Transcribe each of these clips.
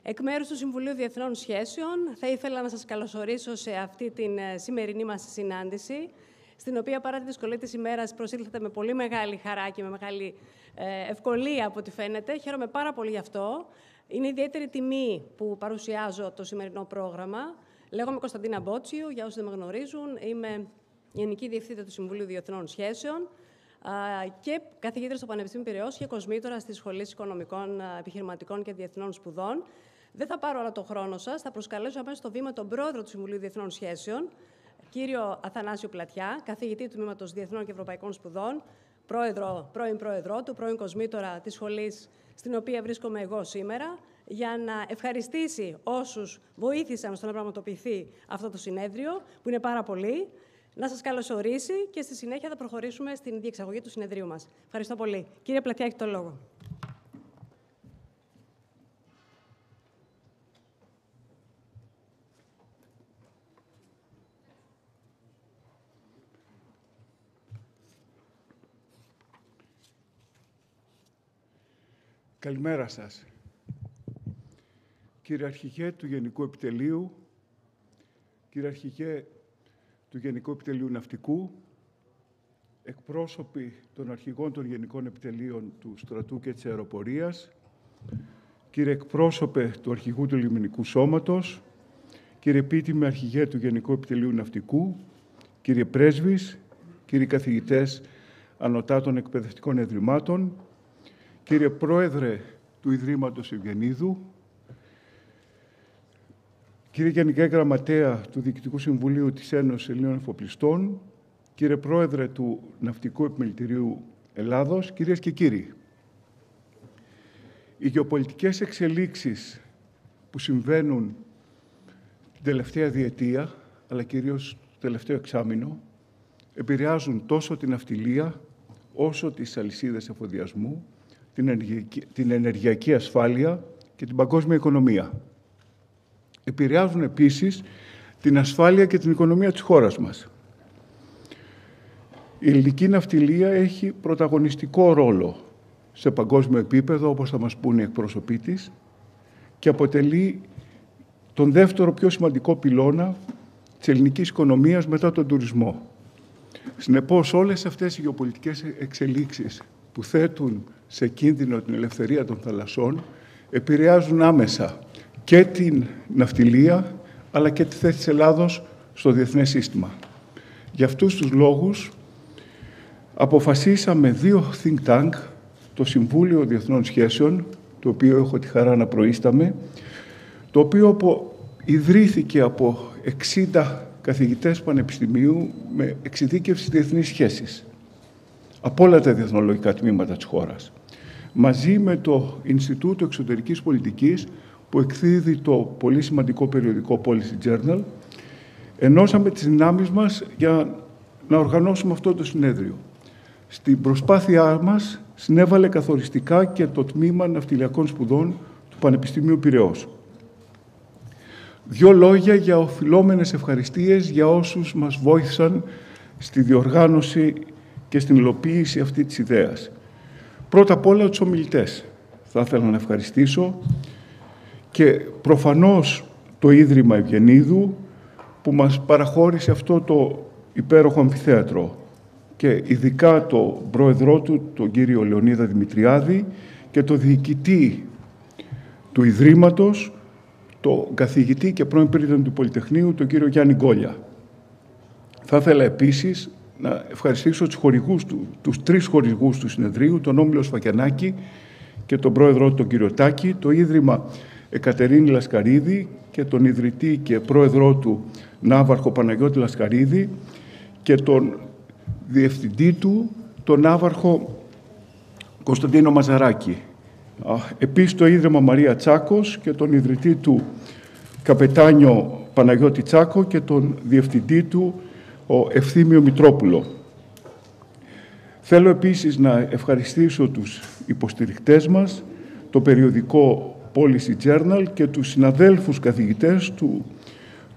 Εκ μέρους του Συμβουλίου Διεθνών Σχέσεων, θα ήθελα να σας καλωσορίσω σε αυτή την σημερινή μας συνάντηση, στην οποία παρά τη δυσκολία της ημέρας προσήλθατε με πολύ μεγάλη χαρά και με μεγάλη ευκολία, από ό,τι φαίνεται. Χαίρομαι πάρα πολύ γι' αυτό. Είναι ιδιαίτερη τιμή που παρουσιάζω το σημερινό πρόγραμμα. Λέγομαι Κωνσταντίνα Μπότσιου, για όσους δεν με γνωρίζουν. Είμαι Γενική Διευθύντρια του Συμβουλίου Διεθνών Σχέσεων και καθηγήτρια στο Πανεπιστήμιο Πειραιώς και κοσμήτωρα στη Σχολή Οικονομικών, Επιχειρηματικών και Διεθνών Σπουδών. Δεν θα πάρω όλο τον χρόνο σας. Θα προσκαλέσω αμέσως στο βήμα τον πρόεδρο του Συμβουλίου Διεθνών Σχέσεων, κύριο Αθανάσιο Πλατιά, καθηγητή του Τμήματος Διεθνών και Ευρωπαϊκών Σπουδών, πρώην πρόεδρό του, πρώην κοσμήτωρα της σχολής στην οποία βρίσκομαι εγώ σήμερα, για να ευχαριστήσει όσους βοήθησαν στο να πραγματοποιηθεί αυτό το συνέδριο, που είναι πάρα πολλοί, να σας καλωσορίσει και στη συνέχεια θα προχωρήσουμε στην διεξαγωγή του συνεδρίου μας. Ευχαριστώ πολύ. Κύριε Πλατιά, έχετε το λόγο. Καλημέρα σας. Κύριε Αρχηγέ του Γενικού Επιτελείου, κύριε Αρχηγέ του Γενικού Επιτελείου Ναυτικού, εκπρόσωποι των αρχηγών των Γενικών Επιτελείων του Στρατού και της Αεροπορίας, κύριε εκπρόσωπε του Αρχηγού του Λιμενικού Σώματος, κύριε επίτιμη Αρχηγέ του Γενικού Επιτελείου Ναυτικού, κύριε πρέσβεις, κύριοι καθηγητές ανωτάτων εκπαιδευτικών ιδρυμάτων, κύριε Πρόεδρε του Ιδρύματος Ευγενίδου, κύριε Γενικά Γραμματέα του Διοικητικού Συμβουλίου της Ένωσης Ελλήνων Εφοπλιστών, κύριε Πρόεδρε του Ναυτικού Επιμελητηρίου Ελλάδος, κυρίες και κύριοι. Οι γεωπολιτικές εξελίξεις που συμβαίνουν την τελευταία διετία, αλλά κυρίως το τελευταίο εξάμηνο, επηρεάζουν τόσο την ναυτιλία, όσο τις αλυσίδες εφοδιασμού, την ενεργειακή ασφάλεια και την παγκόσμια οικονομία. Επηρεάζουν επίσης την ασφάλεια και την οικονομία της χώρας μας. Η ελληνική ναυτιλία έχει πρωταγωνιστικό ρόλο σε παγκόσμιο επίπεδο, όπως θα μας πούνε οι εκπρόσωποι της, και αποτελεί τον δεύτερο πιο σημαντικό πυλώνα της ελληνικής οικονομίας μετά τον τουρισμό. Συνεπώς, όλες αυτές οι γεωπολιτικές εξελίξεις που θέτουν σε κίνδυνο την ελευθερία των θαλασσών επηρεάζουν άμεσα και την ναυτιλία, αλλά και τη θέση της Ελλάδος στο διεθνές σύστημα. Για αυτούς τους λόγους αποφασίσαμε δύο think tank, το Συμβούλιο Διεθνών Σχέσεων, το οποίο έχω τη χαρά να προείσταμαι, το οποίο ιδρύθηκε από 60 καθηγητές πανεπιστημίου με εξειδίκευση διεθνείς σχέσεις από όλα τα διεθνολογικά τμήματα της χώρας. Μαζί με το Ινστιτούτο Εξωτερικής Πολιτικής, που εκδίδει το πολύ σημαντικό περιοδικό Policy Journal, ενώσαμε τις δυνάμεις μας για να οργανώσουμε αυτό το συνέδριο. Στην προσπάθειά μας συνέβαλε καθοριστικά και το Τμήμα Ναυτιλιακών Σπουδών του Πανεπιστημίου Πειραιώς. Δύο λόγια για οφειλόμενες ευχαριστίες για όσους μας βοήθησαν στη διοργάνωση και στην υλοποίηση αυτή της ιδέας. Πρώτα απ' όλα τους ομιλητές θα ήθελα να ευχαριστήσω και προφανώς το Ίδρυμα Ευγενίδου που μας παραχώρησε αυτό το υπέροχο αμφιθέατρο και ειδικά το πρόεδρό του, τον κύριο Λεωνίδα Δημητριάδη, και το διοικητή του Ιδρύματος, το καθηγητή και πρώην πρίτανη του Πολυτεχνείου, τον κύριο Γιάννη Γκόλια. Θα ήθελα επίσης να ευχαριστήσω τους τρεις χορηγούς του συνεδρίου, τον Όμιλο Σφακιανάκη και τον πρόεδρό του, τον κύριο Τάκη, το Ίδρυμα Εκατερίνη Λασκαρίδη και τον ιδρυτή και πρόεδρό του, Ναύαρχο Παναγιώτη Λασκαρίδη, και τον διευθυντή του, τον Ναύαρχο Κωνσταντίνο Μαζαράκη. Επίσης το Ίδρυμα Μαρία Τσάκος και τον ιδρυτή του, Καπετάνιο Παναγιώτη Τσάκο, και τον διευθυντή του, ο Ευθύμιο Μητρόπουλο. Θέλω επίσης να ευχαριστήσω τους υποστηρικτές μας, το περιοδικό Policy Journal και τους συναδέλφους καθηγητές του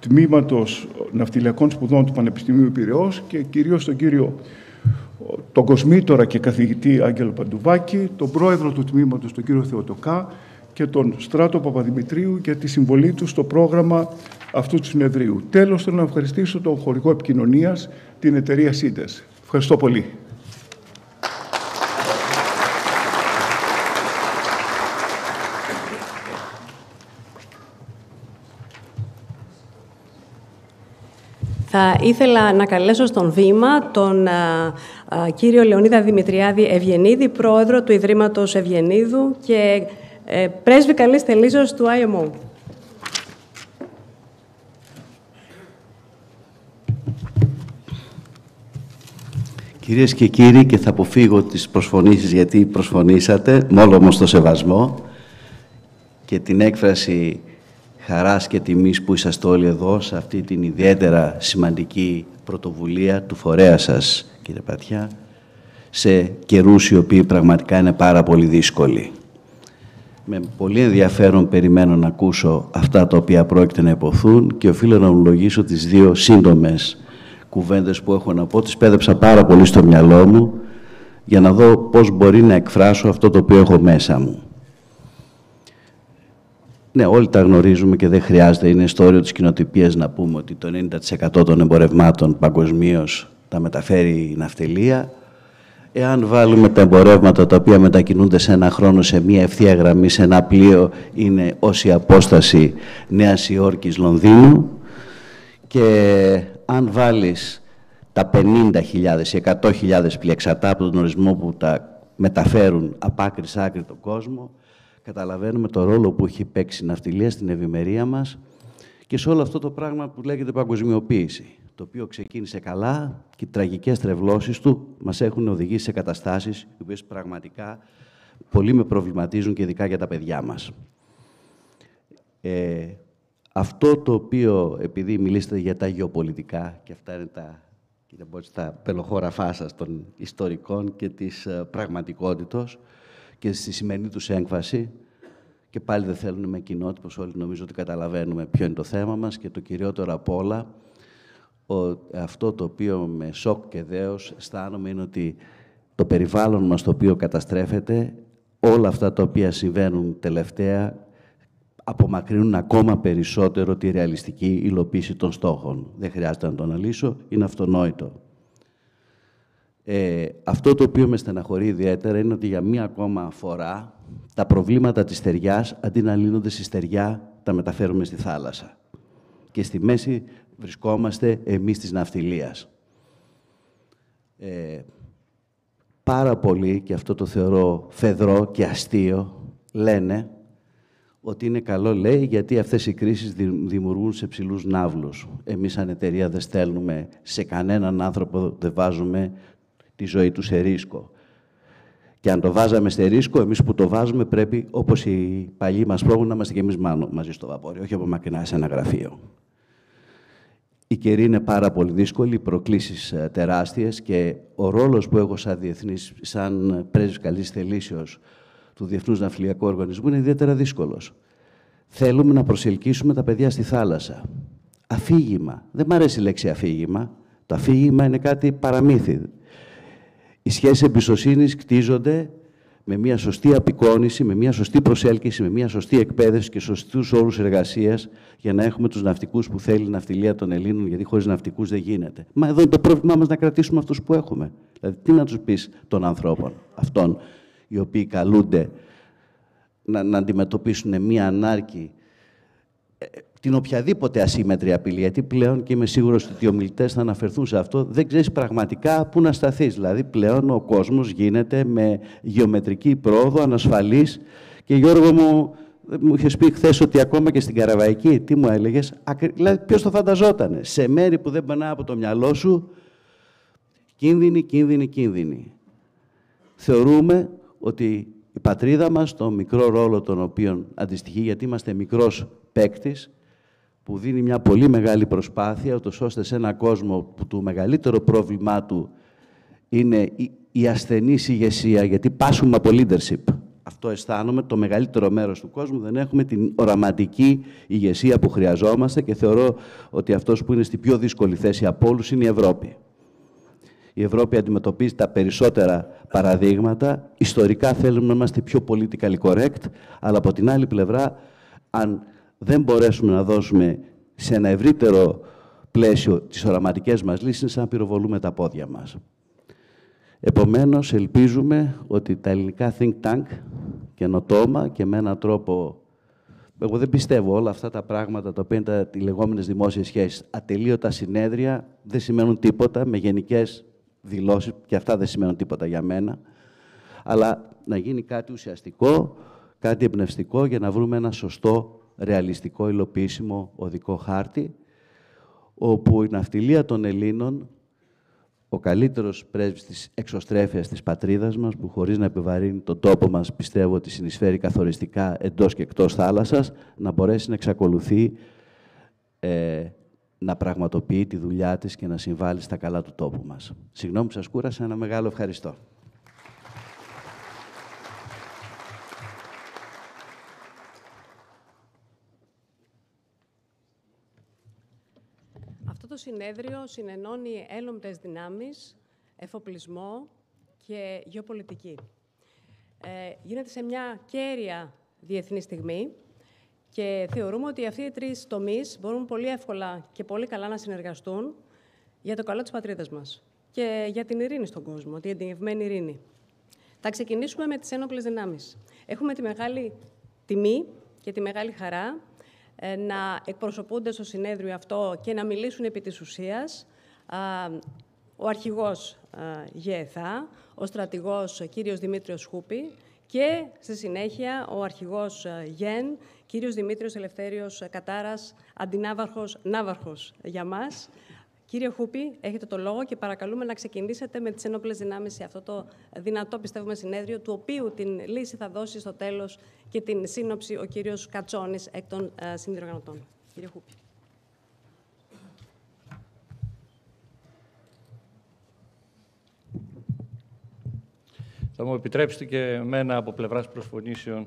Τμήματος Ναυτιλιακών Σπουδών του Πανεπιστημίου Πειραιώς και κυρίως τον κοσμήτωρα και καθηγητή Άγγελο Παντουβάκη, τον πρόεδρο του Τμήματος, τον κύριο Θεοτοκά, και τον Στράτο Παπαδημητρίου για τη συμβολή του στο πρόγραμμα αυτού του συνεδρίου. Τέλος, θέλω να ευχαριστήσω τον χορηγό επικοινωνίας, την εταιρεία ΣΥΝΤΕΣ. Ευχαριστώ πολύ. Θα ήθελα να καλέσω στον βήμα τον κύριο Λεωνίδα Δημητριάδη Ευγενίδη, πρόεδρο του Ιδρύματος Ευγενίδου και πρέσβη καλής θελήσεως του IMO. Κυρίες και κύριοι, και θα αποφύγω τις προσφωνήσεις γιατί προσφωνήσατε, μόνο όμως το σεβασμό και την έκφραση χαράς και τιμής που είσαστε όλοι εδώ σε αυτή την ιδιαίτερα σημαντική πρωτοβουλία του φορέα σας, κύριε Πατιά, σε καιρούς οι οποίοι πραγματικά είναι πάρα πολύ δύσκολοι. Με πολύ ενδιαφέρον περιμένω να ακούσω αυτά τα οποία πρόκειται να υποθούν και οφείλω να ομολογήσω τις δύο σύντομες κουβέντες που έχω να πω. Τις πέδεψα πάρα πολύ στο μυαλό μου για να δω πώς μπορεί να εκφράσω αυτό το οποίο έχω μέσα μου. Ναι, όλοι τα γνωρίζουμε και δεν χρειάζεται. Είναι στο όριο της κοινοτυπίας να πούμε ότι το 90% των εμπορευμάτων παγκοσμίως τα μεταφέρει η ναυτιλία. Εάν βάλουμε τα εμπορεύματα τα οποία μετακινούνται σε ένα χρόνο σε μία ευθεία γραμμή, σε ένα πλοίο, είναι όση απόσταση Νέας Υόρκης Λονδίνου. Και αν βάλεις τα 50.000 ή 100.000 πλοία, εξαρτάται από τον ορισμό που τα μεταφέρουν από άκρη σε άκρη τον κόσμο, καταλαβαίνουμε το ρόλο που έχει παίξει η ναυτιλία στην ευημερία μας και σε όλο αυτό το πράγμα που λέγεται παγκοσμιοποίηση, το οποίο ξεκίνησε καλά και οι τραγικές τρευλώσεις του μας έχουν οδηγήσει σε καταστάσεις οι οποίες πραγματικά πολύ με προβληματίζουν και ειδικά για τα παιδιά μας. Αυτό το οποίο, επειδή μιλήσατε για τα γεωπολιτικά, και αυτά είναι τα πελοχώραφά σας των ιστορικών και της πραγματικότητος και στη σημερινή τους έκβαση, και πάλι δεν θέλουν με κοινότυπος, όλοι νομίζω ότι καταλαβαίνουμε ποιο είναι το θέμα μας και το κυριότερο απ' όλα, αυτό το οποίο με σοκ και δέος αισθάνομαι είναι ότι το περιβάλλον μας το οποίο καταστρέφεται, όλα αυτά τα οποία συμβαίνουν τελευταία, απομακρύνουν ακόμα περισσότερο τη ρεαλιστική υλοποίηση των στόχων. Δεν χρειάζεται να το αναλύσω, είναι αυτονόητο. Αυτό το οποίο με στεναχωρεί ιδιαίτερα είναι ότι για μία ακόμα φορά τα προβλήματα της στεριάς, αντί να λύνονται στη στεριά, τα μεταφέρουμε στη θάλασσα. Και στη μέση βρισκόμαστε εμείς της ναυτιλίας. Πάρα πολλοί, και αυτό το θεωρώ φεδρό και αστείο, λένε ότι είναι καλό, λέει, γιατί αυτές οι κρίσεις δημιουργούν σε ψηλούς ναύλους. Εμείς σαν εταιρεία δεν στέλνουμε σε κανέναν άνθρωπο, δεν βάζουμε τη ζωή του σε ρίσκο. Και αν το βάζαμε σε ρίσκο, εμείς που το βάζουμε πρέπει, όπως οι παλιοί μας πρόγονοι, να είμαστε και εμείς μαζί στο βαπόρι, όχι από μακρινά σε ένα γραφείο. Η καιρή είναι πάρα πολύ δύσκολη, οι προκλήσεις τεράστιες και ο ρόλος που έχω σαν διεθνής, σαν πρέσβης καλής θελήσεως του Διεθνούς Ναυτιλιακού Οργανισμού είναι ιδιαίτερα δύσκολος. Θέλουμε να προσελκύσουμε τα παιδιά στη θάλασσα. Αφήγημα. Δεν μ' αρέσει η λέξη αφήγημα. Το αφήγημα είναι κάτι παραμύθι. Οι σχέσεις εμπιστοσύνης κτίζονται με μια σωστή απεικόνηση, με μια σωστή προσέλκυση, με μια σωστή εκπαίδευση και σωστούς όρους εργασίας για να έχουμε τους ναυτικούς που θέλει η ναυτιλία των Ελλήνων, γιατί χωρίς ναυτικούς δεν γίνεται. Μα εδώ είναι το πρόβλημά μας, να κρατήσουμε αυτούς που έχουμε. Δηλαδή, τι να τους πεις των ανθρώπων αυτών, οι οποίοι καλούνται να αντιμετωπίσουν μία ανάρκη, την οποιαδήποτε ασύμμετρη απειλή, γιατί πλέον, και είμαι σίγουρος ότι οι ομιλητές θα αναφερθούν σε αυτό, δεν ξέρεις πραγματικά πού να σταθείς. Δηλαδή, πλέον ο κόσμος γίνεται με γεωμετρική πρόοδο, ανασφαλής. Και Γιώργο μου είχες πει χθες ότι ακόμα και στην Καραβαϊκή, τι μου έλεγες, δηλαδή ποιος το φανταζότανε, σε μέρη που δεν περνάει από το μυαλό σου, κίνδυνοι. Θεωρούμε ότι η πατρίδα μας, τον μικρό ρόλο τον οποίον αντιστοιχεί, γιατί είμαστε μικρός παίκτης, που δίνει μια πολύ μεγάλη προσπάθεια, ούτως ώστε σε έναν κόσμο που το μεγαλύτερο πρόβλημά του είναι η ασθενής ηγεσία, γιατί πάσχουμε από leadership. Αυτό αισθάνομαι, το μεγαλύτερο μέρος του κόσμου δεν έχουμε την οραματική ηγεσία που χρειαζόμαστε και θεωρώ ότι αυτός που είναι στη πιο δύσκολη θέση από όλους είναι η Ευρώπη. Η Ευρώπη αντιμετωπίζει τα περισσότερα παραδείγματα. Ιστορικά θέλουμε να είμαστε πιο politically correct, αλλά από την άλλη πλευρά, αν δεν μπορέσουμε να δώσουμε σε ένα ευρύτερο πλαίσιο τις οραματικές μας λύσεις, είναι σαν να πυροβολούμε τα πόδια μας. Επομένως, ελπίζουμε ότι τα ελληνικά think tank, καινοτόμα και με έναν τρόπο... Εγώ δεν πιστεύω όλα αυτά τα πράγματα, τα οποία είναι οι λεγόμενες δημόσιες σχέσεις. Ατελείωτα συνέδρια δεν σημαίνουν τίποτα, με γενικές δηλώσεις, και αυτά δεν σημαίνουν τίποτα για μένα, αλλά να γίνει κάτι ουσιαστικό, κάτι εμπνευστικό, για να βρούμε ένα σωστό, ρεαλιστικό, υλοποιήσιμο οδικό χάρτη, όπου η ναυτιλία των Ελλήνων, ο καλύτερος πρέσβης της εξωστρέφειας της πατρίδας μας, που χωρίς να επιβαρύνει τον τόπο μας, πιστεύω ότι συνεισφέρει καθοριστικά εντός και εκτός θάλασσας, να μπορέσει να εξακολουθεί να πραγματοποιεί τη δουλειά της και να συμβάλλει στα καλά του τόπου μας. Συγγνώμη που σας κούρασα, ένα μεγάλο ευχαριστώ. Αυτό το συνέδριο συνενώνει έλομπτες δυνάμεις, εφοπλισμό και γεωπολιτική. Γίνεται σε μια κέρια διεθνή στιγμή και θεωρούμε ότι αυτοί οι τρεις τομείς μπορούν πολύ εύκολα και πολύ καλά να συνεργαστούν για το καλό της πατρίδας μας και για την ειρήνη στον κόσμο, την εγγυημένη ειρήνη. Θα ξεκινήσουμε με τις ένοπλες δυνάμεις. Έχουμε τη μεγάλη τιμή και τη μεγάλη χαρά να εκπροσωπούνται στο συνέδριο αυτό και να μιλήσουν επί της ουσίας ο αρχηγός ΓΕΘΑ, ο στρατηγός κύριος Δημήτριος Χούπη και στη συνέχεια ο αρχηγός ΓΕΝ, κύριος Δημήτριος-Ελeftherios Κατάρας, ναύαρχος για μας. Κύριε Χούπη, έχετε το λόγο και παρακαλούμε να ξεκινήσετε με τις ενόπλες δυνάμεις σε αυτό το δυνατό, πιστεύουμε, συνέδριο, του οποίου την λύση θα δώσει στο τέλος και την σύνοψη ο κύριος Κατσόνης, εκ των συνδιοργανωτών. Κύριε Χούπη. Θα μου επιτρέψετε και εμένα από πλευράς προσφωνήσεων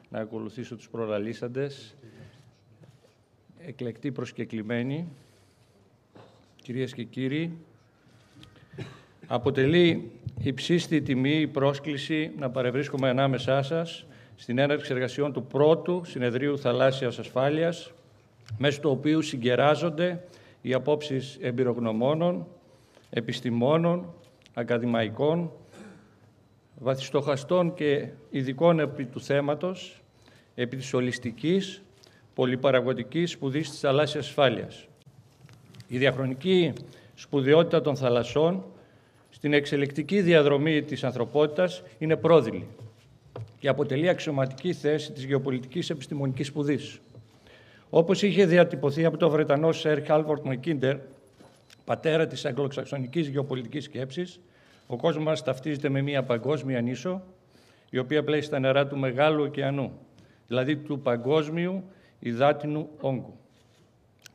να ακολουθήσω τους προλαλήσαντες. Εκλεκτοί προσκεκλημένοι, κυρίες και κύριοι, αποτελεί υψίστη τιμή η πρόσκληση να παρευρίσκομαι ανάμεσά σας στην έναρξη εργασιών του πρώτου Συνεδρίου Θαλάσσιας Ασφάλειας, μέσω του οποίου συγκεράζονται οι απόψεις εμπειρογνωμόνων, επιστημόνων, ακαδημαϊκών, βαθιστοχαστών και ειδικών επί του θέματος, επί της ολιστικής, πολυπαραγωγικής σπουδής της θαλάσσιας ασφάλειας. Η διαχρονική σπουδαιότητα των θαλασσών στην εξελικτική διαδρομή της ανθρωπότητας είναι πρόδειλη και αποτελεί αξιωματική θέση της γεωπολιτικής επιστημονικής σπουδής. Όπως είχε διατυπωθεί από τον Βρετανό Σερ Χάλβορτ Μακίντερ, πατέρα της αγγλοσαξονικής γεωπολιτικής σκέψης, ο κόσμος μας ταυτίζεται με μια παγκόσμια νήσο, η οποία πλέει στα νερά του Μεγάλου Ωκεανού, δηλαδή του παγκόσμιου υδάτινου όγκου.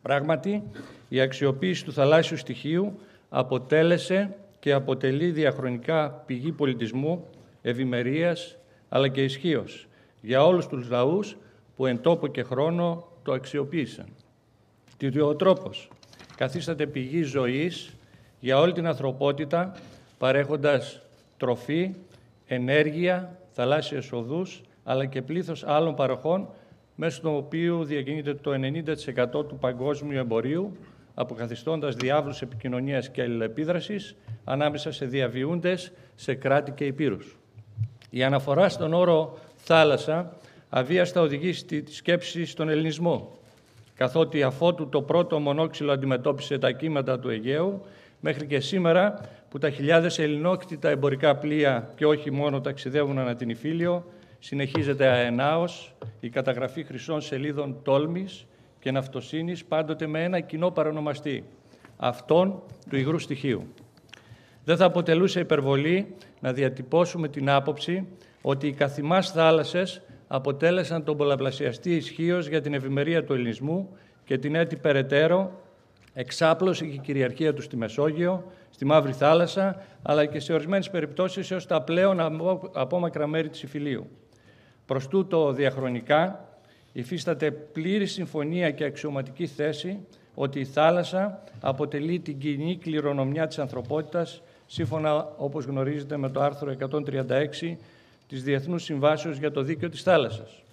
Πράγματι, η αξιοποίηση του θαλάσσιου στοιχείου αποτέλεσε και αποτελεί διαχρονικά πηγή πολιτισμού, ευημερίας, αλλά και ισχύος για όλους τους λαούς που εν τόπο και χρόνο το αξιοποίησαν. Ο τρόπος καθίσταται πηγή ζωής για όλη την ανθρωπότητα, παρέχοντας τροφή, ενέργεια, θαλάσσιες οδούς, αλλά και πλήθος άλλων παροχών, μέσω του οποίου διακινείται το 90% του παγκόσμιου εμπορίου, αποκαθιστώντας διάβλους επικοινωνίας και αλληλεπίδρασης ανάμεσα σε διαβιούντες, σε κράτη και υπήρους. Η αναφορά στον όρο «θάλασσα» αβίαστα οδηγεί στη σκέψη στον ελληνισμό, καθότι αφότου το πρώτο μονόξυλο αντιμετώπισε τα κύματα του Αιγαίου, μέχρι και σήμερα που τα χιλιάδες ελληνόκτητα εμπορικά πλοία και όχι μόνο ταξιδεύουν ανά την Ιφίλιο, συνεχίζεται αενάως η καταγραφή χρυσών σελίδων τόλμης και ναυτοσύνης, πάντοτε με ένα κοινό παρονομαστή, αυτόν του υγρού στοιχείου. Δεν θα αποτελούσε υπερβολή να διατυπώσουμε την άποψη ότι οι καθημάς θάλασσες αποτέλεσαν τον πολλαπλασιαστή ισχύος για την ευημερία του ελληνισμού και την έτη περαιτέρω εξάπλωση και κυριαρχία του στη Μεσόγειο, στη Μαύρη Θάλασσα, αλλά και σε ορισμένες περιπτώσεις έως τα πλέον απόμακρα μέρη της Ιφιλίου. Προς τούτο, διαχρονικά, υφίσταται πλήρη συμφωνία και αξιωματική θέση ότι η θάλασσα αποτελεί την κοινή κληρονομιά της ανθρωπότητας σύμφωνα, όπως γνωρίζετε, με το άρθρο 136 της Διεθνούς Συμβάσεως για το Δίκαιο της Θάλασσας.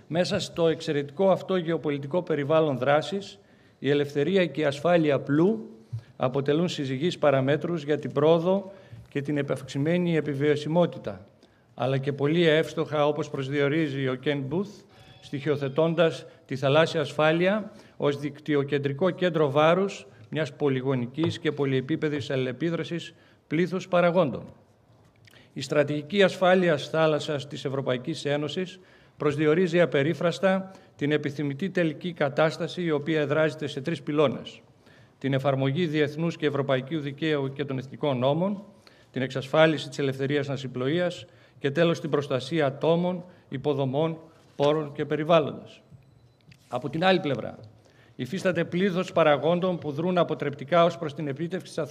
Μέσα στο εξαιρετικό αυτό γεωπολιτικό περιβάλλον δράσης, η ελευθερία και η ασφάλεια πλού αποτελούν συζυγείς παραμέτρους για την πρόοδο και την επαυξημένη επιβιωσιμότητα, αλλά και πολύ εύστοχα, όπως προσδιορίζει ο Κεν Μπουθ, στοιχειοθετώντας τη θαλάσσια ασφάλεια ως δικτυοκεντρικό κέντρο βάρους μιας πολυγονικής και πολυεπίπεδης αλληλεπίδρασης πλήθους παραγόντων. Η στρατηγική ασφάλειας θάλασσας της Ευρωπαϊκής Ένωσης προσδιορίζει απερίφραστα την επιθυμητή τελική κατάσταση, η οποία εδράζεται σε 3 πυλώνες: την εφαρμογή διεθνούς και ευρωπαϊκού δικαίου και των εθνικών νόμων, την εξασφάλιση της ελευθερίας ναυσιπλοείας και τέλος την προστασία ατόμων, υποδομών, πόρων και περιβάλλοντος. Από την άλλη πλευρά, υφίσταται πλήθος παραγόντων που δρούν αποτρεπτικά ως προς την επίτευξη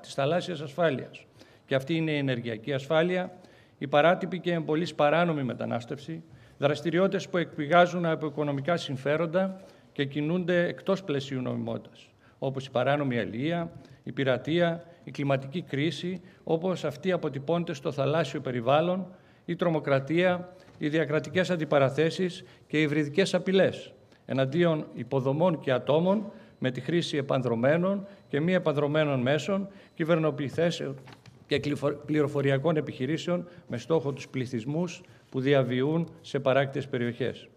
της θαλάσσιας ασφάλειας. Και αυτή είναι η ενεργειακή ασφάλεια, η παράτυπη και εμπολής παράνομη μετανάστευση, δραστηριότητες που εκπηγάζουν από οικονομικά συμφέροντα και κινούνται εκτός πλαισίου νομιμότητας, όπως η παράνομη αλληλεία, η πειρατεία, η κλιματική κρίση, όπως αυτή αποτυπώνεται στο θαλάσσιο περιβάλλον, η τρομοκρατία, οι διακρατικές αντιπαραθέσεις και οι υβριδικές απειλές εναντίον υποδομών και ατόμων με τη χρήση επανδρωμένων και μη επανδρωμένων μέσων, κυβερνοεπιθέσεων και πληροφοριακών επιχειρήσεων με στόχο τους πληθυσμούς που διαβιούν σε παράκτιες περιοχές.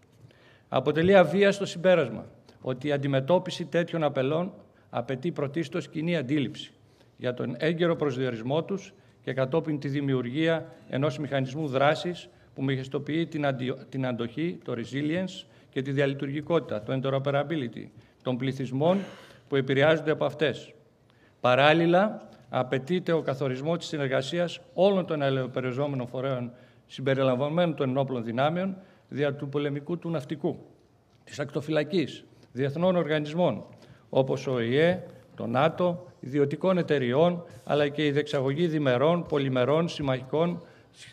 Αποτελεί αβίαστο συμπέρασμα ότι η αντιμετώπιση τέτοιων απειλών απαιτεί πρωτίστως κοινή αντίληψη για τον έγκαιρο προσδιορισμό τους και κατόπιν τη δημιουργία ενός μηχανισμού δράσης που μεγιστοποιεί την αντοχή, το resilience και τη διαλειτουργικότητα, το interoperability των πληθυσμών που επηρεάζονται από αυτές. Παράλληλα, απαιτείται ο καθορισμός της συνεργασίας όλων των αλληλεπηρεζόμενων φορέων συμπεριλαμβανομένων των ενόπλων δυνάμεων δια του πολεμικού του ναυτικού, της ακτοφυλακής, διεθνών οργανισμών όπως ο ΟΗΕ, το ΝΑΤΟ, ιδιωτικών εταιριών, αλλά και η διεξαγωγή διμερών, πολυμερών, συμμαχικών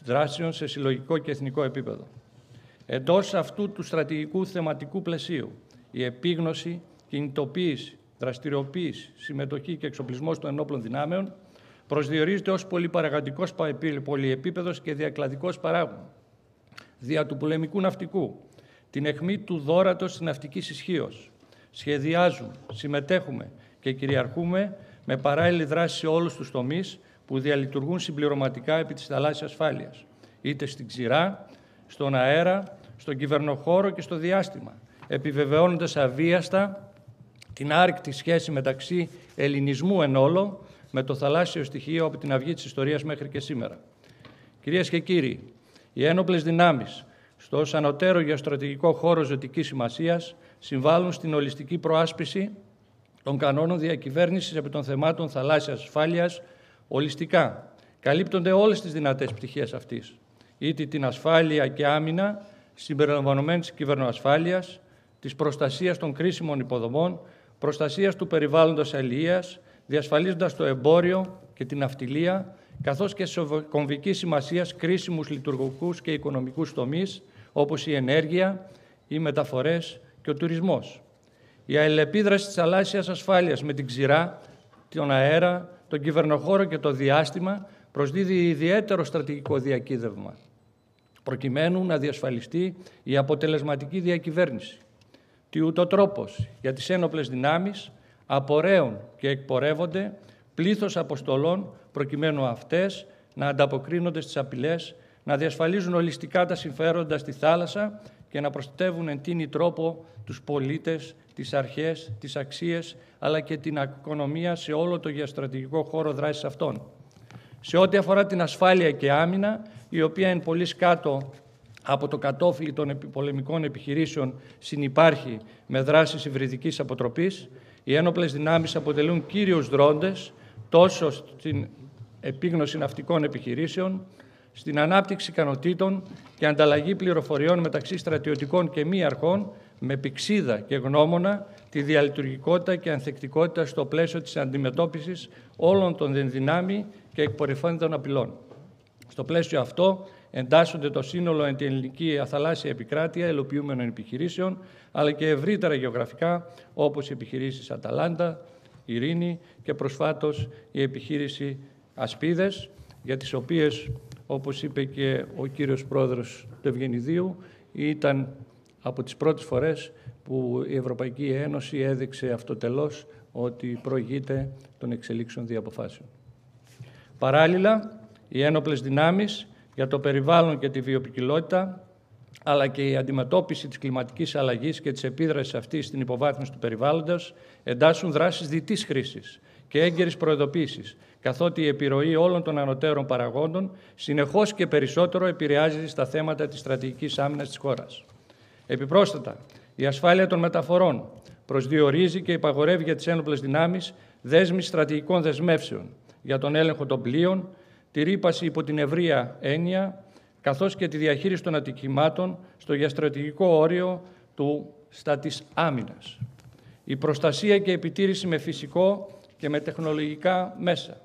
δράσεων σε συλλογικό και εθνικό επίπεδο. Εντός αυτού του στρατηγικού θεματικού πλαισίου, η επίγνωση, κινητοποίηση, δραστηριοποίηση, συμμετοχή και εξοπλισμός των ενόπλων δυνάμεων προσδιορίζεται ως πολυπαραγωγικός, πολυεπίπεδος και διακλαδικός παράγων. Δια του πολεμικού ναυτικού, την αιχμή του δώρατος της ναυτικής ισχύως. Σχεδιάζουμε, συμμετέχουμε και κυριαρχούμε με παράλληλη δράση σε όλους τους τομείς που διαλειτουργούν συμπληρωματικά επί της θαλάσσιας ασφάλειας, είτε στην ξηρά, στον αέρα, στον κυβερνοχώρο και στο διάστημα, επιβεβαιώνοντας αβίαστα την άρρηκτη σχέση μεταξύ ελληνισμού εν όλο με το θαλάσσιο στοιχείο από την αυγή της ιστορίας μέχρι και σήμερα. Κυρίες και κύριοι, οι ένοπλες δυνάμεις στο ως ανωτέρω γεωστρατηγικό χώρο ζωτικής σημασίας συμβάλλουν στην ολιστική προάσπιση των κανόνων διακυβέρνησης επί των θεμάτων θαλάσσιας ασφάλειας ολιστικά. Καλύπτονται όλες τις δυνατές πτυχές αυτής, είτε την ασφάλεια και άμυνα συμπεριλαμβανομένης της κυβερνοασφάλειας, της προστασίας των κρίσιμων υποδομών, προστασίας του περιβάλλοντος αλληλείας, διασφαλίζοντας το εμπόριο και την ναυτιλία, καθώς και σε κομβική σημασίας κρίσιμους λειτουργικούς και οικονομικούς τομείς, όπως η ενέργεια, οι μεταφορές και ο τουρισμός. Η αλληλεπίδραση της θαλάσσιας ασφάλειας με την ξηρά, τον αέρα, τον κυβερνοχώρο και το διάστημα προσδίδει ιδιαίτερο στρατηγικό διακύδευμα, προκειμένου να διασφαλιστεί η αποτελεσματική διακυβέρνηση. Τι ούτω τρόπος για τις ένοπλες δυνάμεις απορρέουν και εκπορεύονται πλήθος αποστολών προκειμένου αυτές να ανταποκρίνονται στις απειλές, να διασφαλίζουν ολιστικά τα συμφέροντα στη θάλασσα και να προστατεύουν εν τίνη τρόπο τους πολίτες, τις αρχές, τις αξίες, αλλά και την οικονομία σε όλο το γεωστρατηγικό χώρο δράσης αυτών. Σε ό,τι αφορά την ασφάλεια και άμυνα, η οποία είναι πολύ κάτω από το κατόφλι των πολεμικών επιχειρήσεων συνυπάρχει με δράσεις υβριδικής αποτροπής, οι ένοπλες δυνάμεις αποτελούν κύριους δρόντες τόσο στην επίγνωση ναυτικών επιχειρήσεων, στην ανάπτυξη ικανοτήτων και ανταλλαγή πληροφοριών μεταξύ στρατιωτικών και μη αρχών, με πηξίδα και γνώμονα τη διαλειτουργικότητα και ανθεκτικότητα στο πλαίσιο της αντιμετώπισης όλων των ενδυνάμει και εκπορυφώνητων απειλών. Στο πλαίσιο αυτό εντάσσονται το σύνολο εν την ελληνική αθαλάσσια επικράτεια ελοποιούμενων επιχειρήσεων, αλλά και ευρύτερα γεωγραφικά, όπως οι επιχειρήσεις Αταλάντα, Ειρήνη και προσφάτως η επιχείρηση ασπίδες, για τις οποίες, όπως είπε και ο κύριος πρόεδρος του Ευγενιδίου, ήταν από τις πρώτες φορές που η Ευρωπαϊκή Ένωση έδειξε αυτοτελώς ότι προηγείται των εξελίξεων δι' αποφάσεων. Παράλληλα, οι ένοπλες δυνάμεις για το περιβάλλον και τη βιοποικιλότητα, αλλά και η αντιμετώπιση της κλιματικής αλλαγής και της επίδρασης αυτής στην υποβάθμιση του περιβάλλοντος εντάσσουν δράσεις διτής χρήσης και έγκαιρης προειδοποίησης, καθότι η επιρροή όλων των ανωτέρων παραγόντων συνεχώς και περισσότερο επηρεάζει στα θέματα της στρατηγικής άμυνας της χώρας. Επιπρόσθετα, η ασφάλεια των μεταφορών προσδιορίζει και υπαγορεύει για τις ένοπλες δυνάμεις δέσμη στρατηγικών δεσμεύσεων για τον έλεγχο των πλοίων, τη ρύπαση υπό την ευρεία έννοια, καθώς και τη διαχείριση των ατυχημάτων στο γεωστρατηγικό όριο του της άμυνας. Η προστασία και επιτήρηση με φυσικό και με τεχνολογικά μέσα,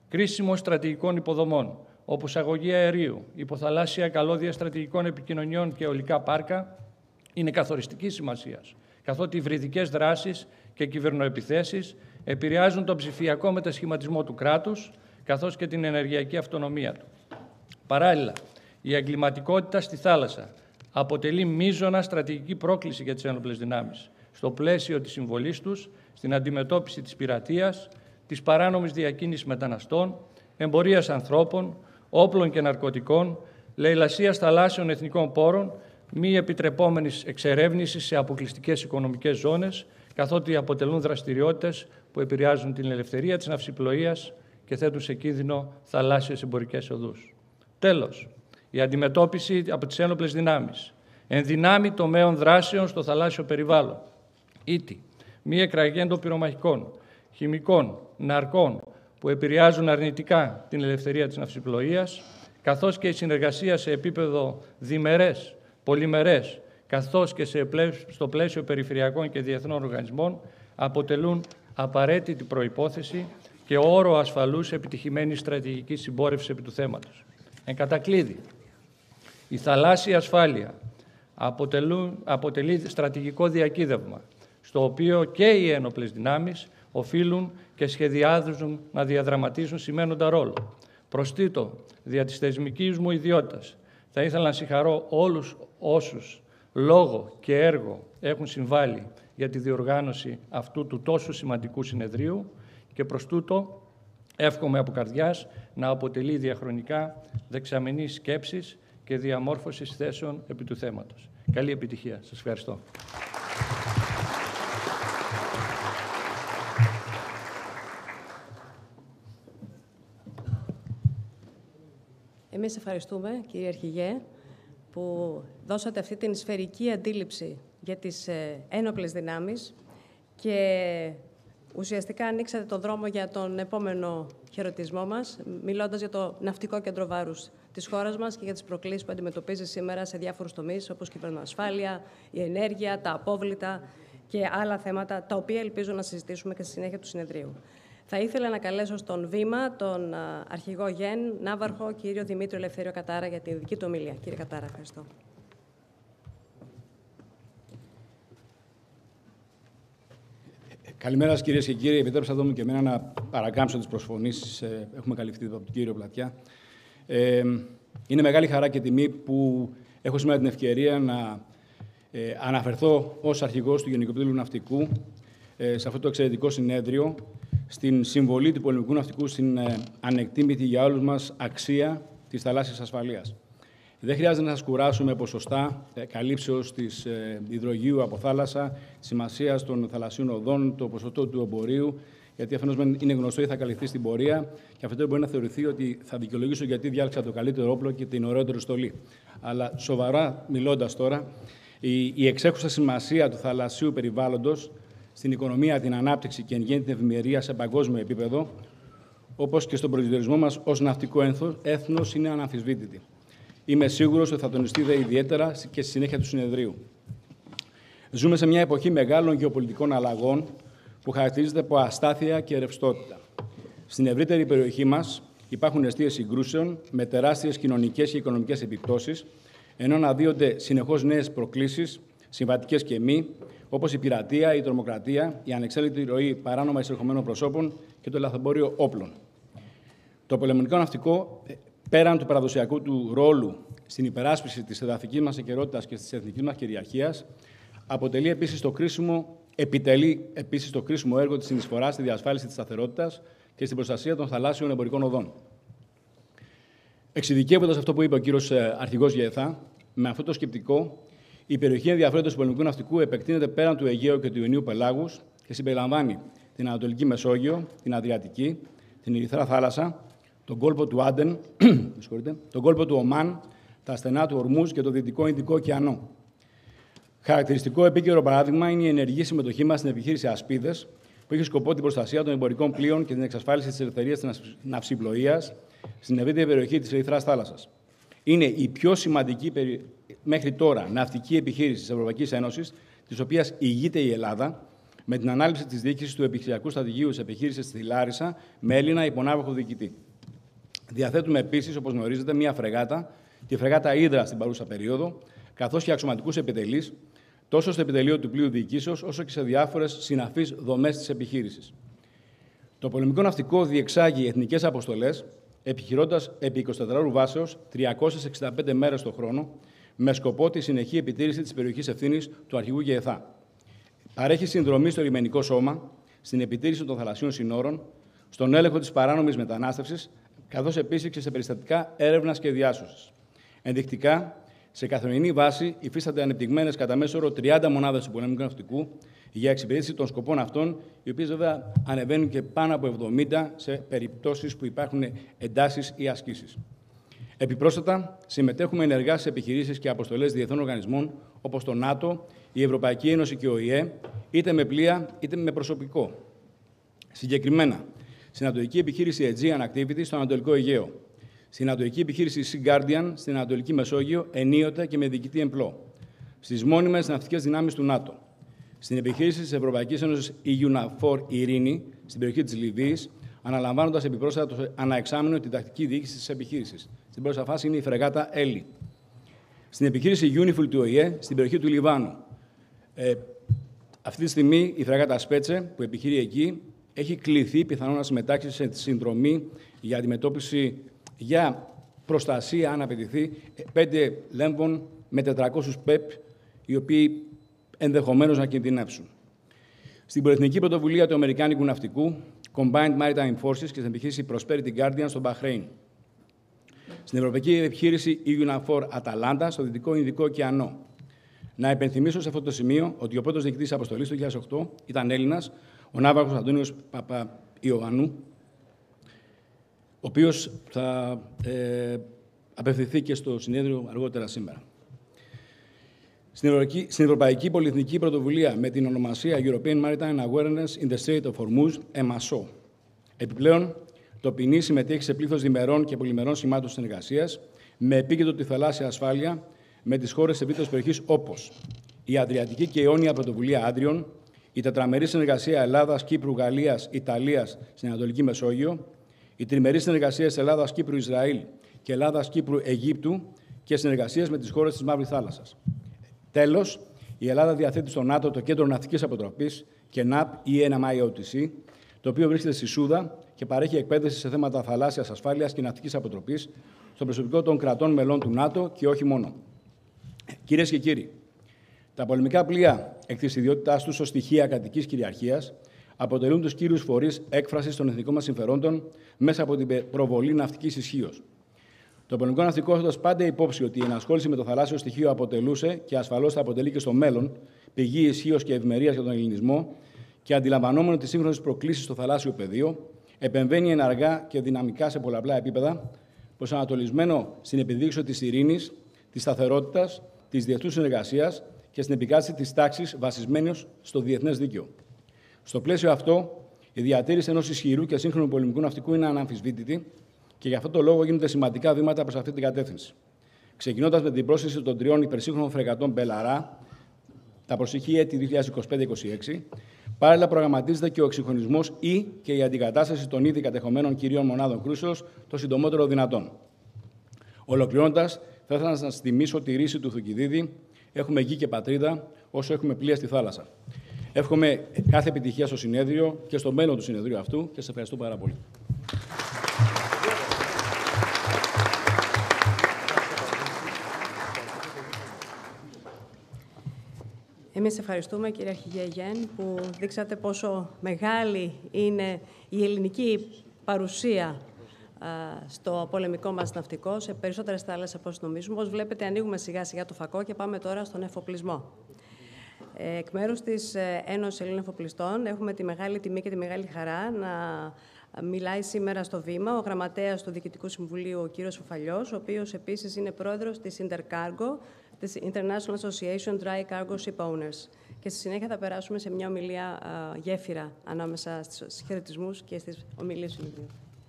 κρίσιμων στρατηγικών υποδομών, όπως αγωγή αερίου, υποθαλάσσια καλώδια στρατηγικών επικοινωνιών και αιωλικά πάρκα, είναι καθοριστικής σημασίας, καθότι οι υβριδικές δράσεις και κυβερνοεπιθέσεις επηρεάζουν τον ψηφιακό μετασχηματισμό του κράτους, καθώς και την ενεργειακή αυτονομία του. Παράλληλα, η εγκληματικότητα στη θάλασσα αποτελεί μείζωνα στρατηγική πρόκληση για τις ένοπλες δυνάμεις, στο πλαίσιο της συμβολής τους στην αντιμετώπιση της πειρατείας, της παράνομης διακίνησης μεταναστών, εμπορίας ανθρώπων, όπλων και ναρκωτικών, λαιλασίας θαλάσσιων εθνικών πόρων, μη επιτρεπόμενης εξερεύνησης σε αποκλειστικές οικονομικές ζώνες, καθότι αποτελούν δραστηριότητες που επηρεάζουν την ελευθερία της ναυσιπλοείας και θέτουν σε κίνδυνο θαλάσσιες εμπορικές οδούς. Τέλος, η αντιμετώπιση από τις ένοπλες δυνάμεις ενδυνάμει τομέων δράσεων στο θαλάσσιο περιβάλλον, ήτι μη εκραγέντων πυρομαχικών, χημικών, ναρκών που επηρεάζουν αρνητικά την ελευθερία της ναυσιπλοείας, καθώς και η συνεργασία σε επίπεδο διμερές, πολυμερές, καθώς και στο πλαίσιο περιφερειακών και διεθνών οργανισμών, αποτελούν απαραίτητη προϋπόθεση και όρο ασφαλούς επιτυχημένης στρατηγικής συμπόρευσης επί του θέματος. Εν κατακλείδη, η θαλάσσια ασφάλεια αποτελεί στρατηγικό διακύδευμα, στο οποίο και οι ένοπλες δυνάμεις οφείλουν και σχεδιάζουν να διαδραματίσουν σημαίνοντα ρόλο. Προστήτω, δια της θεσμικής μου ιδιότητας, θα ήθελα να συγχαρώ όλους όσους λόγο και έργο έχουν συμβάλει για τη διοργάνωση αυτού του τόσο σημαντικού συνεδρίου και προς τούτο εύχομαι από καρδιάς να αποτελεί διαχρονικά δεξαμενής σκέψης και διαμόρφωσης θέσεων επί του θέματος. Καλή επιτυχία. Σας ευχαριστώ. Εμείς ευχαριστούμε, κύριε Αρχηγέ, που δώσατε αυτή την σφαιρική αντίληψη για τις ένοπλες δυνάμεις και ουσιαστικά ανοίξατε τον δρόμο για τον επόμενο χαιρετισμό μας, μιλώντας για το ναυτικό κέντρο βάρους της χώρας μας και για τις προκλήσεις που αντιμετωπίζει σήμερα σε διάφορους τομείς, όπως κυβερνοασφάλεια, η ενέργεια, τα απόβλητα και άλλα θέματα, τα οποία ελπίζω να συζητήσουμε και στη συνέχεια του συνεδρίου. Θα ήθελα να καλέσω στον βήμα τον αρχηγό Γεν, ναύαρχο, κύριο Δημήτριο-Ελευθθέριο Κατάρα, για την δική του ομιλία. Κύριε Κατάρα, ευχαριστώ. Καλημέρα σας, κυρίες και κύριοι. Επιτρέψτε εδώ μου και εμένα να παρακάμψω τις προσφωνήσεις. Έχουμε καλυφθεί από τον κύριο Πλατιά. Είναι μεγάλη χαρά και τιμή που έχω σήμερα την ευκαιρία να αναφερθώ ως αρχηγός του Γενικού Πύλου Ναυτικού σε αυτό το εξαιρετικό συνέδριο, στην συμβολή του πολεμικού ναυτικού στην ανεκτήμητη για όλους μας αξία της θαλάσσιας ασφαλείας. Δεν χρειάζεται να σας κουράσουμε ποσοστά καλύψεως της υδρογείου από θάλασσα, σημασίας των θαλασσίων οδών, το ποσοστό του εμπορίου, γιατί αφενός είναι γνωστό ή θα καλυφθεί στην πορεία, και αυτό μπορεί να θεωρηθεί ότι θα δικαιολογήσω γιατί διάλεξα το καλύτερο όπλο και την ωραιότερη στολή. Αλλά σοβαρά μιλώντας τώρα, η εξέχουσα σημασία του θαλασσίου περιβάλλοντος στην οικονομία, την ανάπτυξη και εν γέννη την ευημερία σε παγκόσμιο επίπεδο, όπως και στον προσδιορισμό μας ως ναυτικό έθνος, είναι αναμφισβήτητη. Είμαι σίγουρος ότι θα τονιστεί ιδιαίτερα και στη συνέχεια του συνεδρίου. Ζούμε σε μια εποχή μεγάλων γεωπολιτικών αλλαγών που χαρακτηρίζεται από αστάθεια και ρευστότητα. Στην ευρύτερη περιοχή μας υπάρχουν εστίες συγκρούσεων με τεράστιες κοινωνικές και οικονομικές επιπτώσεις, ενώ αναδύονται συνεχώς νέες προκλήσεις, συμβατικές και μη, όπως η πειρατεία, η τρομοκρατία, η ανεξέλεγκτη ροή παράνομα εισερχομένων προσώπων και το λαθρεμπόριο όπλων. Το πολεμικό ναυτικό, πέραν του παραδοσιακού του ρόλου στην υπεράσπιση της εδαφικής μας ακερότητας και της εθνικής μας κυριαρχίας, αποτελεί επιτελεί επίσης το κρίσιμο έργο της συνεισφοράς στη διασφάλιση της σταθερότητας και στην προστασία των θαλάσσιων εμπορικών οδών. Εξειδικεύοντας αυτό που είπε ο κύριος Αρχηγός Γεθά, με αυτό το σκεπτικό, η περιοχή ενδιαφέροντος του πολεμικού ναυτικού επεκτείνεται πέραν του Αιγαίου και του Ιωνίου Πελάγους και συμπεριλαμβάνει την Ανατολική Μεσόγειο, την Αδριατική, την Ερυθρά Θάλασσα, τον κόλπο του Άντεν, τον κόλπο του Ομάν, τα στενά του Ορμούζ και το Δυτικό Ινδικό ωκεανό. Χαρακτηριστικό επίκαιρο παράδειγμα είναι η ενεργή συμμετοχή μας στην επιχείρηση Ασπίδες, που έχει σκοπό την προστασία των εμπορικών πλοίων και την εξασφάλιση της ελευθερίας της ναυσιπλοείας στην ευρύτερη περιοχή της Ερυθράς Θάλασσας. Είναι η πιο σημαντική μέχρι τώρα ναυτική επιχείρηση της Ευρωπαϊκής Ένωσης, της οποίας ηγείται η Ελλάδα, με την ανάληψη της διοίκησης του επιχειρησιακού στρατηγίου της επιχείρησης στη Λάρισα με Έλληνα υπονάβαρχο διοικητή. Διαθέτουμε επίσης, όπως γνωρίζετε, μία φρεγάτα, τη φρεγάτα Ύδρα στην παρούσα περίοδο, καθώς και αξιωματικούς επιτελείς, τόσο στο επιτελείο του πλοίου διοικήσεως, όσο και σε διάφορες συναφείς δομές της επιχείρησης. Το πολεμικό ναυτικό διεξάγει εθνικές αποστολές, επιχειρώντας επί 24ωρου βάσεως 365 μέρες το χρόνο, με σκοπό τη συνεχή επιτήρηση της περιοχής ευθύνης του Αρχηγού Γεθά. Παρέχει συνδρομή στο λιμενικό σώμα, στην επιτήρηση των θαλασσίων συνόρων, στον έλεγχο της παράνομης μετανάστευσης, καθώς επίσης και σε περιστατικά έρευνας και διάσωσης. Ενδεικτικά, σε καθημερινή βάση υφίστανται ανεπτυγμένες κατά μέσο όρο 30 μονάδες του πολεμικού ναυτικού για εξυπηρέτηση των σκοπών αυτών, οι οποίες βέβαια ανεβαίνουν και πάνω από 70 σε περιπτώσεις που υπάρχουν εντάσεις ή ασκήσεις. Επιπρόσθετα, συμμετέχουμε ενεργά σε επιχειρήσεις και αποστολές διεθνών οργανισμών όπως το ΝΑΤΟ, η Ευρωπαϊκή Ένωση και ο ΙΕ, είτε με πλοία είτε με προσωπικό. Συγκεκριμένα, στην Ανατολική Επιχείρηση Aegean Activity στο Ανατολικό Αιγαίο, στην Ανατολική Επιχείρηση Sea Guardian στην Ανατολική Μεσόγειο, ενίοτε και με διοικητή εμπλό, στις μόνιμες ναυτικές δυνάμεις του ΝΑΤΟ, στην επιχείρηση της Ευρωπαϊκής Ένωσης EUNAVFOR Ειρήνη στην περιοχή της Λιβύης, αναλαμβάνοντας επιπρόσθετα το αναεξάμηνο την τακτική διοίκηση της επιχείρησης. Στην πρώτη φάση είναι η φρεγάτα Έλλη. Στην επιχείρηση UNIFIL του ΟΗΕ στην περιοχή του Λιβάνου. Αυτή τη στιγμή η φρεγάτα Σπέτσε που επιχειρεί εκεί έχει κληθεί πιθανόν να συμμετάξει σε συνδρομή για αντιμετώπιση, για προστασία, αν απαιτηθεί, 5 λέμβων με 400 ΠΕΠ, οι οποίοι ενδεχομένως να κινδυνεύσουν. Στην πολυεθνική πρωτοβουλία του Αμερικάνικου Ναυτικού, Combined Maritime Forces και στην επιχείρηση Prosperity Guardian στο Μπαχρέιν. Στην Ευρωπαϊκή Επιχείρηση EUNAVFOR Atalanta στο Δυτικό Ινδικό ωκεανό. Να υπενθυμίσω σε αυτό το σημείο ότι ο πρώτος διοικητής αποστολής του 2008 ήταν Έλληνας, ο ναύαρχος Αντώνιος Παπαϊωαννού, ο οποίος θα απευθυνθεί και στο συνέδριο αργότερα σήμερα. Στην Ευρωπαϊκή Πολυεθνική Πρωτοβουλία με την ονομασία European Maritime Awareness in the Strait of Hormuz, EMASO. Επιπλέον, το ποινί συμμετέχει σε πλήθος διμερών και πολυμερών σημάτων συνεργασίας, με επίκεντρο τη θαλάσσια ασφάλεια με τις χώρες της ευρύτερης περιοχής όπως η Αδριατική και Ιόνια Πρωτοβουλία Άντριων, η τετραμερή συνεργασία Ελλάδας, Κύπρου, Γαλλίας, Ιταλίας στην Ανατολική Μεσόγειο, η τριμερή συνεργασία της Ελλάδας, Κύπρου, Ισραήλ και Ελλάδας, Κύπρου, Αιγύπτου και συνεργασίες με τις χώρες της Μαύρης Θάλασσας. Τέλος, η Ελλάδα διαθέτει στο ΝΑΤΟ το Κέντρο Ναυτικής Αποτροπής και ΝΑΠ ή NMIOTC, το οποίο βρίσκεται στη Σούδα και παρέχει εκπαίδευση σε θέματα θαλάσσιας ασφάλειας και ναυτικής αποτροπής στο προσωπικό των κρατών μελών του ΝΑΤΟ και όχι μόνο. Κυρίες και κύριοι, τα πολεμικά πλοία, εκ της ιδιότητάς τους ως στοιχεία κρατικής κυριαρχίας, αποτελούν τους κύριους φορείς έκφρασης των εθνικών μας συμφερόντων μέσα από την προβολή ναυτικής ισχύως. Το πολεμικό ναυτικό, έχοντας πάντα υπόψη ότι η ενασχόληση με το θαλάσσιο στοιχείο αποτελούσε και ασφαλώς θα αποτελεί και στο μέλλον πηγή ισχύως και ευημερίας για τον ελληνισμό και αντιλαμβανόμενο τις σύγχρονες προκλήσεις στο θαλάσσιο πεδίο, επεμβαίνει εναργά και δυναμικά σε πολλαπλά επίπεδα, προσανατολισμένο στην επιδίωξη της ειρήνης, της σταθερότητας, της διεθνούς συνεργασίας και στην επικράτηση της τάξης βασισμένος στο διεθνές δίκαιο. Στο πλαίσιο αυτό, η διατήρηση ενός ισχυρού και σύγχρονου πολεμικού ναυτικού είναι αναμφισβήτητη και γι' αυτό το λόγο γίνονται σημαντικά βήματα προς αυτή την κατεύθυνση. Ξεκινώντας με την πρόσθεση των 3 υπερσύγχρονων φρεγατών Μπελαρά, τα προσεχή έτη 2025-2026, παράλληλα προγραμματίζεται και ο εξυγχρονισμός ή και η αντικατάσταση των ήδη κατεχομένων κυρίων μονάδων κρούσεως το συντομότερο δυνατόν. Ολοκληρώνοντας, θα ήθελα να σας θυμίσω τη ρίση του Θουκυδίδη: έχουμε γη και πατρίδα όσο έχουμε πλοία στη θάλασσα. Εύχομαι κάθε επιτυχία στο συνέδριο και στο μέλλον του συνεδρίου αυτού και σας ευχαριστώ πάρα πολύ. Εμείς ευχαριστούμε, κύριε Αρχηγέ Γεν, που δείξατε πόσο μεγάλη είναι η ελληνική παρουσία στο πολεμικό μας ναυτικό, σε περισσότερες θάλασσες από όσο νομίζουμε. Όπως βλέπετε, ανοίγουμε σιγά-σιγά το φακό και πάμε τώρα στον εφοπλισμό. Εκ μέρους της Ένωσης Ελλήνων Εφοπλιστών, έχουμε τη μεγάλη τιμή και τη μεγάλη χαρά να μιλάει σήμερα στο βήμα ο γραμματέας του Διοικητικού Συμβουλίου, ο κύριος Φουφαλιός, ο οποίος επίσης είναι πρόεδρος της Intercargo, της International Association Dry Cargo Ship Owners. Και στη συνέχεια θα περάσουμε σε μια ομιλία γέφυρα ανάμεσα στους χαιρετισμούς και στις ομιλίες του Συμβουλίου.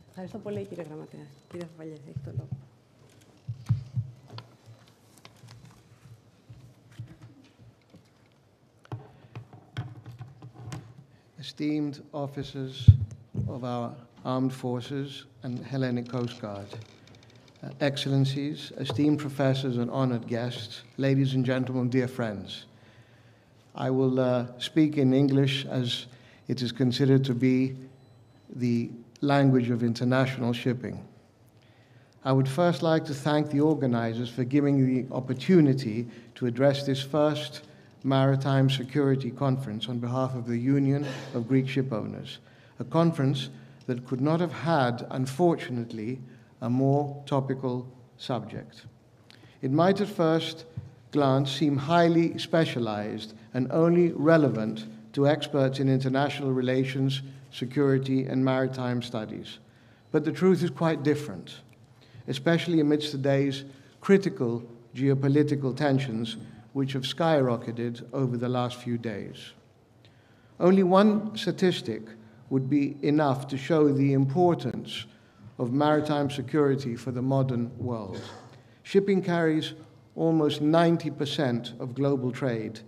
Ευχαριστώ πολύ, κύριε Γραμματέα. Κύριε Φουφαλιέ, έχει το λόγο. Esteemed officers of our armed forces and Hellenic Coast Guard, Excellencies, esteemed professors and honored guests, ladies and gentlemen, dear friends. I will speak in English as it is considered to be the language of international shipping. I would first like to thank the organizers for giving the opportunity to address this first Maritime Security Conference on behalf of the Union of Greek Shipowners, a conference that could not have had, unfortunately, a more topical subject. It might at first glance seem highly specialized and only relevant to experts in international relations, security, and maritime studies. But the truth is quite different, especially amidst today's critical geopolitical tensions which have skyrocketed over the last few days. Only one statistic would be enough to show the importance of maritime security for the modern world. Shipping carries almost 90% of global trade,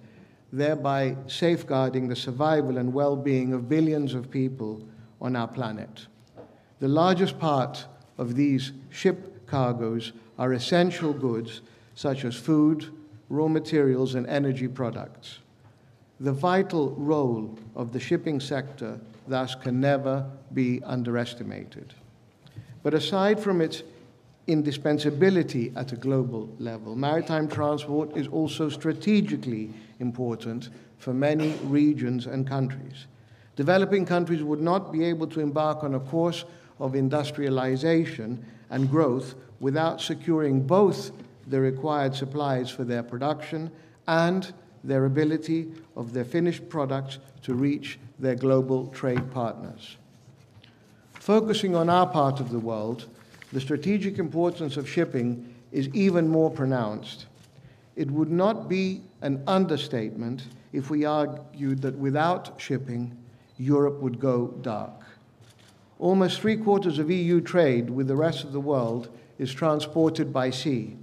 thereby safeguarding the survival and well-being of billions of people on our planet. The largest part of these ship cargoes are essential goods such as food, raw materials, and energy products. The vital role of the shipping sector thus can never be underestimated. But aside from its indispensability at a global level, maritime transport is also strategically important for many regions and countries. Developing countries would not be able to embark on a course of industrialization and growth without securing both the required supplies for their production and their ability of their finished products to reach their global trade partners. Focusing on our part of the world, the strategic importance of shipping is even more pronounced. It would not be an understatement if we argued that without shipping, Europe would go dark. Almost 3/4 of EU trade with the rest of the world is transported by sea.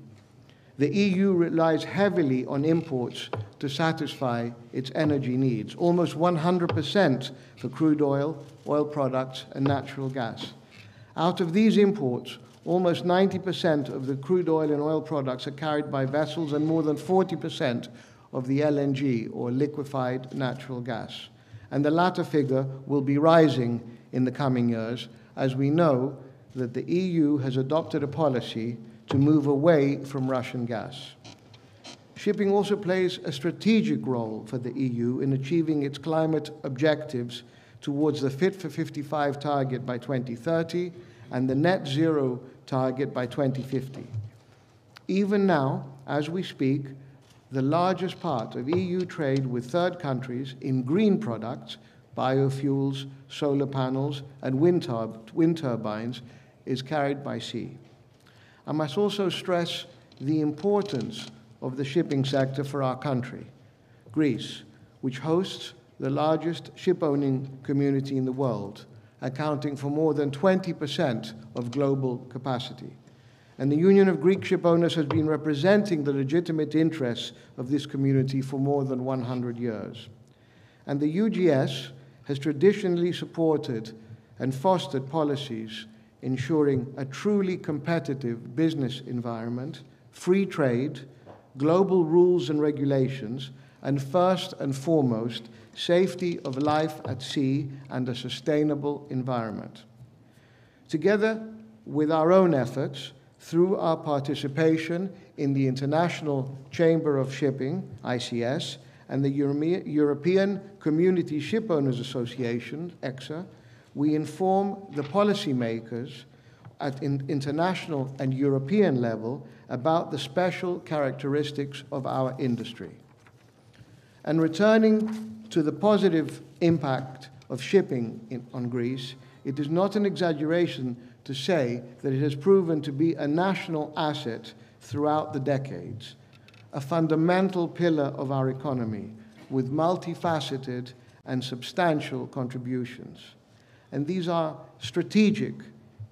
The EU relies heavily on imports to satisfy its energy needs, almost 100% for crude oil, oil products, and natural gas. Out of these imports, almost 90% of the crude oil and oil products are carried by vessels, and more than 40% of the LNG, or liquefied natural gas. And the latter figure will be rising in the coming years, as we know that the EU has adopted a policy to move away from Russian gas. Shipping also plays a strategic role for the EU in achieving its climate objectives towards the Fit for 55 target by 2030 and the net zero target by 2050. Even now, as we speak, the largest part of EU trade with third countries in green products, biofuels, solar panels, and wind turbines, is carried by sea. I must also stress the importance of the shipping sector for our country, Greece, which hosts the largest ship-owning community in the world, accounting for more than 20% of global capacity. And the Union of Greek Shipowners has been representing the legitimate interests of this community for more than 100 years. And the UGS has traditionally supported and fostered policies ensuring a truly competitive business environment, free trade, global rules and regulations, and first and foremost, safety of life at sea and a sustainable environment. Together with our own efforts, through our participation in the International Chamber of Shipping, ICS, and the European Community Shipowners Association, EXA, we inform the policymakers at international and European level about the special characteristics of our industry. And returning to the positive impact of shipping on Greece, it is not an exaggeration to say that it has proven to be a national asset throughout the decades, a fundamental pillar of our economy with multifaceted and substantial contributions. And these are strategic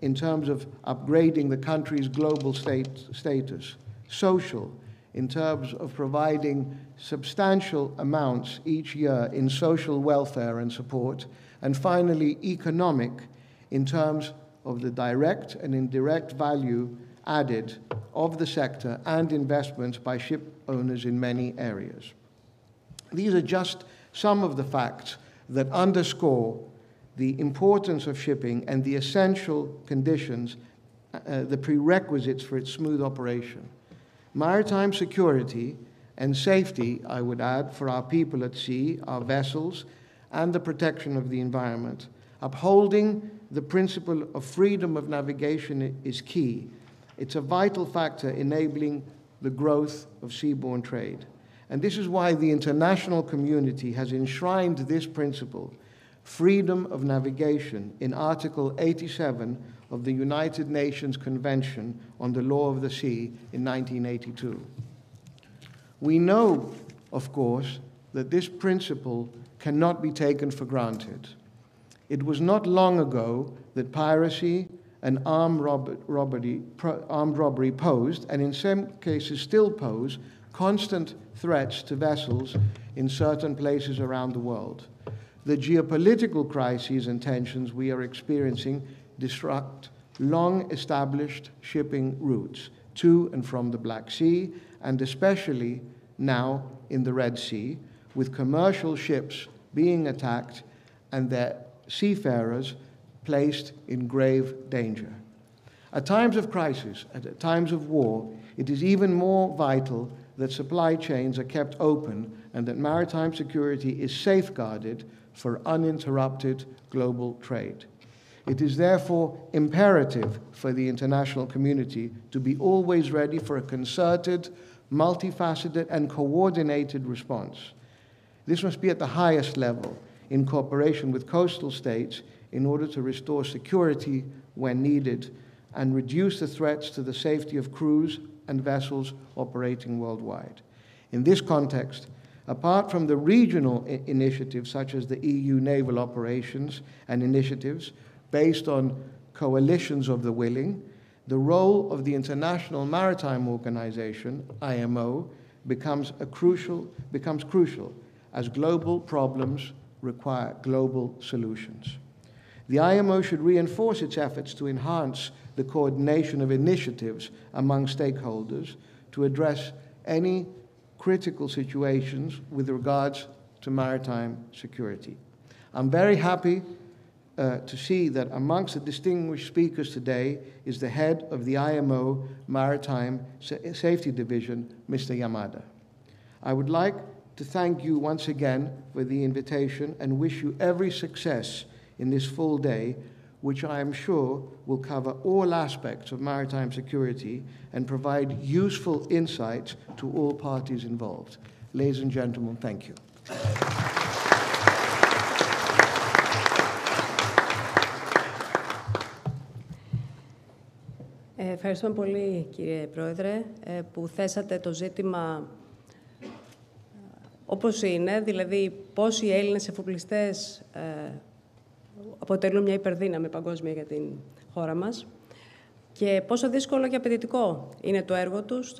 in terms of upgrading the country's global status, social in terms of providing substantial amounts each year in social welfare and support, and finally economic in terms of the direct and indirect value added of the sector and investments by ship owners in many areas. These are just some of the facts that underscore the importance of shipping and the essential conditions, the prerequisites for its smooth operation. Maritime security and safety, I would add, for our people at sea, our vessels, and the protection of the environment. Upholding the principle of freedom of navigation is key. It's a vital factor enabling the growth of seaborne trade. And this is why the international community has enshrined this principle, freedom of navigation, in Article 87 of the United Nations Convention on the Law of the Sea in 1982. We know, of course, that this principle cannot be taken for granted. It was not long ago that piracy and armed robbery posed, and in some cases still pose, constant threats to vessels in certain places around the world. The geopolitical crises and tensions we are experiencing disrupt long-established shipping routes to and from the Black Sea, and especially now in the Red Sea, with commercial ships being attacked and their seafarers placed in grave danger. At times of crisis, at times of war, it is even more vital that supply chains are kept open and that maritime security is safeguarded for uninterrupted global trade. It is therefore imperative for the international community to be always ready for a concerted, multifaceted, and coordinated response. This must be at the highest level, in cooperation with coastal states, in order to restore security when needed and reduce the threats to the safety of crews and vessels operating worldwide. In this context, apart from the regional initiatives such as the EU naval operations and initiatives based on coalitions of the willing, the role of the International Maritime Organization, IMO, becomes crucial as global problems require global solutions. The IMO should reinforce its efforts to enhance the coordination of initiatives among stakeholders to address any critical situations with regards to maritime security. I'm very happy to see that amongst the distinguished speakers today is the head of the IMO Maritime Safety Division, Mr. Yamada. I would like to thank you once again for the invitation and wish you every success in this full day, which I am sure will cover all aspects of maritime security and provide useful insights to all parties involved. Ladies and gentlemen, thank you. Ευχαριστούμε πολύ, κύριε Πρόεδρε, που θέσατε το ζήτημα όπως είναι, δηλαδή πώς οι Έλληνες εφοπλιστές αποτελούν μια υπερδύναμη παγκόσμια για την χώρα μας και πόσο δύσκολο και απαιτητικό είναι το έργο τους.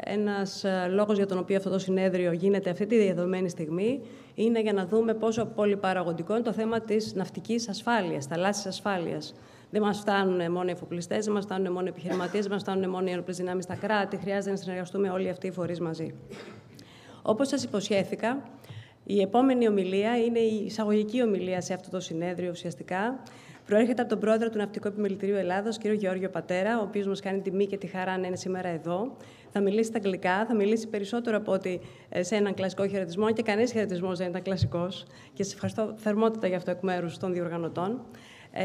Ένας λόγος για τον οποίο αυτό το συνέδριο γίνεται αυτή τη δεδομένη στιγμή είναι για να δούμε πόσο πολυπαραγωγικό είναι το θέμα της ναυτικής ασφάλειας, θαλάσσιας ασφάλειας. Δεν μας φτάνουν μόνο οι εφοπλιστές, δεν μας φτάνουν μόνο οι επιχειρηματίες, δεν μας φτάνουν μόνο οι ενόπλες δυνάμεις στα κράτη. Χρειάζεται να συνεργαστούμε όλοι αυτοί οι φορείς μαζί. Όπως σας υποσχέθηκα, η επόμενη ομιλία είναι η εισαγωγική ομιλία σε αυτό το συνέδριο ουσιαστικά, Προέρχεται από τον πρόεδρο του Ναυτικού Επιμελητηρίου Ελλάδος, κύριο Γεώργιο Πατέρα, ο οποίος μας κάνει τιμή και τη χαρά να είναι σήμερα εδώ. Θα μιλήσει στα αγγλικά, θα μιλήσει περισσότερο από ότι σε έναν κλασικό χαιρετισμό, και κανείς χαιρετισμός δεν ήταν κλασικός. Και σας ευχαριστώ θερμότατα γι' αυτό εκ μέρους των διοργανωτών.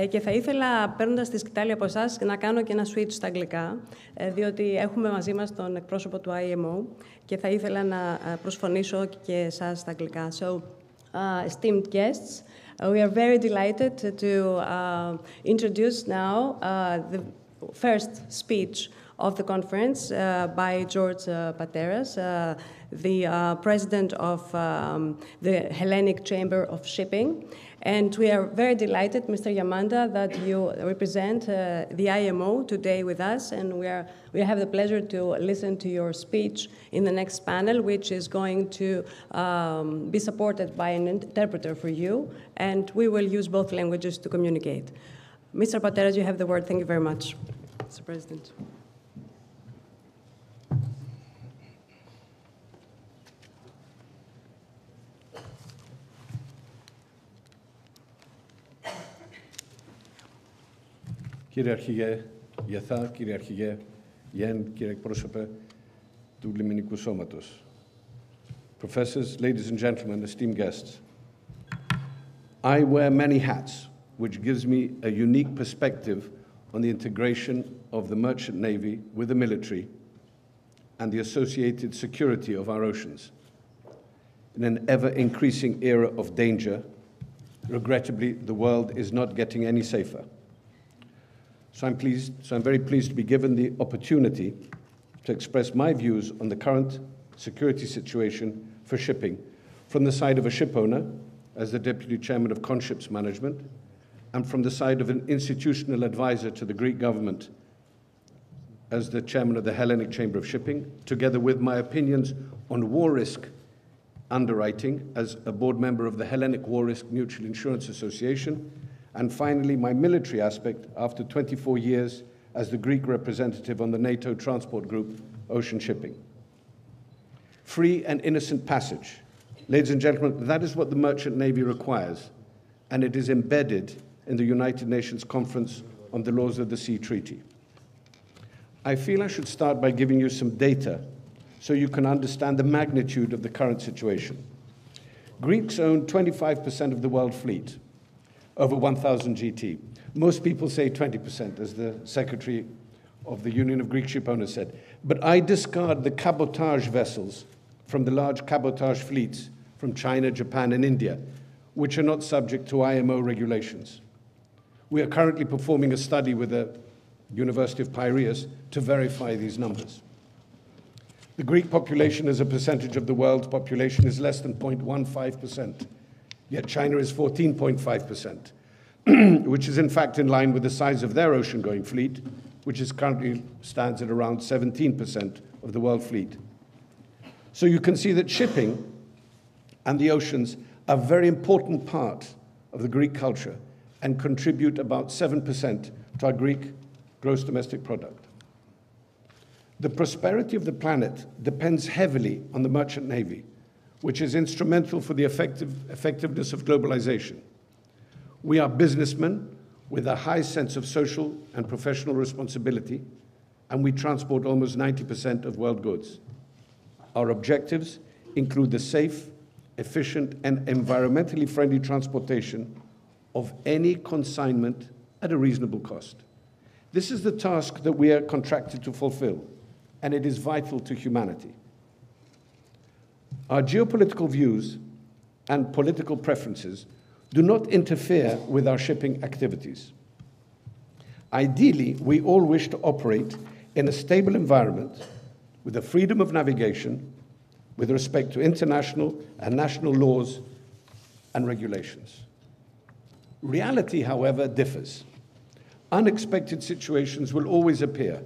Και θα ήθελα, παίρνοντας τη σκητάλη από εσάς, να κάνω και ένα switch στα αγγλικά, διότι έχουμε μαζί μας τον εκπρόσωπο του IMO και θα ήθελα να προσφωνήσω και εσάς στα αγγλικά. So, esteemed guests, we are very delighted to introduce now the first speech of the conference by George Kataras, the president of the Hellenic Chamber of Shipping. And we are very delighted, Mr. Yamanda, that you represent the IMO today with us, and we have the pleasure to listen to your speech in the next panel, which is going to be supported by an interpreter for you, and we will use both languages to communicate. Mr. Pateras, you have the word. Thank you very much, Mr. President. Κύριε Αρχηγέ Γεθά, κύριε Αρχηγέ Γεν, κύριε εκπρόσωπε του Λιμενικού Σώματος. Professors, ladies and gentlemen, esteemed guests. I wear many hats, which gives me a unique perspective on the integration of the merchant navy with the military and the associated security of our oceans. In an ever-increasing era of danger, regrettably, the world is not getting any safer. So I'm very pleased to be given the opportunity to express my views on the current security situation for shipping from the side of a ship owner, as the Deputy Chairman of Conships Management, and from the side of an institutional advisor to the Greek government, as the Chairman of the Hellenic Chamber of Shipping, together with my opinions on war risk underwriting as a board member of the Hellenic War Risk Mutual Insurance Association, and finally, my military aspect after 24 years as the Greek representative on the NATO transport group, Ocean Shipping. Free and innocent passage. Ladies and gentlemen, that is what the Merchant Navy requires, and it is embedded in the United Nations Conference on the Laws of the Sea Treaty. I feel I should start by giving you some data so you can understand the magnitude of the current situation. Greeks own 25% of the world fleet, over 1,000 GT. Most people say 20%, as the Secretary of the Union of Greek Shipowners said. But I discard the cabotage vessels from the large cabotage fleets from China, Japan, and India, which are not subject to IMO regulations. We are currently performing a study with the University of Piraeus to verify these numbers. The Greek population as a percentage of the world's population is less than 0.15%. Yet China is 14.5%, which is in fact in line with the size of their ocean-going fleet, which is currently stands at around 17% of the world fleet. So you can see that shipping and the oceans are a very important part of the Greek culture and contribute about 7% to our Greek gross domestic product. The prosperity of the planet depends heavily on the merchant navy, which is instrumental for the effectiveness of globalization. We are businessmen with a high sense of social and professional responsibility, and we transport almost 90% of world goods. Our objectives include the safe, efficient, and environmentally friendly transportation of any consignment at a reasonable cost. This is the task that we are contracted to fulfill, and it is vital to humanity. Our geopolitical views and political preferences do not interfere with our shipping activities. Ideally, we all wish to operate in a stable environment with the freedom of navigation with respect to international and national laws and regulations. Reality, however, differs. Unexpected situations will always appear,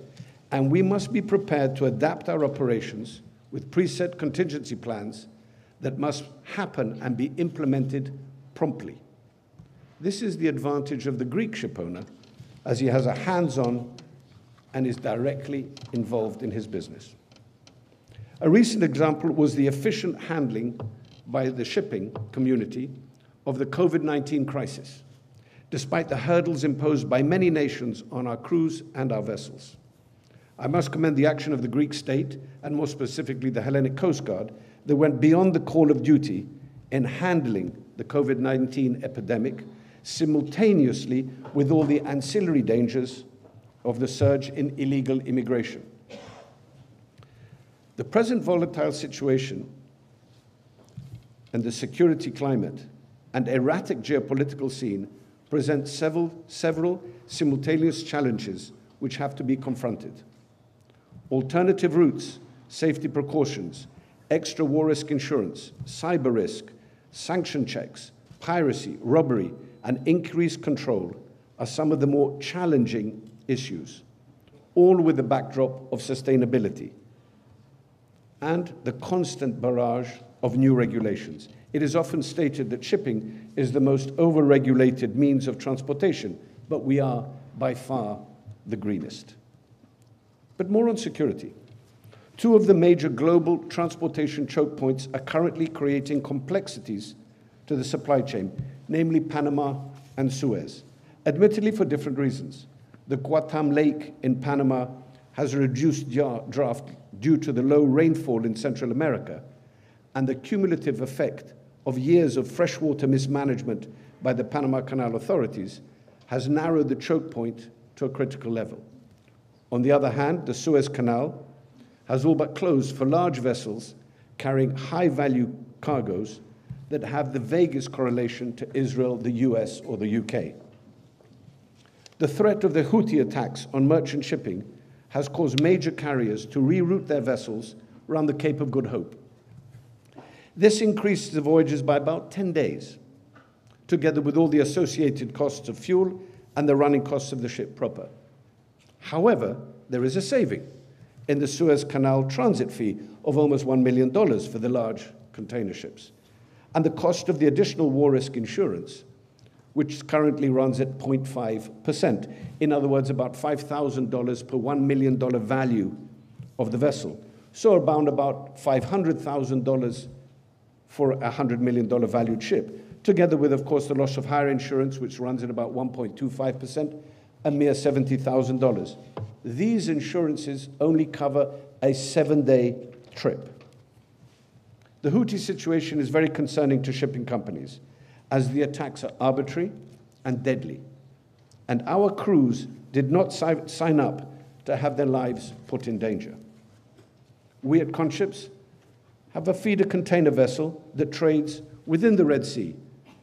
and we must be prepared to adapt our operations with preset contingency plans that must happen and be implemented promptly. This is the advantage of the Greek shipowner, as he has a hands-on and is directly involved in his business. A recent example was the efficient handling by the shipping community of the COVID-19 crisis. despite the hurdles imposed by many nations on our crews and our vessels. I must commend the action of the Greek state, and more specifically the Hellenic Coast Guard, that went beyond the call of duty in handling the COVID-19 epidemic, simultaneously with all the ancillary dangers of the surge in illegal immigration. The present volatile situation and the security climate and erratic geopolitical scene present several simultaneous challenges which have to be confronted. Alternative routes, safety precautions, extra war risk insurance, cyber risk, sanction checks, piracy, robbery, and increased control are some of the more challenging issues, all with the backdrop of sustainability and the constant barrage of new regulations. It is often stated that shipping is the most over-regulated means of transportation, but we are by far the greenest. But more on security. Two of the major global transportation choke points are currently creating complexities to the supply chain, namely Panama and Suez, admittedly for different reasons. The Guatam Lake in Panama has a reduced draft due to the low rainfall in Central America and the cumulative effect of years of freshwater mismanagement by the Panama Canal authorities has narrowed the choke point to a critical level. On the other hand, the Suez Canal has all but closed for large vessels carrying high-value cargoes that have the vaguest correlation to Israel, the US, or the UK. The threat of the Houthi attacks on merchant shipping has caused major carriers to reroute their vessels around the Cape of Good Hope. This increases the voyages by about 10 days, together with all the associated costs of fuel and the running costs of the ship proper. However, there is a saving in the Suez Canal transit fee of almost $1 million for the large container ships, and the cost of the additional war risk insurance, which currently runs at 0.5%. In other words, about $5,000 per $1 million value of the vessel. So around about $500,000 for a $100 million valued ship, together with, of course, the loss of hire insurance, which runs at about 1.25%, a mere $70,000. These insurances only cover a 7-day trip. The Houthi situation is very concerning to shipping companies, as the attacks are arbitrary and deadly. And our crews did not sign up to have their lives put in danger. We at Conships have a feeder container vessel that trades within the Red Sea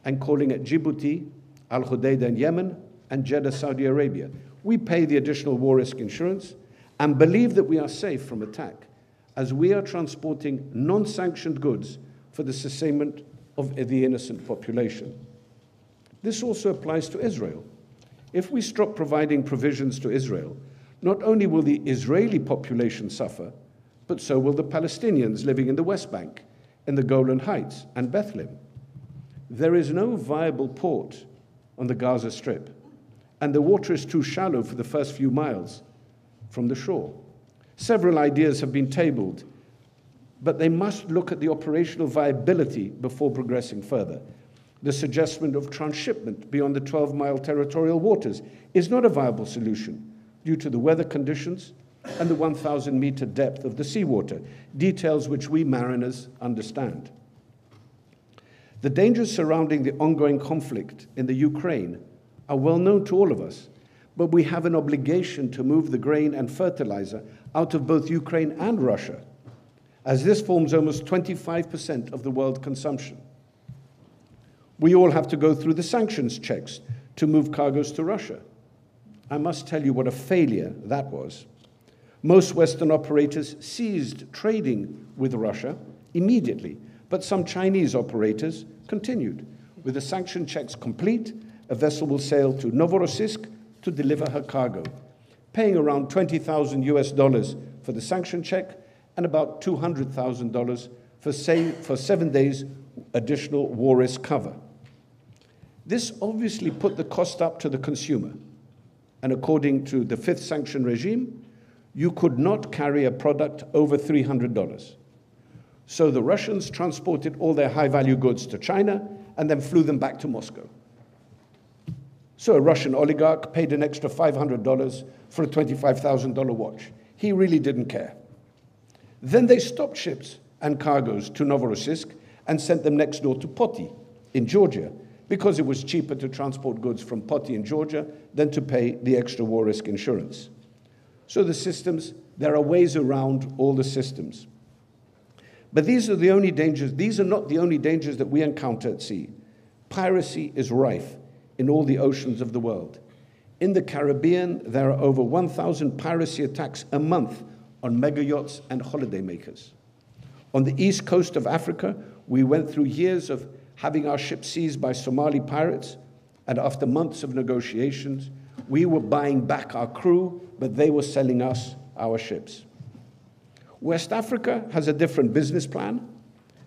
and calling at Djibouti, Al Hudaydah in Yemen, and Jeddah, Saudi Arabia. We pay the additional war risk insurance and believe that we are safe from attack, as we are transporting non-sanctioned goods for the sustainment of the innocent population. This also applies to Israel. If we stop providing provisions to Israel, not only will the Israeli population suffer, but so will the Palestinians living in the West Bank, in the Golan Heights, and Bethlehem. There is no viable port on the Gaza Strip, and the water is too shallow for the first few miles from the shore. Several ideas have been tabled, but they must look at the operational viability before progressing further. The suggestion of transshipment beyond the 12-mile territorial waters is not a viable solution due to the weather conditions and the 1,000-meter depth of the seawater, details which we mariners understand. The dangers surrounding the ongoing conflict in the Ukraine are well known to all of us, but we have an obligation to move the grain and fertilizer out of both Ukraine and Russia, as this forms almost 25% of the world consumption. We all have to go through the sanctions checks to move cargoes to Russia. I must tell you what a failure that was. Most Western operators ceased trading with Russia immediately, but some Chinese operators continued. With the sanction checks complete, a vessel will sail to Novorossiysk to deliver her cargo, paying around $20,000 for the sanction check and about $200,000 for 7 days additional war risk cover. This obviously put the cost up to the consumer, and according to the fifth sanction regime, you could not carry a product over $300. So the Russians transported all their high-value goods to China and then flew them back to Moscow. So a Russian oligarch paid an extra $500 for a $25,000 watch. He really didn't care. Then they stopped ships and cargoes to Novorossiysk and sent them next door to Poti in Georgia, because it was cheaper to transport goods from Poti in Georgia than to pay the extra war risk insurance. So the systems, there are ways around all the systems. But these are the only dangers. These are not the only dangers that we encounter at sea. Piracy is rife in all the oceans of the world. In the Caribbean, there are over 1,000 piracy attacks a month on mega yachts and holidaymakers. On the east coast of Africa, we went through years of having our ships seized by Somali pirates, and after months of negotiations, we were buying back our crew, but they were selling us our ships. West Africa has a different business plan.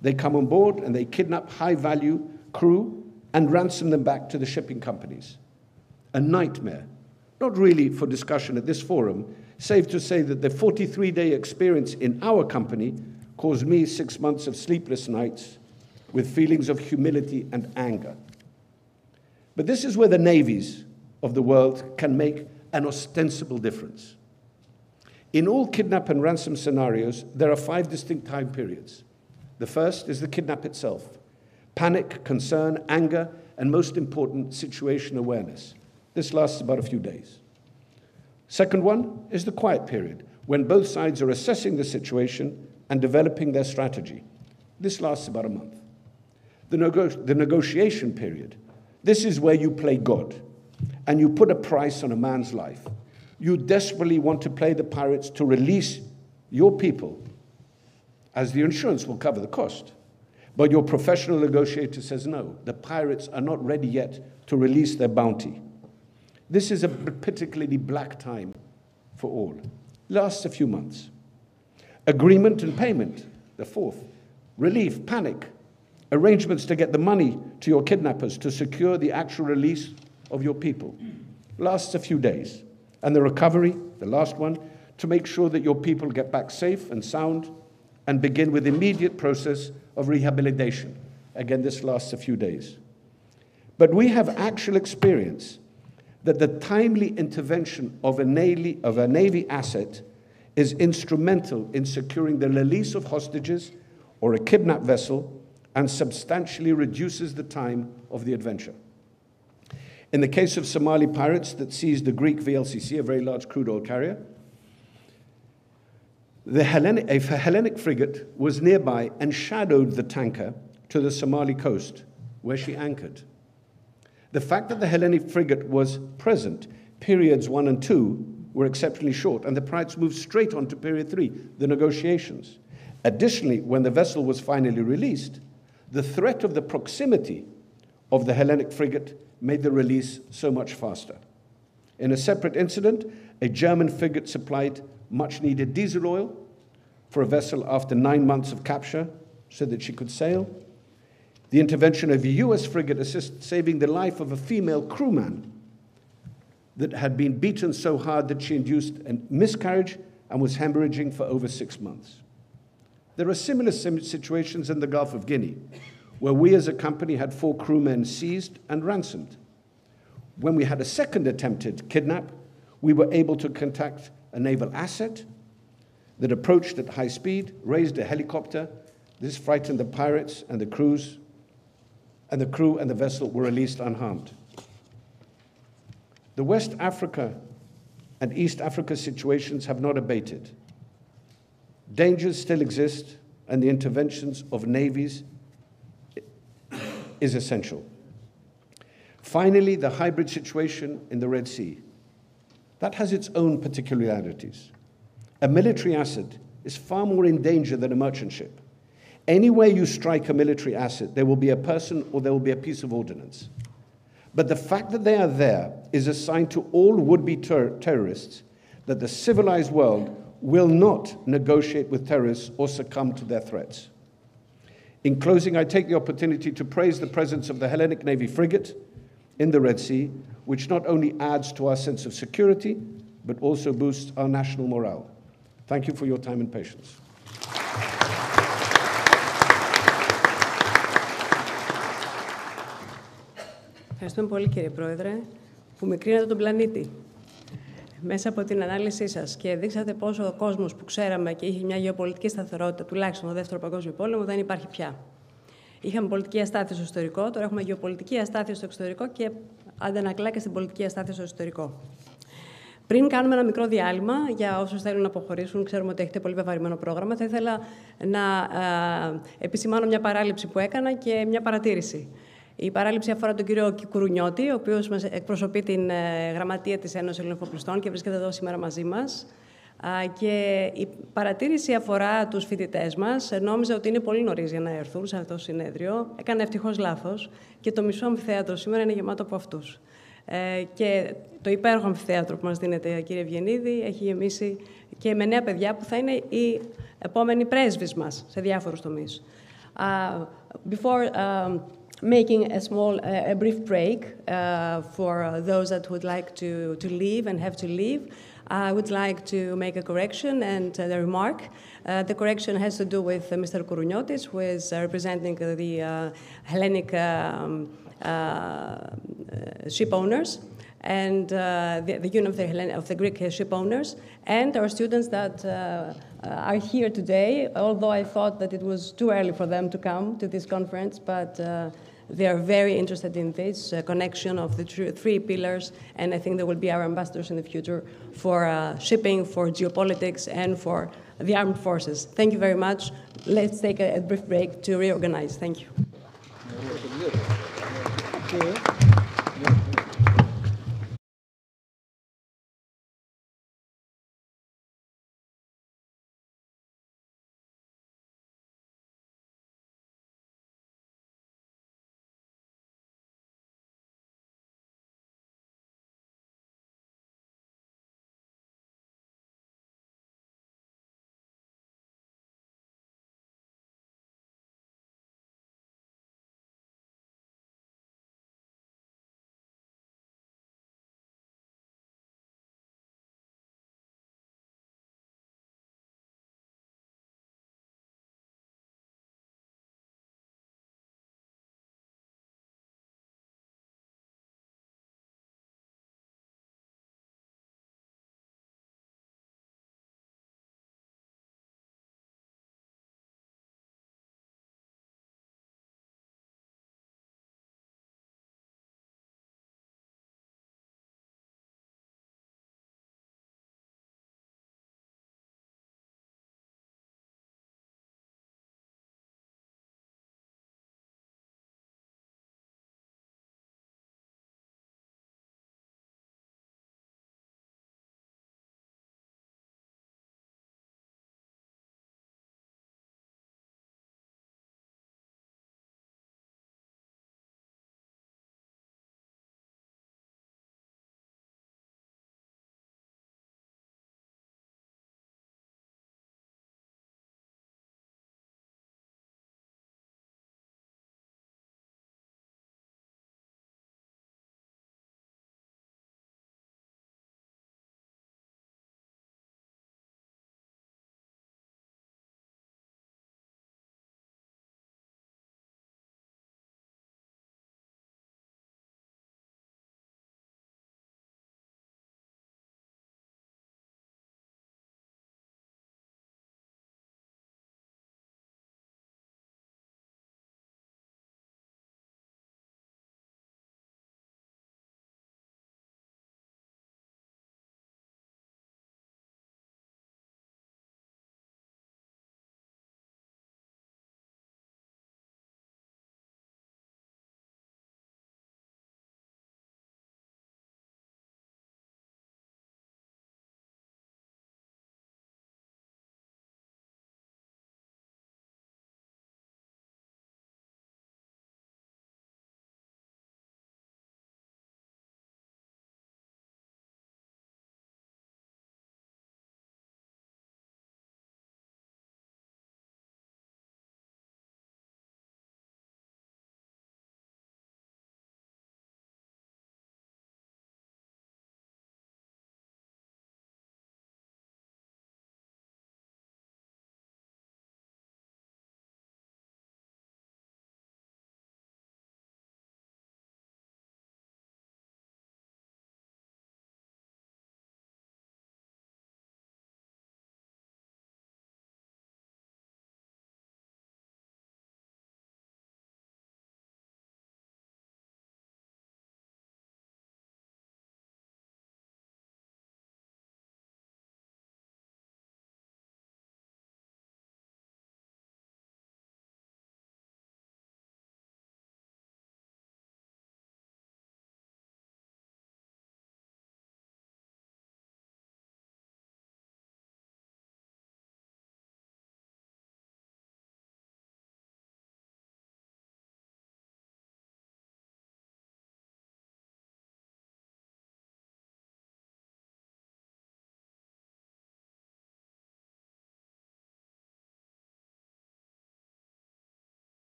They come on board and they kidnap high-value crew and ransom them back to the shipping companies. A nightmare, not really for discussion at this forum, save to say that the 43-day experience in our company caused me 6 months of sleepless nights with feelings of humility and anger. But this is where the navies of the world can make an ostensible difference. In all kidnap and ransom scenarios, there are 5 distinct time periods. The first is the kidnap itself. Panic, concern, anger, and most important, situation awareness. This lasts about a few days. Second one is the quiet period, when both sides are assessing the situation and developing their strategy. This lasts about a month. The negotiation period. This is where you play God, and you put a price on a man's life. You desperately want to play the pirates to release your people, as the insurance will cover the cost. But your professional negotiator says, no, the pirates are not ready yet to release their bounty. This is a particularly black time for all. Lasts a few months. Agreement and payment, the fourth. Relief, panic. Arrangements to get the money to your kidnappers to secure the actual release of your people. Lasts a few days. And the recovery, the last one, to make sure that your people get back safe and sound and begin with immediate process of rehabilitation. Again, this lasts a few days. But we have actual experience that the timely intervention of a Navy asset is instrumental in securing the release of hostages or a kidnapped vessel and substantially reduces the time of the adventure. In the case of Somali pirates that seized the Greek VLCC, a very large crude oil carrier, a Hellenic frigate was nearby and shadowed the tanker to the Somali coast, where she anchored. The fact that the Hellenic frigate was present, periods 1 and 2 were exceptionally short, and the pirates moved straight on to period 3, the negotiations. Additionally, when the vessel was finally released, the threat of the proximity of the Hellenic frigate made the release so much faster. In a separate incident, a German frigate supplied much-needed diesel oil for a vessel after 9 months of capture so that she could sail. The intervention of a US frigate assisted saving the life of a female crewman that had been beaten so hard that she induced a miscarriage and was hemorrhaging for over 6 months. There are similar situations in the Gulf of Guinea, where we as a company had 4 crewmen seized and ransomed. When we had a second attempted kidnap, we were able to contact a naval asset that approached at high speed, raised a helicopter. This frightened the pirates and the crew and the vessel were released unharmed. The West Africa and East Africa situations have not abated. Dangers still exist, and the interventions of navies is essential. Finally, the hybrid situation in the Red Sea. That has its own particularities. A military asset is far more in danger than a merchant ship. Anywhere you strike a military asset, there will be a person or there will be a piece of ordnance. But the fact that they are there is a sign to all would-be terrorists that the civilized world will not negotiate with terrorists or succumb to their threats. In closing, I take the opportunity to praise the presence of the Hellenic Navy frigate in the Red Sea, which not only adds to our sense of security, but also boosts our national morale. Thank you for your time and patience. Ευχαριστούμε πολύ, κύριε Πρόεδρε. που μικρύνατε τον πλανήτη μέσα από την ανάλυση σας και δείξατε πόσο ο κόσμος που ξέραμε και είχε μια γεωπολιτική σταθερότητα, τουλάχιστον το Δεύτερο Παγκόσμιο Πόλεμο, δεν υπάρχει πια. Είχαμε πολιτική αστάθεια στο εσωτερικό, τώρα έχουμε γεωπολιτική αστάθεια στο εξωτερικό και αντανακλά και στην πολιτική αστάθεια στο εσωτερικό. Πριν κάνουμε ένα μικρό διάλειμμα, για όσους θέλουν να αποχωρήσουν, ξέρουμε ότι έχετε πολύ βεβαρημένο πρόγραμμα, θα ήθελα να επισημάνω μια παράληψη που έκανα και μια παρατήρηση. Η παράληψη αφορά τον κύριο Κουρουνιώτη, ο οποίος μας εκπροσωπεί την γραμματεία της Ένωσης Ελληνοφοπλιστών και βρίσκεται εδώ σήμερα μαζί μας. Και η παρατήρηση αφορά τους φοιτητές μας. Νόμιζα ότι είναι πολύ νωρίς για να έρθουν σε αυτό το συνέδριο. Έκανα ευτυχώς λάθος και το μισό αμφιθέατρο σήμερα είναι γεμάτο από αυτούς. Και το υπέροχο αμφιθέατρο που μας δίνεται, κύριε Ευγενίδη, έχει γεμίσει και με νέα παιδιά που θα είναι οι επόμενοι πρέσβεις μας σε διάφορους τομείς. Before making a brief break for those that would like to leave and have to leave, I would like to make a correction and a remark. The correction has to do with Mr. Kourouniotis, who is representing the Hellenic ship owners and the Union of the Greek ship owners, and our students that are here today, although I thought that it was too early for them to come to this conference, but they are very interested in this connection of the three pillars, and I think they will be our ambassadors in the future for shipping, for geopolitics, and for the armed forces. Thank you very much. Let's take a brief break to reorganize. Thank you.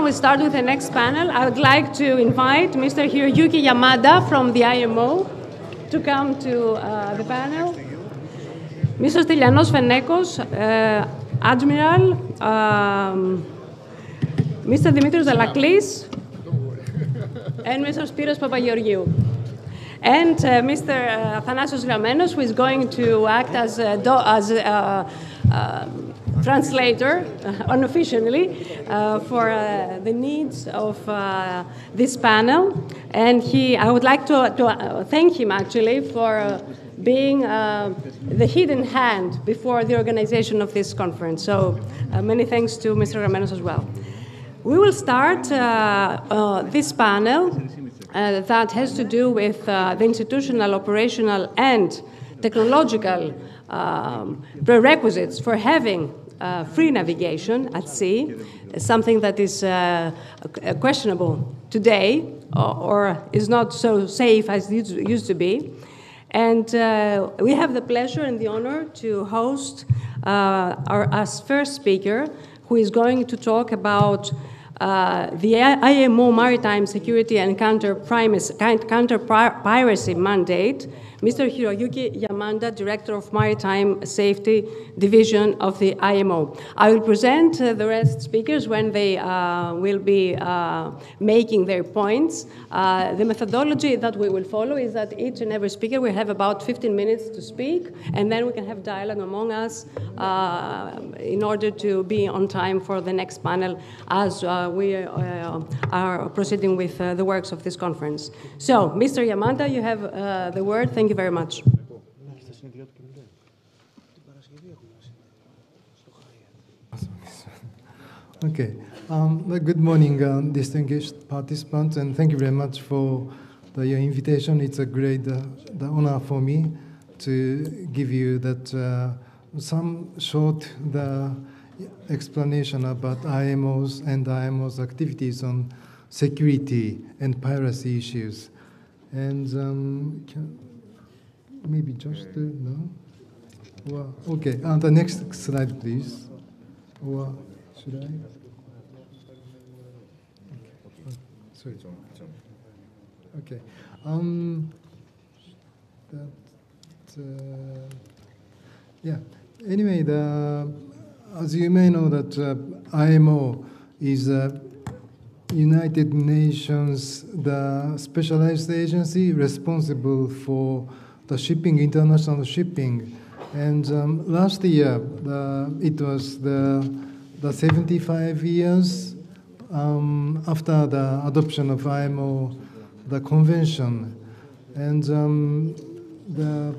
we start with the next panel. I would like to invite Mr. Hiroyuki Yamada from the IMO to come to the panel. Mr. Stylianos-Fenekos, Admiral, Mr. Dimitrios-Eleftherios, and Mr. Spiros Papageorgiou. And Mr. Athanasios, who is going to act as translator unofficially for the needs of this panel. And I would like to thank him actually for being the hidden hand before the organization of this conference. So many thanks to Mr. Ramenos as well. We will start this panel that has to do with the institutional, operational, and technological prerequisites for having free navigation at sea, something that is questionable today or is not so safe as it used to be. And we have the pleasure and the honor to host our first speaker, who is going to talk about the IMO Maritime Security and Counter-Piracy Mandate, Mr. Hiroyuki Yamada, Director of Maritime Safety Division of the IMO. I will present the rest speakers when they will be making their points. The methodology that we will follow is that each and every speaker will have about 15 minutes to speak, and then we can have dialogue among us in order to be on time for the next panel as we are proceeding with the works of this conference. So, Mr. Yamada, you have the word. Thank you very much. Okay. Good morning, distinguished participants, and thank you very much for your invitation. It's a great the honor for me to give you that some short explanation about IMO's and IMO's activities on security and piracy issues. And maybe just no? Well, okay, the next slide, please. Or should I? Okay. Sorry. Okay. Yeah. Anyway, as you may know, that IMO is United Nations, the specialized agency responsible for the shipping, international shipping. And last year, it was the 75 years after the adoption of IMO, the convention. And the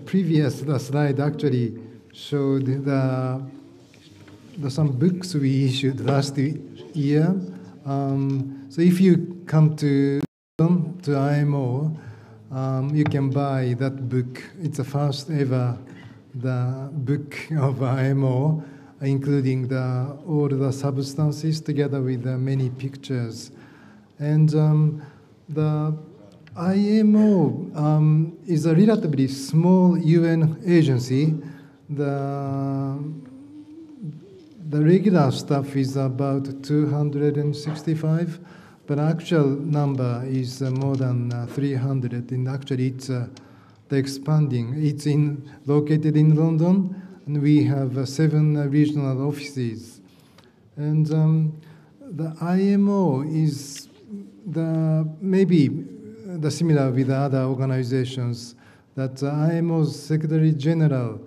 previous slide actually showed some books we issued last year. So if you come to IMO, you can buy that book. It's the first ever the book of IMO, including all the substances together with many pictures. And the IMO is a relatively small UN agency. The regular staff is about 265, but actual number is more than 300. And actually, it's expanding. It's located in London, and we have 7 regional offices. And the IMO is maybe similar with the other organizations. That IMO's Secretary General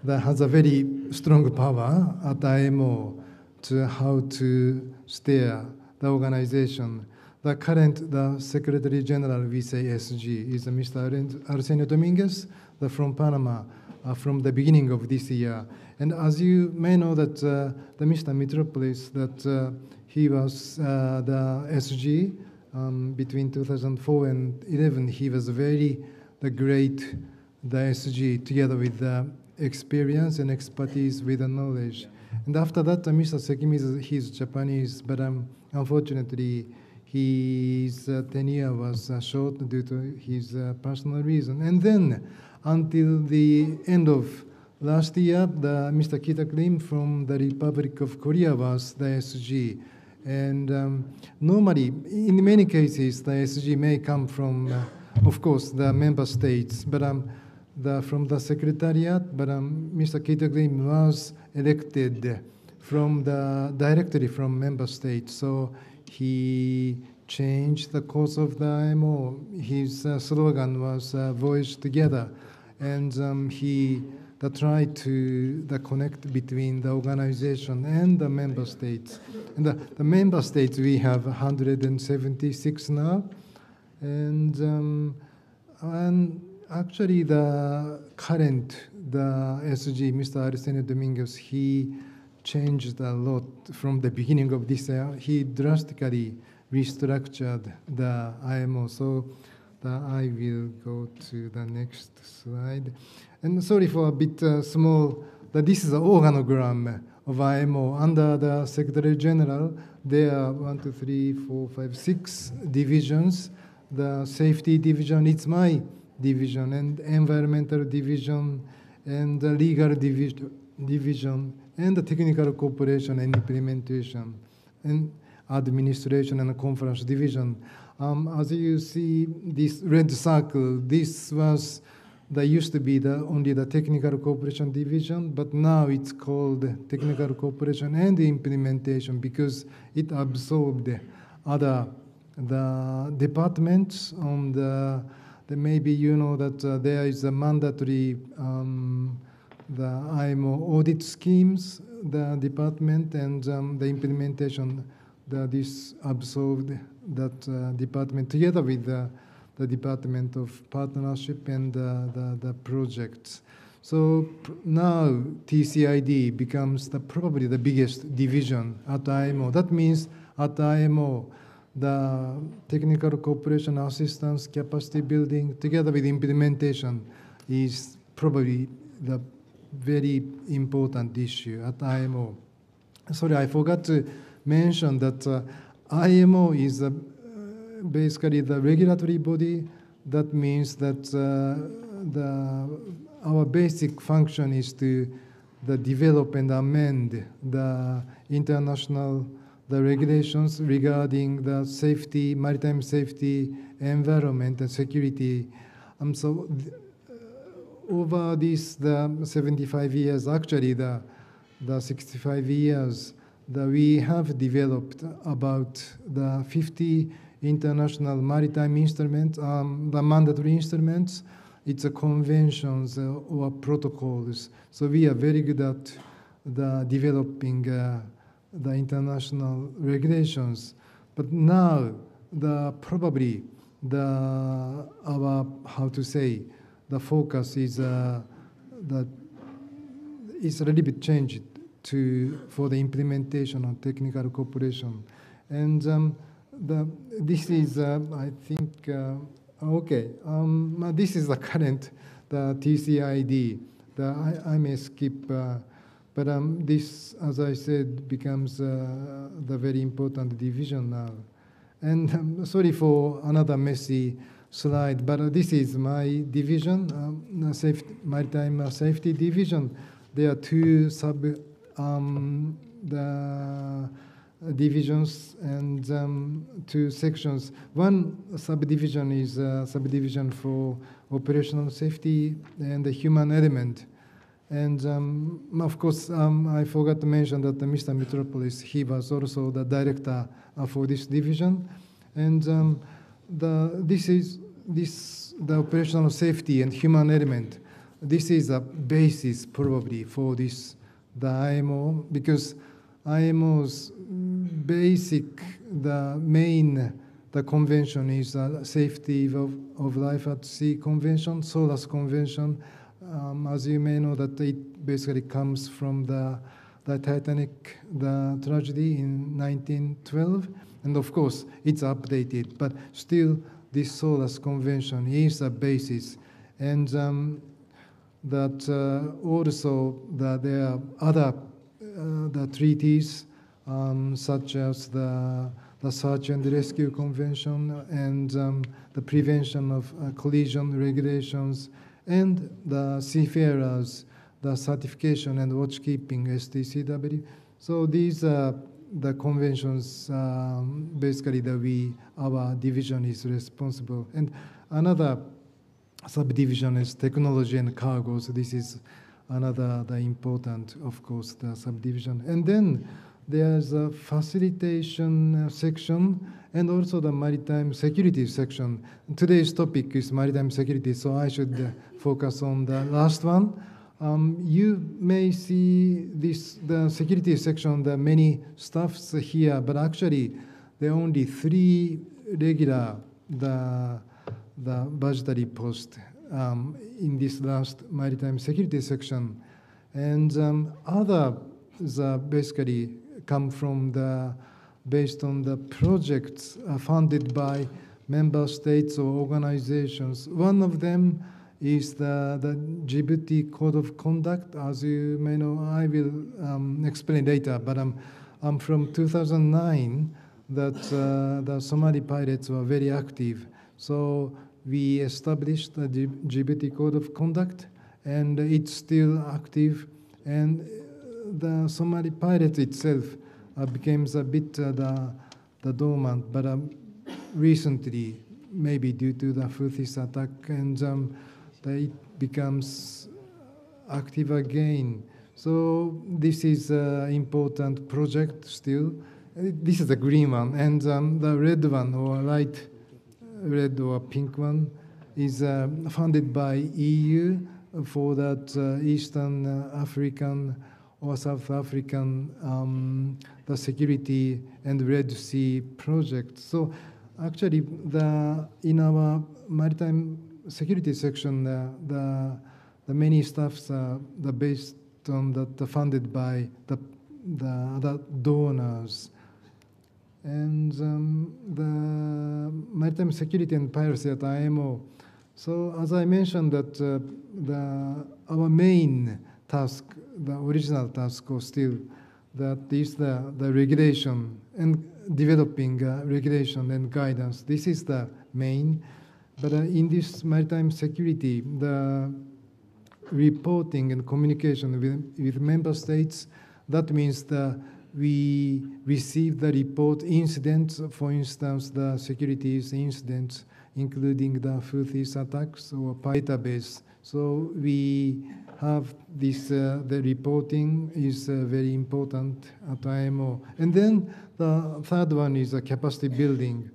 that has a very strong power at IMO to how to steer the organization. The current Secretary General, we say SG, is Mr. Arsenio Dominguez from Panama from the beginning of this year. And as you may know that the Mr. Mitropoulos, that he was the SG between 2004 and 2011. He was the SG together with the experience and expertise with the knowledge. And after that, Mr. Sekimi, he's Japanese, but unfortunately, his tenure was short due to his personal reason. And then, until the end of last year, Mr. Kita Klim from the Republic of Korea was the SG. And normally, in many cases, the SG may come from, of course, the member states, but from the Secretariat, but Mr. Kitagrim was elected directly from member states. So he changed the course of the IMO. His slogan was Voyage Together. And he tried to connect between the organization and the member states. And the member states, we have 176 now. And actually, the SG, Mr. Arsenio Domingos, he changed a lot from the beginning of this year. He drastically restructured the IMO. So I will go to the next slide. And sorry for a bit small, this is an organogram of IMO. Under the Secretary General, there are 1, 2, 3, 4, 5, 6 divisions. The safety division, it's my division, and environmental division, and the legal division, and the technical cooperation and implementation, and administration and conference division. As you see, this red circle, this was, there used to be only the technical cooperation division, but now it's called technical cooperation and implementation because it absorbed the departments on maybe you know that there is a mandatory the IMO audit schemes, the department, and the implementation. This absorbed that department together with the Department of Partnership and the projects. So now TCID becomes probably the biggest division at IMO. That means at IMO, the technical cooperation assistance, capacity building, together with implementation is probably the very important issue at IMO. Sorry, I forgot to mention that IMO is basically the regulatory body. That means that our basic function is to develop and amend the international regulations regarding the safety, maritime safety, environment, and security. So over these 75 years, actually the 65 years, we have developed about the 50 international maritime instruments, the mandatory instruments. It's conventions or protocols. So we are very good at developing the international regulations. But now, probably our the focus is a little bit changed for the implementation of technical cooperation. And this is, I think, okay. This is the current, the TCID. I may skip, but this, as I said, becomes the very important division now. And sorry for another messy slide, but this is my division, Maritime Safety Division. There are two divisions and two sections. One subdivision is subdivision for operational safety and the human element. And of course, I forgot to mention that Mr. Metropolis, he was also the director for this division. And the operational safety and human element. This is a basis probably for the IMO, because IMO's basic, the convention is safety of life at sea convention, SOLAS convention. As you may know, that it basically comes from the Titanic, the tragedy in 1912. And of course, it's updated, but still this SOLAS convention is a basis. And also there are other treaties, such as the Search and Rescue Convention and the prevention of collision regulations, and the seafarers, the certification and watchkeeping, STCW. So these the conventions basically that our division is responsible. And another subdivision is technology and cargo. So this is another the important, of course, the subdivision. And then there's a facilitation section and also the maritime security section. Today's topic is maritime security, so I should focus on the last one. You may see the security section, the many staffs here, but actually there are only 3 regular the budgetary posts in this last maritime security section. And others basically come from based on the projects funded by member states or organizations. One of them is the Djibouti Code of Conduct. As you may know, I will explain later, but from 2009 that the Somali pirates were very active. So we established the Djibouti Code of Conduct, and it's still active. And the Somali pirates itself became a bit the dormant, but recently, maybe due to the Houthis attack, and it becomes active again. So this is an important project still. This is the green one, and the red one, or light red or pink one, is funded by EU for that Eastern African or South African the security and Red Sea project. So actually, in our maritime security section, the many staffs are based on that funded by the donors. And the maritime security and piracy at IMO. So as I mentioned, that our main task, the original task, was still that is the regulation and developing regulation and guidance. This is the main. But in this maritime security, the reporting and communication with member states, that means that we receive the report incidents, for instance, the security incidents, including the Houthis attacks or database. So we have this, the reporting is very important at IMO. And then the third one is a capacity building.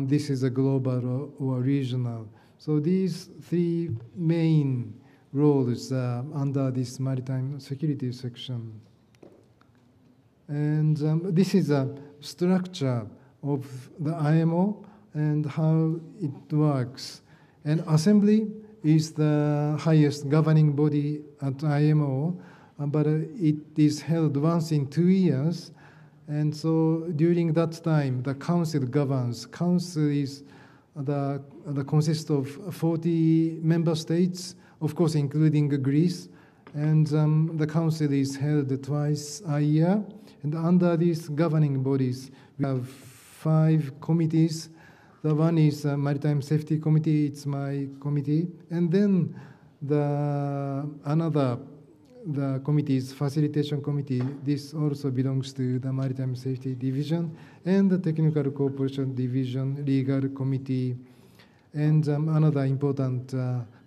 This is a global or regional. So these 3 main roles under this maritime security section. And this is a structure of the IMO and how it works. And assembly is the highest governing body at IMO, but it is held once in 2 years. And so during that time, the council governs. Council is consists of 40 member states, of course, including Greece. And the council is held twice a year. And under these governing bodies, we have 5 committees. The one is Maritime Safety Committee, it's my committee. And then the committee is Facilitation Committee. This also belongs to the Maritime Safety Division. And the Technical Cooperation Division, Legal Committee. And another important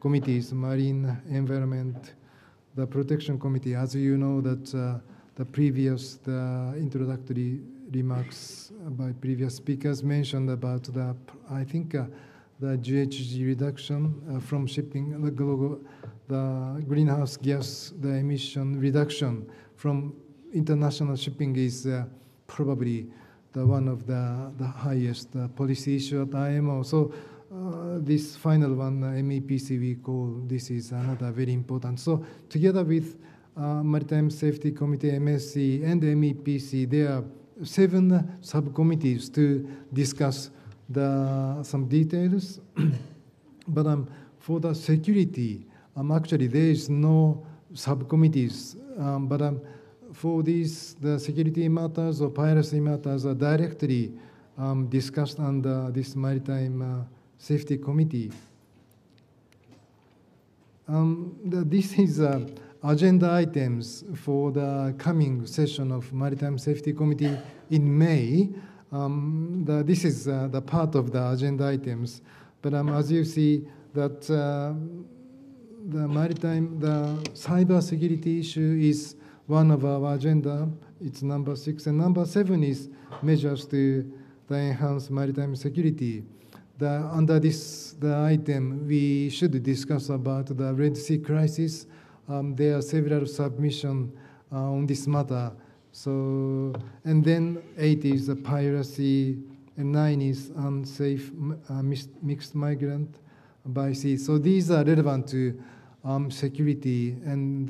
committee is Marine Environment, the Protection Committee. As you know, that the introductory remarks by previous speakers mentioned about the GHG reduction from shipping, the greenhouse gas, the emission reduction from international shipping is probably one of the highest policy issue at IMO. So this final one, MEPC, we call, this is another very important. So together with Maritime Safety Committee, MSC, and MEPC, there are 7 subcommittees to discuss some details. But for the security, actually there is no subcommittees. But for these, the security matters or piracy matters are directly discussed under this Maritime Safety Committee. This is agenda items for the coming session of Maritime Safety Committee in May. This is the part of the agenda items. But as you see, that the cyber security issue is one of our agenda. It's number 6. And number 7 is measures to enhance maritime security. Under the item, we should discuss about the Red Sea crisis. There are several submissions on this matter. So, and then 8 is the piracy, and 9 is unsafe mixed migrant by sea. So these are relevant to security, and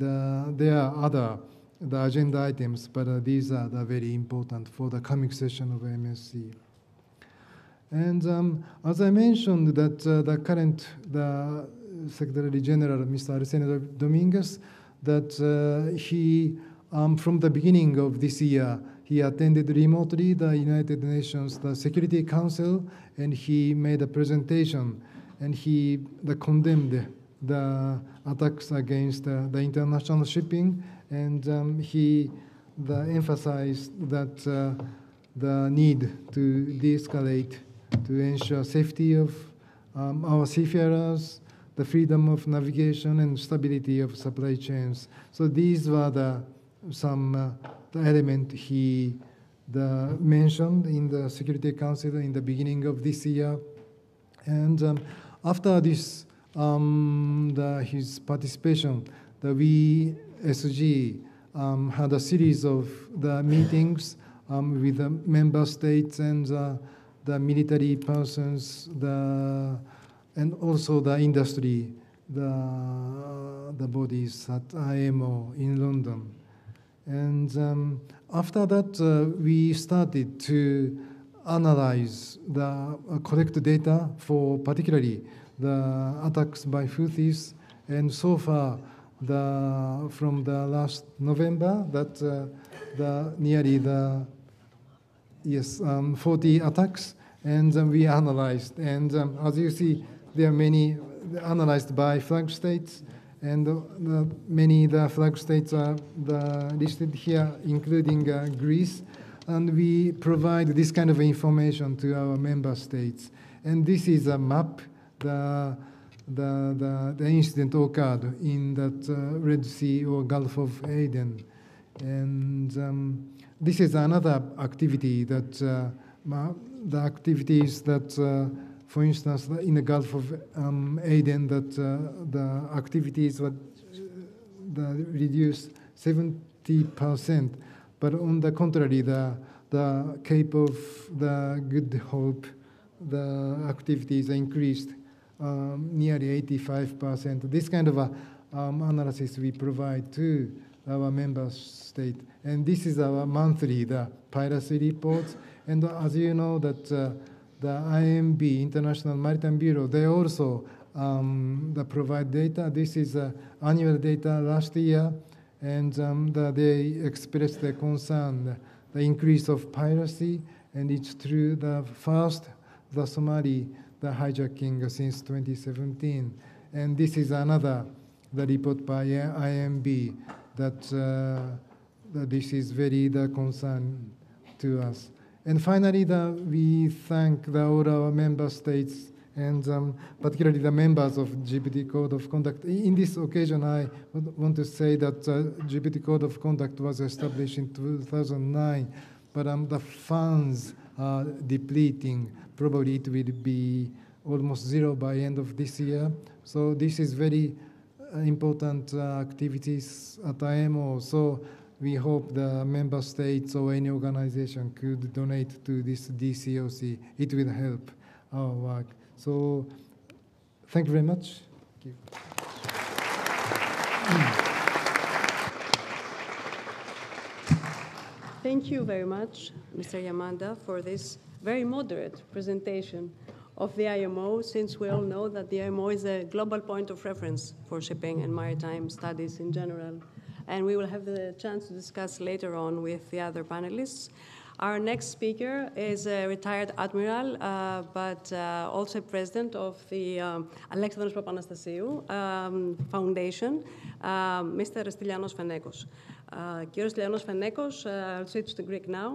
there are other agenda items, but these are very important for the coming session of MSC. And as I mentioned, that the Secretary General, Mr. Arsenio Dominguez, that he, from the beginning of this year, he attended remotely the United Nations, the Security Council, and he made a presentation, and he condemned the attacks against the international shipping, and he emphasized that the need to de-escalate, to ensure safety of our seafarers, the freedom of navigation, and stability of supply chains. So these were some element he mentioned in the Security Council in the beginning of this year. And after this, his participation, the VSG had a series of the meetings with the member states and the military persons, and also the industry, the bodies at IMO in London. And after that, we started to analyze collect data for particularly the attacks by Houthis. And so far, from the last November, nearly 40 attacks, and we analyzed. And as you see, there are many analyzed by flag states, and many flag states are listed here, including Greece. And we provide this kind of information to our member states. And this is a map. The incident occurred in that Red Sea or Gulf of Aden. And this is another activity that the activities that, for instance, in the Gulf of Aden, that the activities were reduced 70%. But on the contrary, the Cape of the Good Hope, the activities increased nearly 85%. This kind of analysis we provide to our member state. And this is our monthly, the piracy reports. And as you know, that the IMB, International Maritime Bureau, they also provide data. This is annual data last year, and they expressed their concern, the increase of piracy, and it's through the Somali, the hijacking since 2017. And this is the report by IMB that this is very concern to us. And finally, we thank all our member states, and particularly the members of GPT Code of Conduct. In this occasion, I want to say that GPT Code of Conduct was established in 2009, but the funds are depleting. Probably it will be almost zero by end of this year. So this is very important activities at IMO. So we hope the member states or any organization could donate to this DCOC. It will help our work. So thank you very much. Thank you. Thank you very much, Mr. Yamanda, for this very moderate presentation of the IMO, since we all know that the IMO is a global point of reference for shipping and maritime studies in general. And we will have the chance to discuss later on with the other panelists. Our next speaker is a retired admiral, but also president of the Alexandrakis Foundation, Mr. Stylianos-Fenekos. Κύριος Stylianos-Fenekos, I'll switch to Greek now.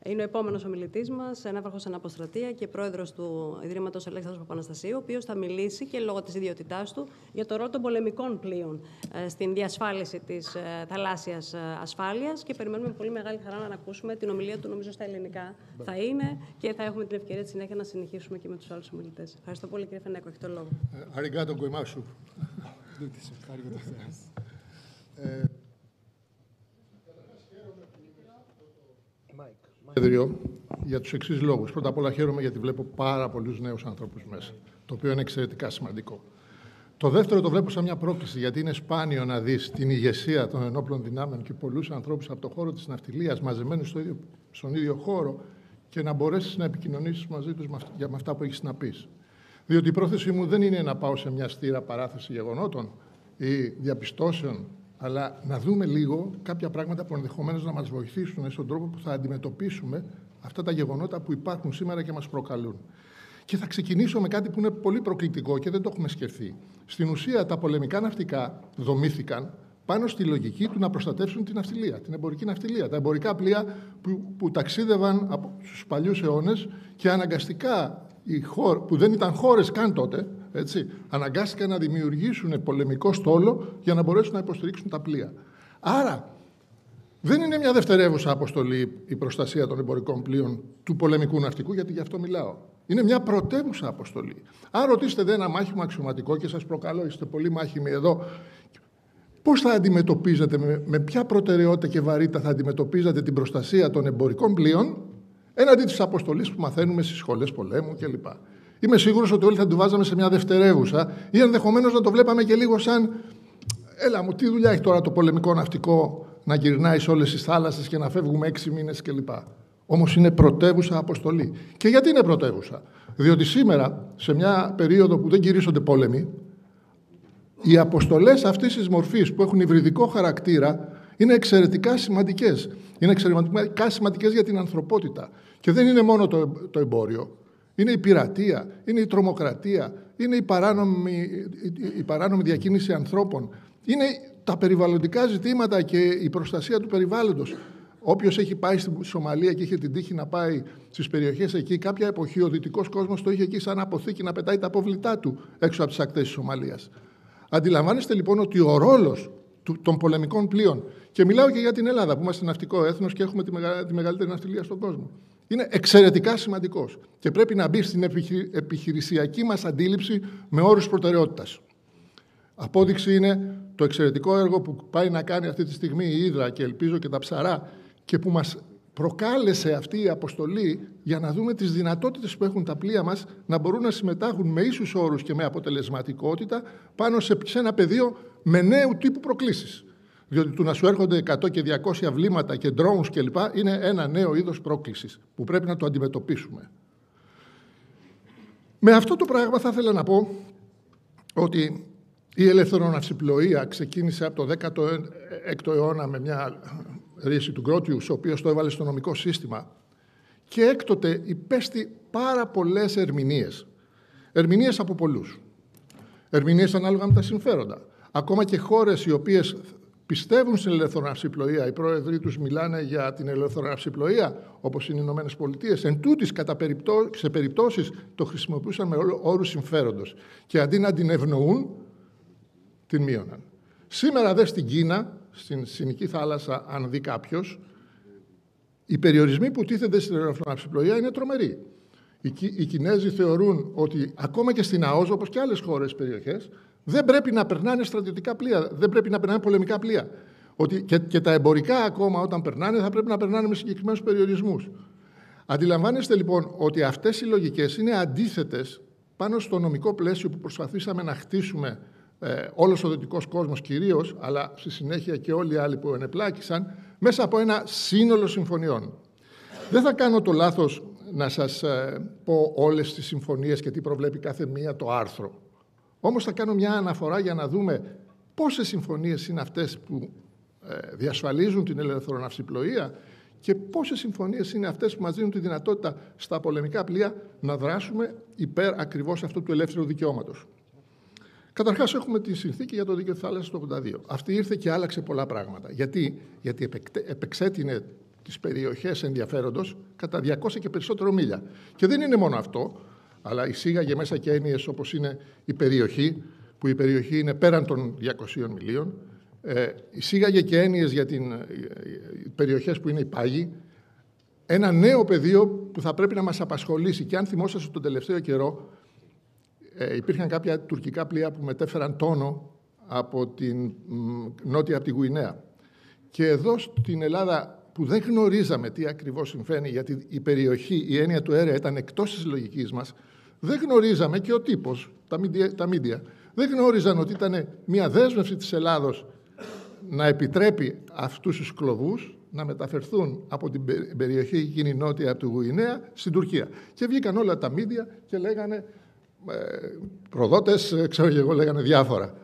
Είναι ο επόμενος ομιλητής μας, ναύαρχος αναποστρατεία και πρόεδρος του Ιδρύματος Αλέξανδρος Παπαναστασίου, ο οποίος θα μιλήσει και λόγω της ιδιότητάς του για το ρόλο των πολεμικών πλοίων στην διασφάλιση της θαλάσσιας ασφάλειας και περιμένουμε με πολύ μεγάλη χαρά να ακούσουμε την ομιλία του, νομίζω στα ελληνικά θα είναι και θα έχουμε την ευκαιρία τη συνέχεια να συνεχίσουμε και με τους άλλους ομιλητές. Ευχαριστώ πολύ, κύριε Φενέκο, έχει το λόγο. Arigato goimasu. Για τους εξής λόγους. Πρώτα απ' όλα χαίρομαι γιατί βλέπω πάρα πολλούς νέους ανθρώπους μέσα, το οποίο είναι εξαιρετικά σημαντικό. Το δεύτερο το βλέπω σαν μια πρόκληση, γιατί είναι σπάνιο να δεις την ηγεσία των ενόπλων δυνάμεων και πολλούς ανθρώπους από το χώρο της ναυτιλίας μαζεμένους στον ίδιο χώρο και να μπορέσεις να επικοινωνήσεις μαζί τους για αυτά που έχεις να πεις. Διότι η πρόθεσή μου δεν είναι να πάω σε μια στήρα παράθεση γεγονότων ή διαπιστώσεων, αλλά να δούμε λίγο κάποια πράγματα που ενδεχομένως να μας βοηθήσουν στον τρόπο που θα αντιμετωπίσουμε αυτά τα γεγονότα που υπάρχουν σήμερα και μας προκαλούν. Και θα ξεκινήσω με κάτι που είναι πολύ προκλητικό και δεν το έχουμε σκεφτεί. Στην ουσία, τα πολεμικά ναυτικά δομήθηκαν πάνω στη λογική του να προστατεύσουν την ναυτιλία, την εμπορική ναυτιλία. Τα εμπορικά πλοία που ταξίδευαν στους παλιούς αιώνες και αναγκαστικά, που δεν ήταν χώρες καν τότε, έτσι, αναγκάστηκαν να δημιουργήσουν πολεμικό στόλο για να μπορέσουν να υποστηρίξουν τα πλοία. Άρα, δεν είναι μια δευτερεύουσα αποστολή η προστασία των εμπορικών πλοίων του πολεμικού ναυτικού, γιατί γι' αυτό μιλάω. Είναι μια πρωτεύουσα αποστολή. Αν ρωτήσετε ένα μάχημο αξιωματικό, και σας προκαλώ, είστε πολύ μάχημοι εδώ, πώς θα αντιμετωπίζετε, με ποια προτεραιότητα και βαρύτητα θα αντιμετωπίζετε την προστασία των εμπορικών πλοίων έναντι της αποστολής που μαθαίνουμε στις σχολές πολέμου κλπ. Είμαι σίγουρος ότι όλοι θα το βάζαμε σε μια δευτερεύουσα ή ενδεχομένως να το βλέπαμε και λίγο σαν έλα μου, τι δουλειά έχει τώρα το πολεμικό ναυτικό να γυρνάει σε όλες τις θάλασσες και να φεύγουμε 6 μήνες κλπ. Όμως είναι πρωτεύουσα αποστολή. Και γιατί είναι πρωτεύουσα? Διότι σήμερα, σε μια περίοδο που δεν κηρύσσονται πόλεμοι, οι αποστολές αυτής της μορφής που έχουν υβριδικό χαρακτήρα είναι εξαιρετικά σημαντικές. Είναι εξαιρετικά σημαντικές για την ανθρωπότητα. Και δεν είναι μόνο το εμπόριο. Είναι η πειρατεία, είναι η τρομοκρατία, είναι η παράνομη διακίνηση ανθρώπων. Είναι τα περιβαλλοντικά ζητήματα και η προστασία του περιβάλλοντος. Όποιος έχει πάει στη Σομαλία και είχε την τύχη να πάει στις περιοχές εκεί, κάποια εποχή ο δυτικός κόσμος το είχε εκεί σαν αποθήκη να πετάει τα απόβλητά του έξω από τις ακτές της Σομαλίας. Αντιλαμβάνεστε λοιπόν ότι ο ρόλος των πολεμικών πλοίων, και μιλάω και για την Ελλάδα που είμαστε ναυτικό έθνος και έχουμε τη μεγαλύτερη ναυτιλία στον κόσμο, είναι εξαιρετικά σημαντικός και πρέπει να μπει στην επιχειρησιακή μας αντίληψη με όρους προτεραιότητας. Απόδειξη είναι το εξαιρετικό έργο που πάει να κάνει αυτή τη στιγμή η Ύδρα και ελπίζω και τα Ψαρά και που μας προκάλεσε αυτή η αποστολή για να δούμε τις δυνατότητες που έχουν τα πλοία μας να μπορούν να συμμετάχουν με ίσους όρους και με αποτελεσματικότητα πάνω σε ένα πεδίο με νέου τύπου προκλήσεις. Διότι του να σου έρχονται 100 και 200 βλήματα και drones κλπ. Είναι ένα νέο είδος πρόκλησης που πρέπει να το αντιμετωπίσουμε. Με αυτό το πράγμα θα ήθελα να πω ότι η ελευθεροναυσιπλοεία ξεκίνησε από το 16ο αιώνα με μια ρίση του Georgios, ο οποίος το έβαλε στο νομικό σύστημα και έκτοτε υπέστη πάρα πολλές ερμηνείες. Ερμηνείες από πολλούς. Ερμηνείες ανάλογα με τα συμφέροντα. Ακόμα και χώρες οι οποίες πιστεύουν στην ελευθεροναυσιπλοεία, οι πρόεδροι τους μιλάνε για την ελευθεροναυσιπλοεία, όπως είναι οι Ηνωμένες Πολιτείες, εν τούτης σε περιπτώσεις το χρησιμοποιούσαν με όρους συμφέροντος και αντί να την ευνοούν, την μείωναν. Σήμερα δε στην Κίνα, στην Συνική θάλασσα, αν δει κάποιος, οι περιορισμοί που τίθενται στην ελευθεροναυσιπλοεία είναι τρομεροί. Οι Κινέζοι θεωρούν ότι ακόμα και στην ΑΟΣ, όπως και άλλες χώρες, περιοχές, δεν πρέπει να περνάνε στρατιωτικά πλοία, δεν πρέπει να περνάνε πολεμικά πλοία. Ότι και τα εμπορικά ακόμα όταν περνάνε θα πρέπει να περνάνε με συγκεκριμένους περιορισμούς. Αντιλαμβάνεστε λοιπόν ότι αυτές οι λογικές είναι αντίθετες πάνω στο νομικό πλαίσιο που προσπαθήσαμε να χτίσουμε όλος ο δυτικός κόσμος κυρίως, αλλά στη συνέχεια και όλοι οι άλλοι που ενεπλάκησαν, μέσα από ένα σύνολο συμφωνιών. Δεν θα κάνω το λάθος να σας πω όλες τις συμφωνίες και τι προβλέπει κάθε μία το άρθρο. Όμως θα κάνω μια αναφορά για να δούμε πόσες συμφωνίες είναι αυτές που διασφαλίζουν την ελευθεροναυσιπλοεία και πόσες συμφωνίες είναι αυτές που μας δίνουν τη δυνατότητα στα πολεμικά πλοία να δράσουμε υπέρ ακριβώς αυτού του ελεύθερου δικαιώματος. Καταρχάς, έχουμε τη συνθήκη για το δίκαιο της θάλασσας το 1982. Αυτή ήρθε και άλλαξε πολλά πράγματα. Γιατί επεξέτεινε τις περιοχές ενδιαφέροντος κατά 200 και περισσότερο μίλια. Και δεν είναι μόνο αυτό, αλλά εισήγαγε μέσα και έννοιες όπως είναι η περιοχή, που η περιοχή είναι πέραν των 200 μιλίων. Εισήγαγε και έννοιες για τις περιοχές που είναι οι πάγοι. Ένα νέο πεδίο που θα πρέπει να μας απασχολήσει. Και αν θυμόσαστε τον τελευταίο καιρό, υπήρχαν κάποια τουρκικά πλοία που μετέφεραν τόνο από την νότια, από τη Γουινέα. Και εδώ στην Ελλάδα, που δεν γνωρίζαμε τι ακριβώς συμβαίνει, γιατί η περιοχή, η έννοια του αέρια ήταν εκτός της λογικής μας, δεν γνωρίζαμε, και ο τύπος, τα μίντια, δεν γνώριζαν ότι ήταν μια δέσμευση της Ελλάδος να επιτρέπει αυτούς τους κλωβούς να μεταφερθούν από την περιοχή εκείνη νότια από τη Γουινέα στην Τουρκία. Και βγήκαν όλα τα μίντια και λέγανε, προδότες, ξέρω και εγώ, λέγανε διάφορα,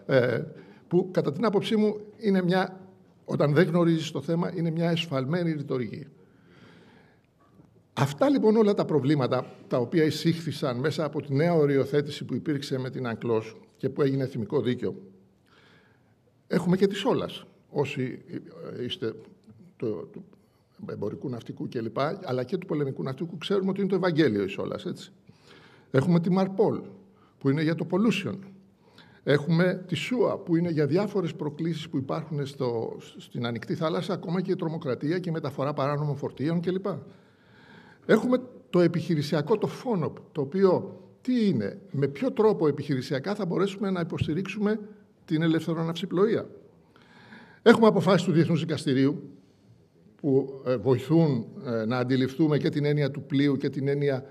που κατά την άποψή μου είναι μια, όταν δεν γνωρίζεις το θέμα, είναι μια εσφαλμένη ρητορική. Αυτά λοιπόν όλα τα προβλήματα τα οποία εισήχθησαν μέσα από τη νέα οριοθέτηση που υπήρξε με την Αγκλός και που έγινε εθνικό δίκαιο. Έχουμε και τη Όλας, όσοι είστε του εμπορικού ναυτικού κλπ, αλλά και του πολεμικού ναυτικού, ξέρουμε ότι είναι το Ευαγγέλιο η Όλας, έτσι. Έχουμε τη Μαρπόλ, που είναι για το pollution. Έχουμε τη ΣΟΑ, που είναι για διάφορες προκλήσεις που υπάρχουν στην ανοιχτή θάλασσα, ακόμα και η τρομοκρατία και η μεταφορά παράνομων φορτίων κλπ. Έχουμε το επιχειρησιακό, το φόνο, το οποίο τι είναι, με ποιο τρόπο επιχειρησιακά θα μπορέσουμε να υποστηρίξουμε την ελευθεροναυσιπλοεία. Έχουμε αποφάσεις του Διεθνούς Δικαστηρίου που βοηθούν να αντιληφθούμε και την έννοια του πλοίου και την έννοια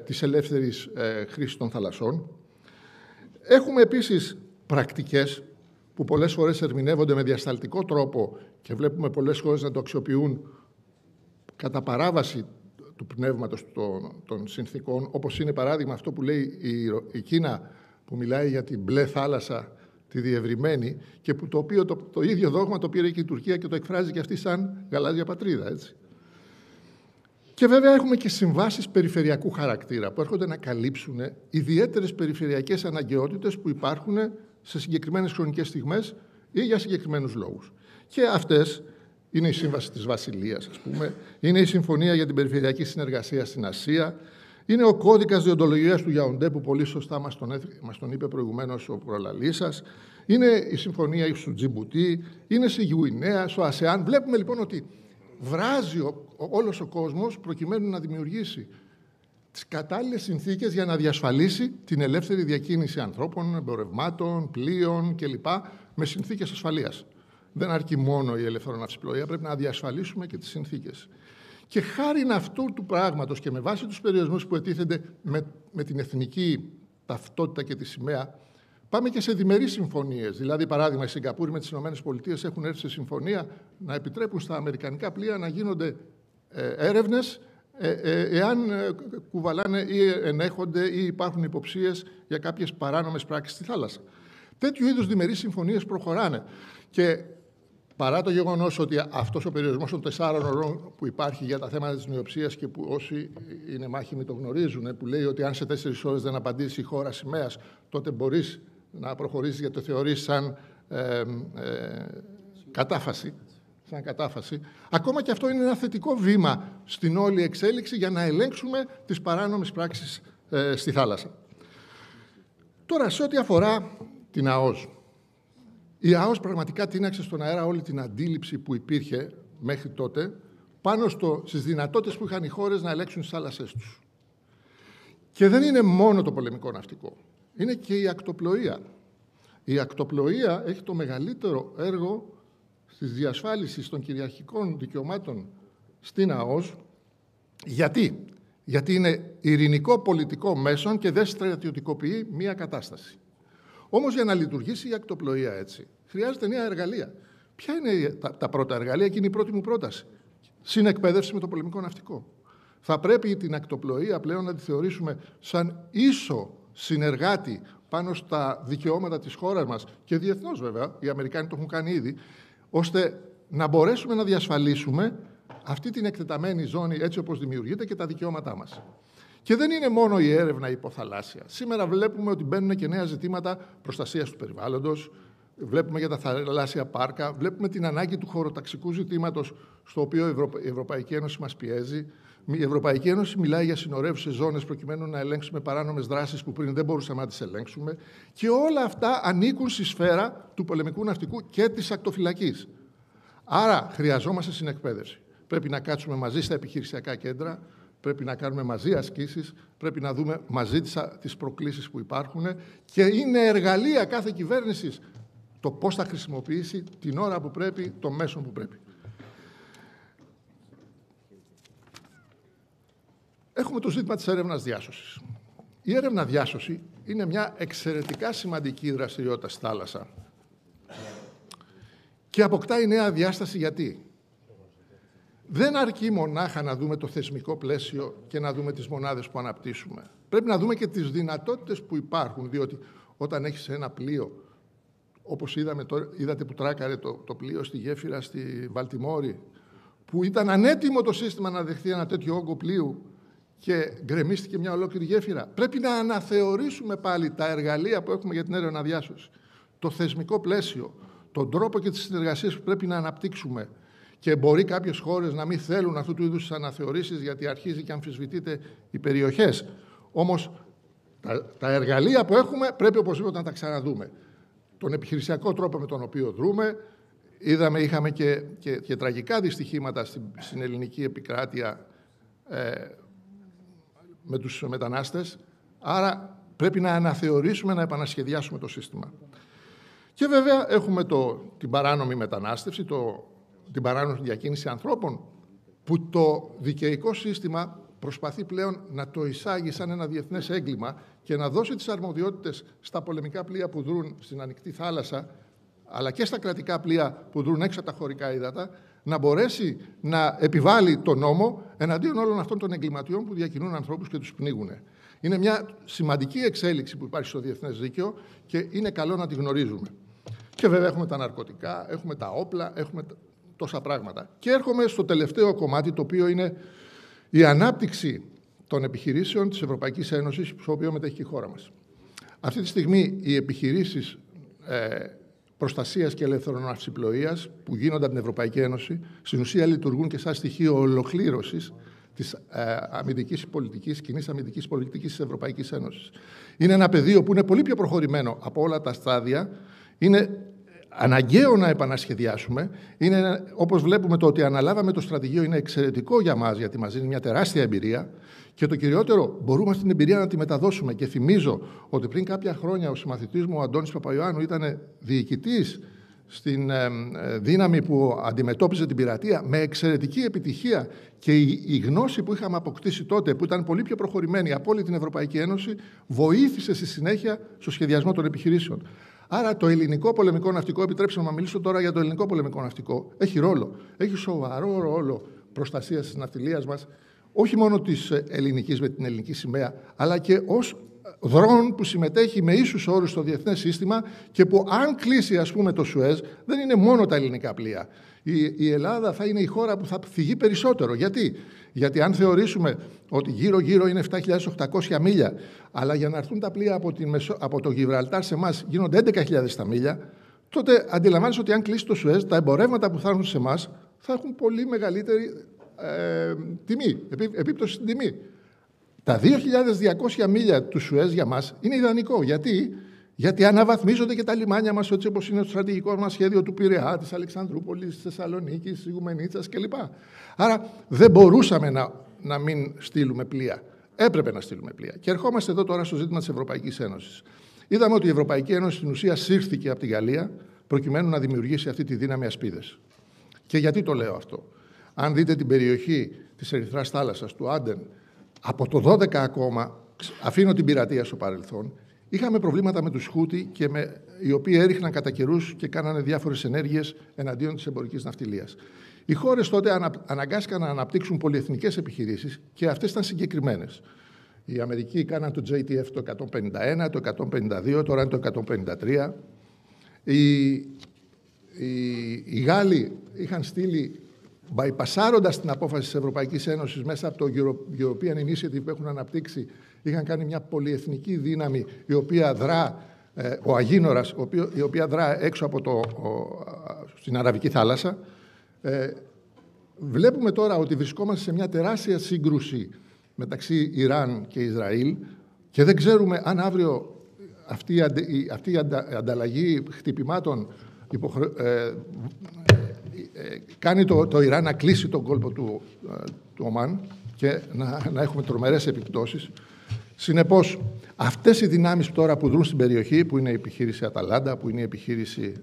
της ελεύθερης χρήσης των θαλασσών. Έχουμε επίσης πρακτικές που πολλές φορές ερμηνεύονται με διασταλτικό τρόπο και βλέπουμε πολλές χώρες να το αξιοποιούν κατά παράβαση του πνεύματος των συνθήκων, όπως είναι παράδειγμα αυτό που λέει η Κίνα, που μιλάει για την μπλε θάλασσα, τη διευρυμένη, και που το οποίο το ίδιο δόγμα το πήρε και η Τουρκία και το εκφράζει και αυτή σαν γαλάζια πατρίδα, έτσι. Και βέβαια έχουμε και συμβάσεις περιφερειακού χαρακτήρα που έρχονται να καλύψουν ιδιαίτερες περιφερειακές αναγκαιότητες που υπάρχουν σε συγκεκριμένες χρονικές στιγμές ή για συγκεκριμένους λόγους. Και αυτές είναι η Σύμβαση της Βασιλείας, ας πούμε, είναι η Συμφωνία για την Περιφερειακή Συνεργασία στην Ασία, είναι ο κώδικας διοντολογίας του Γιαουντέ που πολύ σωστά μας τον είπε προηγουμένως ο προλαλής σας, είναι η Συμφωνία του Τζιμπουτί, είναι στη Γουινέα, στο ΑΣΕΑΝ. Βλέπουμε λοιπόν ότι βράζει όλος ο κόσμος προκειμένου να δημιουργήσει τις κατάλληλες συνθήκες για να διασφαλίσει την ελεύθερη διακίνηση ανθρώπων, εμπορευμάτων, πλοίων κλπ. Με συνθήκες ασφαλείας. Δεν αρκεί μόνο η ελευθεροναυσιπλοεία, πρέπει να διασφαλίσουμε και τις συνθήκες. Και χάρη αυτού του πράγματος και με βάση τους περιορισμούς που ετίθενται με την εθνική ταυτότητα και τη σημαία, πάμε και σε διμερείς συμφωνίες. Δηλαδή, παράδειγμα, οι Σιγκαπούροι με τις ΗΠΑ έχουν έρθει σε συμφωνία να επιτρέπουν στα αμερικανικά πλοία να γίνονται έρευνες εάν κουβαλάνε ή ενέχονται ή υπάρχουν υποψίες για κάποιες παράνομες πράξεις στη θάλασσα. Τέτοιου είδους διμερείς συμφωνίες προχωράνε. Και παρά το γεγονός ότι αυτός ο περιορισμός των 4 ωρών που υπάρχει για τα θέματα της νεοψίας και που όσοι είναι μάχημοι το γνωρίζουν, που λέει ότι αν σε 4 ώρες δεν απαντήσει η χώρα σημαίας, τότε μπορείς να προχωρήσεις γιατί το θεωρείς σαν κατάφαση. Ακόμα και αυτό είναι ένα θετικό βήμα στην όλη εξέλιξη για να ελέγξουμε τις παράνομες πράξεις στη θάλασσα. Τώρα, σε ό,τι αφορά την ΑΟΣ. Η ΑΟΣ πραγματικά τίναξε στον αέρα όλη την αντίληψη που υπήρχε μέχρι τότε πάνω στις δυνατότητες που είχαν οι χώρες να ελέγξουν τις θάλασσές τους. Και δεν είναι μόνο το πολεμικό ναυτικό. Είναι και η ακτοπλοεία. Η ακτοπλοεία έχει το μεγαλύτερο έργο στις διασφάλισης των κυριαρχικών δικαιωμάτων στην ΑΟΣ. Γιατί? Γιατί είναι ειρηνικό πολιτικό μέσον και δεν στρατιωτικοποιεί μία κατάσταση. Όμως για να λειτουργήσει η ακτοπλοεία έτσι, χρειάζεται νέα εργαλεία. Ποια είναι τα πρώτα εργαλεία? Και είναι η πρώτη μου πρόταση. Συνεκπαίδευση με το πολεμικό ναυτικό. Θα πρέπει την ακτοπλοεία πλέον να τη θεωρήσουμε σαν ίσο συνεργάτη πάνω στα δικαιώματα της χώρας μας και διεθνώς βέβαια, οι Αμερικάνοι το έχουν κάνει ήδη, ώστε να μπορέσουμε να διασφαλίσουμε αυτή την εκτεταμένη ζώνη έτσι όπως δημιουργείται και τα δικαιώματά μας. Και δεν είναι μόνο η έρευνα υποθαλάσσια. Σήμερα βλέπουμε ότι μπαίνουν και νέα ζητήματα προστασίας του περιβάλλοντος, βλέπουμε για τα θαλάσσια πάρκα, βλέπουμε την ανάγκη του χωροταξικού ζητήματος, στο οποίο η Ευρωπαϊκή Ένωση μας πιέζει. Η Ευρωπαϊκή Ένωση μιλάει για συνορεύουσες ζώνες προκειμένου να ελέγξουμε παράνομες δράσεις που πριν δεν μπορούσαμε να τις ελέγξουμε. Και όλα αυτά ανήκουν στη σφαίρα του πολεμικού ναυτικού και της ακτοφυλακής. Άρα χρειαζόμαστε συνεκπαίδευση. Πρέπει να κάτσουμε μαζί στα επιχειρησιακά κέντρα, πρέπει να κάνουμε μαζί ασκήσεις, πρέπει να δούμε μαζί τις προκλήσεις που υπάρχουν και είναι εργαλεία κάθε κυβέρνησης το πώς θα χρησιμοποιήσει την ώρα που πρέπει, το μέσο που πρέπει. Έχουμε το ζήτημα της έρευνας διάσωσης. Η έρευνα διάσωση είναι μια εξαιρετικά σημαντική δραστηριότητα στη θάλασσα και αποκτάει νέα διάσταση γιατί δεν αρκεί μονάχα να δούμε το θεσμικό πλαίσιο και να δούμε τις μονάδες που αναπτύσσουμε. Πρέπει να δούμε και τις δυνατότητες που υπάρχουν, διότι όταν έχεις ένα πλοίο, όπως είδατε που τράκαρε το πλοίο στη γέφυρα στη Βαλτιμόρη, που ήταν ανέτοιμο το σύστημα να δεχθεί ένα τέτοιο όγκο πλοίου και γκρεμίστηκε μια ολόκληρη γέφυρα. Πρέπει να αναθεωρήσουμε πάλι τα εργαλεία που έχουμε για την έρευνα διάσωση. Το θεσμικό πλαίσιο, τον τρόπο και τις συνεργασίες που πρέπει να αναπτύξουμε. Και μπορεί κάποιες χώρες να μην θέλουν αυτού του είδους τις αναθεωρήσεις γιατί αρχίζει και αμφισβητείται οι περιοχές. Όμως τα εργαλεία που έχουμε πρέπει οπωσδήποτε να τα ξαναδούμε. Τον επιχειρησιακό τρόπο με τον οποίο δρούμε, είχαμε και τραγικά δυστυχήματα στην ελληνική επικράτεια με τους μετανάστες, άρα πρέπει να αναθεωρήσουμε, να επανασχεδιάσουμε το σύστημα. Και βέβαια έχουμε την παράνομη μετανάστευση, την παράνομη διακίνηση ανθρώπων, που το δικαιικό σύστημα προσπαθεί πλέον να το εισάγει σαν ένα διεθνές έγκλημα και να δώσει τις αρμοδιότητες στα πολεμικά πλοία που δρούν στην ανοιχτή θάλασσα, αλλά και στα κρατικά πλοία που δρούν έξω από τα χωρικά ύδατα, να μπορέσει να επιβάλλει τον νόμο εναντίον όλων αυτών των εγκληματιών που διακινούν ανθρώπους και τους πνίγουν. Είναι μια σημαντική εξέλιξη που υπάρχει στο διεθνές δίκαιο και είναι καλό να τη γνωρίζουμε. Και βέβαια έχουμε τα ναρκωτικά, έχουμε τα όπλα, έχουμε τόσα πράγματα. Και έρχομαι στο τελευταίο κομμάτι, το οποίο είναι η ανάπτυξη των επιχειρήσεων της Ευρωπαϊκής Ένωσης, στο οποίο μετέχει και η χώρα μας. Αυτή τη στιγμή οι επιχειρήσεις προστασίας και ελεύθερων ναυσιπλοείας που γίνονται από την Ευρωπαϊκή Ένωση, στην ουσία λειτουργούν και σαν στοιχείο ολοκλήρωσης της αμυντικής πολιτικής, κοινής αμυντικής πολιτικής της Ευρωπαϊκής Ένωσης. Είναι ένα πεδίο που είναι πολύ πιο προχωρημένο από όλα τα στάδια. Είναι αναγκαίο να επανασχεδιάσουμε. Όπως βλέπουμε, το ότι αναλάβαμε το στρατηγείο είναι εξαιρετικό για μας, γιατί μας δίνει μια τεράστια εμπειρία. Και το κυριότερο, μπορούμε αυτή την εμπειρία να τη μεταδώσουμε. Και θυμίζω ότι πριν κάποια χρόνια ο συμμαθητής μου, ο Αντώνης Παπαϊωάννου, ήταν διοικητής στην δύναμη που αντιμετώπιζε την πειρατεία με εξαιρετική επιτυχία. Και η γνώση που είχαμε αποκτήσει τότε, που ήταν πολύ πιο προχωρημένη από όλη την Ευρωπαϊκή Ένωση, βοήθησε στη συνέχεια στο σχεδιασμό των επιχειρήσεων. Άρα το ελληνικό πολεμικό ναυτικό, επιτρέψτε να μιλήσω τώρα για το ελληνικό πολεμικό ναυτικό, έχει ρόλο. Έχει σοβαρό ρόλο προστασίας της ναυτιλίας μας, όχι μόνο της ελληνικής με την ελληνική σημαία, αλλά και ως δρόν που συμμετέχει με ίσους όρους στο διεθνές σύστημα και που αν κλείσει, ας πούμε, το Σουέζ, δεν είναι μόνο τα ελληνικά πλοία. Η Ελλάδα θα είναι η χώρα που θα φυγεί περισσότερο. Γιατί αν θεωρήσουμε ότι γύρω-γύρω είναι 7.800 μίλια, αλλά για να έρθουν τα πλοία από το Γιβραλτάρ σε εμάς γίνονται 11.000 τα μίλια, τότε αντιλαμβάνεσαι ότι αν κλείσει το Σουέζ, τα εμπορεύματα που θα έρθουν σε εμάς θα έχουν πολύ μεγαλύτερη τιμή, επίπτωση στην τιμή. Τα 2.200 μίλια του Σουέζ για μας είναι ιδανικό. Γιατί αναβαθμίζονται και τα λιμάνια μας, έτσι όπως είναι το στρατηγικό μας σχέδιο του Πειραιά, της Αλεξανδρούπολης, της Θεσσαλονίκης, της Ιουμενίτσας κλπ. Άρα δεν μπορούσαμε να μην στείλουμε πλοία. Έπρεπε να στείλουμε πλοία. Και ερχόμαστε εδώ τώρα στο ζήτημα της Ευρωπαϊκής Ένωσης. Είδαμε ότι η Ευρωπαϊκή Ένωση στην ουσία σύρθηκε από τη Γαλλία προκειμένου να δημιουργήσει αυτή τη δύναμη ασπίδες. Και γιατί το λέω αυτό? Αν δείτε την περιοχή της Ερυθράς θάλασσας, του Άντεν, από το 12 ακόμα, αφήνω την πειρατεία στο παρελθόν, είχαμε προβλήματα με τους Χούτι, οι οποίοι έριχναν κατά καιρούς και κάνανε διάφορες ενέργειες εναντίον της εμπορικής ναυτιλίας. Οι χώρες τότε αναγκάστηκαν να αναπτύξουν πολυεθνικές επιχειρήσεις και αυτές ήταν συγκεκριμένες. Οι Αμερικοί κάναν το JTF το 151, το 152, τώρα είναι το 153. Οι Γάλλοι είχαν στείλει bypassάροντας την απόφαση της Ευρωπαϊκής Ένωσης μέσα από το European Initiative που έχουν αναπτύξει, είχαν κάνει μια πολυεθνική δύναμη η οποία δρά, ο Αγίνορας, η οποία δρά έξω από στην Αραβική θάλασσα. Βλέπουμε τώρα ότι βρισκόμαστε σε μια τεράστια σύγκρουση μεταξύ Ιράν και Ισραήλ και δεν ξέρουμε αν αύριο αυτή η ανταλλαγή χτυπημάτων κάνει το Ιράν να κλείσει τον κόλπο του Ομάν και να έχουμε τρομερές επιπτώσεις. Συνεπώς, αυτές οι δυνάμεις τώρα που δρούν στην περιοχή, που είναι η επιχείρηση Αταλάντα, που είναι η επιχείρηση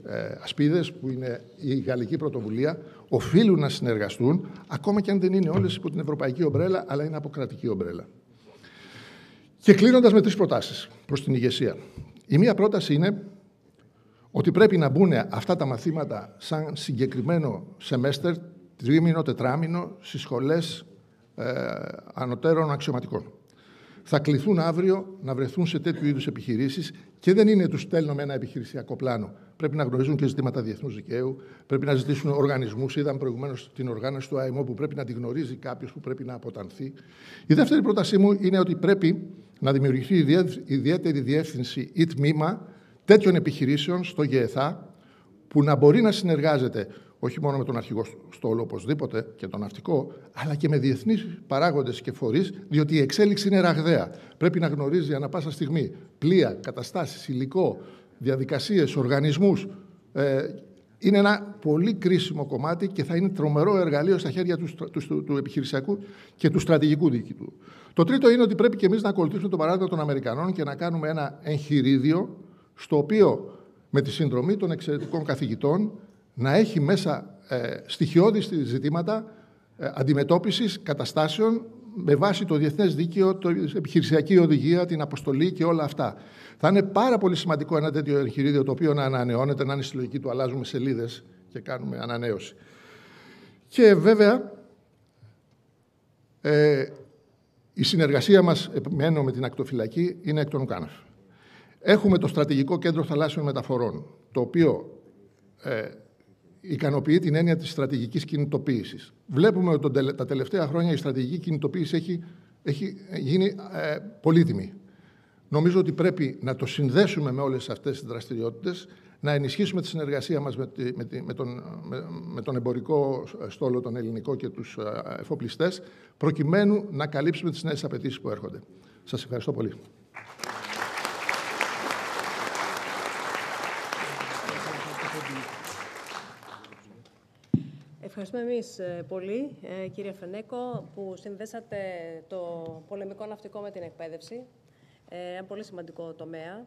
Ασπίδες, που είναι η γαλλική πρωτοβουλία, οφείλουν να συνεργαστούν, ακόμα και αν δεν είναι όλες υπό την ευρωπαϊκή ομπρέλα, αλλά είναι από κρατική ομπρέλα. Και κλείνοντας με 3 προτάσεις προς την ηγεσία. Η μία πρόταση είναι ότι πρέπει να μπουν αυτά τα μαθήματα σαν συγκεκριμένο σεμέστερ, τρίμηνο, τετράμηνο, στις σχολές ανωτέρων αξιωματικών. Θα κληθούν αύριο να βρεθούν σε τέτοιου είδους επιχειρήσεις και δεν είναι τους στέλνουμε ένα επιχειρησιακό πλάνο. Πρέπει να γνωρίζουν και ζητήματα διεθνούς δικαίου, πρέπει να ζητήσουν οργανισμούς. Είδαμε προηγουμένως την οργάνωση του ΑΕΜΟ που πρέπει να τη γνωρίζει κάποιος, που πρέπει να αποτανθεί. Η δεύτερη πρότασή μου είναι ότι πρέπει να δημιουργηθεί ιδιαίτερη διεύθυνση ή τμήμα τέτοιων επιχειρήσεων στο ΓΕΘΑ που να μπορεί να συνεργάζεται όχι μόνο με τον αρχηγό στόλο οπωσδήποτε και τον ναυτικό, αλλά και με διεθνείς παράγοντες και φορείς, διότι η εξέλιξη είναι ραγδαία. Πρέπει να γνωρίζει ανά πάσα στιγμή πλοία, καταστάσεις, υλικό, διαδικασίες, οργανισμούς. Είναι ένα πολύ κρίσιμο κομμάτι και θα είναι τρομερό εργαλείο στα χέρια του επιχειρησιακού και του στρατηγικού διοικητού. Το τρίτο είναι ότι πρέπει και εμείς να ακολουθήσουμε το παράδειγμα των Αμερικανών και να κάνουμε ένα εγχειρίδιο στο οποίο με τη συνδρομή των εξαιρετικών καθηγητών να έχει μέσα στοιχειώδη ζητήματα αντιμετώπισης καταστάσεων με βάση το διεθνές δίκαιο, την επιχειρησιακή οδηγία, την αποστολή και όλα αυτά. Θα είναι πάρα πολύ σημαντικό ένα τέτοιο εγχειρίδιο το οποίο να ανανεώνεται, να είναι στη λογική του αλλάζουμε σελίδες και κάνουμε ανανέωση. Και βέβαια η συνεργασία μας, επιμένω, με την ακτοφυλακή είναι εκ των ουκάνευ. Έχουμε το Στρατηγικό Κέντρο Θαλάσσιων Μεταφορών, το οποίο ικανοποιεί την έννοια της στρατηγικής κινητοποίησης. Βλέπουμε ότι τα τελευταία χρόνια η στρατηγική κινητοποίηση έχει γίνει πολύτιμη. Νομίζω ότι πρέπει να το συνδέσουμε με όλες αυτές τις δραστηριότητες, να ενισχύσουμε τη συνεργασία μας με τον εμπορικό στόλο, τον ελληνικό και τους εφοπλιστές, προκειμένου να καλύψουμε τις νέες απαιτήσεις που έρχονται. Σας ευχαριστώ πολύ. Ευχαριστούμε εμείς πολύ, κύριε Φενέκο, που συνδέσατε το πολεμικό ναυτικό με την εκπαίδευση. Ένα πολύ σημαντικό τομέα.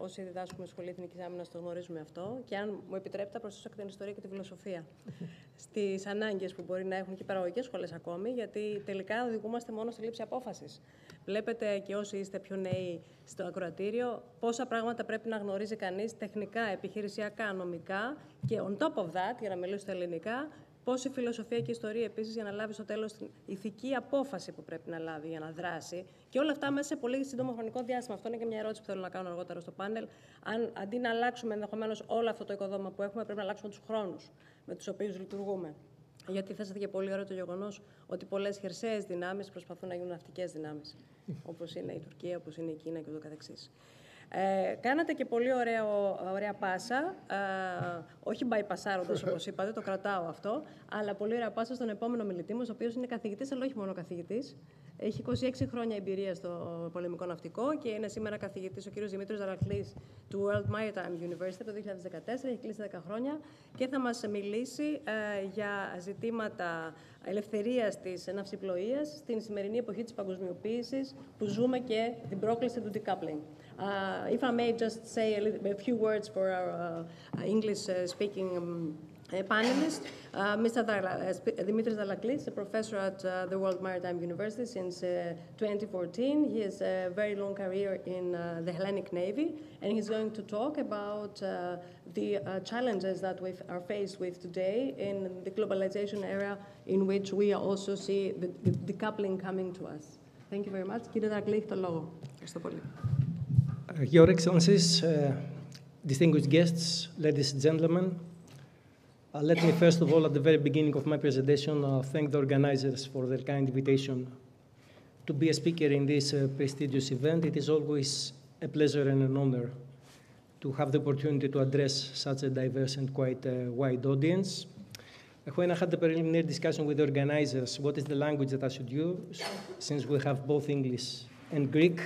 Όσοι διδάσκουμε στη Σχολή Εθνικής Άμυνας το γνωρίζουμε αυτό. Και αν μου επιτρέπετε, θα προσθέσω και την ιστορία και τη φιλοσοφία στις ανάγκες που μπορεί να έχουν και οι παραγωγικές σχολές ακόμη, γιατί τελικά οδηγούμαστε μόνο στη λήψη απόφασης. Βλέπετε και όσοι είστε πιο νέοι στο ακροατήριο, πόσα πράγματα πρέπει να γνωρίζει κανείς τεχνικά, επιχειρησιακά, νομικά και on top of that, για να μιλήσω στα ελληνικά, πόση φιλοσοφία και ιστορία επίσης για να λάβει στο τέλος την ηθική απόφαση που πρέπει να λάβει για να δράσει. Και όλα αυτά μέσα σε πολύ σύντομο χρονικό διάστημα. Αυτό είναι και μια ερώτηση που θέλω να κάνω αργότερα στο πάνελ. Αν αντί να αλλάξουμε ενδεχομένως όλο αυτό το οικοδόμημα που έχουμε, πρέπει να αλλάξουμε τους χρόνους με τους οποίους λειτουργούμε. Γιατί θέσατε και πολύ ωραίο το γεγονός ότι πολλές χερσαίες δυνάμεις προσπαθούν να γίνουν ναυτικές δυνάμεις. Όπως είναι η Τουρκία, όπως είναι η Κίνα και ούτω καθεξής. Κάνατε και πολύ ωραία πάσα, όχι bypassάροντας όπως είπατε, το κρατάω αυτό, αλλά πολύ ωραία πάσα στον επόμενο μιλητή μας, ο οποίος είναι καθηγητής, αλλά όχι μόνο καθηγητής. Έχει 26 χρόνια εμπειρία στο πολεμικό ναυτικό και είναι σήμερα καθηγητής ο κύριος Δημήτριος-Ελeftherios του World Maritime University από το 2014, έχει κλείσει 10 χρόνια και θα μας μιλήσει για ζητήματα ελευθερίας της ναυσιπλοείας στην σημερινή εποχή της παγκοσμιοποίησης που ζούμε και την πρόκληση του decoupling. If I may just say a few words for our English-speaking panelist, Mr. Dimitrios-Eleftherios, a professor at the World Maritime University since 2014. He has a very long career in the Hellenic Navy, and he's going to talk about the challenges that we are faced with today in the globalization era in which we also see the decoupling coming to us. Thank you very much. Κύριε Δαρακλή, έχει το λόγο. Ευχαριστώ πολύ. Your Excellencies, distinguished guests, ladies and gentlemen, Let me first of all, at the very beginning of my presentation, thank the organizers for their kind invitation to be a speaker in this prestigious event. It is always a pleasure and an honor to have the opportunity to address such a diverse and quite wide audience. When I had the preliminary discussion with the organizers, what is the language that I should use, since we have both English and Greek,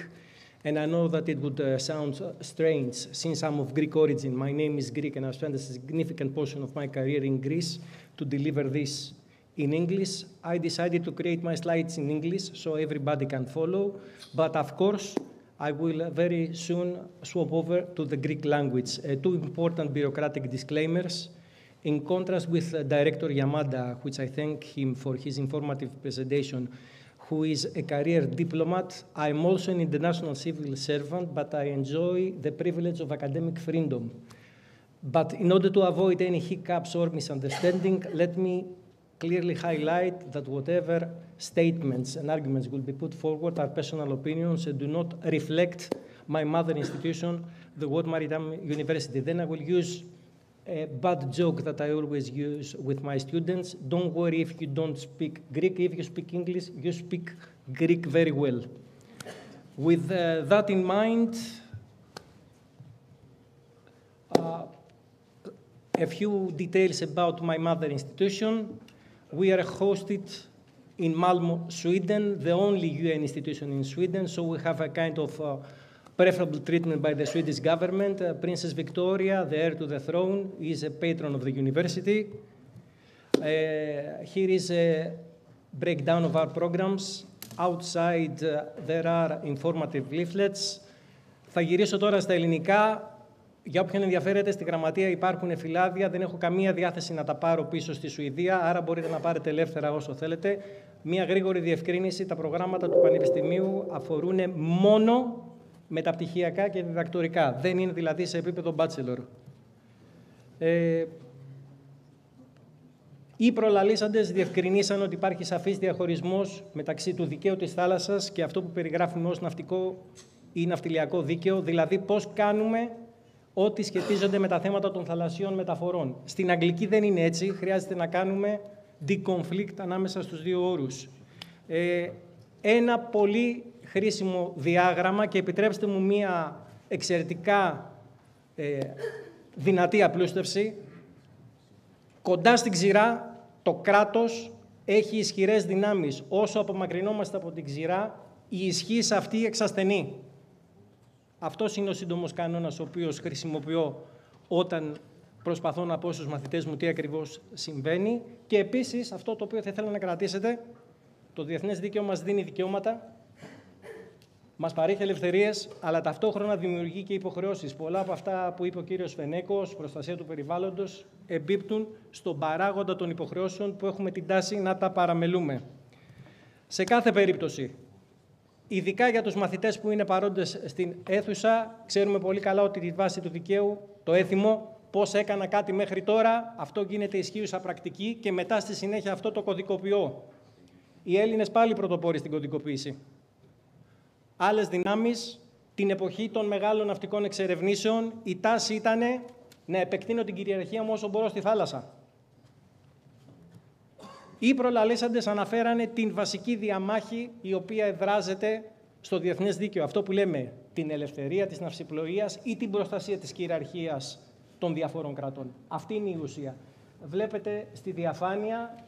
and I know that it would sound strange, since I'm of Greek origin, my name is Greek, and I've spent a significant portion of my career in Greece to deliver this in English. I decided to create my slides in English so everybody can follow, but of course, I will very soon swap over to the Greek language. Two important bureaucratic disclaimers. In contrast with Director Yamada, which I thank him for his informative presentation, who is a career diplomat, I'm also an international civil servant, but I enjoy the privilege of academic freedom. But in order to avoid any hiccups or misunderstanding, let me clearly highlight that whatever statements and arguments will be put forward are personal opinions and do not reflect my mother institution, the World Maritime University. Then I will use a bad joke that I always use with my students. Don't worry if you don't speak Greek. If you speak English, you speak Greek very well. With that in mind, a few details about my mother institution. We are hosted in Malmö, Sweden, the only UN institution in Sweden, so we have a kind of preferable treatment by the Swedish government. Princess Victoria, the heir to the throne, is a patron of the university. Here is a breakdown of our programs. Outside, there are informative leaflets. Θα γυρίσω τώρα στα ελληνικά. Για όποιον ενδιαφέρεται, στη γραμματεία υπάρχουν φυλάδια. Δεν έχω καμία διάθεση να τα πάρω πίσω στη Σουηδία, άρα μπορείτε να πάρετε ελεύθερα όσο θέλετε. Μία γρήγορη διευκρίνηση. Τα προγράμματα του Πανεπιστημίου αφορούν μόνο μεταπτυχιακά και διδακτορικά. Δεν είναι δηλαδή σε επίπεδο bachelor. Οι προλαλήσαντες διευκρινίσαν ότι υπάρχει σαφής διαχωρισμός μεταξύ του δικαίου της θάλασσας και αυτό που περιγράφουμε ως ναυτικό ή ναυτιλιακό δίκαιο, δηλαδή πώς κάνουμε ό,τι σχετίζονται με τα θέματα των θαλασσιών μεταφορών. Στην αγγλική δεν είναι έτσι, χρειάζεται να κάνουμε de-conflict ανάμεσα στους δύο όρους. Ένα πολύ χρήσιμο διάγραμμα και επιτρέψτε μου μία εξαιρετικά δυνατή απλούστευση. Κοντά στην ξηρά, το κράτος έχει ισχυρές δυνάμεις. Όσο απομακρυνόμαστε από την ξηρά, η ισχύς αυτή εξασθενεί. Αυτός είναι ο σύντομος κανόνας, ο οποίος χρησιμοποιώ όταν προσπαθώ να πω στους μαθητές μου τι ακριβώς συμβαίνει. Και επίσης, αυτό το οποίο θα ήθελα να κρατήσετε, το διεθνές δίκαιο μας δίνει δικαιώματα, μας παρέχει ελευθερίες, αλλά ταυτόχρονα δημιουργεί και υποχρεώσεις. Πολλά από αυτά που είπε ο κύριος Φενέκος, προστασία του περιβάλλοντος, εμπίπτουν στον παράγοντα των υποχρεώσεων που έχουμε την τάση να τα παραμελούμε. Σε κάθε περίπτωση, ειδικά για τους μαθητές που είναι παρόντες στην αίθουσα, ξέρουμε πολύ καλά ότι τη βάση του δικαίου, το έθιμο, πώς έκανα κάτι μέχρι τώρα, αυτό γίνεται ισχύουσα πρακτική και μετά στη συνέχεια αυτό το κωδικοποιώ. Οι Έλληνες πάλι πρωτοπόροι στην κωδικοποίηση. Άλλες δυνάμεις, την εποχή των μεγάλων ναυτικών εξερευνήσεων, η τάση ήταν να επεκτείνω την κυριαρχία μου όσο μπορώ στη θάλασσα. Οι προλαλήσαντες αναφέρανε την βασική διαμάχη η οποία εδράζεται στο διεθνές δίκαιο. Αυτό που λέμε την ελευθερία της ναυσιπλοείας ή την προστασία της κυριαρχίας των διαφόρων κρατών. Αυτή είναι η ουσία. Βλέπετε στη διαφάνεια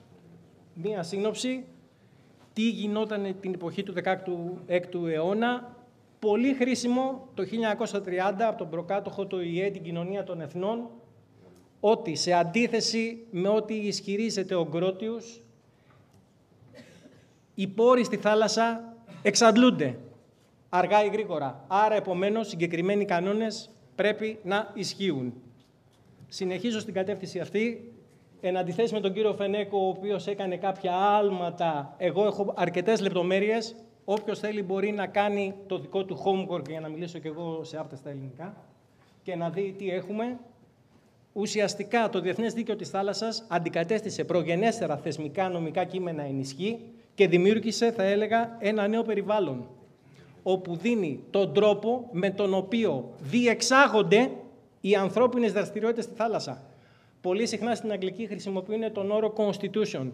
μία σύνοψη τι γινόταν την εποχή του 16ου αιώνα. Πολύ χρήσιμο το 1930 από τον προκάτοχο του ΙΕ, την Κοινωνία των Εθνών, ότι σε αντίθεση με ό,τι ισχυρίζεται ο Γκρότιους, οι πόροι στη θάλασσα εξαντλούνται αργά ή γρήγορα. Άρα, επομένως, συγκεκριμένοι κανόνες πρέπει να ισχύουν. Συνεχίζω στην κατεύθυνση αυτή. Εν αντιθέσει με τον κύριο Φενέκο, ο οποίος έκανε κάποια άλματα, εγώ έχω αρκετές λεπτομέρειες. Όποιος θέλει μπορεί να κάνει το δικό του homework, για να μιλήσω και εγώ σε άρτα στα ελληνικά, και να δει τι έχουμε. Ουσιαστικά, το Διεθνές Δίκαιο της Θάλασσας αντικατέστησε προγενέστερα θεσμικά νομικά κείμενα ενισχύ και δημιούργησε, θα έλεγα, ένα νέο περιβάλλον, όπου δίνει τον τρόπο με τον οποίο διεξάγονται οι ανθρώπινες δραστηριότητες στη θάλασσα. πολύ συχνά στην αγγλική χρησιμοποιούν τον όρο constitution.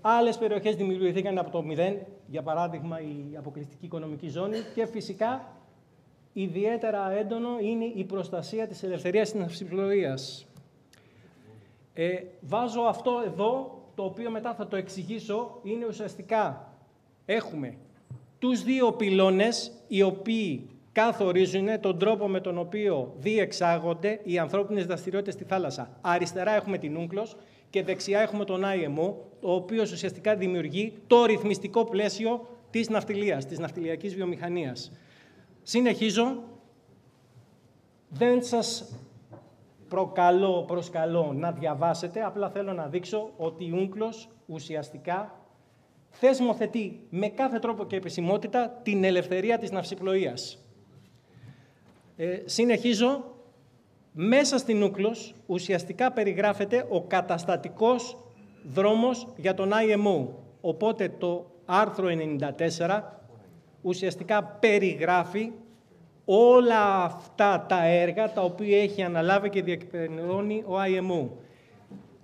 Άλλες περιοχές δημιουργηθήκαν από το μηδέν, για παράδειγμα η αποκλειστική οικονομική ζώνη, και φυσικά ιδιαίτερα έντονο είναι η προστασία της ελευθερίας της ναυσιπλοείας. Βάζω αυτό εδώ, το οποίο μετά θα το εξηγήσω, είναι ουσιαστικά έχουμε τους δύο πυλώνες, οι οποίοι καθορίζουν τον τρόπο με τον οποίο διεξάγονται οι ανθρώπινες δραστηριότητες στη θάλασσα. Αριστερά έχουμε την Ούγκλος και δεξιά έχουμε τον IMO, ο οποίος ουσιαστικά δημιουργεί το ρυθμιστικό πλαίσιο της ναυτιλίας, της ναυτιλιακής βιομηχανίας. Συνεχίζω. Δεν σας προσκαλώ να διαβάσετε, απλά θέλω να δείξω ότι η Ούγκλος ουσιαστικά θεσμοθετεί με κάθε τρόπο και επισημότητα την ελευθερία της ναυσιπλοείας. Συνεχίζω. Μέσα στην Ούγκλος ουσιαστικά περιγράφεται ο καταστατικός δρόμος για τον IMO. Οπότε το άρθρο 94 ουσιαστικά περιγράφει όλα αυτά τα έργα τα οποία έχει αναλάβει και διεκπεραιώνει ο IMO.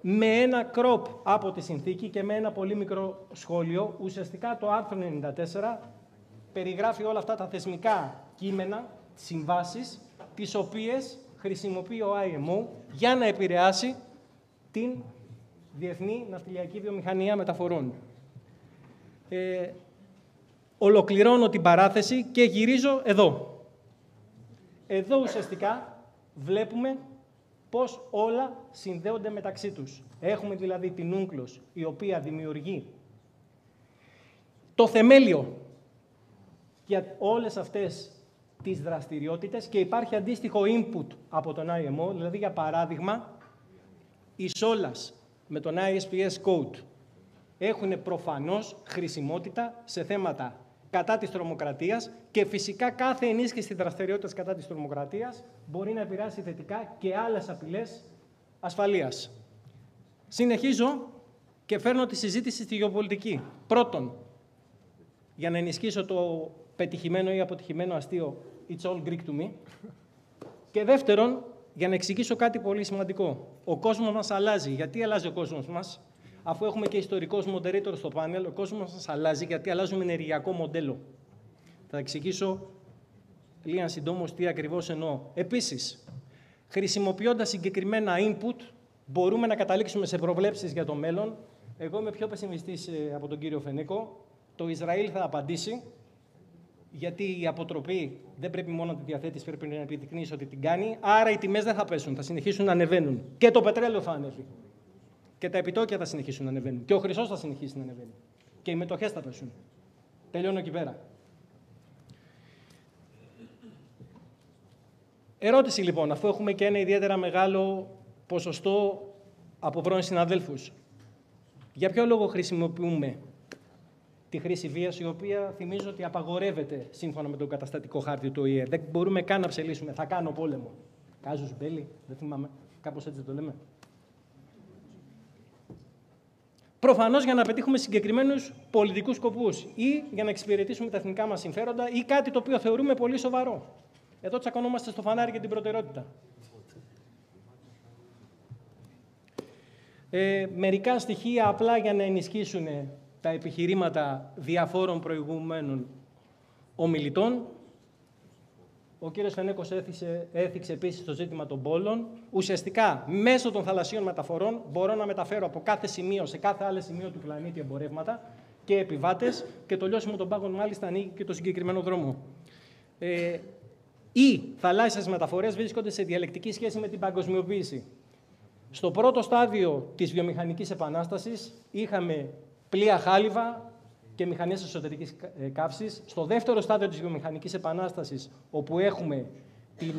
Με ένα κρόπ από τη συνθήκη και με ένα πολύ μικρό σχόλιο, ουσιαστικά το άρθρο 94 περιγράφει όλα αυτά τα θεσμικά κείμενα, συμβάσεις, τις οποίες χρησιμοποιεί ο IMO για να επηρεάσει την διεθνή ναυτιλιακή βιομηχανία μεταφορών. Ολοκληρώνω την παράθεση και γυρίζω εδώ. Εδώ ουσιαστικά βλέπουμε πώς όλα συνδέονται μεταξύ τους. Έχουμε δηλαδή την Ούγκλος, η οποία δημιουργεί το θεμέλιο για όλες αυτές τις δραστηριότητες και υπάρχει αντίστοιχο input από τον IMO, δηλαδή για παράδειγμα η Σόλας με τον ISPS Code έχουν προφανώς χρησιμότητα σε θέματα κατά της τρομοκρατίας και φυσικά κάθε ενίσχυση δραστηριότητας κατά της τρομοκρατίας μπορεί να επηρεάσει θετικά και άλλες απειλές ασφαλείας. Συνεχίζω και φέρνω τη συζήτηση στη γεωπολιτική. Πρώτον, για να ενισχύσω το πετυχημένο ή αποτυχημένο αστείο «It's all Greek to me». Και δεύτερον, για να εξηγήσω κάτι πολύ σημαντικό. Ο κόσμος μας αλλάζει. Γιατί αλλάζει ο κόσμος μας? Αφού έχουμε και ιστορικός moderator στο πάνελ, ο κόσμος μας αλλάζει γιατί αλλάζουμε ενεργειακό μοντέλο. Θα εξηγήσω λίγα συντόμως τι ακριβώς εννοώ. Επίσης, χρησιμοποιώντας συγκεκριμένα input, μπορούμε να καταλήξουμε σε προβλέψεις για το μέλλον. Εγώ είμαι πιο πεσημιστής από τον κύριο Φενίκο. Το Ισραήλ θα απαντήσει, γιατί η αποτροπή δεν πρέπει μόνο να τη διαθέτεις, πρέπει να επιδεικνύεις ότι την κάνει. Άρα οι τιμές δεν θα πέσουν, θα συνεχίσουν να ανεβαίνουν. Και το πετρέλαιο θα ανέβει. Και τα επιτόκια θα συνεχίσουν να ανεβαίνουν. Και ο χρυσός θα συνεχίσει να ανεβαίνει. Και οι μετοχές θα πέσουν. Τελειώνω εκεί πέρα. Ερώτηση λοιπόν, αφού έχουμε και ένα ιδιαίτερα μεγάλο ποσοστό από πρώην συναδέλφους. Για ποιο λόγο χρησιμοποιούμε τη χρήση βίας, η οποία θυμίζω ότι απαγορεύεται σύμφωνα με τον καταστατικό χάρτη του ΟΗΕ. Δεν μπορούμε καν να ψελίσουμε. Θα κάνω πόλεμο. Κάζους μπέλι, δεν θυμάμαι. Κάπως έτσι το λέμε. Προφανώς για να πετύχουμε συγκεκριμένους πολιτικούς σκοπούς ή για να εξυπηρετήσουμε τα εθνικά μας συμφέροντα ή κάτι το οποίο θεωρούμε πολύ σοβαρό. Εδώ τσακωνόμαστε στο φανάρι για την προτεραιότητα. Μερικά στοιχεία απλά για να ενισχύσουν τα επιχειρήματα διαφόρων προηγουμένων ομιλητών. Ο κύριος Φενέκος έθιξε επίσης το ζήτημα των πόλων. Ουσιαστικά, μέσω των θαλασσίων μεταφορών μπορώ να μεταφέρω από κάθε σημείο σε κάθε άλλο σημείο του πλανήτη εμπορεύματα και επιβάτες και το λιώσιμο των πάγων μάλιστα ανοίγει και το συγκεκριμένο δρόμο. Οι θαλάσσιες μεταφορές βρίσκονται σε διαλεκτική σχέση με την παγκοσμιοποίηση. Στο πρώτο στάδιο της βιομηχανικής επανάστασης είχαμε πλοία χάλιβα και μηχανές εσωτερικής καύσης. Στο δεύτερο στάδιο της βιομηχανικής επανάστασης, όπου έχουμε την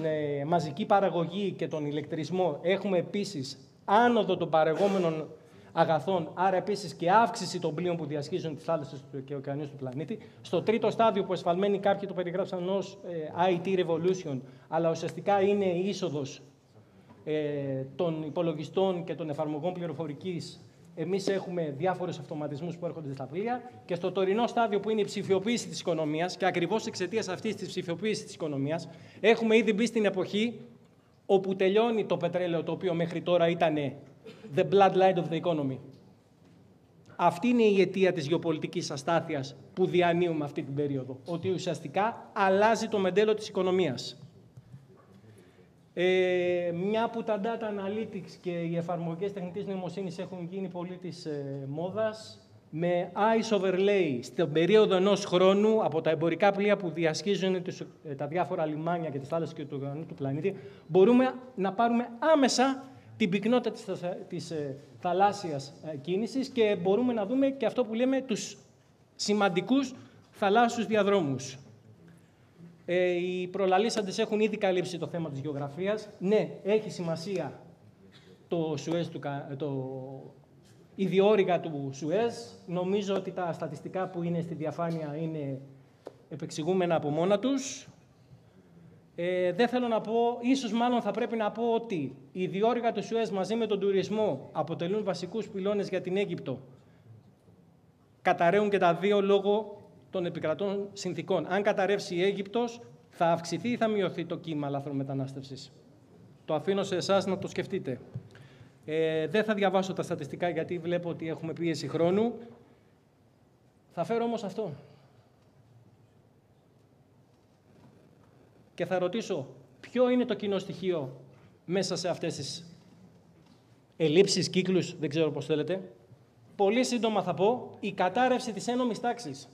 μαζική παραγωγή και τον ηλεκτρισμό, έχουμε επίσης άνοδο των παρεγόμενων αγαθών, άρα επίσης και αύξηση των πλοίων που διασχίζουν τις θάλασσες και ωκεανούς του πλανήτη. Στο τρίτο στάδιο, που εσφαλμένοι κάποιοι το περιγράψαν ως IT revolution, αλλά ουσιαστικά είναι η είσοδος των υπολογιστών και των εφαρμογών πληροφορικής. Εμείς έχουμε διάφορους αυτοματισμούς που έρχονται στα πλοία και στο τωρινό στάδιο που είναι η ψηφιοποίηση της οικονομίας και ακριβώς εξαιτίας αυτής της ψηφιοποίησης της οικονομίας έχουμε ήδη μπει στην εποχή όπου τελειώνει το πετρέλαιο, το οποίο μέχρι τώρα ήταν the bloodline of the economy. Αυτή είναι η αιτία της γεωπολιτικής αστάθειας που διανύουμε αυτή την περίοδο, ότι ουσιαστικά αλλάζει το μοντέλο της οικονομίας. Μια που τα data analytics και οι εφαρμογές τεχνητής νοημοσύνης έχουν γίνει πολύ της μόδας, με ice overlay στην περίοδο ενός χρόνου από τα εμπορικά πλοία που διασχίζουν τα διάφορα λιμάνια και τις θάλασσες και του ωκεανού του πλανήτη, μπορούμε να πάρουμε άμεσα την πυκνότητα της θαλάσσιας κίνησης και μπορούμε να δούμε και αυτό που λέμε τους σημαντικούς θαλάσσιους διαδρόμους. Οι προλαλήσαντες έχουν ήδη καλύψει το θέμα της γεωγραφίας. Ναι, έχει σημασία το Σουέζ, η διόρυγα του Σουέζ. Νομίζω ότι τα στατιστικά που είναι στη διαφάνεια είναι επεξηγούμενα από μόνα τους. Δεν θέλω να πω, ίσως μάλλον θα πρέπει να πω ότι η διόρυγα του Σουέζ μαζί με τον τουρισμό αποτελούν βασικούς πυλώνες για την Αίγυπτο. Καταραίουν και τα δύο λόγω των επικρατών συνθήκων. Αν καταρρεύσει η Αίγυπτος, θα αυξηθεί ή θα μειωθεί το κύμα λαθρομετανάστευσης. Το αφήνω σε εσάς να το σκεφτείτε. Δεν θα διαβάσω τα στατιστικά γιατί βλέπω ότι έχουμε πίεση χρόνου. Θα φέρω όμως αυτό. Και θα ρωτήσω ποιο είναι το κοινό στοιχείο μέσα σε αυτές τις ελλείψεις, κύκλους, δεν ξέρω πώς θέλετε. Πολύ σύντομα θα πω, η κατάρρευση της ένομης τάξης.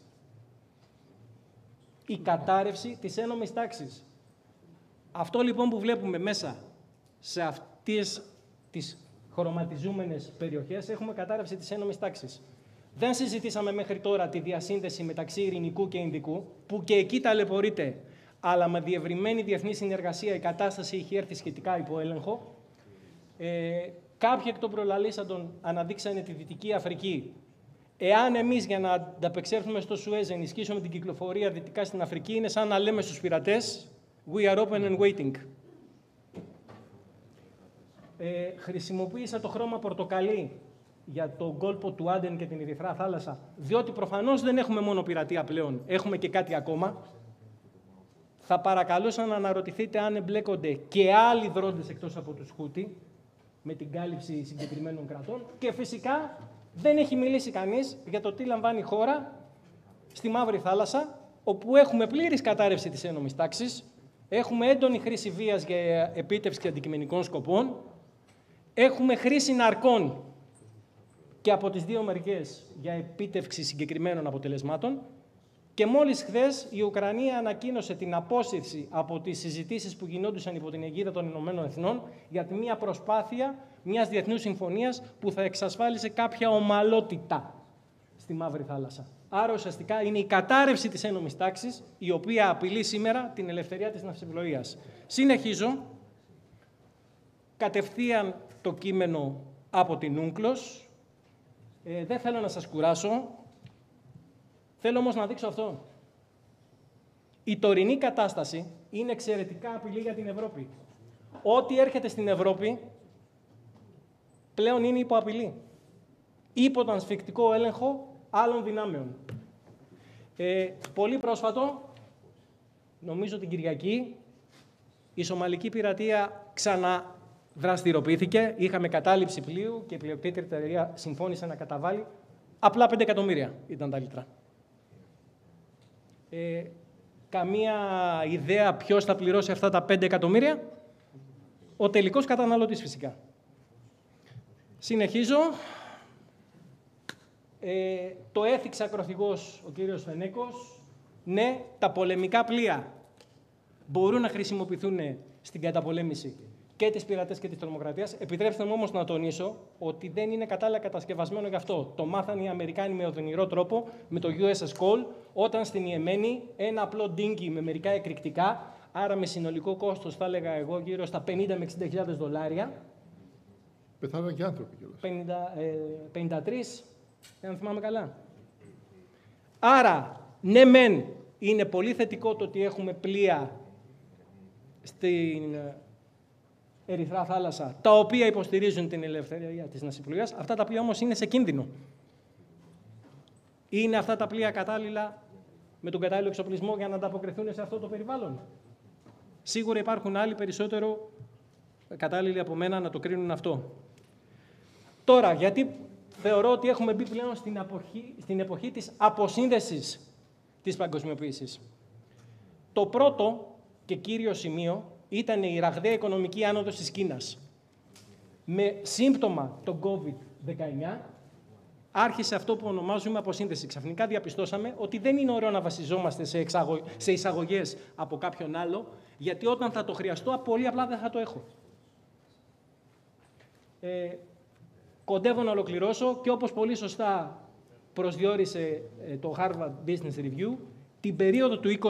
Η κατάρρευση της ένομης τάξης. Αυτό λοιπόν που βλέπουμε μέσα σε αυτές τις χρωματιζούμενες περιοχές, έχουμε κατάρρευση της ένομης τάξης. Δεν συζητήσαμε μέχρι τώρα τη διασύνδεση μεταξύ Ειρηνικού και Ινδικού, που και εκεί ταλαιπωρείται, αλλά με διευρυμένη διεθνή συνεργασία η κατάσταση έχει έρθει σχετικά υπό έλεγχο. Κάποιοι εκ των προλαλήσαντων αναδείξανε τη Δυτική Αφρική. Εάν εμείς για να ανταπεξέλθουμε στο Σουέζ ενισχύσουμε την κυκλοφορία δυτικά στην Αφρική, είναι σαν να λέμε στους πειρατές «We are open and waiting». Χρησιμοποίησα το χρώμα πορτοκαλί για τον κόλπο του Άντεν και την Ερυθρά θάλασσα, διότι προφανώς δεν έχουμε μόνο πειρατεία πλέον, έχουμε και κάτι ακόμα. Θα παρακαλούσα να αναρωτηθείτε αν εμπλέκονται και άλλοι δρόντες εκτός από τους Χούτι, με την κάλυψη συγκεκριμένων κρατών. Και φυσικά δεν έχει μιλήσει κανείς για το τι λαμβάνει η χώρα στη Μαύρη Θάλασσα, όπου έχουμε πλήρης κατάρρευση της ένομης τάξης, έχουμε έντονη χρήση βίας για επίτευξη αντικειμενικών σκοπών, έχουμε χρήση ναρκών και από τις δύο μεριές για επίτευξη συγκεκριμένων αποτελεσμάτων. Και μόλις χθες η Ουκρανία ανακοίνωσε την απόσυρση από τις συζητήσεις που γινόντουσαν υπό την αιγίδα των Ηνωμένων Εθνών για τη μία προσπάθεια μιας διεθνούς συμφωνίας που θα εξασφάλισε κάποια ομαλότητα στη Μαύρη Θάλασσα. Άρα ουσιαστικά είναι η κατάρρευση της ένομης τάξης η οποία απειλεί σήμερα την ελευθερία της ναυσιπλοείας. Συνεχίζω. Κατευθείαν το κείμενο από την Ούγκλος. Δεν θέλω να σας κουράσω. Θέλω όμως να δείξω αυτό. Η τωρινή κατάσταση είναι εξαιρετικά απειλή για την Ευρώπη. Ό,τι έρχεται στην Ευρώπη πλέον είναι υπό απειλή. Υπό τον ασφικτικό έλεγχο άλλων δυνάμεων. Πολύ πρόσφατο, νομίζω την Κυριακή, η Σομαλική πειρατεία ξαναδραστηριοποιήθηκε. Είχαμε κατάληψη πλοίου και η πλειοκτήτρια εταιρεία συμφώνησε να καταβάλει. Απλά 5 εκατομμύρια ήταν τα λίτρα. Καμία ιδέα ποιος θα πληρώσει αυτά τα 5 εκατομμύρια? Ο τελικός καταναλωτής φυσικά. Συνεχίζω. Το έθιξε ακροθυγός ο κύριος Φενέκος. Ναι, τα πολεμικά πλοία μπορούν να χρησιμοποιηθούν στην καταπολέμηση και της πειρατές και της τρομοκρατίας. Επιτρέψτε μου όμως να τονίσω ότι δεν είναι κατάλληλα κατασκευασμένο γι' αυτό. Το μάθανε οι Αμερικάνοι με οδυνηρό τρόπο, με το USS Cole, όταν στην Ιεμένη ένα απλό ντίνκι με μερικά εκρηκτικά, άρα με συνολικό κόστος, θα έλεγα εγώ, γύρω στα 50 με 60.000 δολάρια. Πεθάναν και άνθρωποι κιόλας. 53, αν θυμάμαι καλά. Άρα, ναι μεν, είναι πολύ θετικό το ότι έχουμε πλοία στην Ερυθρά θάλασσα, τα οποία υποστηρίζουν την ελευθερία της ναυσιπλοείας. Αυτά τα πλοία όμως είναι σε κίνδυνο. Είναι αυτά τα πλοία κατάλληλα με τον κατάλληλο εξοπλισμό για να ανταποκριθούν σε αυτό το περιβάλλον? Σίγουρα υπάρχουν άλλοι περισσότερο κατάλληλοι από μένα να το κρίνουν αυτό. Τώρα, γιατί θεωρώ ότι έχουμε μπει πλέον στην εποχή της αποσύνδεσης της παγκοσμιοποίησης. Το πρώτο και κύριο σημείο ήταν η ραγδαία οικονομική άνοδος της Κίνας. Με σύμπτωμα το COVID-19 άρχισε αυτό που ονομάζουμε αποσύνδεση. Ξαφνικά διαπιστώσαμε ότι δεν είναι ωραίο να βασιζόμαστε σε εισαγωγές από κάποιον άλλο, γιατί όταν θα το χρειαστώ, πολύ απλά δεν θα το έχω. Κοντεύω να ολοκληρώσω και όπως πολύ σωστά προσδιορίσε το Harvard Business Review, την περίοδο του 20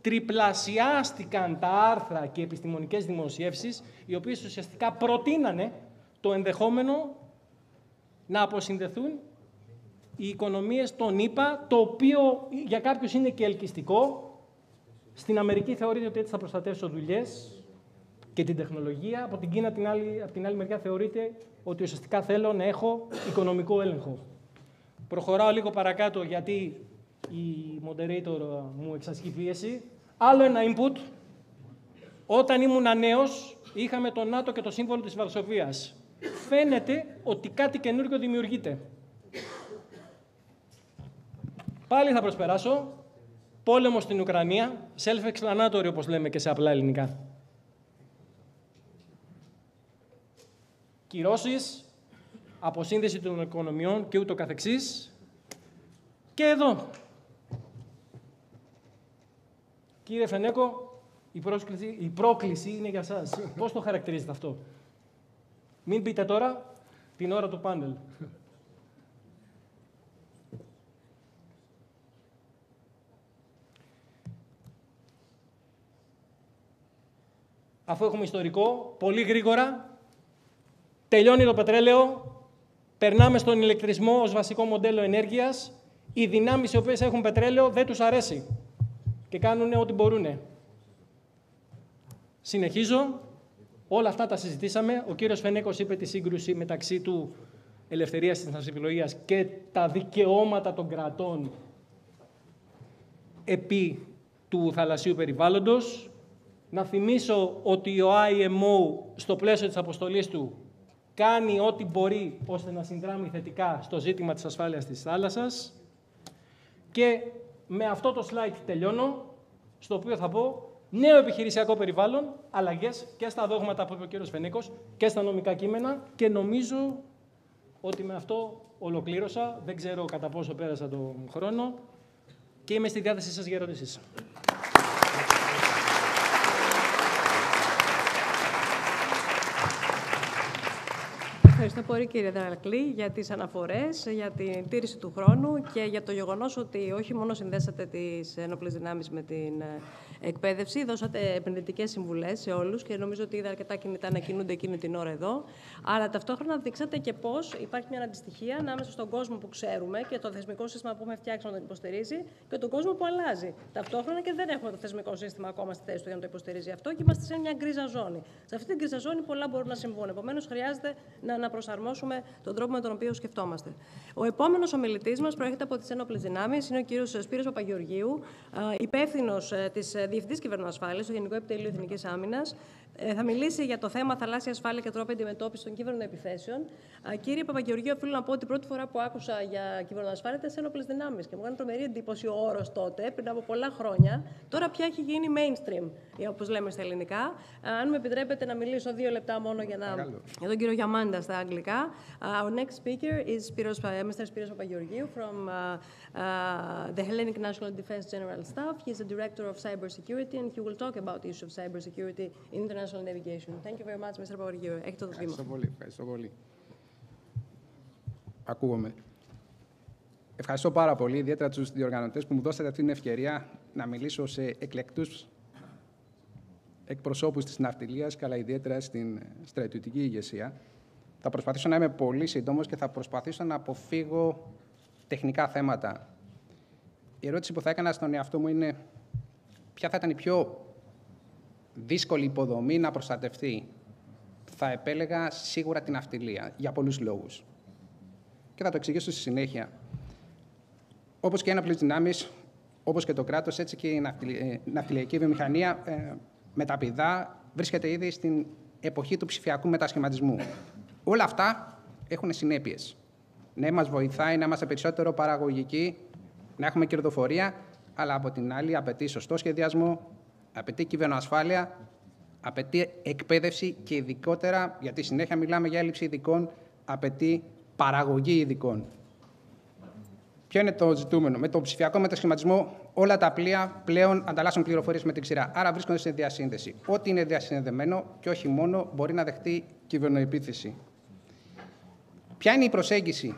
τριπλασιάστηκαν τα άρθρα και επιστημονικές δημοσιεύσεις, οι οποίες ουσιαστικά προτείνανε το ενδεχόμενο να αποσυνδεθούν οι οικονομίες των ΗΠΑ, το οποίο για κάποιους είναι και ελκυστικό. Στην Αμερική θεωρείται ότι έτσι θα προστατεύσω δουλειές και την τεχνολογία. Από την Κίνα, από την άλλη μεριά, θεωρείται ότι ουσιαστικά θέλω να έχω οικονομικό έλεγχο. Προχωράω λίγο παρακάτω, γιατί η moderator μου εξασκεί πίεση. Άλλο ένα input. Όταν ήμουν νέος, είχαμε το ΝΑΤΟ και το σύμβολο της Βαρσοβίας. Φαίνεται ότι κάτι καινούργιο δημιουργείται. Πάλι θα προσπεράσω. Πόλεμο στην Ουκρανία, self-explanatory όπως λέμε και σε απλά ελληνικά. Κυρώσεις, αποσύνδεση των οικονομιών και ούτω καθεξής. Και εδώ. Κύριε Φενέκο, η πρόκληση είναι για σας. Πώς το χαρακτηρίζετε αυτό? Μην πείτε τώρα την ώρα του πάνελ. Αφού έχουμε ιστορικό, πολύ γρήγορα, τελειώνει το πετρέλαιο, περνάμε στον ηλεκτρισμό ως βασικό μοντέλο ενέργειας, οι δυνάμεις οι οποίες έχουν πετρέλαιο δεν τους αρέσει και κάνουν ό,τι μπορούν. Συνεχίζω, όλα αυτά τα συζητήσαμε. Ο κύριος Φενέκος είπε τη σύγκρουση μεταξύ του ελευθερίας της ναυσιπλοείας και τα δικαιώματα των κρατών επί του θαλασσίου περιβάλλοντος. Να θυμίσω ότι ο IMO στο πλαίσιο της αποστολής του κάνει ό,τι μπορεί ώστε να συνδράμει θετικά στο ζήτημα της ασφάλειας της θάλασσας. Και με αυτό το slide τελειώνω, στο οποίο θα πω νέο επιχειρησιακό περιβάλλον, αλλαγές και στα δόγματα που είπε ο κύριος Φενέκος και στα νομικά κείμενα, και νομίζω ότι με αυτό ολοκλήρωσα. Δεν ξέρω κατά πόσο πέρασα τον χρόνο και είμαι στη διάθεσή σας για ερωτήσεις. Ευχαριστώ πολύ, κύριε Δρακλή, για τις αναφορές, για την τήρηση του χρόνου και για το γεγονός ότι όχι μόνο συνδέσατε τις ενόπλες δυνάμεις με την εκπαίδευση, δώσατε επενδυτικές συμβουλές σε όλους και νομίζω ότι είδα αρκετά κινητά να κινούνται εκείνη την ώρα εδώ. Αλλά ταυτόχρονα δείξατε και πώς υπάρχει μια αντιστοιχία ανάμεσα στον κόσμο που ξέρουμε και το θεσμικό σύστημα που έχουμε φτιάξει να τον υποστηρίζει και τον κόσμο που αλλάζει. Ταυτόχρονα και δεν έχουμε το θεσμικό σύστημα ακόμα στη θέση του για να το υποστηρίζει αυτό και είμαστε σε μια γκρίζα ζώνη. Σε αυτή την γκρίζα ζώνη πολλά μπορούν να συμβούν. Επομένως, χρειάζεται να προσαρμόσουμε τον τρόπο με τον οποίο σκεφτόμαστε. Ο επόμενος ομιλητής μας προέρχεται από τις ένοπλες δυνάμεις, είναι ο κύριος Σπύρος Παπαγεωργίου, υπεύθυνος της Διευθυντής Κυβερνοασφάλειας, στο Γενικό Επιτελείο Εθνικής Άμυνας. Θα μιλήσει για το θέμα θαλάσσια ασφάλεια και τρόποι αντιμετώπισης των κυβερνοεπιθέσεων. Κύριε Παπαγεωργίου, οφείλω να πω ότι πρώτη φορά που άκουσα για κυβερνοασφάλεια ήταν στις ένοπλες δυνάμεις και μου έκανε τρομερή εντύπωση ο όρος τότε, πριν από πολλά χρόνια. Τώρα πια έχει γίνει mainstream, όπως λέμε στα ελληνικά. Αν μου επιτρέπετε να μιλήσω 2 λεπτά μόνο για τον κύριο Γιαμάντα στα αγγλικά. Our next speaker is Mr. Spiros Papageorgiou from the Hellenic National Defense General Staff. He is the Director of Cybersecurity and he will talk about the issue of cybersecurity in international navigation. Thank you very much, Mr. Papageorgiou. Έχετε το βήμα. Ευχαριστώ πολύ. Ακούγομαι. Ευχαριστώ πάρα πολύ, ιδιαίτερα τους διοργανωτές που μου δώσατε αυτή την ευκαιρία να μιλήσω σε εκλεκτούς εκπροσώπους της ναυτιλίας, αλλά ιδιαίτερα στην στρατιωτική ηγεσία. Θα προσπαθήσω να είμαι πολύ σύντομος και θα προσπαθήσω να αποφύγω τεχνικά θέματα. Η ερώτηση που θα έκανα στον εαυτό μου είναι ποια θα ήταν η πιο δύσκολη υποδομή να προστατευτεί. Θα επέλεγα σίγουρα την ναυτιλία, για πολλούς λόγους. Και θα το εξηγήσω στη συνέχεια. Όπως και οι ένοπλες δυνάμεις, όπως και το κράτος, έτσι και η ναυτιλιακή βιομηχανία μεταπηδά βρίσκεται ήδη στην εποχή του ψηφιακού μετασχηματισμού. Όλα αυτά έχουν συνέπειες. Ναι, μας βοηθάει να είμαστε περισσότερο παραγωγικοί, να έχουμε κερδοφορία, αλλά από την άλλη απαιτεί σωστό σχεδιασμό, απαιτεί κυβερνοασφάλεια, απαιτεί εκπαίδευση και ειδικότερα, γιατί συνέχεια μιλάμε για έλλειψη ειδικών, απαιτεί παραγωγή ειδικών. Ποιο είναι το ζητούμενο? Με τον ψηφιακό μετασχηματισμό, όλα τα πλοία πλέον ανταλλάσσουν πληροφορίες με την ξηρά. Άρα βρίσκονται σε διασύνδεση. Ό,τι είναι διασυνδεμένο και όχι μόνο μπορεί να δεχτεί κυβερνοεπίθεση. Ποια είναι η προσέγγιση?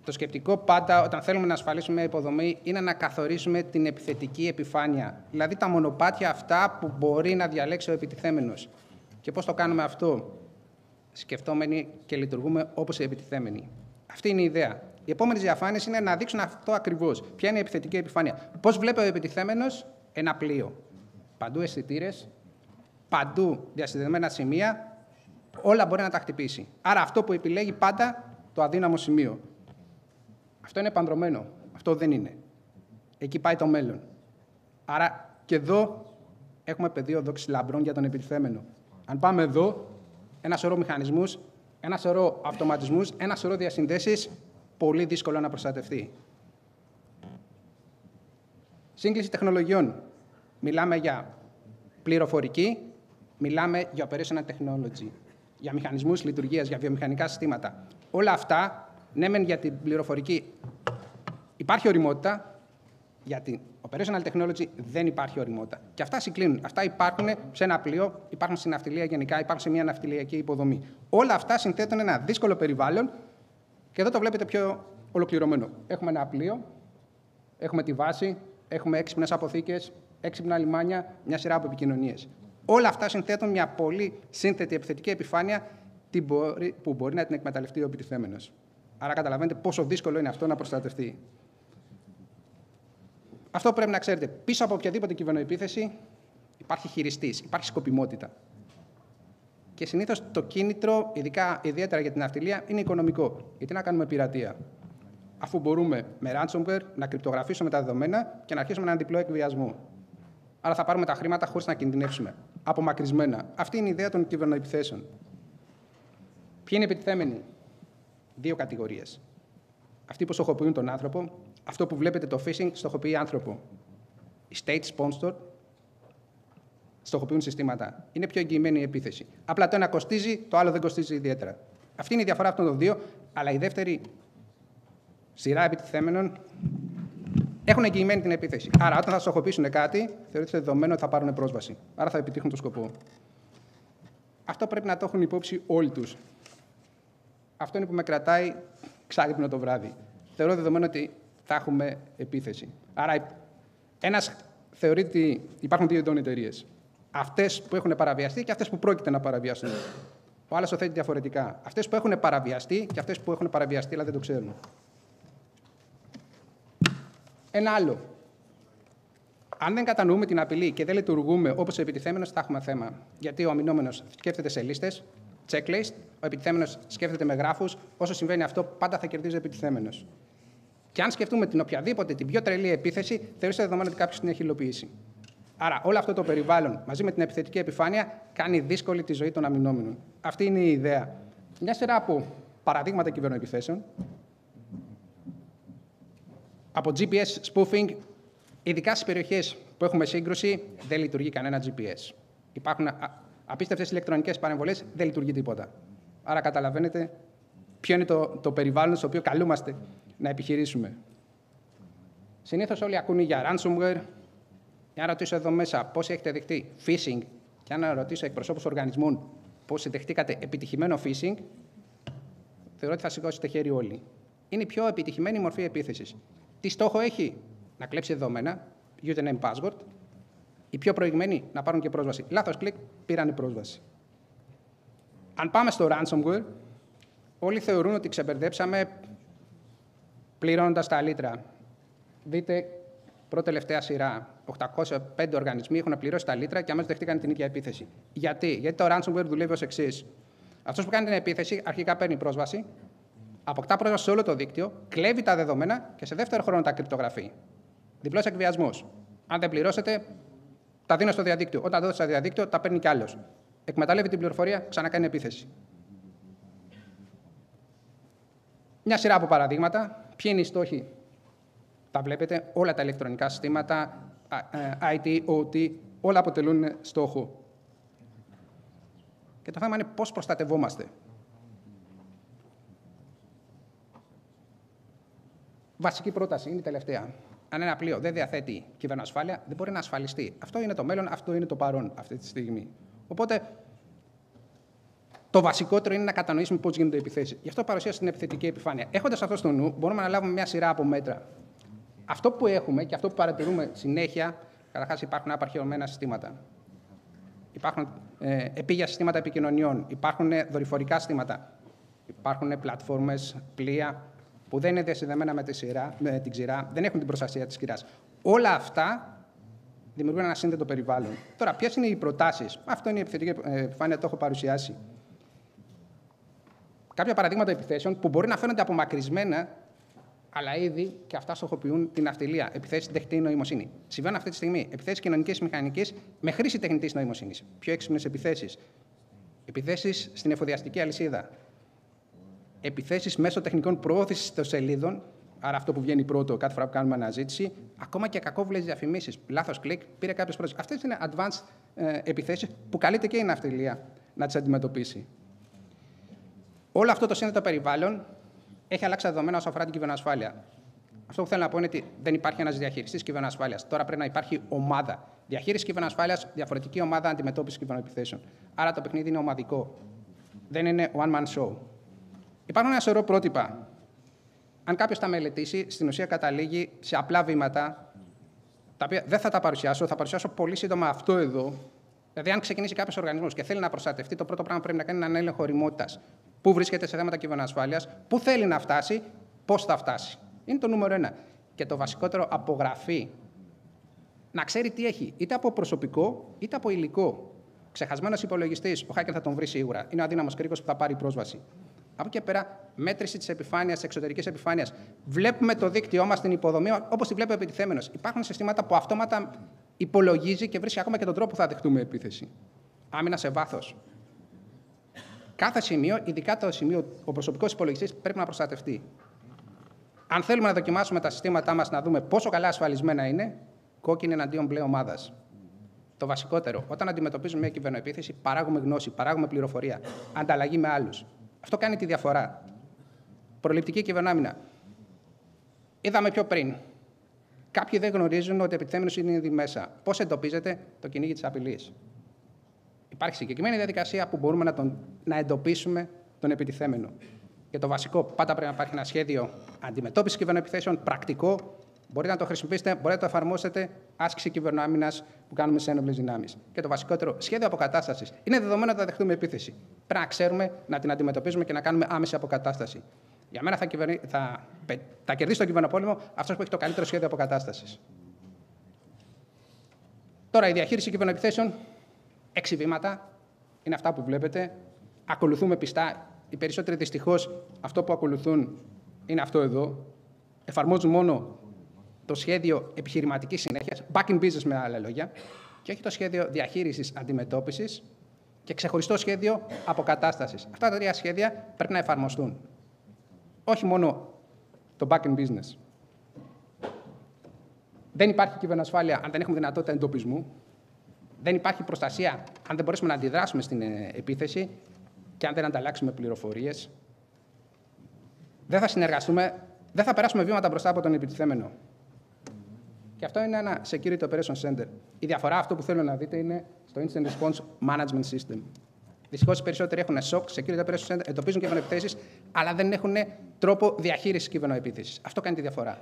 Το σκεπτικό πάντα, όταν θέλουμε να ασφαλίσουμε μια υποδομή, είναι να καθορίσουμε την επιθετική επιφάνεια. Δηλαδή τα μονοπάτια αυτά που μπορεί να διαλέξει ο επιτιθέμενος. Και πώς το κάνουμε αυτό? Σκεφτόμενοι και λειτουργούμε όπως οι επιτιθέμενοι. Αυτή είναι η ιδέα. Οι επόμενες διαφάνειες είναι να δείξουν αυτό ακριβώς. Ποια είναι η επιθετική επιφάνεια? Πώς βλέπει ο επιτιθέμενος ένα πλοίο? Παντού αισθητήρες, παντού διασυνδεδεμένα σημεία, όλα μπορεί να τα χτυπήσει. Άρα αυτό που επιλέγει πάντα το αδύναμο σημείο. Αυτό είναι παντρωμένο. Αυτό δεν είναι. Εκεί πάει το μέλλον. Άρα και εδώ έχουμε πεδίο δόξης λαμπρών για τον επιτιθέμενο. Αν πάμε εδώ, ένα σωρό μηχανισμούς, ένα σωρό αυτοματισμούς, ένα σωρό διασυνδέσεις, πολύ δύσκολο να προστατευτεί. Σύγκληση τεχνολογιών. Μιλάμε για πληροφορική, μιλάμε για operational technology, για μηχανισμούς λειτουργίας, για βιομηχανικά συστήματα. Όλα αυτά, ναι μεν για την πληροφορική υπάρχει ωριμότητα, για την operational technology δεν υπάρχει ωριμότητα. Και αυτά συγκλίνουν. Αυτά υπάρχουν σε ένα πλοίο, υπάρχουν στην ναυτιλία γενικά, υπάρχουν σε μια ναυτιλιακή υποδομή. Όλα αυτά συνθέτουν ένα δύσκολο περιβάλλον και εδώ το βλέπετε πιο ολοκληρωμένο. Έχουμε ένα πλοίο, έχουμε τη βάση, έχουμε έξυπνες αποθήκες, έξυπνα λιμάνια, μια σειρά από επικοινωνίες. Όλα αυτά συνθέτουν μια πολύ σύνθετη επιθετική επιφάνεια που μπορεί να την εκμεταλλευτεί ο επιτιθέμενος. Άρα καταλαβαίνετε πόσο δύσκολο είναι αυτό να προστατευτεί. Αυτό πρέπει να ξέρετε. Πίσω από οποιαδήποτε κυβερνοεπίθεση υπάρχει χειριστής, υπάρχει σκοπιμότητα. Και συνήθως το κίνητρο, ιδιαίτερα για την ναυτιλία, είναι οικονομικό. Γιατί να κάνουμε πειρατεία? Αφού μπορούμε με ransomware να κρυπτογραφήσουμε τα δεδομένα και να αρχίσουμε έναν διπλό εκβιασμό. Άρα θα πάρουμε τα χρήματα χωρίς να κινδυνεύσουμε. Απομακρυσμένα. Αυτή είναι η ιδέα των κυβερνοεπιθέσεων. Ποιοι είναι επιτιθέμενοι? Δύο κατηγορίες. Αυτοί που στοχοποιούν τον άνθρωπο, αυτό που βλέπετε το phishing στοχοποιεί άνθρωπο. Οι state-sponsored στοχοποιούν συστήματα. Είναι πιο εγγυημένη η επίθεση. Απλά το ένα κοστίζει, το άλλο δεν κοστίζει ιδιαίτερα. Αυτή είναι η διαφορά αυτών των δύο, αλλά η δεύτερη σειρά επιτιθέμενων έχουν εγγυημένη την επίθεση. Άρα, όταν θα στοχοποιήσουν κάτι, θεωρείται δεδομένο ότι θα πάρουν πρόσβαση. Άρα θα επιτύχουν το σκοπό. Αυτό πρέπει να το έχουν υπόψη όλοι τους. Αυτό είναι που με κρατάει ξάγρυπνο το βράδυ. Θεωρώ δεδομένο ότι θα έχουμε επίθεση. Άρα, ένας θεωρεί ότι υπάρχουν δύο ειδών εταιρείες. Αυτές που έχουν παραβιαστεί και αυτές που πρόκειται να παραβιαστούν. Ο άλλος το θέτει διαφορετικά. Αυτές που έχουν παραβιαστεί και αυτές που έχουν παραβιαστεί αλλά δεν το ξέρουν. Ένα άλλο. Αν δεν κατανοούμε την απειλή και δεν λειτουργούμε όπως ο επιτιθέμενος, θα έχουμε θέμα. Γιατί ο αμυνόμενος σκέφτεται σε λίστες, checklist, ο επιτιθέμενος σκέφτεται με γράφους. Όσο συμβαίνει αυτό, πάντα θα κερδίζει ο επιτιθέμενος. Και αν σκεφτούμε την οποιαδήποτε, την πιο τρελή επίθεση, θεωρείται δεδομένο ότι κάποιος την έχει υλοποιήσει. Άρα, όλο αυτό το περιβάλλον μαζί με την επιθετική επιφάνεια κάνει δύσκολη τη ζωή των αμυνόμενων. Αυτή είναι η ιδέα. Μια σειρά από παραδείγματα κυβερνοεπιθέσεων. Από GPS spoofing, ειδικά στις περιοχές που έχουμε σύγκρουση, δεν λειτουργεί κανένα GPS. Υπάρχουν απίστευτες ηλεκτρονικές παρεμβολές, δεν λειτουργεί τίποτα. Άρα καταλαβαίνετε ποιο είναι το περιβάλλον στο οποίο καλούμαστε να επιχειρήσουμε. Συνήθως όλοι ακούνε για ransomware. Για να ρωτήσω εδώ μέσα πώς έχετε δεχτεί phishing και αν ρωτήσω εκπροσώπους οργανισμών πώς δεχτήκατε επιτυχημένο phishing, θεωρώ ότι θα σηκώσετε χέρι όλοι. Είναι η πιο επιτυχημένη μορφή επίθεσης. Τι στόχο έχει? Να κλέψει δεδομένα, username, password. Οι πιο προηγμένοι να πάρουν και πρόσβαση. Λάθος κλικ, πήραν πρόσβαση. Αν πάμε στο ransomware, όλοι θεωρούν ότι ξεμπερδέψαμε πληρώνοντας τα λίτρα. Δείτε πρώτη-τελευταία σειρά. 805 οργανισμοί έχουν πληρώσει τα λίτρα και αμέσως δεχτήκαν την ίδια επίθεση. Γιατί το ransomware δουλεύει ως εξής. Αυτός που κάνει την επίθεση αρχικά παίρνει πρόσβαση, αποκτά πρόσβαση σε όλο το δίκτυο, κλέβει τα δεδομένα και σε δεύτερο χρόνο τα κρυπτογραφεί. Διπλός εκβιασμός. Αν δεν πληρώσετε, τα δίνω στο διαδίκτυο. Όταν τα δώσετε στο διαδίκτυο, τα παίρνει κι άλλος. εκμεταλλεύει την πληροφορία, ξανακάνει επίθεση. Μια σειρά από παραδείγματα. Ποιοι είναι οι στόχοι? Τα βλέπετε, όλα τα ηλεκτρονικά συστήματα, IT, OT, όλα αποτελούν στόχο. Και το θέμα είναι πώς προστατευόμαστε. Βασική πρόταση είναι η τελευταία. Αν ένα πλοίο δεν διαθέτει κυβερνοασφάλεια, δεν μπορεί να ασφαλιστεί. Αυτό είναι το μέλλον, αυτό είναι το παρόν αυτή τη στιγμή. Οπότε, το βασικότερο είναι να κατανοήσουμε πώς γίνονται οι επιθέσεις. Γι' αυτό παρουσίασα την επιθετική επιφάνεια. Έχοντας αυτό στο νου, μπορούμε να λάβουμε μια σειρά από μέτρα. Αυτό που έχουμε και αυτό που παρατηρούμε συνέχεια, καταρχάς υπάρχουν απαρχαιωμένα συστήματα. Υπάρχουν επίγεια συστήματα επικοινωνιών, υπάρχουν δορυφορικά συστήματα, υπάρχουν πλατφόρμες, πλοία που δεν είναι διασυνδεμένα με την ξηρά, δεν έχουν την προστασία της ξηράς. Όλα αυτά δημιουργούν ένα σύνδετο περιβάλλον. Τώρα, ποιες είναι οι προτάσεις? Αυτό είναι η επιθετική επιφάνεια, το έχω παρουσιάσει. Κάποια παραδείγματα επιθέσεων που μπορεί να φαίνονται απομακρυσμένα, αλλά ήδη και αυτά στοχοποιούν την ναυτιλία. Επιθέσεις στην τεχνητή νοημοσύνη. Συμβαίνουν αυτή τη στιγμή επιθέσεις κοινωνικής μηχανικής με χρήση τεχνητής νοημοσύνης. Πιο έξυπνες επιθέσεις. Επιθέσεις στην εφοδιαστική αλυσίδα. Επιθέσεις μέσω τεχνικών προώθησης των σελίδων. Άρα, αυτό που βγαίνει πρώτο κάθε φορά που κάνουμε αναζήτηση. Ακόμα και κακόβουλες διαφημίσεις. Λάθος κλικ, πήρε κάποιος πρόσωπο. Αυτές είναι advanced επιθέσεις που καλείται και η ναυτιλία να τις αντιμετωπίσει. Όλο αυτό το σύνδετο περιβάλλον έχει αλλάξει τα δεδομένα όσον αφορά την κυβερνοασφάλεια. Αυτό που θέλω να πω είναι ότι δεν υπάρχει ένας διαχειριστής κυβερνοασφάλειας. Τώρα πρέπει να υπάρχει ομάδα. Διαχείριση κυβερνοασφάλειας, διαφορετική ομάδα αντιμετώπισης κυβερνοεπιθέσεων. Άρα το παιχνίδι είναι ομαδικό. Δεν είναι one-man show. Υπάρχουν ένα σωρό πρότυπα. Αν κάποιος τα μελετήσει, στην ουσία καταλήγει σε απλά βήματα, τα οποία δεν θα τα παρουσιάσω. Θα παρουσιάσω πολύ σύντομα αυτό εδώ. Δηλαδή, αν ξεκινήσει κάποιος οργανισμός και θέλει να προστατευτεί, το πρώτο πράγμα που πρέπει να κάνει είναι έναν έλεγχο ωριμότητας. Πού βρίσκεται σε θέματα κυβερνοασφάλειας, πού θέλει να φτάσει, πώς θα φτάσει. Είναι το νούμερο ένα. Και το βασικότερο, απογραφή. Να ξέρει τι έχει, είτε από προσωπικό, είτε από υλικό. Ξεχασμένος υπολογιστής, ο hacker θα τον βρει σίγουρα. Είναι ο αδύναμος κρίκος που θα πάρει πρόσβαση. Από εκεί και πέρα, μέτρηση της επιφάνειας, της εξωτερικής επιφάνειας. Βλέπουμε το δίκτυό μας, την υποδομή, όπως τη βλέπει ο επιτιθέμενος. Υπάρχουν συστήματα που αυτόματα υπολογίζει και βρίσκει ακόμα και τον τρόπο που θα δεχτούμε επίθεση. Άμυνα σε βάθος. Κάθε σημείο, ειδικά το σημείο, ο προσωπικός υπολογιστής, πρέπει να προστατευτεί. Αν θέλουμε να δοκιμάσουμε τα συστήματά μας να δούμε πόσο καλά ασφαλισμένα είναι, κόκκινη εναντίον μπλε ομάδας. Το βασικότερο, όταν αντιμετωπίζουμε μια κυβερνοεπίθεση, παράγουμε γνώση, παράγουμε πληροφορία, ανταλλαγή με άλλους. Αυτό κάνει τη διαφορά. Προληπτική κυβερνοάμυνα. Είδαμε πιο πριν. Κάποιοι δεν γνωρίζουν ότι ο επιτιθέμενος είναι ήδη μέσα. Πώς εντοπίζεται το κυνήγι της απειλής? Υπάρχει συγκεκριμένη διαδικασία που μπορούμε να εντοπίσουμε τον επιτιθέμενο. Και το βασικό, πάντα πρέπει να υπάρχει ένα σχέδιο αντιμετώπισης κυβερνοεπιθέσεων, πρακτικό. Μπορείτε να το χρησιμοποιήσετε, μπορείτε να το εφαρμόσετε, άσκηση κυβερνοάμυνας που κάνουμε σε ένοπλες δυνάμεις. Και το βασικότερο, σχέδιο αποκατάστασης. Είναι δεδομένο ότι θα δεχτούμε επίθεση. Πρέπει να ξέρουμε να την αντιμετωπίζουμε και να κάνουμε άμεση αποκατάσταση. Για μένα θα κερδίσει τον κυβερνοπόλεμο αυτός που έχει το καλύτερο σχέδιο αποκατάστασης. Τώρα, η διαχείριση κυβερνοεπιθέσεων, 6 βήματα είναι αυτά που βλέπετε. Ακολουθούμε πιστά. Οι περισσότεροι δυστυχώς αυτό που ακολουθούν είναι αυτό εδώ. Εφαρμόζουν μόνο το σχέδιο επιχειρηματικής συνέχειας, back in business με άλλα λόγια, και όχι το σχέδιο διαχείρισης αντιμετώπισης και ξεχωριστό σχέδιο αποκατάστασης. Αυτά τα 3 σχέδια πρέπει να εφαρμοστούν. Όχι μόνο το back in business. Δεν υπάρχει κυβερνοασφάλεια αν δεν έχουμε δυνατότητα εντοπισμού. Δεν υπάρχει προστασία αν δεν μπορέσουμε να αντιδράσουμε στην επίθεση και αν δεν ανταλλάξουμε πληροφορίες. Δεν θα συνεργαστούμε, δεν θα περάσουμε βήματα μπροστά από τον επιτιθέμενο. Και αυτό είναι ένα Security Operation Center. Η διαφορά, αυτό που θέλω να δείτε, είναι στο Instant Response Management System. Δυστυχώς οι περισσότεροι έχουν SOC, Security Operation Center, εντοπίζουν κυβερνοεπιθέσεις, αλλά δεν έχουν τρόπο διαχείρισης κυβερνοεπίθεσης. Αυτό κάνει τη διαφορά.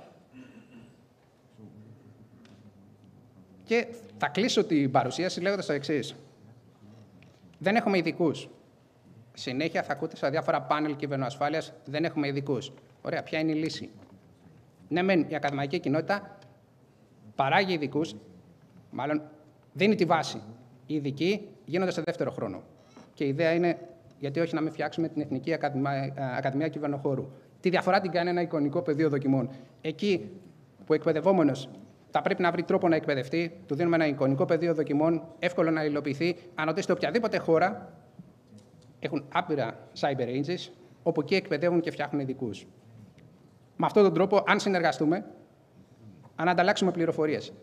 Και θα κλείσω την παρουσίαση λέγοντας το εξής. Δεν έχουμε ειδικούς. Συνέχεια θα ακούτε σε διάφορα πάνελ κυβερνοασφάλειας, δεν έχουμε ειδικούς. Ωραία, ποια είναι η λύση? Ναι, μεν η ακαδημαϊκή κοινότητα παράγει ειδικούς, μάλλον δίνει τη βάση. Οι ειδικοί γίνονται σε δεύτερο χρόνο. Και η ιδέα είναι, γιατί όχι να μην φτιάξουμε την Εθνική Ακαδημία Κυβερνοχώρου. Τη διαφορά την κάνει ένα εικονικό πεδίο δοκιμών. Εκεί που ο εκπαιδευόμενος θα πρέπει να βρει τρόπο να εκπαιδευτεί. Του δίνουμε ένα εικονικό πεδίο δοκιμών, εύκολο να υλοποιηθεί. Αν ρωτήσετε οποιαδήποτε χώρα, έχουν άπειρα cyber agencies, όπου εκεί εκπαιδεύουν και φτιάχνουν ειδικούς. Με αυτόν τον τρόπο, αν συνεργαστούμε, αν ανταλλάξουμε πληροφορίες,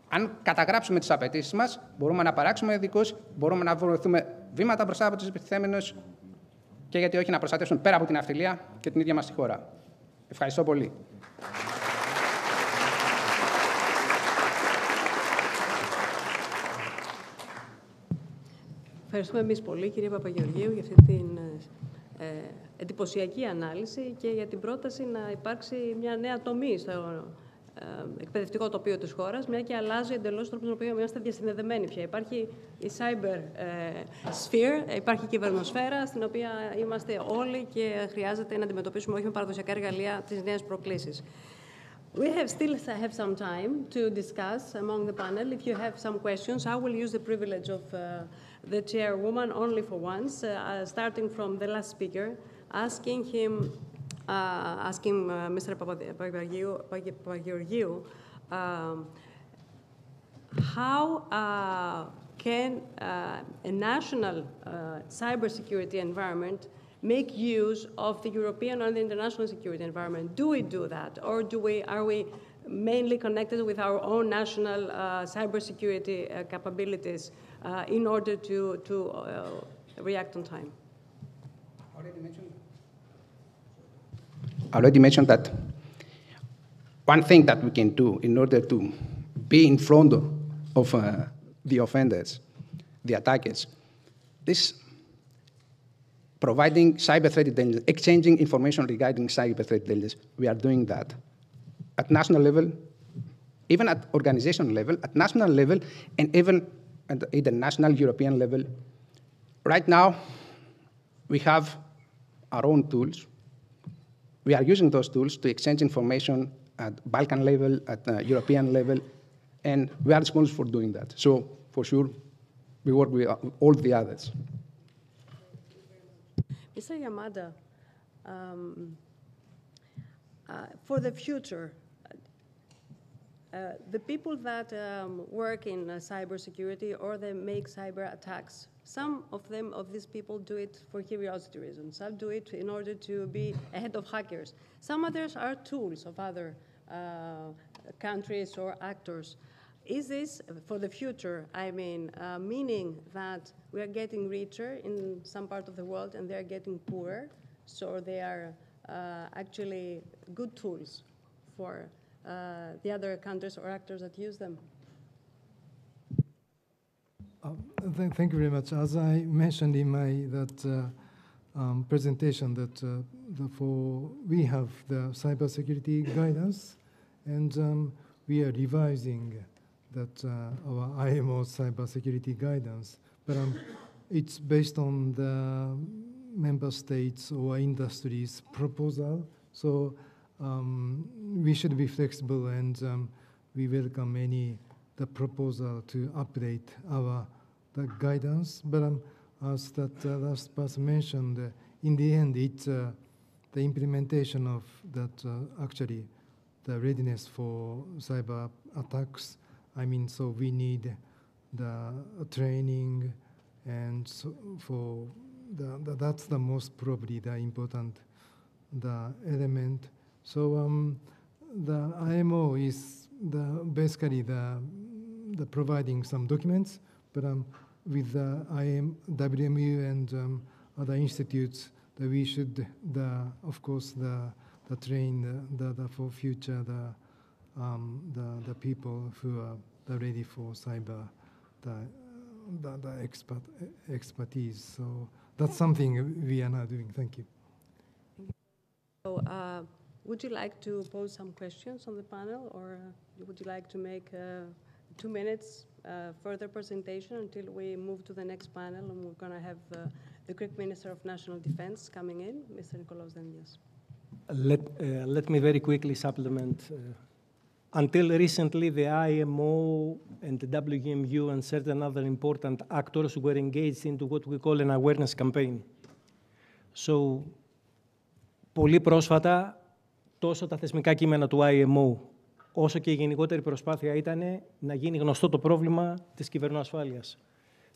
αν καταγράψουμε τις απαιτήσεις μας, μπορούμε να παράξουμε ειδικούς, μπορούμε να βοηθούμε βήματα μπροστά από τους επιτιθέμενους και γιατί όχι να προστατεύσουν πέρα από την αυτιλία και την ίδια μας τη χώρα. Ευχαριστώ πολύ. Ευχαριστούμε εμείς πολύ, κύριε Παπαγεωργίου, για αυτή την εντυπωσιακή ανάλυση και για την πρόταση να υπάρξει μια νέα τομή στο εκπαιδευτικό τοπίο της χώρας, μια και αλλάζει εντελώς τον τρόπο στον οποίο είμαστε διασυνδεδεμένοι πια. Υπάρχει η cyber sphere, υπάρχει η κυβερνοσφαίρα, στην οποία είμαστε όλοι και χρειάζεται να αντιμετωπίσουμε όχι με παραδοσιακά εργαλεία τις νέες προκλήσεις. We still have some time to discuss among the panel. If you have some questions, I will use the privilege of the chairwoman only for once, starting from the last speaker, asking Mr. Papageorgiou, how can a national cybersecurity environment make use of the European and the international security environment? Do we do that, or are we mainly connected with our own national cybersecurity capabilities in order to react on time? I already mentioned that one thing that we can do in order to be in front of the offenders, the attackers, is providing cyber threat intelligence, exchanging information regarding cyber threat intelligence. We are doing that at national level, even at organizational level, at national level, and even at the international European level. Right now, we have our own tools. We are using those tools to exchange information at Balkan level, at European level, and we are responsible for doing that. So, for sure, we work with all the others. Mr. Yamada, for the future, the people that work in cybersecurity or they make cyber attacks, some of these people do it for curiosity reasons. Some do it in order to be ahead of hackers. Some others are tools of other countries or actors. Is this, for the future, meaning that we are getting richer in some part of the world and they are getting poorer, so they are actually good tools for the other countries or actors that use them? Thank you very much. As I mentioned in my presentation, that we have the cybersecurity guidance, and we are revising our IMO cybersecurity guidance. But it's based on the member states or industries' proposal. So we should be flexible, and we welcome the proposal to update the guidance. But as that last person mentioned, in the end, it's the implementation of that actually the readiness for cyber attacks. So we need the training, and that's the most probably the important element. So the IMO is basically the providing some documents, but with the WMU and other institutes, that we should, of course, the train for future the people who are ready for cyber, the expertise. So that's something we are now doing. Thank you. So, would you like to pose some questions on the panel, or would you like to make 2 minutes further presentation until we move to the next panel, and we're going to have the Greek Minister of National Defense coming in, Mr. Nikolaos-Dendias. Let me very quickly supplement. Until recently, the IMO and the WMU and certain other important actors were engaged into what we call an awareness campaign. So, πολύ πρόσφατα, τόσο τα θεσμικά κείμενα του IMO, όσο και η γενικότερη προσπάθεια ήταν να γίνει γνωστό το πρόβλημα της κυβερνοασφάλειας.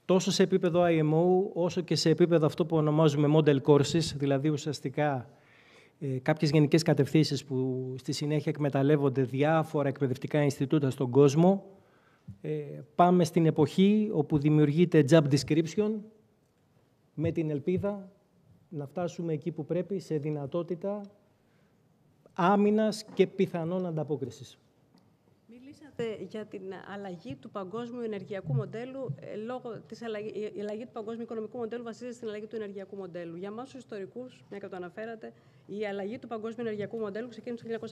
Τόσο σε επίπεδο IMO, όσο και σε επίπεδο αυτό που ονομάζουμε model courses, δηλαδή ουσιαστικά κάποιες γενικές κατευθύνσεις που στη συνέχεια εκμεταλλεύονται διάφορα εκπαιδευτικά Ινστιτούτα στον κόσμο. Πάμε στην εποχή όπου δημιουργείται job description με την ελπίδα να φτάσουμε εκεί που πρέπει σε δυνατότητα άμυνας και πιθανών ανταπόκρισης. Μιλήσατε για την αλλαγή του παγκόσμιου ενεργειακού μοντέλου. Λόγω της η αλλαγή του παγκόσμιου οικονομικού μοντέλου βασίζεται στην αλλαγή του ενεργειακού μοντέλου. Για εμάς τους ιστορικούς, μια και το αναφέρατε, η αλλαγή του παγκόσμιου ενεργειακού μοντέλου ξεκίνησε το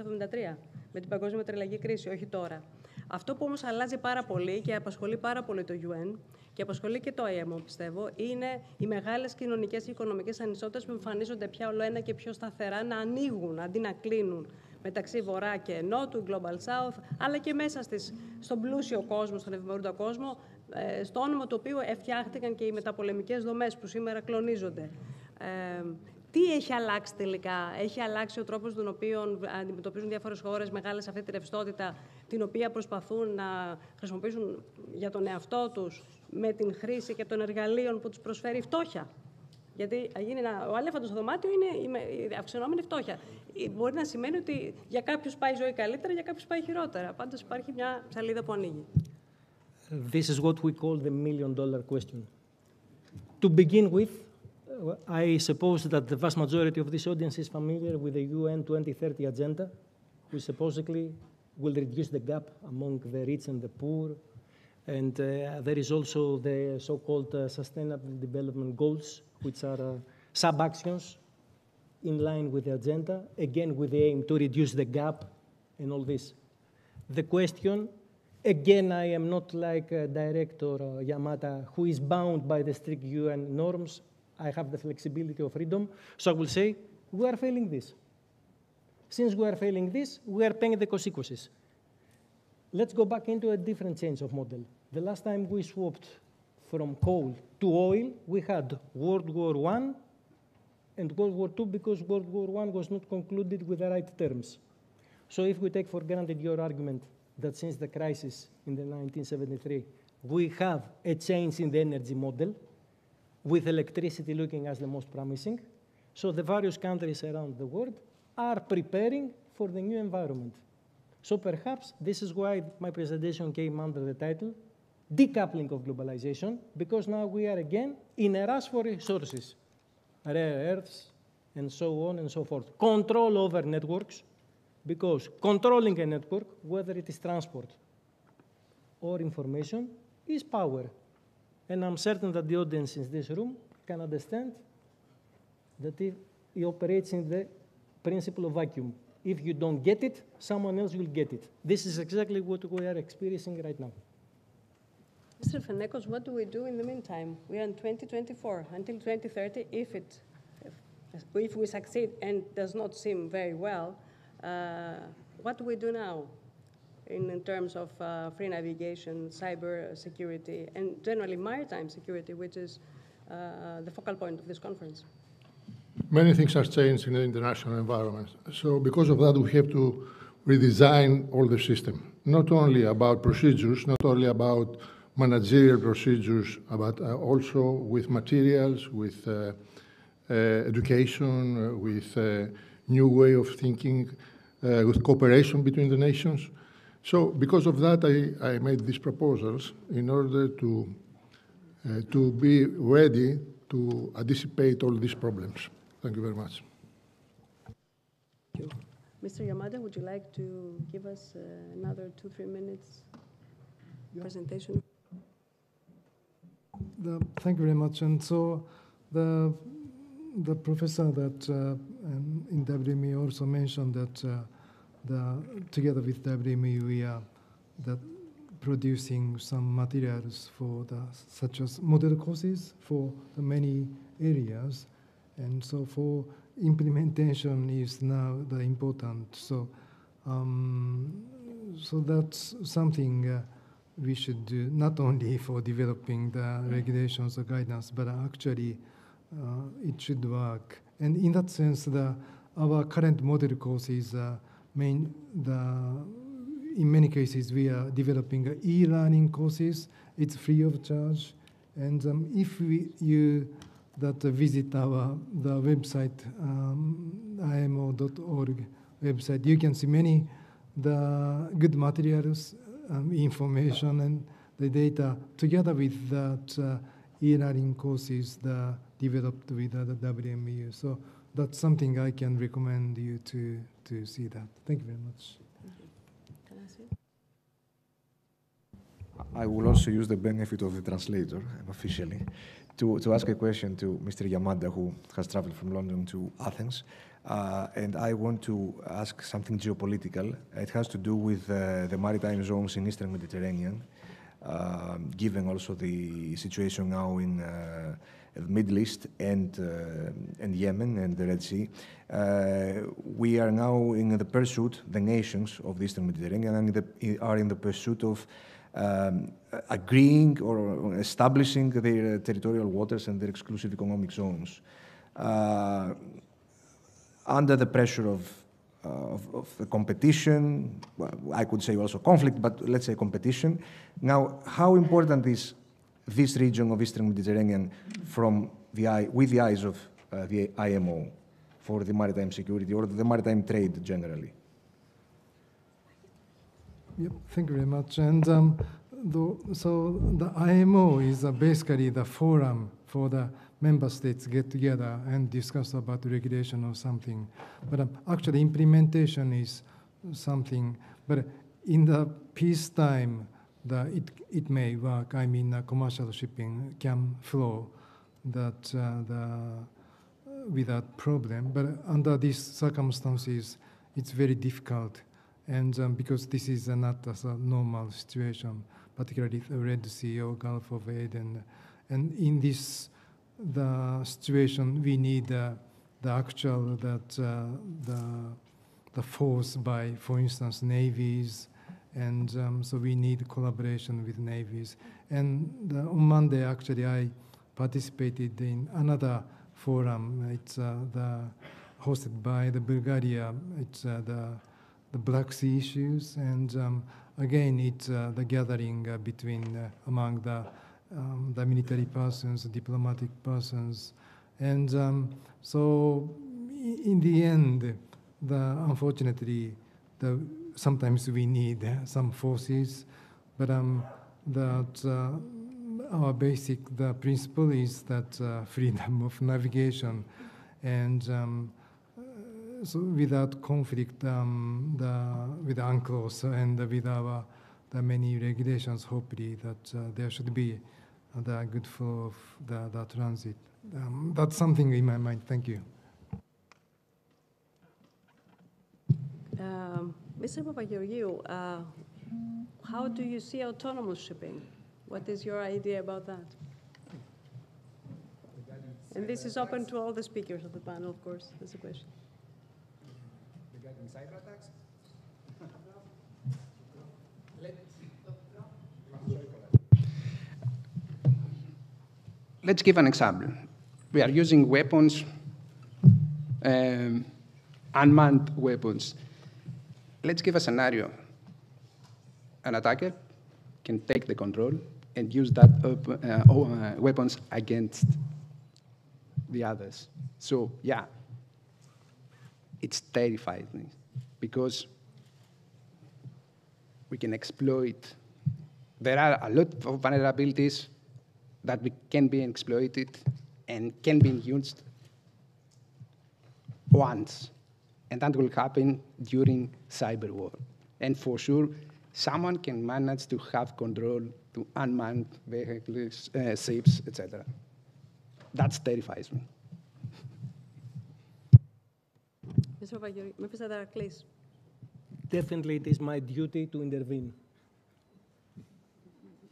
1973 με την παγκόσμια μεταλλαγή κρίση, όχι τώρα. Αυτό που όμως αλλάζει πάρα πολύ και απασχολεί πάρα πολύ το UN και απασχολεί και το IMO, πιστεύω, είναι οι μεγάλες κοινωνικές και οικονομικές ανισότητες που εμφανίζονται πια όλο ένα και πιο σταθερά να ανοίγουν αντί να κλείνουν μεταξύ Βορρά και Νότου, Global South, αλλά και μέσα στον πλούσιο κόσμο, στον ευημερούντα κόσμο, στο όνομα του οποίου φτιάχτηκαν και οι μεταπολεμικές δομές που σήμερα κλονίζονται. Τι έχει αλλάξει τελικά? Έχει αλλάξει ο τρόπος τον οποίο αντιμετωπίζουν διάφορες χώρες μεγάλες αυτή τη ρευστότητα, την οποία προσπαθούν να χρησιμοποιήσουν για τον εαυτό τους με την χρήση και των εργαλείων που τους προσφέρει η φτώχεια. Γιατί ο αλέφαντος στο δωμάτιο είναι η αυξανόμενη φτώχεια. Μπορεί να σημαίνει ότι για κάποιους πάει η ζωή καλύτερα, για κάποιους πάει χειρότερα. Πάντως υπάρχει μια ψαλίδα που ανοίγει. This is what we call the $1,000,000 question. To begin with, I suppose that the vast majority of this audience is familiar with the UN 2030 agenda, which supposedly will reduce the gap among the rich and the poor. And there is also the so-called Sustainable Development Goals, which are sub-actions in line with the agenda, again with the aim to reduce the gap and all this. The question, again, I am not like Director Yamada, who is bound by the strict UN norms. I have the flexibility of freedom. So I will say, we are failing this. Since we are failing this, we are paying the consequences. Let's go back into a different change of model. The last time we swapped from coal to oil, we had World War I and World War II because World War I was not concluded with the right terms. So if we take for granted your argument that since the crisis in the 1973, we have a change in the energy model, with electricity looking as the most promising, so the various countries around the world are preparing for the new environment. So perhaps this is why my presentation came under the title, Decoupling of Globalization, because now we are again in a rush for resources, rare earths, and so on and so forth. Control over networks, because controlling a network, whether it is transport or information, is power. And I'm certain that the audience in this room can understand that it operates in the principle of vacuum. If you don't get it, someone else will get it. This is exactly what we are experiencing right now. Mr. Eleftherios, what do we do in the meantime? We are in 2024. Until 2030, if we succeed and does not seem very well, what do we do now in terms of free navigation, cyber security, and generally maritime security, which is the focal point of this conference? Many things are changed in the international environment. So because of that, we have to redesign all the system, not only about procedures, not only about managerial procedures, but also with materials, with education, with new way of thinking, with cooperation between the nations. So because of that, I made these proposals in order to be ready to anticipate all these problems. Thank you very much. Thank you. Mr. Yamada, would you like to give us another 2-3 minutes presentation? Thank you very much. And so the professor that in WME also mentioned that together with WME, we are producing some materials for such as model courses for the many areas. And so for implementation is now the important. So that's something we should do, not only for developing the regulations or guidance, but actually it should work. And in that sense, our current model course is in many cases, we are developing e-learning courses. It's free of charge. And if you visit the website, imo.org website, you can see many the good materials, information, and the data together with that e-learning courses developed with the WMU. So that's something I can recommend you to see that. Thank you very much. I will also use the benefit of the translator, officially, to ask a question to Mr. Yamada, who has traveled from London to Athens. And I want to ask something geopolitical. It has to do with the maritime zones in Eastern Mediterranean, given also the situation now in the Middle East and Yemen and the Red Sea. We are now in the pursuit, the nations of the Eastern Mediterranean are in the pursuit of agreeing or establishing their territorial waters and their exclusive economic zones. Under the pressure of the competition, well, I could say also conflict, but let's say competition. Now, how important is this region of Eastern Mediterranean with the eyes of the IMO for the maritime security or the maritime trade generally? Yep, thank you very much. And so the IMO is basically the forum for the member states get together and discuss about regulation or something. But actually implementation is something. But in the peacetime, it may work. I mean, commercial shipping can flow without problem. But under these circumstances, it's very difficult. And because this is not a normal situation, particularly the Red Sea or Gulf of Aden. And in this the situation, we need the actual the force by, for instance, navies, and so we need collaboration with navies. And on Monday, actually, I participated in another forum. It's hosted by the Bulgaria. It's the Black Sea issues, and again, it's the gathering among the military persons, diplomatic persons, and so in the end, unfortunately, sometimes we need some forces, but our basic principle is that freedom of navigation, and so without conflict with UNCLOS and with the many regulations, hopefully that there should be the good flow of the transit. That's something in my mind. Thank you. Mr. Papageorgiou, how do you see autonomous shipping? What is your idea about that? And this is open to all the speakers of the panel, of course. That's a question. Regarding cyber attacks? Let's give an example. We are using weapons, unmanned weapons. Let's give a scenario. An attacker can take the control and use that weapons against the others. So, yeah, it's terrifying me because we can exploit. There are a lot of vulnerabilities that can be exploited and can be used once. And that will happen during cyber war. And for sure, someone can manage to have control to unmanned vehicles, ships, etc. That terrifies me. Mr. Admiral, Definitely, it is my duty to intervene.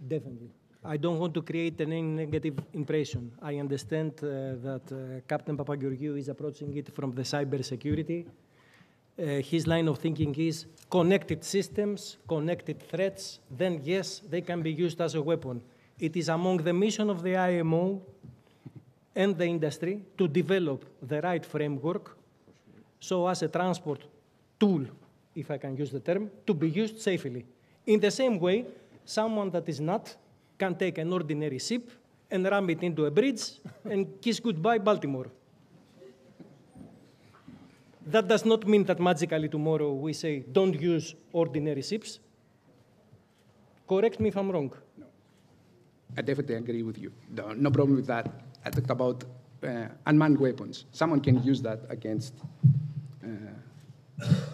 Definitely. I don't want to create any negative impression. I understand that Captain Papageorgiou is approaching it from the cybersecurity. His line of thinking is connected systems, connected threats, then yes, they can be used as a weapon. It is among the mission of the IMO and the industry to develop the right framework so as a transport tool if I can use the term, to be used safely. In the same way, someone that is not can take an ordinary ship and ram it into a bridge and kiss goodbye Baltimore. That does not mean that magically tomorrow we say, don't use ordinary ships. Correct me if I'm wrong. No. I definitely agree with you. No problem with that. I talked about unmanned weapons. Someone can use that against.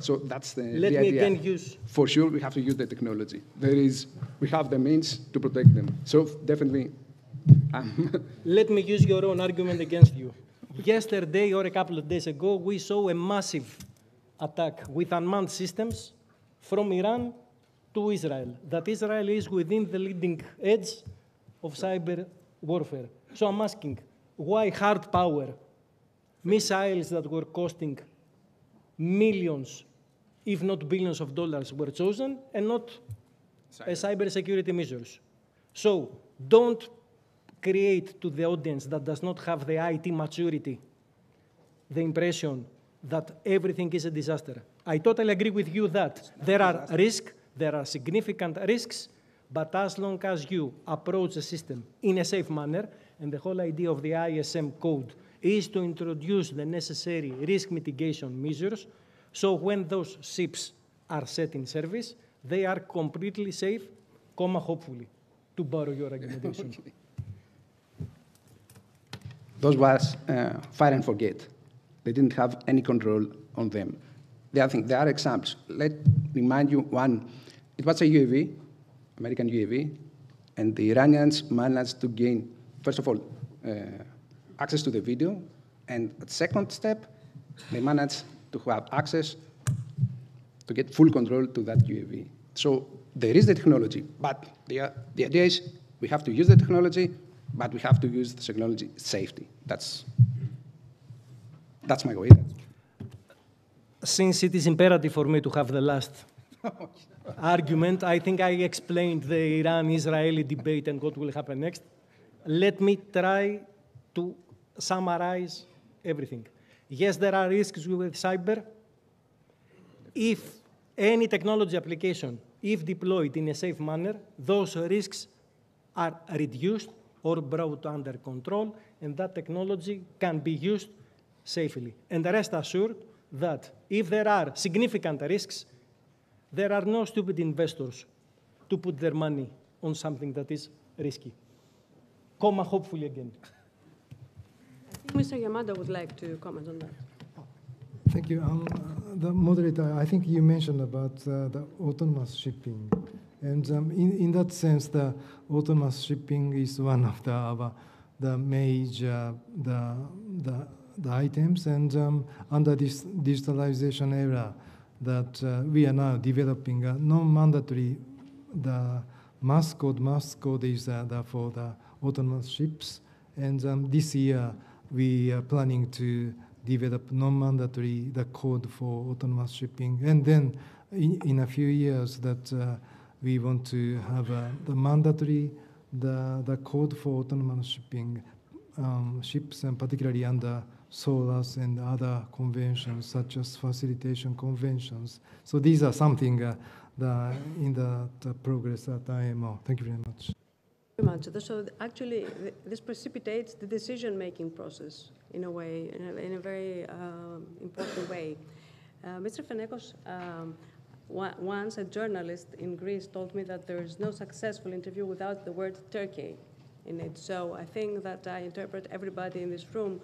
So that's the Let the me idea. again use. For sure, we have to use the technology. We have the means to protect them. So definitely. Let me use your own argument against you. Yesterday or a couple of days ago, we saw a massive attack with unmanned systems from Iran to Israel. That Israel is within the leading edge of cyber warfare. So I'm asking, why hard power, missiles that were costing millions, if not billions of dollars, were chosen and not cyber security measures? So don't create to the audience that does not have the IT maturity the impression that everything is a disaster. I totally agree with you that there are risks, there are significant risks, but as long as you approach the system in a safe manner, and the whole idea of the ISM code is to introduce the necessary risk mitigation measures, so when those ships are set in service, they are completely safe, hopefully, to borrow your argumentation. Okay. Those was fire and forget. They didn't have any control on them. The other thing, there are examples. Let me remind you one. It was a UAV, American UAV, and the Iranians managed to gain, first of all, access to the video, and at second step, they managed to have access to get full control to that UAV. So there is the technology, but the idea is we have to use the technology, but we have to use the technology safety. That's my way. Since it is imperative for me to have the last argument, I think I explained the Iran-Israeli debate and what will happen next. Let me try to summarize everything. Yes, there are risks with cyber. If any technology application, if deployed in a safe manner, those risks are reduced or brought under control, and that technology can be used safely. And rest assured that if there are significant risks, there are no stupid investors to put their money on something that is risky. Hopefully again. I think Mr. Yamada would like to comment on that. Thank you. The moderator, I think you mentioned about the autonomous shipping. And in that sense, the autonomous shipping is one of the major the items. And under this digitalization era, that we are now developing a non-mandatory the mass code is for the autonomous ships. And this year, we are planning to develop non-mandatory the code for autonomous shipping. And then in a few years that we want to have the mandatory the code for autonomous shipping ships, and particularly under SOLAS and other conventions such as facilitation conventions. So these are something in the progress at IMO. Thank you very much. So actually, this precipitates the decision-making process in a way, in a very important way. Mr. Fenekos, once a journalist in Greece told me that there is no successful interview without the word Turkey in it. So I think that I interpret everybody in this room,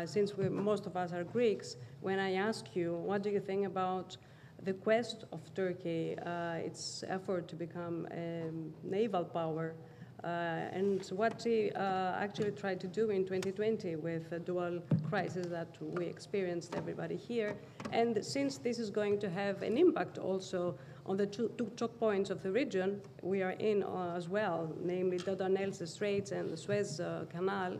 since most of us are Greeks, when I ask you, what do you think about the quest of Turkey, its effort to become a naval power, and what he actually tried to do in 2020 with the dual crisis that we experienced, everybody here. And since this is going to have an impact also on the two choke points of the region we are in as well, namely Dardanelles, the Straits, and the Suez Canal,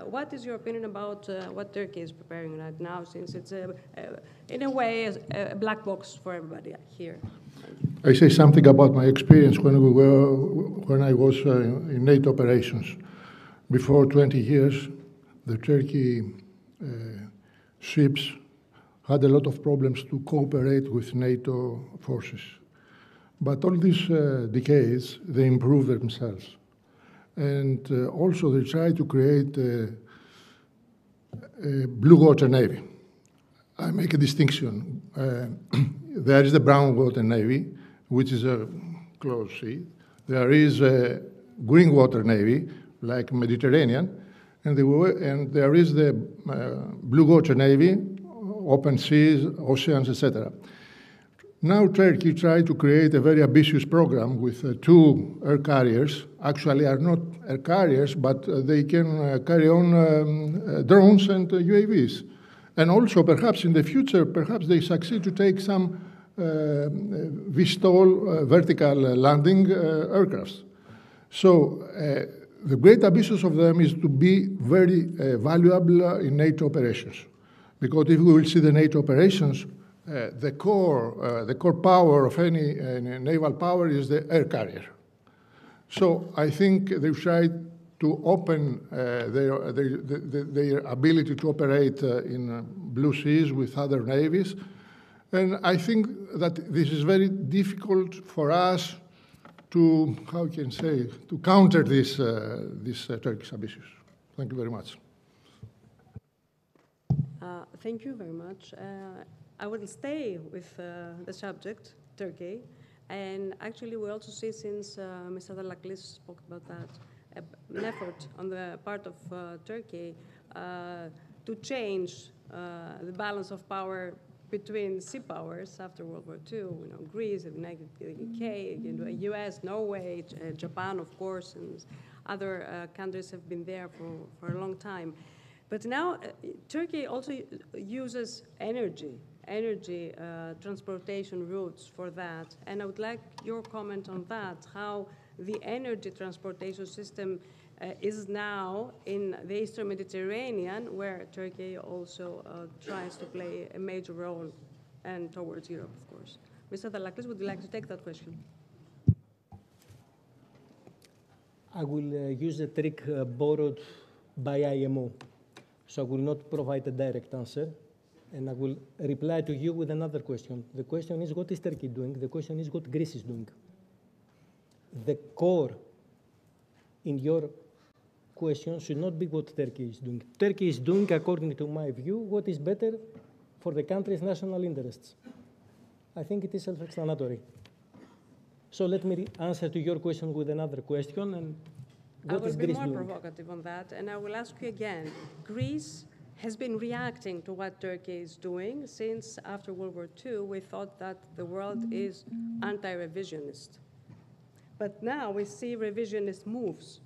what is your opinion about what Turkey is preparing right now, since it's, in a way, a black box for everybody here? I say something about my experience when I was in NATO operations. Before 20 years, the Turkey ships had a lot of problems to cooperate with NATO forces. But all these decades, they improved themselves. And also they tried to create a blue water navy. I make a distinction. There is the brown water navy, which is a closed sea. There is a green water navy, like Mediterranean, and there is the blue water navy, open seas, oceans, etc. Now Turkey tried to create a very ambitious program with 2 air carriers. Actually are not air carriers, but they can carry on drones and UAVs. And also perhaps in the future, perhaps they succeed to take some VSTOL vertical landing aircrafts. So the great ambitions of them is to be very valuable in NATO operations. Because if we will see the NATO operations, the core power of any naval power is the air carrier. So I think they've tried to open their ability to operate in blue seas with other navies. And I think that this is very difficult for us to, how can I say, to counter this Turkish ambitions. Thank you very much. Thank you very much. I will stay with the subject, Turkey. And actually, we also see, since Mr. Dalaklis spoke about that, an effort on the part of Turkey to change the balance of power between sea powers after World War II. You know, Greece, the United UK, US, Norway, Japan, of course, and other countries have been there for a long time. But now Turkey also uses energy transportation routes for that. And I would like your comment on that, how the energy transportation system is now in the Eastern Mediterranean, where Turkey also tries to play a major role, and towards Europe, of course. Mr. Dalaklis, would you like to take that question? I will use a trick borrowed by IMO. So I will not provide a direct answer, and I will reply to you with another question. The question is, what is Turkey doing? The question is, what Greece is doing? The core in your question should not be what Turkey is doing. Turkey is doing, according to my view, what is better for the country's national interests. I think it is self-explanatory. So let me answer to your question with another question. And what is Greece doing? I will be more provocative on that, and I will ask you again. Greece has been reacting to what Turkey is doing since after World War II. We thought that the world is anti-revisionist. But now we see revisionist moves,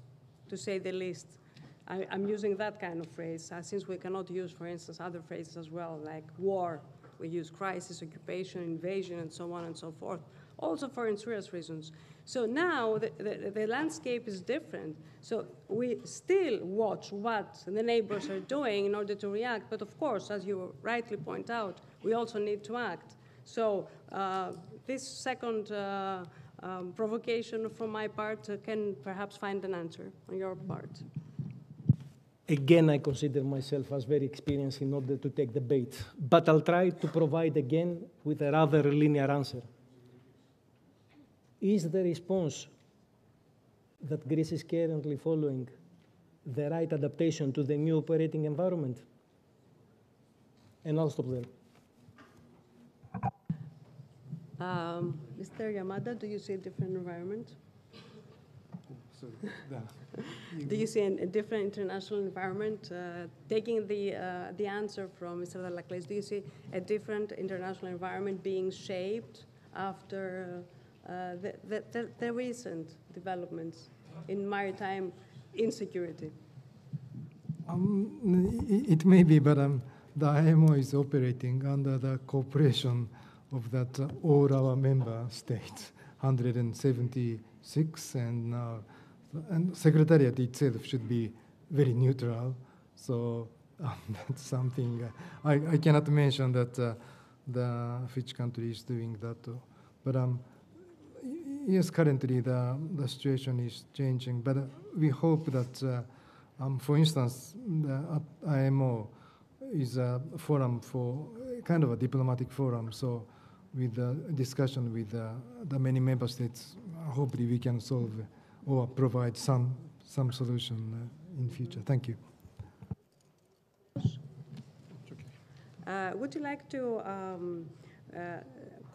to say the least. I'm using that kind of phrase, since we cannot use, for instance, other phrases as well, like war. We use crisis, occupation, invasion, and so on and so forth, also for serious reasons. So now the landscape is different. So we still watch what the neighbors are doing in order to react. But of course, as you rightly point out, we also need to act. So this second provocation from my part can perhaps find an answer on your part. Again, I consider myself as very experienced in order to take the bait. But I'll try to provide again with a rather linear answer. Is the response that Greece is currently following the right adaptation to the new operating environment? And I'll stop there. Mr. Yamada, do you see a different environment? Do you see a different international environment? Taking the answer from Mr. Dalaklis, do you see a different international environment being shaped after the recent developments in maritime insecurity? It may be, but the IMO is operating under the cooperation of that all our member states, 176, and Secretariat itself should be very neutral. So that's something I cannot mention that which country is doing that. But yes, currently the situation is changing. But we hope that, for instance, the IMO is a forum for kind of a diplomatic forum. So with the discussion with the many member states, hopefully we can solve or provide some solution in future. Thank you. Would you like to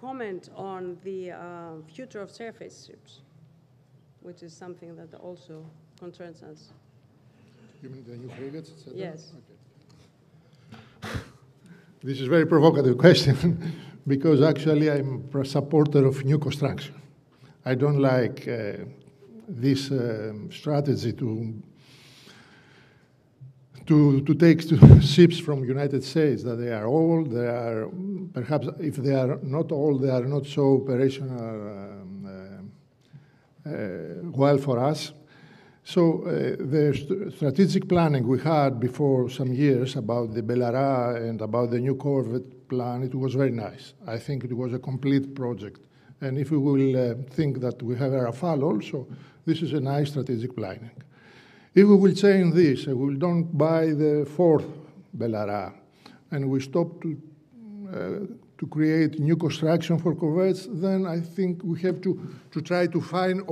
comment on the future of surface ships, which is something that also concerns us? You mean the new frigates, etc.? Yes. Okay. This is a very provocative question because actually I'm a supporter of new construction. I don't like this strategy to take ships from United States, that they are old, they are, perhaps if they are not old, they are not so operational well for us. So the strategic planning we had before some years about the Bellara and about the new corvette plan, it was very nice. I think it was a complete project. And if we will think that we have a Rafale also, this is a nice strategic planning. If we will change this and we don't buy the fourth Bellara and we stop to create new construction for corvettes, then I think we have to try to find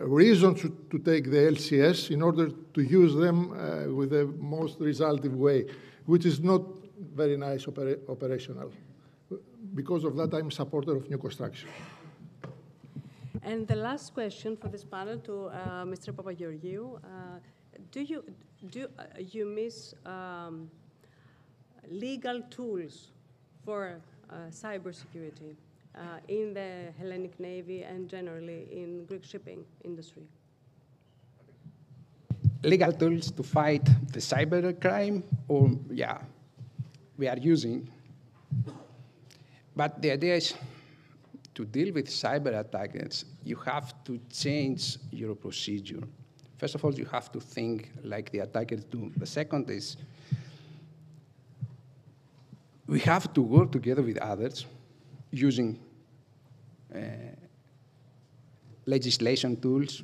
reasons to take the LCS in order to use them with the most resultive way, which is not very nice operational. Because of that, I'm a supporter of new construction. And the last question for this panel to Mr. Papageorgiou. Do you miss legal tools for cybersecurity in the Hellenic Navy and generally in Greek shipping industry? Legal tools to fight the cybercrime, or yeah, we are using. But the idea is to deal with cyber attackers, you have to change your procedure. First of all, you have to think like the attackers do. The second is we have to work together with others using legislation tools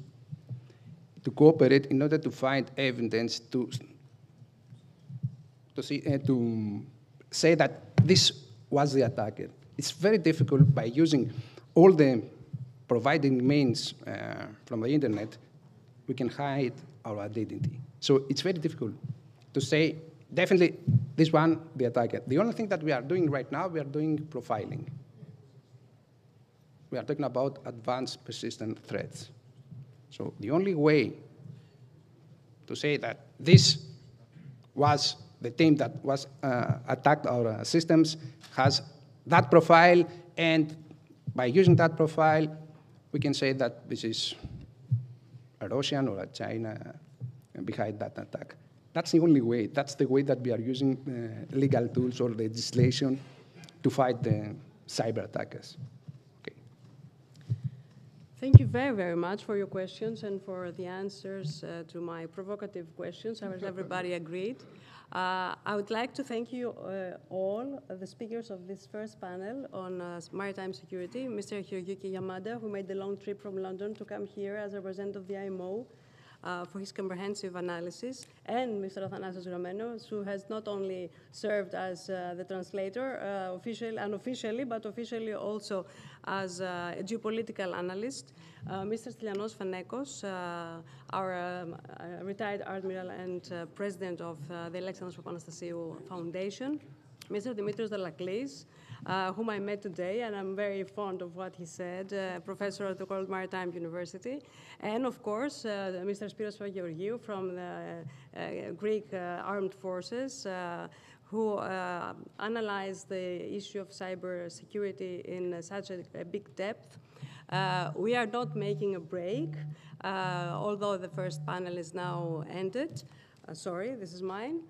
to cooperate in order to find evidence to say that this was the attacker. It's very difficult by using all the providing means from the internet, we can hide our identity. So it's very difficult to say, definitely this one, the attacker. The only thing that we are doing right now, we are doing profiling. We are talking about advanced persistent threats. So the only way to say that this was the team that was attacked our systems has that profile, and by using that profile, we can say that this is a Russian or a China behind that attack. That's the only way. That's the way that we are using legal tools or legislation to fight the cyber attackers. Okay. Thank you very, very much for your questions and for the answers to my provocative questions. I wish everybody agreed. I would like to thank you all, the speakers of this first panel on maritime security, Mr. Hiroyuki Yamada, who made the long trip from London to come here as a representative of the IMO for his comprehensive analysis, and Mr. Athanasios Gramenos, who has not only served as the translator unofficially, but officially also as a geopolitical analyst. Mr. Stylianos Fenekos, our retired Admiral and President of the Alexandrakis Foundation. Mr. Dimitrios-Eleftherios, whom I met today, and I'm very fond of what he said, professor at the World Maritime University. And of course, Mr. Spyros Papageorgiou from the Greek Armed Forces, who analyzed the issue of cybersecurity in such a big depth. We are not making a break, although the first panel is now ended. Sorry, this is mine.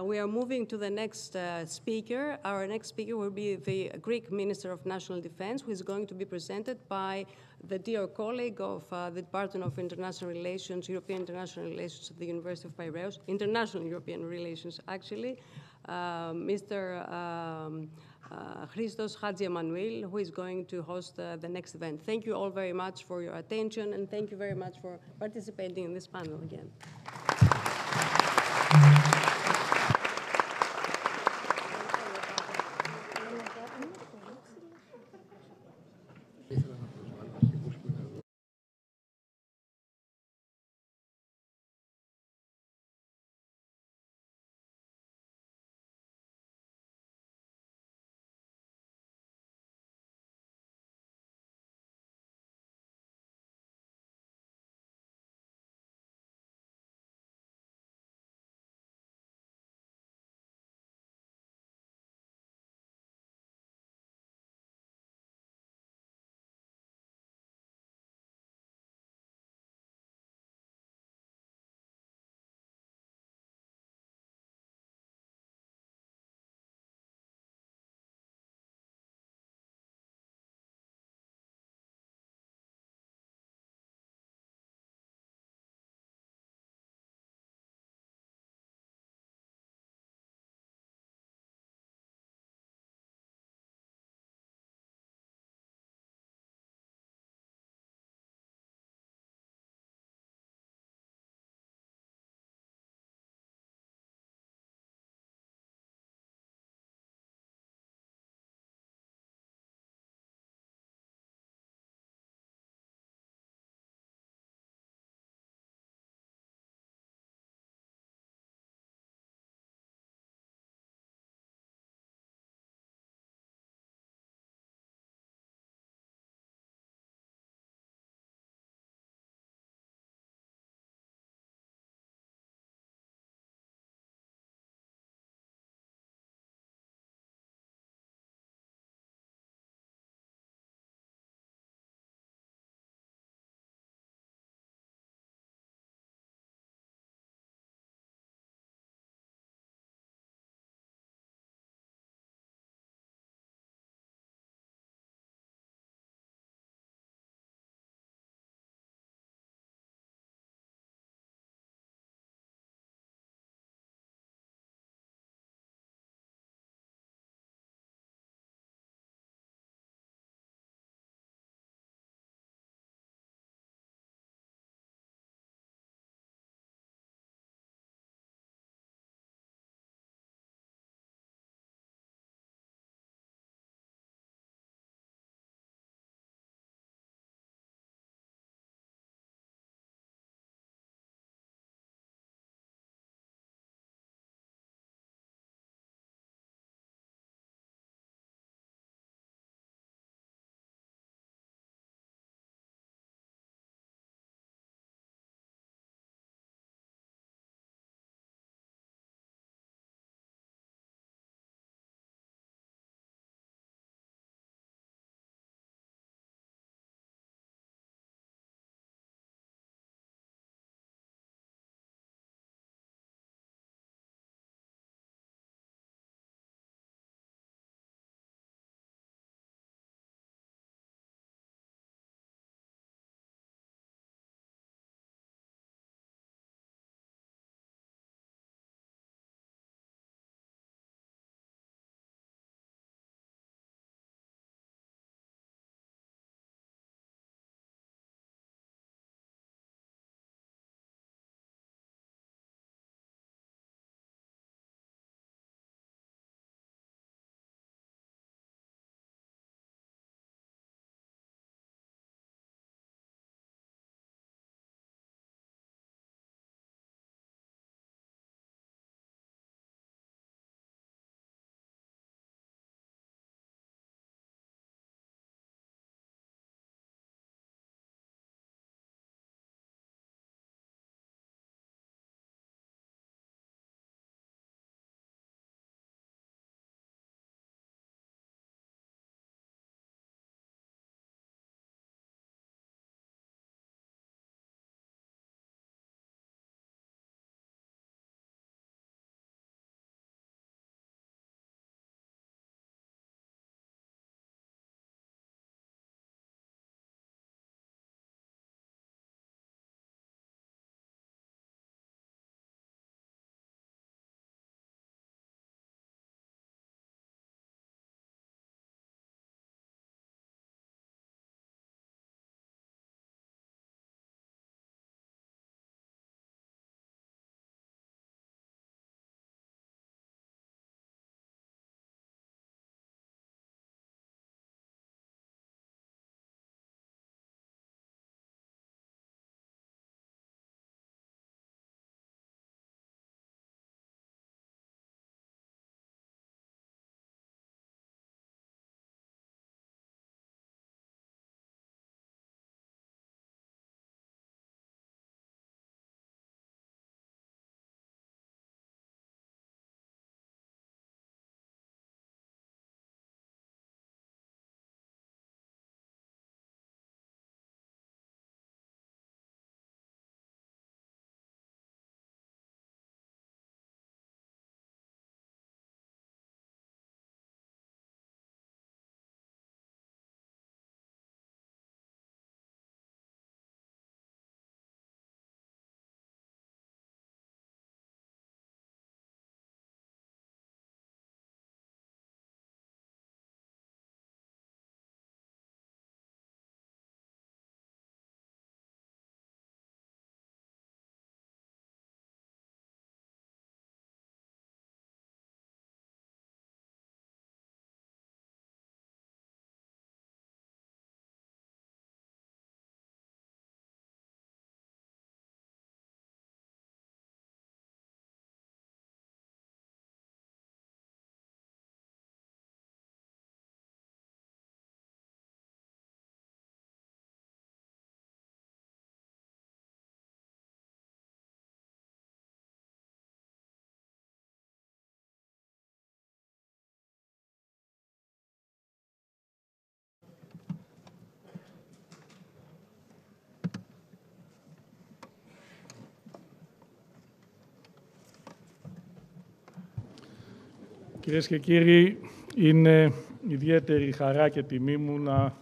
We are moving to the next speaker. Our next speaker will be the Greek Minister of National Defense, who is going to be presented by the dear colleague of the Department of International Relations, European International Relations at the University of Piraeus, International European Relations, actually, Mr. Christos Hadji-Emmanuel, who is going to host the next event. Thank you all very much for your attention, and thank you very much for participating in this panel again. Κυρίες και κύριοι, είναι ιδιαίτερη χαρά και τιμή μου να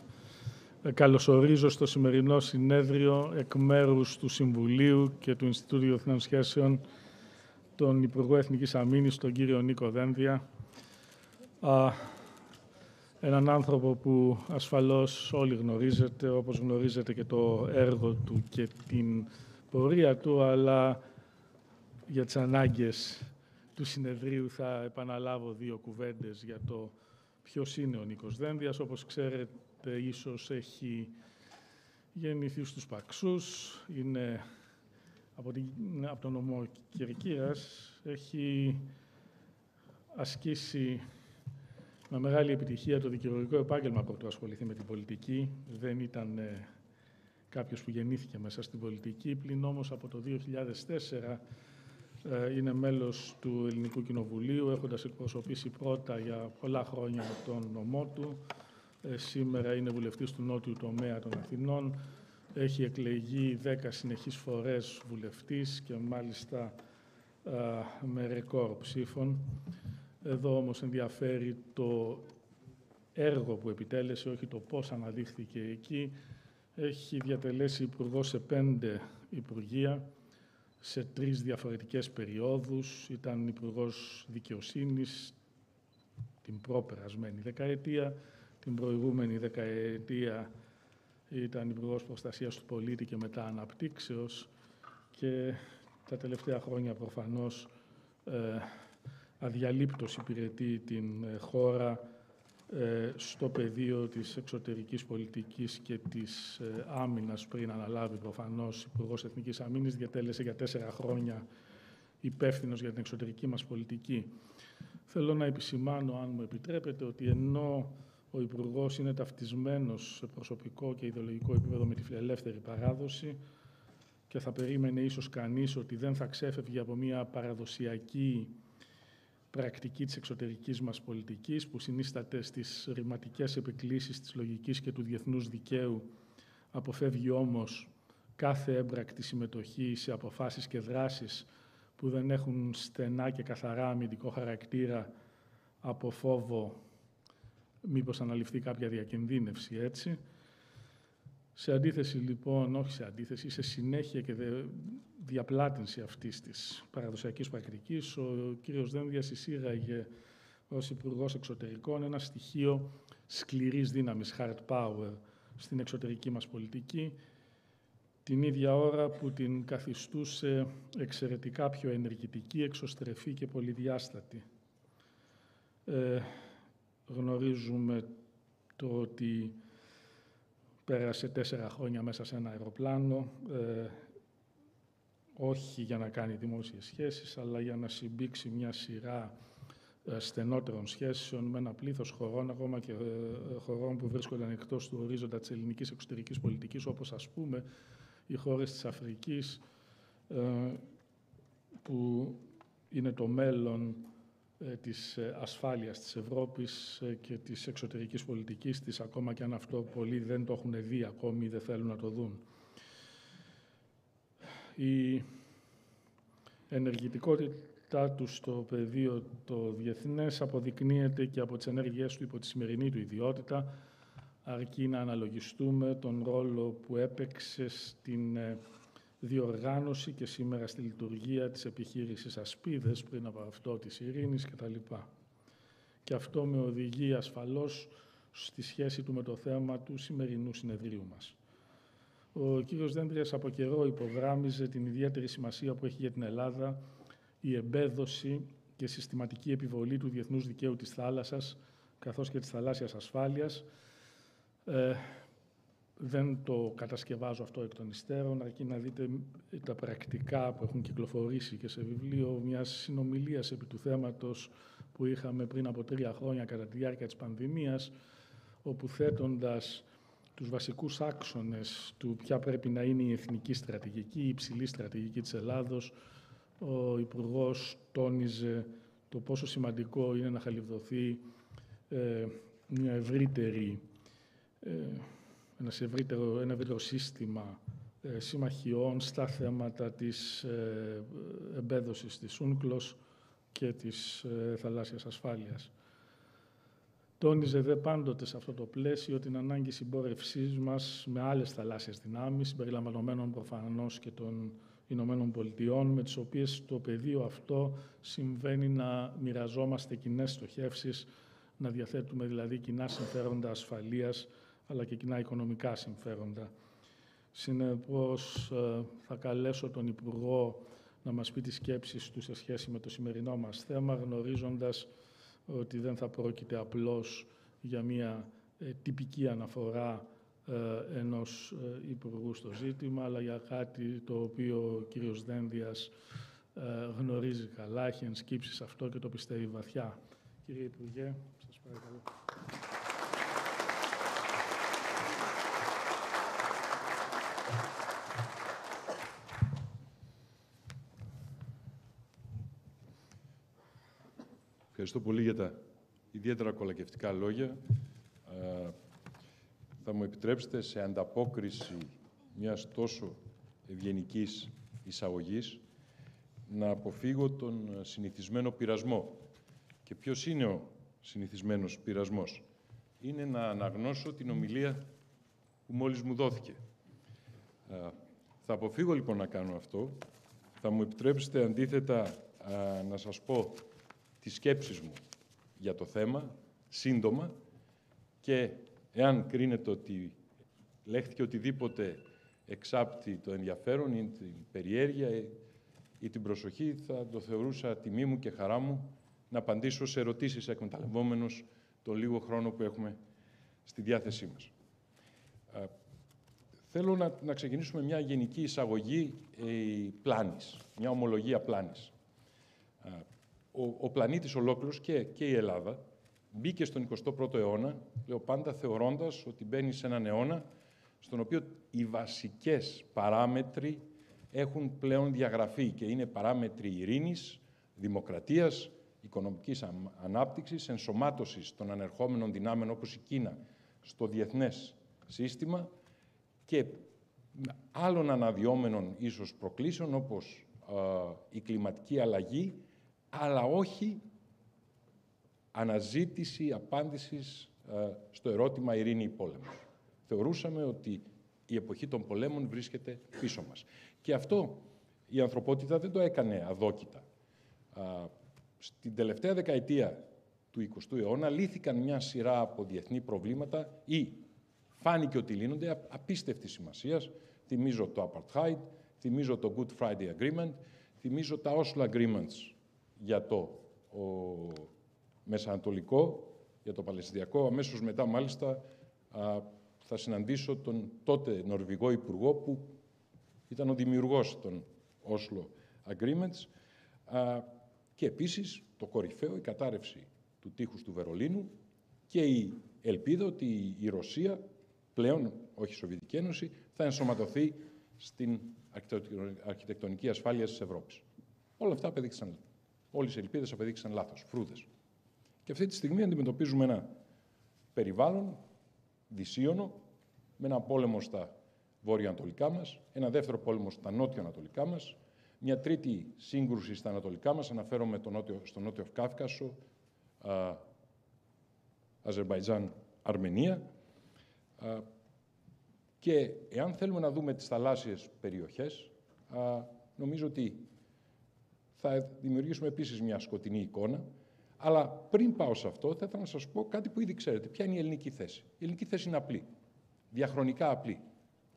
καλωσορίζω στο σημερινό συνέδριο εκ μέρους του Συμβουλίου και του Ινστιτούτου Διεθνών Σχέσεων τον Υπουργό Εθνικής Αμήνης, τον κύριο Νίκο Δένδια, έναν άνθρωπο που ασφαλώς όλοι γνωρίζετε, όπως γνωρίζετε και το έργο του και την πορεία του, αλλά για τις ανάγκες του συνεδρίου θα επαναλάβω δύο κουβέντες για το ποιος είναι ο Νίκος Δένδιας. Όπως ξέρετε, ίσως έχει γεννηθεί στους Παξούς, είναι από τον νομό Κερκύρας, έχει ασκήσει με μεγάλη επιτυχία το δικηγορικό επάγγελμα από το ασχοληθεί με την πολιτική. Δεν ήταν κάποιος που γεννήθηκε μέσα στην πολιτική, πλην όμως από το 2004 είναι μέλος του Ελληνικού Κοινοβουλίου, έχοντας εκπροσωπήσει πρώτα για πολλά χρόνια τον νομό του. Σήμερα είναι βουλευτής του νότιου τομέα των Αθηνών. Έχει εκλεγεί 10 συνεχείς φορές βουλευτής και μάλιστα με ρεκόρ ψήφων. Εδώ όμως ενδιαφέρει το έργο που επιτέλεσε, όχι το πώς αναδείχθηκε εκεί. Έχει διατελέσει υπουργό σε 5 υπουργεία, σε 3 διαφορετικές περιόδους. Ήταν υπουργός δικαιοσύνης την προπερασμένη δεκαετία, την προηγούμενη δεκαετία ήταν υπουργός προστασίας του πολίτη και μετά αναπτύξεως και τα τελευταία χρόνια προφανώς αδιαλείπτως υπηρετεί την χώρα στο πεδίο της εξωτερικής πολιτικής και της άμυνας. Πριν αναλάβει προφανώς υπουργός Εθνικής Αμήνης, διατέλεσε για 4 χρόνια υπεύθυνος για την εξωτερική μας πολιτική. Θέλω να επισημάνω, αν μου επιτρέπετε, ότι ενώ ο υπουργός είναι ταυτισμένος σε προσωπικό και ιδεολογικό επίπεδο με τη φιλελεύθερη παράδοση και θα περίμενε ίσως κανείς ότι δεν θα ξέφευγε από μια παραδοσιακή πρακτική της εξωτερικής μας πολιτικής που συνίσταται στις ρηματικές επικλήσεις της λογικής και του διεθνούς δικαίου, αποφεύγει όμως κάθε έμπρακτη συμμετοχή σε αποφάσεις και δράσεις που δεν έχουν στενά και καθαρά αμυντικό χαρακτήρα από φόβο μήπως αναλυφθεί κάποια διακινδύνευση, έτσι. Σε αντίθεση, λοιπόν, όχι σε αντίθεση, σε συνέχεια και διαπλάτυνση αυτής της παραδοσιακής πρακτικής, ο κύριος Δένδιας εισήγαγε ως Υπουργός Εξωτερικών ένα στοιχείο σκληρής δύναμης, hard power, στην εξωτερική μας πολιτική, την ίδια ώρα που την καθιστούσε εξαιρετικά πιο ενεργητική, εξωστρεφή και πολυδιάστατη. Γνωρίζουμε το ότι πέρασε 4 χρόνια μέσα σε ένα αεροπλάνο, όχι για να κάνει δημόσιες σχέσεις, αλλά για να συμπήξει μια σειρά στενότερων σχέσεων με ένα πλήθος χωρών, ακόμα και χωρών που βρίσκονταν εκτός του ορίζοντα της ελληνικής εξωτερικής πολιτικής, όπως ας πούμε οι χώρες της Αφρικής, που είναι το μέλλον της ασφάλειας της Ευρώπης και της εξωτερικής πολιτικής της, ακόμα και αν αυτό πολλοί δεν το έχουν δει ακόμη ή δεν θέλουν να το δουν. Η ενεργητικότητά του στο πεδίο το διεθνές αποδεικνύεται και από τις ενέργειές του υπό τη σημερινή του ιδιότητα, αρκεί να αναλογιστούμε τον ρόλο που έπαιξε στην διοργάνωση και σήμερα στη λειτουργία της επιχείρησης Ασπίδες, πριν από αυτό της Ειρήνης κτλ. Και αυτό με οδηγεί ασφαλώς στη σχέση του με το θέμα του σημερινού συνεδρίου μας. Ο κύριος Δένδιας από καιρό υπογράμμιζε την ιδιαίτερη σημασία που έχει για την Ελλάδα η εμπέδωση και συστηματική επιβολή του διεθνούς δικαίου της θάλασσας, καθώς και της θαλάσσιας ασφάλειας. Δεν το κατασκευάζω αυτό εκ των υστέρων, αρκεί να δείτε τα πρακτικά που έχουν κυκλοφορήσει και σε βιβλίο μιας συνομιλίας επί του θέματος που είχαμε πριν από 3 χρόνια κατά τη διάρκεια της πανδημίας, όπου θέτοντας τους βασικούς άξονες του ποια πρέπει να είναι η εθνική στρατηγική, η υψηλή στρατηγική της Ελλάδος, ο Υπουργός τόνιζε το πόσο σημαντικό είναι να χαλιβδοθεί μια ευρύτερη ένα ευρύτερο σύστημα συμμαχιών στα θέματα της εμπέδωσης της UNCLOS, και της θαλάσσιας ασφάλειας. Τόνιζε δε πάντοτε σε αυτό το πλαίσιο την ανάγκη συμπόρευσής μας με άλλες θαλάσσιες δυνάμεις, συμπεριλαμβανομένων προφανώς και των Ηνωμένων Πολιτειών, με τις οποίες στο πεδίο αυτό συμβαίνει να μοιραζόμαστε κοινές στοχεύσεις, να διαθέτουμε δηλαδή κοινά συμφέροντα ασφαλείας, αλλά και κοινά οικονομικά συμφέροντα. Συνεπώς, θα καλέσω τον Υπουργό να μας πει τις σκέψεις του σε σχέση με το σημερινό μας θέμα, γνωρίζοντας ότι δεν θα πρόκειται απλώς για μια τυπική αναφορά ενός Υπουργού στο ζήτημα, αλλά για κάτι το οποίο ο κύριος Δένδιας γνωρίζει καλά, έχει ενσκύψει σε αυτό και το πιστεύει βαθιά. Κύριε Υπουργέ, σας παρακαλώ. Ευχαριστώ πολύ για τα ιδιαίτερα κολακευτικά λόγια. Θα μου επιτρέψετε, σε ανταπόκριση μιας τόσο ευγενικής εισαγωγής, να αποφύγω τον συνηθισμένο πειρασμό. Και ποιος είναι ο συνηθισμένος πειρασμός? Είναι να αναγνώσω την ομιλία που μόλις μου δόθηκε. Θα αποφύγω λοιπόν να κάνω αυτό. Θα μου επιτρέψετε αντίθετα να σας πω τις σκέψεις μου για το θέμα, σύντομα, και εάν κρίνετε ότι λέχθηκε οτιδήποτε εξάπτει το ενδιαφέρον ή την περιέργεια ή την προσοχή, θα το θεωρούσα τιμή μου και χαρά μου να απαντήσω σε ερωτήσεις εκμεταλλευόμενος τον λίγο χρόνο που έχουμε στη διάθεσή μας. Θέλω να ξεκινήσουμε μια γενική εισαγωγή πλάνης, μια ομολογία πλάνης. Ο πλανήτης ολόκληρος και η Ελλάδα μπήκε στον 21ο αιώνα, λέω πάντα, θεωρώντας ότι μπαίνει σε έναν αιώνα στον οποίο οι βασικές παράμετροι έχουν πλέον διαγραφεί και είναι παράμετροι ειρήνης, δημοκρατίας, οικονομικής ανάπτυξης, ενσωμάτωσης των ανερχόμενων δυνάμεων όπως η Κίνα στο διεθνές σύστημα και άλλων αναδυόμενων ίσως προκλήσεων όπως η κλιματική αλλαγή, αλλά όχι αναζήτηση απάντησης στο ερώτημα ειρήνη ή πόλεμος. Θεωρούσαμε ότι η εποχή των πολέμων βρίσκεται πίσω μας. Και αυτό η ανθρωπότητα δεν το έκανε αδόκητα. Στην τελευταία δεκαετία του 20ου αιώνα λύθηκαν μια σειρά από διεθνή προβλήματα ή φάνηκε ότι λύνονται απίστευτης σημασίας. Θυμίζω το Apartheid, θυμίζω το Good Friday Agreement, θυμίζω τα Oslo Agreements για το Μεσανατολικό, για το Παλαιστινιακό. Αμέσως μετά, μάλιστα, θα συναντήσω τον τότε Νορβηγό Υπουργό, που ήταν ο δημιουργός των Oslo Agreements. Και επίσης, το κορυφαίο, η κατάρρευση του τείχους του Βερολίνου και η ελπίδα ότι η Ρωσία, πλέον όχι η Σοβιετική Ένωση, θα ενσωματωθεί στην αρχιτεκτονική ασφάλεια της Ευρώπης. Όλα αυτά απεδείχθησαν, όλες οι ελπίδες απεδείχθησαν λάθος, φρούδες. Και αυτή τη στιγμή αντιμετωπίζουμε ένα περιβάλλον δυσίωνο, με ένα πόλεμο στα βόρεια-ανατολικά μας, ένα δεύτερο πόλεμο στα νότιο-ανατολικά μας, μια τρίτη σύγκρουση στα ανατολικά μας, αναφέρομαι στο Νότιο Κάφκασο, Αζερμπαϊτζάν, Αρμενία. Και εάν θέλουμε να δούμε τις θαλάσσιες περιοχές, νομίζω ότι θα δημιουργήσουμε επίσης μια σκοτεινή εικόνα. Αλλά πριν πάω σε αυτό, θα ήθελα να σας πω κάτι που ήδη ξέρετε. Ποια είναι η ελληνική θέση? Η ελληνική θέση είναι απλή, διαχρονικά απλή.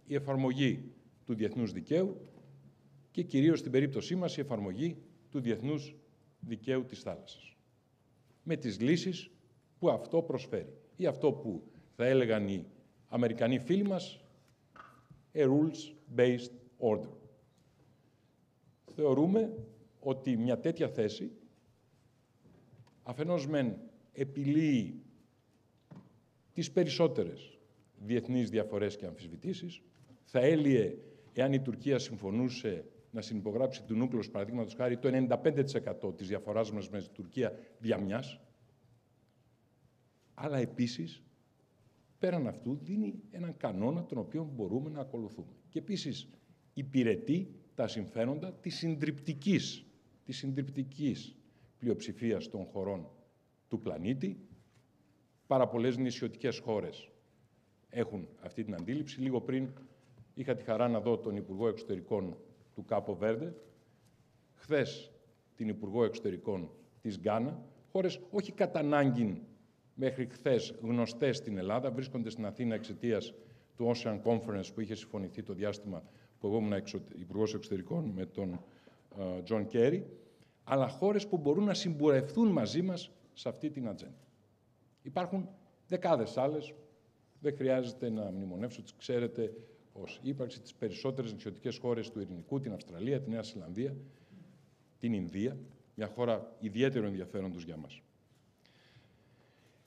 Η εφαρμογή του διεθνούς δικαίου και κυρίως στην περίπτωσή μας η εφαρμογή του διεθνούς δικαίου της θάλασσας. Με τις λύσεις που αυτό προσφέρει. Ή αυτό που θα έλεγαν οι Αμερικανοί φίλοι μας, a rules-based order. Θεωρούμε ότι μια τέτοια θέση αφενός μεν επιλύει τις περισσότερες διεθνείς διαφορές και αμφισβητήσεις, θα έλυε, εάν η Τουρκία συμφωνούσε να συνυπογράψει του Νούκλος, παραδείγματος χάρη, το 95% της διαφοράς μας με την Τουρκία δια μιας, αλλά επίσης, πέραν αυτού, δίνει έναν κανόνα τον οποίο μπορούμε να ακολουθούμε. Και επίσης υπηρετεί τα συμφέροντα της συντριπτικής πλειοψηφίας των χωρών του πλανήτη. Πάρα πολλές νησιωτικές χώρες έχουν αυτή την αντίληψη. Λίγο πριν είχα τη χαρά να δω τον Υπουργό Εξωτερικών του Κάπο Βέρντε, χθες την Υπουργό Εξωτερικών της Γκάνα, χώρες όχι κατά ανάγκη μέχρι χθες γνωστές στην Ελλάδα, βρίσκονται στην Αθήνα εξαιτίας του Ocean Conference που είχε συμφωνηθεί το διάστημα που εγώ ήμουν Υπουργός Εξωτερικών με τον Τζον Κέρι, αλλά χώρες που μπορούν να συμπορευθούν μαζί μας σε αυτή την ατζέντα. Υπάρχουν δεκάδες άλλες, δεν χρειάζεται να μνημονεύσω, τις ξέρετε ως ύπαρξη τις περισσότερες νησιωτικές χώρες του Ειρηνικού, την Αυστραλία, τη Νέα Ζηλανδία, την Ινδία, μια χώρα ιδιαίτερο ενδιαφέροντος για μας.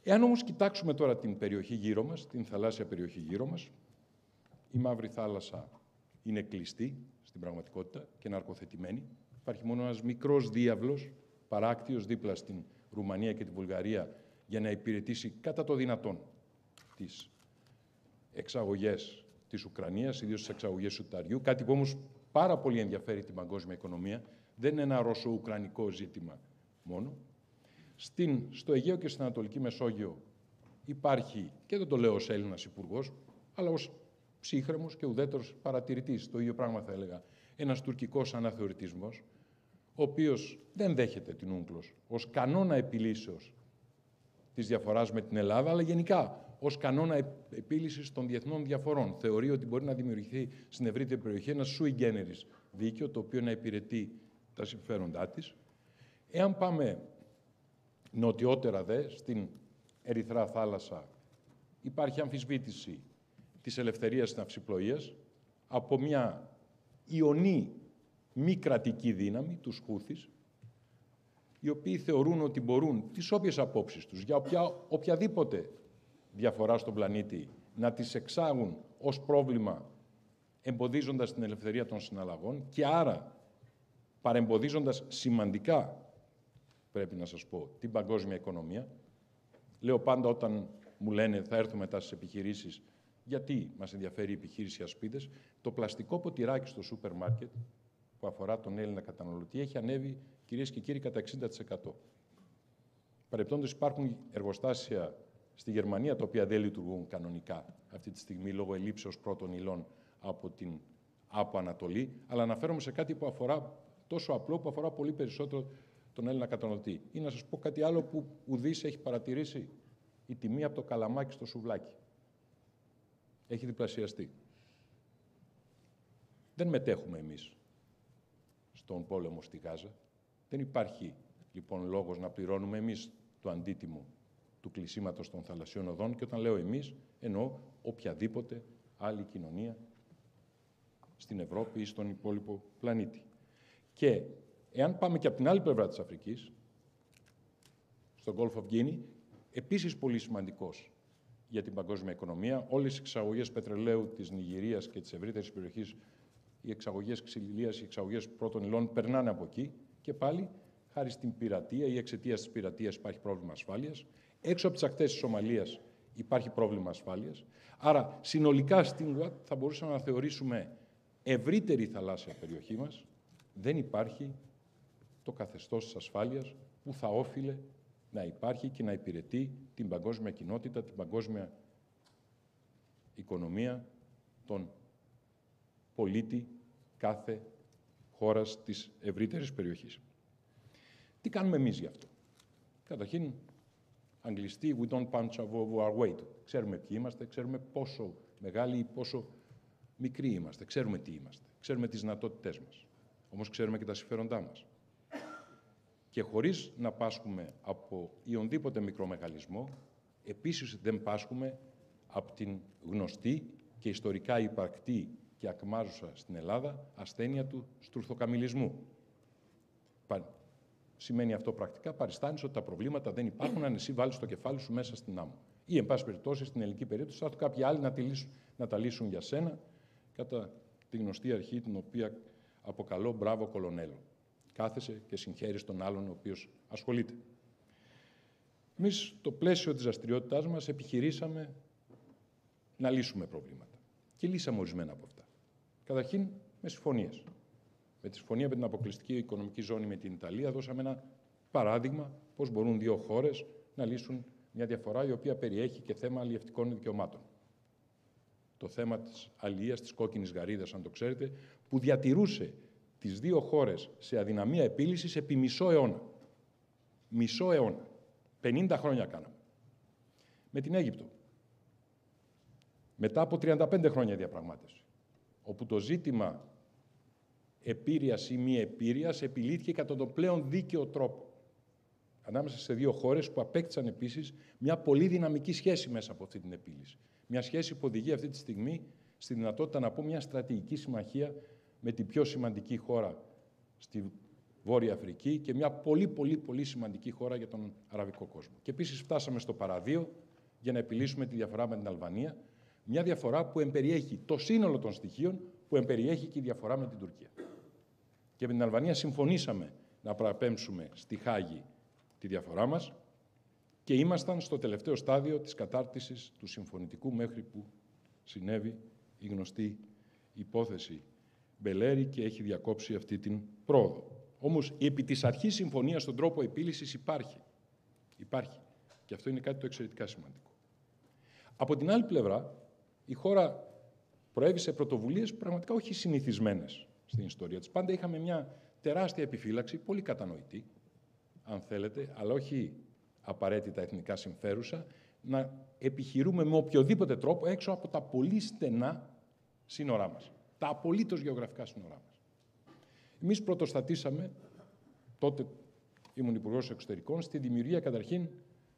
Εάν όμως κοιτάξουμε τώρα την περιοχή γύρω μας, την θαλάσσια περιοχή γύρω μας, η Μαύρη Θάλασσα είναι κλειστή στην πραγματικότητα και ναρκοθετημένη. Υπάρχει μόνο ένας μικρός διάβλος, παράκτιος, δίπλα στην Ρουμανία και τη Βουλγαρία, για να υπηρετήσει κατά το δυνατόν τις εξαγωγές της Ουκρανίας, ιδίως τις εξαγωγές σιταριού, κάτι που όμως πάρα πολύ ενδιαφέρει την παγκόσμια οικονομία. Δεν είναι ένα ρωσο-ουκρανικό ζήτημα μόνο. Στο Αιγαίο και στην Ανατολική Μεσόγειο υπάρχει, και δεν το λέω ως Έλληνας υπουργός, αλλά ως ψύχρεμος και ουδέτερος παρατηρητής, το ίδιο πράγμα θα έλεγα, ένας τουρκικός αναθεωρητισμός, ο οποίος δεν δέχεται την UNCLOS ως κανόνα επιλύσεως της διαφοράς με την Ελλάδα, αλλά γενικά ως κανόνα επίλυσης των διεθνών διαφορών. Θεωρεί ότι μπορεί να δημιουργηθεί στην ευρύτερη περιοχή ένα sui generis δίκαιο, το οποίο να υπηρετεί τα συμφέροντά της. Εάν πάμε νοτιότερα στην Ερυθρά Θάλασσα, υπάρχει αμφισβήτηση της ελευθερίας της ναυσιπλοείας από μια ιονή μη κρατική δύναμη, τους Χούθης, οι οποίοι θεωρούν ότι μπορούν τις όποιες απόψεις τους για οποιαδήποτε διαφορά στον πλανήτη να τις εξάγουν ως πρόβλημα, εμποδίζοντας την ελευθερία των συναλλαγών και άρα παρεμποδίζοντας σημαντικά, πρέπει να σας πω, την παγκόσμια οικονομία. Λέω πάντα όταν μου λένε θα έρθω μετά στις επιχειρήσεις, γιατί μας ενδιαφέρει η επιχείρηση ασπίδες, το πλαστικό ποτηράκι στο σούπερ μάρκετ που αφορά τον Έλληνα καταναλωτή έχει ανέβει, κυρίες και κύριοι, κατά 60%. Παρεπτόντως υπάρχουν εργοστάσια στη Γερμανία, τα οποία δεν λειτουργούν κανονικά αυτή τη στιγμή λόγω ελλείψεως πρώτων υλών από την Ανατολή, αλλά αναφέρομαι σε κάτι που αφορά τόσο απλό, που αφορά πολύ περισσότερο τον Έλληνα καταναλωτή. Ή να σας πω κάτι άλλο που ουδής έχει παρατηρήσει: η τιμή από το καλαμάκι στο σουβλάκι έχει διπλασιαστεί. Δεν μετέχουμε εμείς στον πόλεμο στη Γάζα. Δεν υπάρχει λοιπόν λόγος να πληρώνουμε εμείς το αντίτιμο του κλεισίματος των θαλασσιών οδών, και όταν λέω εμείς, εννοώ οποιαδήποτε άλλη κοινωνία στην Ευρώπη ή στον υπόλοιπο πλανήτη. Και εάν πάμε και από την άλλη πλευρά της Αφρικής, στον Gulf of Guinea, επίσης πολύ σημαντικός για την παγκόσμια οικονομία, όλες οι εξαγωγές πετρελαίου της Νιγηρίας και της ευρύτερης περιοχής, οι εξαγωγές ξυλίας, οι εξαγωγές πρώτων υλών περνάνε από εκεί, και πάλι χάρη στην πειρατεία ή εξαιτίας της πειρατείας υπάρχει πρόβλημα ασφάλειας. Έξω από τις ακτές της Σομαλίας υπάρχει πρόβλημα ασφάλειας. Άρα, συνολικά στην ΟΑΤ θα μπορούσαμε να θεωρήσουμε ευρύτερη θαλάσσια περιοχή μας, δεν υπάρχει το καθεστώς της ασφάλειας που θα όφιλε να υπάρχει και να υπηρετεί την παγκόσμια κοινότητα, την παγκόσμια οικονομία, τον πολίτη κάθε χώρας της ευρύτερης περιοχής. Τι κάνουμε εμείς γι' αυτό? Καταρχήν, αγγλιστή, we don't punch above our weight. Ξέρουμε ποιοι είμαστε, ξέρουμε πόσο μεγάλοι ή πόσο μικροί είμαστε, ξέρουμε τι είμαστε, ξέρουμε τις δυνατότητές μας. Όμως ξέρουμε και τα συμφέροντά μας. Και χωρίς να πάσχουμε από οποιονδήποτε μικρομεγαλισμό, επίσης δεν πάσχουμε από την γνωστή και ιστορικά υπαρκτή και ακμάζουσα στην Ελλάδα ασθένεια του στουρθοκαμιλισμού. Σημαίνει αυτό πρακτικά, παριστάνεις ότι τα προβλήματα δεν υπάρχουν αν εσύ βάλεις το κεφάλι σου μέσα στην άμμο. Ή, εν πάση περιπτώσει, στην ελληνική περίπτωση, θα έρθουν κάποιοι άλλοι να τα λύσουν για σένα, κατά τη γνωστή αρχή, την οποία αποκαλώ μπράβο κολονέλο. Κάθεσαι και συγχαίρεις τον άλλον ο οποίος ασχολείται. Εμείς, στο πλαίσιο της δραστηριότητάς μας, επιχειρήσαμε να λύσουμε προβλήματα. Και λύσαμε ορισμένα από αυτά. Καταρχήν, με συμφωνίες. Με τη συμφωνία με την αποκλειστική οικονομική ζώνη με την Ιταλία, δώσαμε ένα Παράδειγμα, πώς μπορούν δύο χώρες να λύσουν μια διαφορά η οποία περιέχει και θέμα αλλιευτικών δικαιωμάτων. Το θέμα της αλληλείας της κόκκινης γαρίδας, αν το ξέρετε, που διατηρούσε τις δύο χώρες σε αδυναμία επίλυσης επί μισό αιώνα. Μισό αιώνα. 50 χρόνια κάναμε. Με την Αίγυπτο. Μετά από 35 χρόνια διαπραγμάτευση, όπου το ζήτημα επίρειας ή μη επίρειας επιλύθηκε κατά τον πλέον δίκαιο τρόπο. Ανάμεσα σε δύο χώρες που απέκτησαν επίσης μια πολύ δυναμική σχέση μέσα από αυτή την επίλυση. Μια σχέση που οδηγεί αυτή τη στιγμή στη δυνατότητα να πω μια στρατηγική συμμαχία με την πιο σημαντική χώρα στη Βόρεια Αφρική και μια πολύ σημαντική χώρα για τον αραβικό κόσμο. Και επίσης φτάσαμε στο παραδείο για να επιλύσουμε τη διαφορά με την Αλβανία, μια διαφορά που εμπεριέχει το σύνολο των στοιχείων που εμπεριέχει και η διαφορά με την Τουρκία. Και με την Αλβανία συμφωνήσαμε να παραπέμψουμε στη Χάγη τη διαφορά μας και ήμασταν στο τελευταίο στάδιο της κατάρτισης του συμφωνητικού μέχρι που συνέβη η γνωστή υπόθεση Μπελέρη και έχει διακόψει αυτή την πρόοδο. Όμως η επί της αρχής συμφωνία στον τρόπο επίλυσης υπάρχει. Υπάρχει. Και αυτό είναι κάτι το εξαιρετικά σημαντικό. Από την άλλη πλευρά, η χώρα προέβησε πρωτοβουλίες πραγματικά όχι συνηθισμένες στην ιστορία της. Πάντα είχαμε μια τεράστια επιφύλαξη, πολύ κατανοητή, αν θέλετε, αλλά όχι απαραίτητα εθνικά συμφέρουσα, να επιχειρούμε με οποιοδήποτε τρόπο έξω από τα πολύ στενά σύνορά μας. Τα απολύτως γεωγραφικά σύνορά μας. Εμείς πρωτοστατήσαμε, τότε ήμουν Υπουργός Εξωτερικών, στη δημιουργία καταρχήν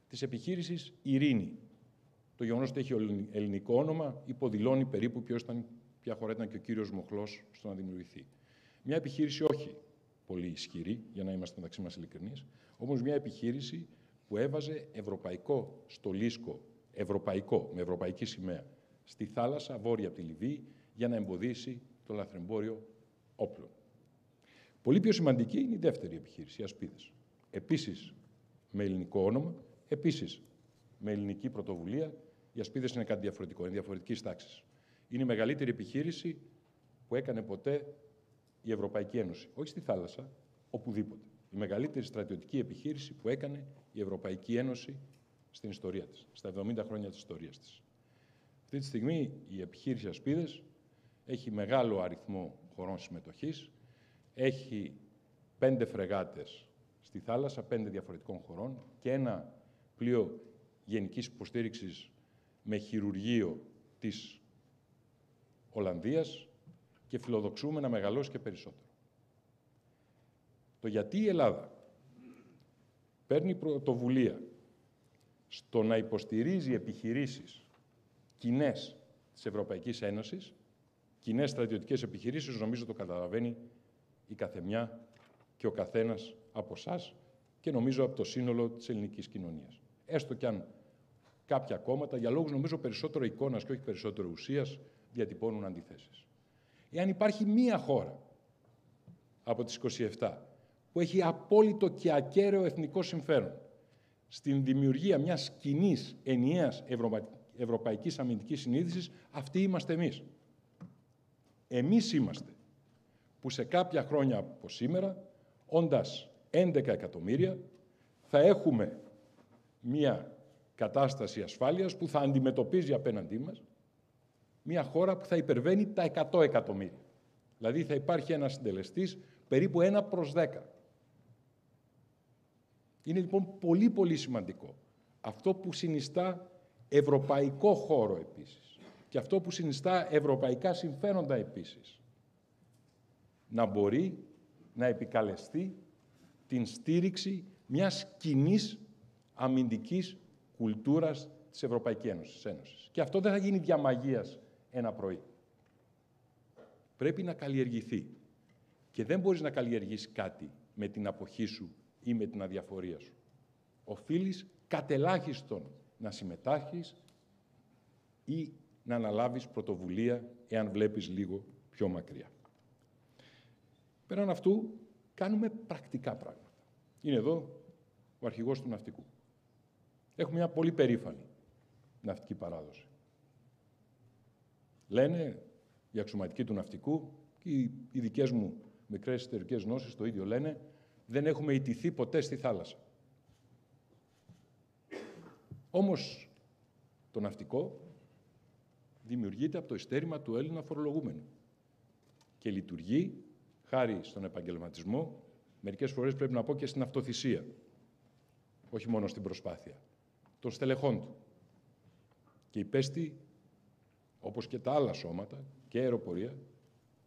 της επιχείρησης Ειρήνη. Το γεγονός ότι έχει ελληνικό όνομα υποδηλώνει περίπου ποια χώρα ήταν και ο κύριος μοχλός στο να δημιουργηθεί. Μια επιχείρηση όχι πολύ ισχυρή, για να είμαστε μεταξύ μας ειλικρινείς, όμως μια επιχείρηση που έβαζε ευρωπαϊκό στολίσκο, ευρωπαϊκό, με ευρωπαϊκή σημαία, στη θάλασσα βόρεια από τη Λιβύη, για να εμποδίσει το λαθρεμπόριο όπλων. Πολύ πιο σημαντική είναι η δεύτερη επιχείρηση, οι Ασπίδες. Επίσης με ελληνικό όνομα, επίσης με ελληνική πρωτοβουλία. Οι Ασπίδες είναι κάτι διαφορετικό, είναι διαφορετικής τάξης. Είναι η μεγαλύτερη επιχείρηση που έκανε ποτέ η Ευρωπαϊκή Ένωση. Όχι στη θάλασσα, οπουδήποτε. Η μεγαλύτερη στρατιωτική επιχείρηση που έκανε η Ευρωπαϊκή Ένωση στην ιστορία της, στα 70 χρόνια της ιστορίας της. Αυτή τη στιγμή η επιχείρηση Ασπίδες έχει μεγάλο αριθμό χωρών συμμετοχής, έχει 5 φρεγάτες στη θάλασσα, 5 διαφορετικών χωρών και ένα πλοίο γενικής υποστήριξης με χειρουργείο της Ολλανδίας και φιλοδοξούμε να μεγαλώσει και περισσότερο. Το γιατί η Ελλάδα παίρνει πρωτοβουλία στο να υποστηρίζει επιχειρήσεις κοινές της Ευρωπαϊκής Ένωσης, κοινές στρατιωτικές επιχειρήσεις, νομίζω το καταλαβαίνει η καθεμιά και ο καθένας από εσάς και νομίζω από το σύνολο της ελληνικής κοινωνίας. Έστω κι αν κάποια κόμματα, για λόγους νομίζω περισσότερο εικόνας και όχι περισσότερο ουσίας, διατυπώνουν αντιθέσεις. Εάν υπάρχει μία χώρα από τις 27 που έχει απόλυτο και ακέραιο εθνικό συμφέρον στην δημιουργία μιας κοινής, ενιαίας ευρωπαϊκής αμυντικής συνείδησης, αυτοί είμαστε εμείς. Εμείς είμαστε που σε κάποια χρόνια από σήμερα, όντας 11 εκατομμύρια, θα έχουμε μια κατάσταση ασφάλειας που θα αντιμετωπίζει απέναντί μας μια χώρα που θα υπερβαίνει τα 100 εκατομμύρια. Δηλαδή θα υπάρχει ένας συντελεστής περίπου 1/10. Είναι λοιπόν πολύ σημαντικό αυτό που συνιστά ευρωπαϊκό χώρο επίσης και αυτό που συνιστά ευρωπαϊκά συμφέροντα επίσης να μπορεί να επικαλεστεί την στήριξη μιας κοινής αμυντικής κουλτούρας της Ευρωπαϊκής Ένωσης. Και αυτό δεν θα γίνει δια μαγείας ένα πρωί. Πρέπει να καλλιεργηθεί. Και δεν μπορείς να καλλιεργήσεις κάτι με την αποχή σου ή με την αδιαφορία σου. Οφείλεις κατελάχιστον να συμμετάχεις ή να αναλάβεις πρωτοβουλία, εάν βλέπεις λίγο πιο μακριά. Πέραν αυτού, κάνουμε πρακτικά πράγματα. Είναι εδώ ο αρχηγός του ναυτικού. Έχουμε μια πολύ περήφανη ναυτική παράδοση. Λένε οι αξιωματικοί του ναυτικού και οι δικές μου μικρές εσωτερικές γνώσεις το ίδιο λένε, δεν έχουμε ιτηθεί ποτέ στη θάλασσα. Όμως το ναυτικό δημιουργείται από το ειστέρημα του Έλληνα φορολογούμενου και λειτουργεί χάρη στον επαγγελματισμό, μερικές φορές πρέπει να πω και στην αυτοθυσία, όχι μόνο στην προσπάθεια, των στελεχών του. Και υπέστη, όπως και τα άλλα σώματα, και η αεροπορία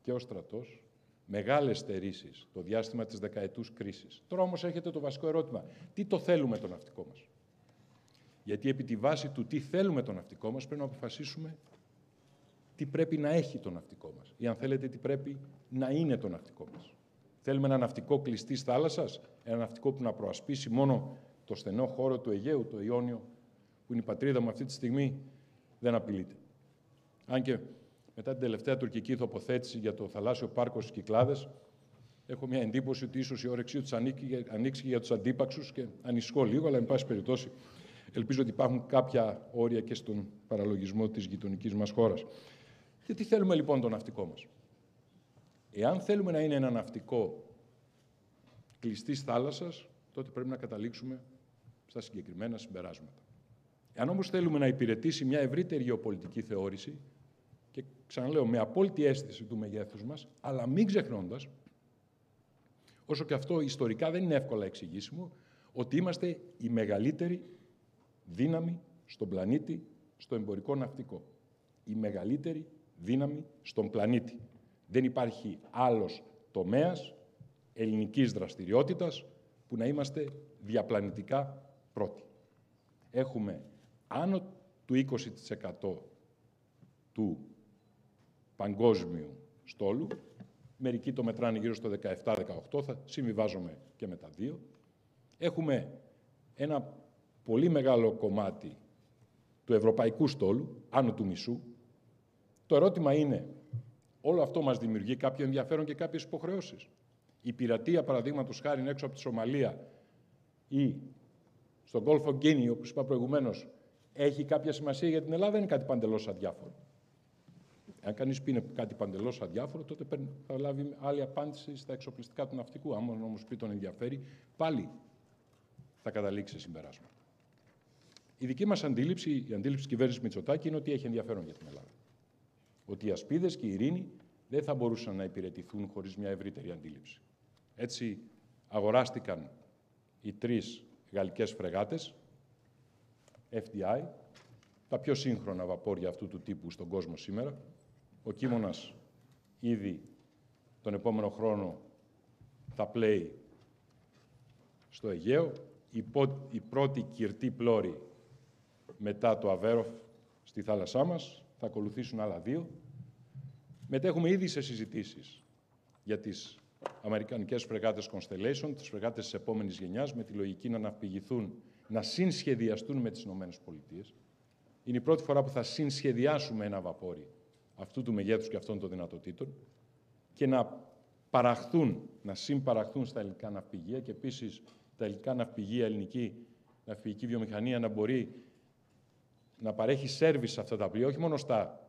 και ο στρατός, μεγάλες στερήσεις το διάστημα της δεκαετούς κρίσης. Τώρα όμως έρχεται το βασικό ερώτημα. Τι το θέλουμε το ναυτικό μας? Γιατί επί τη βάση του τι θέλουμε το ναυτικό μας πρέπει να αποφασίσουμε τι πρέπει να έχει το ναυτικό μας. Ή αν θέλετε τι πρέπει να είναι το ναυτικό μας. Θέλουμε ένα ναυτικό κλειστής θάλασσας, ένα ναυτικό που να προασπίσει μόνο το στενό χώρο του Αιγαίου, το Ιόνιο, που είναι η πατρίδα μου αυτή τη στιγμή, δεν απειλείται. Αν και μετά την τελευταία τουρκική τοποθέτηση για το θαλάσσιο πάρκο στις Κυκλάδες, έχω μια εντύπωση ότι ίσως η όρεξή τους ανοίξει για τους αντίπαξους και ανησυχώ λίγο, αλλά εν πάση περιπτώσει ελπίζω ότι υπάρχουν κάποια όρια και στον παραλογισμό της γειτονικής μας χώρας. Και τι θέλουμε λοιπόν το ναυτικό μας? Εάν θέλουμε να είναι ένα ναυτικό κλειστής θάλασσας, τότε πρέπει να καταλήξουμε στα συγκεκριμένα συμπεράσματα. Εάν όμως θέλουμε να υπηρετήσει μια ευρύτερη γεωπολιτική θεώρηση, και ξαναλέω με απόλυτη αίσθηση του μεγέθους μας, αλλά μην ξεχνώντας, όσο και αυτό ιστορικά δεν είναι εύκολα εξηγήσιμο, ότι είμαστε η μεγαλύτερη δύναμη στον πλανήτη στο εμπορικό ναυτικό. Η μεγαλύτερη δύναμη στον πλανήτη. Δεν υπάρχει άλλος τομέας ελληνικής δραστηριότητας που να είμαστε διαπλανητικά πρώτοι. Έχουμε άνω του 20% του παγκόσμιου στόλου. Μερικοί το μετράνε γύρω στο 17-18, θα συμβιβάζομαι και με τα δύο. Έχουμε ένα πολύ μεγάλο κομμάτι του ευρωπαϊκού στόλου, άνω του μισού. Το ερώτημα είναι, όλο αυτό μας δημιουργεί κάποιο ενδιαφέρον και κάποιες υποχρεώσεις? Η πειρατεία, παραδείγματος χάρη, έξω από τη Σομαλία ή στον Γκόλφο Γκίνι, όπως είπα προηγουμένως, έχει κάποια σημασία για την Ελλάδα, είναι κάτι παντελώς αδιάφορο? Αν κανείς πει είναι κάτι παντελώς αδιάφορο, τότε θα λάβει άλλη απάντηση στα εξοπλιστικά του ναυτικού. Αν όμως πει τον ενδιαφέρει, πάλι θα καταλήξει σε συμπεράσματα. Η δική μας αντίληψη, η αντίληψη της κυβέρνησης Μητσοτάκη, είναι ότι έχει ενδιαφέρον για την Ελλάδα. Ότι οι ασπίδες και η ειρήνη δεν θα μπορούσαν να υπηρετηθούν χωρίς μια ευρύτερη αντίληψη. Έτσι αγοράστηκαν οι 3 γαλλικές φρεγάτες, FDI, τα πιο σύγχρονα βαπόρια αυτού του τύπου στον κόσμο σήμερα. Ο Κίμωνας ήδη τον επόμενο χρόνο θα πλέει στο Αιγαίο. Η πρώτη κυρτή πλώρη μετά το Αβέροφ στη θάλασσά μας. Θα ακολουθήσουν άλλα 2. Μετέχουμε ήδη σε συζητήσεις για τις αμερικανικές φρεγάτες Constellation, τις φρεγάτες της επόμενης γενιάς, με τη λογική να ναυπηγηθούν, να συνσχεδιαστούν με τις Ηνωμένες Πολιτείες. Είναι η πρώτη φορά που θα συνσχεδιάσουμε ένα βαπόρι αυτού του μεγέθους και αυτών των δυνατοτήτων και να παραχθούν, να συμπαραχθούν στα ελληνικά ναυπηγεία και επίσης τα ελληνικά ναυπηγεία, ελληνική ναυπηγική βιομηχανία να μπορεί να παρέχει σέρβις σε αυτά τα πλοία, όχι μόνο στα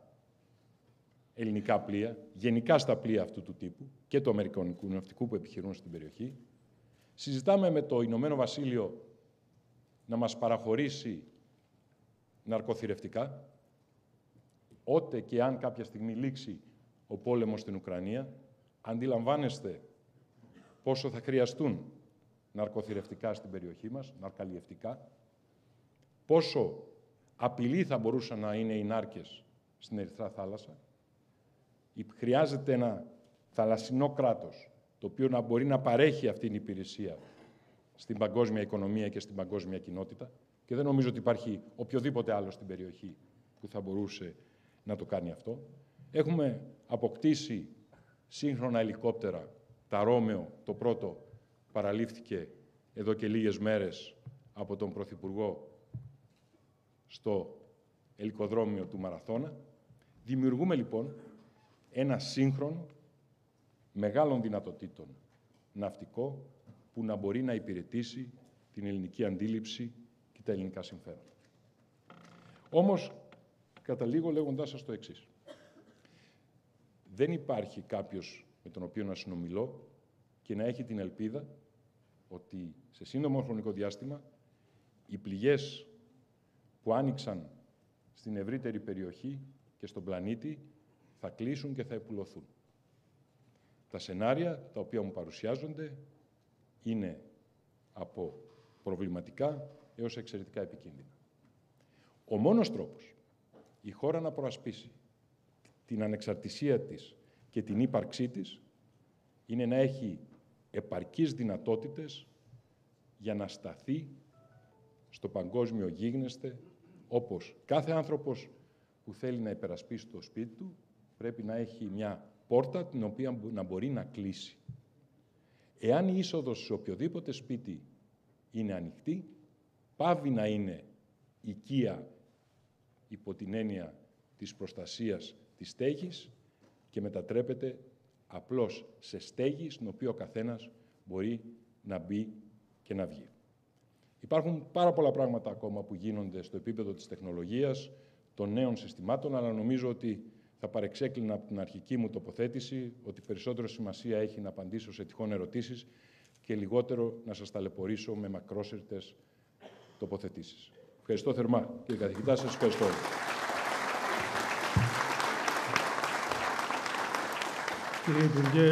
ελληνικά πλοία, γενικά στα πλοία αυτού του τύπου και του αμερικανικού ναυτικού που επιχειρούν στην περιοχή. Συζητάμε με το Ηνωμένο Βασίλειο να μας παραχωρήσει ναρκοθυρευτικά, ότε και αν κάποια στιγμή λήξει ο πόλεμος στην Ουκρανία. Αντιλαμβάνεστε πόσο θα χρειαστούν ναρκοθυρευτικά στην περιοχή μας, ναρκαλλιευτικά, πόσο απειλή θα μπορούσαν να είναι οι νάρκες στην Ερυθρά θάλασσα. Χρειάζεται ένα θαλασσινό κράτος, το οποίο να μπορεί να παρέχει αυτή την υπηρεσία στην παγκόσμια οικονομία και στην παγκόσμια κοινότητα και δεν νομίζω ότι υπάρχει οποιοδήποτε άλλο στην περιοχή που θα μπορούσε να το κάνει αυτό. Έχουμε αποκτήσει σύγχρονα ελικόπτερα. Τα Ρώμεο, το πρώτο, παραλήφθηκε εδώ και λίγες μέρες από τον Πρωθυπουργό στο ελικοδρόμιο του Μαραθώνα. Δημιουργούμε λοιπόν ένα σύγχρονο, μεγάλων δυνατοτήτων ναυτικό που να μπορεί να υπηρετήσει την ελληνική αντίληψη και τα ελληνικά συμφέροντα. Όμως, καταλήγω λέγοντάς σας το εξής. Δεν υπάρχει κάποιος με τον οποίο να συνομιλώ και να έχει την ελπίδα ότι σε σύντομο χρονικό διάστημα οι πληγές που άνοιξαν στην ευρύτερη περιοχή και στον πλανήτη θα κλείσουν και θα επουλωθούν. Τα σενάρια τα οποία μου παρουσιάζονται είναι από προβληματικά έως εξαιρετικά επικίνδυνα. Ο μόνος τρόπος η χώρα να προασπίσει την ανεξαρτησία της και την ύπαρξή της είναι να έχει επαρκείς δυνατότητες για να σταθεί στο παγκόσμιο γίγνεσθε, όπως κάθε άνθρωπος που θέλει να υπερασπίσει το σπίτι του πρέπει να έχει μια πόρτα την οποία να μπορεί να κλείσει. Εάν η είσοδος σε οποιοδήποτε σπίτι είναι ανοιχτή, πάβει να είναι οικία υπό την έννοια της προστασίας της στέγης και μετατρέπεται απλώς σε στέγη στην οποία ο καθένας μπορεί να μπει και να βγει. Υπάρχουν πάρα πολλά πράγματα ακόμα που γίνονται στο επίπεδο της τεχνολογίας, των νέων συστημάτων, αλλά νομίζω ότι θα παρεξέκλεινα από την αρχική μου τοποθέτηση ότι περισσότερο σημασία έχει να απαντήσω σε τυχόν ερωτήσεις και λιγότερο να σας ταλαιπωρήσω με μακρόσυρτες τοποθετήσεις. Ευχαριστώ θερμά, κύριε καθηγητά, σας ευχαριστώ. Κύριε Υπουργέ,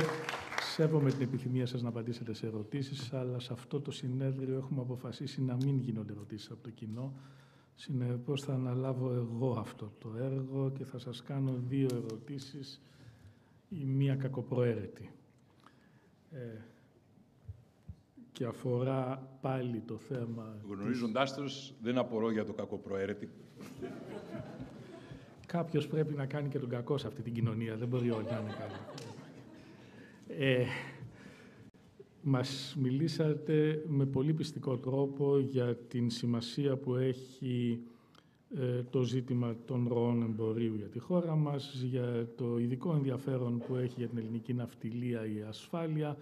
σέβομαι την επιθυμία σας να απαντήσετε σε ερωτήσεις, αλλά σε αυτό το συνέδριο έχουμε αποφασίσει να μην γίνονται ερωτήσεις από το κοινό. Συνεπώς θα αναλάβω εγώ αυτό το έργο και θα σας κάνω 2 ερωτήσεις, η μία κακοπροαίρετη. Και αφορά πάλι το θέμα... Γνωρίζοντάς τους, δεν απορώ για το κακοπροαίρετη. Κάποιος πρέπει να κάνει και τον κακό σε αυτή την κοινωνία, δεν μπορεί όλοι να είναι καλοί. Μας μιλήσατε με πολύ πιστικό τρόπο για την σημασία που έχει το ζήτημα των ροών εμπορίου για τη χώρα μας, για το ειδικό ενδιαφέρον που έχει για την ελληνική ναυτιλία η ασφάλεια.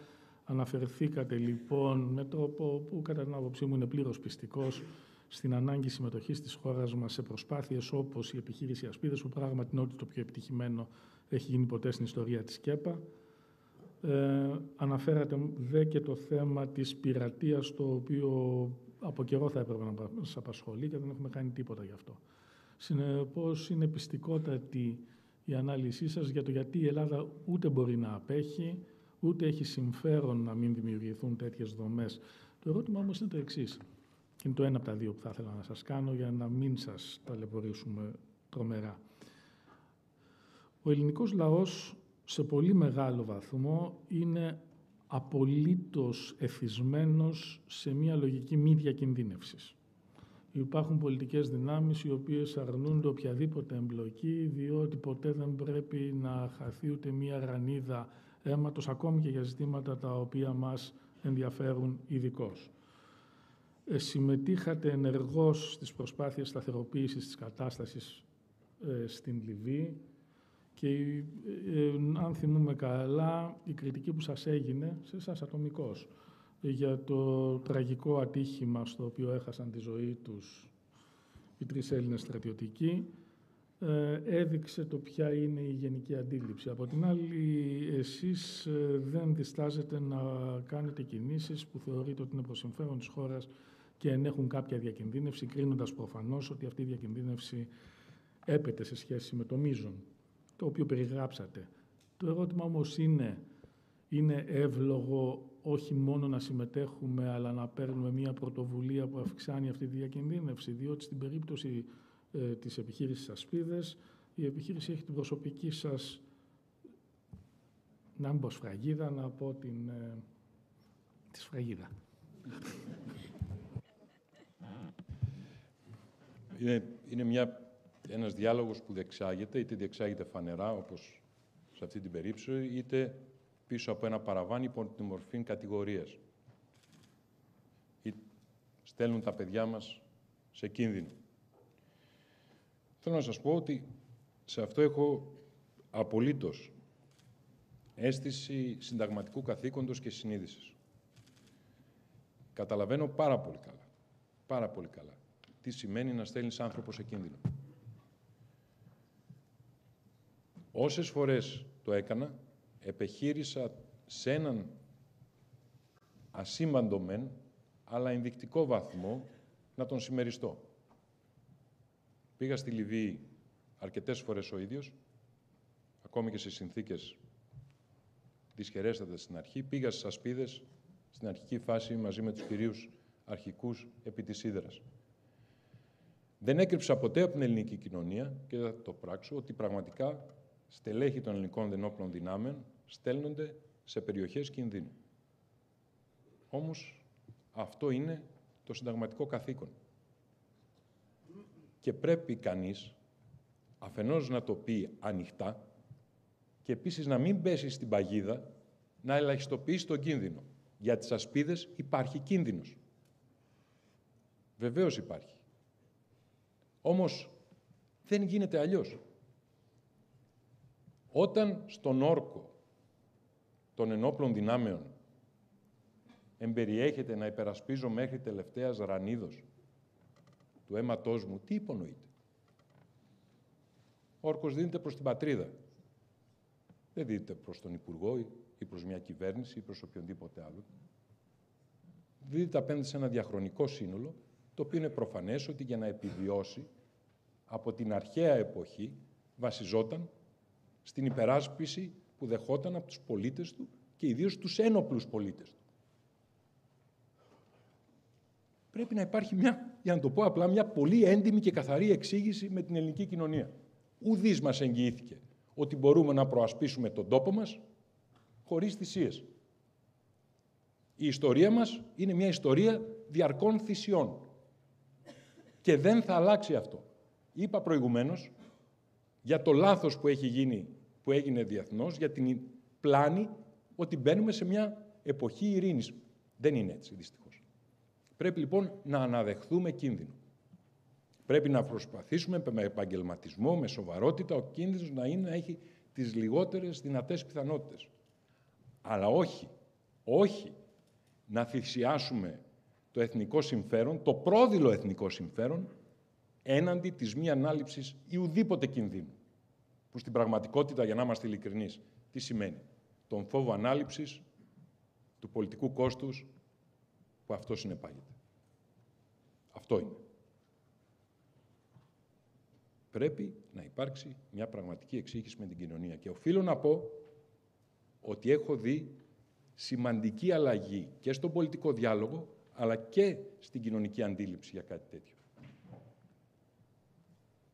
Αναφερθήκατε λοιπόν με τρόπο που κατά την άποψή μου είναι πλήρως πιστικός στην ανάγκη συμμετοχής της χώρας μας σε προσπάθειες όπως η επιχείρηση Ασπίδες, που πράγματι είναι ό,τι το πιο επιτυχημένο έχει γίνει ποτέ στην ιστορία της ΚΕΠΑ. Αναφέρατε δε και το θέμα της πειρατείας, το οποίο από καιρό θα έπρεπε να μας απασχολεί και δεν έχουμε κάνει τίποτα γι' αυτό. Συνεπώς, είναι πιστικότατη η ανάλυση σας για το γιατί η Ελλάδα ούτε μπορεί να απέχει, ούτε έχει συμφέρον να μην δημιουργηθούν τέτοιες δομές. Το ερώτημα όμως είναι το εξής. Είναι το ένα από τα 2 που θα ήθελα να σας κάνω για να μην σας ταλαιπωρήσουμε τρομερά. Ο ελληνικός λαός σε πολύ μεγάλο βαθμό είναι απολύτως εθισμένος σε μια λογική μη διακινδύνευσης. Υπάρχουν πολιτικές δυνάμεις οι οποίες αρνούνται οποιαδήποτε εμπλοκή, διότι ποτέ δεν πρέπει να χαθεί ούτε μία ρανίδα αίματος, ακόμη και για ζητήματα τα οποία μας ενδιαφέρουν ειδικώς. Συμμετείχατε ενεργώς στις προσπάθειες σταθεροποίησης της κατάστασης στην Λιβύη και αν θυμούμε καλά, η κριτική που σας έγινε, σε εσάς ατομικώς, για το τραγικό ατύχημα στο οποίο έχασαν τη ζωή τους οι 3 Έλληνες στρατιωτικοί, έδειξε το ποια είναι η γενική αντίληψη. Από την άλλη, εσείς δεν διστάζετε να κάνετε κινήσεις που θεωρείτε ότι είναι προς συμφέρον της χώρας και ενέχουν κάποια διακινδύνευση, κρίνοντας προφανώς ότι αυτή η διακινδύνευση έπεται σε σχέση με το μείζον, το οποίο περιγράψατε. Το ερώτημα όμως είναι εύλογο όχι μόνο να συμμετέχουμε, αλλά να παίρνουμε μια πρωτοβουλία που αυξάνει αυτή τη διακινδύνευση, διότι στην περίπτωση της επιχείρησης Ασπίδες, η επιχείρηση έχει την προσωπική σας, να μην πω σφραγίδα, να πω τη σφραγίδα. Είναι ένας διάλογος που διεξάγεται, είτε διεξάγεται φανερά, όπως σε αυτή την περίπτωση, είτε πίσω από ένα παραβάν υπό τη μορφή κατηγορίας. Στέλνουν τα παιδιά μας σε κίνδυνο. Θέλω να σας πω ότι σε αυτό έχω απολύτως αίσθηση συνταγματικού καθήκοντος και συνείδησης. Καταλαβαίνω πάρα πολύ καλά, τι σημαίνει να στέλνεις άνθρωπο σε κίνδυνο. Όσες φορές το έκανα, επεχείρησα σε έναν ασήμαντο μεν, αλλά ενδεικτικό βαθμό, να τον συμμεριστώ. Πήγα στη Λιβύη αρκετές φορές ο ίδιος, ακόμη και σε συνθήκες δυσχερέστατες στην αρχή. Πήγα στις Ασπίδες στην αρχική φάση μαζί με τους κυρίους αρχικούς επί της Ύδρας. Δεν έκρυψα ποτέ από την ελληνική κοινωνία, και θα το πράξω, ότι πραγματικά στελέχη των ελληνικών ενόπλων δυνάμεων στέλνονται σε περιοχές κινδύνου. Όμως αυτό είναι το συνταγματικό καθήκον. Και πρέπει κανείς αφενός να το πει ανοιχτά και επίσης να μην πέσει στην παγίδα να ελαχιστοποιήσει τον κίνδυνο. Για τις Ασπίδες υπάρχει κίνδυνος. Βεβαίως υπάρχει. Όμως δεν γίνεται αλλιώς. Όταν στον όρκο των ενόπλων δυνάμεων εμπεριέχεται να υπερασπίζω μέχρι τελευταίας ρανίδος του αίματός μου, τι υπονοείται? Ο όρκος δίνεται προς την πατρίδα. Δεν δίνεται προς τον Υπουργό ή προς μια κυβέρνηση ή προς οποιονδήποτε άλλο. Δίνεται απέναντι σε ένα διαχρονικό σύνολο, το οποίο είναι προφανές ότι για να επιβιώσει από την αρχαία εποχή βασιζόταν στην υπεράσπιση που δεχόταν από τους πολίτες του και ιδίως τους ένοπλους πολίτες του. Πρέπει να υπάρχει για να το πω απλά, μια πολύ έντιμη και καθαρή εξήγηση με την ελληνική κοινωνία. Ουδής μας εγγυήθηκε ότι μπορούμε να προασπίσουμε τον τόπο μας χωρίς θυσίες. Η ιστορία μας είναι μια ιστορία διαρκών θυσιών. Και δεν θα αλλάξει αυτό. Είπα προηγουμένως για το λάθος που έγινε διεθνώς, για την πλάνη ότι μπαίνουμε σε μια εποχή ειρήνης. Δεν είναι έτσι, δυστυχώς. Πρέπει λοιπόν να αναδεχθούμε κίνδυνο. Πρέπει να προσπαθήσουμε με επαγγελματισμό, με σοβαρότητα, ο κίνδυνος να έχει τις λιγότερες δυνατές πιθανότητες. Αλλά όχι να θυσιάσουμε το εθνικό συμφέρον, το πρόδειλο εθνικό συμφέρον, έναντι της μη ανάληψης ή ουδήποτε κινδύνου. Που στην πραγματικότητα, για να είμαστε ειλικρινείς, τι σημαίνει? Τον φόβο ανάληψης του πολιτικού κόστους που αυτό συνεπάγεται. Αυτό είναι. Πρέπει να υπάρξει μια πραγματική εξήγηση με την κοινωνία. Και οφείλω να πω ότι έχω δει σημαντική αλλαγή και στον πολιτικό διάλογο, αλλά και στην κοινωνική αντίληψη για κάτι τέτοιο.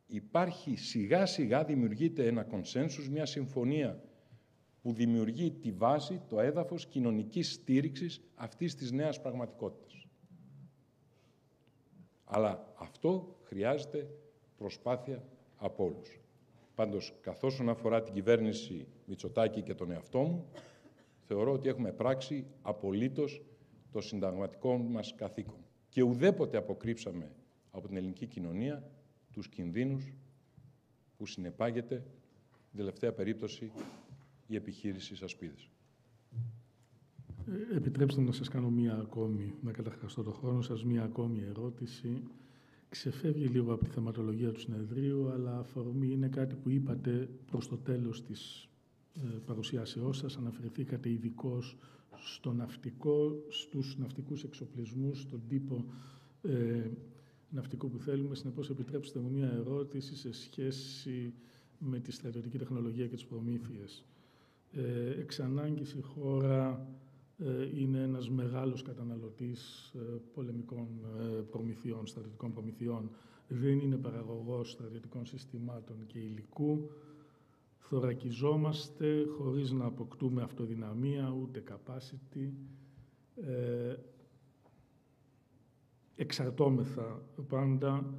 Υπάρχει σιγά-σιγά, δημιουργείται ένα κονσένσους, μια συμφωνία που δημιουργεί τη βάση, το έδαφος κοινωνικής στήριξης αυτής της νέας πραγματικότητας. Αλλά αυτό χρειάζεται προσπάθεια από όλους. Πάντως, καθώς όσον αφορά την κυβέρνηση Μητσοτάκη και τον εαυτό μου, θεωρώ ότι έχουμε πράξει απολύτως το συνταγματικό μας καθήκον. Και ουδέποτε αποκρύψαμε από την ελληνική κοινωνία τους κινδύνους που συνεπάγεται, την τελευταία περίπτωση, η επιχείρηση Ασπίδες. Επιτρέψτε να σας κάνω να καταχραστώ το χρόνο σας, μία ακόμη ερώτηση. Ξεφεύγει λίγο από τη θεματολογία του συνεδρίου, αλλά αφορμή είναι κάτι που είπατε προς το τέλος της παρουσιάσεώς σας. Αναφερθήκατε ειδικώς στο ναυτικό, στους ναυτικούς εξοπλισμούς, στον τύπο ναυτικού που θέλουμε. Συνεπώς, επιτρέψτε μου μία ερώτηση σε σχέση με τη στρατιωτική τεχνολογία και τις προμήθειες. Εξ ανάγκης η χώρα είναι ένας μεγάλος καταναλωτής πολεμικών προμηθειών, στρατιωτικών προμηθειών. Δεν είναι παραγωγός στρατιωτικών συστημάτων και υλικού. Θωρακιζόμαστε χωρίς να αποκτούμε αυτοδυναμία, ούτε capacity. Εξαρτώμεθα πάντα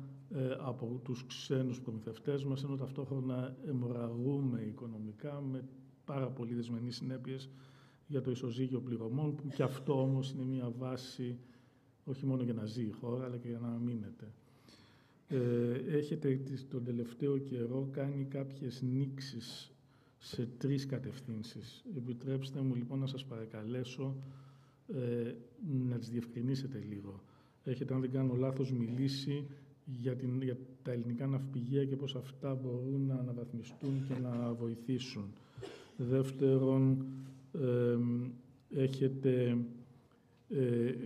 από τους ξένους προμηθευτές μας, ενώ ταυτόχρονα αιμορραγούμε οικονομικά με πάρα πολύ δεσμενείς συνέπειες για το ισοζύγιο πληρωμών, που και αυτό όμως είναι μια βάση όχι μόνο για να ζει η χώρα, αλλά και για να μείνεται. Έχετε τον τελευταίο καιρό κάνει κάποιες νήξεις σε 3 κατευθύνσεις. Επιτρέψτε μου λοιπόν να σας παρακαλέσω να τις διευκρινίσετε λίγο. Έχετε, αν δεν κάνω λάθος, μιλήσει για τα ελληνικά ναυπηγεία και πώς αυτά μπορούν να αναβαθμιστούν και να βοηθήσουν. Δεύτερον, έχετε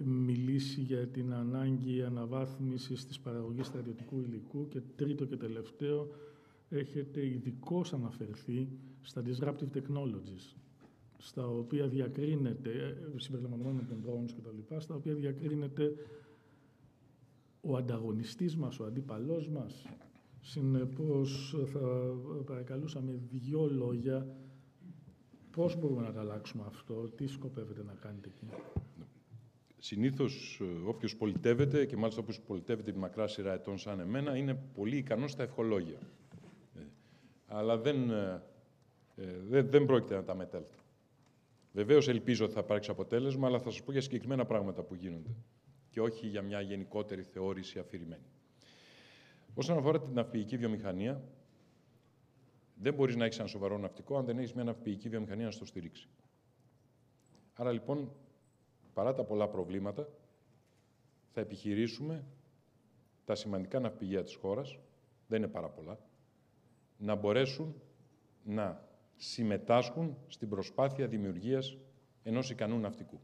μιλήσει για την ανάγκη αναβάθμισης της παραγωγής στρατιωτικού υλικού και τρίτο και τελευταίο, έχετε ειδικώς αναφερθεί στα disruptive technologies, στα οποία διακρίνεται, συμπεριλαμβανομένων των drones και τα λοιπά, στα οποία διακρίνεται ο ανταγωνιστής μας, ο αντίπαλός μας. Συνεπώς, θα παρακαλούσαμε 2 λόγια πώς μπορούμε να τα αλλάξουμε αυτό, τι σκοπεύετε να κάνετε εκεί. Συνήθως, όποιος πολιτεύεται, και μάλιστα όποιος πολιτεύεται τη μακρά σειρά ετών σαν εμένα, είναι πολύ ικανός στα ευχολόγια. Αλλά δεν πρόκειται να τα μετέλθω. Βεβαίως ελπίζω ότι θα υπάρξει αποτέλεσμα, αλλά θα σας πω για συγκεκριμένα πράγματα που γίνονται και όχι για μια γενικότερη θεώρηση αφηρημένη. Όσον αφορά την ναυπηγική βιομηχανία, δεν μπορείς να έχεις ένα σοβαρό ναυτικό αν δεν έχεις μια ναυπηγική βιομηχανία να στο στηρίξει. Άρα λοιπόν, παρά τα πολλά προβλήματα, θα επιχειρήσουμε τα σημαντικά ναυπηγεία της χώρας, δεν είναι πάρα πολλά, να μπορέσουν να συμμετάσχουν στην προσπάθεια δημιουργίας ενός ικανού ναυτικού.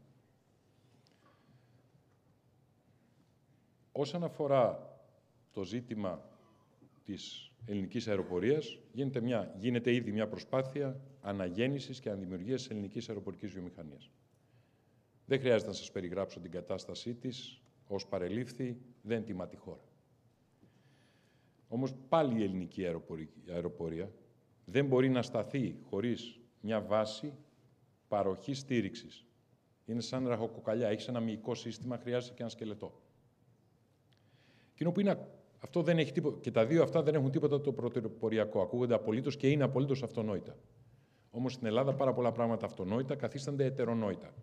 Όσον αφορά το ζήτημα της ελληνικής αεροπορίας, γίνεται ήδη μια προσπάθεια αναγέννησης και αναδημιουργίας της ελληνικής αεροπορικής βιομηχανίας. Δεν χρειάζεται να σας περιγράψω την κατάστασή της, ως παρελήφθη, δεν τιμά τη χώρα. Όμως πάλι η ελληνική αεροπορία δεν μπορεί να σταθεί χωρίς μια βάση παροχής στήριξης. Είναι σαν ραχοκοκαλιά, έχεις ένα μυϊκό σύστημα, χρειάζεται και ένα σκελετό. Εκείνο που είναι, αυτό δεν έχει τίποτα, και τα δύο αυτά δεν έχουν τίποτα το πρωτοποριακό. Ακούγονται απολύτως και είναι απολύτως αυτονόητα. Όμως στην Ελλάδα πάρα πολλά πράγματα αυτονόητα καθίστανται ετερονόητα.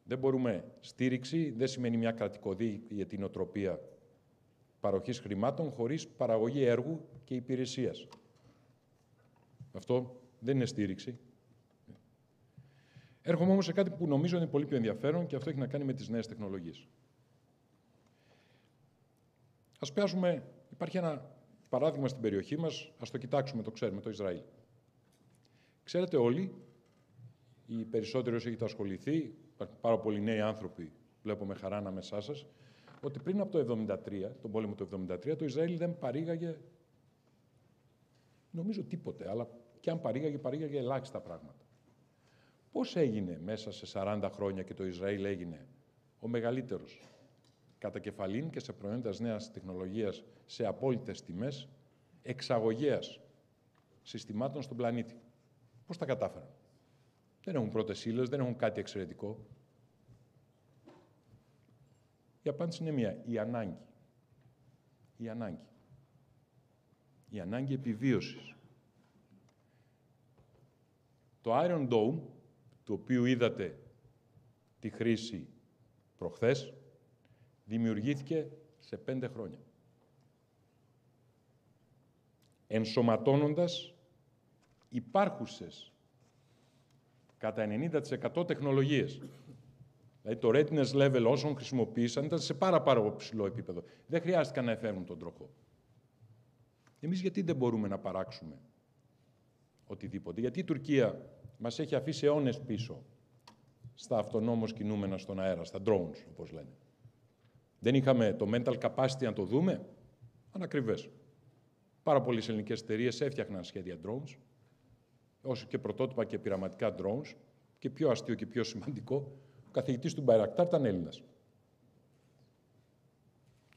Δεν μπορούμε στήριξη, δεν σημαίνει μια κρατικοδίαιτη νοοτροπία παροχής χρημάτων χωρίς παραγωγή έργου και υπηρεσίας. Αυτό δεν είναι στήριξη. Έρχομαι όμως σε κάτι που νομίζω είναι πολύ πιο ενδιαφέρον και αυτό έχει να κάνει με τις νέες τεχνολογίες. Ας πιάσουμε, υπάρχει ένα παράδειγμα στην περιοχή μας, ας το κοιτάξουμε, το ξέρουμε, το Ισραήλ. Ξέρετε όλοι, οι περισσότεροι όσοι έχετε ασχοληθεί, πάρα πολλοί νέοι άνθρωποι, βλέπω με χαρά ανάμεσά σας, ότι πριν από το 1973, τον πόλεμο του 1973, το Ισραήλ δεν παρήγαγε, νομίζω τίποτε, αλλά και αν παρήγαγε ελάχιστα πράγματα. Πώς έγινε μέσα σε 40 χρόνια και το Ισραήλ έγινε ο μεγαλύτερος κατά κεφαλήν και σε προϊόντα νέας τεχνολογίας σε απόλυτες τιμές, εξαγωγέας συστημάτων στον πλανήτη. Πώς τα κατάφεραν? Δεν έχουν πρώτες ύλες, δεν έχουν κάτι εξαιρετικό. Η απάντηση είναι μία. Η ανάγκη. Η ανάγκη. Η ανάγκη επιβίωσης. Το Iron Dome, του οποίου είδατε τη χρήση προχθές, δημιουργήθηκε σε 5 χρόνια. Ενσωματώνοντας υπάρχουσες κατά 90% τεχνολογίες. Δηλαδή, το readiness level όσων χρησιμοποίησαν ήταν σε πάρα ψηλό επίπεδο. Δεν χρειάστηκαν να εφέρουν τον τροχό. Εμείς γιατί δεν μπορούμε να παράξουμε οτιδήποτε? Γιατί η Τουρκία μας έχει αφήσει αιώνες πίσω στα αυτονόμως κινούμενα στον αέρα, στα drones, όπως λένε. Δεν είχαμε το mental capacity να το δούμε? Ανακριβές. Πάρα πολλές ελληνικές εταιρείες έφτιαχναν σχέδια drones, όσο και πρωτότυπα και πειραματικά drones, και πιο αστείο και πιο σημαντικό, ο καθηγητής του Μπαϊρακτάρ ήταν Έλληνας.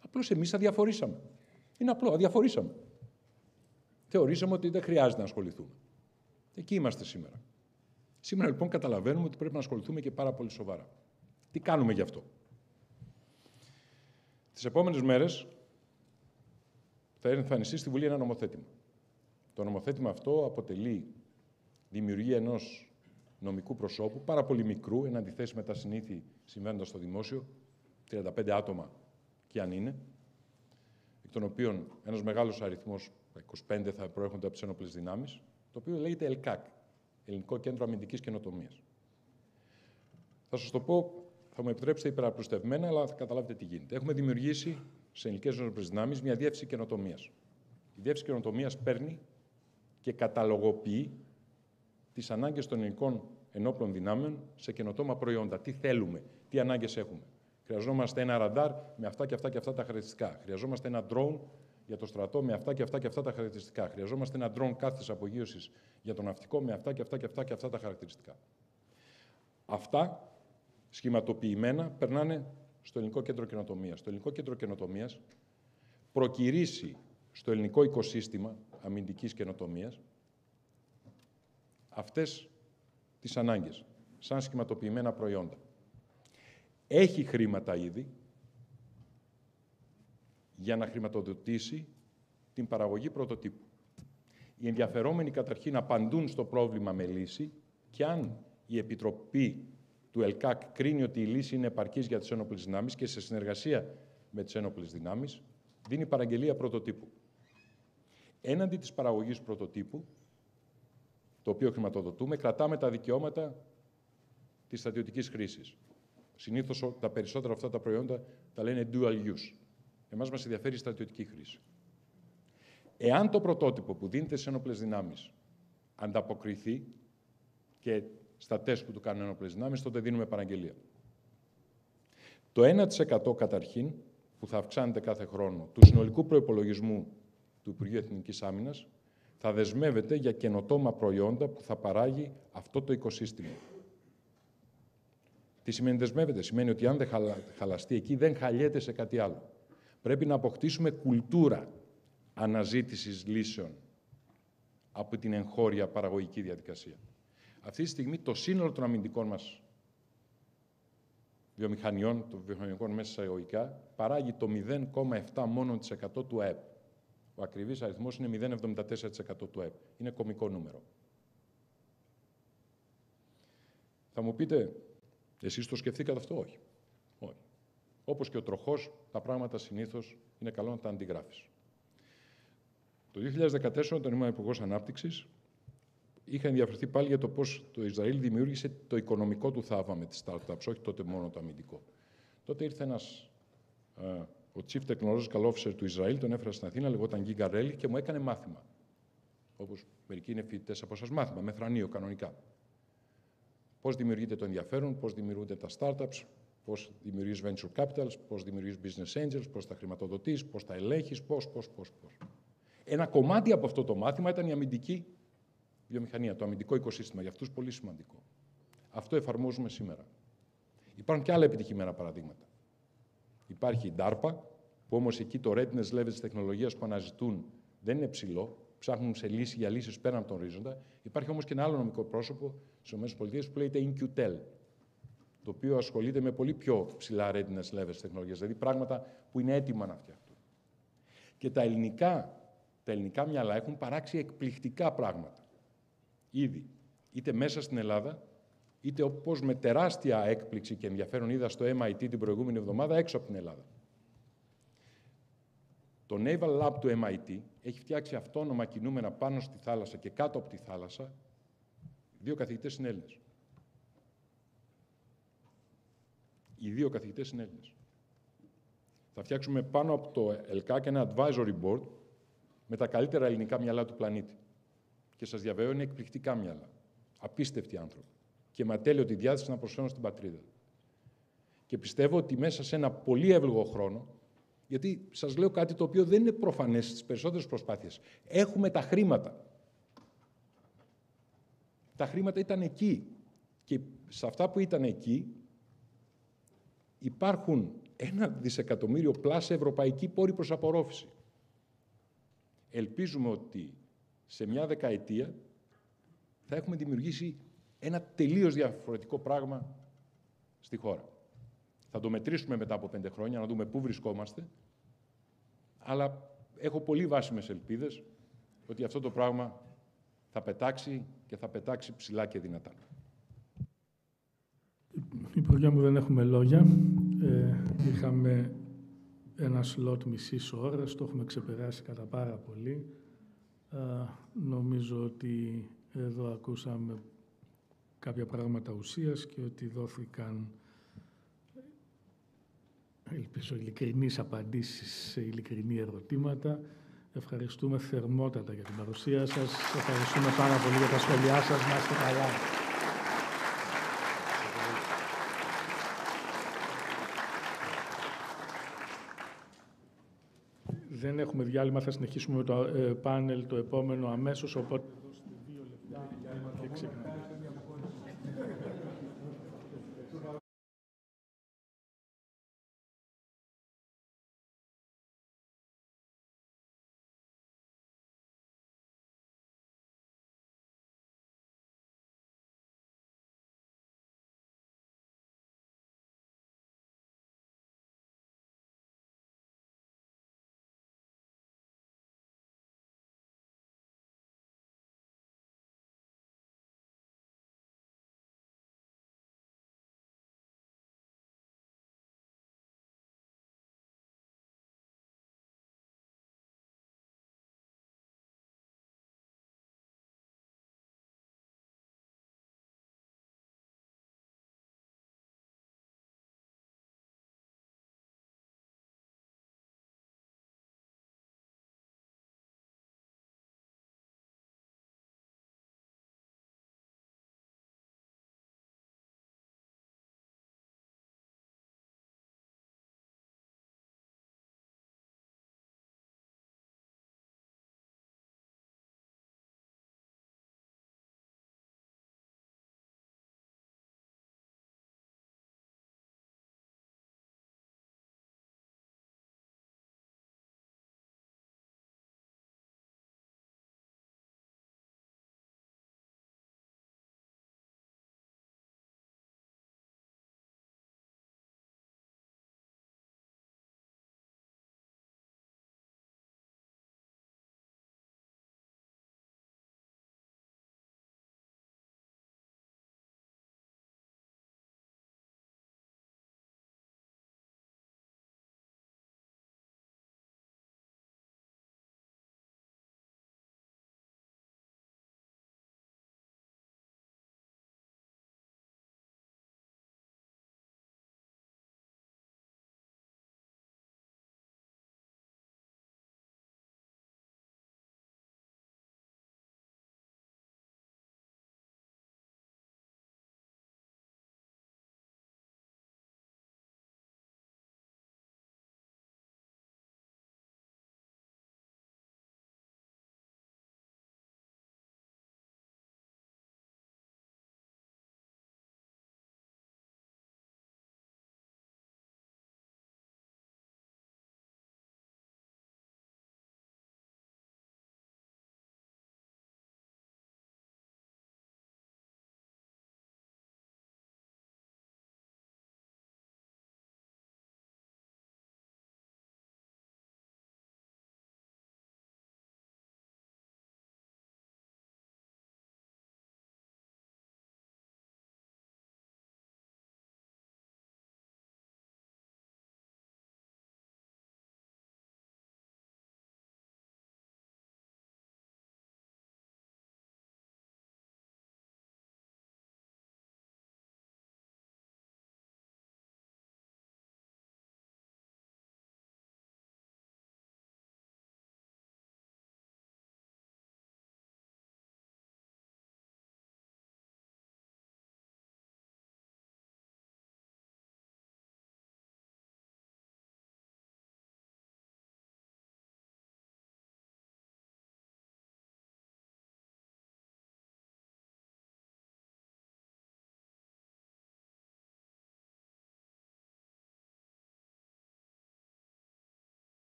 Απλώς εμείς αδιαφορήσαμε. Είναι απλό, αδιαφορήσαμε. Θεωρήσαμε ότι δεν χρειάζεται να ασχοληθούμε. Εκεί είμαστε σήμερα. Σήμερα λοιπόν καταλαβαίνουμε ότι πρέπει να ασχοληθούμε και πάρα πολύ σοβαρά. Τι κάνουμε γι' αυτό? Τις επόμενες μέρες θα εμφανιστεί στη Βουλή ένα νομοθέτημα. Το νομοθέτημα αυτό αποτελεί δημιουργία ενός νομικού προσώπου, πάρα πολύ μικρού, εν αντιθέσει με τα συνήθη συμβαίνοντα στο δημόσιο, 35 άτομα και αν είναι, εκ των οποίων ένας μεγάλος αριθμός, 25 θα προέρχονται από τις ένοπλες δυνάμεις, το οποίο λέγεται ΕΛΚΑΚ, Ελληνικό Κέντρο Αμυντικής Καινοτομίας. Θα σας το πω, θα μου επιτρέψετε υπεραπλουστευμένα, αλλά θα καταλάβετε τι γίνεται. Έχουμε δημιουργήσει σε ελληνικές ένοπλες δυνάμεις μια διεύθυνση καινοτομίας. Η διεύθυνση καινοτομίας παίρνει και καταλογοποιεί τις ανάγκες των ελληνικών ενόπλων δυνάμεων σε καινοτόμα προϊόντα. Τι θέλουμε, τι ανάγκες έχουμε. Χρειαζόμαστε ένα ραντάρ με αυτά και αυτά και αυτά τα χαρακτηριστικά. Χρειαζόμαστε ένα drone για το στρατό με αυτά και αυτά και αυτά τα χαρακτηριστικά. Χρειαζόμαστε ένα drone κάθετης απογείωσης για το ναυτικό με αυτά και αυτά και αυτά και αυτά τα χαρακτηριστικά. Αυτά σχηματοποιημένα περνάνε στο Ελληνικό Κέντρο Καινοτομίας. Το Ελληνικό Κέντρο Καινοτομίας προκηρύσσει στο ελληνικό οικοσύστημα αμυντικής καινοτομίας αυτές τις ανάγκες, σαν σχηματοποιημένα προϊόντα. Έχει χρήματα ήδη για να χρηματοδοτήσει την παραγωγή πρωτοτύπου. Οι ενδιαφερόμενοι καταρχήν απαντούν στο πρόβλημα με λύση και αν η Επιτροπή του ΕΛΚΑΚ κρίνει ότι η λύση είναι επαρκής για τις ένοπλες δυνάμεις και σε συνεργασία με τις ένοπλες δυνάμεις, δίνει παραγγελία πρωτοτύπου. Έναντι της παραγωγής πρωτοτύπου, το οποίο χρηματοδοτούμε, κρατάμε τα δικαιώματα της στρατιωτικής χρήσης. Συνήθως τα περισσότερα αυτά τα προϊόντα τα λένε dual use. Εμάς μας ενδιαφέρει η στρατιωτική χρήση. Εάν το πρωτότυπο που δίνεται στις ένοπλες δυνάμεις ανταποκριθεί και στα τεστ που του κάνουν ένοπλες δυνάμεις, τότε δίνουμε παραγγελία. Το 1% καταρχήν, που θα αυξάνεται κάθε χρόνο, του συνολικού προϋπολογισμού του Υπουργείου Εθνικής Άμυνας, θα δεσμεύεται για καινοτόμα προϊόντα που θα παράγει αυτό το οικοσύστημα. Τι σημαίνει δεσμεύεται? Σημαίνει ότι αν δεν χαλαστεί εκεί, δεν χαλιέται σε κάτι άλλο. Πρέπει να αποκτήσουμε κουλτούρα αναζήτησης λύσεων από την εγχώρια παραγωγική διαδικασία. Αυτή τη στιγμή το σύνολο των αμυντικών μας βιομηχανιών, των βιομηχανικών μέσα εισαγωγικά, παράγει το 0,7 μόνο % του ΑΕΠ. Ο ακριβής αριθμός είναι 0,74% του ΑΕΠ. Είναι κωμικό νούμερο. Θα μου πείτε, εσείς το σκεφτήκατε αυτό? Όχι. Όχι. Όπως και ο τροχός, τα πράγματα συνήθως είναι καλό να τα αντιγράφεις. Το 2014, όταν ήμουν Υπουργός Ανάπτυξης, είχα ενδιαφερθεί πάλι για το πώς το Ισραήλ δημιούργησε το οικονομικό του θαύμα με τις startups, όχι τότε μόνο το αμυντικό. Τότε ήρθε ο Chief Technological Officer του Ισραήλ, τον έφερα στην Αθήνα, λεγόταν Γκαρέλη και μου έκανε μάθημα. Όπως μερικοί είναι φοιτητές από εσάς, μάθημα, με θρανείο κανονικά. Πώς δημιουργείται το ενδιαφέρον, πώς δημιουργούνται τα startups, πώς δημιουργείς venture capitals, πώς δημιουργείς business angels, πώς τα χρηματοδοτείς, πώς τα ελέγχεις, πώς. Ένα κομμάτι από αυτό το μάθημα ήταν η αμυντική βιομηχανία, το αμυντικό οικοσύστημα, για αυτούς πολύ σημαντικό. Αυτό εφαρμόζουμε σήμερα. Υπάρχουν και άλλα επιτυχημένα παραδείγματα. Υπάρχει η DARPA, που όμως εκεί το readiness level της τεχνολογίας που αναζητούν δεν είναι ψηλό, ψάχνουν για λύσεις πέραν από τον ορίζοντα. Υπάρχει όμως και ένα άλλο νομικό πρόσωπο στις ΗΠΑ που λέγεται InQtel, το οποίο ασχολείται με πολύ πιο ψηλά readiness levels της τεχνολογίας, δηλαδή πράγματα που είναι έτοιμα να φτιαχτούν. Και τα ελληνικά μυαλά έχουν παράξει εκπληκτικά πράγματα. Ήδη, είτε μέσα στην Ελλάδα, είτε όπως με τεράστια έκπληξη και ενδιαφέρον είδα στο MIT την προηγούμενη εβδομάδα έξω από την Ελλάδα. Το Naval Lab του MIT έχει φτιάξει αυτόνομα κινούμενα πάνω στη θάλασσα και κάτω από τη θάλασσα. 2 καθηγητές είναι Έλληνες. Οι 2 καθηγητές είναι Έλληνες. Θα φτιάξουμε πάνω από το ΕΛΚΑΚ ένα advisory board με τα καλύτερα ελληνικά μυαλά του πλανήτη. Και σας διαβεβαιώ, είναι εκπληκτικά μυαλά. Απίστευτοι άνθρωποι. Και με ατέλειωτη διάθεση να προσφέρουν στην πατρίδα. Και πιστεύω ότι μέσα σε ένα πολύ εύλογο χρόνο, γιατί σας λέω κάτι το οποίο δεν είναι προφανές στις περισσότερες προσπάθειες, έχουμε τα χρήματα. Τα χρήματα ήταν εκεί. Και σε αυτά που ήταν εκεί υπάρχουν 1 δισεκατομμύριο πλάσα ευρωπαϊκή πόρη προς απορρόφηση. Ελπίζουμε ότι σε μια δεκαετία θα έχουμε δημιουργήσει ένα τελείως διαφορετικό πράγμα στη χώρα. Θα το μετρήσουμε μετά από 5 χρόνια, να δούμε πού βρισκόμαστε, αλλά έχω πολύ βάσιμες ελπίδες ότι αυτό το πράγμα θα πετάξει και θα πετάξει ψηλά και δυνατά. Υπουργέ μου, δεν έχουμε λόγια. Είχαμε ένα σλότ μισής ώρας, το έχουμε ξεπεράσει κατά πάρα πολύ. Νομίζω ότι εδώ ακούσαμε κάποια πράγματα ουσίας και ότι δόθηκαν, ελπίζω, ειλικρινείς απαντήσεις σε ειλικρινή ερωτήματα. Ευχαριστούμε θερμότατα για την παρουσία σας. Ευχαριστούμε πάρα πολύ για τα σχόλιά σας. Να είστε καλά. Δεν έχουμε διάλειμμα, θα συνεχίσουμε με το πάνελ το επόμενο αμέσως, οπότε δώστε 2 λεπτά διάλειμμα και ξεκινάμε.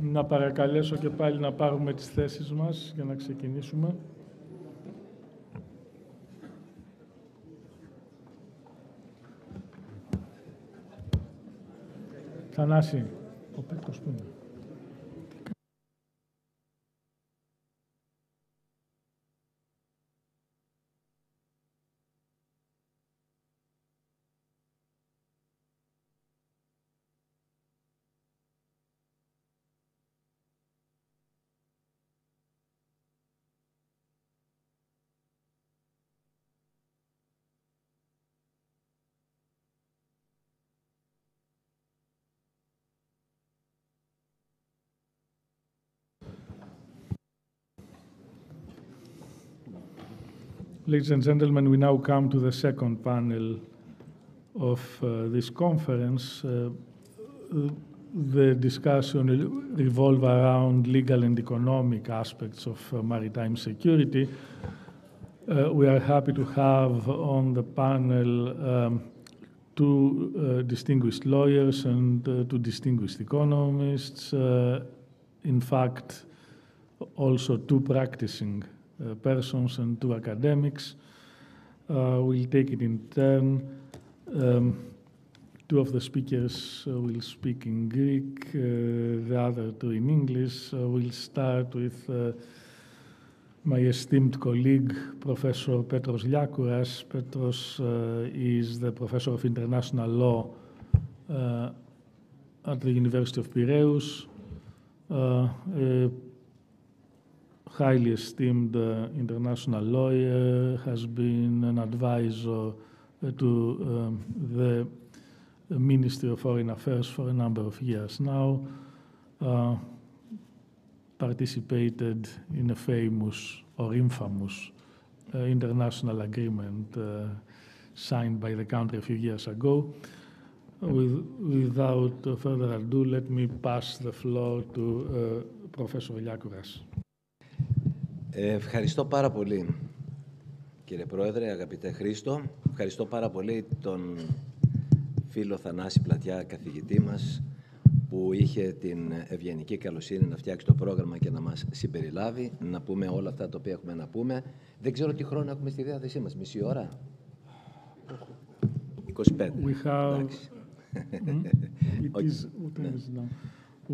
Να παρακαλέσω και πάλι να πάρουμε τις θέσεις μας για να ξεκινήσουμε. Θανάση, ο Πέτρος που είναι. Ladies and gentlemen, we now come to the second panel of this conference. The discussion will revolve around legal and economic aspects of maritime security. We are happy to have on the panel two distinguished lawyers and two distinguished economists. In fact, also two practicing persons and two academics. We'll take it in turn. Two of the speakers will speak in Greek, the other two in English. We'll start with my esteemed colleague, Professor Dimitrios-Eleftherios. Petros is the Professor of International Law at the University of Piraeus. Highly esteemed international lawyer, has been an advisor to the Ministry of Foreign Affairs for a number of years now, participated in a famous or infamous international agreement signed by the country a few years ago. Without further ado, let me pass the floor to Professor Eleftherios. Ευχαριστώ πάρα πολύ, κύριε Πρόεδρε, αγαπητέ Χρήστο. Ευχαριστώ πάρα πολύ τον φίλο Θανάση Πλατιά, καθηγητή μας, που είχε την ευγενική καλοσύνη να φτιάξει το πρόγραμμα και να μας συμπεριλάβει, να πούμε όλα αυτά τα οποία έχουμε να πούμε. Δεν ξέρω τι χρόνο έχουμε στη διάθεσή μας, μισή ώρα. 25.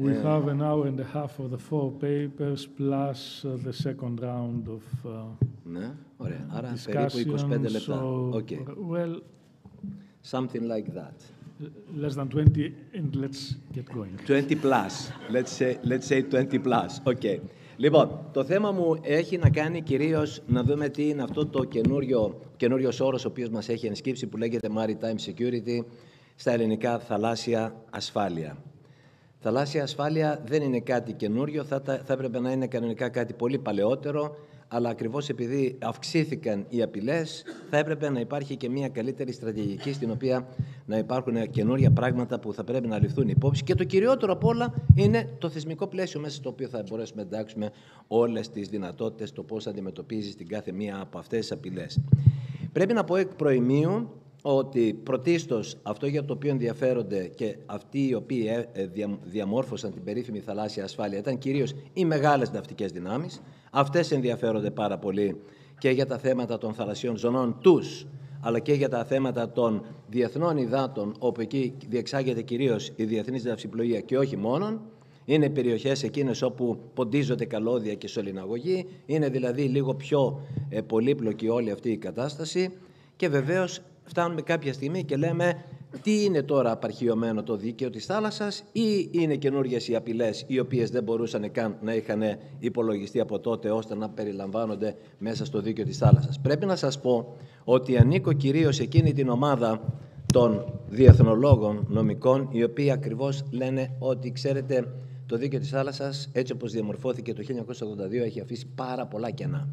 We have an hour and a half for the four papers plus the second round of discussion. So, well, something like that. Less than 20, and let's get going. 20 plus. Let's say 20 plus. Okay. Λοιπόν, το θέμα μου έχει να κάνει κυρίως να δούμε τι είναι αυτό το καινούριος όρος ο οποίος μας έχει ενσκύψει, που λέγεται Maritime Security, στα ελληνικά θαλάσσια ασφάλεια. Θαλάσσια ασφάλεια δεν είναι κάτι καινούριο, θα έπρεπε να είναι κανονικά κάτι πολύ παλαιότερο, αλλά ακριβώς επειδή αυξήθηκαν οι απειλές, θα έπρεπε να υπάρχει και μια καλύτερη στρατηγική, στην οποία να υπάρχουν καινούρια πράγματα που θα πρέπει να ληφθούν υπόψη. Και το κυριότερο απ' όλα είναι το θεσμικό πλαίσιο, μέσα στο οποίο θα μπορέσουμε να εντάξουμε όλες τις δυνατότητες, το πώς αντιμετωπίζει την κάθε μία από αυτές τις απειλές. Πρέπει να πω εκ προημίου ότι πρωτίστως αυτό για το οποίο ενδιαφέρονται και αυτοί οι οποίοι διαμόρφωσαν την περίφημη θαλάσσια ασφάλεια ήταν κυρίως οι μεγάλες ναυτικές δυνάμεις. Αυτές ενδιαφέρονται πάρα πολύ και για τα θέματα των θαλασσιών ζωνών τους, αλλά και για τα θέματα των διεθνών υδάτων, όπου εκεί διεξάγεται κυρίως η διεθνής ναυσιπλοεία και όχι μόνον. Είναι περιοχές εκείνες όπου ποντίζονται καλώδια και σωληναγωγοί, είναι δηλαδή λίγο πιο πολύπλοκη όλη αυτή η κατάσταση και βεβαίως φτάνουμε κάποια στιγμή και λέμε τι είναι τώρα απαρχιωμένο το δίκαιο της θάλασσας ή είναι καινούργιες οι απειλές οι οποίες δεν μπορούσαν καν να είχαν υπολογιστεί από τότε ώστε να περιλαμβάνονται μέσα στο δίκαιο της θάλασσας. Πρέπει να σας πω ότι ανήκω κυρίως εκείνη την ομάδα των διεθνολόγων νομικών, οι οποίοι ακριβώς λένε ότι, ξέρετε, το δίκαιο της θάλασσας, έτσι όπως διαμορφώθηκε το 1982, έχει αφήσει πάρα πολλά κενά.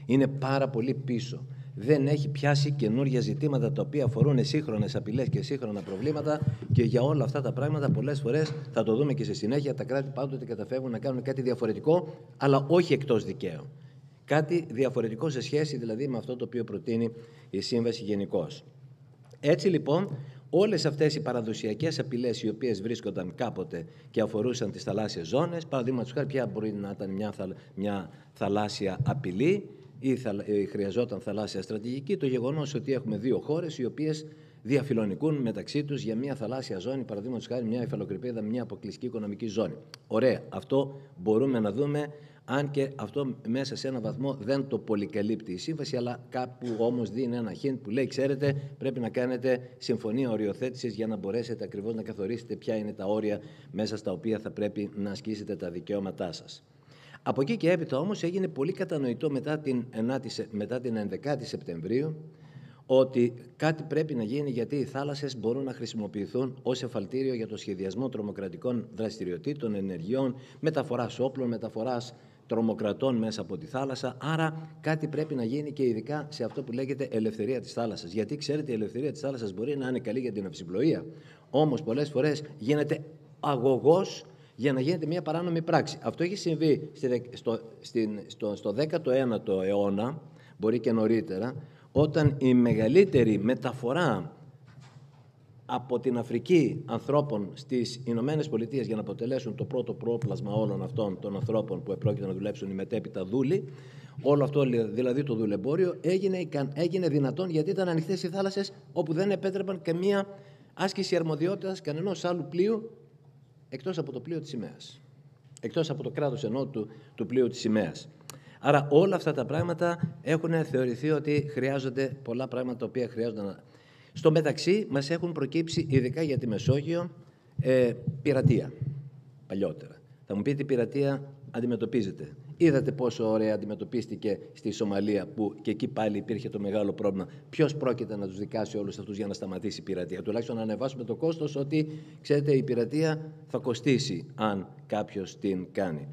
Είναι πάρα πολύ πίσω. Δεν έχει πιάσει καινούργια ζητήματα τα οποία αφορούν σύγχρονες απειλές και σύγχρονα προβλήματα, και για όλα αυτά τα πράγματα πολλές φορές, θα το δούμε και στη συνέχεια, τα κράτη πάντοτε καταφεύγουν να κάνουν κάτι διαφορετικό, αλλά όχι εκτός δικαίου. Κάτι διαφορετικό σε σχέση δηλαδή με αυτό το οποίο προτείνει η Σύμβαση γενικώς. Έτσι λοιπόν, Όλες αυτές οι παραδοσιακές απειλές οι οποίες βρίσκονταν κάποτε και αφορούσαν τις θαλάσσιες ζώνες, παραδείγματος χάρη ποια μπορεί να ήταν μια θαλάσσια απειλή ή χρειαζόταν θαλάσσια στρατηγική, το γεγονός ότι έχουμε δύο χώρες οι οποίες διαφιλονικούν μεταξύ τους για μια θαλάσσια ζώνη, παραδείγματος χάρη μια υφαλοκρηπίδα, μια αποκλειστική οικονομική ζώνη. Ωραία, αυτό μπορούμε να δούμε, αν και αυτό μέσα σε ένα βαθμό δεν το πολυκαλύπτει η σύμβαση, αλλά κάπου όμως δίνει ένα hint που λέει, ξέρετε, πρέπει να κάνετε συμφωνία οριοθέτησης για να μπορέσετε ακριβώς να καθορίσετε ποια είναι τα όρια μέσα στα οποία θα πρέπει να ασκήσετε τα δικαιώματά σας. Από εκεί και έπειτα όμως έγινε πολύ κατανοητό μετά την 11η Σεπτεμβρίου ότι κάτι πρέπει να γίνει, γιατί οι θάλασσες μπορούν να χρησιμοποιηθούν ως εφαλτήριο για το σχεδιασμό τρομοκρατικών δραστηριοτήτων, ενεργειών, μεταφοράς όπλων, μεταφοράς τρομοκρατών μέσα από τη θάλασσα. Άρα κάτι πρέπει να γίνει και ειδικά σε αυτό που λέγεται ελευθερία της θάλασσας. Γιατί ξέρετε, η ελευθερία της θάλασσας μπορεί να είναι καλή για την ναυσιπλοεία, όμως πολλές φορές γίνεται αγωγός για να γίνεται μια παράνομη πράξη. Αυτό έχει συμβεί στο 19ο αιώνα, μπορεί και νωρίτερα, όταν η μεγαλύτερη μεταφορά από την Αφρική ανθρώπων στις Ηνωμένες Πολιτείες για να αποτελέσουν το πρώτο πρόπλασμα όλων αυτών των ανθρώπων που επρόκειτο να δουλέψουν οι μετέπειτα δούλοι, όλο αυτό δηλαδή το δουλεμπόριο έγινε δυνατόν γιατί ήταν ανοιχτές οι θάλασσες, όπου δεν επέτρεπαν καμία άσκηση αρμοδιότητας κανενός άλλου πλοίου εκτός από το πλοίο της σημαίας. Εκτός από το κράτος του πλοίου της σημαίας. Άρα όλα αυτά τα πράγματα έχουν θεωρηθεί ότι χρειάζονται πολλά πράγματα τα οποία χρειάζονται να... Στο μεταξύ μας έχουν προκύψει, ειδικά για τη Μεσόγειο, πειρατεία παλιότερα. Θα μου πείτε, η πειρατεία αντιμετωπίζεται. Είδατε πόσο ωραία αντιμετωπίστηκε στη Σομαλία, που και εκεί πάλι υπήρχε το μεγάλο πρόβλημα. Ποιος πρόκειται να τους δικάσει όλους αυτούς για να σταματήσει η πειρατεία? Τουλάχιστον να ανεβάσουμε το κόστος, ότι ξέρετε, η πειρατεία θα κοστίσει αν κάποιος την κάνει.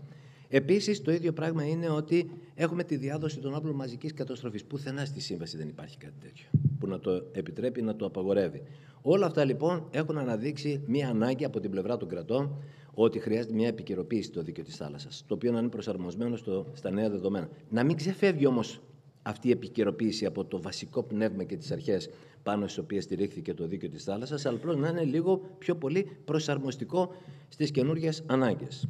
Επίσης, το ίδιο πράγμα είναι ότι έχουμε τη διάδοση των όπλων μαζικής καταστροφής. Πουθενά στη σύμβαση δεν υπάρχει κάτι τέτοιο που να το επιτρέπει, να το απαγορεύει. Όλα αυτά λοιπόν έχουν αναδείξει μια ανάγκη από την πλευρά των κρατών ότι χρειάζεται μια επικαιροποίηση στο δίκαιο της θάλασσας, το οποίο να είναι προσαρμοσμένο στα νέα δεδομένα. Να μην ξεφεύγει όμως αυτή η επικαιροποίηση από το βασικό πνεύμα και τις αρχές πάνω στις οποίες στηρίχθηκε το δίκαιο της θάλασσας, αλλά απλώς να είναι λίγο πιο πολύ προσαρμοστικό στις καινούργιες ανάγκες.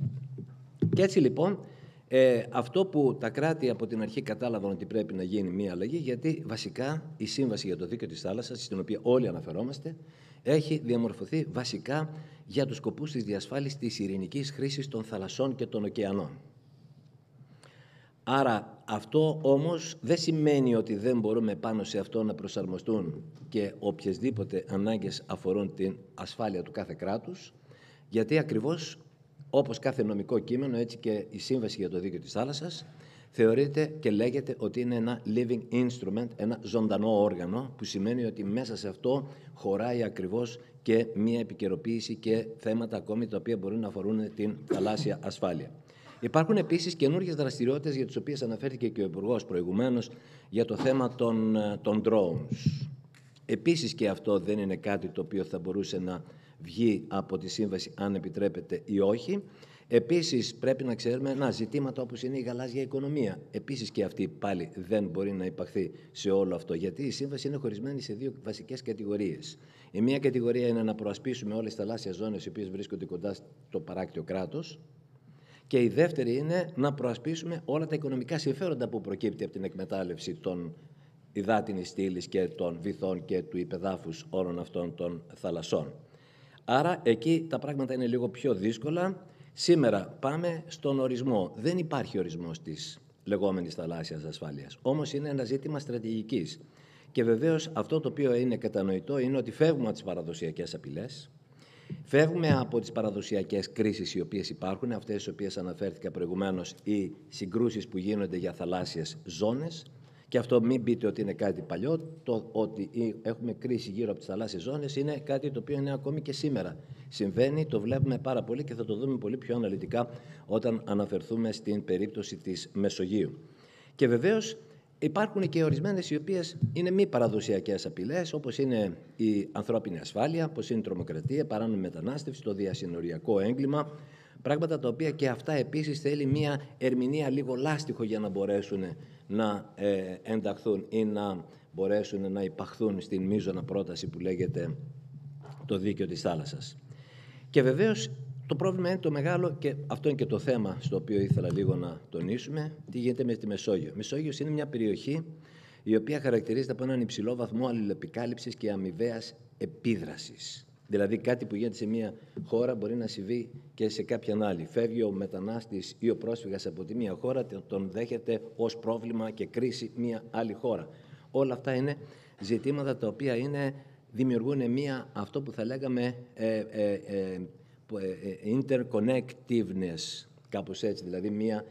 Και έτσι λοιπόν, αυτό που τα κράτη από την αρχή κατάλαβαν ότι πρέπει να γίνει μια αλλαγή, γιατί βασικά η Σύμβαση για το Δίκαιο της Θάλασσας, στην οποία όλοι αναφερόμαστε, έχει διαμορφωθεί βασικά για τους σκοπούς της διασφάλισης της ειρηνικής χρήσης των θαλασσών και των ωκεανών. Άρα αυτό όμως δεν σημαίνει ότι δεν μπορούμε πάνω σε αυτό να προσαρμοστούν και οποιασδήποτε ανάγκες αφορούν την ασφάλεια του κάθε κράτους, γιατί ακριβώς όπως κάθε νομικό κείμενο, έτσι και η Σύμβαση για το Δίκαιο της Θάλασσας θεωρείται και λέγεται ότι είναι ένα living instrument, ένα ζωντανό όργανο, που σημαίνει ότι μέσα σε αυτό χωράει ακριβώς και μία επικαιροποίηση και θέματα ακόμη τα οποία μπορούν να αφορούν την θαλάσσια ασφάλεια. Υπάρχουν επίσης καινούργιες δραστηριότητες για τις οποίες αναφέρθηκε και ο Υπουργός προηγουμένως, για το θέμα των drones. Επίσης και αυτό δεν είναι κάτι το οποίο θα μπορούσε να βγει από τη Σύμβαση, αν επιτρέπεται ή όχι. Επίσης πρέπει να ξέρουμε ζητήματα όπως είναι η γαλάζια οικονομία. Επίσης και αυτή πάλι δεν μπορεί να υπαχθεί σε όλο αυτό, γιατί η Σύμβαση είναι χωρισμένη σε δύο βασικές κατηγορίες. Η μία κατηγορία είναι να προασπίσουμε όλες τις θαλάσσιες ζώνες οι οποίες βρίσκονται κοντά στο παράκτιο κράτος, και η δεύτερη είναι να προασπίσουμε όλα τα οικονομικά συμφέροντα που προκύπτει από την εκμετάλλευση των υδάτινης στήλης και των βυθών και του υπεδάφους όλων αυτών των θαλασσών. Άρα εκεί τα πράγματα είναι λίγο πιο δύσκολα. Σήμερα πάμε στον ορισμό. Δεν υπάρχει ορισμός της λεγόμενης θαλάσσιας ασφάλειας. Όμως είναι ένα ζήτημα στρατηγικής. Και βεβαίως αυτό το οποίο είναι κατανοητό είναι ότι φεύγουμε από τις παραδοσιακές απειλές, φεύγουμε από τις παραδοσιακές κρίσεις οι οποίες υπάρχουν, αυτές τις οποίες αναφέρθηκα προηγουμένως, οι συγκρούσεις που γίνονται για θαλάσσιες ζώνες. Και αυτό μην πείτε ότι είναι κάτι παλιό, το ότι έχουμε κρίση γύρω από τις θαλάσσιες ζώνες είναι κάτι το οποίο είναι ακόμη και σήμερα. Συμβαίνει, το βλέπουμε πάρα πολύ και θα το δούμε πολύ πιο αναλυτικά όταν αναφερθούμε στην περίπτωση της Μεσογείου. Και βεβαίως υπάρχουν και ορισμένες οι οποίες είναι μη παραδοσιακές απειλές, όπως είναι η ανθρώπινη ασφάλεια, όπως είναι η τρομοκρατία, παράνομη μετανάστευση, το διασυνοριακό έγκλημα. Πράγματα τα οποία και αυτά επίσης θέλει μια ερμηνεία λίγο λάστιχο για να μπορέσουν να ενταχθούν ή να μπορέσουν να υπαχθούν στην μείζωνα πρόταση που λέγεται το δίκαιο της θάλασσας. Και βεβαίως το πρόβλημα είναι το μεγάλο, και αυτό είναι και το θέμα στο οποίο ήθελα λίγο να τονίσουμε, τι γίνεται με τη Μεσόγειο. Η Μεσόγειος είναι μια περιοχή η οποία χαρακτηρίζεται από έναν υψηλό βαθμό αλληλεπικάλυψης και αμοιβαίας επίδρασης. Δηλαδή κάτι που γίνεται σε μια χώρα μπορεί να συμβεί και σε κάποια άλλη. Φεύγει ο μετανάστης ή ο πρόσφυγας από τη μία χώρα, τον δέχεται ως πρόβλημα και κρίση μια άλλη χώρα. Όλα αυτά είναι ζητήματα τα οποία δημιουργούν αυτό που θα λέγαμε interconnectiveness, κάπως έτσι, δηλαδή μια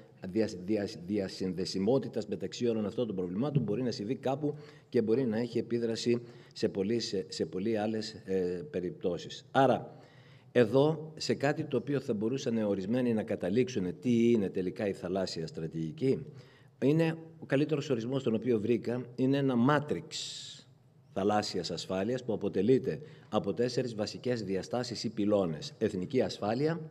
διασυνδεσιμότητα μεταξύ όλων αυτών των προβλημάτων μπορεί να συμβεί κάπου και μπορεί να έχει επίδραση σε πολύ άλλες περιπτώσεις. Άρα, εδώ σε κάτι το οποίο θα μπορούσαν ορισμένοι να καταλήξουν τι είναι τελικά η θαλάσσια στρατηγική, είναι ο καλύτερος ορισμός τον οποίο βρήκα, είναι ένα μάτριξ θαλάσσιας ασφάλειας που αποτελείται από 4 βασικές διαστάσεις ή πυλώνες: εθνική ασφάλεια,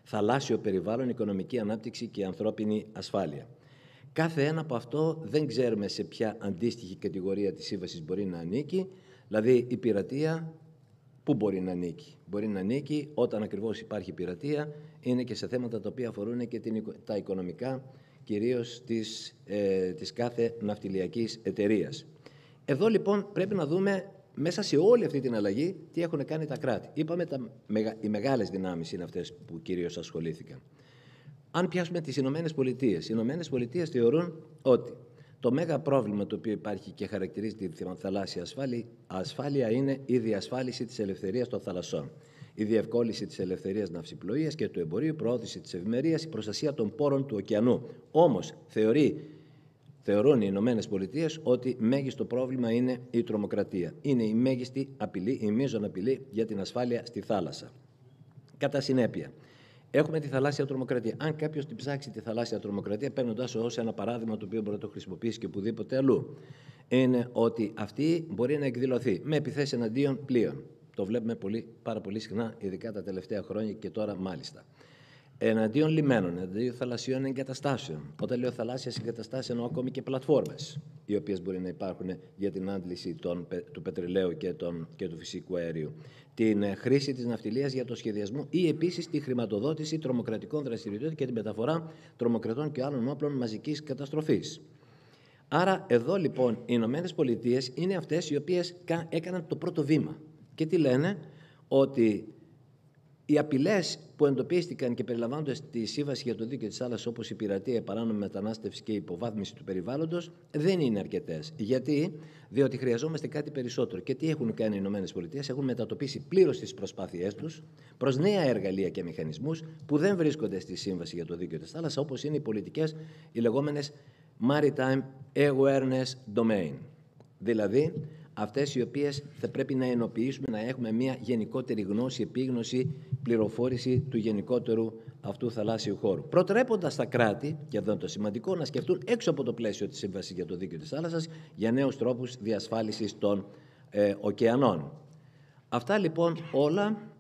θαλάσσιο περιβάλλον, οικονομική ανάπτυξη και ανθρώπινη ασφάλεια. Κάθε ένα από αυτό δεν ξέρουμε σε ποια αντίστοιχη κατηγορία της σύμβασης μπορεί να ανήκει, δηλαδή η πειρατεία πού μπορεί να ανήκει. Μπορεί να ανήκει όταν ακριβώς υπάρχει πειρατεία, είναι και σε θέματα τα οποία αφορούν και τα οικονομικά, κυρίως της κάθε ναυτιλιακής εταιρείας. Εδώ λοιπόν πρέπει να δούμε μέσα σε όλη αυτή την αλλαγή τι έχουν κάνει τα κράτη. Είπαμε οι μεγάλες δυνάμεις είναι αυτές που κυρίως ασχολήθηκαν. Αν πιάσουμε τις Ηνωμένες Πολιτείες, οι Ηνωμένες Πολιτείες θεωρούν ότι το μέγα πρόβλημα το οποίο υπάρχει και χαρακτηρίζει τη θαλάσσια ασφάλεια είναι η διασφάλιση της ελευθερίας των θαλασσών, η διευκόλυνση της ελευθερίας ναυσιπλοείας και του εμπορίου, η προώθηση της ευημερίας, η προστασία των πόρων του ωκεανού. Όμως θεωρούν οι Ηνωμένες Πολιτείες ότι μέγιστο πρόβλημα είναι η τρομοκρατία. Είναι η μέγιστη απειλή, η μείζων απειλή για την ασφάλεια στη θάλασσα. Κατά συνέπεια, έχουμε τη θαλάσσια τρομοκρατία. Αν κάποιος την ψάξει τη θαλάσσια τρομοκρατία, παίρνοντας ως ένα παράδειγμα το οποίο μπορεί να το χρησιμοποιήσει και οπουδήποτε αλλού, είναι ότι αυτή μπορεί να εκδηλωθεί με επιθέσεις εναντίον πλοίων. Το βλέπουμε πάρα πολύ συχνά, ειδικά τα τελευταία χρόνια και τώρα μάλιστα. Εναντίον λιμένων, εναντίον θαλασσιών εγκαταστάσεων. Όταν λέω θαλάσσιες εγκαταστάσεις, εννοώ ακόμη και πλατφόρμες, οι οποίες μπορεί να υπάρχουν για την άντληση του πετρελαίου και του φυσικού αερίου. Την χρήση της ναυτιλίας για το σχεδιασμό ή επίσης τη χρηματοδότηση τρομοκρατικών δραστηριοτήτων και την μεταφορά τρομοκρατών και άλλων όπλων μαζικής καταστροφής. Άρα, εδώ λοιπόν οι Ηνωμένες Πολιτείες είναι αυτές οι οποίες έκαναν το πρώτο βήμα. Και τι λένε, ότι οι απειλές που εντοπίστηκαν και περιλαμβάνονται στη Σύμβαση για το Δίκαιο της Θάλασσας, όπως η πειρατεία, η παράνομη μετανάστευση και η υποβάθμιση του περιβάλλοντος, δεν είναι αρκετές. Γιατί? Διότι χρειαζόμαστε κάτι περισσότερο. Και τι έχουν κάνει οι Ηνωμένες Πολιτείες? Έχουν μετατοπίσει πλήρως τις προσπάθειές τους προς νέα εργαλεία και μηχανισμούς που δεν βρίσκονται στη Σύμβαση για το Δίκαιο της Θάλασσας, όπως είναι οι πολιτικές, οι λεγόμενες Maritime Awareness Domain. Δηλαδή, αυτές οι οποίες θα πρέπει να ενοποιήσουμε, να έχουμε μια γενικότερη γνώση, επίγνωση, πληροφόρηση του γενικότερου αυτού θαλάσσιου χώρου. Προτρέποντας τα κράτη, και εδώ είναι το σημαντικό, να σκεφτούν έξω από το πλαίσιο της Σύμβασης για το Δίκαιο της Θάλασσας για νέους τρόπους διασφάλισης των ωκεανών. Αυτά λοιπόν όλα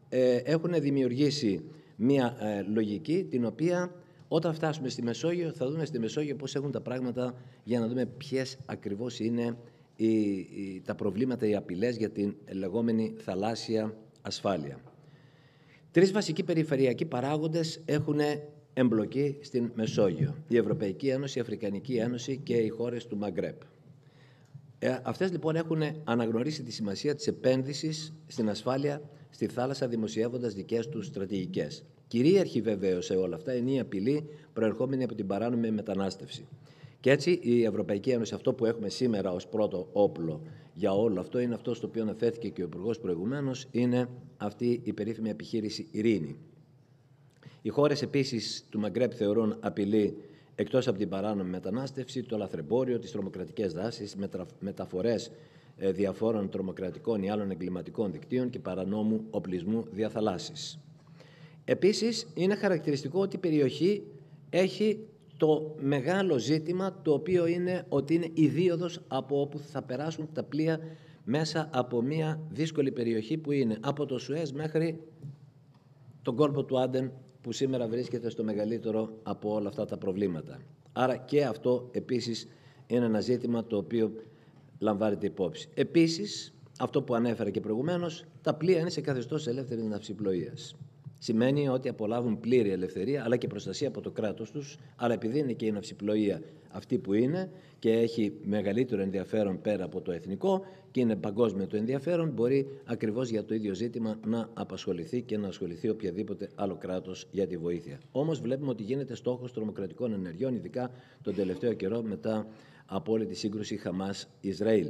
έχουν δημιουργήσει μια λογική την οποία όταν φτάσουμε στη Μεσόγειο θα δούμε στη Μεσόγειο πώς έχουν τα πράγματα για να δούμε ποιες ακριβώς είναι τα προβλήματα, οι απειλές για την λεγόμενη θαλάσσια ασφάλεια. 3 βασικοί περιφερειακοί παράγοντες έχουν εμπλοκή στην Μεσόγειο. Η Ευρωπαϊκή Ένωση, η Αφρικανική Ένωση και οι χώρες του Μαγκρέπ. Αυτές λοιπόν έχουν αναγνωρίσει τη σημασία της επένδυσης στην ασφάλεια στη θάλασσα, δημοσιεύοντας δικές τους στρατηγικές. Κυρίαρχη βεβαίως σε όλα αυτά είναι η απειλή προερχόμενη από την παράνομη μετανάστευση. Και έτσι η Ευρωπαϊκή Ένωση, αυτό που έχουμε σήμερα ως πρώτο όπλο για όλο αυτό, είναι αυτό στο οποίο αναφέρθηκε και ο Υπουργός προηγουμένως, είναι αυτή η περίφημη επιχείρηση Ειρήνη. Οι χώρες επίσης του Μαγκρέπ θεωρούν απειλή, εκτός από την παράνομη μετανάστευση, το λαθρεμπόριο, τις τρομοκρατικές δράσεις, μεταφορές διαφόρων τρομοκρατικών ή άλλων εγκληματικών δικτύων και παρανόμου οπλισμού διαθαλάσσης. Επίσης, είναι χαρακτηριστικό ότι η περιοχή έχει το μεγάλο ζήτημα, το οποίο είναι ότι είναι η δίωδος από όπου θα περάσουν τα πλοία μέσα από μια δύσκολη περιοχή που είναι από το Σουέζ μέχρι τον κόλπο του Άντεν, που σήμερα βρίσκεται στο μεγαλύτερο από όλα αυτά τα προβλήματα. Άρα και αυτό επίσης είναι ένα ζήτημα το οποίο λαμβάνεται υπόψη. Επίσης, αυτό που ανέφερα και προηγουμένως, τα πλοία είναι σε καθεστώς ελεύθερης ναυσιπλοείας. Σημαίνει ότι απολαύουν πλήρη ελευθερία αλλά και προστασία από το κράτος τους, αλλά επειδή είναι και η ναυσιπλοεία αυτή που είναι και έχει μεγαλύτερο ενδιαφέρον πέρα από το εθνικό και είναι παγκόσμιο το ενδιαφέρον, μπορεί ακριβώς για το ίδιο ζήτημα να απασχοληθεί και να ασχοληθεί οποιαδήποτε άλλο κράτος για τη βοήθεια. Όμως βλέπουμε ότι γίνεται στόχος τρομοκρατικών ενεργειών, ειδικά τον τελευταίο καιρό μετά από όλη τη σύγκρουση Χαμάς-Ισραήλ.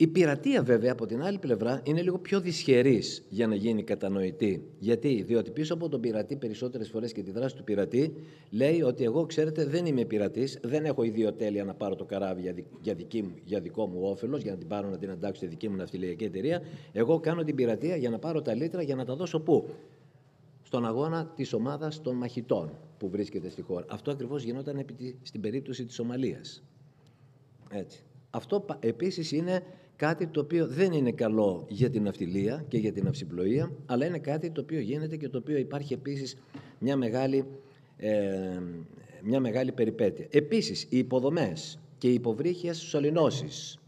Η πειρατεία βέβαια από την άλλη πλευρά είναι λίγο πιο δυσχερής για να γίνει κατανοητή. Γιατί? Διότι πίσω από τον πειρατή περισσότερες φορές και τη δράση του πειρατή λέει ότι εγώ, ξέρετε, δεν είμαι πειρατής, δεν έχω ιδιοτέλεια να πάρω το καράβι για δικό μου όφελος, για να την πάρω να την εντάξω στη δική μου ναυτιλιακή εταιρεία. Εγώ κάνω την πειρατεία για να πάρω τα λίτρα για να τα δώσω πού? Στον αγώνα της ομάδας των μαχητών που βρίσκεται στη χώρα. Αυτό ακριβώς γινόταν στην περίπτωση της Σομαλίας. Έτσι. Αυτό επίσης είναι κάτι το οποίο δεν είναι καλό για την ναυτιλία και για την ναυσιπλοεία, αλλά είναι κάτι το οποίο γίνεται και το οποίο υπάρχει επίσης μια μεγάλη περιπέτεια. Επίσης, οι υποδομές και οι υποβρύχιες σωληνώσεις.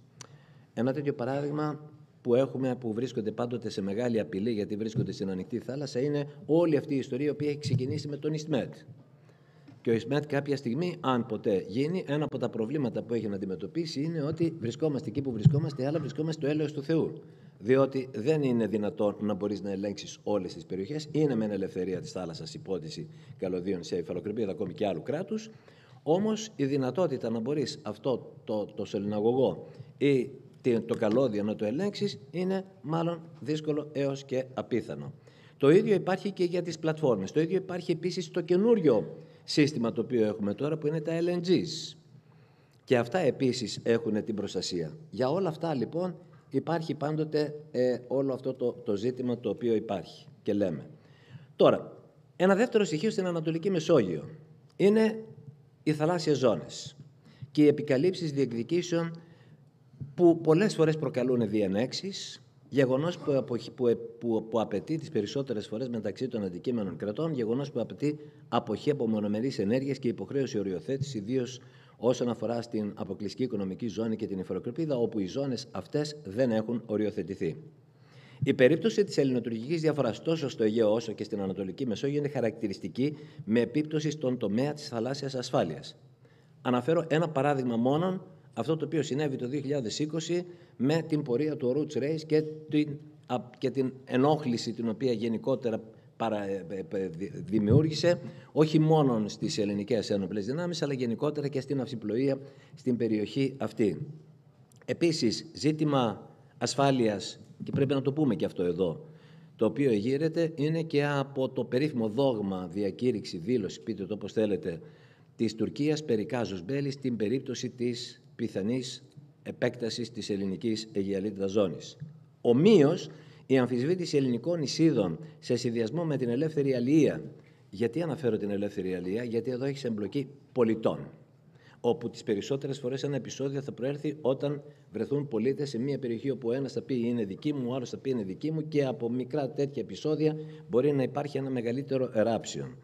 Ένα τέτοιο παράδειγμα που έχουμε, που βρίσκονται πάντοτε σε μεγάλη απειλή γιατί βρίσκονται στην ανοιχτή θάλασσα, είναι όλη αυτή η ιστορία η οποία έχει ξεκινήσει με τον Ισμέτ. Και ο Ισμέτ κάποια στιγμή, αν ποτέ γίνει, ένα από τα προβλήματα που έχει να αντιμετωπίσει είναι ότι βρισκόμαστε εκεί που βρισκόμαστε, αλλά βρισκόμαστε στο έλεος του Θεού. Διότι δεν είναι δυνατόν να μπορείς να ελέγξεις όλες τις περιοχές. Είναι μεν ελευθερία της θάλασσας υπότιση καλωδίων σε υφαλοκρηπίδα ακόμη και άλλου κράτους. Όμως η δυνατότητα να μπορείς αυτό το σωληναγωγό ή το καλώδιο να το ελέγξεις είναι μάλλον δύσκολο έως και απίθανο. Το ίδιο υπάρχει και για τις πλατφόρμες. Το ίδιο υπάρχει επίσης το καινούριο σύστημα το οποίο έχουμε τώρα που είναι τα LNGs. Και αυτά επίσης έχουν την προστασία. Για όλα αυτά λοιπόν υπάρχει πάντοτε όλο αυτό το ζήτημα το οποίο υπάρχει και λέμε. Τώρα, ένα δεύτερο στοιχείο στην Ανατολική Μεσόγειο είναι οι θαλάσσιες ζώνες και οι επικαλύψεις διεκδικήσεων που πολλές φορές προκαλούν διενέξεις, γεγονός που απαιτεί τις περισσότερες φορές μεταξύ των αντικείμενων κρατών, γεγονός που απαιτεί αποχή από μονομερείς ενέργειες και υποχρέωση οριοθέτηση, ιδίως όσον αφορά στην αποκλειστική οικονομική ζώνη και την υφαλοκρηπίδα, όπου οι ζώνες αυτές δεν έχουν οριοθετηθεί. Η περίπτωση της ελληνοτουρκικής διαφοράς τόσο στο Αιγαίο όσο και στην Ανατολική Μεσόγειο είναι χαρακτηριστική με επίπτωση στον τομέα της θαλάσσιας ασφάλειας. Αναφέρω ένα παράδειγμα μόνον, αυτό το οποίο συνέβη το 2020 με την πορεία του Roots Race και την ενόχληση την οποία γενικότερα δημιούργησε όχι μόνο στις ελληνικές ένοπλες δυνάμεις αλλά γενικότερα και στην ναυσιπλοεία στην περιοχή αυτή. Επίσης, ζήτημα ασφάλειας, και πρέπει να το πούμε και αυτό εδώ, το οποίο εγείρεται είναι και από το περίφημο δόγμα, διακήρυξη, δήλωση, πείτε το όπως θέλετε, της Τουρκίας περί κάζους μπέλι στην περίπτωση της πιθανής επέκτασης της ελληνικής αιγιαλίτιδας ζώνης. Ομοίως, η αμφισβήτηση ελληνικών νησίδων σε συνδυασμό με την ελεύθερη αλληλεία. Γιατί αναφέρω την ελεύθερη αλληλεία? Γιατί εδώ έχει εμπλοκή πολιτών, όπου τις περισσότερες φορές ένα επεισόδιο θα προέρθει όταν βρεθούν πολίτες σε μια περιοχή όπου ο ένας θα πει είναι δική μου, ο άλλος θα πει είναι δική μου και από μικρά τέτοια επεισόδια μπορεί να υπάρχει ένα μεγαλύτερο εράπσιον.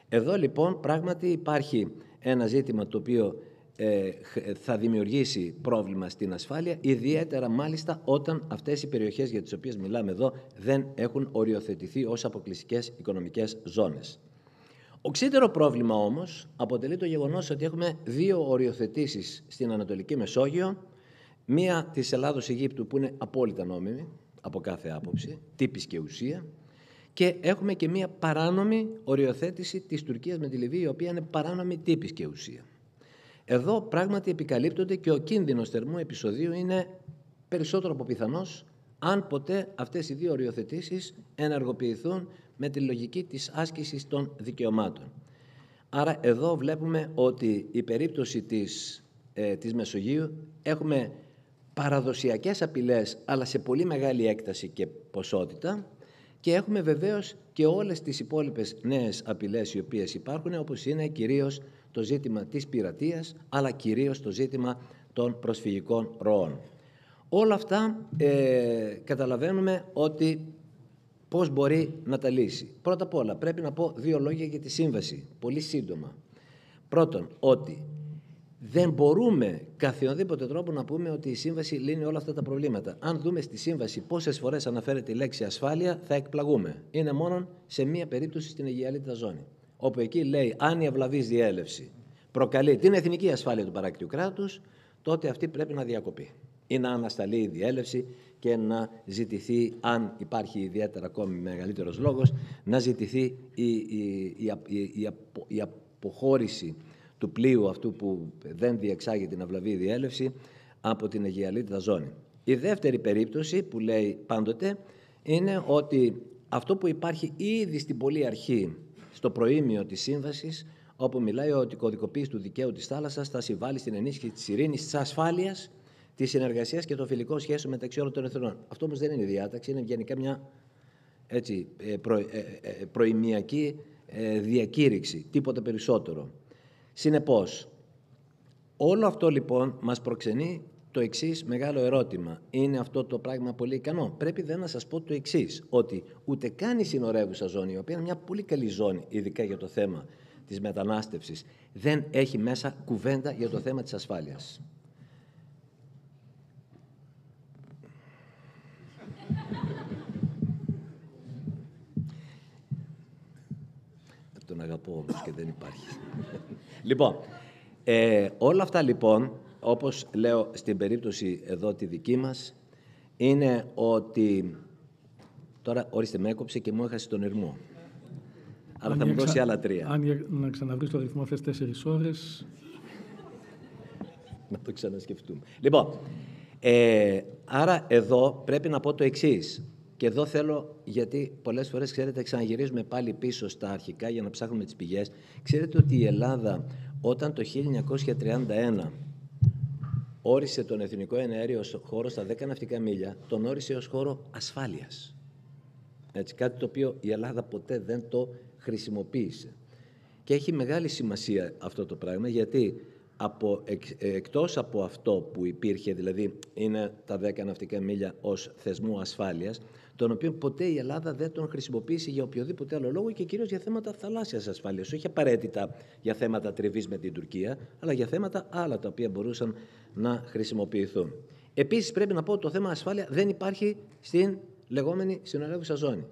Εδώ λοιπόν πράγματι υπάρχει ένα ζήτημα το οποίο θα δημιουργήσει πρόβλημα στην ασφάλεια, ιδιαίτερα μάλιστα όταν αυτές οι περιοχές για τις οποίες μιλάμε εδώ δεν έχουν οριοθετηθεί ως αποκλειστικές οικονομικές ζώνες. Οξύτερο πρόβλημα όμως αποτελεί το γεγονός ότι έχουμε δύο οριοθετήσεις στην Ανατολική Μεσόγειο, μία της Ελλάδος-Αιγύπτου που είναι απόλυτα νόμιμη από κάθε άποψη, τύπης και ουσία, και έχουμε και μία παράνομη οριοθέτηση της Τουρκίας με τη Λιβύη, η οποία είναι παράνομη τύπης και ουσία. Εδώ πράγματι επικαλύπτονται και ο κίνδυνος θερμού επεισοδίου είναι περισσότερο από πιθανός αν ποτέ αυτές οι δύο οριοθετήσεις ενεργοποιηθούν με τη λογική της άσκησης των δικαιωμάτων. Άρα εδώ βλέπουμε ότι η περίπτωση της Μεσογείου έχουμε παραδοσιακές απειλές αλλά σε πολύ μεγάλη έκταση και ποσότητα και έχουμε βεβαίως και όλες τις υπόλοιπες νέες απειλές οι οποίες υπάρχουν, όπως είναι κυρίως το ζήτημα της πειρατείας αλλά κυρίως το ζήτημα των προσφυγικών ροών. Όλα αυτά καταλαβαίνουμε ότι πώς μπορεί να τα λύσει. Πρώτα απ' όλα πρέπει να πω δύο λόγια για τη σύμβαση, πολύ σύντομα. Πρώτον, ότι Δεν μπορούμε καθιονδήποτε τρόπο να πούμε ότι η σύμβαση λύνει όλα αυτά τα προβλήματα. Αν δούμε στη σύμβαση πόσες φορές αναφέρεται η λέξη ασφάλεια, θα εκπλαγούμε. Είναι μόνο σε μία περίπτωση στην Αιγιαλίτιδα ζώνη, όπου εκεί λέει αν η ευλαβής διέλευση προκαλεί την εθνική ασφάλεια του παράκτιου κράτους, τότε αυτή πρέπει να διακοπεί ή να ανασταλεί η διέλευση και να ζητηθεί, αν υπάρχει ιδιαίτερα ακόμη μεγαλύτερος λόγος, να ζητηθεί η αποχώρηση του πλοίου αυτού που δεν διεξάγει την αυλαβή διέλευση από την Αιγιαλίτιδα ζώνη. Η δεύτερη περίπτωση που λέει πάντοτε είναι ότι αυτό που υπάρχει ήδη στην πολύ αρχή, στο προήμιο της σύμβασης, όπου μιλάει ότι η κωδικοποίηση του δικαίου της θάλασσας θα συμβάλλει στην ενίσχυση της ειρήνης, της ασφάλειας, της συνεργασίας και των φιλικών σχέσεων μεταξύ όλων των εθνών. Αυτό όμως δεν είναι διάταξη, είναι γενικά μια προημιακή διακήρυξη, τίποτα περισσότερο. Συνεπώς, όλο αυτό λοιπόν μας προξενεί το εξής μεγάλο ερώτημα. Είναι αυτό το πράγμα πολύ ικανό? Πρέπει δεν να σας πω το εξής, ότι ούτε καν η συνορεύουσα ζώνη, η οποία είναι μια πολύ καλή ζώνη, ειδικά για το θέμα της μετανάστευσης, δεν έχει μέσα κουβέντα για το θέμα της ασφάλειας. Τον αγαπώ όμως και δεν υπάρχει. Λοιπόν, όλα αυτά λοιπόν, όπως λέω στην περίπτωση εδώ τη δική μας, είναι ότι... Τώρα, ορίστε, με έκοψε και μου έχασε τον ερμό. Αλλά θα μου δώσει άλλα 3. Αν να ξαναβρεις το αριθμό αυτές 4 ώρες... Να το ξανασκεφτούμε. Λοιπόν, άρα εδώ πρέπει να πω το εξής. Και εδώ θέλω, γιατί πολλές φορές, ξέρετε, ξαναγυρίζουμε πάλι πίσω στα αρχικά για να ψάχνουμε τις πηγές. Ξέρετε ότι η Ελλάδα, όταν το 1931 όρισε τον εθνικό εναέριο χώρο στα 10 ναυτικά μίλια, τον όρισε ως χώρο ασφάλειας. Έτσι, κάτι το οποίο η Ελλάδα ποτέ δεν το χρησιμοποίησε. Και έχει μεγάλη σημασία αυτό το πράγμα, γιατί εκτός από αυτό που υπήρχε, δηλαδή είναι τα 10 ναυτικά μίλια ως θεσμού ασφάλειας, τον οποίο ποτέ η Ελλάδα δεν τον χρησιμοποίησε για οποιοδήποτε άλλο λόγο και κυρίως για θέματα θαλάσσιας ασφάλειας. Όχι απαραίτητα για θέματα τριβής με την Τουρκία, αλλά για θέματα άλλα τα οποία μπορούσαν να χρησιμοποιηθούν. Επίσης πρέπει να πω ότι το θέμα ασφάλεια δεν υπάρχει στην λεγόμενη συνορεύουσα ζώνη.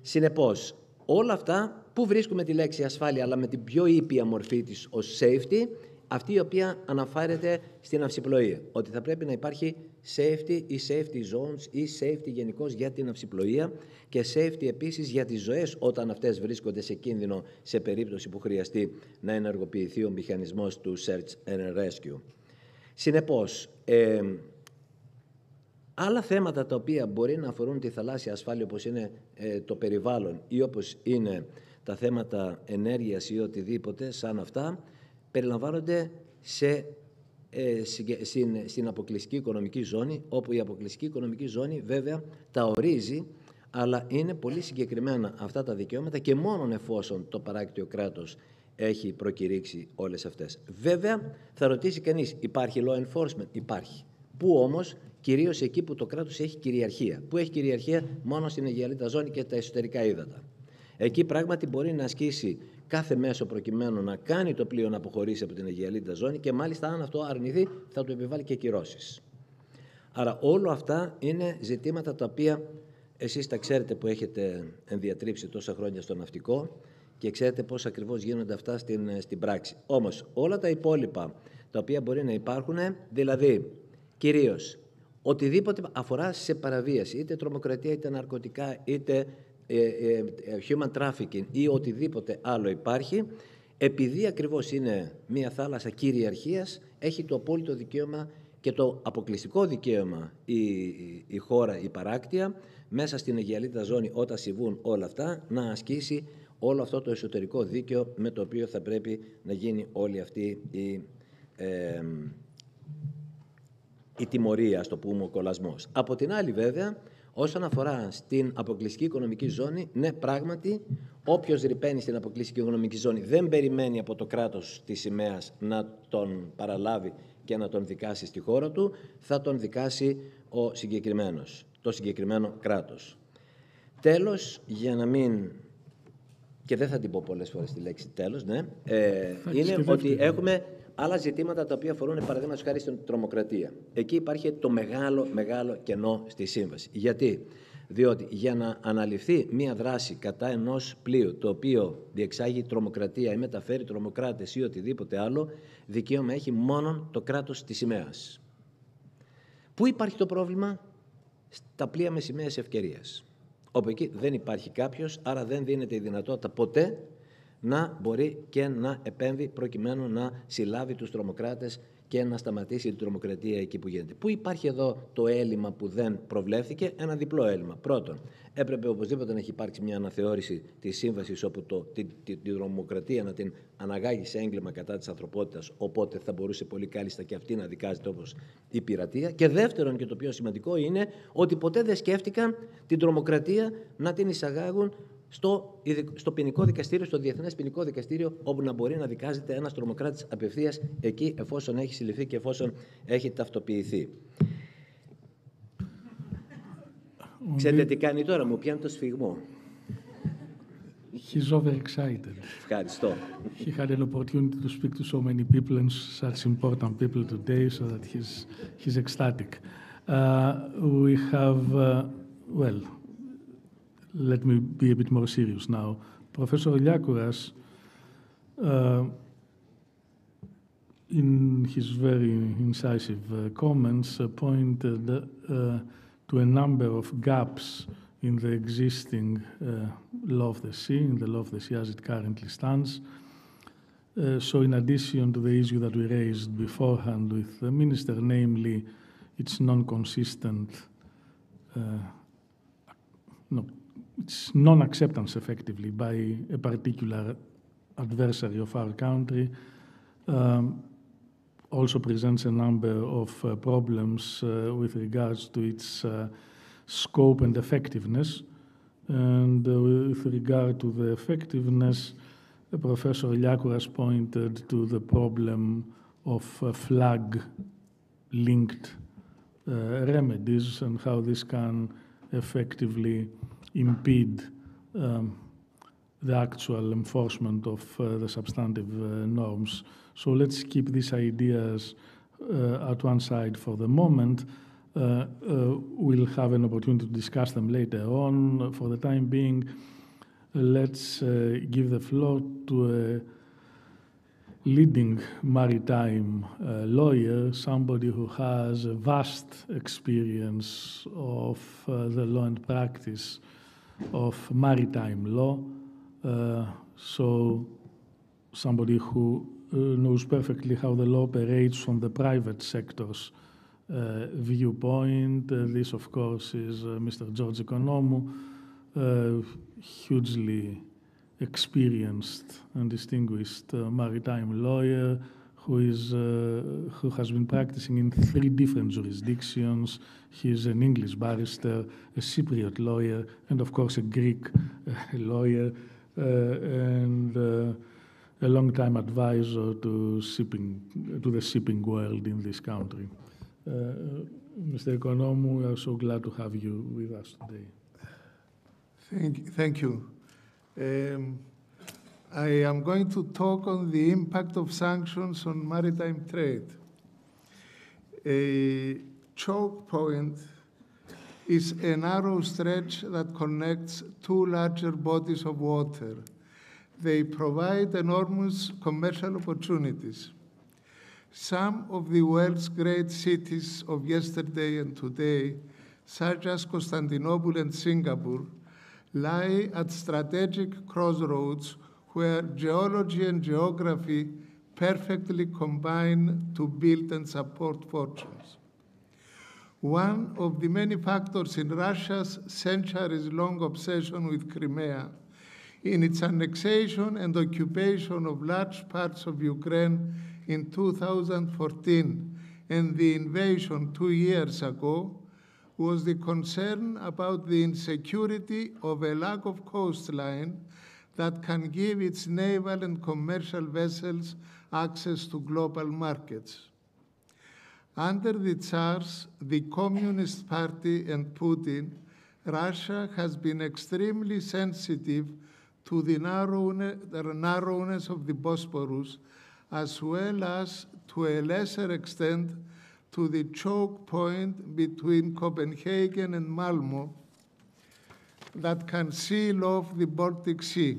Συνεπώς, όλα αυτά που βρίσκουμε τη λέξη ασφάλεια, αλλά με την πιο ήπια μορφή της ως safety, αυτή η οποία αναφέρεται στην ναυσιπλοεία. Ότι θα πρέπει να υπάρχει safety ή safety zones ή safety γενικώς για την ναυσιπλοεία και safety επίσης για τις ζωές όταν αυτές βρίσκονται σε κίνδυνο σε περίπτωση που χρειαστεί να ενεργοποιηθεί ο μηχανισμός του search and rescue. Συνεπώς, άλλα θέματα τα οποία μπορεί να αφορούν τη θαλάσσια ασφάλεια, όπως είναι το περιβάλλον ή όπως είναι τα θέματα ενέργειας ή οτιδήποτε σαν αυτά, περιλαμβάνονται στην αποκλειστική οικονομική ζώνη, όπου η αποκλειστική οικονομική ζώνη βέβαια τα ορίζει, αλλά είναι πολύ συγκεκριμένα αυτά τα δικαιώματα και μόνον εφόσον το παράκτιο κράτος έχει προκηρύξει όλες αυτές. Βέβαια, θα ρωτήσει κανείς, υπάρχει law enforcement? Υπάρχει. Πού όμως? Κυρίως εκεί που το κράτος έχει κυριαρχία. Που έχει κυριαρχία? Μόνο στην Αιγιαλίτιδα ζώνη και τα εσωτερικά ύδατα. Εκεί πράγματι μπορεί να ασκήσει κάθε μέσο προκειμένου να κάνει το πλοίο να αποχωρήσει από την Αιγιαλίτιδα ζώνη και μάλιστα αν αυτό αρνηθεί θα του επιβάλλει και κυρώσεις. Άρα όλα αυτά είναι ζητήματα τα οποία εσείς τα ξέρετε που έχετε ενδιατρύψει τόσα χρόνια στο ναυτικό και ξέρετε πώς ακριβώς γίνονται αυτά στην πράξη. Όμως όλα τα υπόλοιπα τα οποία μπορεί να υπάρχουν, δηλαδή κυρίως οτιδήποτε αφορά σε παραβίαση, είτε τρομοκρατία, είτε ναρκωτικά, είτε human trafficking ή οτιδήποτε άλλο υπάρχει, επειδή ακριβώς είναι μια θάλασσα κυριαρχίας, έχει το απόλυτο δικαίωμα και το αποκλειστικό δικαίωμα η χώρα, η παράκτια, μέσα στην Αιγιαλίτιδα ζώνη όταν συμβούν όλα αυτά, να ασκήσει όλο αυτό το εσωτερικό δίκαιο με το οποίο θα πρέπει να γίνει όλη αυτή η τιμωρία, ας το πούμε, ο κολασμός. Από την άλλη βέβαια, όσον αφορά στην αποκλειστική οικονομική ζώνη, ναι, πράγματι, όποιος ρυπαίνει στην αποκλειστική οικονομική ζώνη δεν περιμένει από το κράτος της σημαίας να τον παραλάβει και να τον δικάσει στη χώρα του, θα τον δικάσει ο συγκεκριμένος, το συγκεκριμένο κράτος. Τέλος, για να μην... και δεν θα την πω πολλές φορές τη λέξη τέλος, ναι, είναι ότι έχουμε άλλα ζητήματα τα οποία αφορούν, παραδείγματος χάρη, στην τρομοκρατία. Εκεί υπάρχει το μεγάλο κενό στη σύμβαση. Γιατί? Διότι για να αναλυφθεί μία δράση κατά ενός πλοίου το οποίο διεξάγει τρομοκρατία ή μεταφέρει τρομοκράτες ή οτιδήποτε άλλο, δικαίωμα έχει μόνο το κράτος της σημαίας. Πού υπάρχει το πρόβλημα? Στα πλοία με σημαίες ευκαιρίας. Όπου εκεί δεν υπάρχει κάποιος, άρα δεν δίνεται η δυνατότητα ποτέ να μπορεί και να επέμβει προκειμένου να συλλάβει τους τρομοκράτες και να σταματήσει την τρομοκρατία εκεί που γίνεται. Πού υπάρχει εδώ το έλλειμμα που δεν προβλέφθηκε? Ένα διπλό έλλειμμα. Πρώτον, έπρεπε οπωσδήποτε να έχει υπάρξει μια αναθεώρηση της σύμβασης όπου την τρομοκρατία να την αναγάγει σε έγκλημα κατά της ανθρωπότητας, οπότε θα μπορούσε πολύ κάλλιστα και αυτή να δικάζεται όπως η πειρατεία. Και δεύτερον, και το πιο σημαντικό, είναι ότι ποτέ δεν σκέφτηκαν την τρομοκρατία να την εισαγάγουν στο ποινικό δικαστήριο, στο Διεθνές Ποινικό Δικαστήριο, όπου να μπορεί να δικάζεται ένας τρομοκράτης απευθείας εκεί, εφόσον έχει συλληφθεί και εφόσον έχει ταυτοποιηθεί. Ξέρετε τι κάνει τώρα? Μου πιάνει το σφιγμό. He's overexcited. Ευχαριστώ. He had an opportunity to speak to so many people and such important people today, so that he's ecstatic. We have, well, let me be a bit more serious now. Professor Liakouras, in his very incisive comments, pointed to a number of gaps in the existing law of the sea, in the law of the sea as it currently stands. So in addition to the issue that we raised beforehand with the Minister, namely its non-consistent, its non-acceptance effectively by a particular adversary of our country, also presents a number of problems with regards to its scope and effectiveness. And with regard to the effectiveness, Professor Liakouras pointed to the problem of flag-linked remedies and how this can effectively impede the actual enforcement of the substantive norms. So let's keep these ideas at one side for the moment. We'll have an opportunity to discuss them later on. For the time being, let's give the floor to a leading maritime lawyer, somebody who has a vast experience of the law and practice of maritime law, so somebody who knows perfectly how the law operates from the private sector's viewpoint. This, of course, is Mr. George Economou, hugely experienced and distinguished maritime lawyer who has been practicing in 3 different jurisdictions. He is an English barrister, a Cypriot lawyer, and of course a Greek lawyer, and a long-time advisor to the shipping world in this country. Mr. Economou, we are so glad to have you with us today. Thank you. I am going to talk on the impact of sanctions on maritime trade. A choke point is a narrow stretch that connects 2 larger bodies of water. They provide enormous commercial opportunities. Some of the world's great cities of yesterday and today, such as Constantinople and Singapore, lie at strategic crossroads where geology and geography perfectly combine to build and support fortunes. One of the many factors in Russia's centuries-long obsession with Crimea, in its annexation and occupation of large parts of Ukraine in 2014 and the invasion 2 years ago, was the concern about the insecurity of a lack of coastline that can give its naval and commercial vessels access to global markets. Under the Tsars, the Communist Party, and Putin, Russia has been extremely sensitive to the narrowness of the Bosporus as well as, to a lesser extent, to the choke point between Copenhagen and Malmö that can seal off the Baltic Sea.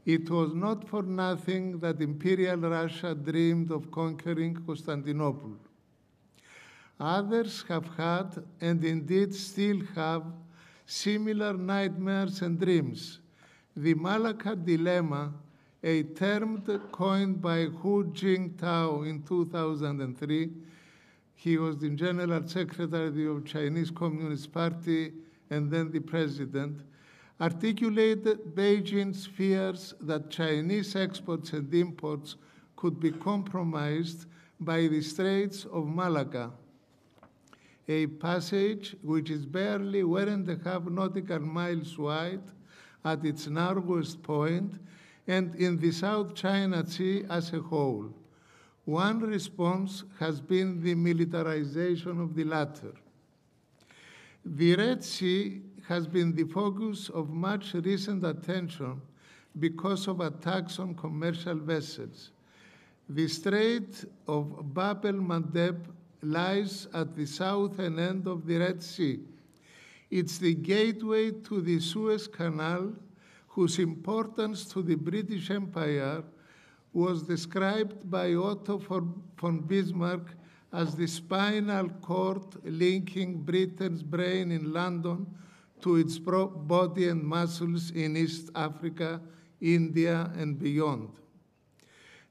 It was not for nothing that Imperial Russia dreamed of conquering Constantinople. Others have had, and indeed still have, similar nightmares and dreams. The Malacca dilemma, a term coined by Hu Jintao in 2003, he was the General Secretary of Chinese Communist Party and then the president, articulated Beijing's fears that Chinese exports and imports could be compromised by the Straits of Malacca, a passage which is barely 1.5 nautical miles wide at its narrowest point and in the South China Sea as a whole. One response has been the militarization of the latter. The Red Sea has been the focus of much recent attention because of attacks on commercial vessels. The Strait of Bab el-Mandeb lies at the southern end of the Red Sea. It's the gateway to the Suez Canal, whose importance to the British Empire was described by Otto von Bismarck as the spinal cord linking Britain's brain in London to its body and muscles in East Africa, India, and beyond.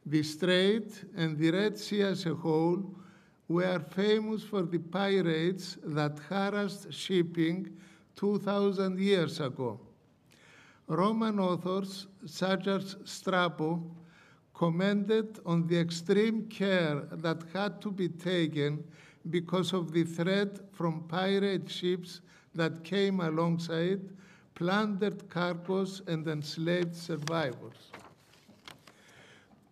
The Strait and the Red Sea as a whole were famous for the pirates that harassed shipping 2,000 years ago. Roman authors such as Strabo commented on the extreme care that had to be taken because of the threat from pirate ships that came alongside, plundered cargoes, and enslaved survivors.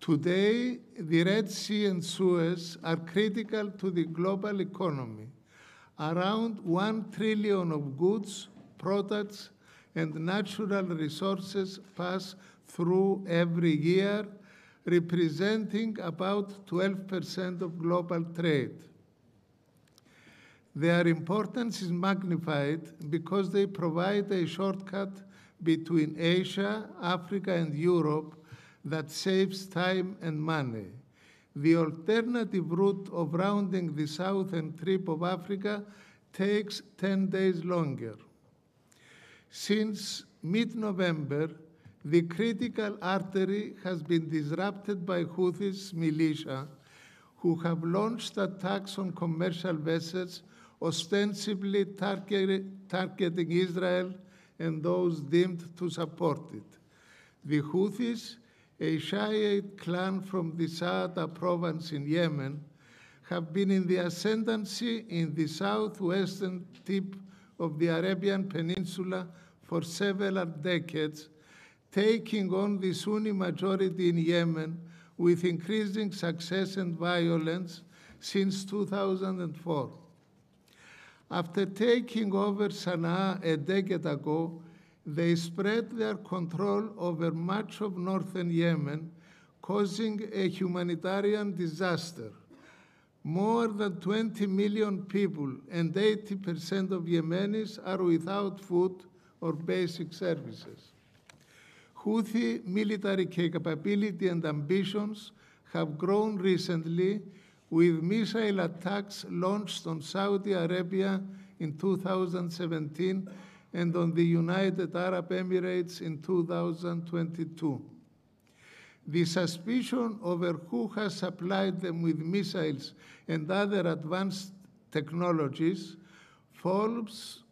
Today, the Red Sea and Suez are critical to the global economy. Around 1 trillion of goods, products, and natural resources pass through every year, representing about 12% of global trade. Their importance is magnified because they provide a shortcut between Asia, Africa, and Europe that saves time and money. The alternative route of rounding the southern tip of Africa takes 10 days longer. Since mid-November, the critical artery has been disrupted by Houthis militia, who have launched attacks on commercial vessels, ostensibly targeting Israel and those deemed to support it. The Houthis, a Shiite clan from the Saada province in Yemen, have been in the ascendancy in the southwestern tip of the Arabian Peninsula for several decades, taking on the Sunni majority in Yemen with increasing success and violence since 2004. After taking over Sana'a a decade ago, they spread their control over much of northern Yemen, causing a humanitarian disaster. More than 20 million people and 80% of Yemenis are without food or basic services. Houthi military capability and ambitions have grown recently, with missile attacks launched on Saudi Arabia in 2017 and on the United Arab Emirates in 2022. The suspicion over who has supplied them with missiles and other advanced technologies falls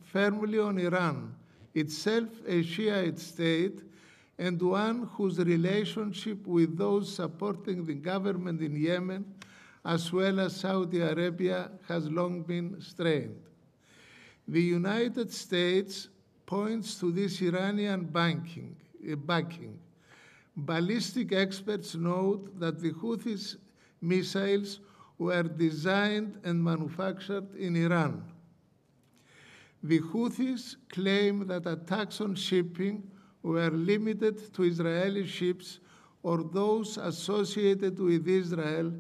firmly on Iran, itself a Shiite state, and one whose relationship with those supporting the government in Yemen, as well as Saudi Arabia, has long been strained. The United States points to this Iranian backing. Ballistic experts note that the Houthis missiles were designed and manufactured in Iran. The Houthis claim that attacks on shipping were limited to Israeli ships or those associated with Israel,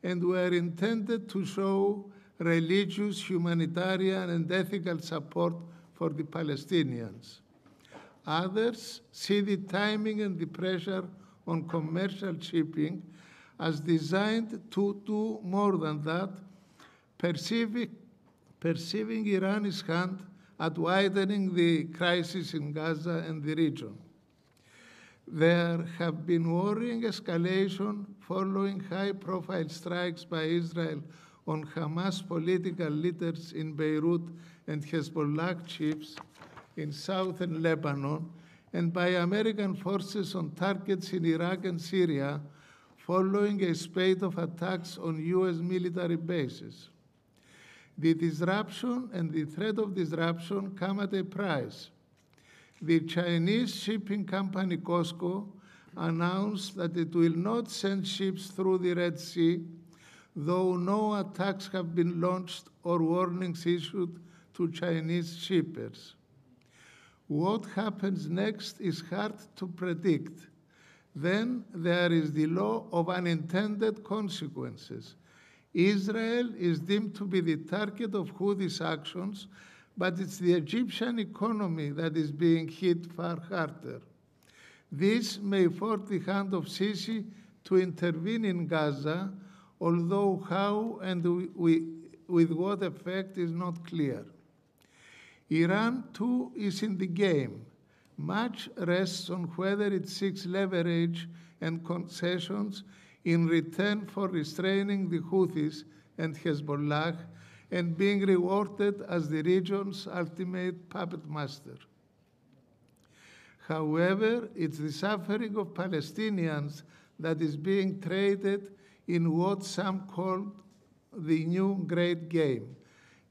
and were intended to show religious, humanitarian, and ethical support for the Palestinians. Others see the timing and the pressure on commercial shipping as designed to do more than that, perceiving Iran's hand at widening the crisis in Gaza and the region. There have been worrying escalation following high-profile strikes by Israel on Hamas political leaders in Beirut and Hezbollah chiefs in southern Lebanon, and by American forces on targets in Iraq and Syria following a spate of attacks on US military bases. The disruption and the threat of disruption come at a price. The Chinese shipping company COSCO announced that it will not send ships through the Red Sea, though no attacks have been launched or warnings issued to Chinese shippers. What happens next is hard to predict. Then there is the law of unintended consequences. Israel is deemed to be the target of Houthis' actions, but it's the Egyptian economy that is being hit far harder. This may force the hand of Sisi to intervene in Gaza, although how and with what effect is not clear. Iran, too, is in the game. Much rests on whether it seeks leverage and concessions in return for restraining the Houthis and Hezbollah and being rewarded as the region's ultimate puppet master. However, it's the suffering of Palestinians that is being traded in what some call the new great game.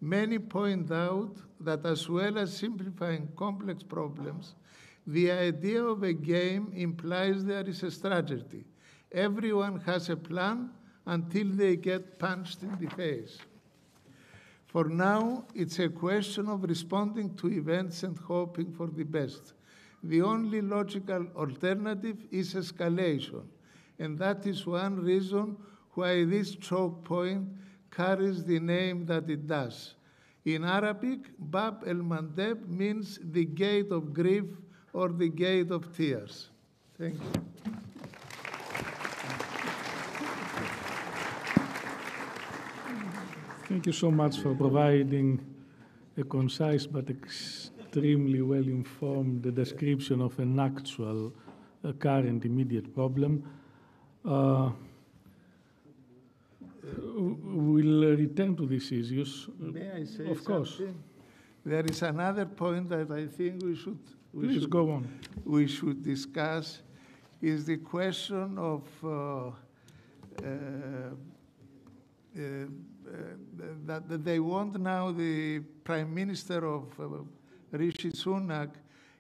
Many point out that as well as simplifying complex problems, the idea of a game implies there is a strategy. Everyone has a plan until they get punched in the face. For now, it's a question of responding to events and hoping for the best. The only logical alternative is escalation, and that is one reason why this choke point carries the name that it does. In Arabic, Bab el-Mandeb means the gate of grief or the gate of tears. Thank you. Thank you so much for providing a concise but extremely well-informed description of an actual current immediate problem. We'll return to these issues. May I say of course. Something? There is another point that I think we should discuss, is the question of that they want now the Prime Minister of Rishi Sunak,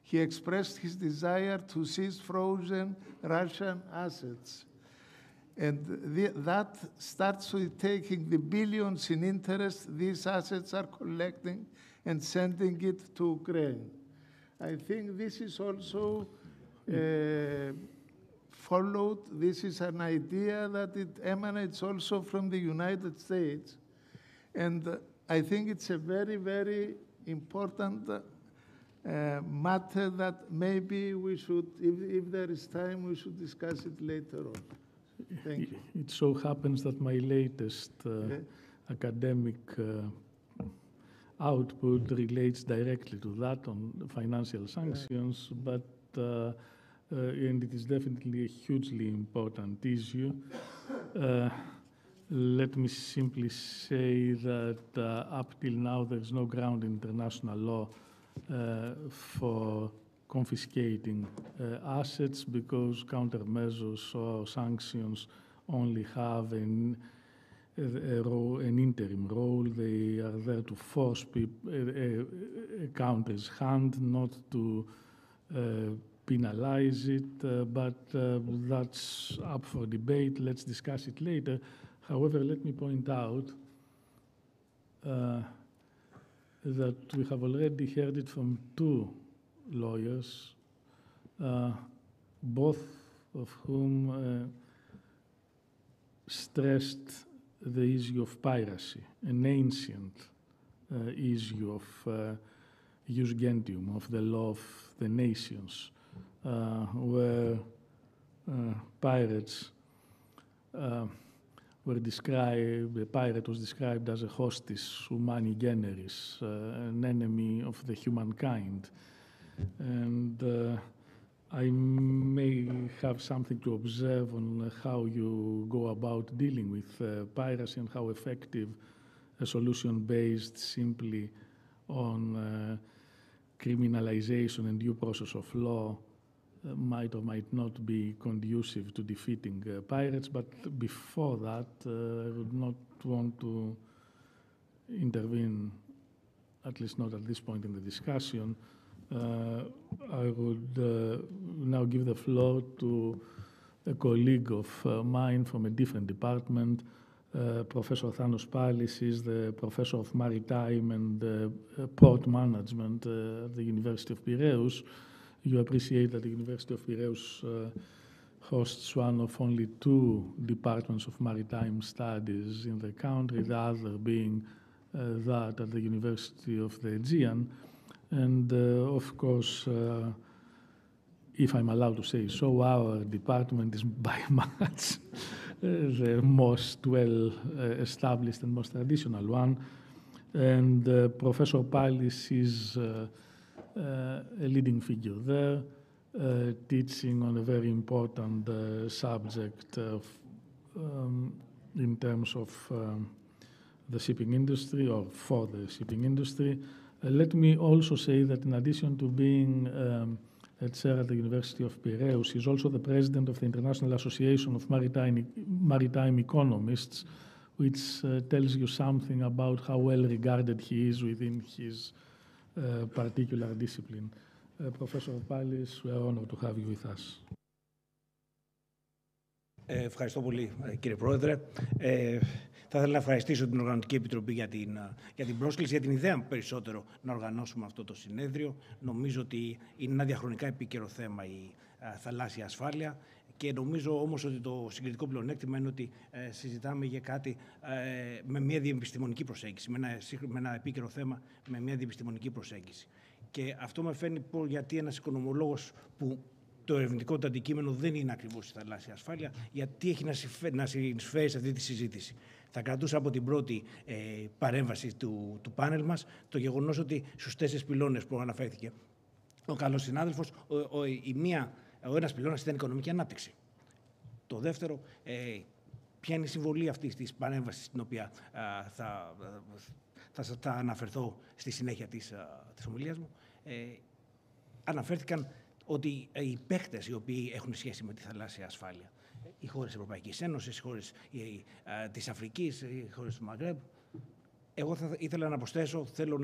he expressed his desire to seize frozen Russian assets. And that starts with taking the billions in interest these assets are collecting and sending it to Ukraine. I think this is also followed. This is an idea that it emanates also from the United States. And I think it's a very, very important matter that maybe we should, if there is time, we should discuss it later on. Thank you. It so happens that my latest academic output relates directly to that on financial sanctions, but and it is definitely a hugely important issue. Let me simply say that up till now there is no ground in international law for confiscating assets because countermeasures or sanctions only have an interim role. They are there to force a country's hand, not to penalize it, but that's up for debate. Let's discuss it later. However, let me point out that we have already heard it from two lawyers, both of whom stressed the issue of piracy, an ancient issue of Eugenides, of the law of the nations, where pirates were described, a pirate was described as a hostis humani generis, an enemy of the humankind. And I may have something to observe on how you go about dealing with piracy and how effective a solution based simply on criminalization and due process of law might or might not be conducive to defeating pirates. But before that, I would not want to intervene, at least not at this point in the discussion. I would now give the floor to a colleague of mine from a different department. Professor Thanos Palis is the Professor of Maritime and Port Management at the University of Piraeus. You appreciate that the University of Piraeus hosts one of only 2 departments of maritime studies in the country, the other being that at the University of the Aegean. And of course, if I'm allowed to say so, our department is by much the most well-established and most traditional one. And Professor Palis is a leading figure there, teaching on a very important subject of, in terms of the shipping industry or for the shipping industry. Let me also say that in addition to being a chair at the University of Piraeus, he's also the president of the International Association of Maritime Economists, which tells you something about how well regarded he is within his particular discipline. Professor Palis, we are honored to have you with us. Ευχαριστώ πολύ, κύριε Πρόεδρε. Θα ήθελα να ευχαριστήσω την Οργανωτική Επιτροπή για την πρόσκληση, για την ιδέα περισσότερο να οργανώσουμε αυτό το συνέδριο. Νομίζω ότι είναι ένα διαχρονικά επίκαιρο θέμα η θαλάσσια ασφάλεια και νομίζω όμως ότι το συγκριτικό πλεονέκτημα είναι ότι συζητάμε για κάτι με μια διεπιστημονική προσέγγιση, με ένα επίκαιρο θέμα με μια διεπιστημονική προσέγγιση. Και αυτό με φέρνει γιατί ένας οικονομολόγος που το ερευνητικό του αντικείμενο δεν είναι ακριβώς η θαλάσσια ασφάλεια, γιατί έχει να συνεισφέρει σε αυτή τη συζήτηση. Θα κρατούσα από την πρώτη παρέμβαση του πάνελ μας το γεγονός ότι στους 4 πυλώνες που αναφέρθηκε ο καλός συνάδελφος, ο ένας πυλώνας ήταν η οικονομική ανάπτυξη. Το δεύτερο, ποια είναι η συμβολή αυτής της παρέμβασης, στην οποία θα αναφερθώ στη συνέχεια της ομιλίας μου. Αναφέρθηκαν ότι οι παίκτες οι οποίοι έχουν σχέση με τη θαλάσσια ασφάλεια, οι χώρες της Ευρωπαϊκής Ένωσης, οι χώρες της Αφρικής, οι χώρες του Μαγκρέμπ. Εγώ θα ήθελα να προσθέσω, θέλω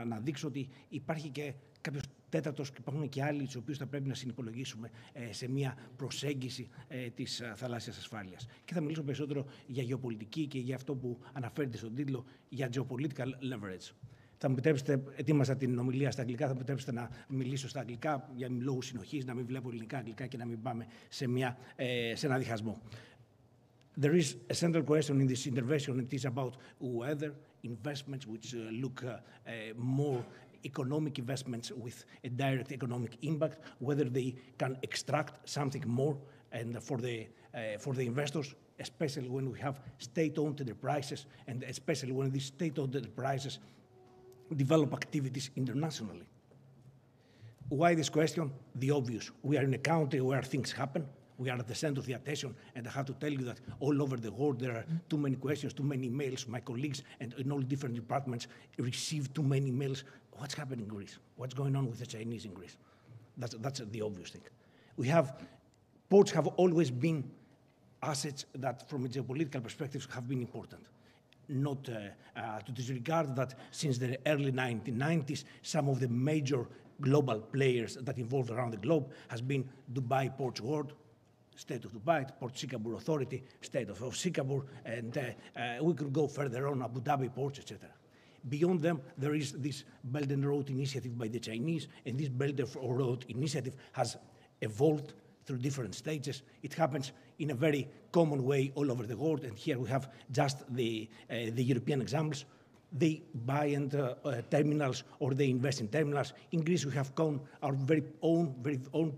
να δείξω ότι υπάρχει και κάποιος τέταρτος και υπάρχουν και άλλοι, τους οποίους θα πρέπει να συνυπολογίσουμε σε μια προσέγγιση της θαλάσσιας ασφάλειας. Και θα μιλήσω περισσότερο για γεωπολιτική και για αυτό που αναφέρεται στον τίτλο, για geopolitical leverage. Θα μου επιτρέψετε, ετοίμασα την ομιλία στα αγγλικά, θα μου επιτρέψετε να μιλήσω στα αγγλικά για λόγους συνοχής, να μην βλέπω ελληνικά-αγγλικά και να μην πάμε σε ένα διχασμό. There is a central question in this intervention. It is about whether investments which look more economic investments with a direct economic impact, whether they can extract something more and for the investors, especially when we have state-owned enterprises and especially when these state-owned enterprises develop activities internationally. Why this question? The obvious. We are in a country where things happen. We are at the center of the attention, and I have to tell you that all over the world there are too many questions, too many emails. My colleagues and in all different departments receive too many emails. What's happening in Greece? What's going on with the Chinese in Greece? That's the obvious thing. Ports have always been assets that, from a geopolitical perspective, have been important. Not to disregard that since the early 1990s, some of the major global players that involved around the globe has been Dubai Ports Board, State of Dubai, Port Singapore Authority, State of Singapore, and we could go further on, Abu Dhabi Ports, etc. Beyond them, there is this Belt and Road Initiative by the Chinese, and this Belt and Road Initiative has evolved through different stages. It happens in a very common way all over the world, and here we have just the European examples. They buy terminals or they invest in terminals. In Greece, we have gone our very own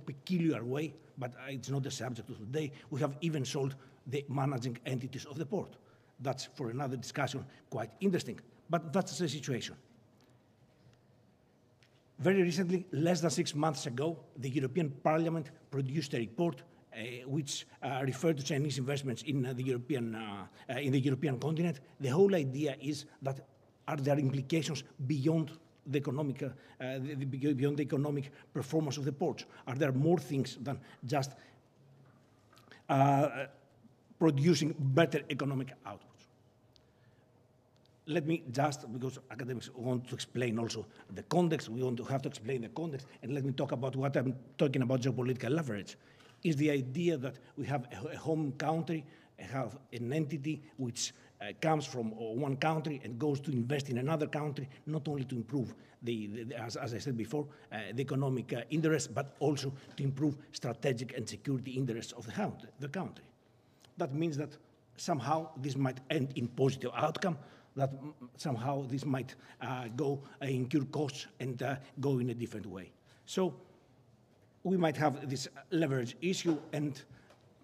peculiar way, but it's not the subject of today. We have even sold the managing entities of the port. That's for another discussion, quite interesting, but that's the situation. Very recently, less than 6 months ago, the European Parliament produced a report which referred to Chinese investments in the European continent. The whole idea is that are there implications beyond the economic performance of the ports? Are there more things than just producing better economic outputs? Let me just, because academics want to explain also the context, we want to have to explain the context, and let me talk about what I'm talking about geopolitical leverage. Is the idea that we have a home country, have an entity which comes from one country and goes to invest in another country, not only to improve, as I said before, the economic interests, but also to improve strategic and security interests of the country. That means that somehow this might end in positive outcome, that somehow this might incur costs and go in a different way. So we might have this leverage issue, and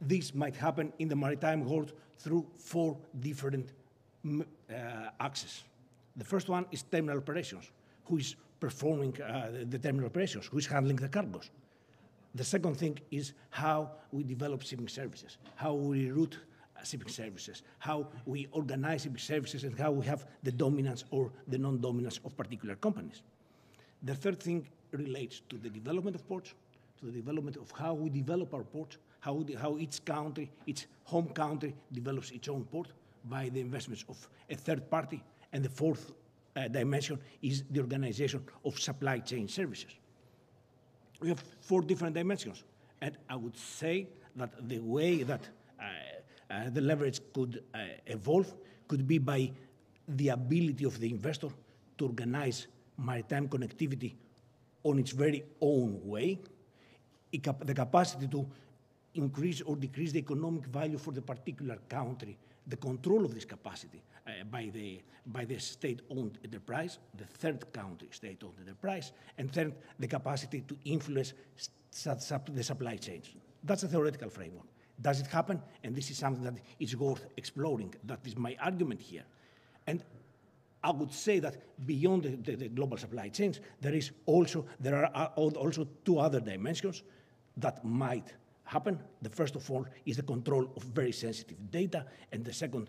this might happen in the maritime world through 4 different axes. The first one is terminal operations. Who is performing the terminal operations? Who is handling the cargoes? The second thing is how we develop shipping services, how we route shipping services, how we organize shipping services, and how we have the dominance or the non-dominance of particular companies. The third thing relates to the development of ports, to the development of how we develop our ports, how each country, each home country develops its own port by the investments of a third party. And the fourth dimension is the organization of supply chain services. We have 4 different dimensions. And I would say that the way that the leverage could evolve could be by the ability of the investor to organize maritime connectivity on its very own way, the capacity to increase or decrease the economic value for the particular country, the control of this capacity by the state-owned enterprise, the third country state-owned enterprise, and third, the capacity to influence the supply chains. That's a theoretical framework. Does it happen? And this is something that is worth exploring. That is my argument here. And I would say that beyond the global supply chains, there are also 2 other dimensions that might happen. The first of all is the control of very sensitive data, and the second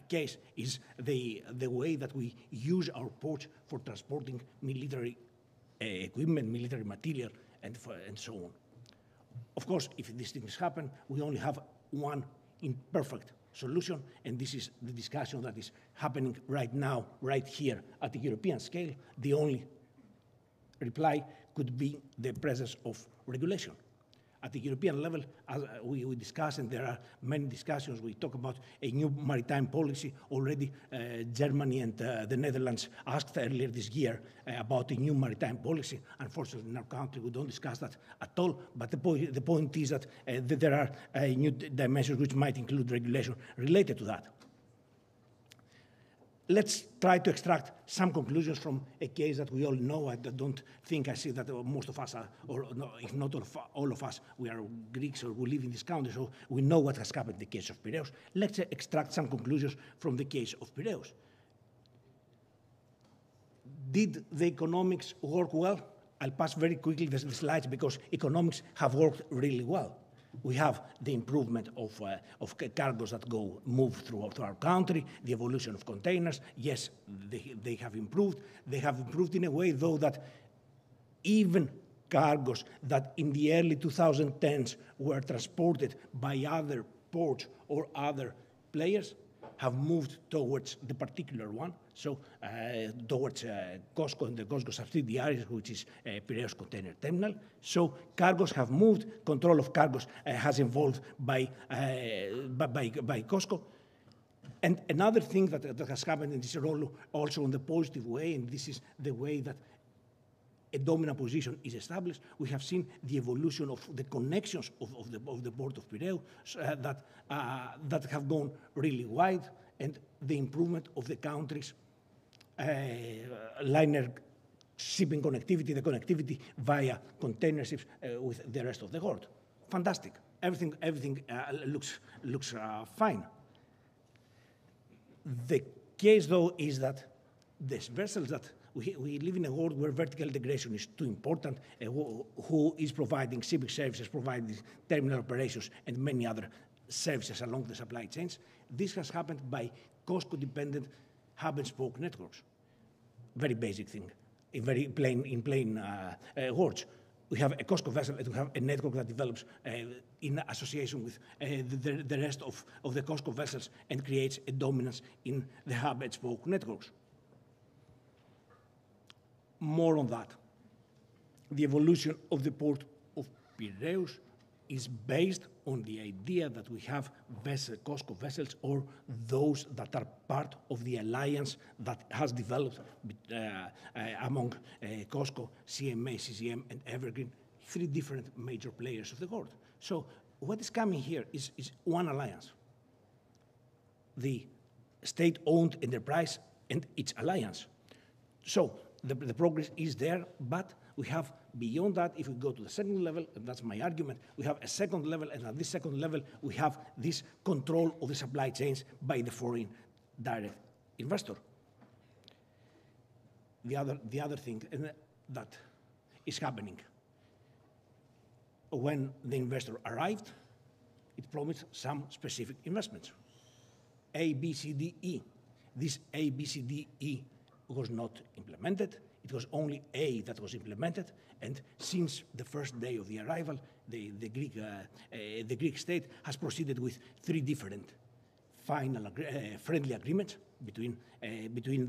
case is the way that we use our ports for transporting military equipment, military material, and so on. Of course, if these things happen, we only have one imperfect solution, and this is the discussion that is happening right now, right here at the European scale. The only reply could be the presence of regulation. At the European level, as we discuss, and there are many discussions, we talk about a new maritime policy. Already Germany and the Netherlands asked earlier this year about a new maritime policy. Unfortunately, in our country, we don't discuss that at all, but the point is that there are new dimensions which might include regulation related to that. Let's try to extract some conclusions from a case that we all know. I don't think I see that most of us are, or no, if not all of us, we are Greeks or we live in this country, so we know what has happened in the case of Piraeus. Let's extract some conclusions from the case of Piraeus. Did the economics work well? I'll pass very quickly the slides because economics have worked really well. We have the improvement of cargoes that move through our country, the evolution of containers. Yes, they have improved. They have improved in a way, though, that even cargoes that in the early 2010s were transported by other ports or other players have moved towards the particular one, so towards COSCO and the COSCO subsidiaries, which is Piraeus Container Terminal. So cargoes have moved, control of cargoes has evolved by COSCO. And another thing that has happened in this role also in the positive way, and this is the way that a dominant position is established, we have seen the evolution of the connections of the port of Piraeus that have gone really wide, and the improvement of the country's liner shipping connectivity, the connectivity via container ships with the rest of the world. Fantastic. Everything looks fine. The case, though, is that these vessels that we live in a world where vertical integration is too important, who is providing shipping services, providing terminal operations, and many other services along the supply chains. This has happened by COSCO-dependent hub-and-spoke networks. Very basic thing, in plain words. We have a COSCO vessel, and we have a network that develops in association with the rest of the COSCO vessels and creates a dominance in the hub-and-spoke networks. More on that. The evolution of the port of Piraeus is based on the idea that we have COSCO vessels, or those that are part of the alliance that has developed among COSCO, CMA, CCM, and Evergreen, 3 different major players of the world. So what is coming here is one alliance. The state-owned enterprise and its alliance. So the progress is there, but we have, beyond that, if we go to the second level, and that's my argument, we have a second level, and at this second level, we have this control of the supply chains by the foreign direct investor. The other thing that is happening, when the investor arrived, it promised some specific investments. A, B, C, D, E. This A, B, C, D, E was not implemented. It was only A that was implemented, and since the first day of the arrival, the Greek state has proceeded with 3 different final friendly agreements between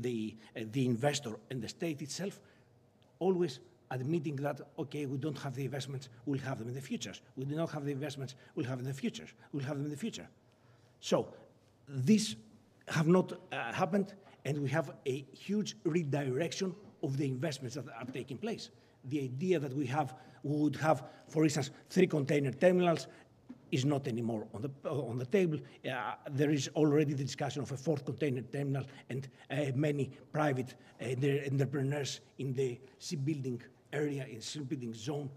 the investor and the state itself, always admitting that, okay, we don't have the investments, we'll have them in the future. We do not have the investments, we'll have them in the future. We'll have them in the future. So this have not happened, and we have a huge redirection of the investments that are taking place. The idea that we would have, for instance, 3 container terminals is not anymore on the table. There is already the discussion of a 4th container terminal, and many private entrepreneurs in the shipbuilding area, in shipbuilding zone,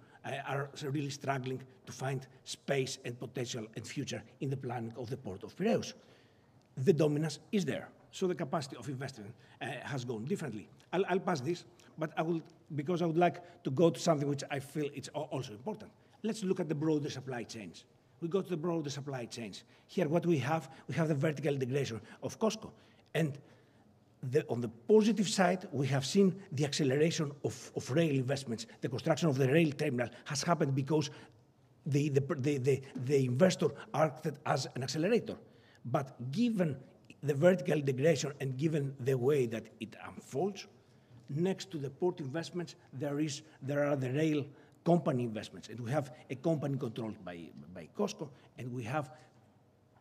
are really struggling to find space and potential and future in the planning of the port of Piraeus. The dominance is there, so the capacity of investment has gone differently. I'll pass this, but because I would like to go to something which I feel it's also important. Let's look at the broader supply chains. We go to the broader supply chains. Here, what we have the vertical integration of COSCO, and on the positive side, we have seen the acceleration of rail investments. The construction of the rail terminal has happened because the investor acted as an accelerator. But given the vertical integration and given the way that it unfolds, next to the port investments, there are the rail company investments, and we have a company controlled by COSCO, and we have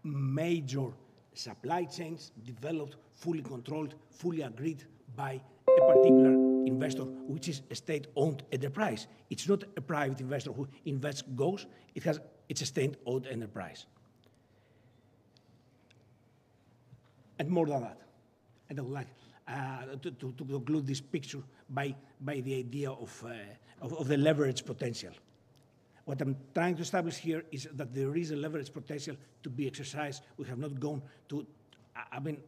major supply chains developed, fully controlled, fully agreed by a particular investor, which is a state-owned enterprise. It's not a private investor who invests, goes. It's a state-owned enterprise. And more than that, and I would like to conclude this picture by the idea of the leverage potential. What I'm trying to establish here is that there is a leverage potential to be exercised. We have not gone to,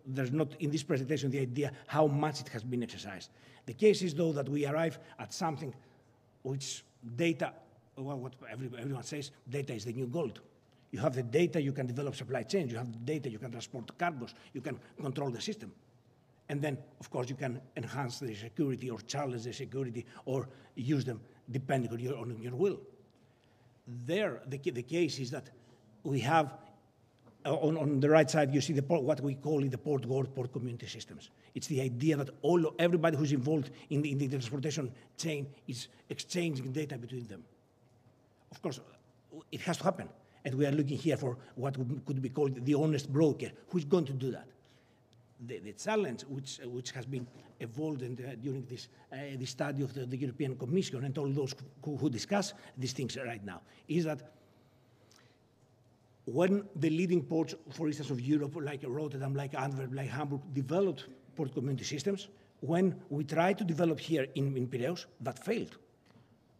there's not in this presentation the idea how much it has been exercised. The case is, though, that we arrive at something which data, well, what everyone says, data is the new gold. You have the data, you can develop supply chains. You have the data, you can transport cargoes. You can control the system. And then, of course, you can enhance the security or challenge the security or use them depending on your will. There, the case is that we have, on the right side, you see what we call the port world, port community systems. It's the idea that everybody who's involved in the transportation chain is exchanging data between them. Of course, it has to happen. And we are looking here for what could be called the honest broker. Who's going to do that? the challenge which has been evolved during this study of the European Commission and all those who discuss these things right now is that when the leading ports, for instance, of Europe, like Rotterdam, like Antwerp, like Hamburg, developed port community systems, when we tried to develop here in Piraeus, that failed.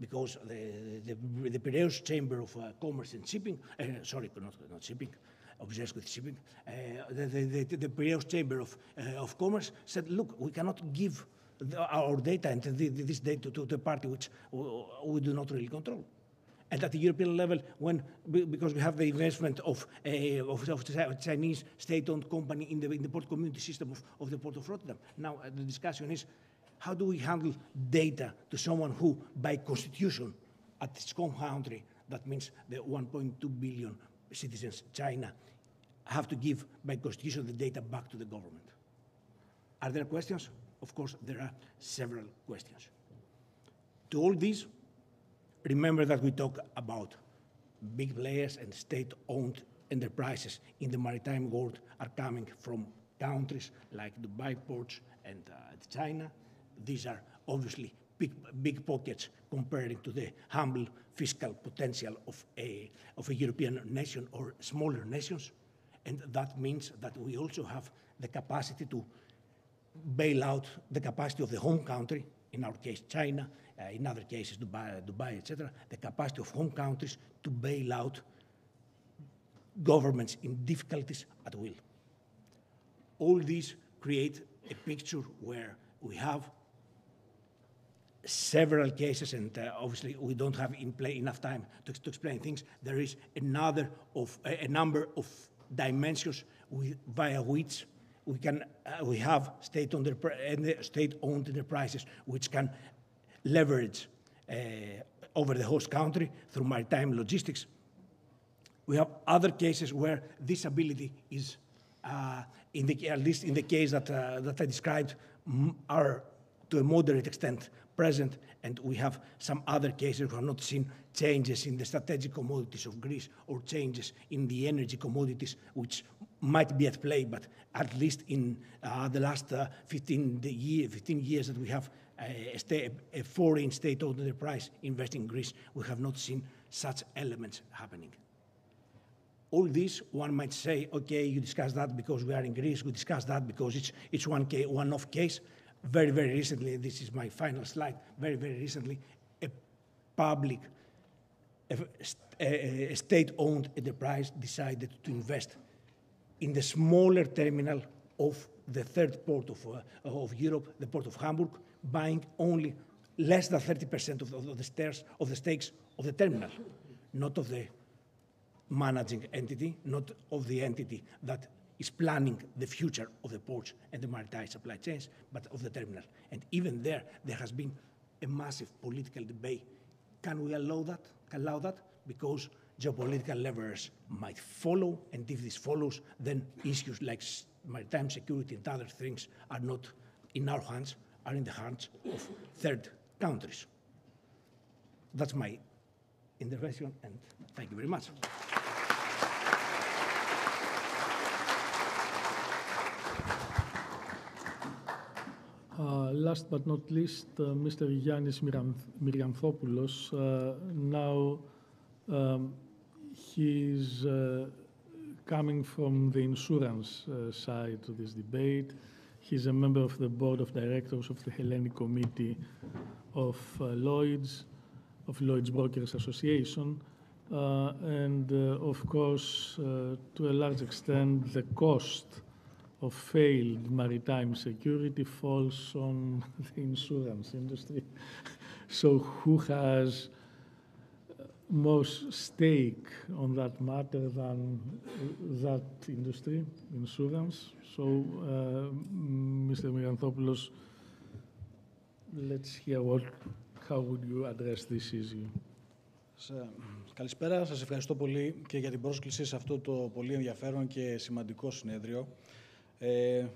Because the Piraeus Chamber of Commerce and Shipping, sorry, not shipping, obsessed with shipping, the Piraeus Chamber of Commerce said, look, we cannot give our data and this data to the party which we do not really control. And at the European level, because we have the investment of Chinese state-owned company in the port community system of the Port of Rotterdam. Now the discussion is, how do we handle data to someone who, by constitution, at its home country, that means the 1.2 billion citizens, China, have to give, by constitution, the data back to the government? Are there questions? Of course, there are several questions. To all these, remember that we talk about big players and state-owned enterprises in the maritime world are coming from countries like Dubai ports and China. These are obviously big pockets comparing to the humble fiscal potential of a European nation or smaller nations. And that means that we also have the capacity to bail out the capacity of the home country, in our case China, in other cases Dubai, etc., the capacity of home countries to bail out governments in difficulties at will. All these create a picture where we have several cases, and obviously we don't have enough time to explain things. There is a number of dimensions via which we have state-owned enterprises which can leverage over the host country through maritime logistics. We have other cases where this ability is, at least in the case that I described, are to a moderate extent present, and we have some other cases who have not seen changes in the strategic commodities of Greece or changes in the energy commodities which might be at play, but at least in the last 15 years that we have a foreign state-owned enterprise investing in Greece, we have not seen such elements happening. All this, one might say, okay, you discussed that because we are in Greece, we discussed that because it's one-off case. Very, very recently, this is my final slide, very, very recently, a state-owned enterprise decided to invest in the smaller terminal of the third port of Europe, the port of Hamburg, buying only less than 30% of the stakes of the terminal, not of the managing entity, not of the entity that is planning the future of the ports and the maritime supply chains, but of the terminal. And even there has been a massive political debate. Can we allow that? Because geopolitical levers might follow, and if this follows, then issues like maritime security and other things are not in our hands, are in the hands of third countries. That's my intervention, and thank you very much. Last but not least, Mr. Yannis Myrianthopoulos. Now he's coming from the insurance side to this debate. He's a member of the board of directors of the Hellenic Committee of Lloyd's Brokers Association, and of course, to a large extent, the cost of failed maritime security falls on the insurance industry. So who has most stake on that matter than that industry, insurance? So, Mr. Myrianthopoulos, let's hear how would you address this issue? Καλησπέρα, σας ευχαριστώ πολύ και για την πρόσκληση σε αυτό το πολύ ενδιαφέρον και σημαντικό συνέδριο.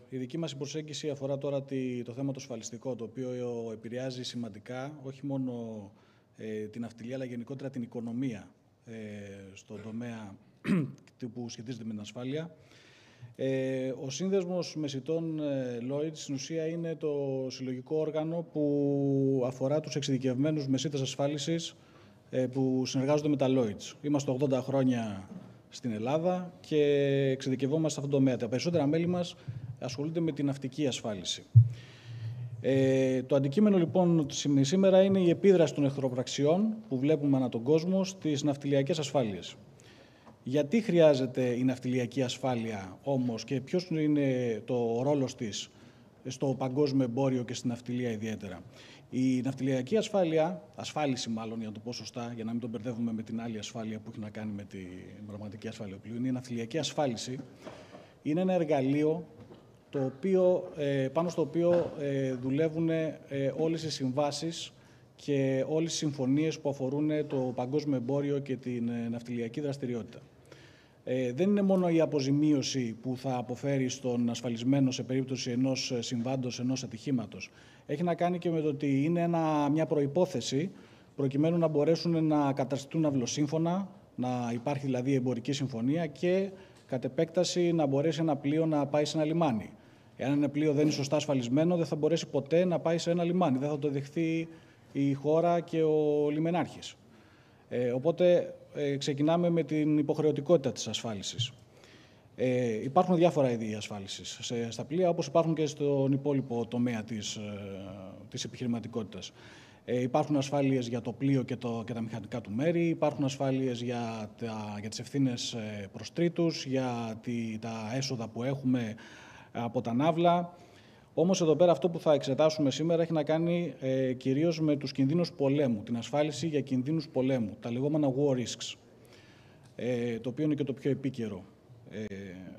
Η δική μας προσέγγιση αφορά τώρα το θέμα το ασφαλιστικό, το οποίο επηρεάζει σημαντικά όχι μόνο την ναυτιλία, αλλά γενικότερα την οικονομία στον τομέα που σχετίζεται με την ασφάλεια. Ο Σύνδεσμος Μεσητών Lloyds στην ουσία είναι το συλλογικό όργανο που αφορά τους εξειδικευμένους μεσίτες ασφάλισης που συνεργάζονται με τα Lloyds. Είμαστε 80 χρόνια στην Ελλάδα και εξειδικευόμαστε σε αυτόν τον τομέα. Τα περισσότερα μέλη μας ασχολούνται με την ναυτική ασφάλιση. Το αντικείμενο λοιπόν σήμερα είναι η επίδραση των εχθροπραξιών που βλέπουμε ανά τον κόσμο στις ναυτιλιακές ασφάλειες. Γιατί χρειάζεται η ναυτιλιακή ασφάλεια όμως και ποιος είναι το ρόλος της στο παγκόσμιο εμπόριο και στην ναυτιλία ιδιαίτερα. Η ναυτιλιακή ασφάλιση μάλλον για να το πω σωστά, για να μην τον μπερδεύουμε με την άλλη ασφάλεια που έχει να κάνει με την πραγματική ασφάλεια πλοίου, η ναυτιλιακή ασφάλιση είναι ένα εργαλείο πάνω στο οποίο δουλεύουν όλες οι συμβάσεις και όλες οι συμφωνίες που αφορούν το παγκόσμιο εμπόριο και την ναυτιλιακή δραστηριότητα. Δεν είναι μόνο η αποζημίωση που θα αποφέρει στον ασφαλισμένο σε περίπτωση ενός συμβάντος, ενός ατυχήματος. Έχει να κάνει και με το ότι είναι μια προϋπόθεση προκειμένου να μπορέσουν να καταστηθούν αυλοσύμφωνα, να υπάρχει δηλαδή εμπορική συμφωνία και κατ' επέκταση να μπορέσει ένα πλοίο να πάει σε ένα λιμάνι. Εάν ένα πλοίο δεν είναι σωστά ασφαλισμένο, δεν θα μπορέσει ποτέ να πάει σε ένα λιμάνι. Δεν θα το δεχθεί η χώρα και ο λιμενάρχης. Οπότε ξεκινάμε με την υποχρεωτικότητα της ασφάλισης. Υπάρχουν διάφορα είδη ασφάλισης στα πλοία, όπως υπάρχουν και στον υπόλοιπο τομέα της επιχειρηματικότητας. Υπάρχουν ασφάλειες για το πλοίο και τα μηχανικά του μέρη, υπάρχουν ασφάλειες για τις ευθύνες προς τρίτους, για τα έσοδα που έχουμε από τα ναύλα. Όμως εδώ πέρα αυτό που θα εξετάσουμε σήμερα έχει να κάνει κυρίως με τους κινδύνους πολέμου, την ασφάλιση για κινδύνους πολέμου, τα λεγόμενα war risks, το οποίο είναι και το πιο επίκαιρο.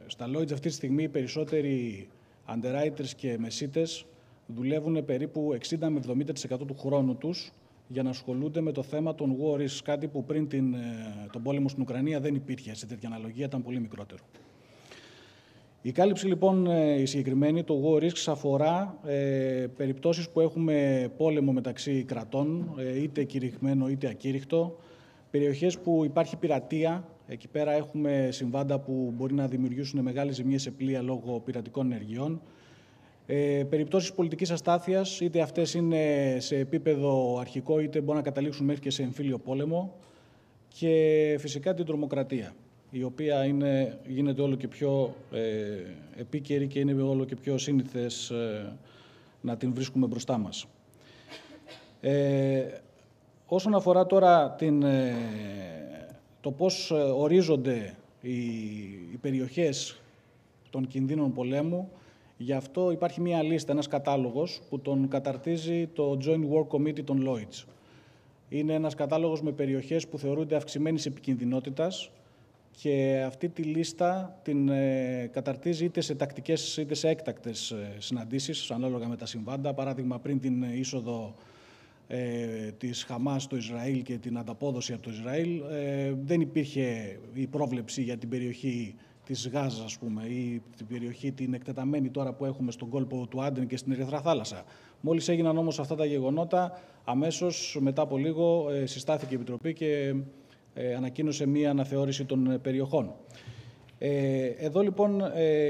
Στα Lloyds αυτή τη στιγμή οι περισσότεροι underwriters και μεσίτες δουλεύουν περίπου 60 με 70% του χρόνου τους για να ασχολούνται με το θέμα των war risks, κάτι που πριν τον πόλεμο στην Ουκρανία δεν υπήρχε σε τέτοια αναλογία, ήταν πολύ μικρότερο. Η κάλυψη λοιπόν η συγκεκριμένη, το war risks, αφορά περιπτώσεις που έχουμε πόλεμο μεταξύ κρατών, είτε κηρυγμένο είτε ακήρυχτο, περιοχές που υπάρχει πειρατεία, εκεί πέρα έχουμε συμβάντα που μπορεί να δημιουργήσουν μεγάλες ζημίες σε πλοία λόγω πειρατικών ενεργειών, περιπτώσεις πολιτικής αστάθειας, είτε αυτές είναι σε επίπεδο αρχικό είτε μπορούν να καταλήξουν μέχρι και σε εμφύλιο πόλεμο, και φυσικά την τρομοκρατία, η οποία γίνεται όλο και πιο επίκαιρη και είναι όλο και πιο σύνηθες να την βρίσκουμε μπροστά μας. Όσον αφορά τώρα το πώς ορίζονται οι περιοχές των κινδύνων πολέμου, γι' αυτό υπάρχει μία λίστα, ένας κατάλογος που τον καταρτίζει το Joint War Committee των Lloyds. Είναι ένας κατάλογος με περιοχές που θεωρούνται αυξημένης επικινδυνότητας, και αυτή τη λίστα την καταρτίζει είτε σε τακτικές είτε σε έκτακτες συναντήσεις, ανάλογα με τα συμβάντα. Παράδειγμα, πριν την είσοδο της Χαμάς στο Ισραήλ και την ανταπόδοση από το Ισραήλ, δεν υπήρχε η πρόβλεψη για την περιοχή της Γάζας, ας πούμε, ή την περιοχή την εκτεταμένη τώρα που έχουμε στον κόλπο του Άντεν και στην Ερυθρά Θάλασσα. Μόλις έγιναν όμως αυτά τα γεγονότα, αμέσως μετά από λίγο συστάθηκε η Επιτροπή και ανακοίνωσε μία αναθεώρηση των περιοχών. Εδώ λοιπόν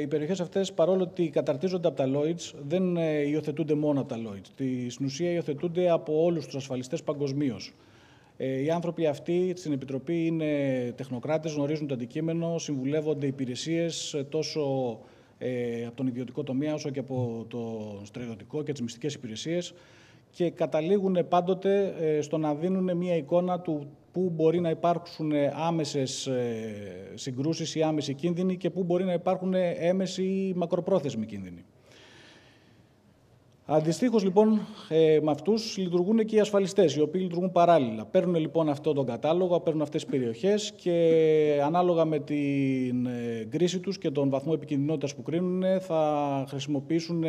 οι περιοχές αυτές, παρόλο ότι καταρτίζονται από τα Lloyds, δεν υιοθετούνται μόνο από τα Lloyds. Στην ουσία υιοθετούνται από όλους τους ασφαλιστές παγκοσμίως. Οι άνθρωποι αυτοί στην Επιτροπή είναι τεχνοκράτες, γνωρίζουν το αντικείμενο, συμβουλεύονται υπηρεσίες τόσο από τον ιδιωτικό τομέα όσο και από το στρατιωτικό και τις μυστικές υπηρεσίες, και καταλήγουν πάντοτε στο να δίνουν μία εικόνα του πού μπορεί να υπάρξουν άμεσες συγκρούσεις ή άμεση κίνδυνοι και πού μπορεί να υπάρχουν έμεση ή μακροπρόθεσμοι κίνδυνοι. Αντιστοίχως λοιπόν με αυτούς λειτουργούν και οι ασφαλιστές, οι οποίοι λειτουργούν παράλληλα. Παίρνουν λοιπόν αυτόν τον κατάλογο, παίρνουν αυτές τις περιοχές και ανάλογα με την κρίση τους και τον βαθμό επικινδυνότητας που κρίνουν θα χρησιμοποιήσουν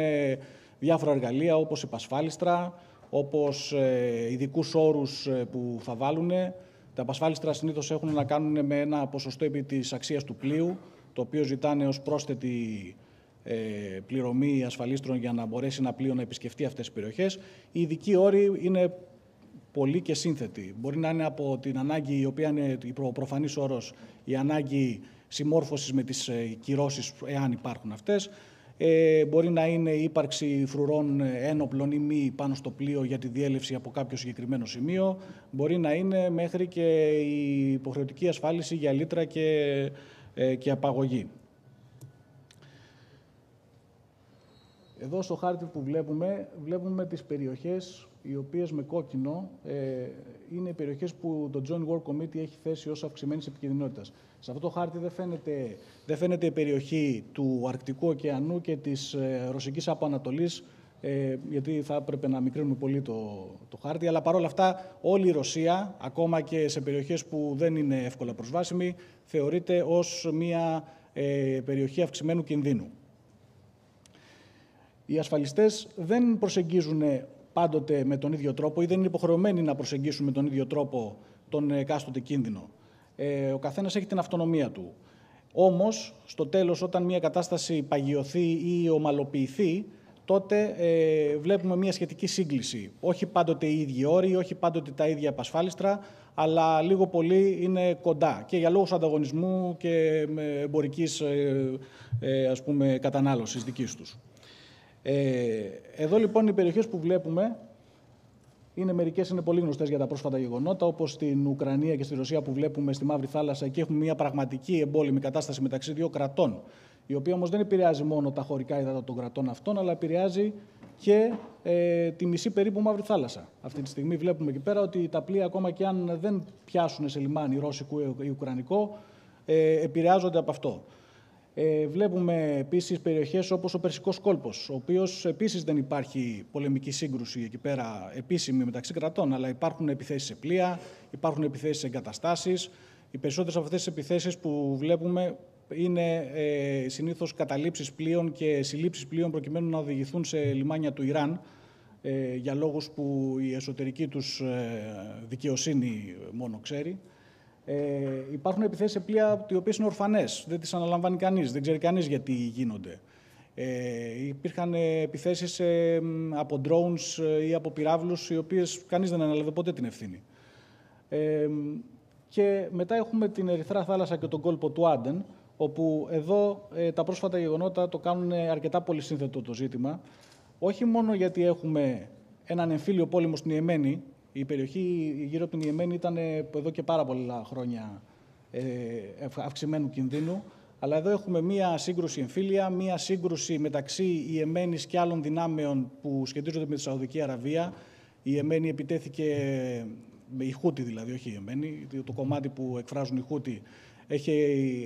διάφορα εργαλεία όπως επασφάλιστρα, όπως ειδικούς όρους που θα βάλουν. Τα επασφάλιστρα συνήθως έχουν να κάνουν με ένα ποσοστό επί της αξίας του πλοίου, το οποίο ζητάνε ως πρόσθετη πληρωμή ασφαλίστρων για να μπορέσει ένα πλοίο να επισκεφτεί αυτές τις περιοχές. Οι ειδικοί όροι είναι πολλή και σύνθετη. Μπορεί να είναι από την ανάγκη, η οποία είναι ο προφανής όρος, η ανάγκη συμμόρφωσης με τις κυρώσεις, εάν υπάρχουν αυτές. Μπορεί να είναι η ύπαρξη φρουρών ένοπλων ή μη πάνω στο πλοίο για τη διέλευση από κάποιο συγκεκριμένο σημείο. Μπορεί να είναι μέχρι και η υποχρεωτική ασφάλιση για λύτρα και απαγωγή. Εδώ στο χάρτη που βλέπουμε τις περιοχές οι οποίες με κόκκινο είναι οι περιοχές που το Joint War Committee έχει θέσει ως αυξημένης επικινδυνότητας. Σε αυτό το χάρτη δεν φαίνεται η περιοχή του Αρκτικού ωκεανού και της Ρωσικής Αποανατολής, γιατί θα έπρεπε να μικρύνουμε πολύ το χάρτη, αλλά παρόλα αυτά όλη η Ρωσία, ακόμα και σε περιοχές που δεν είναι εύκολα προσβάσιμη, θεωρείται ως μια περιοχή αυξημένου κινδύνου. Οι ασφαλιστές δεν προσεγγίζουν πάντοτε με τον ίδιο τρόπο ή δεν είναι υποχρεωμένοι να προσεγγίσουν με τον ίδιο τρόπο τον εκάστοτε κίνδυνο. Ο καθένας έχει την αυτονομία του. Όμως, στο τέλος, όταν μια κατάσταση παγιωθεί ή ομαλοποιηθεί, τότε βλέπουμε μια σχετική σύγκληση. Όχι πάντοτε οι ίδιοι όροι, όχι πάντοτε τα ίδια επασφάλιστρα, αλλά λίγο πολύ είναι κοντά και για λόγους ανταγωνισμού και εμπορικής κατανάλωσης δικής τους. Εδώ λοιπόν οι περιοχές που βλέπουμε μερικές είναι πολύ γνωστές για τα πρόσφατα γεγονότα, όπως στην Ουκρανία και στη Ρωσία που βλέπουμε στη Μαύρη Θάλασσα. Εκεί έχουμε μια πραγματική εμπόλεμη κατάσταση μεταξύ δύο κρατών, η οποία όμως δεν επηρεάζει μόνο τα χωρικά ύδατα των κρατών αυτών, αλλά επηρεάζει και τη μισή περίπου Μαύρη Θάλασσα. Αυτή τη στιγμή βλέπουμε εκεί πέρα ότι τα πλοία, ακόμα και αν δεν πιάσουν σε λιμάνι ρώσικο ή ουκρανικό, επηρεάζονται από αυτό. Βλέπουμε επίσης περιοχές όπως ο Περσικός κόλπος, ο οποίος επίσης δεν υπάρχει πολεμική σύγκρουση εκεί πέρα επίσημη μεταξύ κρατών, αλλά υπάρχουν επιθέσεις σε πλοία, υπάρχουν επιθέσεις σε εγκαταστάσεις. Οι περισσότερες από αυτές τις επιθέσεις που βλέπουμε είναι συνήθως καταλήψεις πλοίων και συλλήψεις πλοίων προκειμένου να οδηγηθούν σε λιμάνια του Ιράν για λόγους που η εσωτερική τους δικαιοσύνη μόνο ξέρει. Υπάρχουν επιθέσεις σε πλοία οι οποίες είναι ορφανές, δεν τις αναλαμβάνει κανείς, δεν ξέρει κανείς γιατί γίνονται. Υπήρχαν επιθέσεις από drones ή από πυράβλους, οι οποίες κανείς δεν ανέλαβε ποτέ την ευθύνη. Και μετά έχουμε την Ερυθρά Θάλασσα και τον κόλπο του Άντεν, όπου εδώ τα πρόσφατα γεγονότα το κάνουν αρκετά πολύ σύνθετο το ζήτημα, όχι μόνο γιατί έχουμε έναν εμφύλιο πόλεμο στην Ιεμένη. Η περιοχή γύρω από την Ιεμένη ήταν εδώ και πάρα πολλά χρόνια αυξημένου κινδύνου, αλλά εδώ έχουμε μία σύγκρουση εμφύλια, μία σύγκρουση μεταξύ Ιεμένης και άλλων δυνάμεων που σχετίζονται με τη Σαουδική Αραβία. Η Ιεμένη επιτέθηκε, η Χούτι δηλαδή, όχι η Ιεμένη, το κομμάτι που εκφράζουν οι Χούτι, έχει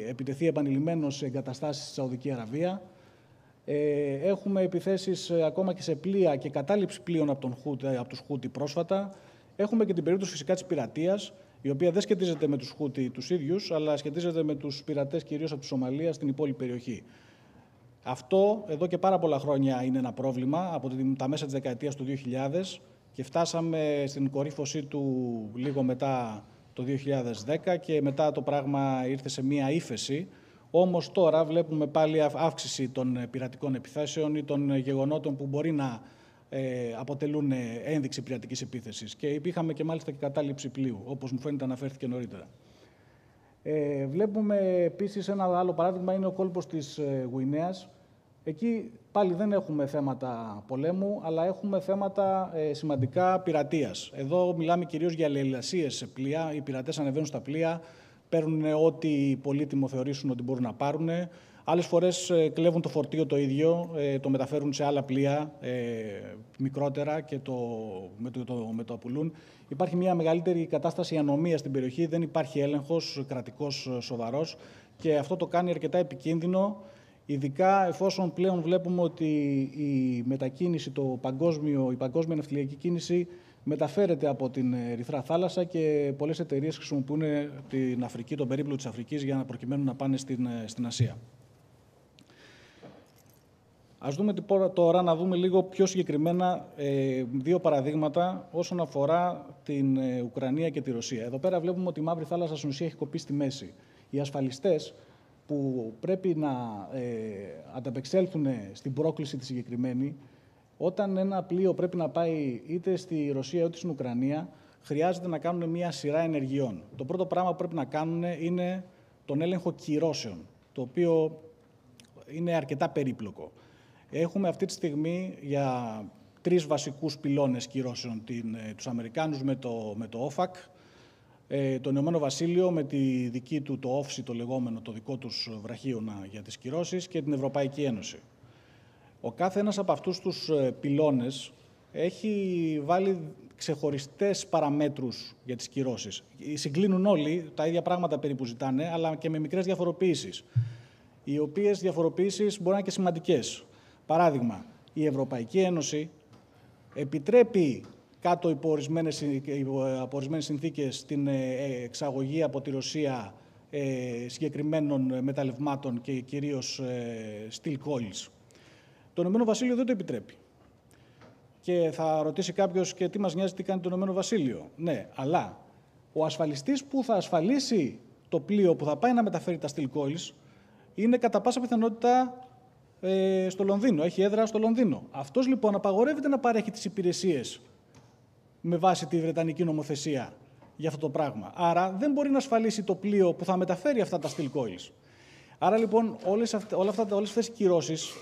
επιτεθεί επανειλημμένως σε εγκαταστάσεις στη Σαουδική Αραβία. Έχουμε επιθέσεις ακόμα και σε πλοία και κατάληψη πλοίων από τους Χούτι πρόσφατα. Έχουμε και την περίπτωση φυσικά της πειρατείας, η οποία δεν σχετίζεται με τους Χούτι τους ίδιους, αλλά σχετίζεται με τους πειρατές κυρίως από τη Σομαλία στην υπόλοιπη περιοχή. Αυτό εδώ και πάρα πολλά χρόνια είναι ένα πρόβλημα, από τα μέσα της δεκαετίας του 2000 και φτάσαμε στην κορύφωσή του λίγο μετά το 2010 και μετά το πράγμα ήρθε σε μία ύφεση. Όμως τώρα βλέπουμε πάλι αύξηση των πειρατικών επιθέσεων ή των γεγονότων που μπορεί να αποτελούν ένδειξη πειρατικής επίθεσης. Και είχαμε και μάλιστα και κατάληψη πλοίου, όπως μου φαίνεται αναφέρθηκε νωρίτερα. Βλέπουμε επίσης ένα άλλο παράδειγμα, είναι ο κόλπος της Γουινέας. Εκεί πάλι δεν έχουμε θέματα πολέμου, αλλά έχουμε θέματα σημαντικά πειρατείας. Εδώ μιλάμε κυρίως για λαιλασίες σε πλοία. Οι πειρατές ανεβαίνουν στα πλοία, παίρνουν ό,τι πολύτιμο θεωρήσουν ότι μπορούν να πάρουν. Άλλες φορές κλέβουν το φορτίο το ίδιο, το μεταφέρουν σε άλλα πλοία μικρότερα και με το απουλούν. Υπάρχει μια μεγαλύτερη κατάσταση ανομίας στην περιοχή, δεν υπάρχει έλεγχος κρατικός σοβαρός και αυτό το κάνει αρκετά επικίνδυνο, ειδικά εφόσον πλέον βλέπουμε ότι η μετακίνηση, η παγκόσμια ναυτιλιακή κίνηση μεταφέρεται από την Ερυθρά Θάλασσα και πολλές εταιρείες χρησιμοποιούν την Αφρική, τον περίπλο της Αφρικής για να προκειμένου να πάνε στην Ασία. Ας δούμε τώρα να δούμε λίγο πιο συγκεκριμένα δύο παραδείγματα όσον αφορά την Ουκρανία και τη Ρωσία. Εδώ πέρα βλέπουμε ότι η Μαύρη Θάλασσα στην ουσία έχει κοπεί στη μέση. Οι ασφαλιστές που πρέπει να ανταπεξέλθουν στην πρόκληση τη συγκεκριμένη, όταν ένα πλοίο πρέπει να πάει είτε στη Ρωσία είτε στην Ουκρανία, χρειάζεται να κάνουν μια σειρά ενεργειών. Το πρώτο πράγμα που πρέπει να κάνουν είναι τον έλεγχο κυρώσεων, το οποίο είναι αρκετά περίπλοκο. Έχουμε αυτή τη στιγμή για 3 βασικούς πυλώνες κυρώσεων, τους Αμερικάνους με το OFAC, το Ηνωμένο Βασίλειο με τη δική του το όφσι, το λεγόμενο, το δικό τους βραχίωνα για τις κυρώσεις, και την Ευρωπαϊκή Ένωση. Ο κάθε ένας από αυτούς τους πυλώνες έχει βάλει ξεχωριστές παραμέτρους για τις κυρώσεις. Συγκλίνουν όλοι, τα ίδια πράγματα περίπου ζητάνε, αλλά και με μικρές διαφοροποιήσεις, οι οποίες διαφοροποιήσεις μπορεί να είναι και σημαντικές. Παράδειγμα, η Ευρωπαϊκή Ένωση επιτρέπει κάτω υπό ορισμένες συνθήκες την εξαγωγή από τη Ρωσία συγκεκριμένων μεταλλευμάτων και κυρίως steel coils. Το Ηνωμένο Βασίλειο δεν το επιτρέπει. Και θα ρωτήσει κάποιος, και τι μας νοιάζει τι κάνει το Ηνωμένο Βασίλειο. Ναι, αλλά ο ασφαλιστής που θα ασφαλίσει το πλοίο που θα πάει να μεταφέρει τα steel coils είναι κατά πάσα πιθανότητα στο Λονδίνο, έχει έδρα στο Λονδίνο. Αυτός λοιπόν απαγορεύεται να παρέχει τις υπηρεσίες με βάση τη Βρετανική νομοθεσία για αυτό το πράγμα. Άρα δεν μπορεί να ασφαλίσει το πλοίο που θα μεταφέρει αυτά τα steel coils. Άρα λοιπόν όλες αυτές οι κυρώσεις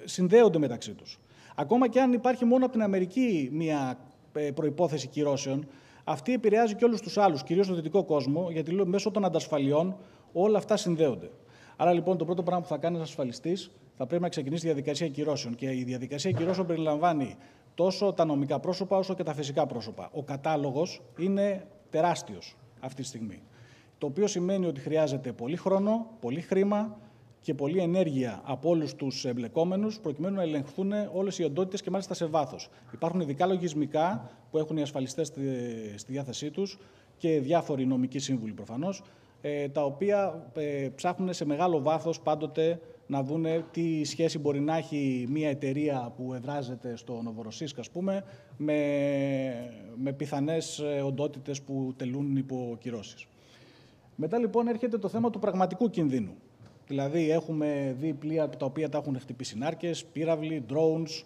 συνδέονται μεταξύ τους. Ακόμα και αν υπάρχει μόνο από την Αμερική μια προϋπόθεση κυρώσεων, αυτή επηρεάζει και όλους τους άλλους, κυρίως στον δυτικό κόσμο, γιατί μέσω των αντασφαλιών όλα αυτά συνδέονται. Άρα λοιπόν το πρώτο πράγμα που θα κάνει ένας ασφαλιστής θα πρέπει να ξεκινήσει τη διαδικασία κυρώσεων. Και η διαδικασία κυρώσεων περιλαμβάνει τόσο τα νομικά πρόσωπα όσο και τα φυσικά πρόσωπα. Ο κατάλογος είναι τεράστιος αυτή τη στιγμή. Το οποίο σημαίνει ότι χρειάζεται πολύ χρόνο, πολύ χρήμα και πολλή ενέργεια από όλους τους εμπλεκόμενους προκειμένου να ελεγχθούν όλες οι οντότητες και μάλιστα σε βάθος. Υπάρχουν ειδικά λογισμικά που έχουν οι ασφαλιστές στη διάθεσή τους και διάφοροι νομικοί σύμβουλοι προφανώς, τα οποία ψάχνουν σε μεγάλο βάθος πάντοτε να δούνε τι σχέση μπορεί να έχει μια εταιρεία που εδράζεται στο Νοβοροσίσκ, ας πούμε, με πιθανές οντότητες που τελούν υπό κυρώσεις. Μετά λοιπόν έρχεται το θέμα του πραγματικού κινδύνου. Δηλαδή έχουμε δει πλοία τα οποία τα έχουν χτυπήσει νάρκες, πύραυλοι, drones.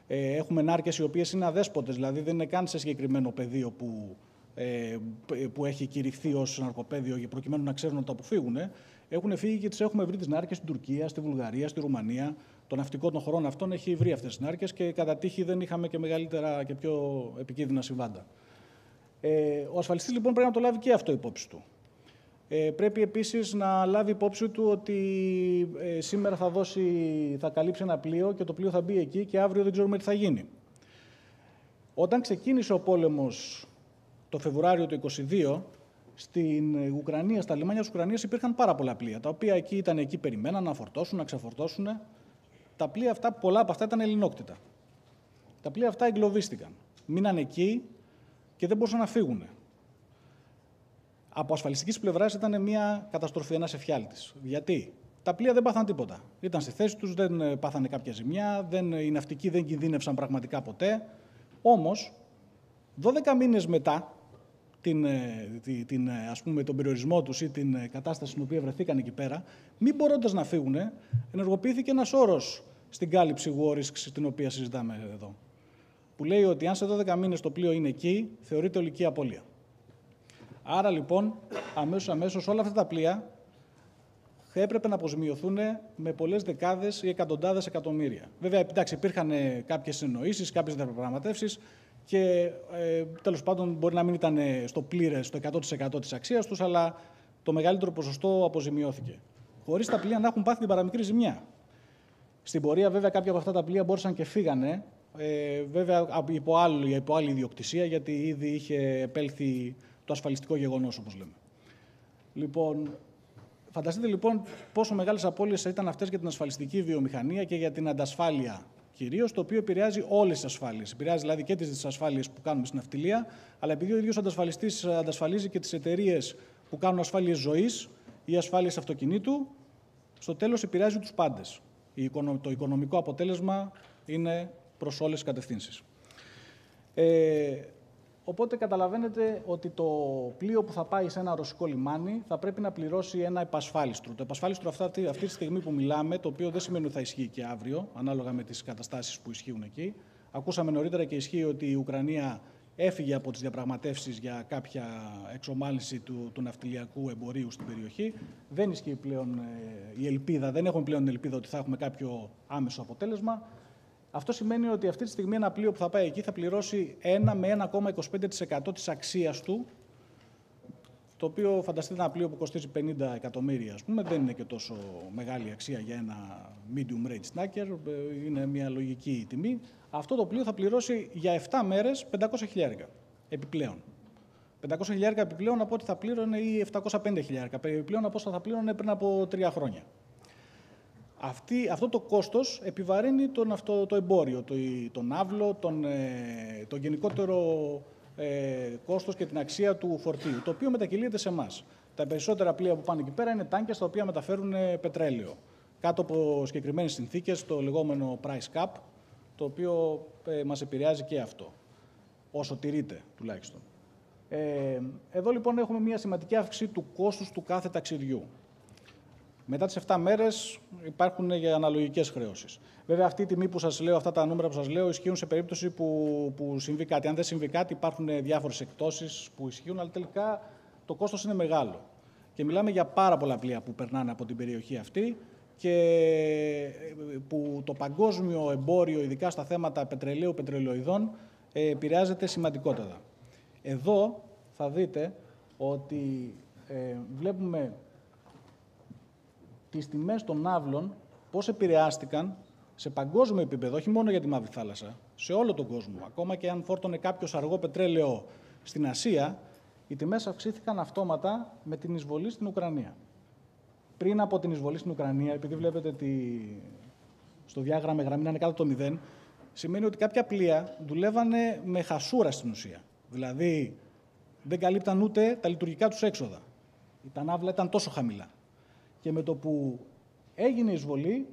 Έχουμε νάρκες οι οποίες είναι αδέσποτες, δηλαδή δεν είναι καν σε συγκεκριμένο πεδίο που έχει κηρυχθεί ως ναρκοπαίδιο προκειμένου να ξέρουν να το αποφύγουν. Έχουν φύγει και τις έχουμε βρει τις νάρκες στην Τουρκία, στη Βουλγαρία, στη Ρουμανία. Το ναυτικό των χωρών αυτών έχει βρει αυτές τις νάρκες και κατά τύχη δεν είχαμε και μεγαλύτερα και πιο επικίνδυνα συμβάντα. Ο ασφαλιστής λοιπόν πρέπει να το λάβει και αυτό υπόψη του. Πρέπει επίσης να λάβει υπόψη του ότι σήμερα θα καλύψει ένα πλοίο και το πλοίο θα μπει εκεί και αύριο δεν ξέρουμε τι θα γίνει. Όταν ξεκίνησε ο πόλεμος το Φεβρουάριο του 2022, στην Ουκρανία, στα λιμάνια της Ουκρανίας υπήρχαν πάρα πολλά πλοία, τα οποία ήταν εκεί, περιμέναν να φορτώσουν, να ξεφορτώσουν. Τα πλοία αυτά, πολλά από αυτά ήταν ελληνόκτητα. Τα πλοία αυτά εγκλωβίστηκαν. Μείναν εκεί και δεν μπορούσαν να φύγουν. Από ασφαλιστικής πλευράς ήταν μια καταστροφή, ένας εφιάλτης. Γιατί? Τα πλοία δεν πάθαν τίποτα. Ήταν στη θέση τους, δεν πάθανε κάποια ζημιά, οι ναυτικοί δεν κινδύνευσαν πραγματικά ποτέ. Όμως, 12 μήνες μετά ας πούμε, τον περιορισμό τους ή την κατάσταση στην οποία βρεθήκαν εκεί πέρα, μην μπορώντας να φύγουν, ενεργοποιήθηκε ένας όρος στην κάλυψη war risk, την οποία συζητάμε εδώ, που λέει ότι αν σε 12 μήνες το πλοίο είναι εκεί, θεωρείται ολική απώλεια. Άρα λοιπόν, αμέσως όλα αυτά τα πλοία έπρεπε να αποζημιωθούν με πολλές δεκάδες ή εκατοντάδες εκατομμύρια. Βέβαια, εντάξει, υπήρχαν κάποιες συνεννοήσεις, κάποιες διαπραγματεύσεις και τέλος πάντων μπορεί να μην ήταν στο πλήρες, στο 100% της αξίας τους, αλλά το μεγαλύτερο ποσοστό αποζημιώθηκε. Χωρίς τα πλοία να έχουν πάθει την παραμικρή ζημιά. Στην πορεία, βέβαια, κάποια από αυτά τα πλοία μπόρεσαν και φύγανε, βέβαια υπό άλλη ιδιοκτησία, γιατί ήδη είχε επέλθει το ασφαλιστικό γεγονός, όπως λέμε. Λοιπόν, φανταστείτε λοιπόν πόσο μεγάλες απώλειες ήταν αυτές για την ασφαλιστική βιομηχανία και για την αντασφάλεια κυρίως, το οποίο επηρεάζει όλες τις ασφάλειες. Επηρεάζει δηλαδή και τις ασφάλειες που κάνουμε στην ναυτιλία, αλλά επειδή ο ίδιος ο αντασφαλιστής αντασφαλίζει και τις εταιρείες που κάνουν ασφάλειες ζωής ή ασφάλειες αυτοκινήτου, στο τέλος επηρεάζει τους πάντες. Το οικονομικό αποτέλεσμα είναι προς όλες τις κατευθύνσεις. Οπότε καταλαβαίνετε ότι το πλοίο που θα πάει σε ένα ρωσικό λιμάνι θα πρέπει να πληρώσει ένα επασφάλιστρο. Το επασφάλιστρο αυτή τη στιγμή που μιλάμε, το οποίο δεν σημαίνει ότι θα ισχύει και αύριο, ανάλογα με τις καταστάσεις που ισχύουν εκεί. Ακούσαμε νωρίτερα και ισχύει ότι η Ουκρανία έφυγε από τις διαπραγματεύσεις για κάποια εξομάλυνση του ναυτιλιακού εμπορίου στην περιοχή. Δεν ισχύει πλέον η ελπίδα, δεν έχουμε πλέον ελπίδα ότι θα έχουμε κάποιο άμεσο αποτέλεσμα. Αυτό σημαίνει ότι αυτή τη στιγμή ένα πλοίο που θα πάει εκεί θα πληρώσει 1 με 1,25% της αξίας του, το οποίο φανταστείτε ένα πλοίο που κοστίζει 50 εκατομμύρια, ας πούμε, δεν είναι και τόσο μεγάλη αξία για ένα medium range snacker, είναι μια λογική τιμή. Αυτό το πλοίο θα πληρώσει για 7 μέρες 500 χιλιάρικα επιπλέον. 500 χιλιάρικα επιπλέον από ό,τι θα πλήρωνε ή 705 χιλιάρικα επιπλέον από όσα θα πλήρωνε πριν από 3 χρόνια. Αυτό το κόστος επιβαρύνει το εμπόριο, τον ναύλο, το γενικότερο κόστος και την αξία του φορτίου, το οποίο μετακυλείται σε εμάς. Τα περισσότερα πλοία που πάνε εκεί πέρα είναι τάνκερς τα οποία μεταφέρουν πετρέλαιο. Κάτω από συγκεκριμένες συνθήκες, το λεγόμενο price cap, το οποίο μας επηρεάζει και αυτό, όσο τηρείται τουλάχιστον. Εδώ λοιπόν έχουμε μια σημαντική αύξηση του κόστους του κάθε ταξιδιού. Μετά τις 7 μέρες υπάρχουν για αναλογικές χρεώσεις. Βέβαια, αυτή η τιμή που σας λέω, αυτά τα νούμερα που σας λέω, ισχύουν σε περίπτωση που συμβεί κάτι. Αν δεν συμβεί κάτι, υπάρχουν διάφορες εκπτώσεις που ισχύουν, αλλά τελικά το κόστος είναι μεγάλο. Και μιλάμε για πάρα πολλά πλοία που περνάνε από την περιοχή αυτή και που το παγκόσμιο εμπόριο, ειδικά στα θέματα πετρελαίου, πετρελαιοειδών, επηρεάζεται σημαντικότατα. Εδώ θα δείτε ότι βλέπουμε τις τιμές των ναύλων, πώς επηρεάστηκαν σε παγκόσμιο επίπεδο, όχι μόνο για τη Μαύρη Θάλασσα, σε όλο τον κόσμο. Ακόμα και αν φόρτωνε κάποιος αργό πετρέλαιο στην Ασία, οι τιμές αυξήθηκαν αυτόματα με την εισβολή στην Ουκρανία. Πριν από την εισβολή στην Ουκρανία, επειδή βλέπετε στο διάγραμμα η γραμμή να είναι κάτω από το 0, σημαίνει ότι κάποια πλοία δουλεύανε με χασούρα στην ουσία. Δηλαδή, δεν καλύπταν ούτε τα λειτουργικά τους έξοδα. Τα ναύλα ήταν τόσο χαμηλά. Και με το που έγινε η εισβολή,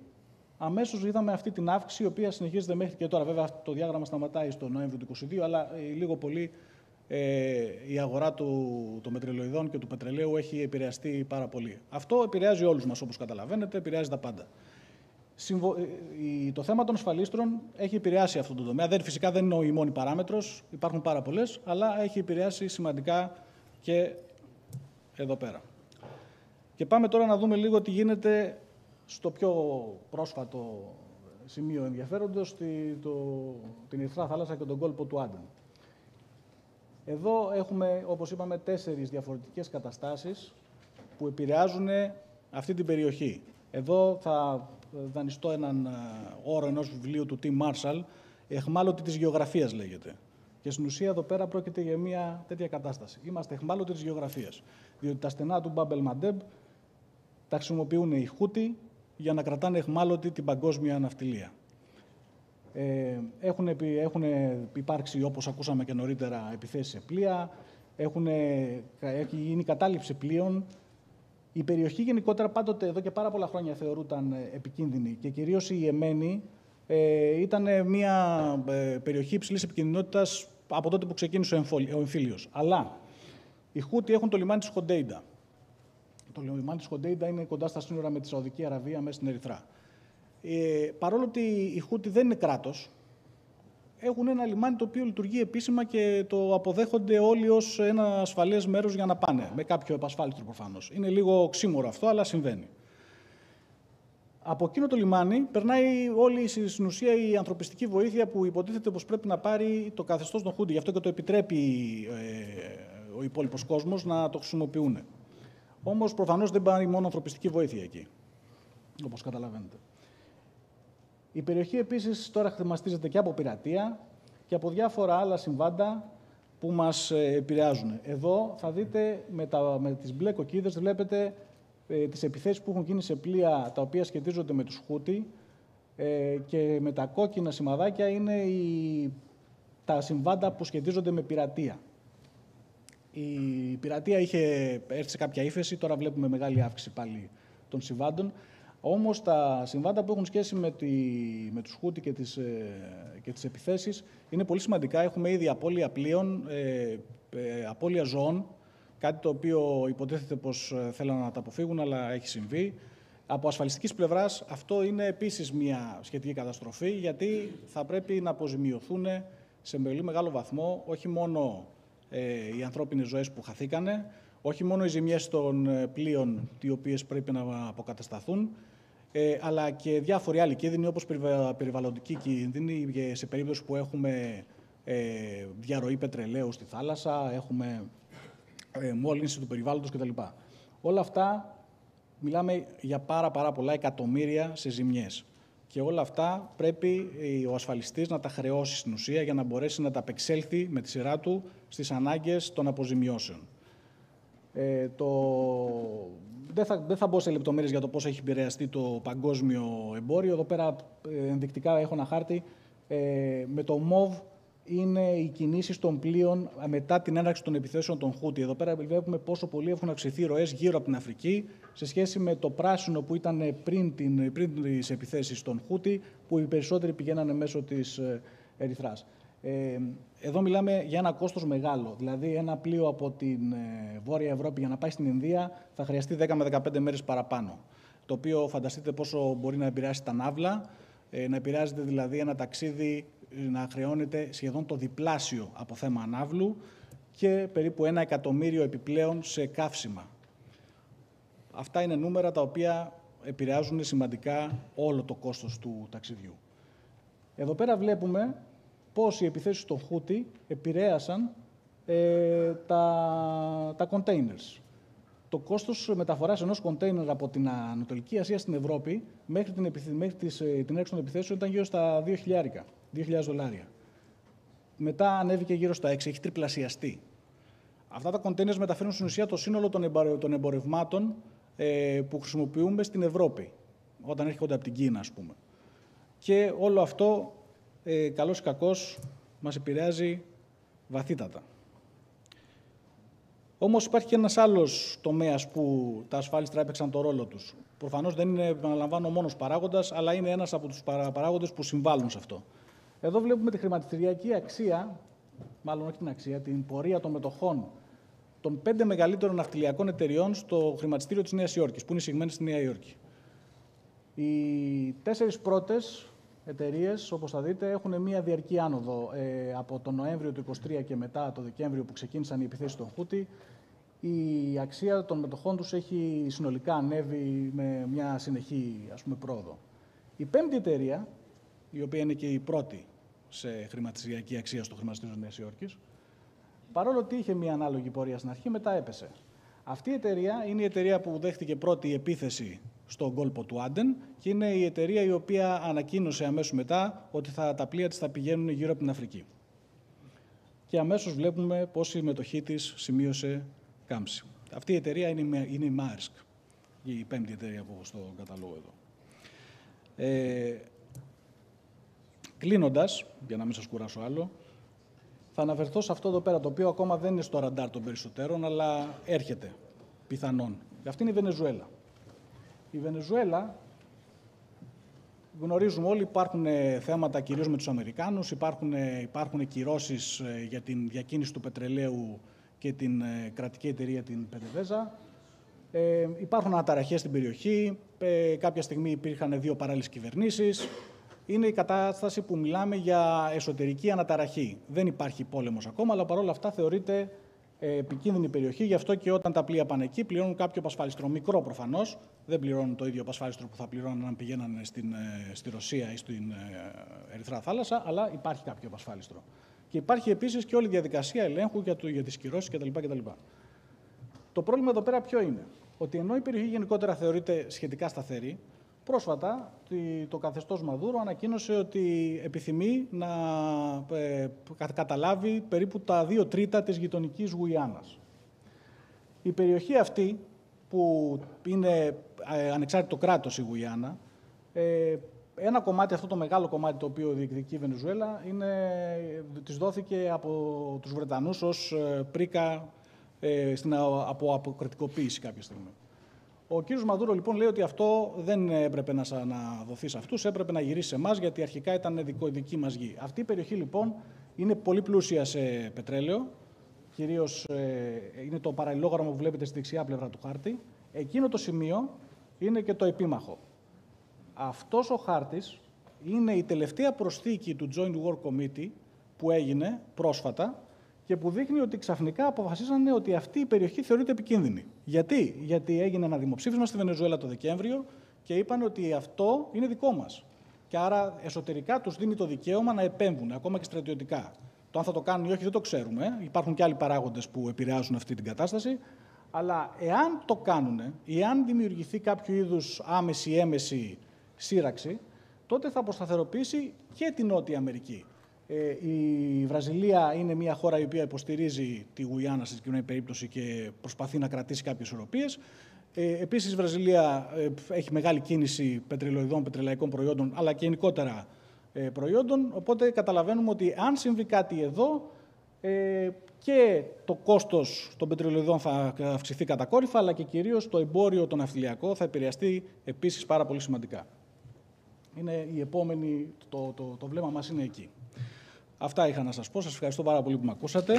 αμέσως είδαμε αυτή την αύξηση, η οποία συνεχίζεται μέχρι και τώρα. Βέβαια, το διάγραμμα σταματάει στο Νοέμβριο του 2022, αλλά λίγο πολύ η αγορά των πετρελαιοειδών και του πετρελαίου έχει επηρεαστεί πάρα πολύ. Αυτό επηρεάζει όλους μας, όπως καταλαβαίνετε, επηρεάζει τα πάντα. Το θέμα των ασφαλίστρων έχει επηρεάσει αυτό το τομέα. Φυσικά δεν είναι η μόνη παράμετρος, υπάρχουν πάρα πολλές, αλλά έχει επηρεάσει σημαντικά και εδώ πέρα. Και πάμε τώρα να δούμε λίγο τι γίνεται στο πιο πρόσφατο σημείο ενδιαφέροντος, την Ερυθρά Θάλασσα και τον κόλπο του Άντεν. Εδώ έχουμε, όπως είπαμε, 4 διαφορετικές καταστάσεις που επηρεάζουν αυτή την περιοχή. Εδώ θα δανειστώ έναν όρο ενός βιβλίου του Tim Marshall, εχμάλωτη της γεωγραφίας λέγεται. Και στην ουσία εδώ πέρα πρόκειται για μια τέτοια κατάσταση. Είμαστε εχμάλωτοι της γεωγραφίας. Διότι τα στενά του Μπαμπ ελ-Μαντέμπ τα χρησιμοποιούν οι Χούτι για να κρατάνε εχμάλωτη την παγκόσμια ναυτιλία. Έχουν υπάρξει, όπως ακούσαμε και νωρίτερα, επιθέσεις σε πλοία, έχει γίνει κατάληψη πλοίων. Η περιοχή γενικότερα πάντοτε, εδώ και πάρα πολλά χρόνια, θεωρούταν επικίνδυνη και κυρίως η Ιεμένη ήταν μια περιοχή υψηλής επικινδυνότητας από τότε που ξεκίνησε ο εμφύλιος. Αλλά οι Χούτι έχουν το λιμάνι της Χοντέιντα. Το λιμάνι της Χοντέιντα είναι κοντά στα σύνορα με τη Σαουδική Αραβία, μέσα στην Ερυθρά. Παρόλο ότι οι Χούτι δεν είναι κράτος, έχουν ένα λιμάνι το οποίο λειτουργεί επίσημα και το αποδέχονται όλοι ως ένα ασφαλές μέρος για να πάνε, με κάποιο επασφάλιστρο προφανώς. Είναι λίγο οξύμορο αυτό, αλλά συμβαίνει. Από εκείνο το λιμάνι περνάει όλη στην ουσία η ανθρωπιστική βοήθεια που υποτίθεται πως πρέπει να πάρει το καθεστώς των Χούτι. Γι' αυτό και το επιτρέπει ο υπόλοιπος κόσμος να το χρησιμοποιούν. Όμως προφανώς δεν πάρει μόνο ανθρωπιστική βοήθεια εκεί, όπως καταλαβαίνετε. Η περιοχή επίσης τώρα χρηματίζεται και από πειρατεία και από διάφορα άλλα συμβάντα που μας επηρεάζουν. Εδώ θα δείτε με τις μπλε κοκκίδες, βλέπετε τις επιθέσεις που έχουν γίνει σε πλοία τα οποία σχετίζονται με τους Χούτι και με τα κόκκινα σημαδάκια είναι τα συμβάντα που σχετίζονται με πειρατεία. Η πειρατεία είχε έρθει σε κάποια ύφεση, τώρα βλέπουμε μεγάλη αύξηση πάλι των συμβάντων. Όμως τα συμβάντα που έχουν σχέση με τους Χούτι και τις επιθέσεις είναι πολύ σημαντικά. Έχουμε ήδη απώλεια πλοίων, απώλεια ζώων, κάτι το οποίο υποτίθεται πως θέλουν να τα αποφύγουν, αλλά έχει συμβεί. Από ασφαλιστικής πλευράς αυτό είναι επίσης μια σχετική καταστροφή, γιατί θα πρέπει να αποζημιωθούν σε πολύ μεγάλο βαθμό όχι μόνο οι ανθρώπινες ζωές που χαθήκανε, όχι μόνο οι ζημιές των πλοίων, οι οποίες πρέπει να αποκατασταθούν, αλλά και διάφοροι άλλοι κίνδυνοι, όπως περιβαλλοντικοί κίνδυνοι, σε περίπτωση που έχουμε διαρροή πετρελαίου στη θάλασσα, έχουμε μόλυνση του περιβάλλοντος κτλ. Όλα αυτά μιλάμε για πάρα πολλά εκατομμύρια σε ζημιές. Και όλα αυτά πρέπει ο ασφαλιστής να τα χρεώσει στην ουσία για να μπορέσει να τα απεξέλθει με τη σειρά του στις ανάγκες των αποζημιώσεων. Δεν θα μπω σε λεπτομέρειες για το πώς έχει επηρεαστεί το παγκόσμιο εμπόριο. Εδώ πέρα ενδεικτικά έχω ένα χάρτη. Με το μοβ είναι οι κινήσεις των πλοίων μετά την έναρξη των επιθέσεων των Χούτι. Εδώ πέρα βλέπουμε πόσο πολύ έχουν αυξηθεί οι ροές γύρω από την Αφρική σε σχέση με το πράσινο που ήταν πριν τις επιθέσεις των Χούτι, που οι περισσότεροι πηγαίνανε μέσω της Ερυθράς. Εδώ μιλάμε για ένα κόστος μεγάλο. Δηλαδή, ένα πλοίο από την Βόρεια Ευρώπη για να πάει στην Ινδία θα χρειαστεί 10 με 15 μέρες παραπάνω. Το οποίο φανταστείτε πόσο μπορεί να επηρεάσει τα ναύλα, να επηρεάζεται δηλαδή ένα ταξίδι να χρεώνεται σχεδόν το διπλάσιο από θέμα ναύλου και περίπου 1 εκατομμύριο επιπλέον σε καύσιμα. Αυτά είναι νούμερα τα οποία επηρεάζουν σημαντικά όλο το κόστος του ταξιδιού. Εδώ πέρα βλέπουμε πώς οι επιθέσεις των Χούτι επηρέασαν τα containers. Το κόστος μεταφοράς ενός container από την Ανατολική Ασία στην Ευρώπη μέχρι την έξω των επιθέσεων ήταν γύρω στα $2.000. Μετά ανέβηκε γύρω στα 6, έχει τριπλασιαστεί. Αυτά τα containers μεταφέρουν στην ουσία το σύνολο των εμπορευμάτων που χρησιμοποιούμε στην Ευρώπη, όταν έρχονται από την Κίνα, ας πούμε. Και όλο αυτό, καλώς ή κακώς, μας επηρεάζει βαθύτατα. Όμως υπάρχει και ένας άλλος τομέας που τα ασφάλιστρα έπαιξαν το ρόλο τους. Προφανώς δεν είναι, επαναλαμβάνω, ο μόνος παράγοντας, αλλά είναι ένας από τους παράγοντες που συμβάλλουν σε αυτό. Εδώ βλέπουμε τη χρηματιστηριακή αξία, μάλλον όχι την αξία, την πορεία των μετοχών των 5 μεγαλύτερων ναυτιλιακών εταιριών στο χρηματιστήριο της Νέας Υόρκης, που είναι εισηγμένες στη Νέα Υόρκη. Οι 4 πρώτες εταιρείες, όπως θα δείτε, έχουν μία διαρκή άνοδο. Από τον Νοέμβριο του 2023 και μετά το Δεκέμβριο που ξεκίνησαν οι επιθέσεις των Χούτι, η αξία των μετοχών τους έχει συνολικά ανέβει με μια συνεχή, ας πούμε, πρόοδο. Η 5η εταιρεία, η οποία είναι και η πρώτη σε χρηματιστηριακή αξία στο χρηματιστήριο της Νέας Υόρκης, παρόλο ότι είχε μια ανάλογη πορεία στην αρχή, μετά έπεσε. Αυτή η εταιρεία είναι η εταιρεία που δέχτηκε πρώτη επίθεση στον κόλπο του Άντεν και είναι η εταιρεία η οποία ανακοίνωσε αμέσως μετά ότι τα πλοία της θα πηγαίνουν γύρω από την Αφρική. Και αμέσως βλέπουμε πώς η μετοχή της σημείωσε κάμψη. Αυτή η εταιρεία είναι η Maersk, η 5η εταιρεία που έχω στο καταλόγο εδώ. Κλείνοντας, για να μην σας κουράσω άλλο, θα αναφερθώ σε αυτό εδώ πέρα, το οποίο ακόμα δεν είναι στο ραντάρ των περισσότερων, αλλά έρχεται, πιθανόν. Αυτή είναι η Βενεζουέλα. Η Βενεζουέλα, γνωρίζουμε όλοι, υπάρχουν θέματα κυρίως με τους Αμερικάνους, υπάρχουν κυρώσεις για την διακίνηση του πετρελαίου και την κρατική εταιρεία την PDVSA. Υπάρχουν αναταραχές στην περιοχή, κάποια στιγμή υπήρχαν 2 παράλληλες κυβερνήσεις. Είναι η κατάσταση που μιλάμε για εσωτερική αναταραχή. Δεν υπάρχει πόλεμος ακόμα, αλλά παρόλα αυτά θεωρείται επικίνδυνη περιοχή. Γι' αυτό και όταν τα πλοία πάνε εκεί, πληρώνουν κάποιο πασφάλιστρο. Μικρό προφανώς, δεν πληρώνουν το ίδιο πασφάλιστρο που θα πληρώνουν αν πηγαίνανε στη Ρωσία ή στην Ερυθρά Θάλασσα, αλλά υπάρχει κάποιο πασφάλιστρο. Και υπάρχει επίσης και όλη η διαδικασία ελέγχου για τις κυρώσεις κτλ. Το πρόβλημα εδώ πέρα ποιο είναι? Ότι ενώ η περιοχή γενικότερα θεωρείται σχετικά σταθερή, πρόσφατα το καθεστώς Μαδούρο ανακοίνωσε ότι επιθυμεί να καταλάβει περίπου τα 2/3 της γειτονικής Γουιάνας. Η περιοχή αυτή, που είναι ανεξάρτητο κράτος η Γουιάννα, ένα κομμάτι, αυτό το μεγάλο κομμάτι το οποίο διεκδικεί η Βενεζουέλα, της δόθηκε από τους Βρετανούς ως πρίκα από αποκρατικοποίηση κάποια στιγμή. Ο κύριος Μαδούρο λοιπόν λέει ότι αυτό δεν έπρεπε να δοθεί σε αυτούς, έπρεπε να γυρίσει σε εμάς, γιατί αρχικά ήταν δική μας γη. Αυτή η περιοχή λοιπόν είναι πολύ πλούσια σε πετρέλαιο, κυρίως είναι το παραλληλόγραμμα που βλέπετε στη δεξιά πλευρά του χάρτη. Εκείνο το σημείο είναι και το επίμαχο. Αυτός ο χάρτης είναι η τελευταία προσθήκη του Joint War Committee που έγινε πρόσφατα και που δείχνει ότι ξαφνικά αποφασίσανε ότι αυτή η περιοχή θεωρείται επικίνδυνη. Γιατί? Γιατί έγινε ένα δημοψήφισμα στη Βενεζουέλα το Δεκέμβριο και είπαν ότι αυτό είναι δικό μας. Και άρα εσωτερικά τους δίνει το δικαίωμα να επέμβουν, ακόμα και στρατιωτικά. Το αν θα το κάνουν ή όχι δεν το ξέρουμε. Υπάρχουν και άλλοι παράγοντες που επηρεάζουν αυτή την κατάσταση. Αλλά εάν το κάνουν ή αν δημιουργηθεί κάποιο είδους άμεση ή έμεση σύραξη, τότε θα αποσταθεροποιήσει και την Νότια Αμερική. Η Βραζιλία είναι μια χώρα η οποία υποστηρίζει τη Γουιάννα στη συγκεκριμένη περίπτωση και προσπαθεί να κρατήσει κάποιες ισορροπίες. Επίσης, η Βραζιλία έχει μεγάλη κίνηση πετρελαιοειδών, πετρελαϊκών προϊόντων, αλλά και γενικότερα προϊόντων. Οπότε καταλαβαίνουμε ότι αν συμβεί κάτι εδώ, και το κόστος των πετρελαιοειδών θα αυξηθεί κατακόρυφα, αλλά και κυρίως το εμπόριο το ναυτιλιακό θα επηρεαστεί επίσης πάρα πολύ σημαντικά. Είναι η επόμενη, το βλέμμα μας είναι εκεί. Αυτά είχα να σας πω. Σας ευχαριστώ πάρα πολύ που με ακούσατε.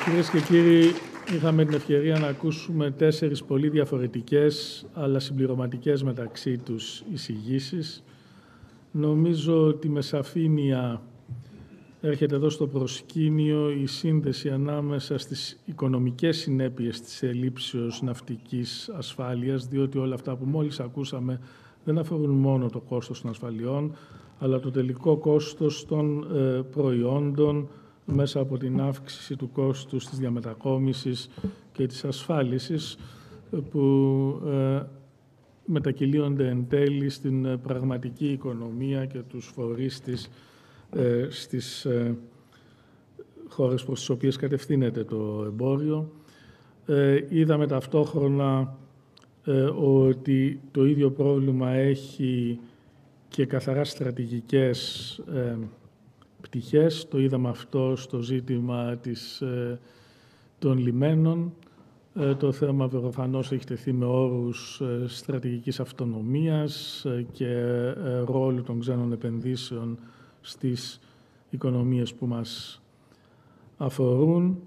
Κυρίες και κύριοι, είχαμε την ευκαιρία να ακούσουμε 4 πολύ διαφορετικές, αλλά συμπληρωματικές μεταξύ τους εισηγήσεις. Νομίζω ότι με σαφήνεια έρχεται εδώ στο προσκήνιο η σύνδεση ανάμεσα στις οικονομικές συνέπειες της ελλείψεως ναυτικής ασφάλειας, διότι όλα αυτά που μόλις ακούσαμε δεν αφορούν μόνο το κόστος των ασφαλιών, αλλά το τελικό κόστος των προϊόντων μέσα από την αύξηση του κόστους της διαμετακόμισης και της ασφάλισης που μετακυλίονται εν τέλει στην πραγματική οικονομία και τους φορείς της στις χώρες προς τις οποίες κατευθύνεται το εμπόριο. Είδαμε ταυτόχρονα ότι το ίδιο πρόβλημα έχει και καθαρά στρατηγικές πτυχές. Το είδαμε αυτό στο ζήτημα των λιμένων. Το θέμα προφανώς έχει τεθεί με όρους στρατηγικής αυτονομίας και ρόλου των ξένων επενδύσεων στις οικονομίες που μας αφορούν.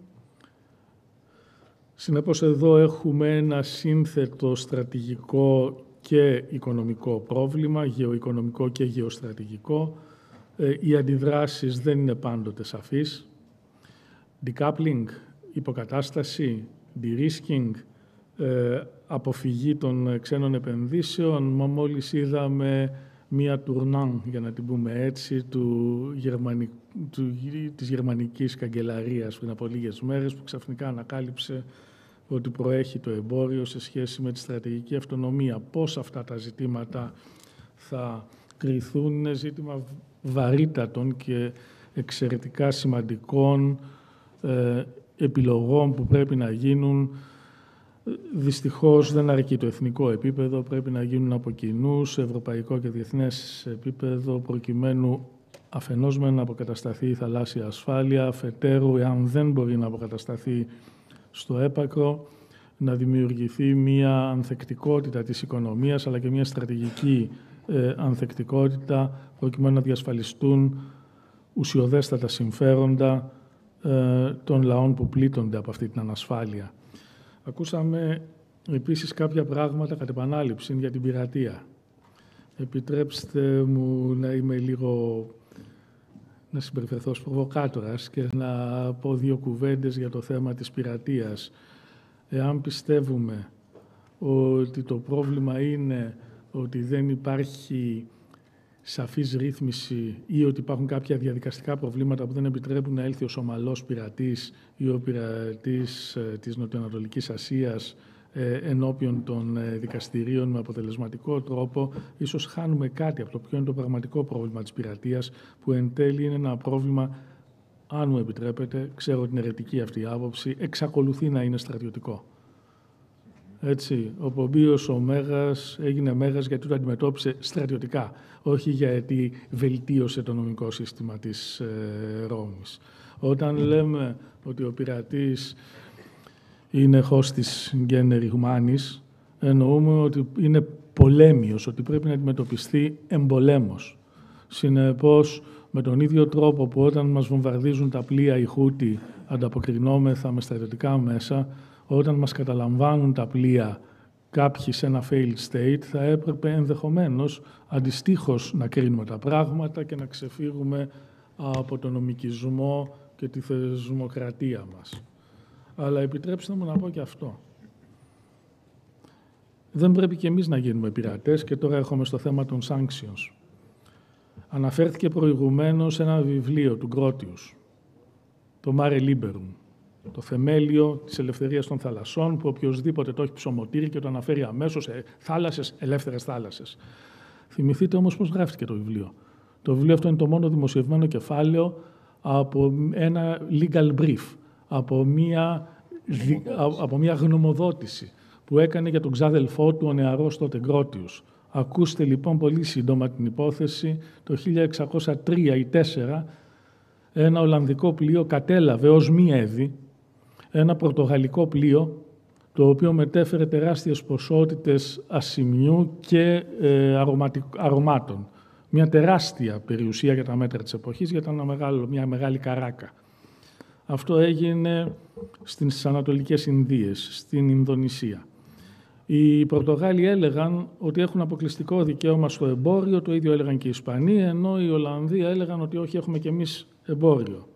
Συνεπώς, εδώ έχουμε ένα σύνθετο στρατηγικό και οικονομικό πρόβλημα, γεωοικονομικό και γεωστρατηγικό. Οι αντιδράσεις δεν είναι πάντοτε σαφείς. Decoupling, υποκατάσταση, de-risking, αποφυγή των ξένων επενδύσεων. Μόλις είδαμε μία τουρνάν, για να την πούμε έτσι, της γερμανικής καγκελαρίας πριν από λίγες μέρες, που ξαφνικά ανακάλυψε ότι προέχει το εμπόριο σε σχέση με τη στρατηγική αυτονομία. Πώς αυτά τα ζητήματα θα κριθούν είναι ζήτημα βαρύτατων και εξαιρετικά σημαντικών επιλογών που πρέπει να γίνουν. Δυστυχώς δεν αρκεί το εθνικό επίπεδο, πρέπει να γίνουν από κοινού σε ευρωπαϊκό και διεθνές επίπεδο, προκειμένου αφενός να αποκατασταθεί η θαλάσσια ασφάλεια, αφετέρου, εάν δεν μπορεί να αποκατασταθεί στο έπακρο, να δημιουργηθεί μια ανθεκτικότητα της οικονομίας, αλλά και μια στρατηγική ανθεκτικότητα, προκειμένου να διασφαλιστούν ουσιοδέστατα συμφέροντα των λαών που πλήττονται από αυτή την ανασφάλεια. Ακούσαμε επίσης κάποια πράγματα κατ' επανάληψη για την πειρατεία. Επιτρέψτε μου να είμαι να συμπεριφερθώ ως προβοκάτορας και να πω 2 κουβέντες για το θέμα της πειρατείας. Εάν πιστεύουμε ότι το πρόβλημα είναι ότι δεν υπάρχει σαφής ρύθμιση ή ότι υπάρχουν κάποια διαδικαστικά προβλήματα που δεν επιτρέπουν να έλθει ο Σομαλός πειρατής ή ο πειρατής της Νοτιοανατολικής Ασίας ενώπιον των δικαστηρίων με αποτελεσματικό τρόπο, ίσως χάνουμε κάτι από το ποιο είναι το πραγματικό πρόβλημα της πειρατείας, που εν τέλει είναι ένα πρόβλημα, αν μου επιτρέπετε, ξέρω ότι είναι αιρετική αυτή η άποψη, εξακολουθεί να είναι στρατιωτικό. Έτσι, ο Πομπίος ο Μέγας έγινε Μέγας γιατί το αντιμετώπισε στρατιωτικά, όχι γιατί βελτίωσε το νομικό σύστημα της Ρώμης. Όταν λέμε ότι ο πειρατής είναι hostis generi humanis, εννοούμε ότι είναι πολέμιος, ότι πρέπει να αντιμετωπιστεί εμπολέμος. Συνεπώς, με τον ίδιο τρόπο που όταν μας βομβαρδίζουν τα πλοία οι Χούτι ανταποκρινόμεθα με στρατιωτικά μέσα, όταν μας καταλαμβάνουν τα πλοία κάποιοι σε ένα failed state, θα έπρεπε ενδεχομένως αντιστοίχως να κρίνουμε τα πράγματα και να ξεφύγουμε από τον νομικισμό και τη θεσμοκρατία μας. Αλλά επιτρέψτε μου να πω και αυτό. Δεν πρέπει και εμείς να γίνουμε πειρατές και τώρα έρχομαι στο θέμα των sanctions. Αναφέρθηκε προηγουμένως ένα βιβλίο του Georgios, το Mare Liberum, το θεμέλιο της ελευθερίας των θαλασσών, που οποιοδήποτε το έχει ψωμοτήρι και το αναφέρει αμέσως σε θάλασσες, ελεύθερες θάλασσες. Θυμηθείτε όμως πώς γράφτηκε το βιβλίο. Το βιβλίο αυτό είναι το μόνο δημοσιευμένο κεφάλαιο από ένα legal brief, από μια γνωμοδότηση που έκανε για τον ξάδελφό του ο νεαρός τότε Georgios. Ακούστε λοιπόν πολύ σύντομα την υπόθεση. Το 1603 ή 4 ένα Ολλανδικό πλοίο κατέλαβε ως μη έδη ένα πορτογαλικό πλοίο, το οποίο μετέφερε τεράστιες ποσότητες ασημιού και αρωμάτων. Μια τεράστια περιουσία για τα μέτρα της εποχής, γιατί ήταν μια μεγάλη καράκα. Αυτό έγινε στις Ανατολικές Ινδίες, στην Ινδονησία. Οι Πορτογάλοι έλεγαν ότι έχουν αποκλειστικό δικαίωμα στο εμπόριο, το ίδιο έλεγαν και οι Ισπανοί, ενώ οι Ολλανδοί έλεγαν ότι όχι, έχουμε και εμείς εμπόριο.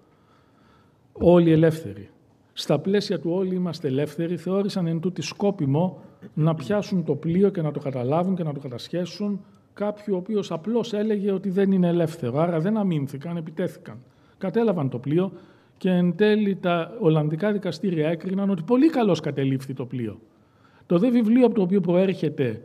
Όλοι ελεύθεροι. Στα πλαίσια του όλοι είμαστε ελεύθεροι, θεώρησαν εν τούτη σκόπιμο να πιάσουν το πλοίο και να το καταλάβουν και να το κατασχέσουν κάποιου ο οποίος απλώς έλεγε ότι δεν είναι ελεύθερο. Άρα δεν αμήνθηκαν, επιτέθηκαν. Κατέλαβαν το πλοίο και εν τέλει τα Ολλανδικά δικαστήρια έκριναν ότι πολύ καλώς κατελήφθη το πλοίο. Το δε βιβλίο από το οποίο προέρχεται,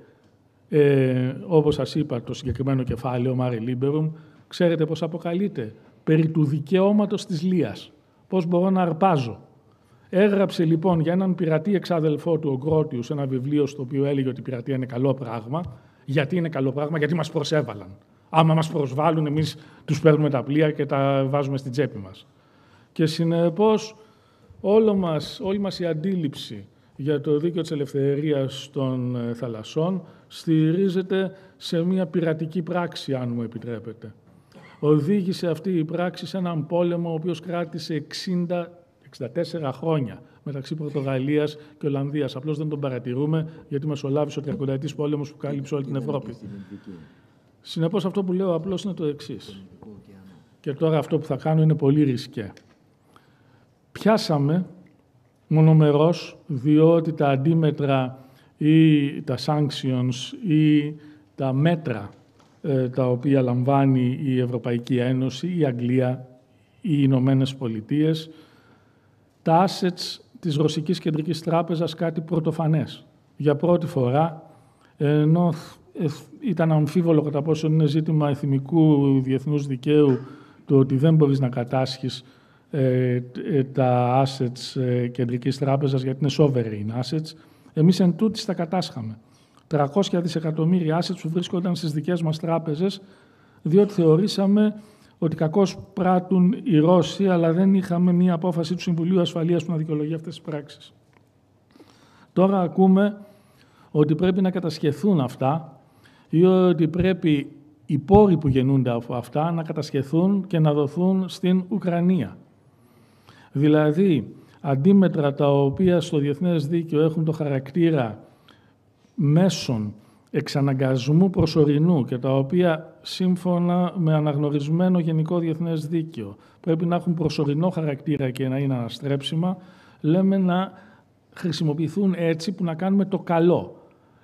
όπως σας είπα, το συγκεκριμένο κεφάλαιο, Mare Liberum, ξέρετε πώς αποκαλείται? Περί του δικαιώματος της Λίας. Πώς μπορώ να αρπάζω. Έγραψε λοιπόν για έναν πειρατή εξάδελφό του, ο Georgios, ένα βιβλίο στο οποίο έλεγε ότι η πειρατεία είναι καλό πράγμα. Γιατί είναι καλό πράγμα? Γιατί μας προσέβαλαν. Άμα μας προσβάλλουν, εμείς τους παίρνουμε τα πλοία και τα βάζουμε στην τσέπη μας. Και συνεπώς όλη μας η αντίληψη για το δίκαιο της ελευθερίας των θαλασσών στηρίζεται σε μια πειρατική πράξη, αν μου επιτρέπετε. Οδήγησε αυτή η πράξη σε έναν πόλεμο ο οποίος κράτησε 64 χρόνια μεταξύ Πορτογαλίας και Ολλανδίας. Απλώς δεν τον παρατηρούμε, γιατί μεσολάβησε ο 30ετής πόλεμος που κάλυψε όλη την Ευρώπη. Συνεπώς αυτό που λέω απλώς είναι το εξής. Και τώρα αυτό που θα κάνω είναι πολύ ρισκέ. Πιάσαμε μονομερός, διότι τα αντίμετρα ή τα sanctions ή τα μέτρα τα οποία λαμβάνει η Ευρωπαϊκή Ένωση, η Αγγλία, οι Ηνωμένες Πολιτείες, τα assets της Ρωσικής Κεντρικής Τράπεζας, κάτι πρωτοφανές. Για πρώτη φορά, ενώ ήταν αμφίβολο κατά πόσο είναι ζήτημα εθνικού διεθνούς δικαίου το ότι δεν μπορείς να κατάσχεις τα assets Κεντρικής Τράπεζας, γιατί είναι sovereign assets, εμείς εν τούτης τα κατάσχαμε. 300 δισεκατομμύρια assets που βρίσκονταν στις δικές μας τράπεζες, διότι θεωρήσαμε ότι κακώς πράττουν οι Ρώσοι, αλλά δεν είχαμε μία απόφαση του Συμβουλίου Ασφαλείας που να δικαιολογεί αυτές τις πράξεις. Τώρα ακούμε ότι πρέπει να κατασχεθούν αυτά ή ότι πρέπει οι πόροι που γεννούνται από αυτά να κατασχεθούν και να δοθούν στην Ουκρανία. Δηλαδή, αντίμετρα τα οποία στο διεθνές δίκαιο έχουν το χαρακτήρα μέσων εξαναγκασμού προσωρινού και τα οποία σύμφωνα με αναγνωρισμένο γενικό διεθνές δίκαιο πρέπει να έχουν προσωρινό χαρακτήρα και να είναι αναστρέψιμα, λέμε να χρησιμοποιηθούν έτσι που να κάνουμε το καλό.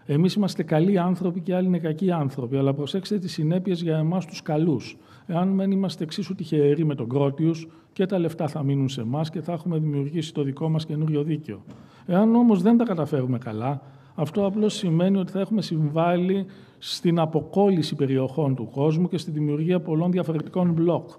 Εμείς είμαστε καλοί άνθρωποι και άλλοι είναι κακοί άνθρωποι, αλλά προσέξτε τις συνέπειες για εμάς τους καλούς. Εάν δεν είμαστε εξίσου τυχεροί με τον Georgios, και τα λεφτά θα μείνουν σε εμάς και θα έχουμε δημιουργήσει το δικό μας καινούριο δίκαιο. Εάν όμως δεν τα καταφέρουμε καλά, αυτό απλώς σημαίνει ότι θα έχουμε συμβάλει στην αποκόλληση περιοχών του κόσμου και στη δημιουργία πολλών διαφορετικών μπλοκ.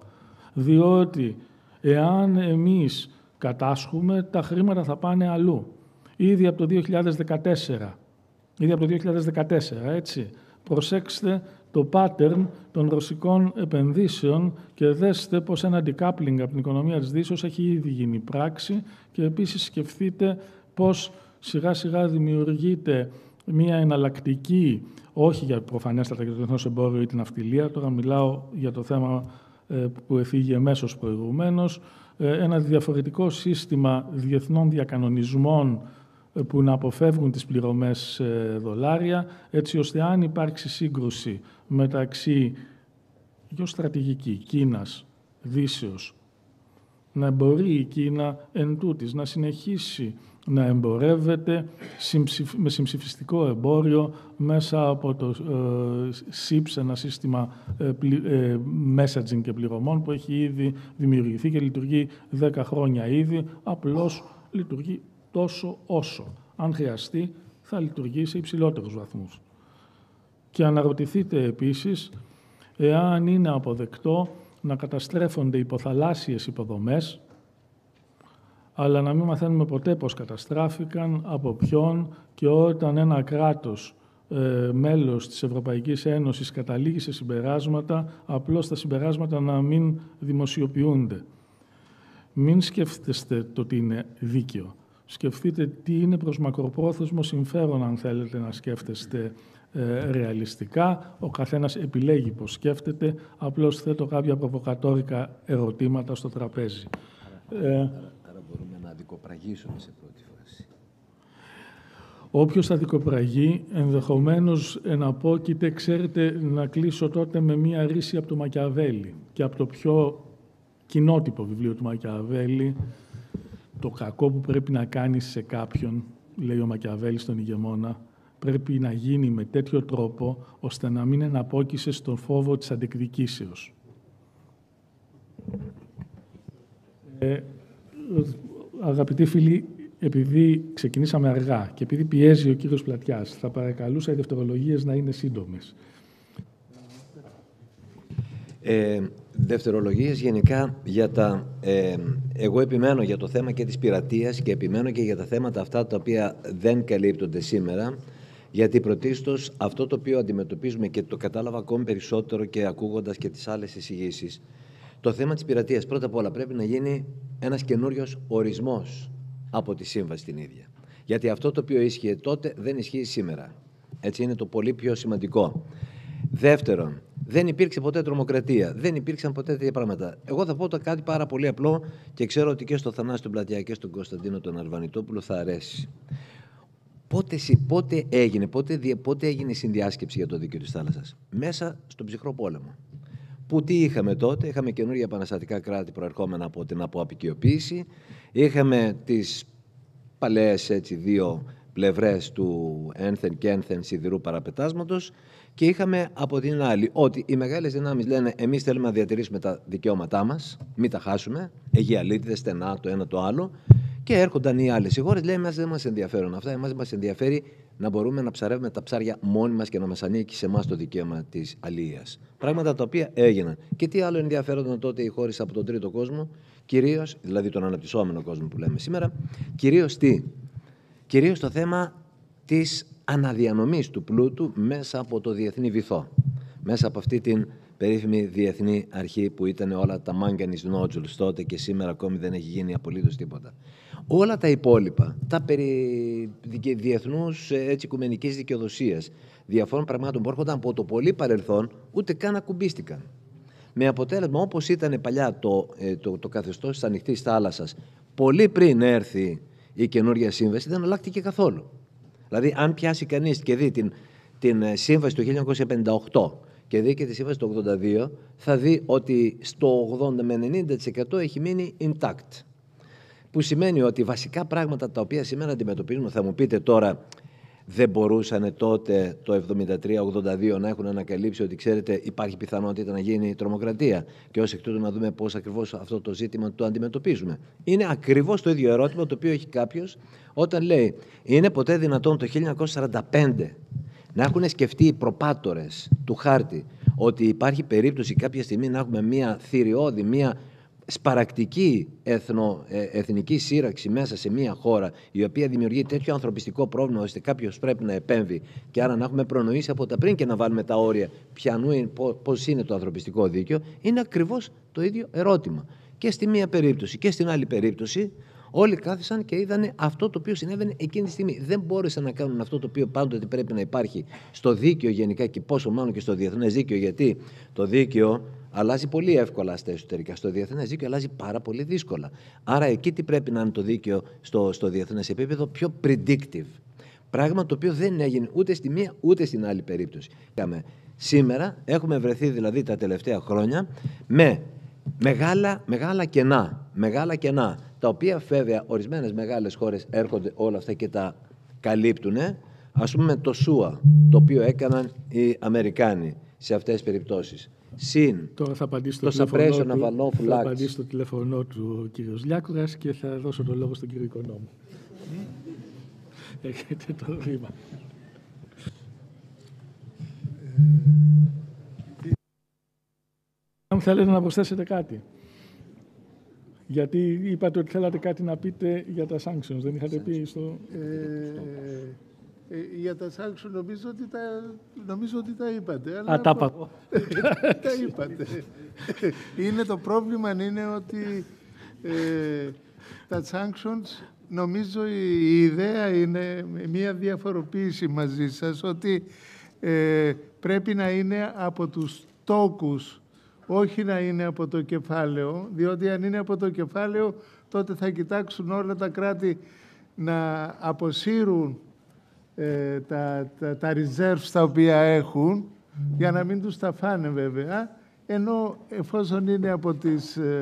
Διότι εάν εμείς κατάσχουμε, τα χρήματα θα πάνε αλλού. Ήδη από το 2014, έτσι. Προσέξτε το pattern των ρωσικών επενδύσεων και δέστε πως ένα decoupling από την οικονομία της Δύσεως έχει ήδη γίνει πράξη και επίσης σκεφτείτε πως σιγά-σιγά δημιουργείται μια εναλλακτική, όχι για προφανέστατα για το διεθνές εμπόριο ή την ναυτιλία, τώρα μιλάω για το θέμα που εφήγει εμέσως προηγουμένως, ένα διαφορετικό σύστημα διεθνών διακανονισμών που να αποφεύγουν τις πληρωμές δολάρια, έτσι ώστε αν υπάρξει σύγκρουση μεταξύ γεωστρατηγική Κίνας, Δύσεως, να μπορεί η Κίνα εν τούτης να συνεχίσει να εμπορεύεται με συμψηφιστικό εμπόριο μέσα από το SIPS, ένα σύστημα messaging και πληρωμών που έχει ήδη δημιουργηθεί και λειτουργεί 10 χρόνια ήδη, απλώς λειτουργεί τόσο όσο. Αν χρειαστεί, θα λειτουργεί σε υψηλότερους βαθμούς. Και αναρωτηθείτε επίσης εάν είναι αποδεκτό να καταστρέφονται υποθαλάσσιες υποδομές, αλλά να μην μαθαίνουμε ποτέ πώς καταστράφηκαν, από ποιον, και όταν ένα κράτος μέλος της Ευρωπαϊκής Ένωσης καταλήγει σε συμπεράσματα, απλώς τα συμπεράσματα να μην δημοσιοποιούνται. Μην σκέφτεστε το τι είναι δίκαιο. Σκεφτείτε τι είναι προς μακροπρόθεσμο συμφέρον, αν θέλετε να σκέφτεστε ρεαλιστικά. Ο καθένας επιλέγει πώς σκέφτεται, απλώς θέτω κάποια προβοκατόρικα ερωτήματα στο τραπέζι. Άρα μπορούμε να δικοπραγήσουμε σε πρώτη φάση. Όποιος θα δικοπραγεί, ενδεχομένως εναπόκειται, ξέρετε, να κλείσω τότε με μία ρίση από το Μακιαβέλη και από το πιο κοινότυπο βιβλίο του Μακιαβέλη, το κακό που πρέπει να κάνεις σε κάποιον, λέει ο Μακιαβέλης στον ηγεμόνα, πρέπει να γίνει με τέτοιο τρόπο, ώστε να μην εναπόκεισε στον φόβο της αντεκδικήσεως. Αγαπητοί φίλοι, επειδή ξεκινήσαμε αργά και επειδή πιέζει ο κύριος Πλατιάς, θα παρακαλούσα οι δευτερολογίες να είναι σύντομες. Δευτερολογίες γενικά για τα... εγώ επιμένω για το θέμα και της πειρατείας και επιμένω και για τα θέματα αυτά τα οποία δεν καλύπτονται σήμερα, γιατί πρωτίστως αυτό το οποίο αντιμετωπίζουμε και το κατάλαβα ακόμη περισσότερο και ακούγοντας και τις άλλες εισηγήσεις, το θέμα της πειρατείας. Πρώτα απ' όλα πρέπει να γίνει ένας καινούριος ορισμός από τη σύμβαση την ίδια. Γιατί αυτό το οποίο ίσχυε τότε δεν ισχύει σήμερα. Έτσι είναι το πολύ πιο σημαντικό. Δεύτερον, δεν υπήρξε ποτέ τρομοκρατία. Δεν υπήρξαν ποτέ τέτοια πράγματα. Εγώ θα πω κάτι πάρα πολύ απλό και ξέρω ότι και στο Αθανάσιο τον Πλατιά και στον Κωνσταντίνο τον Αρβανιτόπουλο θα αρέσει. Πότε έγινε η συνδιάσκεψη για το δίκαιο της θάλασσας? Μέσα στον ψυχρό πόλεμο. Που τι είχαμε τότε? Είχαμε καινούργια επαναστατικά κράτη προερχόμενα από την αποαπικιοποίηση. Είχαμε τις παλαιές δύο πλευρές του ένθεν και ένθεν σιδηρού παραπετάσματος και είχαμε από την άλλη ότι οι μεγάλες δυνάμεις λένε εμείς θέλουμε να διατηρήσουμε τα δικαιώματά μας, μην τα χάσουμε, αιγιαλίτιδες, στενά, το ένα το άλλο, και έρχονταν οι άλλες οι χώρες, λέει εμάς δεν μας ενδιαφέρουν αυτά, εμάς μας ενδιαφέρει να μπορούμε να ψαρεύουμε τα ψάρια μόνοι μας και να μας ανήκει σε εμάς το δικαίωμα της αλίας. Πράγματα τα οποία έγιναν. Και τι άλλο ενδιαφέρονταν τότε οι χώρες από τον τρίτο κόσμο, κυρίως, δηλαδή τον αναπτυσσόμενο κόσμο που λέμε σήμερα, κυρίως τι? Κυρίως το θέμα της αναδιανομής του πλούτου μέσα από το διεθνή βυθό. Μέσα από αυτή την περίφημη διεθνή αρχή που ήταν όλα τα manganese nodules τότε και σήμερα ακόμη δεν έχει γίνει απολύτως τίποτα. Όλα τα υπόλοιπα, τα περί διεθνούς οικουμενικής δικαιοδοσίας, διαφόρων πραγμάτων που έρχονταν από το πολύ παρελθόν, ούτε καν ακουμπίστηκαν. Με αποτέλεσμα, όπως ήταν παλιά το καθεστώς της ανοιχτής θάλασσας, πολύ πριν έρθει η καινούργια σύμβαση, δεν αλλάχτηκε καθόλου. Δηλαδή, αν πιάσει κανείς και δει την σύμβαση του 1958 και δει και τη σύμβαση του 1982, θα δει ότι στο 80 με 90% έχει μείνει intact. Που σημαίνει ότι βασικά πράγματα τα οποία σήμερα αντιμετωπίζουμε, θα μου πείτε τώρα, δεν μπορούσαν τότε το 73-82 να έχουν ανακαλύψει ότι, ξέρετε, υπάρχει πιθανότητα να γίνει τρομοκρατία και ως εκ τούτου να δούμε πώς ακριβώς αυτό το ζήτημα το αντιμετωπίζουμε. Είναι ακριβώς το ίδιο ερώτημα το οποίο έχει κάποιος όταν λέει είναι ποτέ δυνατόν το 1945 να έχουν σκεφτεί οι προπάτορες του χάρτη ότι υπάρχει περίπτωση κάποια στιγμή να έχουμε μία θηριώδη, μία σπαρακτική εθνική σύραξη μέσα σε μια χώρα η οποία δημιουργεί τέτοιο ανθρωπιστικό πρόβλημα ώστε κάποιος πρέπει να επέμβει και άρα να έχουμε προνοήσει από τα πριν και να βάλουμε τα όρια πώς είναι το ανθρωπιστικό δίκαιο, είναι ακριβώς το ίδιο ερώτημα. Και στη μία περίπτωση και στην άλλη περίπτωση Όλοι κάθισαν και είδαν αυτό το οποίο συνέβαινε εκείνη τη στιγμή. Δεν μπόρεσαν να κάνουν αυτό το οποίο πάντοτε πρέπει να υπάρχει στο δίκαιο γενικά και πόσο μάλλον και στο διεθνές δίκαιο, γιατί το δίκαιο αλλάζει πολύ εύκολα στα εσωτερικά. Στο διεθνές δίκαιο αλλάζει πάρα πολύ δύσκολα. Άρα εκεί τι πρέπει να είναι το δίκαιο στο διεθνές επίπεδο? Πιο predictive. Πράγμα το οποίο δεν έγινε ούτε στη μία ούτε στην άλλη περίπτωση. Σήμερα έχουμε βρεθεί δηλαδή τα τελευταία χρόνια με μεγάλα κενά, τα οποία βέβαια ορισμένες μεγάλες χώρες έρχονται όλα αυτά και τα καλύπτουν. Ας πούμε το ΣΟΑ, το οποίο έκαναν οι Αμερικάνοι σε αυτές τις περιπτώσεις. Τώρα θα απαντήσει το suppression of unlawful acts. Θα απαντήσει το τηλεφωνό του ο κύριος Λιάκουρας και θα δώσω το λόγο στον κύριο Οικονόμου. Έχετε το βήμα. Αν θέλετε να προσθέσετε κάτι. Γιατί είπατε ότι θέλατε κάτι να πείτε για τα sanctions. Δεν είχατε πει στο... Για τα sanctions νομίζω ότι τα είπατε. Αλλά τα είπα. Τα είπατε. Είναι το πρόβλημα είναι ότι τα sanctions, νομίζω η ιδέα είναι μια διαφοροποίηση μαζί σας, ότι πρέπει να είναι από τους τόκους, όχι να είναι από το κεφάλαιο, διότι αν είναι από το κεφάλαιο τότε θα κοιτάξουν όλα τα κράτη να αποσύρουν τα reserves τα οποία έχουν, για να μην τους τα φάνε βέβαια, ενώ εφόσον είναι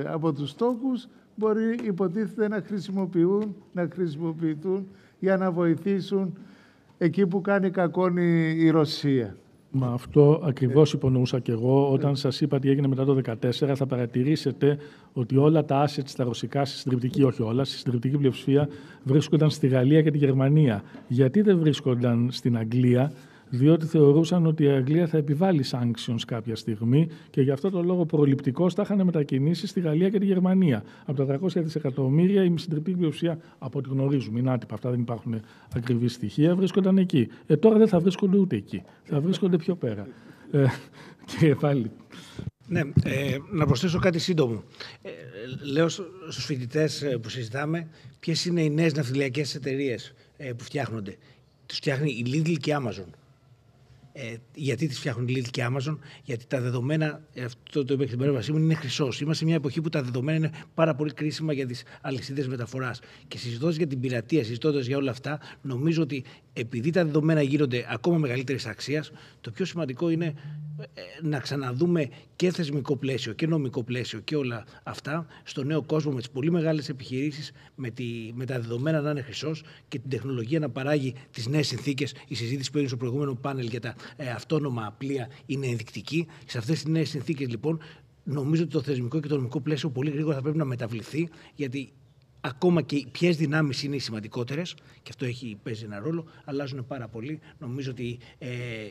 από τους τόκους μπορεί υποτίθεται να χρησιμοποιηθούν για να βοηθήσουν εκεί που κάνει κακόνη η Ρωσία. Μα αυτό ακριβώς υπονοούσα και εγώ. Όταν σας είπα τι έγινε μετά το 2014, θα παρατηρήσετε ότι όλα τα assets τα ρωσικά, στη συντριπτική, όχι όλα, στη συντριπτική πλειοψηφία βρίσκονταν στη Γαλλία και τη Γερμανία. Γιατί δεν βρίσκονταν στην Αγγλία? Διότι θεωρούσαν ότι η Αγγλία θα επιβάλλει sanctions κάποια στιγμή και γι' αυτό το λόγο προληπτικώς τα είχαν μετακινήσει στη Γαλλία και τη Γερμανία. Από τα 300 δισεκατομμύρια η συντριπτική πλειοψηφία, από ό,τι γνωρίζουμε, είναι άτυπα, αυτά δεν υπάρχουν ακριβή στοιχεία, βρίσκονταν εκεί. Τώρα δεν θα βρίσκονται ούτε εκεί. Θα βρίσκονται πιο πέρα. Κύριε Πάλι. Ναι, να προσθέσω κάτι σύντομο. Λέω στους φοιτητές που συζητάμε ποιες είναι οι νέες ναυτιλιακές εταιρείες που φτιάχνονται. Τους φτιάχνει η Lidl και η Amazon. Γιατί τις φτιάχνουν η Lidl και η Amazon? Γιατί τα δεδομένα, αυτό το είπα και στην παρέμβασή μου, είναι χρυσός. Είμαστε σε μια εποχή που τα δεδομένα είναι πάρα πολύ κρίσιμα για τις αλυσίδες μεταφοράς. Και συζητώντας για την πειρατεία, συζητώντας για όλα αυτά, νομίζω ότι επειδή τα δεδομένα γίνονται ακόμα μεγαλύτερης αξίας, το πιο σημαντικό είναι να ξαναδούμε και θεσμικό πλαίσιο και νομικό πλαίσιο και όλα αυτά στο νέο κόσμο, με τις πολύ μεγάλες επιχειρήσεις, με τα δεδομένα να είναι χρυσός και την τεχνολογία να παράγει τις νέες συνθήκες. Η συζήτηση που έγινε στο προηγούμενο πάνελ για τα αυτόνομα πλοία είναι ενδεικτική. Σε αυτές τις νέες συνθήκες, λοιπόν, νομίζω ότι το θεσμικό και το νομικό πλαίσιο πολύ γρήγορα θα πρέπει να μεταβληθεί, γιατί ακόμα και ποιες δυνάμεις είναι οι σημαντικότερες, και αυτό παίζει ένα ρόλο, αλλάζουν πάρα πολύ. Νομίζω ότι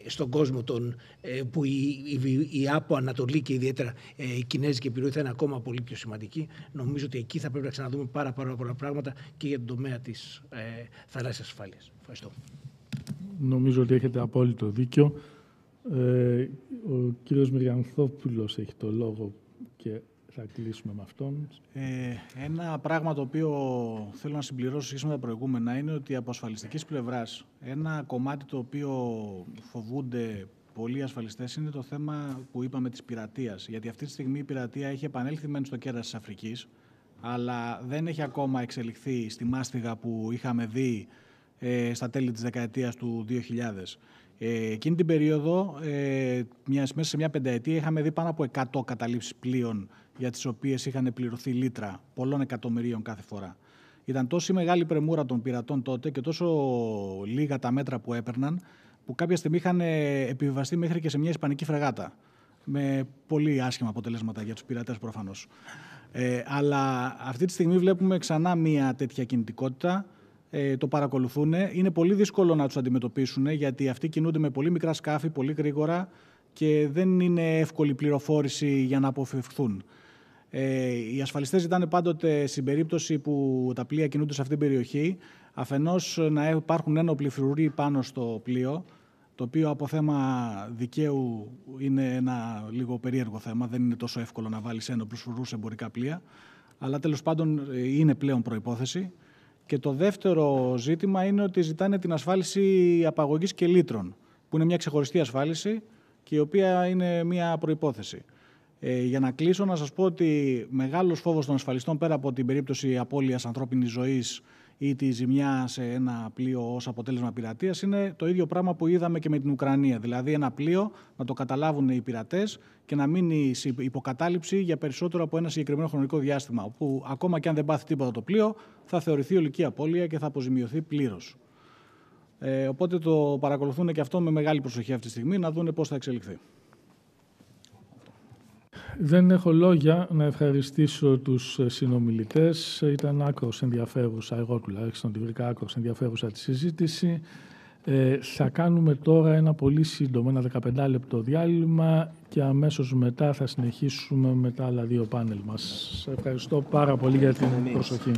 στον κόσμο που η Άπο Ανατολή και ιδιαίτερα η Κινέζικη επιρροή θα είναι ακόμα πολύ πιο σημαντική, νομίζω ότι εκεί θα πρέπει να ξαναδούμε πάρα πολλά πράγματα και για τον τομέα της θαλάσσιας ασφάλειας. Ευχαριστώ. Νομίζω ότι έχετε απόλυτο δίκιο. Ο κύριος Μυριανθόπουλος έχει το λόγο και θα κλείσουμε με αυτόν. Ένα πράγμα το οποίο θέλω να συμπληρώσω σχέση με τα προηγούμενα είναι ότι από ασφαλιστικής πλευράς ένα κομμάτι το οποίο φοβούνται πολλοί ασφαλιστές είναι το θέμα που είπαμε της πειρατείας. Γιατί αυτή τη στιγμή η πειρατεία έχει επανέλθει μεν στο κέρας της Αφρικής, αλλά δεν έχει ακόμα εξελιχθεί στη μάστιγα που είχαμε δει στα τέλη της δεκαετίας του 2000. Εκείνη την περίοδο, μέσα σε μια πενταετία, είχαμε δει πάνω από 100 καταλήψεις πλοίων για τις οποίες είχαν πληρωθεί λίτρα πολλών εκατομμυρίων κάθε φορά. Ήταν τόση μεγάλη πρεμούρα των πειρατών τότε και τόσο λίγα τα μέτρα που έπαιρναν, που κάποια στιγμή είχαν επιβιβαστεί μέχρι και σε μια ισπανική φρεγάτα. Με πολύ άσχημα αποτελέσματα για τους πειρατές προφανώς. Αλλά αυτή τη στιγμή βλέπουμε ξανά μια τέτοια κινητικότητα. Το παρακολουθούν. Είναι πολύ δύσκολο να τους αντιμετωπίσουν, γιατί αυτοί κινούνται με πολύ μικρά σκάφη, πολύ γρήγορα και δεν είναι εύκολη πληροφόρηση για να αποφευχθούν. Οι ασφαλιστές ζητάνε πάντοτε, στην περίπτωση που τα πλοία κινούνται σε αυτήν την περιοχή, αφενός να υπάρχουν ένοπλοι φρουροί πάνω στο πλοίο, το οποίο από θέμα δικαίου είναι ένα λίγο περίεργο θέμα, δεν είναι τόσο εύκολο να βάλεις ένοπλους φρουρούς σε εμπορικά πλοία. αλλά τέλος πάντων είναι πλέον προϋπόθεση. Και το δεύτερο ζήτημα είναι ότι ζητάνε την ασφάλιση απαγωγής κελίτρων, που είναι μια ξεχωριστή ασφάλιση και η οποία είναι μια προϋπόθεση. Για να κλείσω, να σας πω ότι μεγάλος φόβος των ασφαλιστών, πέρα από την περίπτωση απώλειας ανθρώπινης ζωής ή τη ζημιά σε ένα πλοίο ως αποτέλεσμα πειρατείας, είναι το ίδιο πράγμα που είδαμε και με την Ουκρανία. Δηλαδή ένα πλοίο να το καταλάβουν οι πειρατές και να μείνει σε υποκατάληψη για περισσότερο από ένα συγκεκριμένο χρονικό διάστημα, όπου ακόμα και αν δεν πάθει τίποτα το πλοίο, θα θεωρηθεί ολική απώλεια και θα αποζημιωθεί πλήρως. Οπότε το παρακολουθούν και αυτό με μεγάλη προσοχή αυτή τη στιγμή, να δούνε πώς θα εξελιχθεί. Δεν έχω λόγια να ευχαριστήσω τους συνομιλητές. Ήταν άκρως ενδιαφέρουσα, εγώ τουλάχιστον τη βρήκα άκρως ενδιαφέρουσα τη συζήτηση. Θα κάνουμε τώρα ένα πολύ σύντομο, ένα 15 λεπτό διάλειμμα και αμέσως μετά θα συνεχίσουμε με τα άλλα δύο πάνελ μας. Σας ευχαριστώ πάρα πολύ για την προσοχή.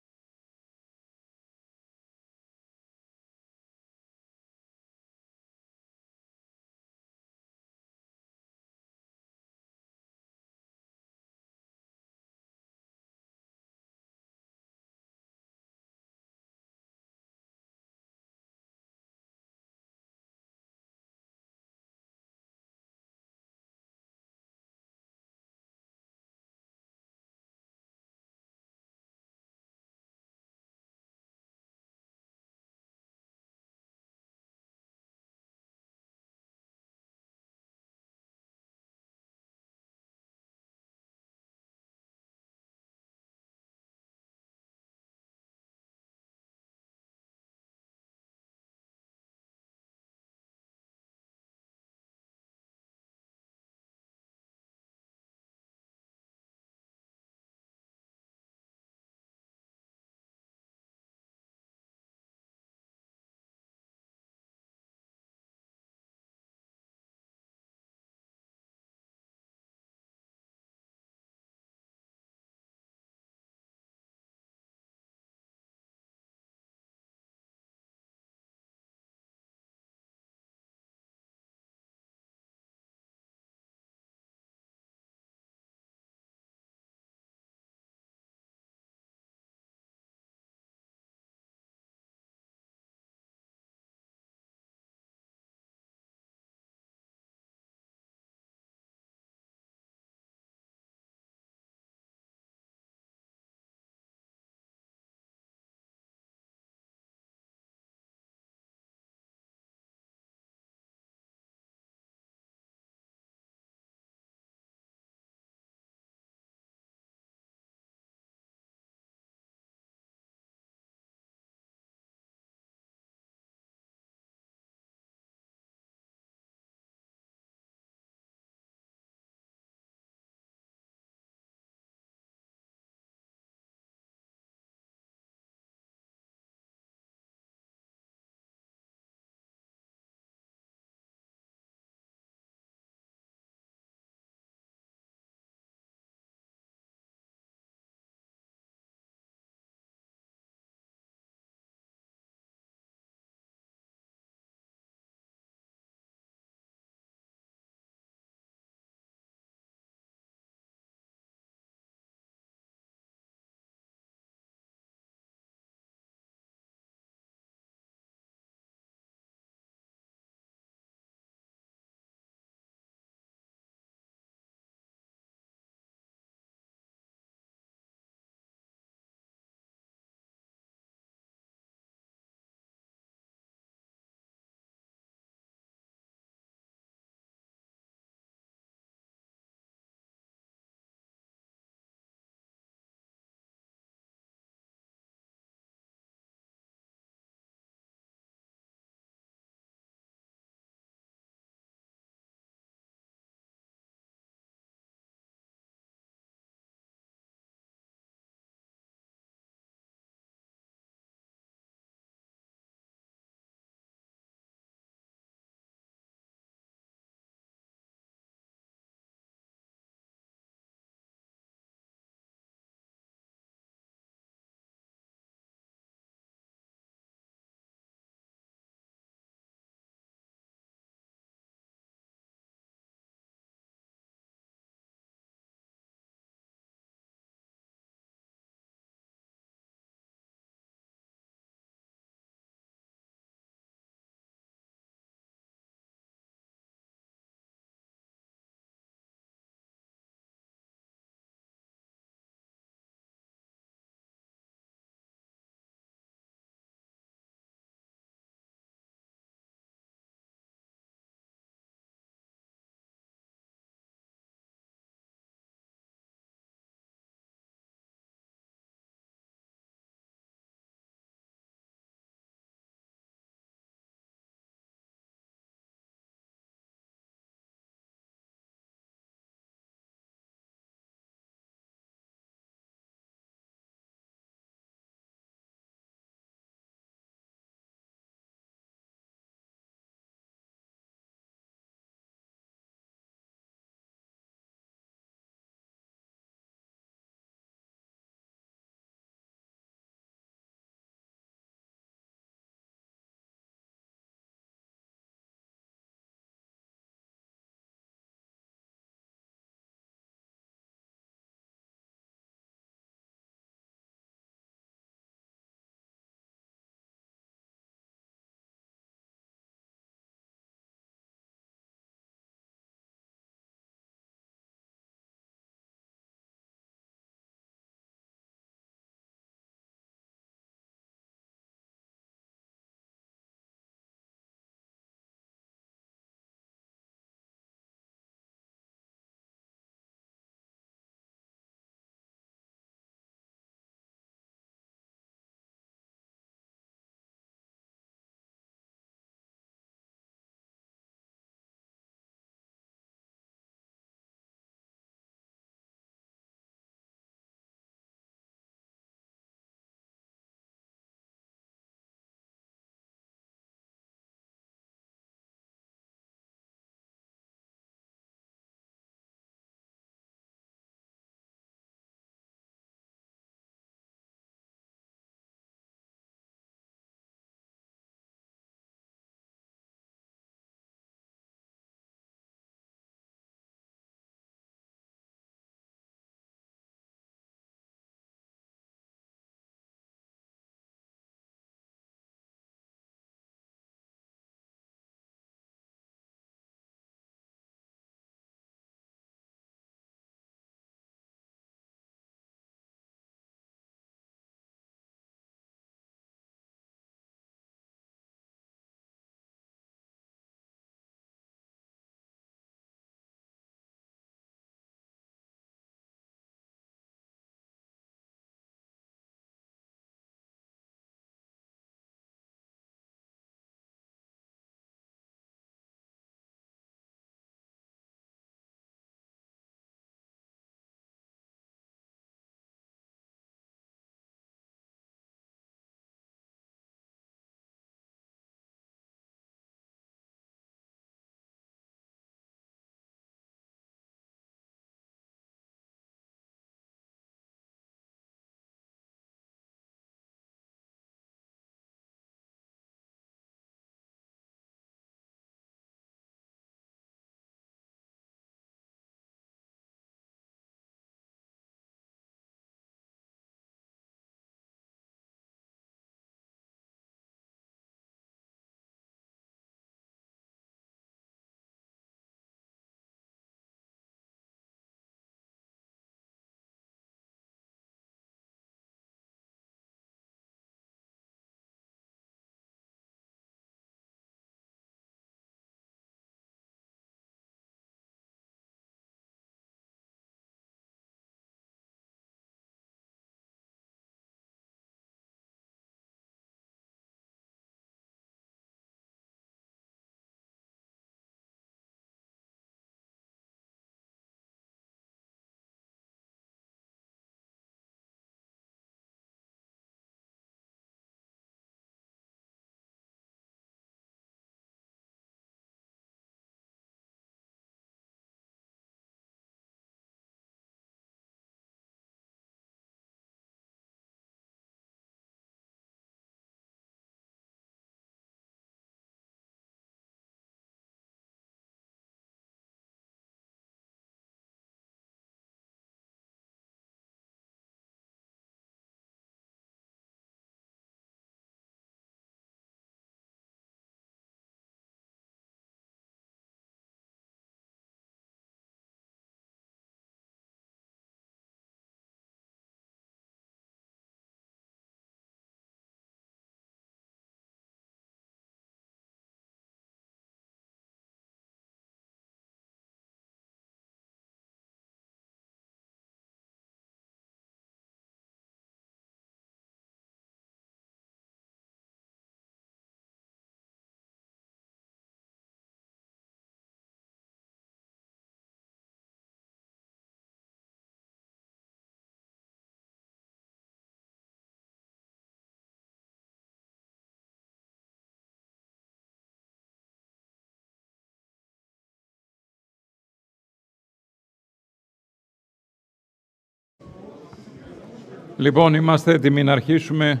Λοιπόν, είμαστε έτοιμοι να αρχίσουμε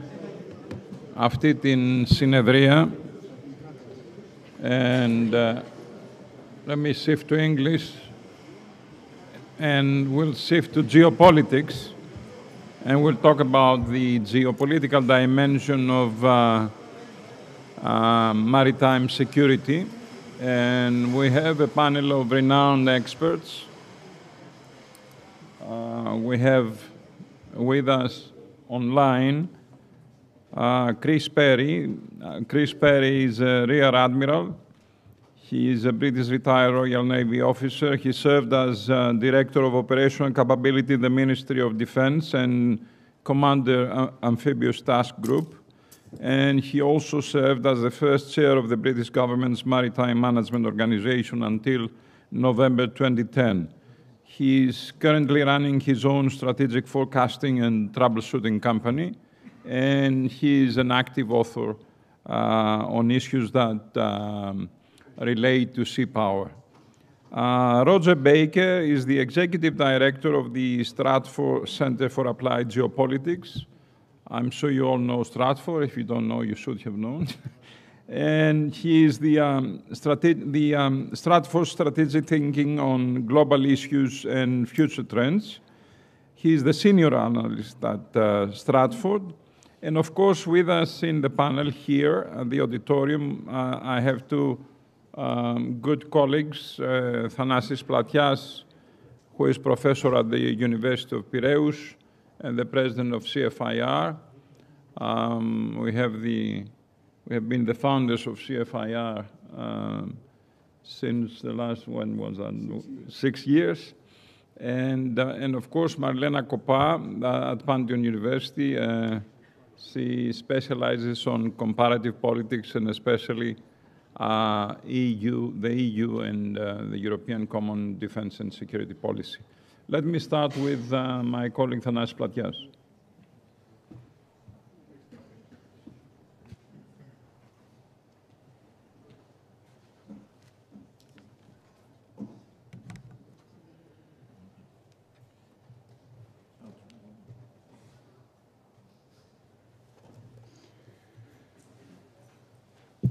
αυτή την συνεδρία. And let me shift to English. And we'll shift to geopolitics. And we'll talk about the geopolitical dimension of maritime security. And we have a panel of renowned experts. We have with us online Chris Perry. Chris Perry is a Rear Admiral. He is a British retired Royal Navy officer. He served as Director of Operational Capability in the Ministry of Defense and Commander Amphibious Task Group. And he also served as the first chair of the British government's Maritime Management Organization until November 2010. He is currently running his own strategic forecasting and troubleshooting company, and he is an active author on issues that relate to sea power. Roger Baker is the Executive Director of the Stratford Center for Applied Geopolitics. I'm sure you all know Stratford. If you don't know, you should have known. And he is the Stratford Strategic Thinking on Global Issues and Future Trends. He is the Senior Analyst at Stratford. And of course, with us in the panel here at the auditorium, I have two good colleagues, Athanasios Platias, who is professor at the University of Piraeus and the president of CFIR. We have been the founders of CFIR since the last one was 6 years. And of course, Marlena Kopa at Pantheon University. She specializes on comparative politics and especially the EU and the European Common Defense and Security Policy. Let me start with my colleague Athanasios Platias.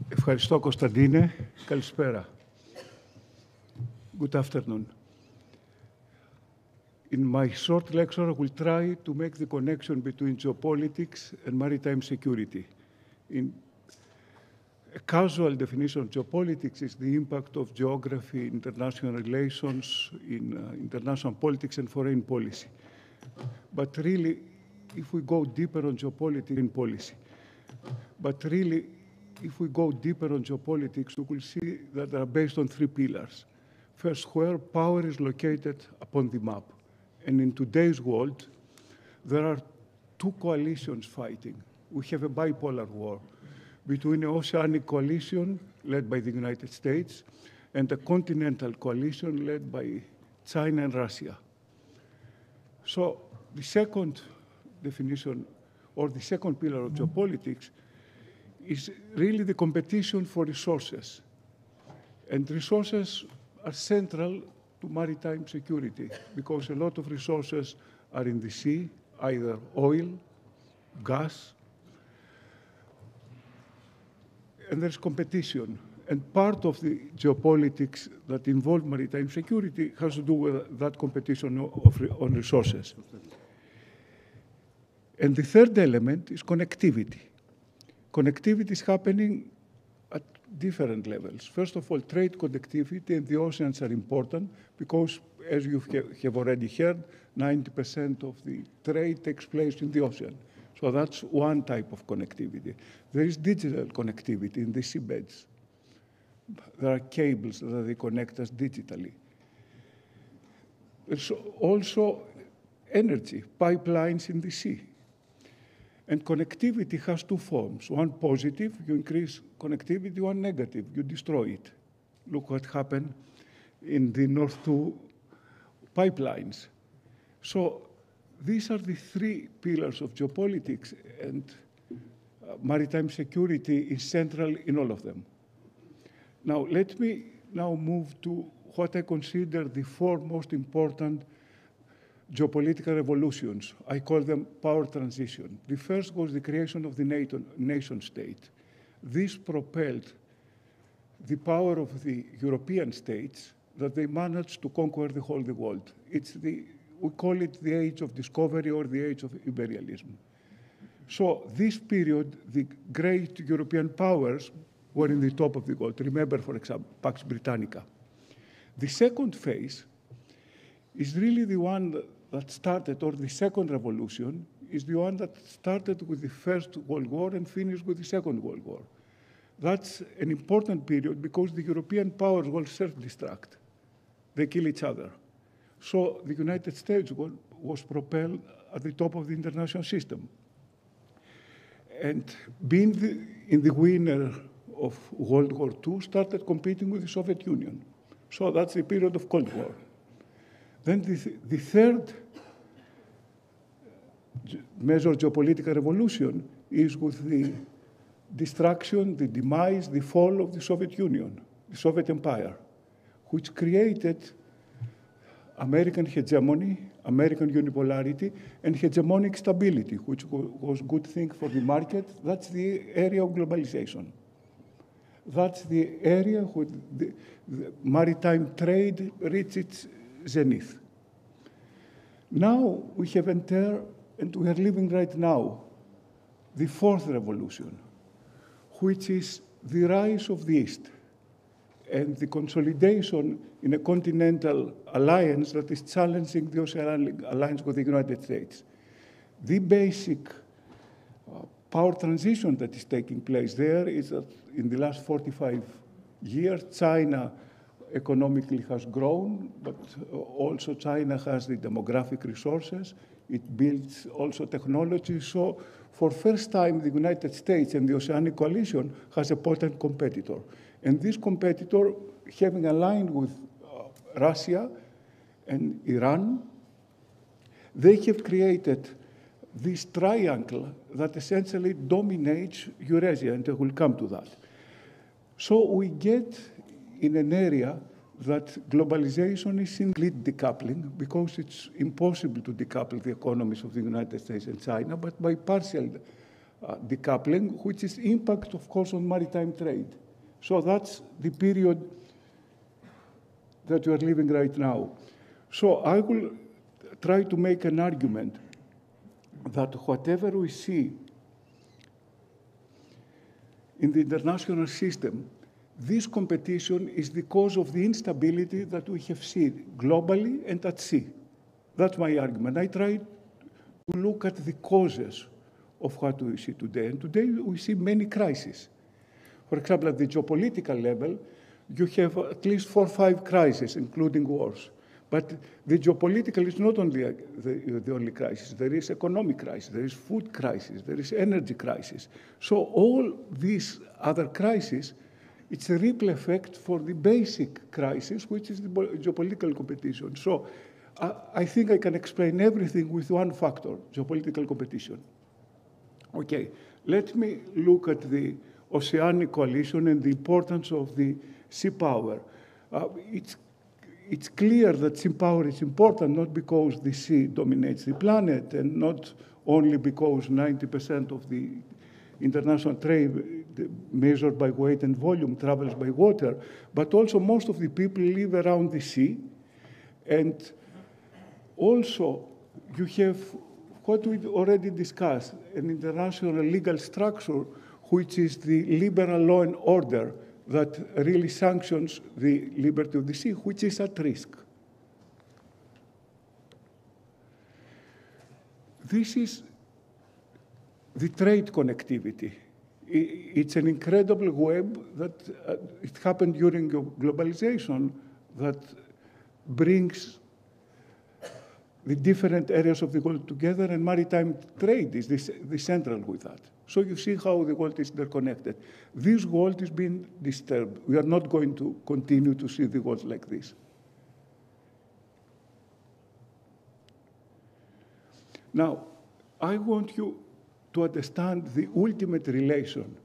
Ευχαριστώ, Κωνσταντίνε. Καλησπέρα. Good afternoon. In my short lecture, I will try to make the connection between geopolitics and maritime security. A casual definition of geopolitics is the impact of geography, international relations, in international politics and foreign policy. But really, if we go deeper on geopolitics and policy, if we go deeper on geopolitics, we will see that they are based on three pillars. First, where power is located upon the map. And in today's world, there are two coalitions fighting. We have a bipolar war between an oceanic coalition led by the United States and a continental coalition led by China and Russia. So the second definition, or the second pillar of geopolitics, is really the competition for resources. And resources are central to maritime security because a lot of resources are in the sea, either oil, gas, and there's competition. And part of the geopolitics that involve maritime security has to do with that competition on resources. And the third element is connectivity. Connectivity is happening at different levels. First of all, trade connectivity and the oceans are important because, as you have already heard, 90% of the trade takes place in the ocean. So that's one type of connectivity. There is digital connectivity in the seabeds. There are cables that they connect us digitally. There's also energy, pipelines in the sea. And connectivity has two forms. One positive, you increase connectivity, one negative, you destroy it. Look what happened in the North 2 pipelines. So these are the three pillars of geopolitics, and maritime security is central in all of them. Now, let me now move to what I consider the four most important geopolitical revolutions. I call them power transition. The first was the creation of the nation state. This propelled the power of the European states that they managed to conquer the whole world. We call it the age of discovery or the age of imperialism. So this period, the great European powers were in the top of the world. Remember, for example, Pax Britannica. The second phase is really the one that started, or the second revolution, is the one that started with the First World War and finished with the Second World War. That's an important period because the European powers will self-destruct. They kill each other. So the United States was propelled at the top of the international system. And being in the winner of World War II, started competing with the Soviet Union. So that's the period of Cold War. Then the third major geopolitical revolution is with the destruction, the demise, the fall of the Soviet Union, the Soviet Empire, which created American hegemony, American unipolarity, and hegemonic stability, which was a good thing for the market. That's the area of globalization. That's the area where the maritime trade reached its zenith. Now we have entered, and we are living right now, the fourth revolution, which is the rise of the East and the consolidation in a continental alliance that is challenging the oceanic alliance with the United States. The basic power transition that is taking place there is that in the last 45 years, China economically has grown, but also China has the demographic resources. It builds also technology. So for first time, the United States and the Oceanic Coalition has a potent competitor. And this competitor, having aligned with Russia and Iran, they have created this triangle that essentially dominates Eurasia, and I will come to that. So we get in an area that globalization is in complete decoupling, because it's impossible to decouple the economies of the United States and China, but by partial decoupling, which is impact, of course, on maritime trade. So that's the period that we are living right now. So I will try to make an argument that whatever we see in the international system, this competition is the cause of the instability that we have seen globally and at sea. That's my argument. I try to look at the causes of what we see today. And today we see many crises. For example, at the geopolitical level, you have at least 4 or 5 crises, including wars. But the geopolitical is not only the only crisis. There is economic crisis, there is food crisis, there is energy crisis. So all these other crises, it's a ripple effect for the basic crisis, which is the geopolitical competition. So I think I can explain everything with one factor, geopolitical competition. Okay, let me look at the Oceanic Coalition and the importance of the sea power. It's clear that sea power is important, not because the sea dominates the planet, and not only because 90% of the international trade measured by weight and volume travels by water, but also most of the people live around the sea. And also you have what we already discussed, an international legal structure, which is the liberal law and order that really sanctions the liberty of the sea, which is at risk. This is the trade connectivity. It's an incredible web that it happened during globalization that brings the different areas of the world together, and maritime trade is the central with that. So you see how the world is interconnected. This world is being disturbed. We are not going to continue to see the world like this. Now, I want you to understand the ultimate relation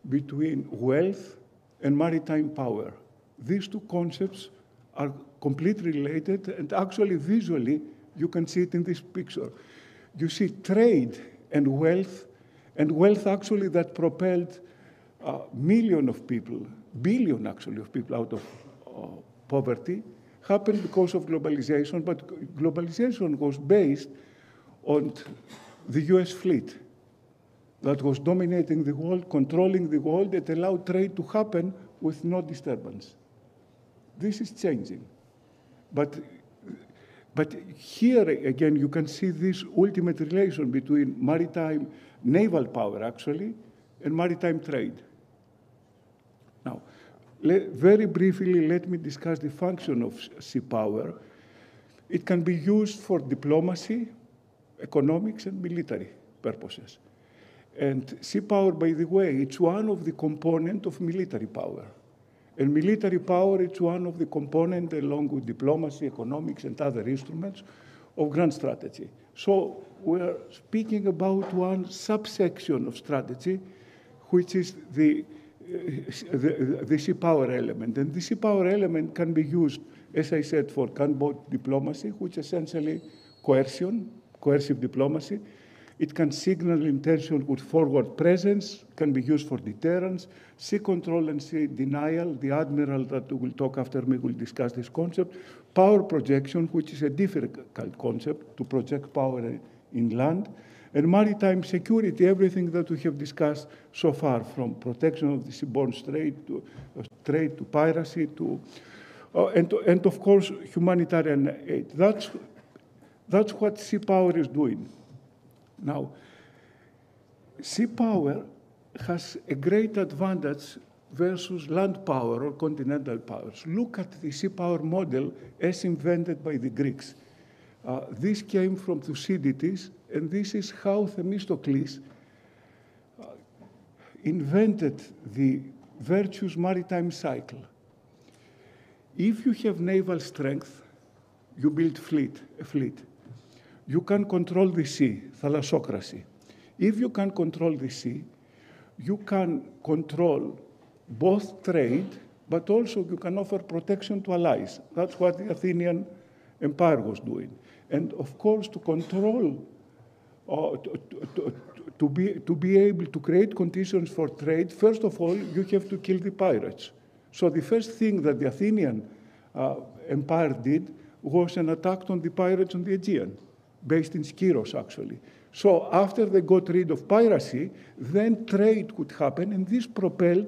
between wealth and maritime power. These two concepts are completely related, and actually visually You can see it in this picture. You see trade and wealth actually that propelled million of people, billion actually of people out of poverty, happened because of globalization, but globalization was based on the US fleet that was dominating the world, controlling the world, that allowed trade to happen with no disturbance. This is changing. But here, again, you can see this ultimate relation between maritime naval power, actually, and maritime trade. Now, very briefly, let me discuss the function of sea power. It can be used for diplomacy, economics, and military purposes. And sea power, by the way, it's one of the components of military power. And military power is one of the components, along with diplomacy, economics, and other instruments, of grand strategy. So we're speaking about one subsection of strategy, which is the sea power element. And the sea power element can be used, as I said, for gunboat diplomacy, which is essentially coercive diplomacy. It can signal intention with forward presence, can be used for deterrence, sea control and sea denial. The Admiral that will talk after me will discuss this concept. Power projection, which is a difficult concept to project power in land. And maritime security, everything that we have discussed so far, from protection of the seaborne trade to piracy and of course, humanitarian aid. That's what sea power is doing. Now, sea power has a great advantage versus land power or continental powers. Look at the sea power model as invented by the Greeks. This came from Thucydides, and this is how Themistocles invented the virtuous maritime cycle. If you have naval strength, you build a fleet. You can control the sea, thalassocracy. If you can control the sea, you can control both trade, but also you can offer protection to allies. That's what the Athenian Empire was doing. And of course, to control, to be able to create conditions for trade, first of all, you have to kill the pirates. So the first thing that the Athenian Empire did was an attack on the pirates on the Aegean, based in Skyros, actually. So after they got rid of piracy, then trade could happen, and this propelled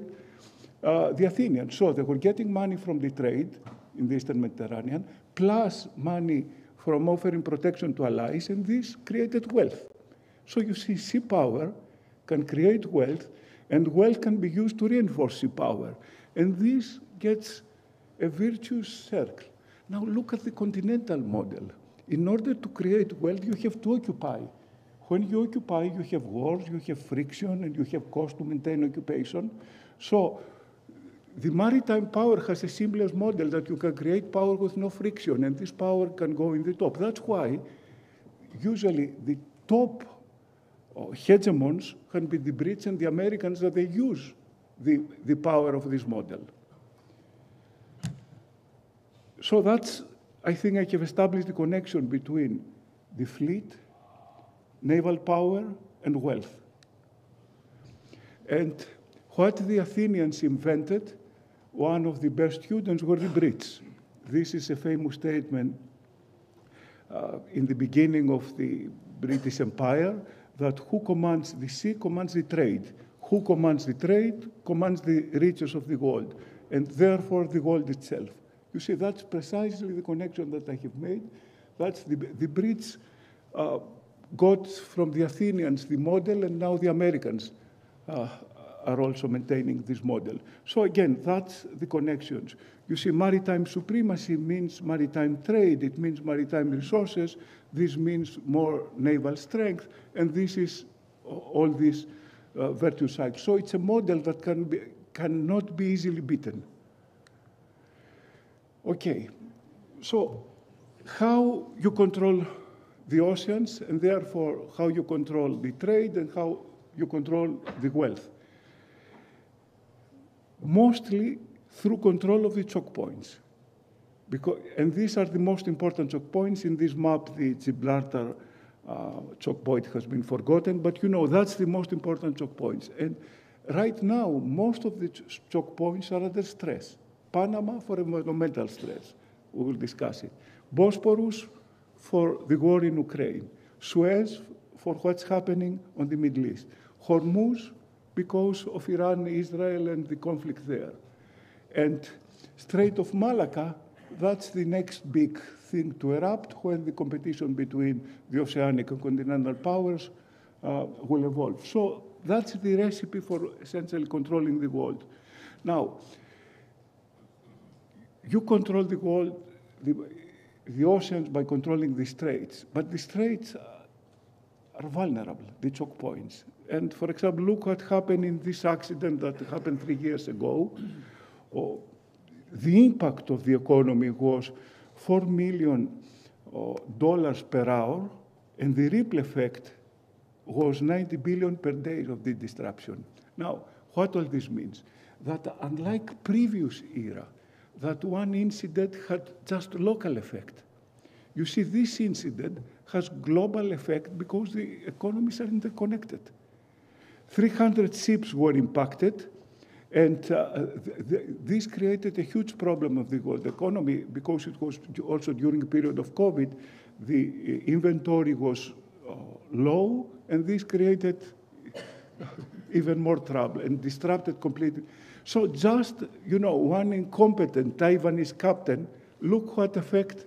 the Athenians. So they were getting money from the trade in the Eastern Mediterranean, plus money from offering protection to allies, and this created wealth. So you see, sea power can create wealth, and wealth can be used to reinforce sea power. And this gets a virtuous circle. Now look at the continental model. In order to create wealth, you have to occupy. When you occupy, you have wars, you have friction, and you have cost to maintain occupation. So the maritime power has a seamless model that you can create power with no friction, and this power can go in the top. That's why usually the top hegemons can be the Brits and the Americans, that they use the power of this model. So that's, I think I have established the connection between the fleet, naval power, and wealth. And what the Athenians invented, one of the best students were the Brits. This is a famous statement in the beginning of the British Empire, that who commands the sea commands the trade. Who commands the trade commands the riches of the world, and therefore the world itself. You see, that's precisely the connection that I have made. That's the Brits got from the Athenians the model, and now the Americans are also maintaining this model. So again, that's the connections. You see, maritime supremacy means maritime trade. It means maritime resources. This means more naval strength, and this is all this virtue cycle. So it's a model that cannot be easily beaten. Okay, so how you control the oceans, and therefore how you control the trade, and how you control the wealth? Mostly through control of the choke points. And these are the most important choke points. In this map, the Gibraltar choke point has been forgotten, but you know, that's the most important choke points. And right now, most of the choke points are under stress. Panama for environmental stress, we will discuss it. Bosporus for the war in Ukraine. Suez for what's happening on the Middle East. Hormuz because of Iran, Israel, and the conflict there. And Strait of Malacca, that's the next big thing to erupt when the competition between the oceanic and continental powers will evolve. So that's the recipe for essentially controlling the world. Now, you control the world, the oceans by controlling the straits, but the straits are vulnerable, the choke points. And for example, look what happened in this accident that happened 3 years ago. The impact of the economy was $4 million per hour, and the ripple effect was 90 billion per day of the disruption. Now, what all this means? That unlike previous era, that one incident had just local effect. You see, this incident has global effect because the economies are interconnected. 300 ships were impacted, and this created a huge problem of the world economy because it was also during a period of COVID, the inventory was low, and this created even more trouble and disrupted completely. So just, you know, one incompetent Taiwanese captain, look what effect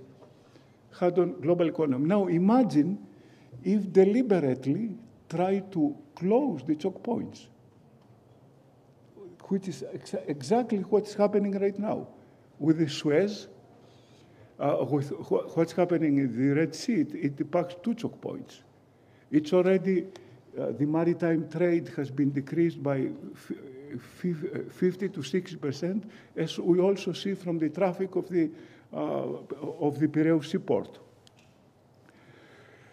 had on global economy. Now imagine if deliberately try to close the choke points, which is exactly what's happening right now with the Suez, with what's happening in the Red Sea. It impacts 2 choke points. It's already, the maritime trade has been decreased by 50 to 60%, as we also see from the traffic of the Piraeus seaport.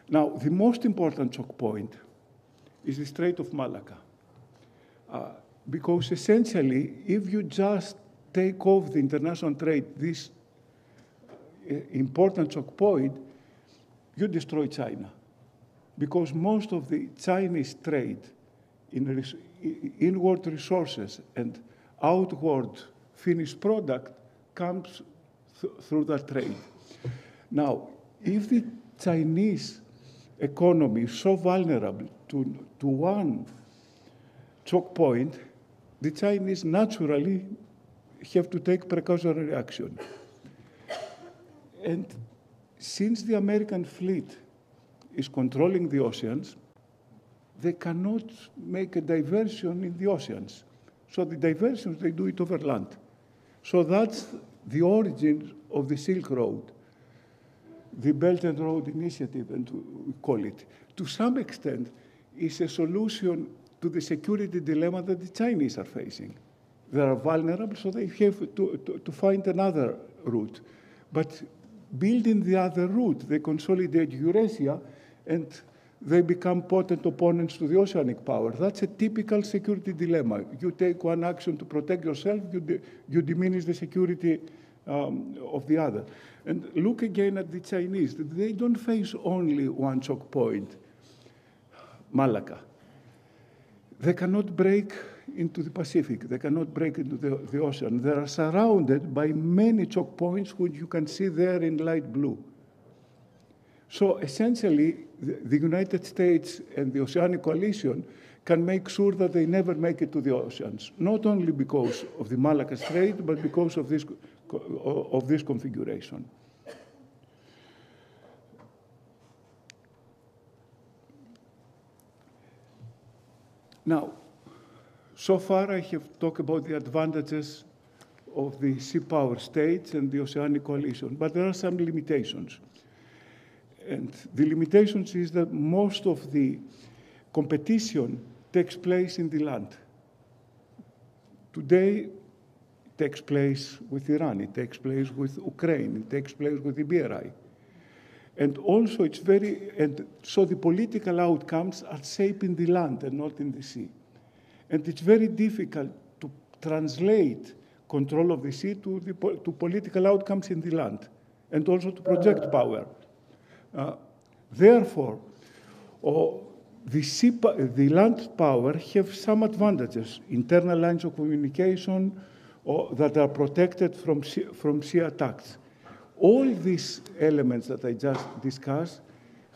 Now, the most important choke point is the Strait of Malacca. Because essentially, if you just take off the international trade, this important choke point, you destroy China. Because most of the Chinese trade in inward resources and outward finished product comes through that trade. Now, if the Chinese economy is so vulnerable to one choke point, the Chinese naturally have to take precautionary action. And since the American fleet is controlling the oceans, they cannot make a diversion in the oceans. So the diversions, they do it over land. So that's the origin of the Silk Road, the Belt and Road Initiative, and we call it. To some extent, is a solution to the security dilemma that the Chinese are facing. They are vulnerable, so they have to find another route. But building the other route, they consolidate Eurasia, and they become potent opponents to the oceanic power. That's a typical security dilemma. You take one action to protect yourself, you diminish the security of the other. And look again at the Chinese. They don't face only one choke point, Malacca. They cannot break into the Pacific. They cannot break into the ocean. They are surrounded by many choke points, which you can see there in light blue. So essentially, the United States and the Oceanic Coalition can make sure that they never make it to the oceans, not only because of the Malacca Strait, but because of this configuration. Now, so far I have talked about the advantages of the sea power states and the Oceanic Coalition, but there are some limitations. And the limitations is that most of the competition takes place in the land. Today, it takes place with Iran, it takes place with Ukraine, it takes place with the BRI. And also and so the political outcomes are shaping the land and not in the sea. And it's very difficult to translate control of the sea to political outcomes in the land, and also to project power. Therefore, the land power have some advantages, internal lines of communication that are protected from sea attacks. All these elements that I just discussed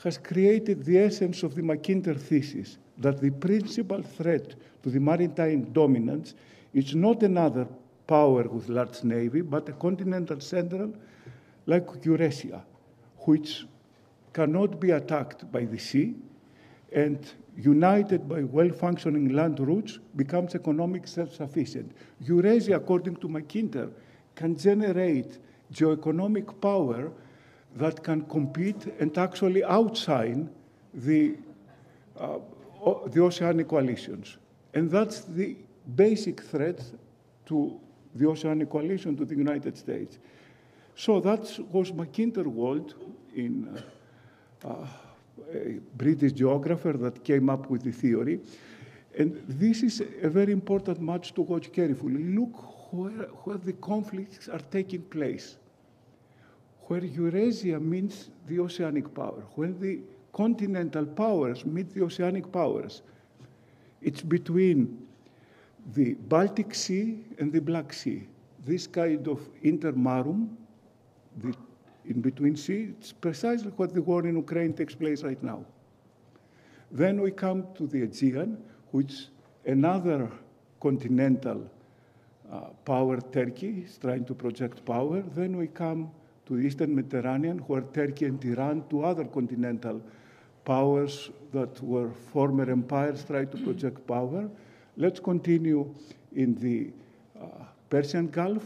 has created the essence of the Mackinder thesis, that the principal threat to the maritime dominance is not another power with large navy, but a continental central like Eurasia, which cannot be attacked by the sea, and united by well-functioning land routes, becomes economic self-sufficient. Eurasia, according to Mackinder, can generate geoeconomic power that can compete and actually outshine the oceanic coalitions. And that's the basic threat to the oceanic coalition, to the United States. So that was Mackinder world in a British geographer that came up with the theory. And this is a very important match to watch carefully. Look where the conflicts are taking place. Where Eurasia meets the oceanic power, when the continental powers meet the oceanic powers. It's between the Baltic Sea and the Black Sea. This kind of intermarum, the in-between sea, it's precisely what the war in Ukraine takes place right now. Then we come to the Aegean, which another continental power, Turkey, is trying to project power. Then we come to the Eastern Mediterranean, where Turkey and Iran, two other continental powers that were former empires, try to project power. Let's continue in the Persian Gulf,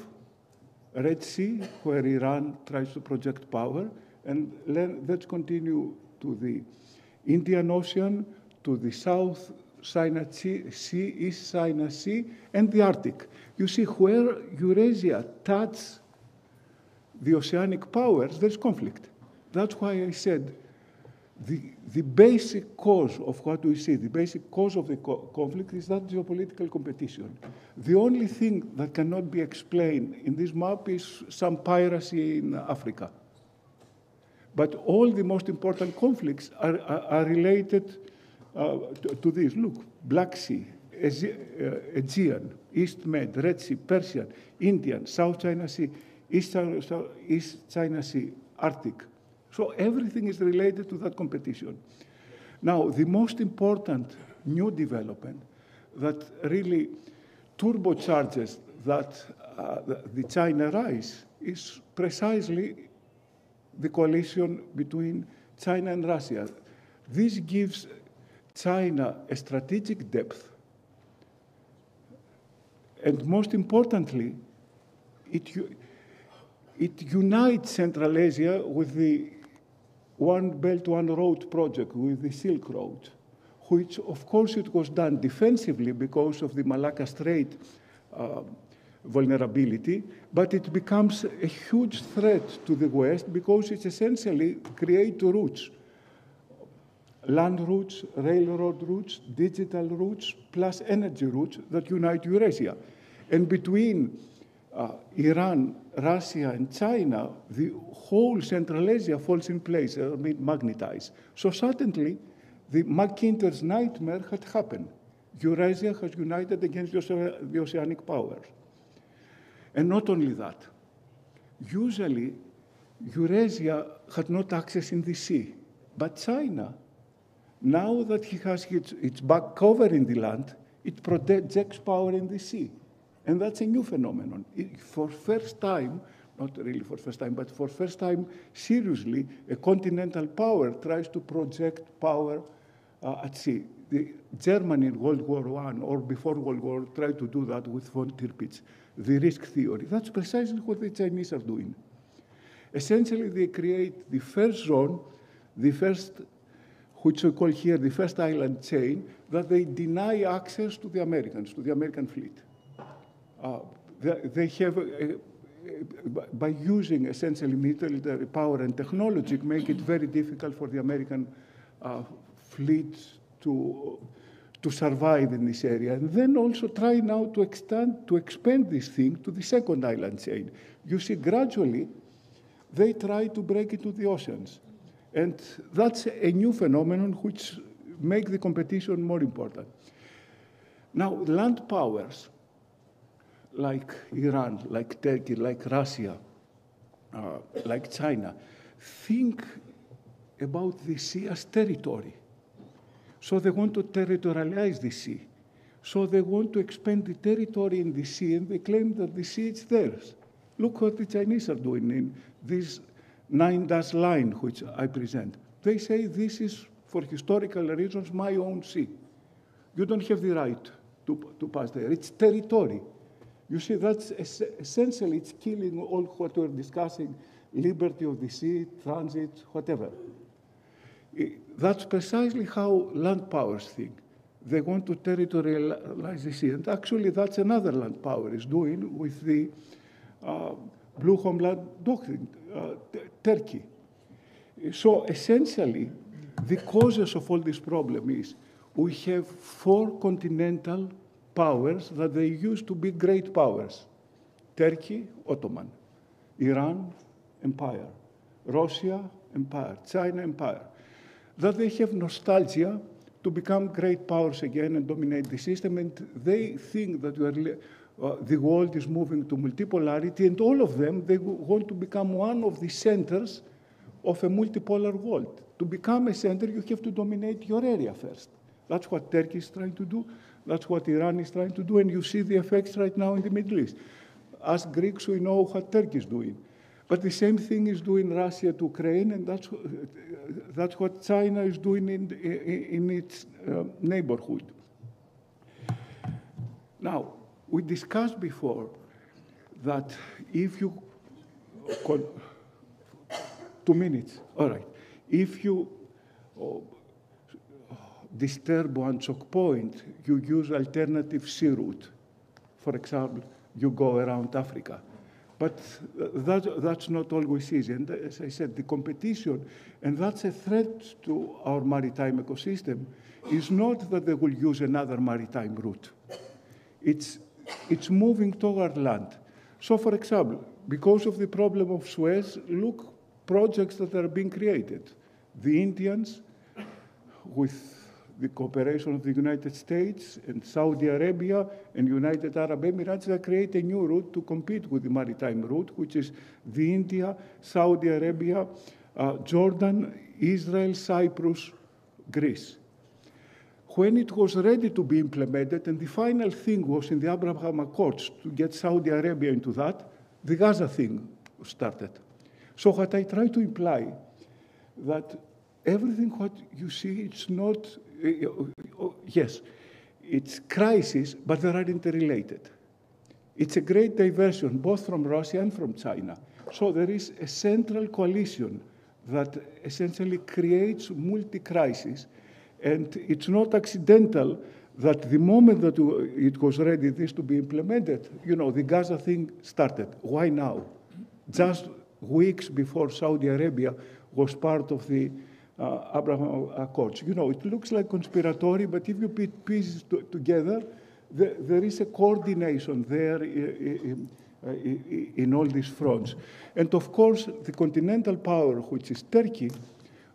Red Sea, where Iran tries to project power. And let's continue to the Indian Ocean, to the South China Sea, East China Sea, and the Arctic. You see, where Eurasia touches the oceanic powers, there's conflict. That's why I said the basic cause of what we see, the basic cause of the conflict is that geopolitical competition. The only thing that cannot be explained in this map is some piracy in Africa. But all the most important conflicts are related to this. Look, Black Sea, Aegean, East Med, Red Sea, Persian, Indian, South China Sea, East China Sea, Arctic. So everything is related to that competition. Now, the most important new development that really turbocharges that the China rise is precisely the coalition between China and Russia. This gives China a strategic depth, and most importantly, it unites Central Asia with the One Belt, One Road project, with the Silk Road, which, of course, it was done defensively because of the Malacca Strait vulnerability, but it becomes a huge threat to the West because it essentially creates routes, land routes, railroad routes, digital routes, plus energy routes that unite Eurasia. And between Iran, Russia, and China, the whole Central Asia falls in place, magnetized. So suddenly, the Mackinder's nightmare had happened. Eurasia has united against the oceanic powers. And not only that, usually Eurasia had not access in the sea, but China, now that he has its back cover in the land, it projects power in the sea. And that's a new phenomenon. For first time, not really for first time, but for first time, seriously, a continental power tries to project power at sea. Germany in World War I or before World War tried to do that with von Tirpitz, the risk theory. That's precisely what the Chinese are doing. Essentially, they create the first zone, the first, which we call here the first island chain, that they deny access to the Americans, to the American fleet. They have, by using essentially military power and technology, make it very difficult for the American fleet to to survive in this area, and then also try now to expand this thing to the second island chain. You see, gradually, they try to break into the oceans. And that's a new phenomenon which makes the competition more important. Now, land powers like Iran, like Turkey, like Russia, like China, think about the sea as territory. So they want to territorialize the sea. So they want to expand the territory in the sea, and they claim that the sea is theirs. Look what the Chinese are doing in this 9-dash line, which I present. They say this is, for historical reasons, my own sea. You don't have the right to pass there. It's territory. You see, that's essentially, it's killing all what we're discussing, liberty of the sea, transit, whatever. That's precisely how land powers think. They want to territorialize the sea. And actually, that's another land power is doing with the Blue Homeland Doctrine, Turkey. So essentially, the causes of all this problem is we have 4 continental powers that they used to be great powers. Turkey, Ottoman. Iran, empire. Russia, empire. China, empire. That they have nostalgia to become great powers again and dominate the system, and they think that the world is moving to multipolarity, and all of them, they want to become one of the centers of a multipolar world. To become a center, you have to dominate your area first. That's what Turkey is trying to do. That's what Iran is trying to do, and you see the effects right now in the Middle East. As Greeks, we know what Turkey is doing. But the same thing is doing Russia to Ukraine, and that's what China is doing in its neighborhood. Now, we discussed before that if you... 2 minutes, all right. If you disturb one choke point, you use alternative sea route. For example, you go around Africa. But that's not always easy. And as I said, the competition, and that's a threat to our maritime ecosystem, is not that they will use another maritime route. It's moving toward land. So, for example, because of the problem of Suez, look, projects that are being created. The Indians, with the cooperation of the United States and Saudi Arabia and United Arab Emirates, they create a new route to compete with the maritime route, which is the India, Saudi Arabia, Jordan, Israel, Cyprus, Greece. When it was ready to be implemented, and the final thing was in the Abraham Accords to get Saudi Arabia into that, the Gaza thing started. So what I try to imply, that everything what you see, it's not, yes, it's crisis, but they are interrelated. It's a great diversion, both from Russia and from China. So there is a central coalition that essentially creates multi-crisis, and it's not accidental that the moment that it was ready this to be implemented, you know, the Gaza thing started. Why now? Just weeks before Saudi Arabia was part of the Abraham Accords. You know, it looks like conspiratory, but if you put pieces together, there is a coordination there in all these fronts. And of course, the continental power, which is Turkey,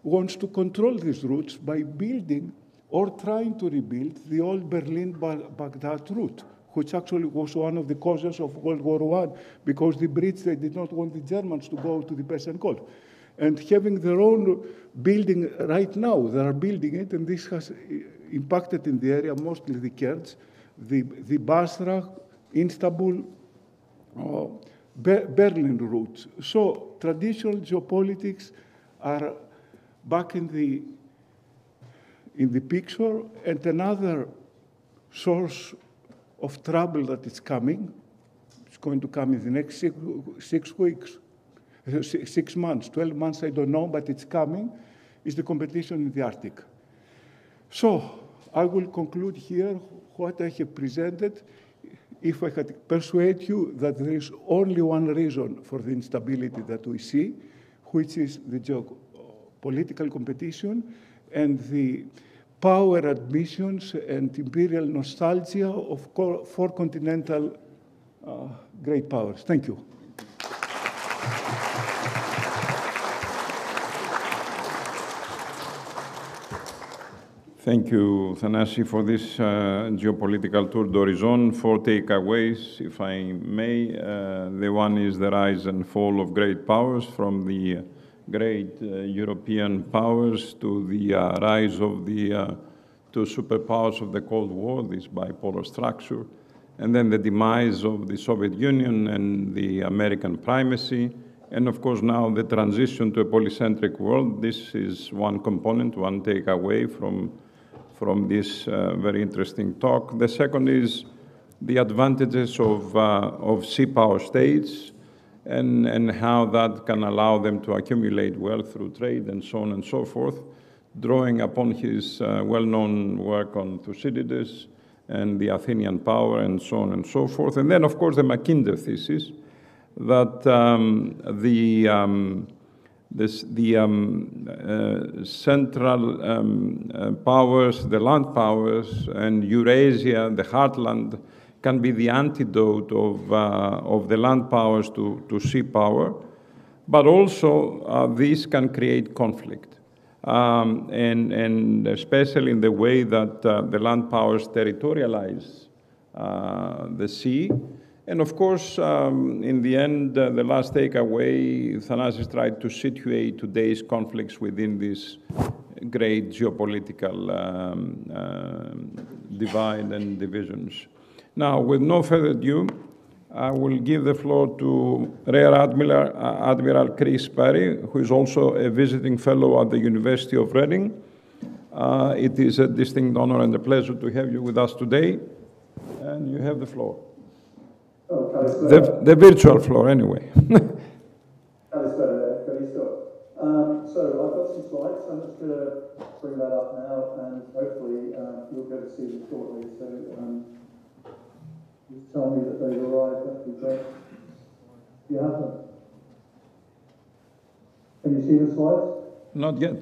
wants to control these routes by building or trying to rebuild the old Berlin-Baghdad route, which actually was one of the causes of World War I, because the Brits, they did not want the Germans to go to the Persian Gulf. And having their own building right now, they are building it, and this has impacted in the area, mostly the Kurds, the Basra, Istanbul, Berlin routes. So traditional geopolitics are back in the picture, and another source of trouble that is coming, it's going to come in the next 6 weeks, 6 months, 12 months, I don't know, but it's coming, is the competition in the Arctic. So I will conclude here what I have presented. If I had persuade you that there is only one reason for the instability that we see, which is the geopolitical competition and the power ambitions and imperial nostalgia of four continental great powers. Thank you. Thank you, Athanasios, for this geopolitical tour d'horizon. 4 takeaways, if I may. The one is the rise and fall of great powers, from the great European powers to the rise of the two superpowers of the Cold War, this bipolar structure, and then the demise of the Soviet Union and the American primacy, and of course now the transition to a polycentric world. This is one component, one takeaway from this very interesting talk. The second is the advantages of sea power states and how that can allow them to accumulate wealth through trade and so on and so forth, drawing upon his well-known work on Thucydides and the Athenian power and so on and so forth. And then, of course, the Mackinder thesis that central powers, the land powers, and Eurasia, the heartland, can be the antidote of the land powers to sea power, but also these can create conflict, and especially in the way that the land powers territorialize the sea. And of course, in the end, the last takeaway, Athanasios tried to situate today's conflicts within this great geopolitical divide and divisions. Now, with no further ado, I will give the floor to Rear Admiral Chris Perry, who is also a visiting fellow at the University of Reading. It is a distinct honor and a pleasure to have you with us today, and you have the floor. The virtual floor, anyway. So I've got some slides. I'm just going to bring that up now, and hopefully you'll be able to see them shortly. So just tell me that they've arrived. That'd be great. You have them. Can you see the slides? Not yet.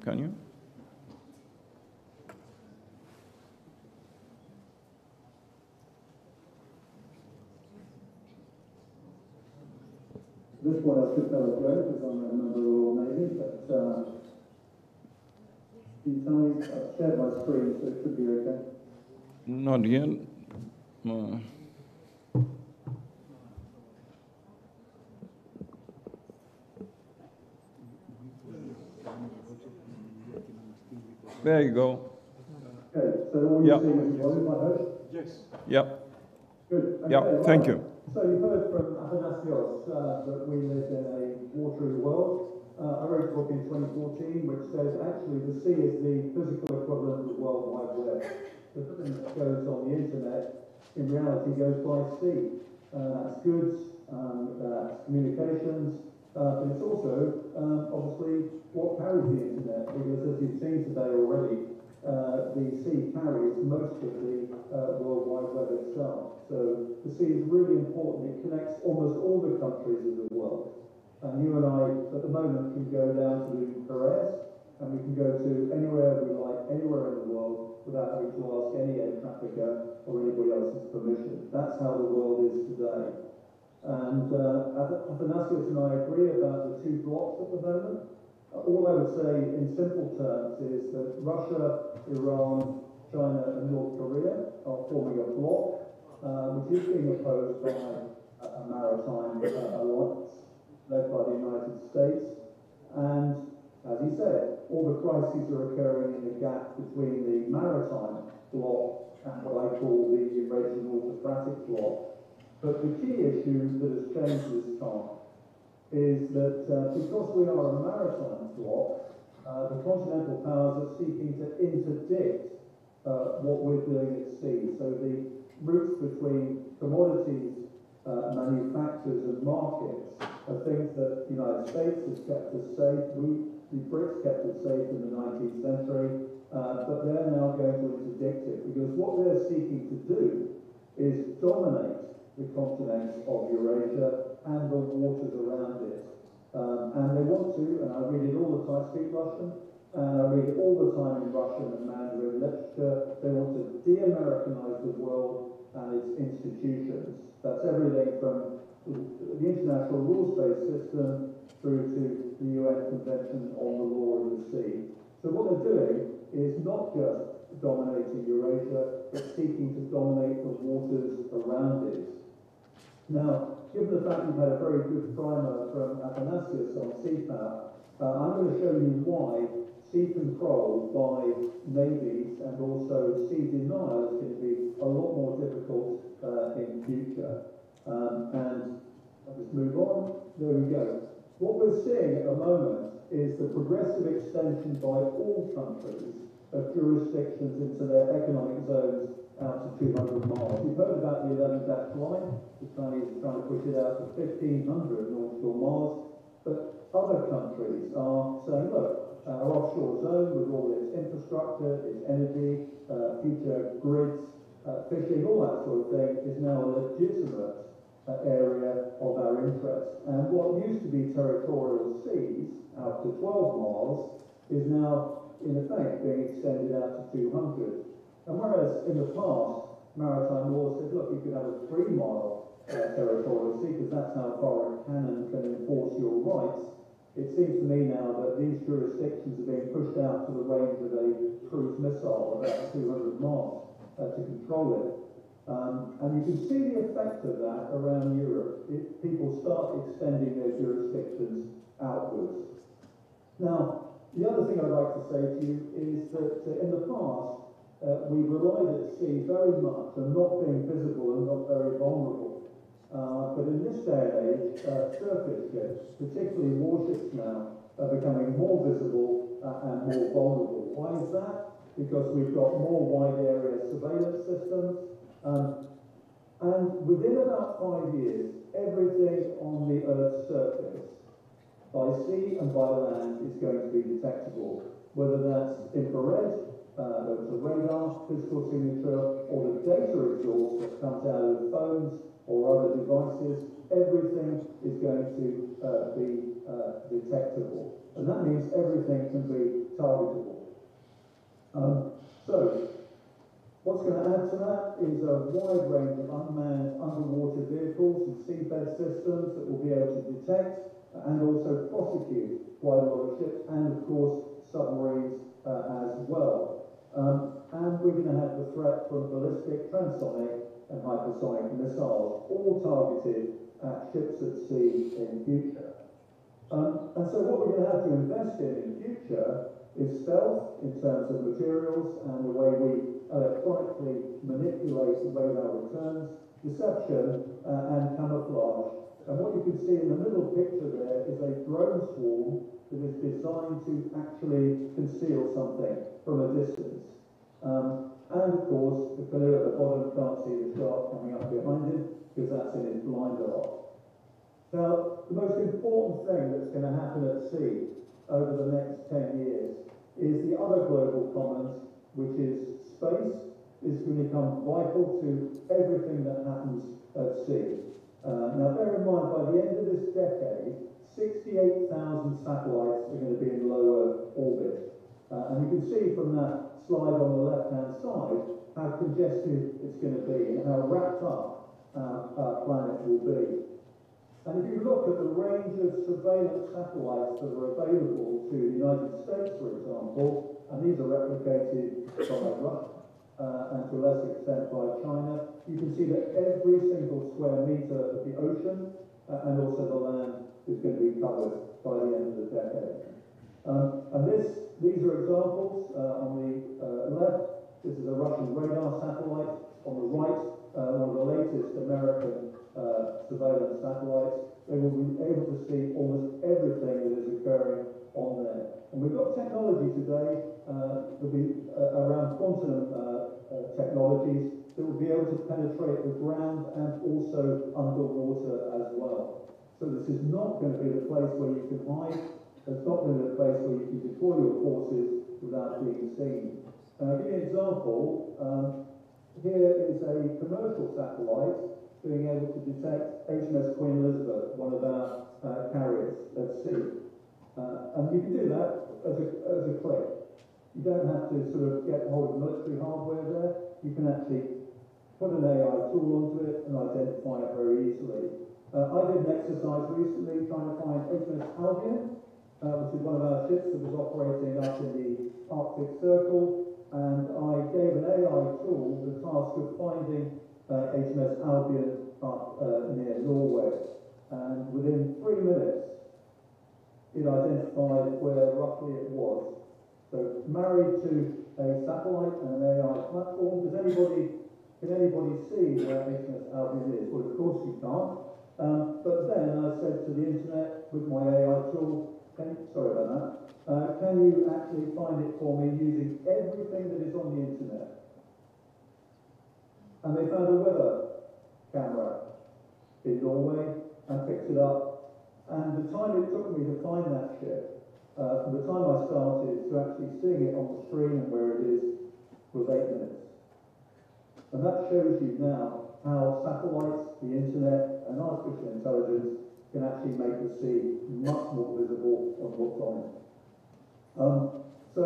Can you? This one I should tell a joke because I'm a member of the Royal Navy, but can you tell me, I've shared my screen, so it should be okay. Not yet. There you go. Okay, so all you're seeing is volume, I hope? Yes. Yep. Good. Okay, Yep. Thank you. So you've heard from Athanasios that we live in a watery world. I wrote a book in 2014 which says actually the sea is the physical equivalent of the World Wide Web. Everything that goes on the internet in reality goes by sea. That's goods, that's communications, but it's also obviously what carries the internet, because as you've seen today already, the sea carries most of the World Wide Web itself. So the sea is really important. It connects almost all the countries of the world. And you and I, at the moment, can go down to Piraeus, and we can go to anywhere we like, anywhere in the world, without having to ask any air trafficker or anybody else's permission. That's how the world is today. And Athanasios and I agree about the two blocks at the moment. All I would say in simple terms is that Russia, Iran, China and North Korea are forming a bloc which is being opposed by a maritime alliance led by the United States. And as he said, all the crises are occurring in the gap between the maritime bloc and what I call the Eurasian autocratic bloc. But the key issue that has changed this time is that because we are a maritime bloc, the continental powers are seeking to interdict what we're doing at sea. So the routes between commodities, manufacturers and markets are things that the United States has kept us safe. The Brits kept us safe in the 19th century, but they're now going to interdict it, because what they're seeking to do is dominate the continent of Eurasia and the waters around it. And they want to, and I read it all the time, speak Russian, and I read it all the time in Russian and Mandarin literature. They want to de-Americanize the world and its institutions. That's everything from the international rules-based system through to the UN Convention on the Law of the Sea. So what they're doing is not just dominating Eurasia, but seeking to dominate the waters around it. Now, given the fact you've had a very good primer from Athanasios on sea power, I'm going to show you why sea control by navies and also sea denial is going to be a lot more difficult in future. And I'll just move on. There we go. What we're seeing at the moment is the progressive extension by all countries of jurisdictions into their economic zones out to 200 miles. You've heard about the 11-dash line. The Chinese are trying to push it out to 1,500 nautical miles. But other countries are saying, look, our offshore zone with all its infrastructure, its energy, future grids, fishing, all that sort of thing is now a legitimate area of our interest. And what used to be territorial seas out to 12 miles is now, in effect, being extended out to 200. And whereas in the past, maritime law said, look, you could have a 3-mile territorial sea because that's how far a cannon can enforce your rights, it seems to me now that these jurisdictions are being pushed out to the range of a cruise missile, about 200 miles, to control it. And you can see the effect of that around Europe if people start extending their jurisdictions outwards. Now, the other thing I'd like to say to you is that in the past, we relied at sea very much on not being visible and not very vulnerable. But in this day and age, surface ships, particularly warships now, are becoming more visible and more vulnerable. Why is that? Because we've got more wide area surveillance systems. And within about 5 years, everything on the Earth's surface, by sea and by land, is going to be detectable. Whether that's infrared, whether it's a radar, physical signature, or the data exhaust that comes out of phones or other devices, everything is going to be detectable. And that means everything can be targetable. So, what's going to add to that is a wide range of unmanned underwater vehicles and seabed systems that will be able to detect and also prosecute wide water ships and, of course, submarines as well. And we're going to have the threat from ballistic, transonic, and hypersonic missiles, all targeted at ships at sea in future. And so what we're going to have to invest in future is stealth in terms of materials and the way we electronically manipulate radar returns, deception, and camouflage. And what you can see in the middle picture there is a drone swarm that is designed to actually conceal something from a distance. And of course, the canoe at the bottom can't see the shark coming up behind him because that's in his blind eye. Now, the most important thing that's going to happen at sea over the next 10 years is the other global commons, which is space, is going to become vital to everything that happens at sea. Now, bear in mind, by the end of this decade, 68,000 satellites are going to be in low Earth orbit. And you can see from that slide on the left-hand side how congested it's going to be and how wrapped up our planet will be. And if you look at the range of surveillance satellites that are available to the United States, for example, and these are replicated by Russia and to a lesser extent by China, you can see that every single square meter of the ocean and also the land is going to be covered by the end of the decade. And these are examples. On the left, this is a Russian radar satellite. On the right, one of the latest American surveillance satellites. They will be able to see almost everything that is occurring on there. And we've got technology today around quantum technologies that will be able to penetrate the ground and also underwater as well. So this is not going to be the place where you can hide. It's not going to be the place where you can deploy your forces without being seen. And I'll give you an example. Here is a commercial satellite being able to detect HMS Queen Elizabeth, one of our carriers at sea. And you can do that as a click. You don't have to sort of get hold of military hardware there. You can actually put an AI tool onto it and identify it very easily. I did an exercise recently trying to find HMS Albion, which is one of our ships that was operating up in the Arctic Circle, and I gave an AI tool the task of finding HMS Albion up near Norway. And within 3 minutes, it identified where roughly it was. So married to a satellite and an AI platform, can anybody see where HMS Albion is? Well, of course you can't. But then I said to the internet with my AI tool, sorry about that, can you actually find it for me using everything that is on the internet? And they found a weather camera in Norway and picked it up. And the time it took me to find that ship, from the time I started to actually seeing it on the screen and where it is, was 8 minutes. And that shows you now how satellites, the internet, and artificial intelligence can actually make the sea much more visible of what's on it. So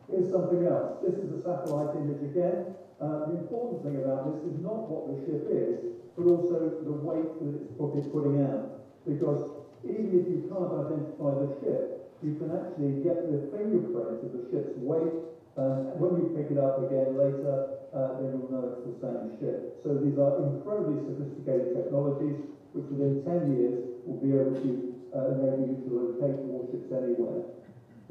here's something else. This is a satellite image again. The important thing about this is not what the ship is, but also the weight that it's putting out. Because even if you can't identify the ship, you can actually get the fingerprint of the ship's weight, and when you pick it up again later, then you'll know it's the same ship. So these are incredibly sophisticated technologies, which within 10 years will be able to enable you to locate warships anywhere.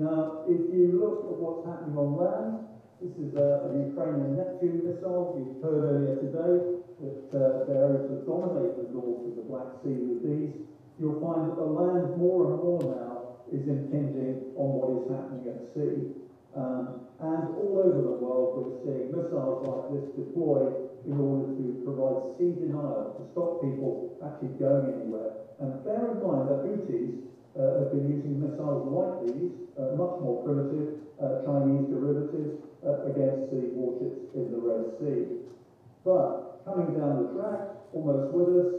Now, if you look at what's happening on land, this is a Ukrainian Neptune missile. You've heard earlier today that they're able to dominate the north of the Black Sea with these. You'll find that the land more and more now is impinging on what is happening at sea. And all over the world, we're seeing missiles like this deployed in order to provide sea denial, to stop people actually going anywhere. And bear in mind that Houthis have been using missiles like these, much more primitive Chinese derivatives, against the warships in the Red Sea. But coming down the track, almost with us,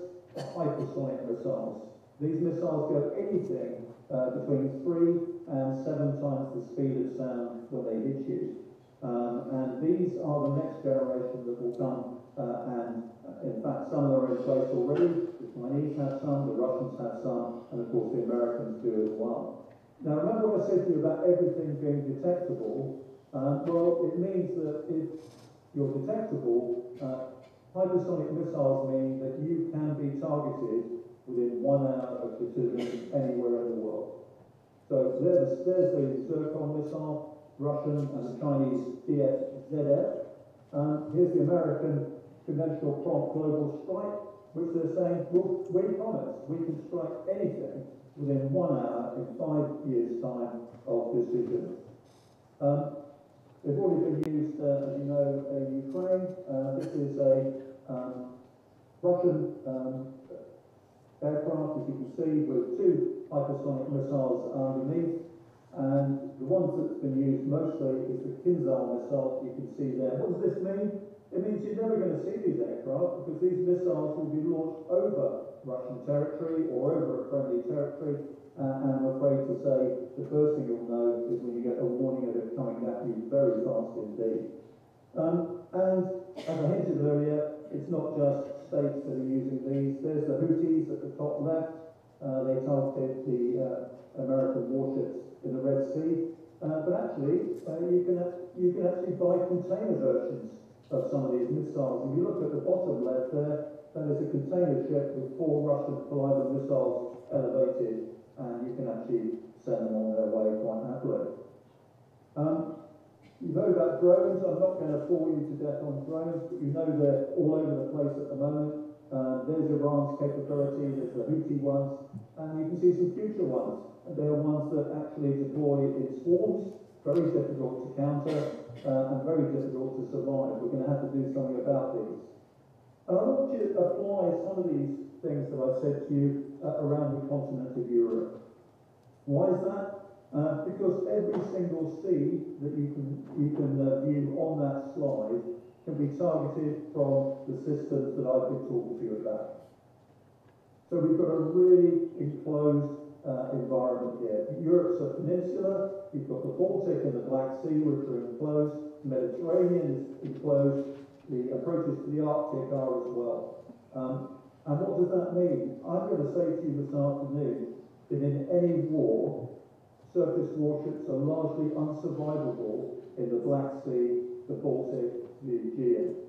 are hypersonic missiles. These missiles go anything between 3 and 7 times the speed of sound when they hit you. And these are the next generation that will come, and in fact some are in place already. The Chinese have some, the Russians have some, and of course the Americans do as well. Now remember what I said to you about everything being detectable? Well, it means that if you're detectable, hypersonic missiles mean that you can be targeted within 1 hour of decision anywhere in the world. So there's the Zircon missile, Russian and the Chinese DF-ZF. Here's the American conventional prompt global strike, which they're saying, well, we promise we can strike anything within 1 hour in 5 years' time of decision. They've already been used, as you know, in Ukraine. This is a Russian aircraft, as you can see, with 2 hypersonic missiles underneath. And the ones that's been used mostly is the Kinzhal missile you can see there. What does this mean? It means you're never going to see these aircraft because these missiles will be launched over Russian territory or over a friendly territory. And I'm afraid to say the first thing you'll know is when you get a warning of it coming at you very fast indeed. And as I hinted earlier, it's not just states that are using these. There's the Houthis at the top left. They targeted the American warships in the Red Sea. But actually, you can actually buy container versions of some of these missiles. If you look at the bottom left there, that is a container ship with 4 Russian Piraeus missiles elevated, and you can actually send them on their way quite happily. You've heard about drones. I'm not going to bore you to death on drones, but you know they're all over the place at the moment. There's Iran's capability, there's the Houthi ones, and you can see some future ones. They're ones that actually deploy in swarms, very difficult to counter, and very difficult to survive. We're going to have to do something about these. And I want you to apply some of these things that I've said to you around the continent of Europe. Why is that? Because every single sea that you can view on that slide can be targeted from the systems that I've been talking to you about. So we've got a really enclosed environment here. Europe's a peninsula, you've got the Baltic and the Black Sea, which are enclosed, the Mediterranean is enclosed, the approaches to the Arctic are as well. And what does that mean? I'm going to say to you this afternoon that in any war, surface warships are largely unsurvivable in the Black Sea, the Baltic, the Aegean.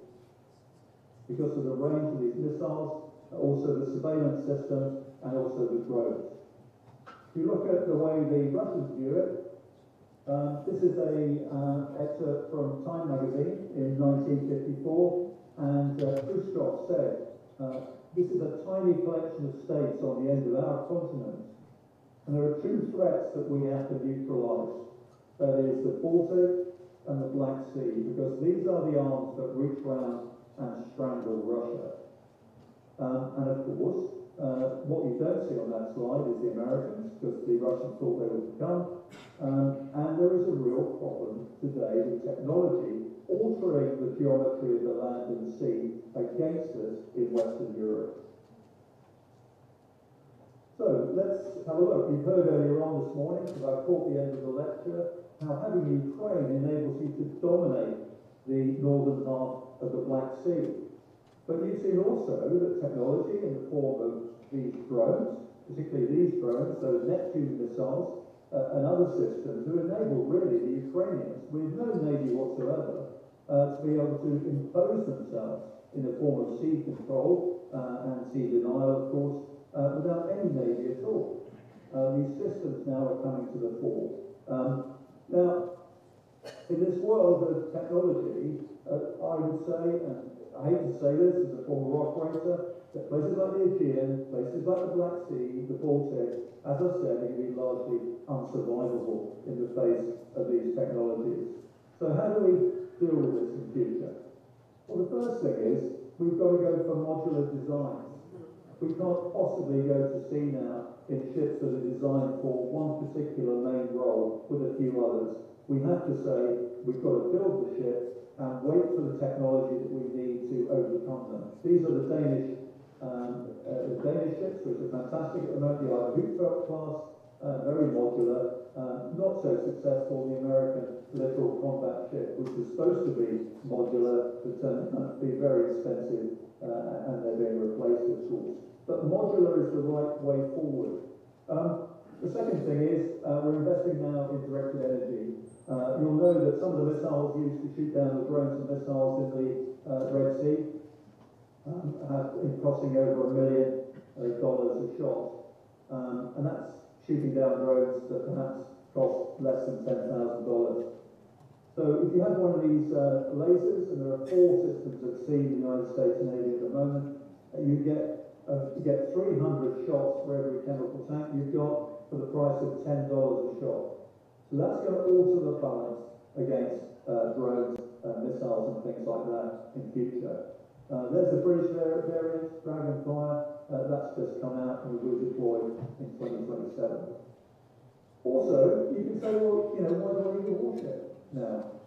Because of the range of these missiles, also the surveillance systems, and also the drones. If you look at the way the Russians view it, this is an excerpt from Time magazine in 1954, and Khrushchev said, this is a tiny collection of states on the end of our continent, and there are two threats that we have to neutralize. That is the Baltic and the Black Sea, because these are the arms that reach round and strangle Russia. And of course, what you don't see on that slide is the Americans, because the Russians thought they would come. And there is a real problem today with technology altering the geometry of the land and sea against us in Western Europe. So let's have a look. You've heard earlier on this morning, because I caught the end of the lecture, how having Ukraine enables you to dominate the northern half of the Black Sea. But you've seen also that technology in the form of these drones, particularly these drones, those Neptune missiles, and other systems, have enabled really the Ukrainians, with no navy whatsoever, to be able to impose themselves in the form of sea control and sea denial, of course, without any navy at all. These systems now are coming to the fore. Now, in this world of technology, I would say, and I hate to say this as a former operator, that places like the Aegean, places like the Black Sea, the Baltic, as I said, are going to be largely unsurvivable in the face of these technologies. So how do we deal with this in future? Well, the first thing is we've got to go for modular designs. We can't possibly go to sea now in ships that are designed for one particular main role with a few others. We have to say we've got to build the ship and wait for the technology that we need to overcome them. These are the Danish ships, which are fantastic at the moment. The Hutfeld class, very modular, not so successful. The American littoral combat ship, which was supposed to be modular, but turned out to be very expensive, and they're being replaced, of course. But modular is the right way forward. The second thing is we're investing now in directed energy. You'll know that some of the missiles used to shoot down the drones and missiles in the Red Sea have been costing over $1 million a shot. And that's shooting down drones that perhaps cost less than $10,000. So if you have one of these lasers, and there are 4 systems at sea in the United States Navy at the moment, you get 300 shots for every chemical tank you've got for the price of $10 a shot. So that's going to alter the balance against drones, missiles and things like that in future. There's the British variant, Dragonfire, that's just come out and will be deployed in 2027. Also, you can say, well, why do I need a warship now?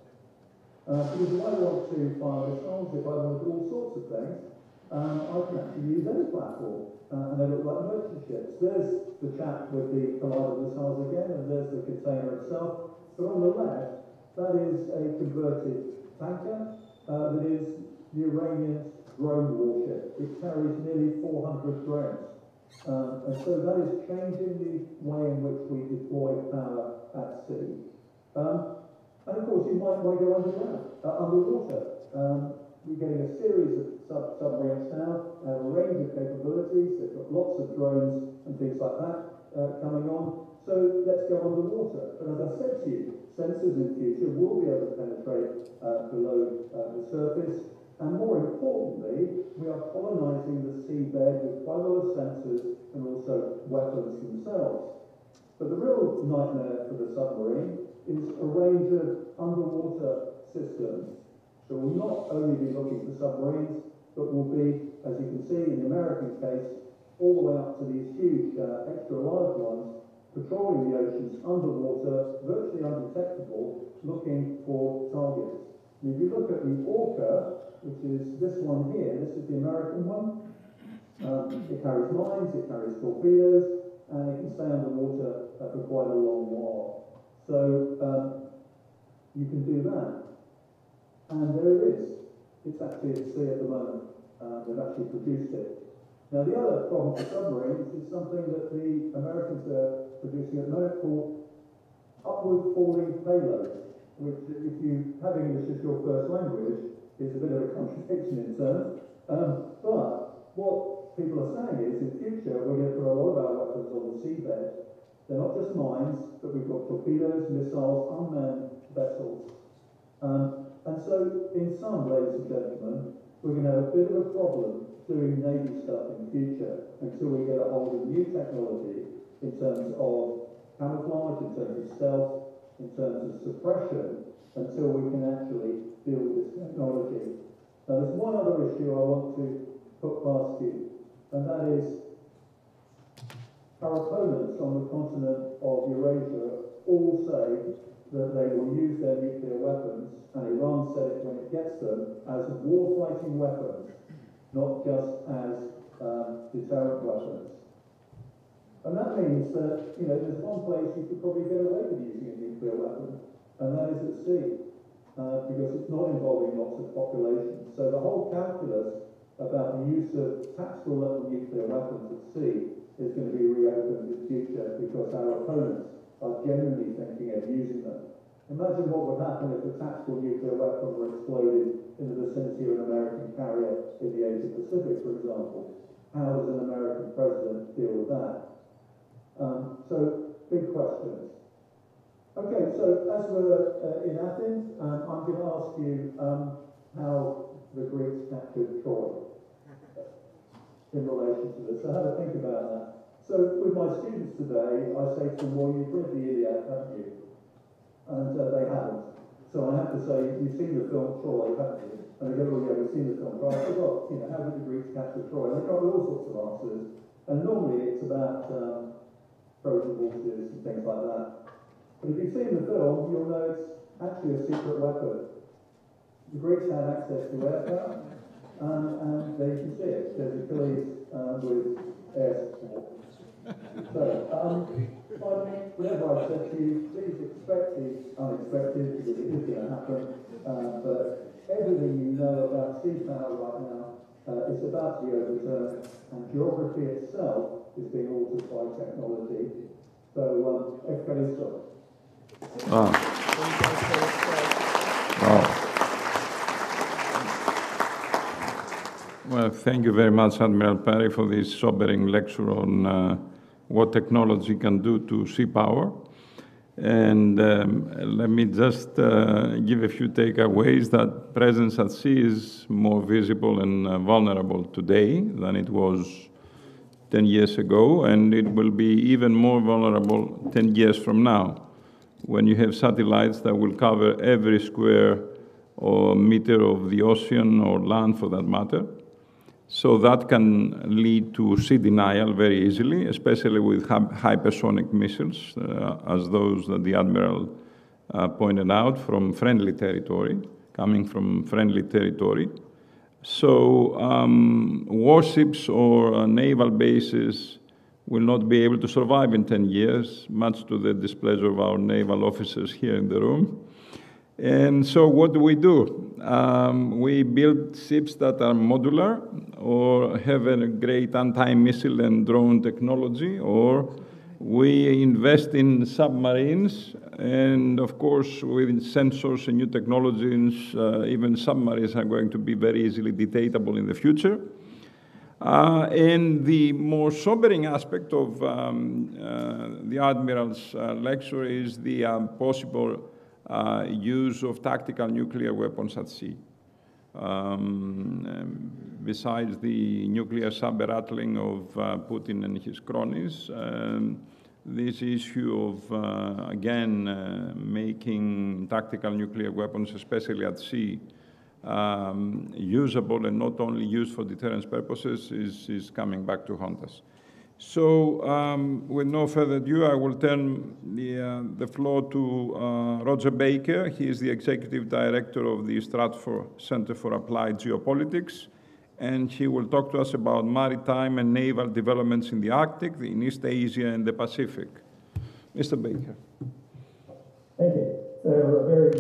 Because if I want to fire missiles, if I want to do all sorts of things, I can actually use any platform. And they look like merchant ships. There's the chap with the collider missiles again, and there's the container itself. But on the left, that is a converted tanker that is the Iranian drone warship. It carries nearly 400 drones. And so that is changing the way in which we deploy power at sea. And of course, you might want to go underwater. We're getting a series of submarines now, a range of capabilities. They've got lots of drones and things like that coming on. So let's go underwater. But as I said to you, sensors in future will be able to penetrate below the surface. And more importantly, we are colonizing the seabed with quite a lot of sensors and also weapons themselves. But the real nightmare for the submarine is a range of underwater systems. So we'll not only be looking for submarines, but we'll be, as you can see in the American case, all the way up to these huge, extra large ones, patrolling the oceans underwater, virtually undetectable, looking for targets. And if you look at the Orca, which is this one here, this is the American one. It carries mines, it carries torpedoes, and it can stay underwater for quite a long while. So you can do that. And there it is. It's actually at sea at the moment. They've actually produced it. Now, the other problem for submarines is something that the Americans are producing at the moment called upward falling payloads, which, if you have English as your first language, is a bit of a contradiction in terms. But what people are saying is, in future, we're going to put a lot of our weapons on the seabed. They're not just mines, but we've got torpedoes, missiles, unmanned vessels. And so, in sum, ladies and gentlemen, we're going to have a bit of a problem doing Navy stuff in the future until we get a hold of new technology in terms of camouflage, in terms of stealth, in terms of suppression, until we can actually deal with this technology. Now, there's one other issue I want to put past you, and that is our opponents on the continent of Eurasia all say that they will use their nuclear weapons, and Iran said it when it gets them, as war-fighting weapons, not just as deterrent weapons. And that means that, you know, there's one place you could probably get away with using a nuclear weapon, and that is at sea, because it's not involving lots of population. So the whole calculus about the use of tactical level nuclear weapons at sea is going to be reopened in the future because our opponents are genuinely thinking of using them. Imagine what would happen if a tactical nuclear weapon were exploded in the vicinity of an American carrier in the Asia-Pacific, for example. How does an American president deal with that? So, big questions. Okay, so as we're in Athens, I'm going to ask you how the Greeks captured Troy in relation to this. So have a think about that. So with my students today, I say to them, well, you've read the Iliad, haven't you? And they haven't. So I have to say, you've seen the film Troy, haven't you? And they go, well, yeah, we've seen the film Troy. I forgot, you know, how did the Greeks capture Troy? And they got all sorts of answers. And normally it's about Trojan horses and things like that. But if you've seen the film, you'll know it's actually a secret weapon. The Greeks had access to aircraft, and there you can see it. There's Achilles with air support. So, finally, whatever I said to you, please expect the unexpected, because it is going to happen. But everything you know about sea power right now is about to be overturned, and geography itself is being altered by technology. So, Efkaristo. Wow. Well, thank you very much, Admiral Perry, for this sobering lecture on what technology can do to sea power. And let me just give a few takeaways that presence at sea is more visible and vulnerable today than it was 10 years ago, and it will be even more vulnerable 10 years from now, when you have satellites that will cover every square or meter of the ocean or land for that matter. So that can lead to sea denial very easily, especially with hypersonic missiles, as those that the Admiral pointed out, from friendly territory, coming from friendly territory. So warships or naval bases will not be able to survive in 10 years, much to the displeasure of our naval officers here in the room. And so what do? We build ships that are modular or have a great anti-missile and drone technology, or we invest in submarines, and of course with sensors and new technologies, even submarines are going to be very easily detectable in the future. And the more sobering aspect of the Admiral's lecture is the possible use of tactical nuclear weapons at sea. Besides the nuclear saber-rattling of Putin and his cronies, this issue of, again, making tactical nuclear weapons, especially at sea, usable and not only used for deterrence purposes is coming back to haunt us. So, with no further ado, I will turn the floor to Roger Baker. He is the Executive Director of the Stratford Center for Applied Geopolitics and he will talk to us about maritime and naval developments in the Arctic, in East Asia, and the Pacific. Mr. Baker. Thank you. So a very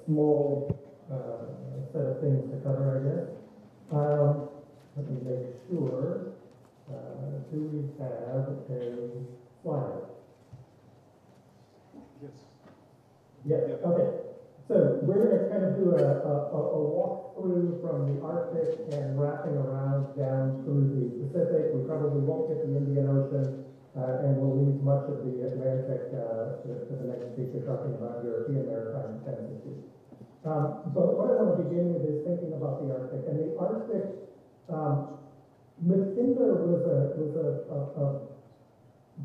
small set of things to cover, I guess. Let me make sure. Do we have a slide? Yes. Yes. Okay. So we're going to kind of do a walkthrough from the Arctic and wrapping around down through the Pacific. We probably won't get the Indian Ocean, and we'll leave much of the Atlantic for the next speaker talking about European maritime tendencies. But what I want to begin with is thinking about the Arctic. And the Arctic, Mackinder was a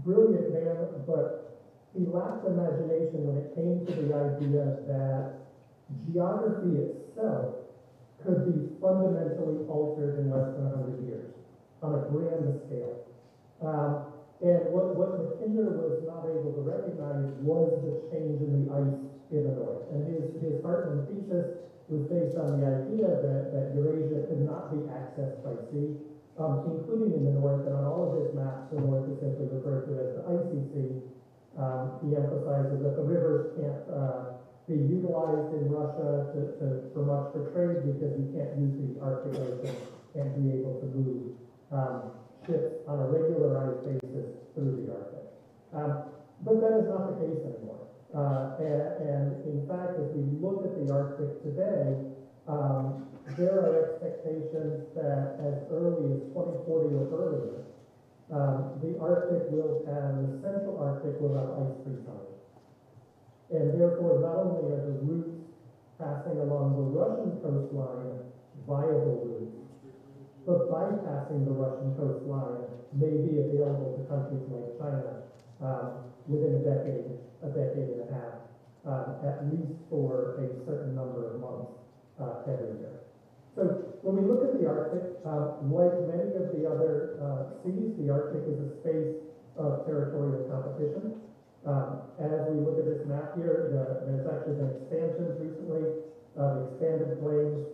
brilliant man, but he lacked imagination when it came to the idea that geography itself could be fundamentally altered in less than 100 years on a grand scale. And what Mackinder was not able to recognize was the change in the ice in the north. And his Hartmann thesis was based on the idea that Eurasia could not be accessed by sea, including in the north. And on all of his maps, the north is simply referred to as the icy sea. He emphasizes that the rivers can't be utilized in Russia for much for trade because you can't use the Arctic Ocean and be able to move ships on a regularized basis through the Arctic. But that is not the case anymore. And in fact, as we look at the Arctic today, there are expectations that as early as 2040 or earlier, the Arctic will have, the central Arctic will have ice-free zones. And therefore, not only are the routes passing along the Russian coastline viable routes, but bypassing the Russian coastline may be available to countries like China within a decade and a half, at least for a certain number of months every year. So when we look at the Arctic, like many of the other seas, the Arctic is a space of territorial competition. As we look at this map here, there's actually been expansions recently, expanded claims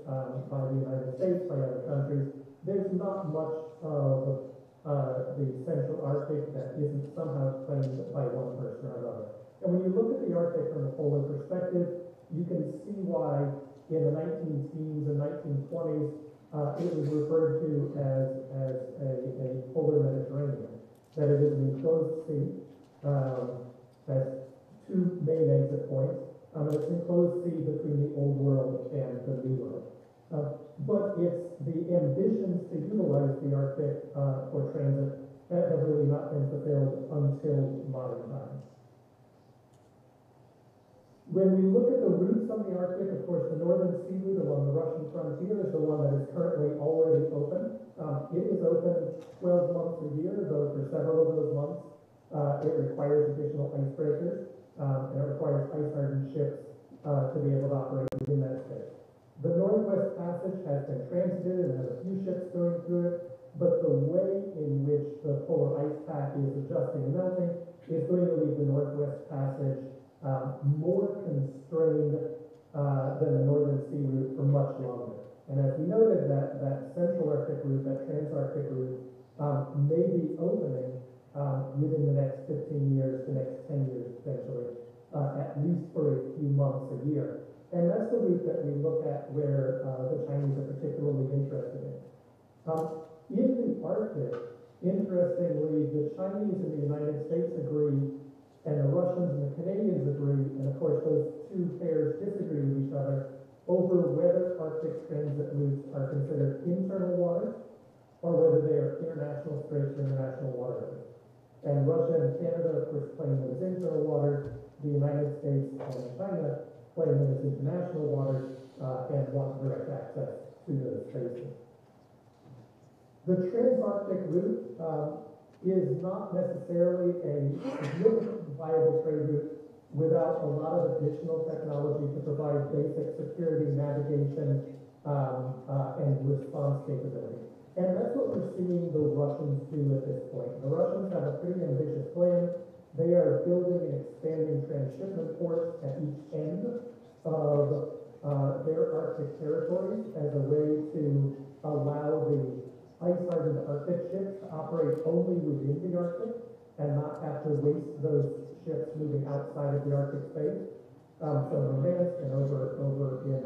by the United States, by other countries. There's not much of the Central Arctic that isn't somehow claimed by one person or another. And when you look at the Arctic from a polar perspective, you can see why in the 19-teens and 1920s, it was referred to as a polar Mediterranean, that it is an enclosed sea, has two main exit points, and it's an enclosed sea between the Old World and the New World. But it's the ambitions to utilize the Arctic for transit that have really not been fulfilled until modern times. When we look at the routes on the Arctic, of course, the northern sea route along the Russian frontier is the one that is currently already open. It is open 12 months a year, though for several of those months, it requires additional icebreakers, and it requires ice-hardened ships to be able to operate within that space. The Northwest Passage has been transited and has a few ships going through it, but the way in which the polar ice pack is adjusting and melting is going to leave the Northwest Passage more constrained than the Northern Sea route for much longer. And as we noted, that Central Arctic route, that Trans-Arctic route, may be opening within the next 15 years, the next 10 years potentially, at least for a few months a year. And that's the route that we look at where the Chinese are particularly interested in. In the Arctic, interestingly, the Chinese and the United States agree, and the Russians and the Canadians agree, and of course those two pairs disagree with each other over whether Arctic transit routes are considered internal waters or whether they are international straits or international waterways. And Russia and Canada, of course, claim them as internal waters. The United States and China claim them as international waters and want direct access to those spaces. The Trans-Arctic route is not necessarily a significant viable trade route without a lot of additional technology to provide basic security, navigation, and response capability. And that's what we're seeing the Russians do at this point. The Russians have a pretty ambitious plan. They are building and expanding transshipment ports at each end of their Arctic territories as a way to allow the ice-hardened Arctic ships to operate only within the Arctic and not have to waste those ships moving outside of the Arctic space. So in Minsk and over in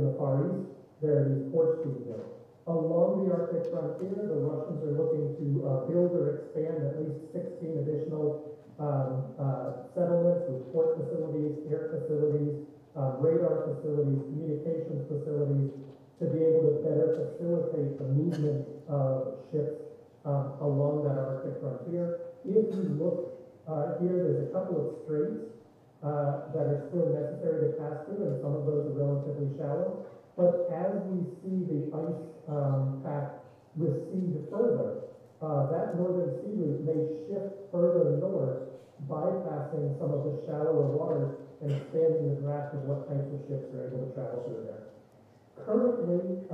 the Far East, there are these ports being built. Along the Arctic frontier, the Russians are looking to build or expand at least 16 additional settlements with port facilities, air facilities, radar facilities, communications facilities, to be able to better facilitate the movement of ships along that Arctic frontier. If you look here, there's a couple of straits that are still necessary to pass through, and some of those are relatively shallow. But as we see the ice pack recede further, that northern sea route may shift further north, bypassing some of the shallower waters and expanding the draft of what types of ships are able to travel through there. Currently,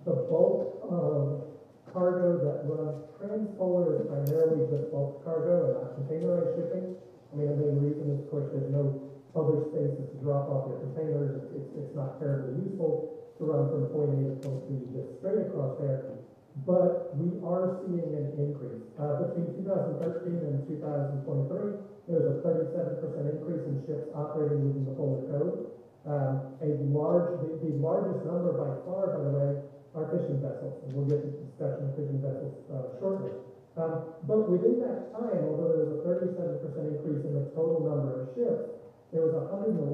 the bulk of cargo that runs transpolar is primarily just bulk cargo and not containerized shipping. I mean, the main reason is, of course, there's no other spaces to drop off your containers. It's not terribly useful to run from point A to point B just straight across there. But we are seeing an increase. Between 2013 and 2023, there was a 37% increase in ships operating within the polar code. The largest number by far, by the way, are fishing vessels, and we'll get to the discussion of fishing vessels shortly. But within that time, although there was a 37% increase in the total number of ships, there was a 111%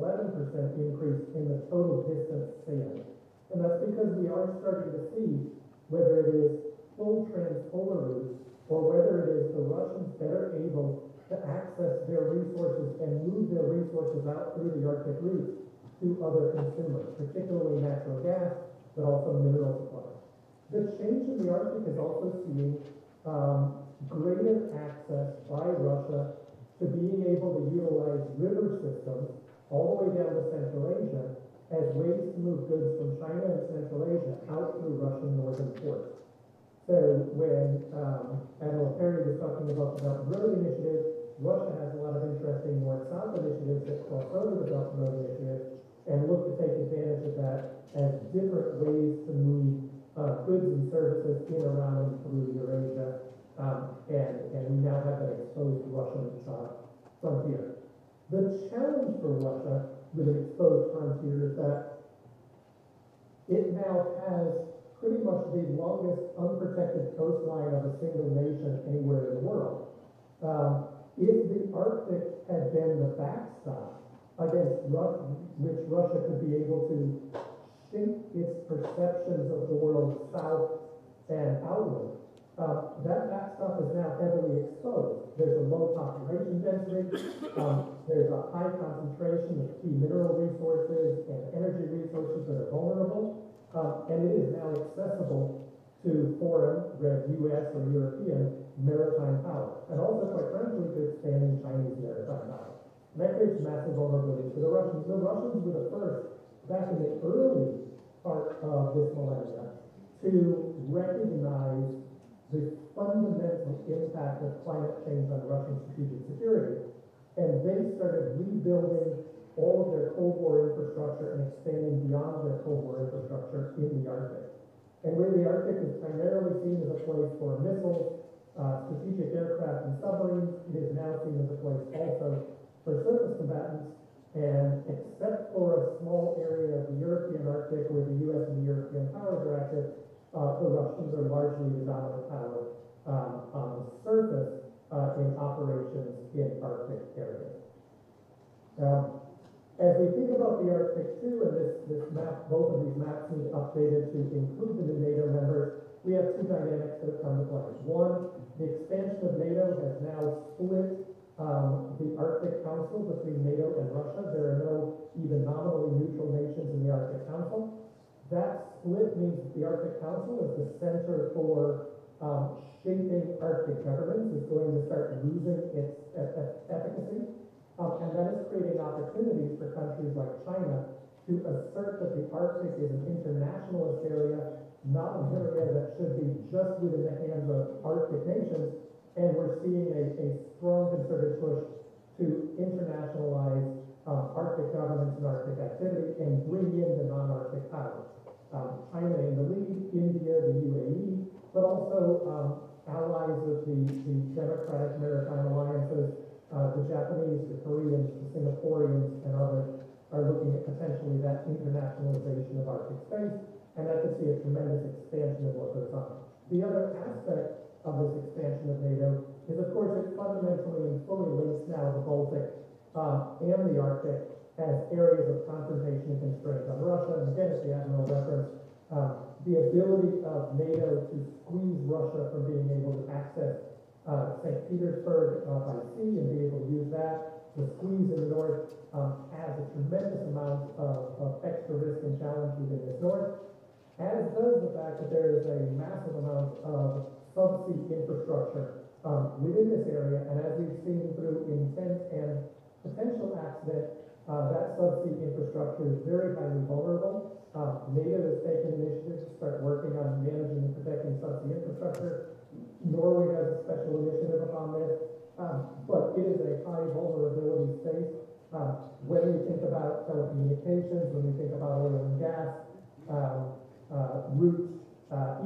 increase in the total distance sailed. And that's because we are starting to see whether it is full transpolar routes or whether it is the Russians better able to access their resources and move their resources out through the Arctic routes to other consumers, particularly natural gas, but also mineral supplies. The change in the Arctic is also seeing greater access by Russia to being able to utilize river systems all the way down to Central Asia as ways to move goods from China and Central Asia out through Russian northern ports. So when Admiral Perry was talking about the Belt and Road Initiative, Russia has a lot of interesting north-south initiatives that cross over the Belt and Road Initiative and look to take advantage of that as different ways to move goods and services in, around, and through Eurasia. And we now have that exposed Russian frontier. The challenge for Russia with an exposed frontier is that it now has pretty much the longest unprotected coastline of a single nation anywhere in the world. If the Arctic had been the backstop against which Russia could be able to shape its perceptions of the world south and outward, that backstop is now heavily exposed. There's a low population density, there's a high concentration of key mineral resources and energy resources that are vulnerable, and it is now accessible to foreign, US or European, maritime power, and also, quite frankly, to expanding Chinese maritime power. And that creates massive vulnerabilities for the Russians. The Russians were the first, back in the early part of this millennia, to recognize the fundamental impact of climate change on Russian strategic security, and they started rebuilding all of their Cold War infrastructure and expanding beyond their Cold War infrastructure in the Arctic. And where the Arctic is primarily seen as a place for missiles, strategic aircraft and submarines, it is now seen as a place also for surface combatants, and except for a small area of the European Arctic where the US and the European powers are active, the Russians are largely the dominant power on the surface in operations in Arctic areas. As we think about the Arctic too, and this map, both of these maps need updated to include the new NATO members, we have two dynamics that have come to play. One, the expansion of NATO has now split the Arctic Council between NATO and Russia. There are no even nominally neutral nations in the Arctic Council. That split means that the Arctic Council is the center for shaping Arctic governments, is going to start losing its efficacy. And that is creating opportunities for countries like China to assert that the Arctic is an internationalist area, not an area that should be just within the hands of Arctic nations. And we're seeing a strong concerted push to internationalize Arctic governments and Arctic activity and bring in the non-Arctic powers. China in the lead, India, the UAE, but also allies of the Democratic Maritime Alliances, the Japanese, the Koreans, the Singaporeans, and others are looking at potentially that internationalization of Arctic space, and that could see a tremendous expansion of what goes on. The other aspect of this expansion of NATO is, of course, it fundamentally and fully links now the Baltic and the Arctic as areas of confrontation and constraint on Russia. And again, as the Admiral referenced, the ability of NATO to squeeze Russia from being able to access St. Petersburg by sea and be able to use that, the squeeze in the north adds a tremendous amount of extra risk and challenge within this north, as does the fact that there is a massive amount of subsea infrastructure within this area, and as we've seen through intent and potential accident, that subsea infrastructure is very highly vulnerable. NATO has taken initiatives to start working on managing and protecting subsea infrastructure. Norway has a special initiative upon this, but it is a high vulnerability space. When we think about telecommunications, when we think about oil and gas, routes,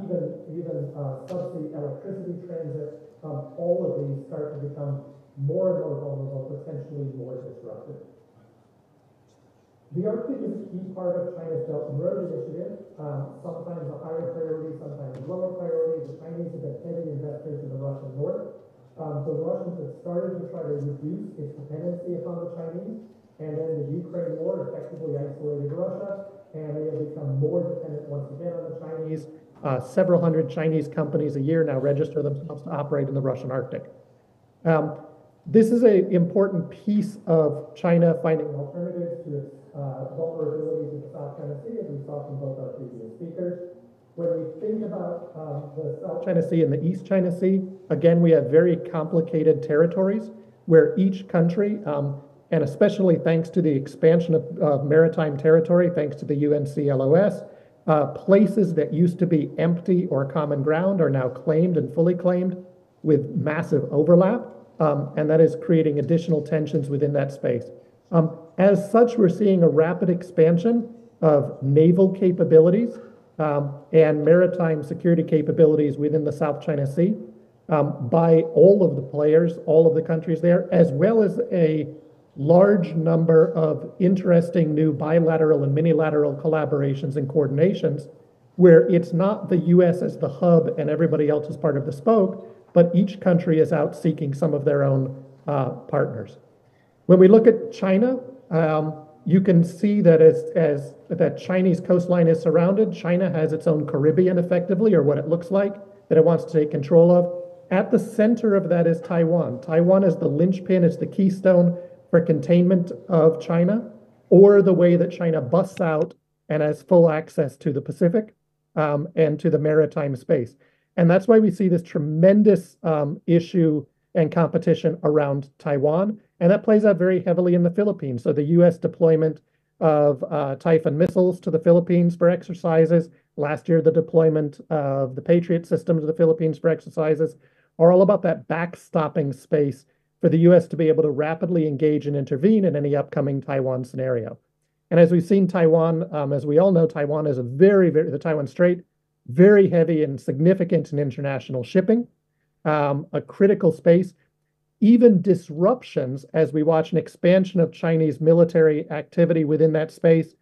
even subsea electricity transit, all of these start to become more and more vulnerable, potentially more disruptive. The Arctic is a key part of China's Belt and Road Initiative, sometimes a higher priority, sometimes a lower priority. The Chinese have been heavy investors in the Russian north. The Russians have started to try to reduce its dependency upon the Chinese, and then the Ukraine war effectively isolated Russia, and they have become more dependent once again on the Chinese. Several hundred Chinese companies a year now register themselves to operate in the Russian Arctic. This is an important piece of China finding alternatives to its vulnerabilities in the South China Sea, as we saw from both our previous speakers. When we think about the South China Sea and the East China Sea, again, we have very complicated territories where each country, and especially thanks to the expansion of maritime territory, thanks to the UNCLOS, places that used to be empty or common ground are now claimed and fully claimed with massive overlap, and that is creating additional tensions within that space. As such, we're seeing a rapid expansion of naval capabilities and maritime security capabilities within the South China Sea by all of the players, all of the countries there, as well as a large number of interesting new bilateral and minilateral collaborations and coordinations where it's not the U.S. as the hub and everybody else is part of the spoke, but each country is out seeking some of their own partners. When we look at China, you can see that as that Chinese coastline is surrounded, China has its own Caribbean effectively, or what it looks like, that it wants to take control of. At the center of that is Taiwan. Taiwan is the linchpin, it's the keystone for containment of China, or the way that China busts out and has full access to the Pacific and to the maritime space. And that's why we see this tremendous issue and competition around Taiwan. And that plays out very heavily in the Philippines. So the U.S. deployment of Typhoon missiles to the Philippines for exercises, last year the deployment of the Patriot system to the Philippines for exercises, are all about that backstopping space for the U.S. to be able to rapidly engage and intervene in any upcoming Taiwan scenario. And as we've seen Taiwan, as we all know, Taiwan is the Taiwan Strait, very heavy and significant in international shipping, a critical space. Even disruptions, as we watch an expansion of Chinese military activity within that space,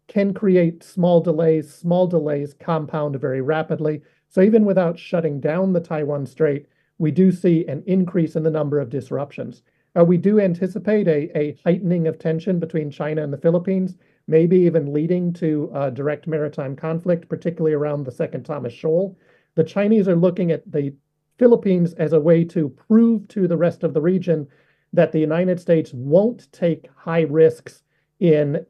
can create small delays compound very rapidly. So even without shutting down the Taiwan Strait, we do see an increase in the number of disruptions. We do anticipate a heightening of tension between China and the Philippines, maybe even leading to direct maritime conflict, particularly around the Second Thomas Shoal. The Chinese are looking at the Philippines as a way to prove to the rest of the region that the United States won't take high risks in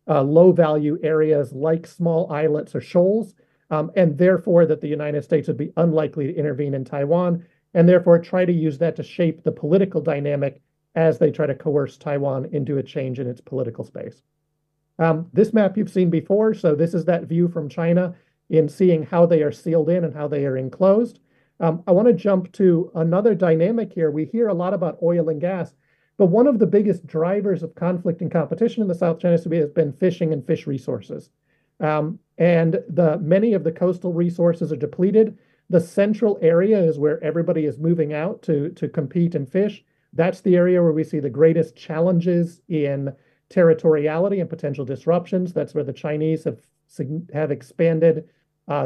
low-value areas like small islets or shoals, and therefore that the United States would be unlikely to intervene in Taiwan, and therefore try to use that to shape the political dynamic as they try to coerce Taiwan into a change in its political space. This map you've seen before, so this is that view from China in seeing how they are sealed in and how they are enclosed. I want to jump to another dynamic here. We hear a lot about oil and gas, But one of the biggest drivers of conflict and competition in the South China Sea has been fishing and fish resources. And many of the coastal resources are depleted. The central area is where everybody is moving out to compete and fish. That's the area where we see the greatest challenges in territoriality and potential disruptions. That's where the Chinese have expanded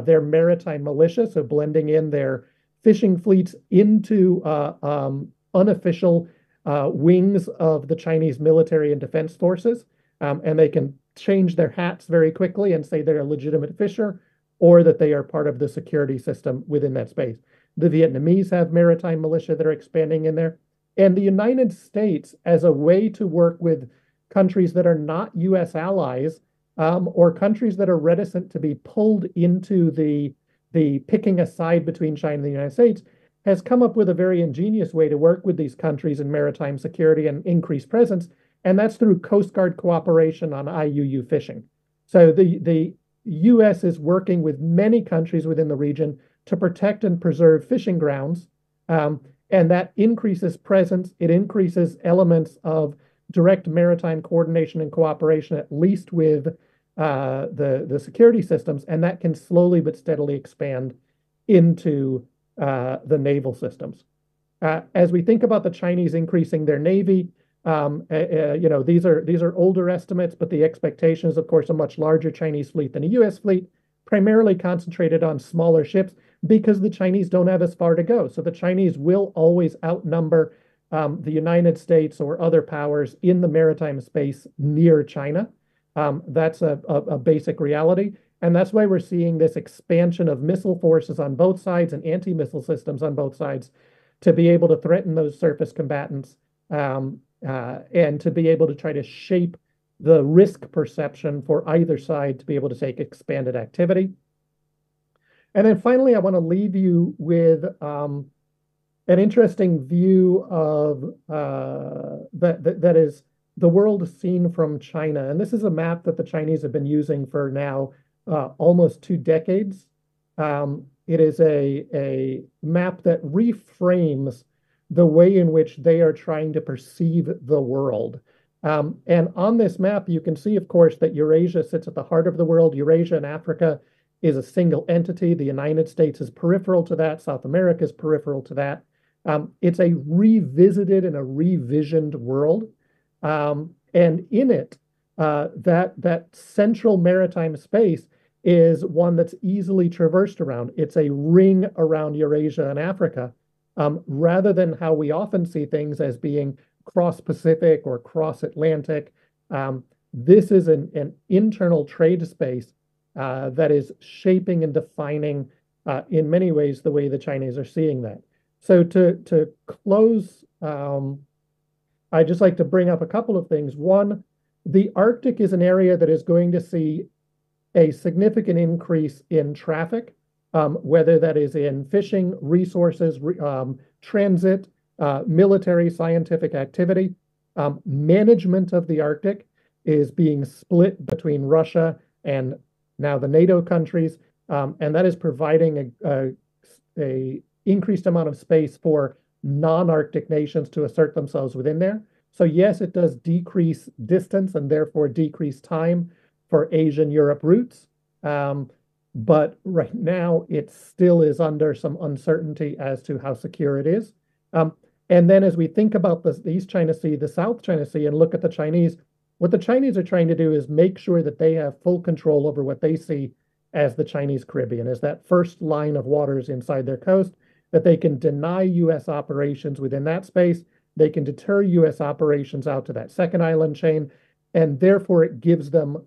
their maritime militia, so blending in their fishing fleets into unofficial wings of the Chinese military and defense forces. And they can change their hats very quickly and say they're a legitimate fisher or that they are part of the security system within that space. The Vietnamese have maritime militia that are expanding in there. And the United States, as a way to work with countries that are not U.S. allies or countries that are reticent to be pulled into the picking a side between China and the United States, has come up with a very ingenious way to work with these countries in maritime security and increased presence, and that's through Coast Guard cooperation on IUU fishing. So the U.S. is working with many countries within the region to protect and preserve fishing grounds, and that increases presence. It increases elements of direct maritime coordination and cooperation, at least with the security systems, and that can slowly but steadily expand into the naval systems. As we think about the Chinese increasing their navy, these are older estimates, but the expectation is, of course, a much larger Chinese fleet than a U.S. fleet, primarily concentrated on smaller ships because the Chinese don't have as far to go. So the Chinese will always outnumber the United States or other powers in the maritime space near China. That's a basic reality. And that's why we're seeing this expansion of missile forces on both sides and anti-missile systems on both sides to be able to threaten those surface combatants and to be able to try to shape the risk perception for either side to be able to take expanded activity. And then finally, I want to leave you with an interesting view of that is the world seen from China. And this is a map that the Chinese have been using for now almost 2 decades. It is a map that reframes the way in which they are trying to perceive the world. And on this map, you can see, of course, that Eurasia sits at the heart of the world. Eurasia and Africa is a single entity. The United States is peripheral to that. South America is peripheral to that. It's a revisited and a revisioned world. And in it, that central maritime space is one that's easily traversed around. It's a ring around Eurasia and Africa, rather than how we often see things as being cross-Pacific or cross-Atlantic. This is an internal trade space that is shaping and defining, in many ways, the way the Chinese are seeing that. So to close, I'd just like to bring up a couple of things. One, the Arctic is an area that is going to see a significant increase in traffic, whether that is in fishing, resources, transit, military, scientific activity. Management of the Arctic is being split between Russia and now the NATO countries, and that is providing a increased amount of space for non-Arctic nations to assert themselves within there. So yes, it does decrease distance and therefore decrease time for Asian-Europe routes. But right now, it still is under some uncertainty as to how secure it is. And then as we think about the East China Sea, the South China Sea, and look at the Chinese, what the Chinese are trying to do is make sure that they have full control over what they see as the Chinese Caribbean, as that first line of waters inside their coast, that they can deny U.S. operations within that space. They can deter U.S. operations out to that second island chain, and therefore it gives them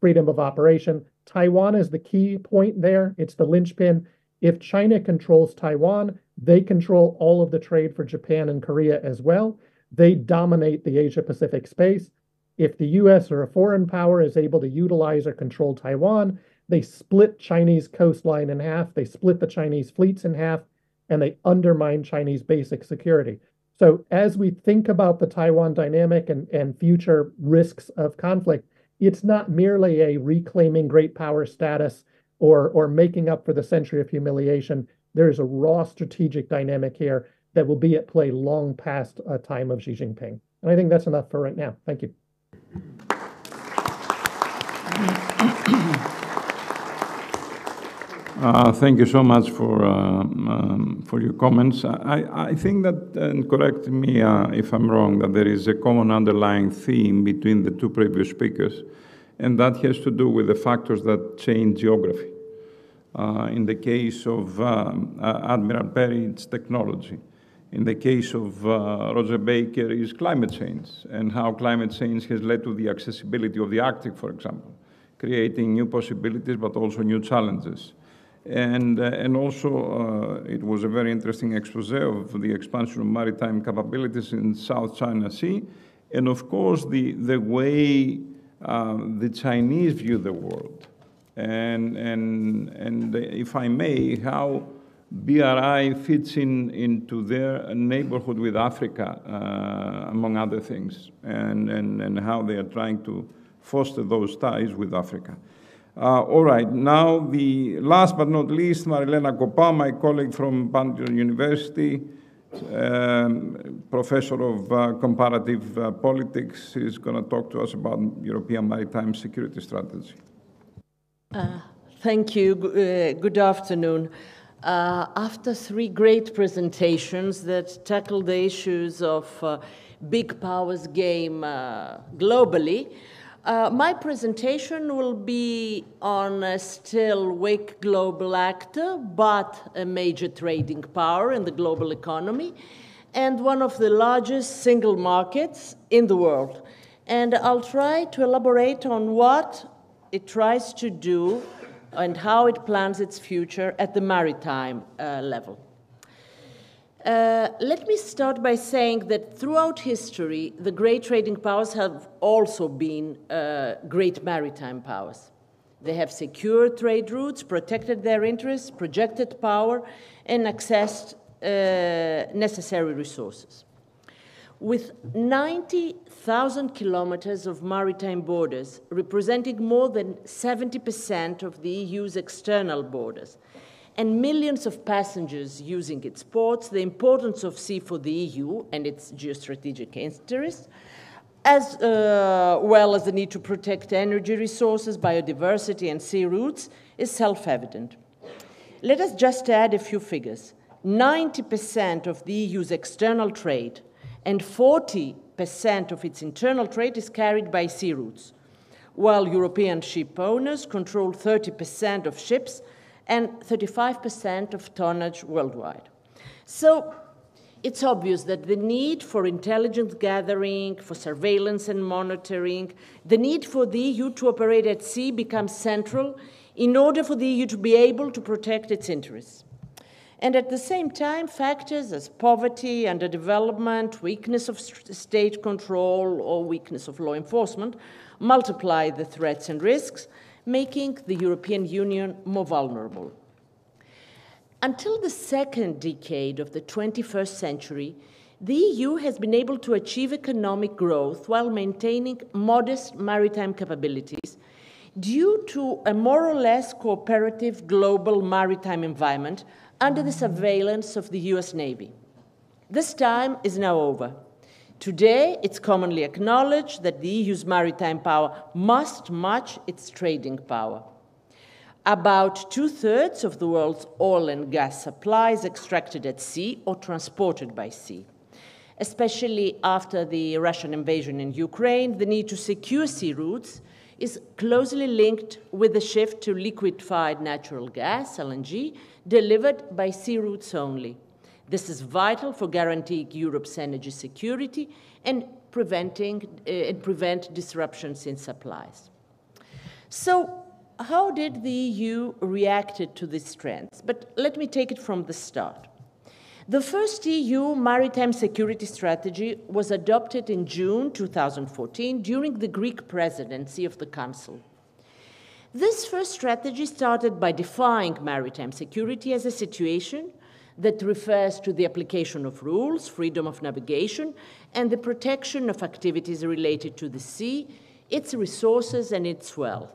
freedom of operation. Taiwan is the key point there. It's the linchpin. If China controls Taiwan, they control all of the trade for Japan and Korea as well. They dominate the Asia-Pacific space. If the U.S. or a foreign power is able to utilize or control Taiwan, they split Chinese coastline in half, they split the Chinese fleets in half, and they undermine Chinese basic security. So as we think about the Taiwan dynamic and future risks of conflict, it's not merely a reclaiming great power status or making up for the century of humiliation. There's a raw strategic dynamic here that will be at play long past a time of Xi Jinping. And I think that's enough for right now. Thank you. Thank you so much for your comments. I think that, and correct me if I'm wrong, that there is a common underlying theme between the two previous speakers, and that has to do with the factors that change geography. In the case of Admiral Perry, it's technology. In the case of Roger Baker, is climate change, and how climate change has led to the accessibility of the Arctic, for example, creating new possibilities, but also new challenges. And also, it was a very interesting expose of the expansion of maritime capabilities in South China Sea, and of course, the way the Chinese view the world. And if I may, how BRI fits into their neighborhood with Africa, among other things, and how they are trying to foster those ties with Africa. All right, now the last but not least, Marilena Kopa, my colleague from Pantouvakis University, professor of comparative politics, is going to talk to us about European maritime security strategy. Thank you. Good afternoon. After three great presentations that tackle the issues of big powers game globally, my presentation will be on a still weak global actor, but a major trading power in the global economy, and one of the largest single markets in the world. And I'll try to elaborate on what it tries to do and how it plans its future at the maritime level. Let me start by saying that throughout history, the great trading powers have also been great maritime powers. They have secured trade routes, protected their interests, projected power, and accessed necessary resources. With 90,000 kilometers of maritime borders, representing more than 70% of the EU's external borders, and millions of passengers using its ports, the importance of sea for the EU and its geostrategic interests, as well as the need to protect energy resources, biodiversity, and sea routes, is self-evident. Let us just add a few figures. 90% of the EU's external trade and 40% of its internal trade is carried by sea routes, while European ship owners control 30% of ships and 35% of tonnage worldwide. So it's obvious that the need for intelligence gathering, for surveillance and monitoring, the need for the EU to operate at sea becomes central in order for the EU to be able to protect its interests. And at the same time, factors as poverty, underdevelopment, weakness of state control, or weakness of law enforcement multiply the threats and risks, making the European Union more vulnerable. Until the second decade of the 21st century, the EU has been able to achieve economic growth while maintaining modest maritime capabilities due to a more or less cooperative global maritime environment under the surveillance of the US Navy. This time is now over. Today, it's commonly acknowledged that the EU's maritime power must match its trading power. About 2/3 of the world's oil and gas supply is extracted at sea or transported by sea. Especially after the Russian invasion in Ukraine, the need to secure sea routes is closely linked with the shift to liquefied natural gas, LNG, delivered by sea routes only. This is vital for guaranteeing Europe's energy security and prevent disruptions in supplies. So, how did the EU react to these trends? But let me take it from the start. The first EU maritime security strategy was adopted in June 2014 during the Greek presidency of the Council. This first strategy started by defining maritime security as a situation that refers to the application of rules, freedom of navigation, and the protection of activities related to the sea, its resources, and its wealth.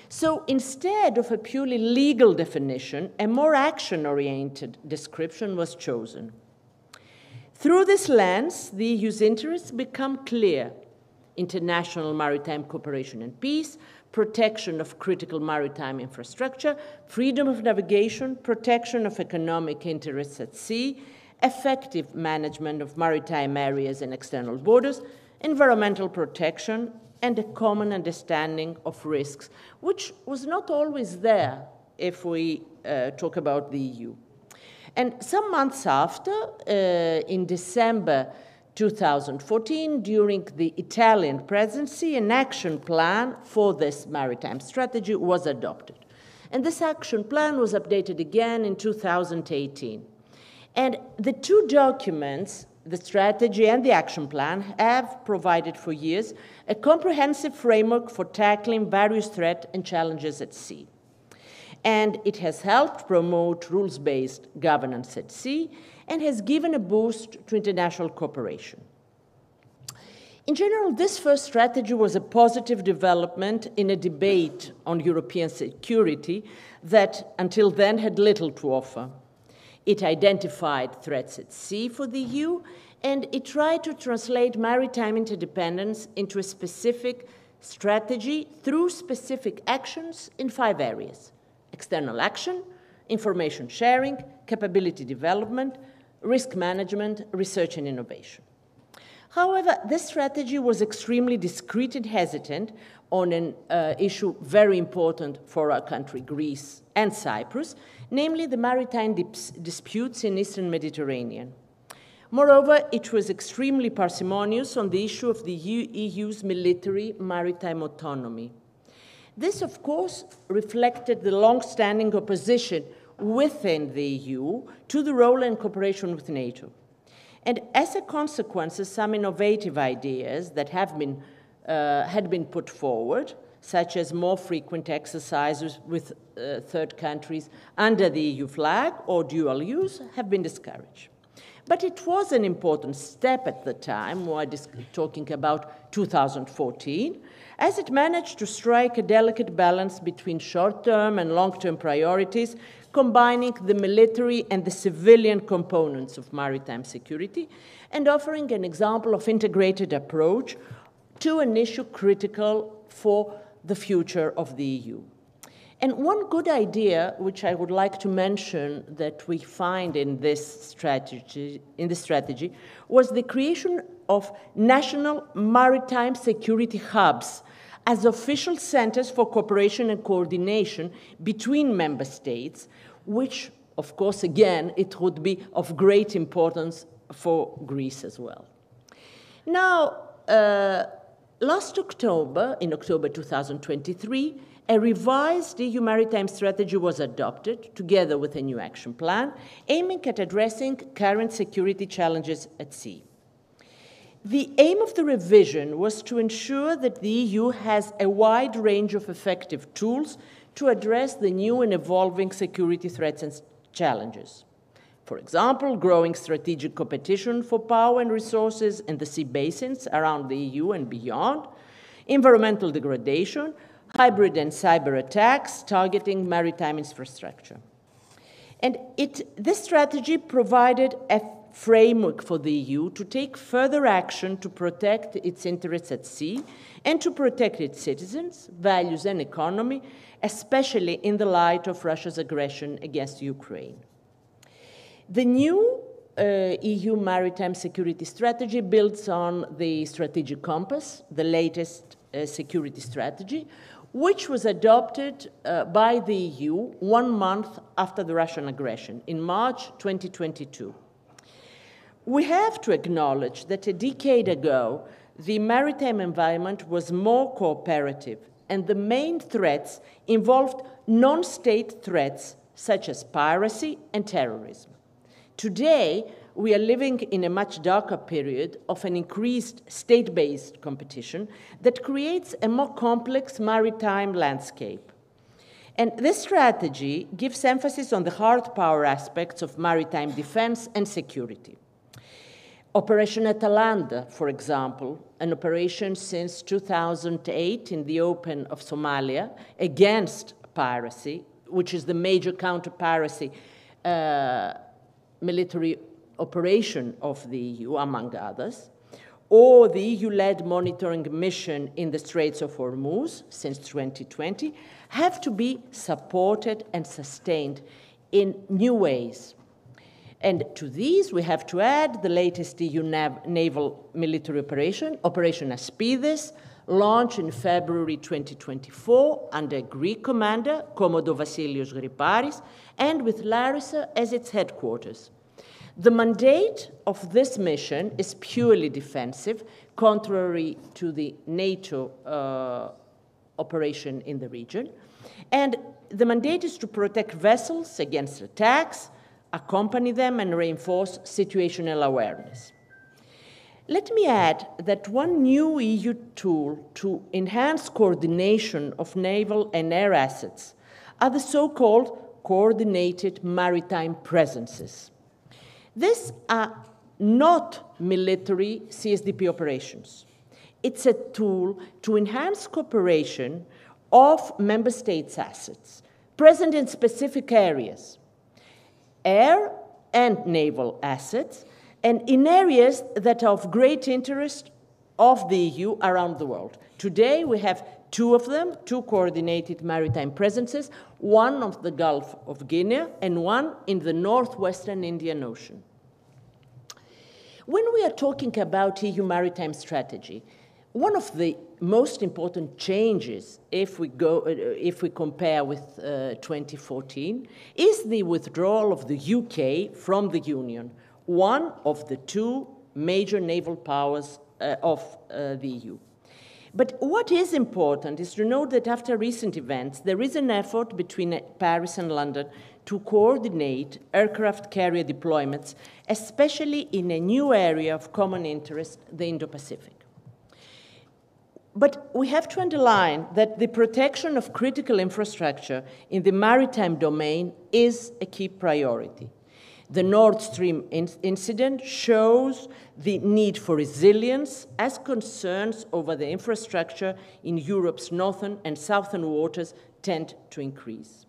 So instead of a purely legal definition, a more action-oriented description was chosen. Through this lens, the EU's interests become clear: international maritime cooperation and peace, protection of critical maritime infrastructure, freedom of navigation, protection of economic interests at sea, effective management of maritime areas and external borders, environmental protection, and a common understanding of risks, which was not always there if we talk about the EU. And some months after, in December 2014, during the Italian presidency, an action plan for this maritime strategy was adopted. And this action plan was updated again in 2018. And the two documents, the strategy and the action plan, have provided for years a comprehensive framework for tackling various threats and challenges at sea. And it has helped promote rules-based governance at sea and has given a boost to international cooperation. In general, this first strategy was a positive development in a debate on European security that until then had little to offer. It identified threats at sea for the EU, and it tried to translate maritime interdependence into a specific strategy through specific actions in 5 areas: external action, information sharing, capability development, risk management, research and innovation. However, this strategy was extremely discreet and hesitant on an issue very important for our country, Greece and Cyprus, namely the maritime disputes in Eastern Mediterranean. Moreover, it was extremely parsimonious on the issue of the EU's military maritime autonomy. This, of course, reflected the long-standing opposition within the EU to the role and cooperation with NATO. And as a consequence, some innovative ideas that had been put forward, such as more frequent exercises with third countries under the EU flag or dual use, have been discouraged. But it was an important step at the time, we're talking about 2014, as it managed to strike a delicate balance between short-term and long-term priorities, combining the military and the civilian components of maritime security, and offering an example of integrated approach to an issue critical for the future of the EU. And one good idea, which I would like to mention that we find in this strategy, was the creation of national maritime security hubs as official centers for cooperation and coordination between member states, which, of course, again, it would be of great importance for Greece as well. Now, last October, in October 2023, a revised EU maritime strategy was adopted, together with a new action plan, aiming at addressing current security challenges at sea. The aim of the revision was to ensure that the EU has a wide range of effective tools to address the new and evolving security threats and challenges. For example, growing strategic competition for power and resources in the sea basins around the EU and beyond, environmental degradation, hybrid and cyber attacks targeting maritime infrastructure. And this strategy provided a framework for the EU to take further action to protect its interests at sea and to protect its citizens, values and economy, especially in the light of Russia's aggression against Ukraine. The new EU maritime security strategy builds on the strategic compass, the latest security strategy, which was adopted by the EU 1 month after the Russian aggression, in March 2022. We have to acknowledge that a decade ago, the maritime environment was more cooperative, and the main threats involved non-state threats such as piracy and terrorism. Today, we are living in a much darker period of an increased state-based competition that creates a more complex maritime landscape. And this strategy gives emphasis on the hard power aspects of maritime defense and security. Operation Atalanta, for example, an operation since 2008 in the open of Somalia against piracy, which is the major counter-piracy military operation of the EU, among others, or the EU-led monitoring mission in the Straits of Hormuz since 2020, have to be supported and sustained in new ways. And to these, we have to add the latest EU naval military operation, Operation Aspides, launched in February 2024 under Greek commander, Commodore Vasilios Griparis, and with Larissa as its headquarters. The mandate of this mission is purely defensive, contrary to the NATO operation in the region. And the mandate is to protect vessels against attacks, accompany them, and reinforce situational awareness. Let me add that one new EU tool to enhance coordination of naval and air assets are the so-called coordinated maritime presences. These are not military CSDP operations. It's a tool to enhance cooperation of member states' assets present in specific areas, air and naval assets, and in areas that are of great interest of the EU around the world. Today, we have two of them, two coordinated maritime presences, one of the Gulf of Guinea and one in the northwestern Indian Ocean. When we are talking about EU maritime strategy, one of the most important changes, if we compare with 2014, is the withdrawal of the UK from the Union, one of the two major naval powers of the EU. But what is important is to note that after recent events, there is an effort between Paris and London to coordinate aircraft carrier deployments, especially in a new area of common interest, the Indo-Pacific. But we have to underline that the protection of critical infrastructure in the maritime domain is a key priority. The Nord Stream incident shows the need for resilience as concerns over the infrastructure in Europe's northern and southern waters tend to increase.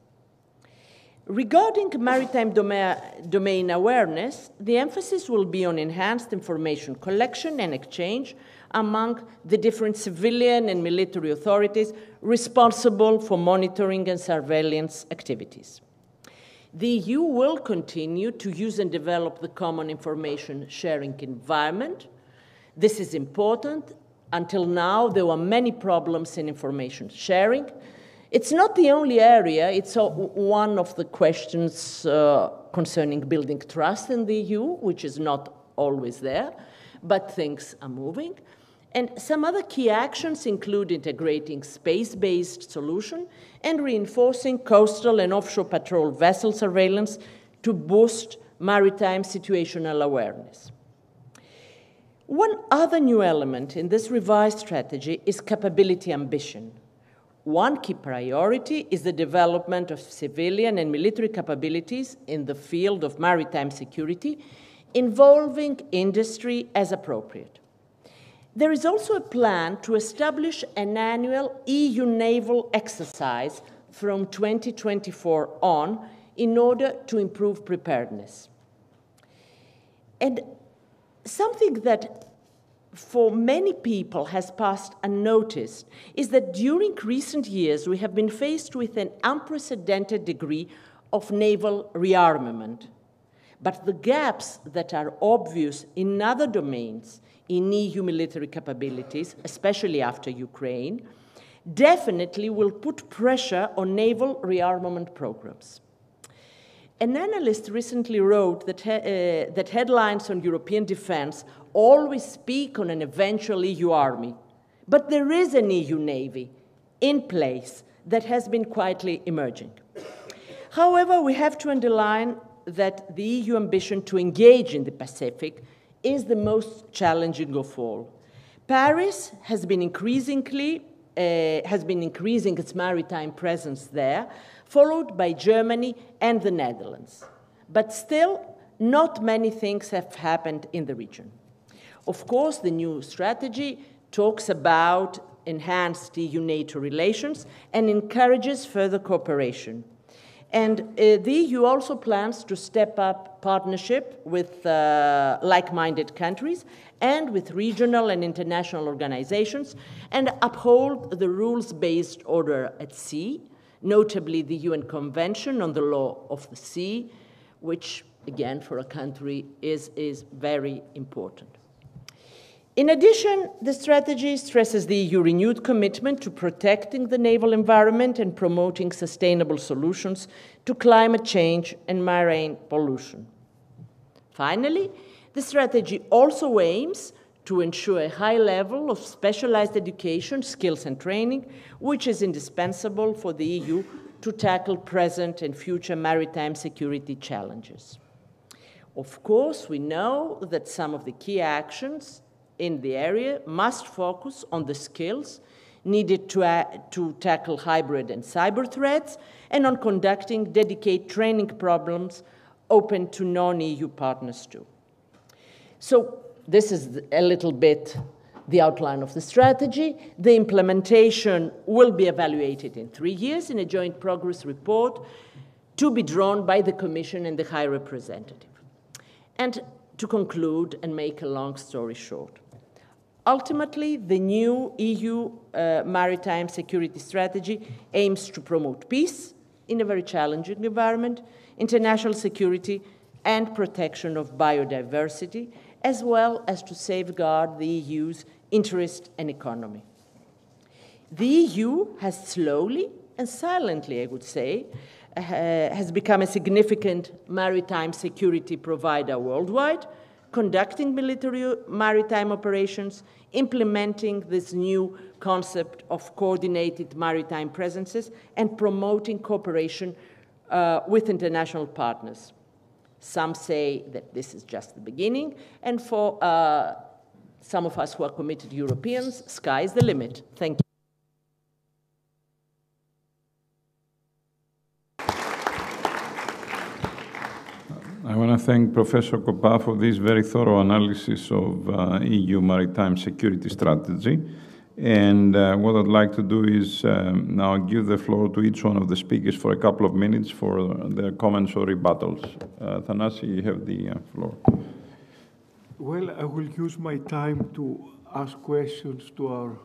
Regarding maritime domain awareness, the emphasis will be on enhanced information collection and exchange among the different civilian and military authorities responsible for monitoring and surveillance activities. The EU will continue to use and develop the common information sharing environment. This is important. Until now, there were many problems in information sharing. It's not the only area. It's one of the questions concerning building trust in the EU, which is not always there, but things are moving. And some other key actions include integrating space-based solution and reinforcing coastal and offshore patrol vessel surveillance to boost maritime situational awareness. One other new element in this revised strategy is capability ambition. One key priority is the development of civilian and military capabilities in the field of maritime security, involving industry as appropriate. There is also a plan to establish an annual EU naval exercise from 2024 on in order to improve preparedness. And something that for many people has passed unnoticed is that during recent years we have been faced with an unprecedented degree of naval rearmament. But the gaps that are obvious in other domains in EU military capabilities, especially after Ukraine, definitely will put pressure on naval rearmament programs. An analyst recently wrote that headlines on European defense always speak on an eventual EU army, but there is an EU navy in place that has been quietly emerging. However, we have to underline that the EU ambition to engage in the Pacific is the most challenging of all. Paris has been increasing its maritime presence there, followed by Germany and the Netherlands. But still, not many things have happened in the region. Of course, the new strategy talks about enhanced EU-NATO relations and encourages further cooperation. And the EU also plans to step up partnership with like-minded countries and with regional and international organizations and uphold the rules-based order at sea, notably the UN Convention on the Law of the Sea, which, again, for a country is very important. In addition, the strategy stresses the EU renewed commitment to protecting the naval environment and promoting sustainable solutions to climate change and marine pollution. Finally, the strategy also aims to ensure a high level of specialized education, skills and training, which is indispensable for the EU to tackle present and future maritime security challenges. Of course, we know that some of the key actions in the area must focus on the skills needed to tackle hybrid and cyber threats and on conducting dedicated training programs open to non-EU partners too. So this is a little bit the outline of the strategy. The implementation will be evaluated in 3 years in a joint progress report to be drawn by the Commission and the High Representative. And to conclude and make a long story short, ultimately, the new EU maritime security strategy aims to promote peace in a very challenging environment, international security, and protection of biodiversity, as well as to safeguard the EU's interest and economy. The EU has slowly and silently, I would say, has become a significant maritime security provider worldwide, conducting military maritime operations, implementing this new concept of coordinated maritime presences, and promoting cooperation with international partners. Some say that this is just the beginning, and for some of us who are committed Europeans, sky's the limit. Thank you. I want to thank Professor Kopa for this very thorough analysis of EU maritime security strategy. And what I'd like to do is now give the floor to each one of the speakers for a couple of minutes for their comments or rebuttals. Athanasios, you have the floor. Well, I will use my time to ask questions to our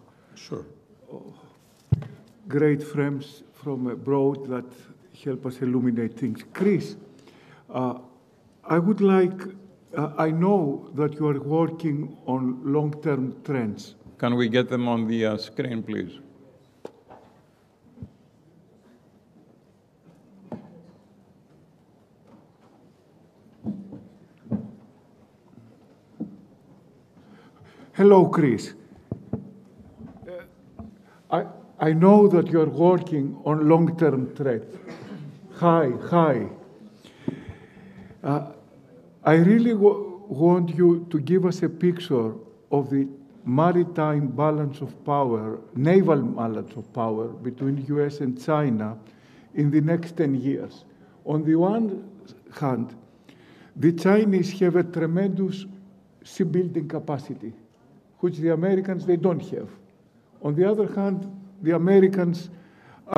great friends from abroad that help us illuminate things. Chris, I would like, I know that you are working on long-term trends. Can we get them on the screen, please? Hello, Chris. I know that you're working on long-term threats. Hi. I really want you to give us a picture of the maritime balance of power, naval balance of power between the US and China in the next 10 years. On the one hand, the Chinese have a tremendous shipbuilding capacity, which the Americans, they don't have. On the other hand, the Americans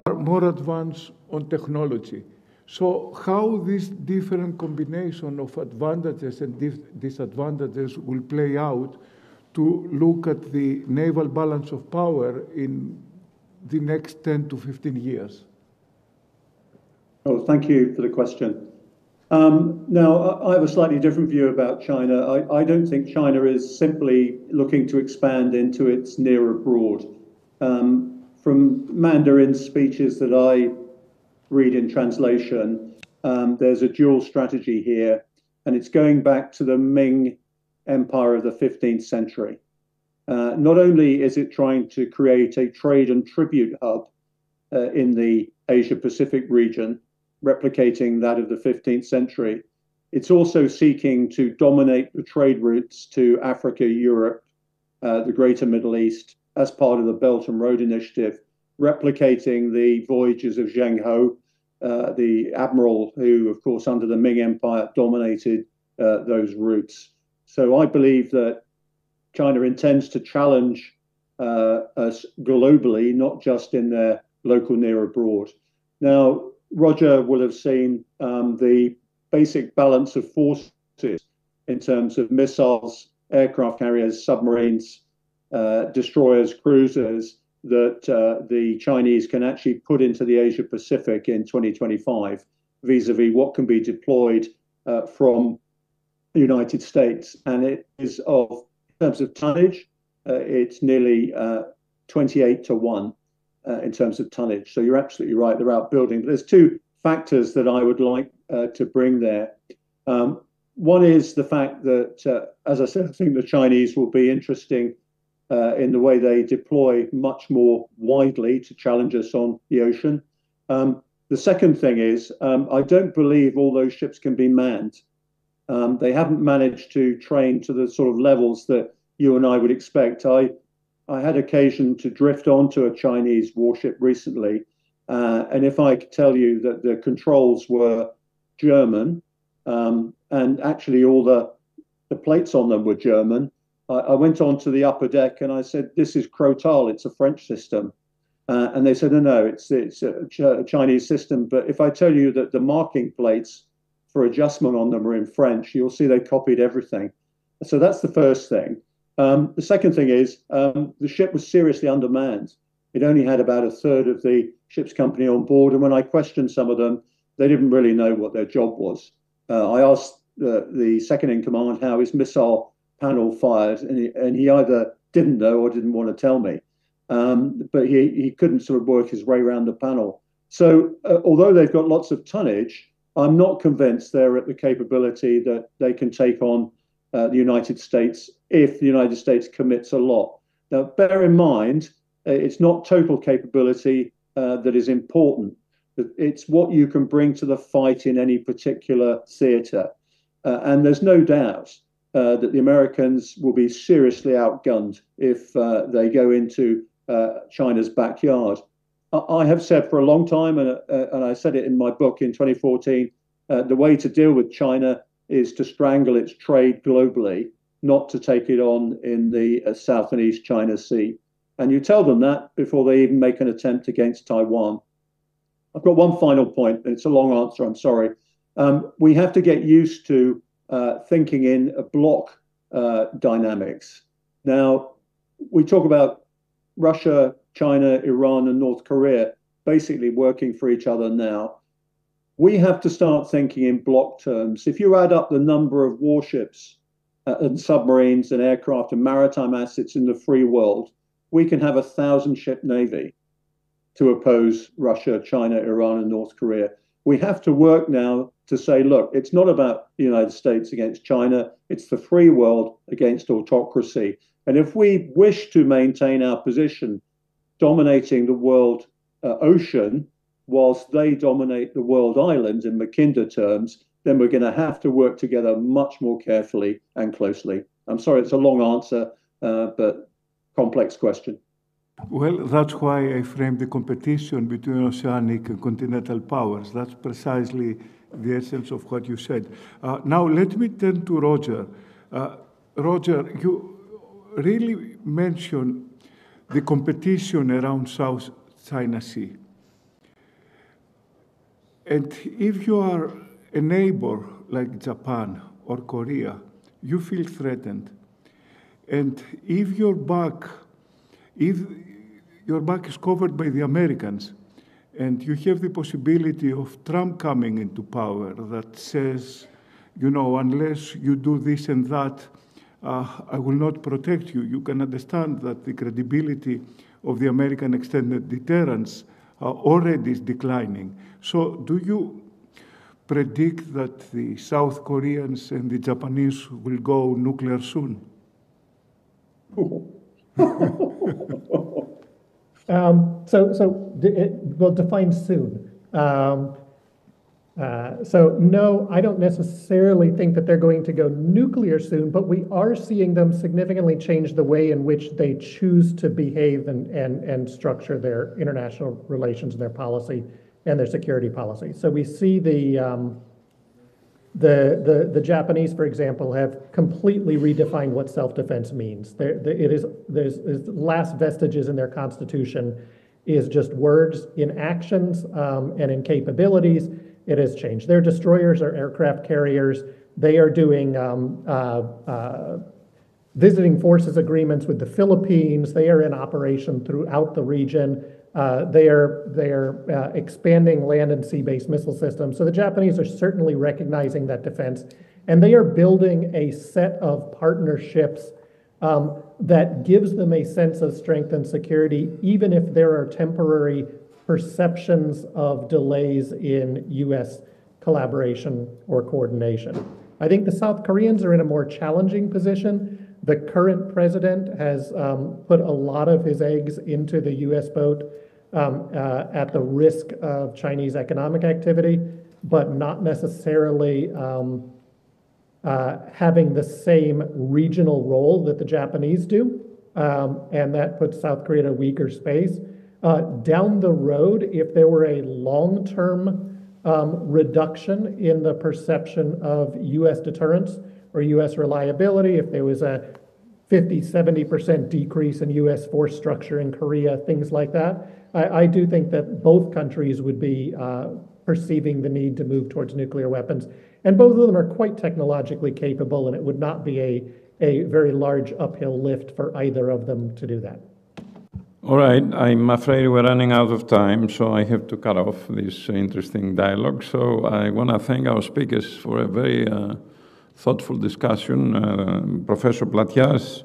are more advanced on technology. So how this different combination of advantages and disadvantages will play out to look at the naval balance of power in the next 10 to 15 years? Oh, thank you for the question. Now, I have a slightly different view about China. I don't think China is simply looking to expand into its near abroad. From Mandarin speeches that I read in translation, there's a dual strategy here, and it's going back to the Ming Empire of the 15th century. Not only is it trying to create a trade and tribute hub in the Asia-Pacific region, replicating that of the 15th century, it's also seeking to dominate the trade routes to Africa, Europe, the Greater Middle East, as part of the Belt and Road Initiative, replicating the voyages of Zheng He, the Admiral who, of course, under the Ming Empire dominated those routes. So I believe that China intends to challenge us globally, not just in their local near abroad. Now, Roger will have seen the basic balance of forces in terms of missiles, aircraft carriers, submarines, destroyers, cruisers that the Chinese can actually put into the Asia Pacific in 2025 vis-a-vis what can be deployed from the United States. And it is of, in terms of tonnage, it's nearly 28 to 1 in terms of tonnage. So you're absolutely right, they're outbuilding. But there's two factors that I would like to bring there. One is the fact that, as I said, I think the Chinese will be interesting in the way they deploy much more widely to challenge us on the ocean. The second thing is, I don't believe all those ships can be manned. They haven't managed to train to the sort of levels that you and I would expect. I had occasion to drift onto a Chinese warship recently, and if I could tell you that the controls were German, and actually all the plates on them were German, I went on to the upper deck and I said, "This is Crotal, it's a French system." And they said, no, it's a Chinese system. But if I tell you that the marking plates for adjustment on them are in French, you'll see they copied everything. So that's the first thing. The second thing is the ship was seriously undermanned. It only had about a third of the ship's company on board. And when I questioned some of them, they didn't really know what their job was. I asked the second in command how his missile panel fired, and he either didn't know or didn't want to tell me. But he couldn't sort of work his way around the panel. So although they've got lots of tonnage, I'm not convinced they're at the capability that they can take on the United States if the United States commits a lot. Now, bear in mind, it's not total capability that is important. It's what you can bring to the fight in any particular theatre. And there's no doubt that the Americans will be seriously outgunned if they go into China's backyard. I have said for a long time, and I said it in my book in 2014, the way to deal with China is to strangle its trade globally, not to take it on in the South and East China Sea. And you tell them that before they even make an attempt against Taiwan. I've got one final point, and it's a long answer, I'm sorry. We have to get used to thinking in a block dynamics. Now, we talk about Russia, China, Iran, and North Korea basically working for each other now. We have to start thinking in block terms. If you add up the number of warships and submarines and aircraft and maritime assets in the free world, we can have a 1,000-ship navy to oppose Russia, China, Iran, and North Korea. We have to work now to say, look, it's not about the United States against China, it's the free world against autocracy. And if we wish to maintain our position dominating the world ocean, whilst they dominate the world islands in Mackinder terms, then we're going to have to work together much more carefully and closely. I'm sorry, it's a long answer, but complex question. Well, that's why I framed the competition between oceanic and continental powers. That's precisely the essence of what you said. Now, let me turn to Roger. Roger, you really mentioned the competition around South China Sea. And if you are a neighbor like Japan or Korea, you feel threatened. And if your back is covered by the Americans, and you have the possibility of Trump coming into power that says, you know, unless you do this and that, I will not protect you. You can understand that the credibility of the American extended deterrence already is declining. So do you predict that the South Koreans and the Japanese will go nuclear soon? We'll define soon. So no, I don't necessarily think that they're going to go nuclear soon, but we are seeing them significantly change the way in which they choose to behave and structure their international relations, their policy, and their security policy. So we see the Japanese, for example, have completely redefined what self-defense means. There's last vestiges in their constitution, is just words. In actions and in capabilities, it has changed. Their destroyers are aircraft carriers. They are doing visiting forces agreements with the Philippines. They are in operation throughout the region. They are expanding land and sea-based missile systems. So the Japanese are certainly recognizing that defense, and they are building a set of partnerships that gives them a sense of strength and security, even if there are temporary perceptions of delays in U.S. collaboration or coordination. I think the South Koreans are in a more challenging position. The current president has put a lot of his eggs into the U.S. boat at the risk of Chinese economic activity, but not necessarily having the same regional role that the Japanese do, and that puts South Korea in a weaker space. Down the road, if there were a long-term reduction in the perception of U.S. deterrence or U.S. reliability, if there was a 50-70% decrease in U.S. force structure in Korea, things like that, I do think that both countries would be perceiving the need to move towards nuclear weapons. And both of them are quite technologically capable, and it would not be a very large uphill lift for either of them to do that. All right, I'm afraid we're running out of time, so I have to cut off this interesting dialogue. So I want to thank our speakers for a very thoughtful discussion. Professor Platias,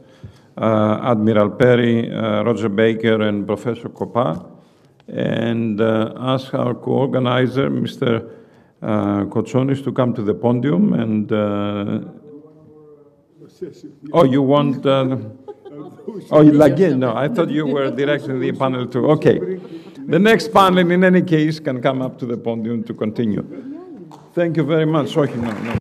Admiral Perry, Roger Baker, and Professor Kopa. And ask our co-organizer, Mr. Katsonis, to come to the podium. And oh, you want... Oh, again, no, I thought you were directing the panel too. Okay. The next panel, in any case, can come up to the podium to continue. Thank you very much. Sorry, no.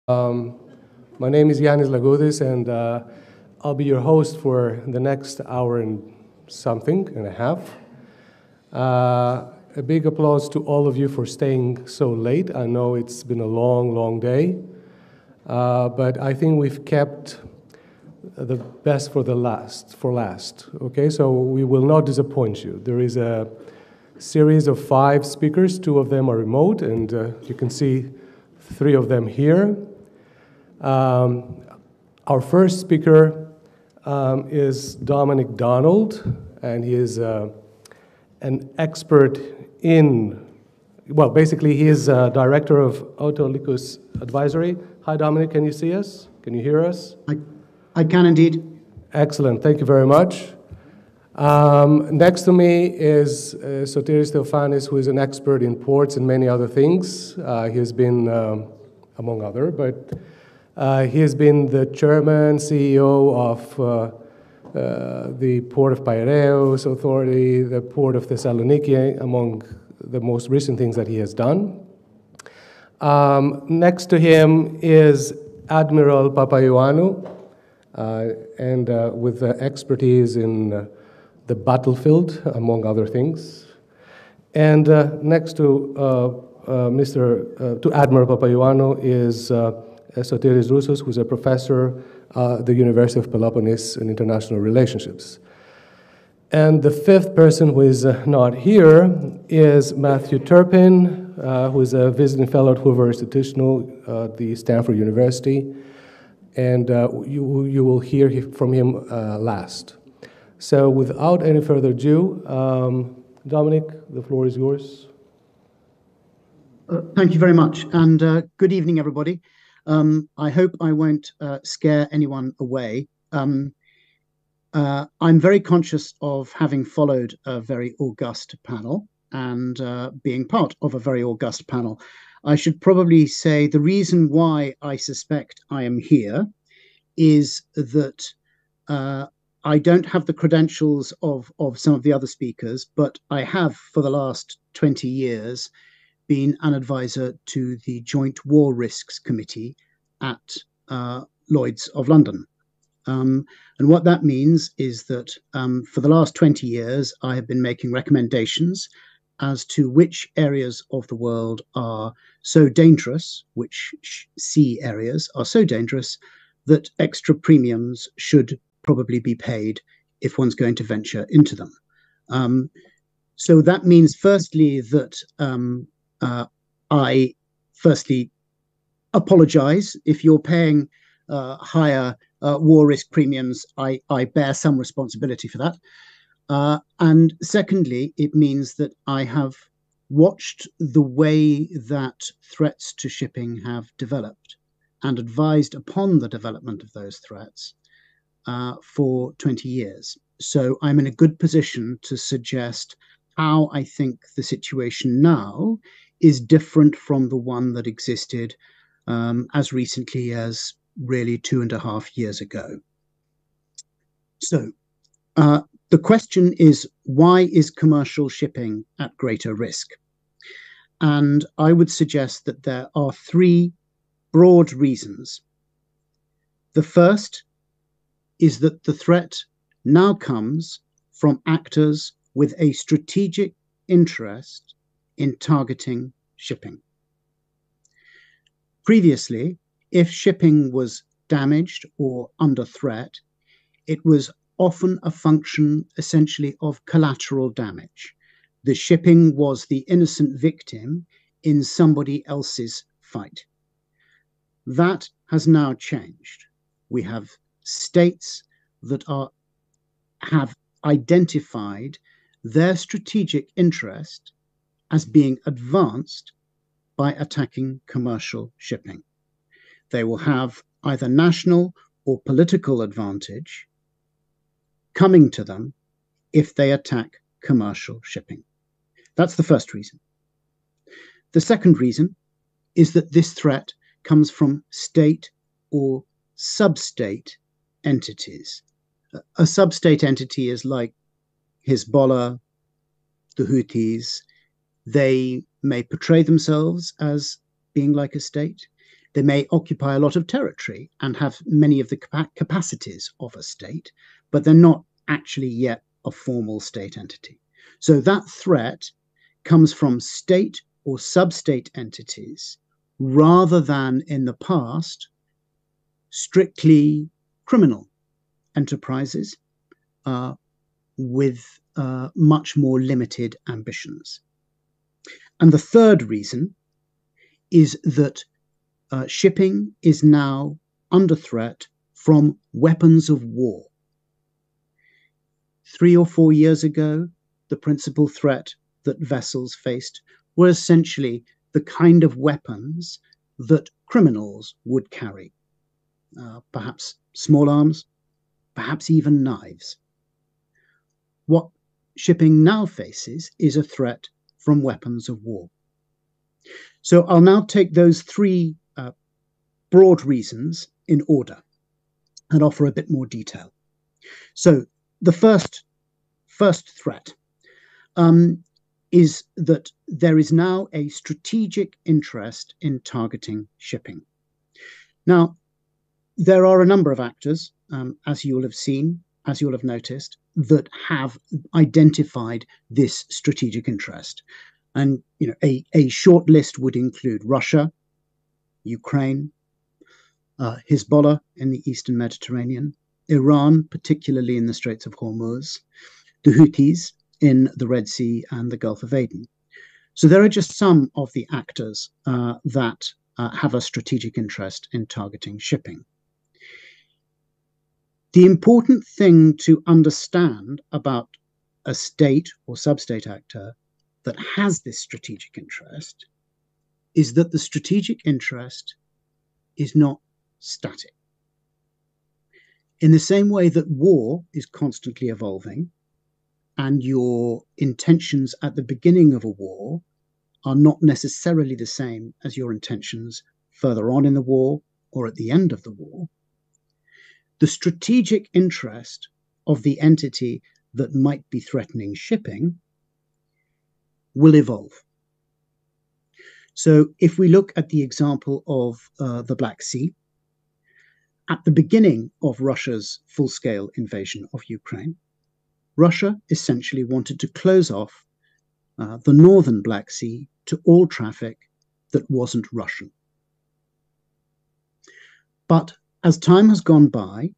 My name is Yannis Lagoudis, and I'll be your host for the next hour and something and a half. A big applause to all of you for staying so late. I know it's been a long, long day, but I think we've kept the best for last. Okay, so we will not disappoint you. There is a series of 5 speakers. 2 of them are remote, and you can see 3 of them here. Our first speaker is Dominic Donald, and he is an expert in, well, basically he is director of Loukas Advisory. Hi, Dominic, can you see us? Can you hear us? I can indeed. Excellent, thank you very much. Next to me is Sotiris Theophanis, who is an expert in ports and many other things. He has been, among other, but he has been the chairman, CEO of the Port of Piraeus Authority, the Port of Thessaloniki, among the most recent things that he has done. Next to him is Admiral Papaioannou, and with expertise in the battlefield, among other things. And next to Admiral Papaioannou is Sotiris Roussos, who's a professor at the University of Peloponnese in International Relationships. And the 5th person who is not here is Matthew Turpin, who is a visiting fellow at Hoover Institutional at the Stanford University. And you will hear from him last. So without any further ado, Dominic, the floor is yours. Thank you very much, and good evening, everybody. I hope I won't scare anyone away. I'm very conscious of having followed a very august panel and being part of a very august panel. I should probably say the reason why I suspect I am here is that I don't have the credentials of some of the other speakers, but I have for the last 20 years been an advisor to the Joint War Risks Committee at Lloyd's of London. And what that means is that for the last 20 years, I have been making recommendations as to which areas of the world are so dangerous, which sea areas are so dangerous, that extra premiums should probably be paid if one's going to venture into them. So that means, firstly, that I firstly apologize if you're paying higher war risk premiums. I bear some responsibility for that. And secondly, it means that I have watched the way that threats to shipping have developed and advised upon the development of those threats for 20 years. So I'm in a good position to suggest how I think the situation now is different from the one that existed as recently as really 2.5 years ago. So the question is, why is commercial shipping at greater risk? And I would suggest that there are 3 broad reasons. The first is that the threat now comes from actors with a strategic interest in targeting shipping. Previously, if shipping was damaged or under threat, it was often a function essentially of collateral damage. The shipping was the innocent victim in somebody else's fight. That has now changed. We have states that have identified their strategic interest as being advanced by attacking commercial shipping. They will have either national or political advantage coming to them if they attack commercial shipping. That's the first reason. The second reason is that this threat comes from state or sub-state entities. A sub-state entity is like Hezbollah, the Houthis. They may portray themselves as being like a state. They may occupy a lot of territory and have many of the capacities of a state, but they're not actually yet a formal state entity. So that threat comes from state or sub-state entities rather than, in the past, strictly criminal enterprises with much more limited ambitions. And the third reason is that shipping is now under threat from weapons of war. 3 or 4 years ago, the principal threat that vessels faced were essentially the kind of weapons that criminals would carry, perhaps small arms, perhaps even knives. What shipping now faces is a threat from weapons of war. So I'll now take those three broad reasons in order and offer a bit more detail. So the first threat is that there is now a strategic interest in targeting shipping. Now, there are a number of actors, as you will have seen, as you will have noticed, that have identified this strategic interest. And a short list would include Russia, Ukraine, Hezbollah in the Eastern Mediterranean, Iran, particularly in the Straits of Hormuz, the Houthis in the Red Sea and the Gulf of Aden. So there are just some of the actors that have a strategic interest in targeting shipping. The important thing to understand about a state or sub-state actor that has this strategic interest is that the strategic interest is not static. In the same way that war is constantly evolving and your intentions at the beginning of a war are not necessarily the same as your intentions further on in the war or at the end of the war, the strategic interest of the entity that might be threatening shipping will evolve. So if we look at the example of the Black Sea, at the beginning of Russia's full-scale invasion of Ukraine, Russia essentially wanted to close off the northern Black Sea to all traffic that wasn't Russian. But as time has gone by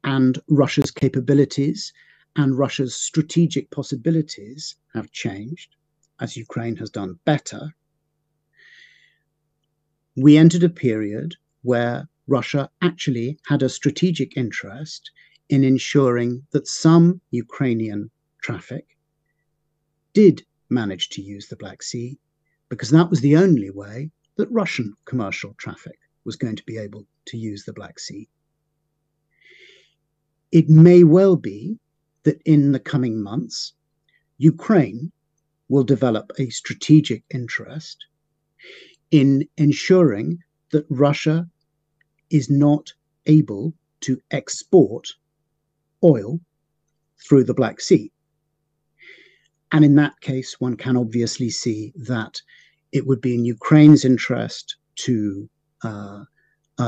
and Russia's capabilities and Russia's strategic possibilities have changed, as Ukraine has done better, we entered a period where Russia actually had a strategic interest in ensuring that some Ukrainian traffic did manage to use the Black Sea, because that was the only way that Russian commercial traffic was going to be able to use the Black Sea. It may well be that in the coming months, Ukraine will develop a strategic interest in ensuring that Russia is not able to export oil through the Black Sea. And in that case, one can obviously see that it would be in Ukraine's interest to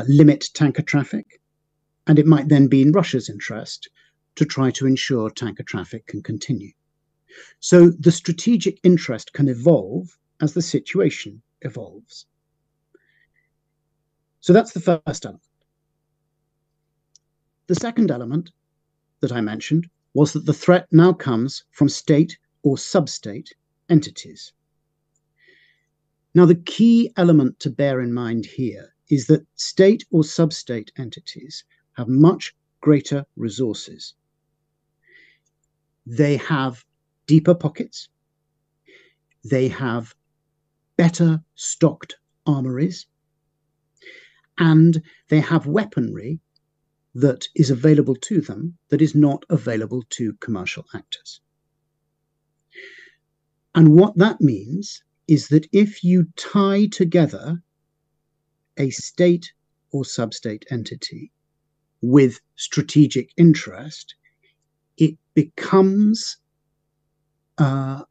limit tanker traffic, and it might then be in Russia's interest to try to ensure tanker traffic can continue. So the strategic interest can evolve as the situation evolves. So that's the first element. The second element that I mentioned was that the threat now comes from state or sub-state entities. Now, the key element to bear in mind here is that state or sub-state entities have much greater resources. They have deeper pockets. They have better stocked armories. And they have weaponry that is available to them that is not available to commercial actors. And what that means is that if you tie together a state or sub-state entity with strategic interest, it becomes a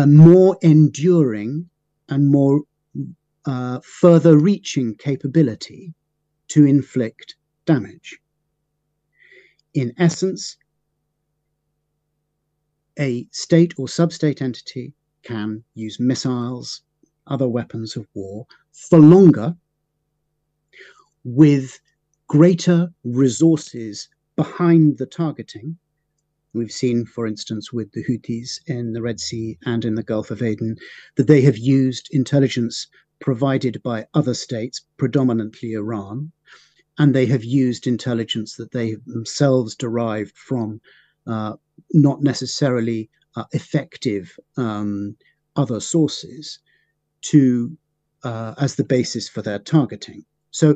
more enduring and more further reaching capability to inflict damage. In essence, a state or sub-state entity can use missiles, other weapons of war for longer with greater resources behind the targeting. We've seen, for instance, with the Houthis in the Red Sea and in the Gulf of Aden, that they have used intelligence provided by other states, predominantly Iran, and they have used intelligence that they themselves derived from not necessarily effective other sources to as the basis for their targeting. So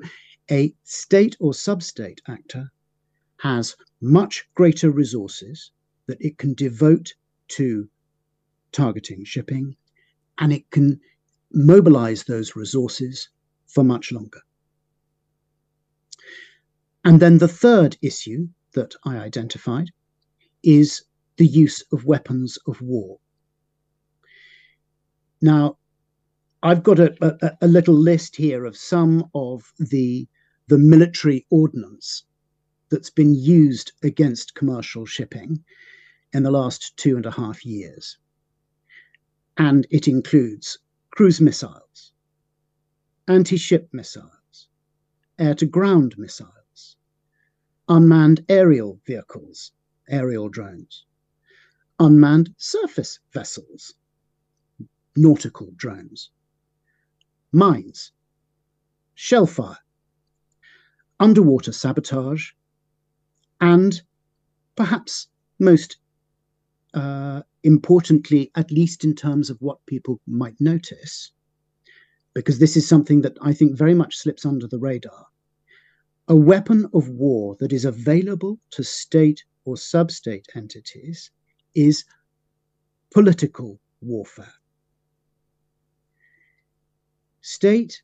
a state or sub-state actor has much greater resources that it can devote to targeting shipping, and it can mobilize those resources for much longer. And then the third issue that I identified is the use of weapons of war. Now, I've got a little list here of some of the military ordnance that's been used against commercial shipping in the last 2.5 years. And it includes cruise missiles, anti-ship missiles, air-to-ground missiles, unmanned aerial vehicles, aerial drones, unmanned surface vessels, nautical drones, mines, shellfire, underwater sabotage, and perhaps most importantly, at least in terms of what people might notice, because this is something that I think very much slips under the radar, a weapon of war that is available to state or sub-state entities is political warfare. State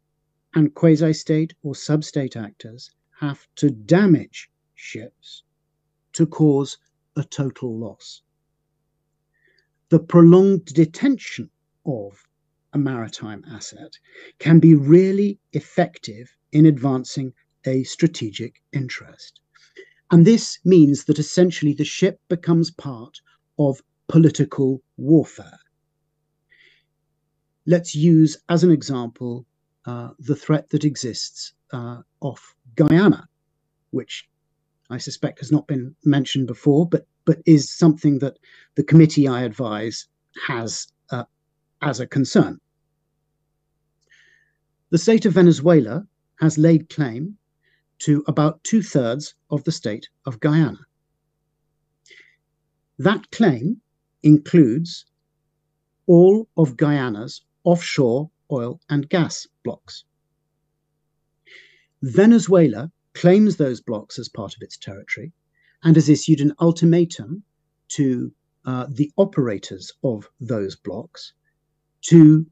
and quasi-state or sub-state actors have to damage ships to cause a total loss. The prolonged detention of a maritime asset can be really effective in advancing a strategic interest. And this means that essentially the ship becomes part of political warfare. Let's use as an example the threat that exists off Guyana, which I suspect has not been mentioned before, but is something that the committee I advise has as a concern. The state of Venezuela has laid claim to about 2/3 of the state of Guyana. That claim includes all of Guyana's offshore oil and gas blocks. Venezuela claims those blocks as part of its territory and has issued an ultimatum to the operators of those blocks to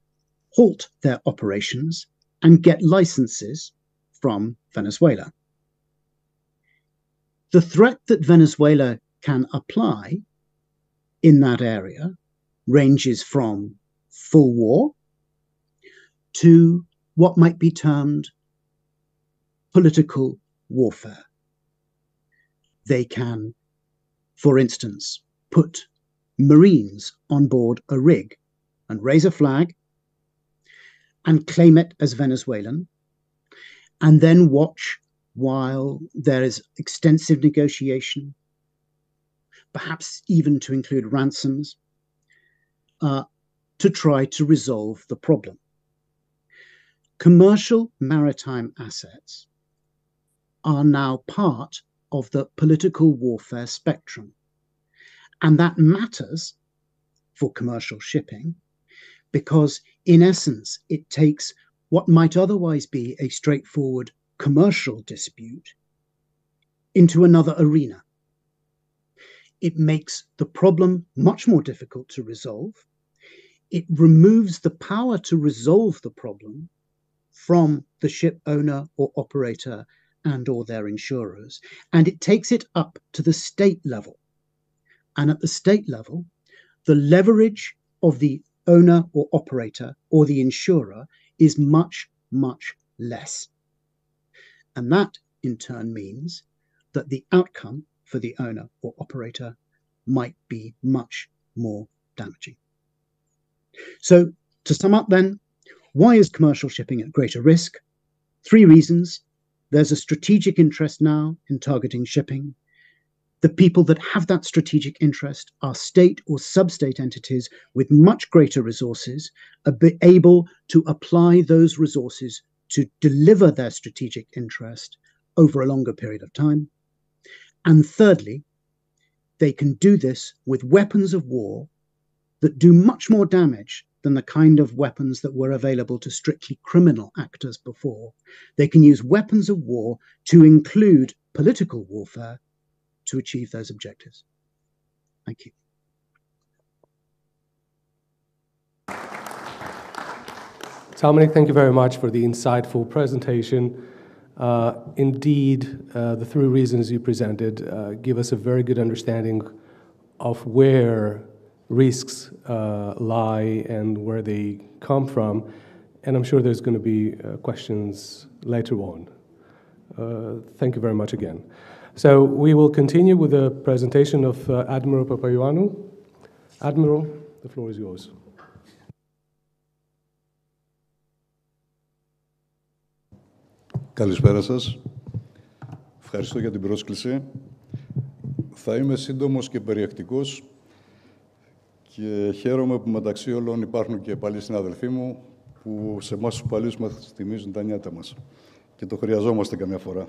halt their operations and get licenses from Venezuela. The threat that Venezuela can apply in that area ranges from full war to what might be termed political warfare. They can, for instance, put Marines on board a rig and raise a flag and claim it as Venezuelan, and then watch while there is extensive negotiation, perhaps even to include ransoms, to try to resolve the problem. Commercial maritime assets are now part of the political warfare spectrum. And that matters for commercial shipping because, in essence, it takes what might otherwise be a straightforward commercial dispute into another arena. It makes the problem much more difficult to resolve. It removes the power to resolve the problem from the ship owner or operator and or their insurers, and it takes it up to the state level. And at the state level, the leverage of the owner or operator or the insurer is much, much less. And that, in turn, means that the outcome for the owner or operator might be much more damaging. So, to sum up then, why is commercial shipping at greater risk? 3 reasons. There's a strategic interest now in targeting shipping. The people that have that strategic interest are state or sub-state entities with much greater resources, able to apply those resources to deliver their strategic interest over a longer period of time. And thirdly, they can do this with weapons of war that do much more damage than the kind of weapons that were available to strictly criminal actors before. They can use weapons of war to include political warfare to achieve those objectives. Thank you. Dominic, thank you very much for the insightful presentation. Indeed, the 3 reasons you presented give us a very good understanding of where risks lie and where they come from. And I'm sure there's going to be questions later on. Thank you very much again. So we will continue with the presentation of Admiral Papaioannou. Admiral, the floor is yours. Καλησπέρα σας. Ευχαριστώ για την πρόσκληση. Θα είμαι σύντομος και περιεκτικός και χαίρομαι που μεταξύ όλων υπάρχουν και παλιοί συναδελφοί μου που σε εμάς τους παλιούς μας θυμίζουν τα νιάτα μας και το χρειαζόμαστε καμιά φορά.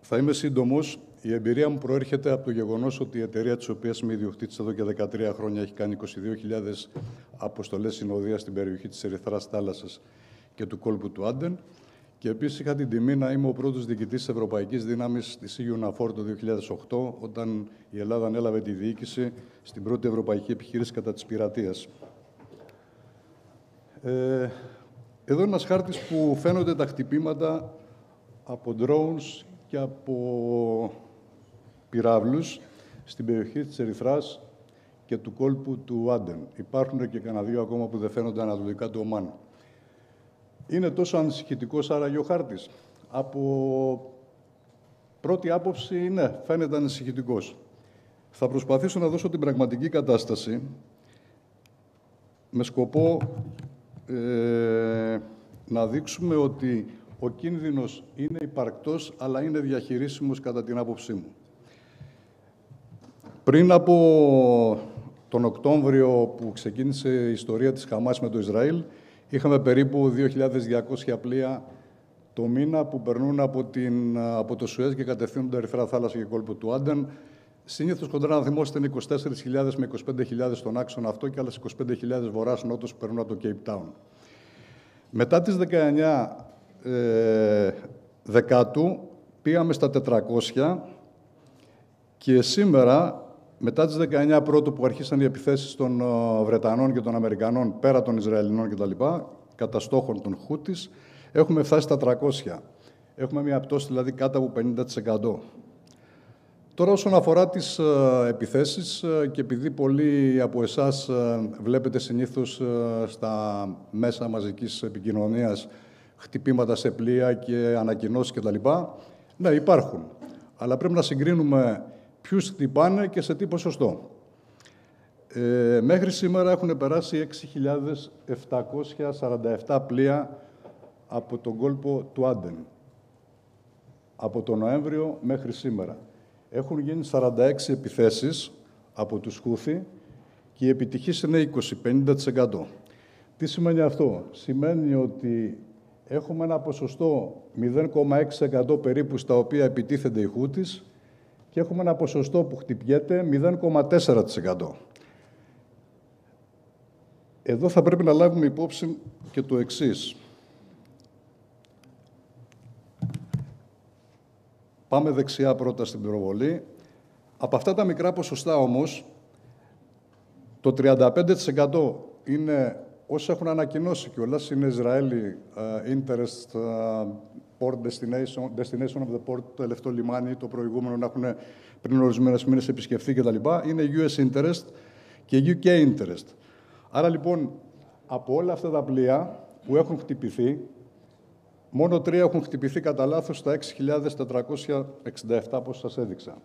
Θα είμαι σύντομος. Η εμπειρία μου προέρχεται από το γεγονός ότι η εταιρεία της οποίας είμαι ιδιοκτήτης εδώ και 13 χρόνια έχει κάνει 22.000 αποστολές συνοδείας στην περιοχή της Ερυθράς Θάλασσας και του κόλπου του Άντεν. Και επίσης είχα την τιμή να είμαι ο πρώτος διοικητής της Ευρωπαϊκής Δύναμης της EUNAVFOR το 2008, όταν η Ελλάδα ανέλαβε τη διοίκηση στην πρώτη ευρωπαϊκή επιχείρηση κατά της πειρατείας. Εδώ είναι ένας χάρτης που φαίνονται τα χτυπήματα από drones και από πυράβλους στην περιοχή της Ερυθράς και του κόλπου του Άντεν. Υπάρχουν και κανένα 2 ακόμα που δεν φαίνονται ανατολικά του Ομάν. Είναι τόσο ανησυχητικός άραγε ο χάρτης? Από πρώτη άποψη, ναι, φαίνεται ανησυχητικός. Θα προσπαθήσω να δώσω την πραγματική κατάσταση με σκοπό να δείξουμε ότι ο κίνδυνος είναι υπαρκτός, αλλά είναι διαχειρίσιμος κατά την άποψή μου. Πριν από τον Οκτώβριο που ξεκίνησε η ιστορία της Χαμάς με το Ισραήλ, είχαμε περίπου 2.200 πλοία το μήνα που περνούν από το Σουέζ και κατευθύνουν την Ερυθρά Θάλασσα και κόλπο του Άντεν. Συνήθως κοντρά να θυμόσαστε είναι 24.000 με 25.000 στον άξονα αυτό και άλλες 25.000 βορράς-νότος που περνούν από το Cape Town. Μετά τις 19 Δεκάτου πήγαμε στα 400 και σήμερα, μετά τις 19 Πρώτου που αρχίσαν οι επιθέσεις των Βρετανών και των Αμερικανών πέρα των Ισραηλινών κτλ. Κατά στόχων των Χούτις, έχουμε φτάσει στα 300. Έχουμε μια πτώση δηλαδή κάτω από 50%. Τώρα όσον αφορά τις επιθέσεις και επειδή πολλοί από εσάς βλέπετε συνήθως στα μέσα μαζικής επικοινωνίας χτυπήματα σε πλοία και ανακοινώσεις κτλ. Ναι, υπάρχουν. Αλλά πρέπει να συγκρίνουμε ποιους χτυπάνε και σε τι ποσοστό. Μέχρι σήμερα έχουν περάσει 6.747 πλοία από τον κόλπο του Άντεν. Από τον Νοέμβριο μέχρι σήμερα. Έχουν γίνει 46 επιθέσεις από τους Χούθι και η επιτυχής είναι 20-50%. Τι σημαίνει αυτό? Σημαίνει ότι έχουμε ένα ποσοστό 0,6% περίπου στα οποία επιτίθενται οι Χούτις και έχουμε ένα ποσοστό που χτυπιέται 0,4%. Εδώ θα πρέπει να λάβουμε υπόψη και το εξής. Πάμε δεξιά πρώτα στην προβολή. Από αυτά τα μικρά ποσοστά όμως, το 35% είναι όσοι έχουν ανακοινώσει κιόλας, είναι Israeli interest, port destination of the port, το τελευταίο λιμάνι, το προηγούμενο να έχουν πριν ορισμένες μήνες επισκεφθεί κτλ. Είναι US interest και UK interest. Άρα λοιπόν Από όλα αυτά τα πλοία που έχουν χτυπηθεί, μόνο 3 έχουν χτυπηθεί κατά λάθος στα 6.467, όπως σας έδειξα.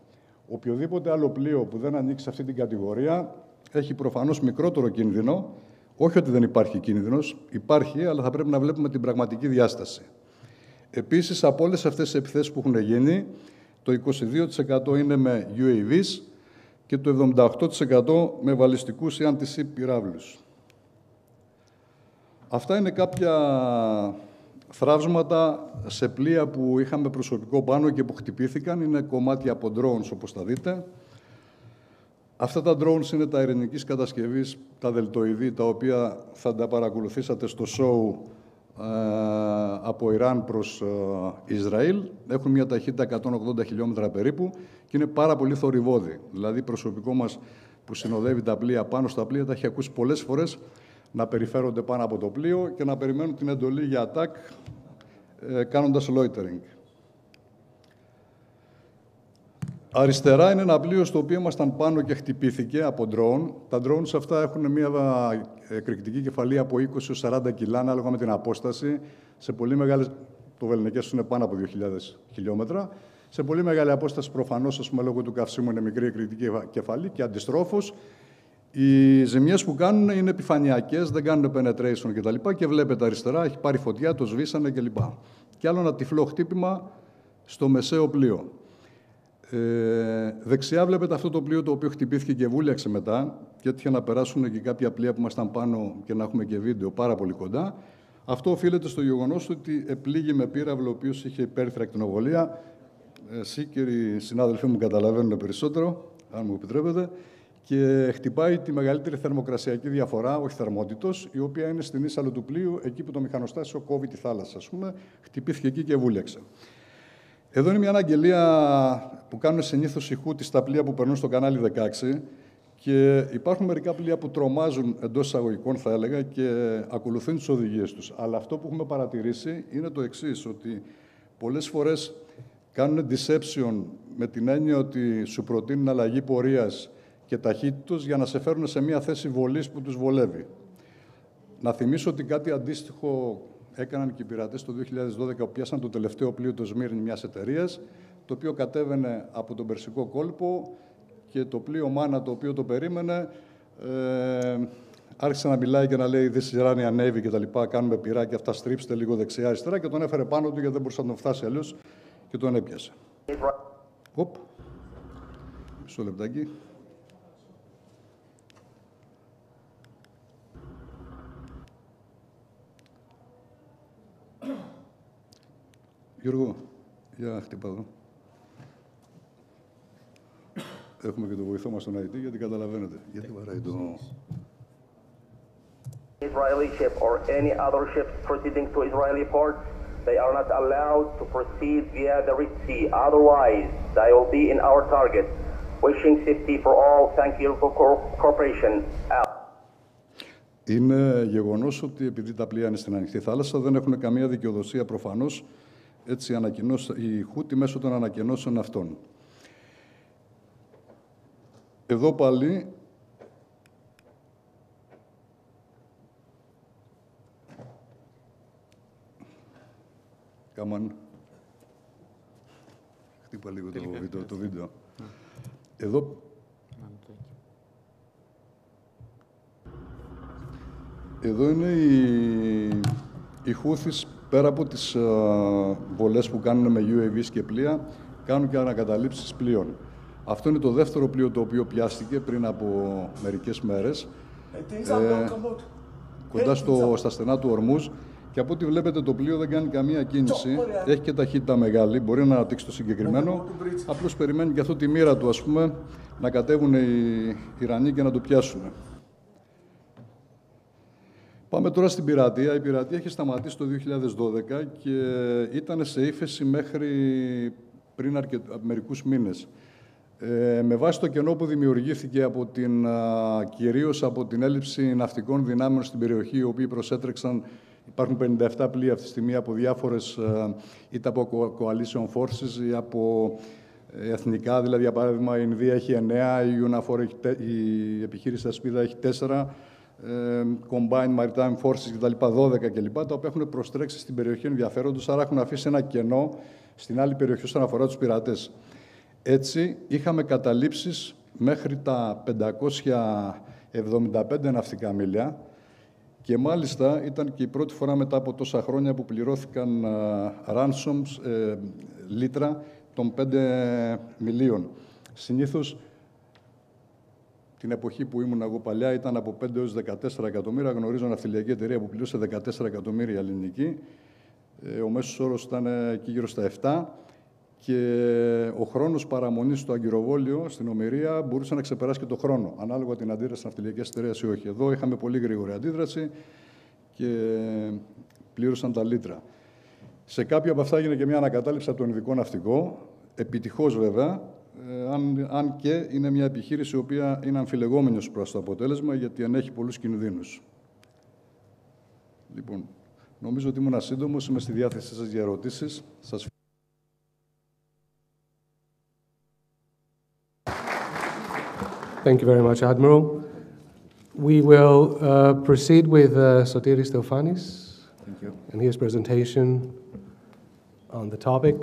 Οποιοδήποτε άλλο πλοίο που δεν ανήκει σε αυτή την κατηγορία έχει προφανώς μικρότερο κίνδυνο. Όχι ότι δεν υπάρχει κίνδυνος, υπάρχει, αλλά θα πρέπει να βλέπουμε την πραγματική διάσταση. Επίσης, από όλες αυτές τις επιθέσεις που έχουν γίνει, το 22% είναι με UAVs και το 78% με βαλιστικούς ή anti-ship πυράβλους. Αυτά είναι κάποια θραύσματα σε πλοία που είχαμε προσωπικό πάνω και που χτυπήθηκαν. Είναι κομμάτια από drones, όπως τα δείτε. Αυτά τα drones είναι τα ειρηνικής κατασκευής, τα δελτοειδή, τα οποία θα τα παρακολουθήσατε στο show από Ιράν προς Ισραήλ. Έχουν μια ταχύτητα 180 χιλιόμετρα περίπου και είναι πάρα πολύ θορυβώδη. Δηλαδή, προσωπικό μας που συνοδεύει τα πλοία πάνω στα πλοία τα έχει ακούσει πολλές φορές να περιφέρονται πάνω από το πλοίο και να περιμένουν την εντολή για attack κάνοντας loitering. Αριστερά είναι ένα πλοίο στο οποίο ήμασταν πάνω και χτυπήθηκε από drone. Τα drones αυτά έχουν μια εκρηκτική κεφαλή από 20 έως 40 κιλά, ανάλογα με την απόσταση. Σε πολύ μεγάλες, το βεληνικές είναι πάνω από 2.000 χιλιόμετρα. Σε πολύ μεγάλη απόσταση, προφανώς, ας πούμε, λόγω του καυσίμου, είναι μικρή εκρηκτική κεφαλή και αντιστρόφως. Οι ζημιές που κάνουν είναι επιφανειακές, δεν κάνουν penetration κτλ. Και βλέπετε αριστερά, έχει πάρει φωτιά, το σβήσανε κλπ. Και άλλο ένα τυφλό χτύπημα στο μεσαίο πλοίο. Δεξιά βλέπετε αυτό το πλοίο το οποίο χτυπήθηκε και βούλιαξε μετά και έτυχε να περάσουν και κάποια πλοία που ήμασταν πάνω και να έχουμε και βίντεο πάρα πολύ κοντά. Αυτό οφείλεται στο γεγονός ότι επλήγει με πύραυλο ο οποίος είχε υπέρυθρα ακτινοβολία. Εσύ και οι συνάδελφοί μου καταλαβαίνουν περισσότερο, αν μου επιτρέπετε, και χτυπάει τη μεγαλύτερη θερμοκρασιακή διαφορά, όχι θερμότητος, η οποία είναι στην ίσαλο του πλοίου, εκεί που το μηχανοστάσιο κόβει τη θάλασσα, ας πούμε, χτυπήθηκε εκεί και βούλιαξε. Εδώ είναι μια αναγγελία που κάνουν συνήθως οι Χούτι στα πλοία που περνούν στο κανάλι 16 και υπάρχουν μερικά πλοία που τρομάζουν εντός εισαγωγικών, θα έλεγα, και ακολουθούν τις οδηγίες τους. Αλλά αυτό που έχουμε παρατηρήσει είναι το εξής, ότι πολλές φορές κάνουν deception με την έννοια ότι σου προτείνουν αλλαγή πορείας και ταχύτητος για να σε φέρουν σε μια θέση βολής που τους βολεύει. Να θυμίσω ότι κάτι αντίστοιχο έκαναν και οι πειρατές το 2012 που πιάσαν το τελευταίο πλοίο το Σμύρνη μιας εταιρείας, το οποίο κατέβαινε από τον Περσικό κόλπο και το πλοίο Μάνα το οποίο το περίμενε άρχισε να μιλάει και να λέει «This is Iranian Navy» και τα λοιπά, κάνουμε πειρά και αυτά, στρίψτε λίγο δεξιά-αριστερά και τον έφερε πάνω του γιατί δεν μπορούσε να τον φτάσει αλλιώς και τον έπιασε. Οπ, μισό λεπτάκι. Γιώργο, για χτυπά εδώ. Έχουμε και το βοηθό μας στον IT, γιατί καταλαβαίνετε. Γιατί βαράει το... Israeli ship or any other ships proceeding to Israeli ports, they are not allowed to proceed via the Red Sea. Otherwise, they will be in our target. Wishing safety for all. Thank you for cooperation. Είναι γεγονός ότι επειδή τα πλοία είναι στην ανοιχτή θάλασσα, δεν έχουν καμία δικαιοδοσία προφανώς. Έτσι οι Χούτι μέσω των ανακοινώσεων αυτών. Εδώ πάλι κάμαν χτύπα λίγο το βίντεο. Εδώ είναι οι Χούθις. Πέρα από τις βολές που κάνουν με UAVs και πλοία, κάνουν και ανακαταλήψεις πλοίων. Αυτό είναι το δεύτερο πλοίο το οποίο πιάστηκε πριν από μερικές μέρες, κοντά στα στενά του Ορμούζ. Και από ό,τι βλέπετε το πλοίο δεν κάνει καμία κίνηση, έχει και ταχύτητα μεγάλη, μπορεί να αναπτύξει το συγκεκριμένο, απλώς περιμένει και αυτό τη μοίρα του, ας πούμε, να κατέβουν οι Ιρανοί και να το πιάσουν. Πάμε τώρα στην πειρατεία. Η πειρατεία έχει σταματήσει το 2012 και ήταν σε ύφεση μέχρι πριν μερικούς μήνες. Με βάση το κενό που δημιουργήθηκε κυρίως από την έλλειψη ναυτικών δυνάμεων στην περιοχή, οι οποίοι προσέτρεξαν, υπάρχουν 57 πλοία αυτή τη στιγμή από διάφορες, είτε από coalition forces ή από εθνικά, δηλαδή για παράδειγμα η Ινδία έχει 9, η επιχείρηση Ασπίδα έχει 4, Combined Maritime Forces κτλ. 12 κλπ. Τα οποία έχουν προστρέξει στην περιοχή ενδιαφέροντος, άρα έχουν αφήσει ένα κενό στην άλλη περιοχή όσον αφορά τους πειρατές. Έτσι, είχαμε καταλήψεις μέχρι τα 575 ναυτικά μίλια και μάλιστα ήταν και η πρώτη φορά μετά από τόσα χρόνια που πληρώθηκαν ransoms, λίτρα των 5 μιλίων. Συνήθως, την εποχή που ήμουν εγώ παλιά ήταν από 5 έως 14 εκατομμύρια. Γνωρίζω ναυτιλιακή εταιρεία που πλήρωσε 14 εκατομμύρια ελληνική. Ο μέσος όρος ήταν εκεί γύρω στα 7 και ο χρόνος παραμονής στο αγκυροβόλιο, στην ομηρία, μπορούσε να ξεπεράσει και το χρόνο, ανάλογα την αντίδραση ναυτιλιακής εταιρείας ή όχι. Εδώ είχαμε πολύ γρήγορη αντίδραση και πλήρωσαν τα λίτρα. Σε κάποια από αυτά έγινε και μια ανακατάληψη από τον ειδικό ναυτικό, επιτυχώς βέβαια, αν και είναι μια επιχείρηση η οποία είναι αμφιλεγόμενη ως προς το αποτέλεσμα, γιατί ενέχει πολλούς κινδύνους. Λοιπόν, νομίζω ότι ήμουν σύντομος, είμαι στη διάθεσή σας για ερωτήσεις. Σας Thank you very much, Admiral. We will proceed with Sotiris-Theophanis and his presentation on the topic.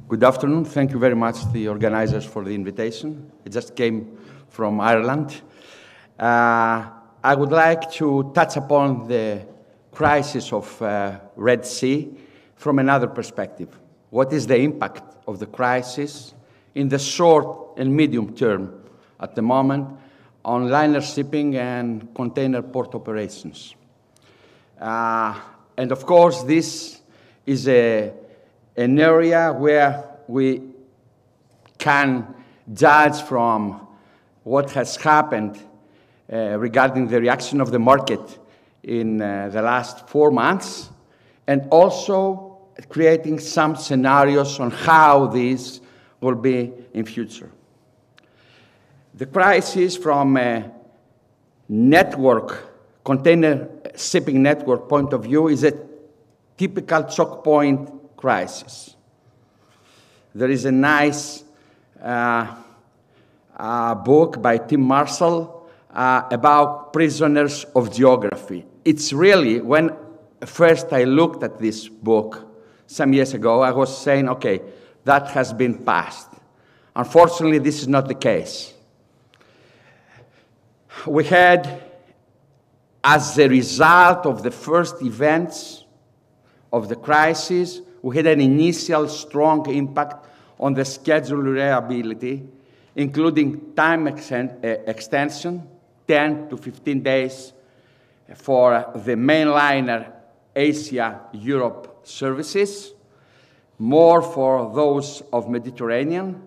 Good afternoon. Thank you very much to the organizers for the invitation. I just came from Ireland. I would like to touch upon the crisis of Red Sea from another perspective. What is the impact of the crisis in the short and medium term at the moment on liner shipping and container port operations? And of course, this is an area where we can judge from what has happened regarding the reaction of the market in the last 4 months, and also creating some scenarios on how this will be in future. The crisis from a network, container shipping network point of view is a typical choke point crisis. There is a nice book by Tim Marshall about prisoners of geography. It's really, when first I looked at this book some years ago, I was saying, okay, that has been passed. Unfortunately, this is not the case. We had, as a result of the first events of the crisis, we had an initial strong impact on the schedule reliability, including time extension, 10 to 15 days for the mainliner Asia-Europe services, more for those of Mediterranean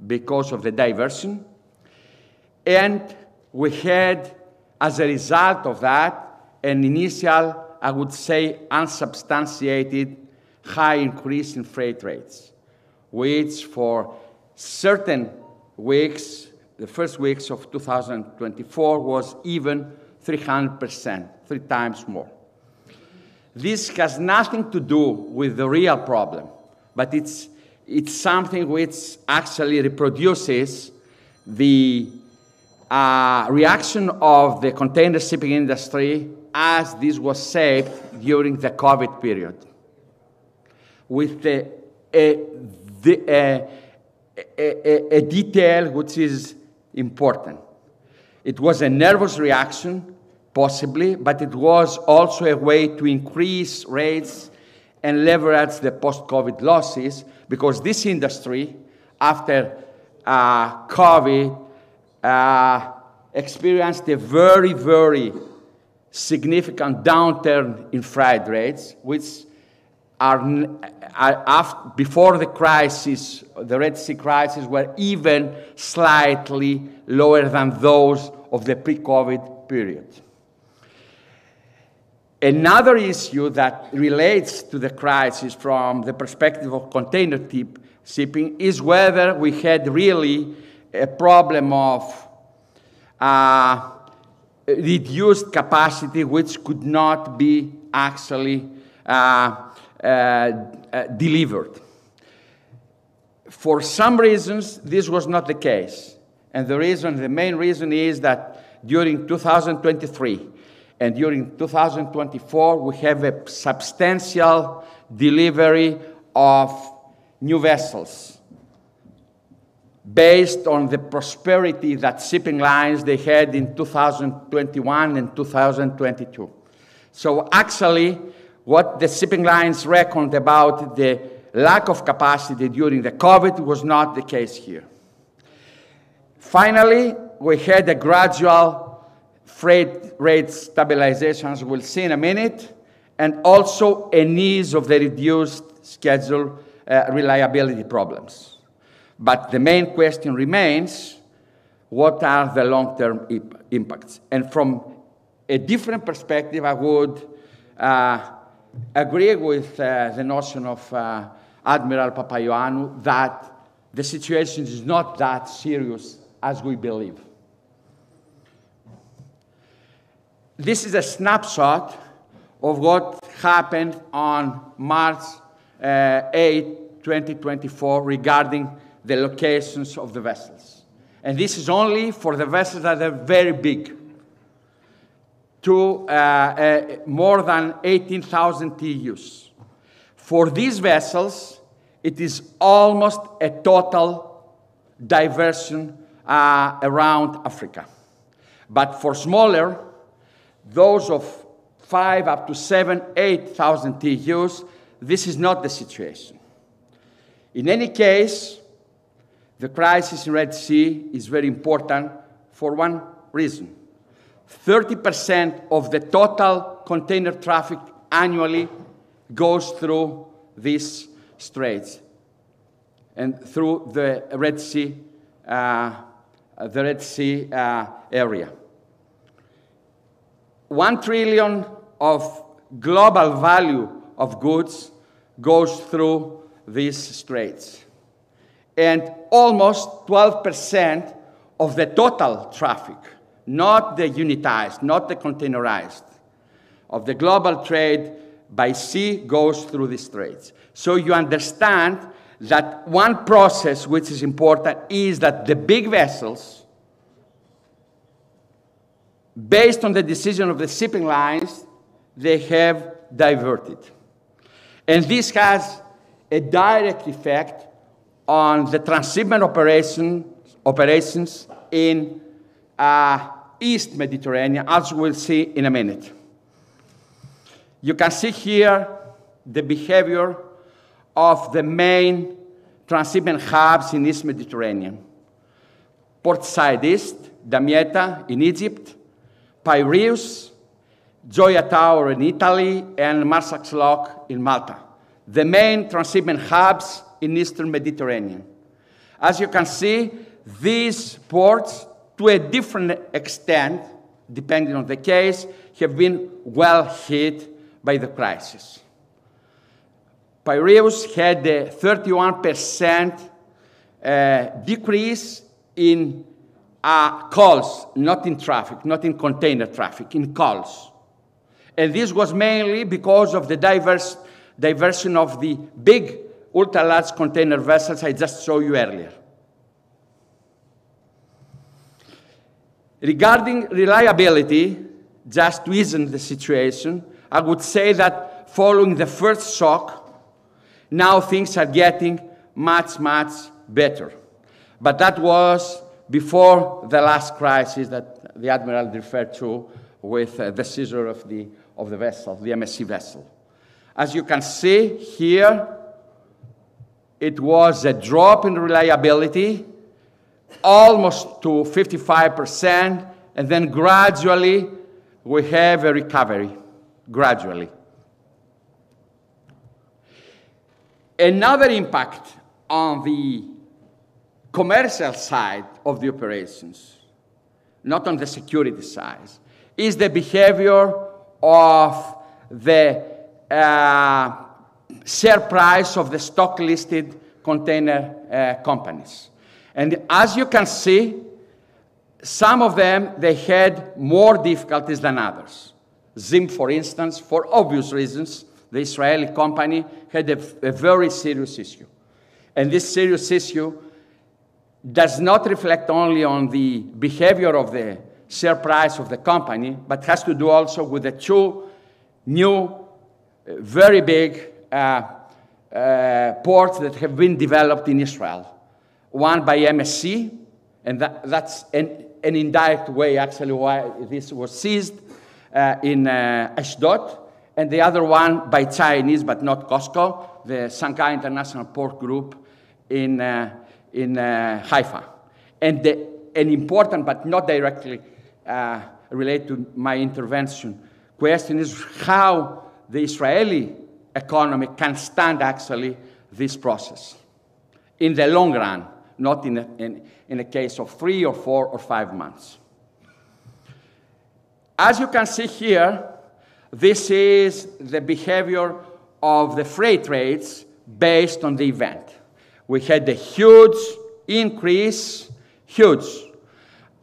because of the diversion. And we had, as a result of that, an initial, I would say, unsubstantiated high increase in freight rates, which for certain weeks, the first weeks of 2024, was even 300%, 3 times more. This has nothing to do with the real problem, but it's something which actually reproduces the reaction of the container shipping industry as this was shaped during the COVID period, with a detail which is important. It was a nervous reaction, possibly, but it was also a way to increase rates and leverage the post-COVID losses, because this industry, after COVID, experienced a very, very significant downturn in freight rates, which before the crisis, the Red Sea crisis, were even slightly lower than those of the pre-COVID period. Another issue that relates to the crisis from the perspective of container shipping is whether we had really a problem of reduced capacity which could not be actually delivered. For some reasons, this was not the case. And the main reason is that during 2023 and during 2024, we have a substantial delivery of new vessels based on the prosperity that shipping lines they had in 2021 and 2022. So actually, what the shipping lines reckoned about the lack of capacity during the COVID was not the case here. Finally, we had a gradual freight rate stabilization, as we'll see in a minute, and also an ease of the reduced schedule reliability problems. But the main question remains, what are the long-term impacts? And from a different perspective, I would agree with the notion of Admiral Papaioannou that the situation is not that serious as we believe. This is a snapshot of what happened on March 8, 2024 regarding the locations of the vessels. And this is only for the vessels that are very big, to more than 18,000 TEUs. For these vessels, it is almost a total diversion around Africa. But for smaller, those of 5 up to 7, 8,000 TEUs, this is not the situation. In any case, the crisis in Red Sea is very important for one reason. 30% of the total container traffic annually goes through these straits and through the Red Sea area. 1 trillion of global value of goods goes through these straits. And almost 12% of the total traffic, not the unitized, not the containerized, of the global trade by sea goes through these straits. So you understand that one process which is important is that the big vessels, based on the decision of the shipping lines, they have diverted. And this has a direct effect on the transshipment operations in East Mediterranean, as we'll see in a minute. You can see here the behavior of the main transshipment hubs in East Mediterranean. Port Said East, Damietta in Egypt, Piraeus, Gioia Tower in Italy, and Marsax Lock in Malta. The main transshipment hubs in Eastern Mediterranean. As you can see, these ports, to a different extent, depending on the case, have been well hit by the crisis. Piraeus had a 31% decrease in calls, not in traffic, not in container traffic, in calls. And this was mainly because of the diversion of the big ultra-large container vessels I just showed you earlier. Regarding reliability, just to ease the situation, I would say that following the first shock, now things are getting much, much better. But that was before the last crisis that the Admiral referred to with the seizure of the vessel, the MSC vessel. As you can see here, it was a drop in reliability, almost to 55%, and then gradually we have a recovery, gradually. Another impact on the commercial side of the operations, not on the security side, is the behavior of the share price of the stock-listed container companies. And as you can see, some of them, they had more difficulties than others. Zim, for instance, for obvious reasons, the Israeli company had a very serious issue. And this serious issue does not reflect only on the behavior of the share price of the company, but has to do also with the two new, very big ports that have been developed in Israel. One by MSC, and that's an indirect way, actually, why this was seized in Ashdod, and the other one by Chinese, but not COSCO, the Shanghai International Port Group in Haifa. And an important, but not directly related to my intervention, question is how the Israeli economy can stand, actually, this process in the long run, not in a case of 3 or 4 or 5 months. As you can see here, this is the behavior of the freight rates based on the event. We had a huge increase,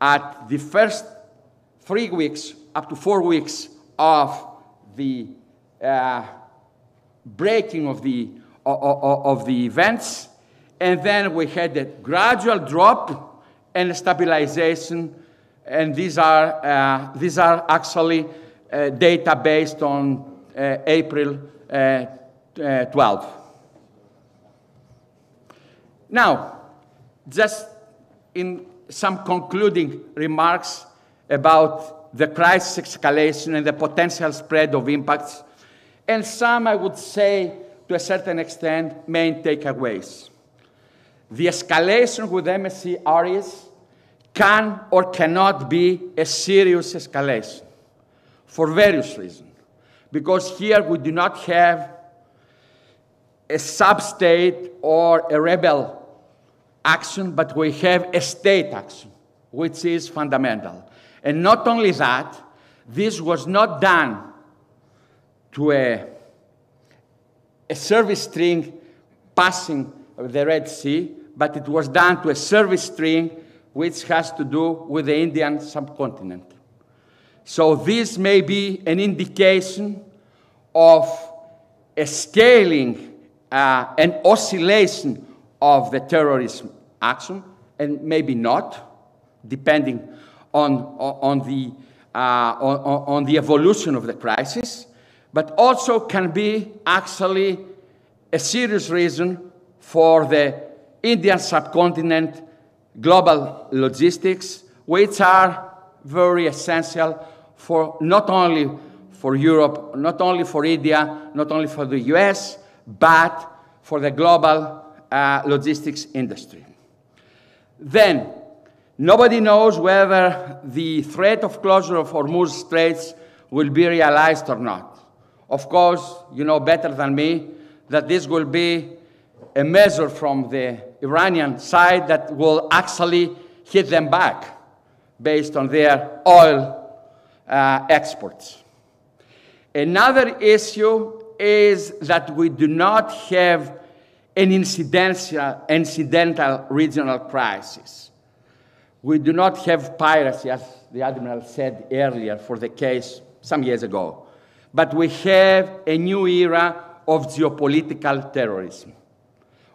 at the first 3 weeks, up to 4 weeks of the breaking of the events, and then we had a gradual drop and a stabilization, and these are actually data based on April 12. Now, just in some concluding remarks about the crisis escalation and the potential spread of impacts, and some, I would say, to a certain extent, main takeaways. The escalation with MSC Ares can or cannot be a serious escalation for various reasons. Because here we do not have a sub-state or a rebel action, but we have a state action, which is fundamental. And not only that, this was not done to a service string passing the Red Sea, but it was done to a service string which has to do with the Indian subcontinent. So this may be an indication of a scaling, an oscillation of the terrorism action, and maybe not, depending on the evolution of the crisis, but also can be actually a serious reason for the Indian subcontinent global logistics, which are very essential for not only for Europe, not only for India, not only for the US, but for the global logistics industry. Then, nobody knows whether the threat of closure of Hormuz Straits will be realized or not. Of course, you know better than me that this will be a measure from the Iranian side that will actually hit them back based on their oil exports. Another issue is that we do not have an incidental regional crisis. We do not have piracy, as the Admiral said earlier, for the case some years ago. But we have a new era of geopolitical terrorism.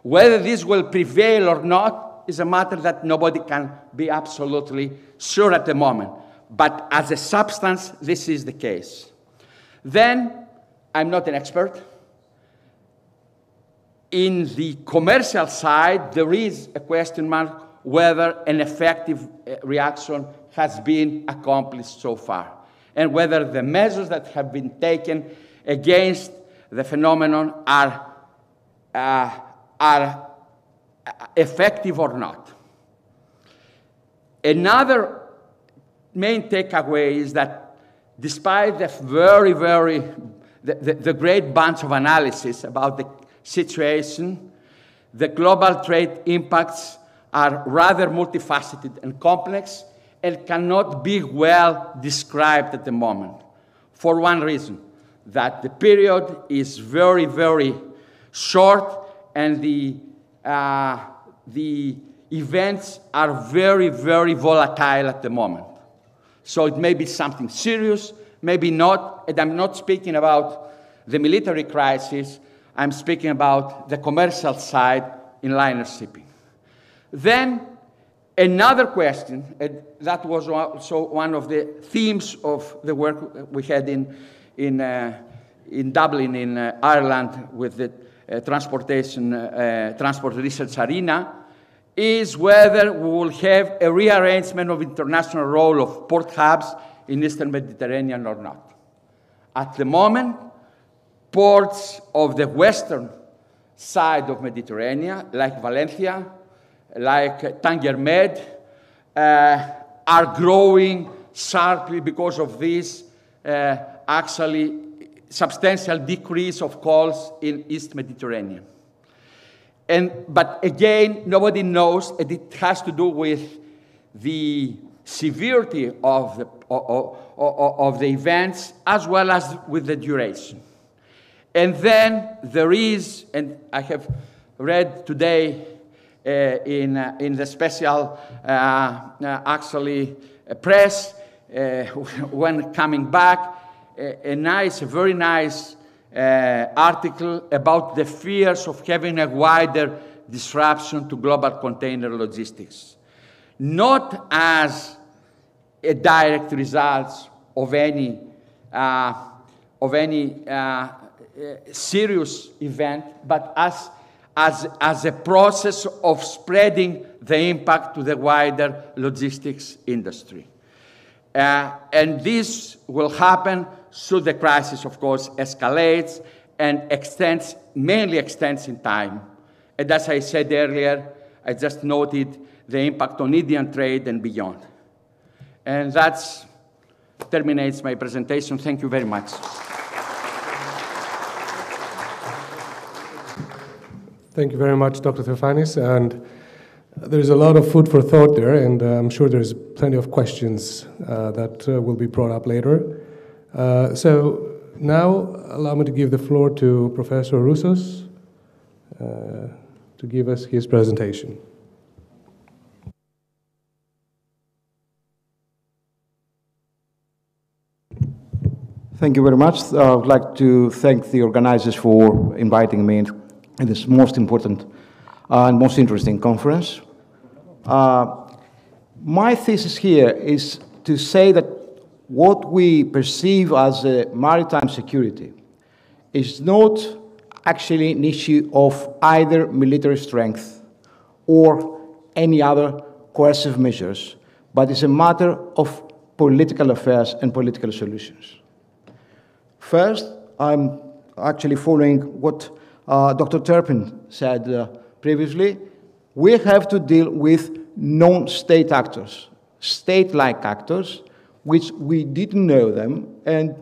Whether this will prevail or not is a matter that nobody can be absolutely sure at the moment. But as a substance, this is the case. Then, I'm not an expert. In the commercial side, there is a question mark whether an effective reaction has been accomplished so far, and whether the measures that have been taken against the phenomenon are effective or not. Another main takeaway is that despite the the great bunch of analysis about the situation, the global trade impacts are rather multifaceted and complex and cannot be well described at the moment, for one reason, that the period is very, very short, and the events are very, very volatile at the moment. So it may be something serious, maybe not, and I'm not speaking about the military crisis, I'm speaking about the commercial side in liner shipping. Then another question, and that was also one of the themes of the work we had in Dublin, in Ireland, with the transport research arena, is whether we will have a rearrangement of international role of port hubs in Eastern Mediterranean or not. At the moment, ports of the western side of Mediterranean, like Valencia, like Tangermed, are growing sharply because of this actually substantial decrease of calls in East Mediterranean. But again, nobody knows, and it has to do with the severity of the events as well as with the duration. And then there is, and I have read today in the special actually press when coming back, a very nice article about the fears of having a wider disruption to global container logistics, not as a direct result of any serious event, but as a process of spreading the impact to the wider logistics industry. And this will happen should the crisis, of course, escalates and mainly extends in time. And as I said earlier, I just noted the impact on Indian trade and beyond. And that terminates my presentation. Thank you very much. Thank you very much, Dr. Theophanis. And there's a lot of food for thought there, and I'm sure there's plenty of questions that will be brought up later. So now allow me to give the floor to Professor Roussos to give us his presentation. Thank you very much. I would like to thank the organizers for inviting me in this most important and most interesting conference. My thesis here is to say that what we perceive as maritime security is not actually an issue of either military strength or any other coercive measures, but it's a matter of political affairs and political solutions. First, I'm actually following what Dr. Turpin said previously. We have to deal with non-state actors, state-like actors, which we didn't know them, and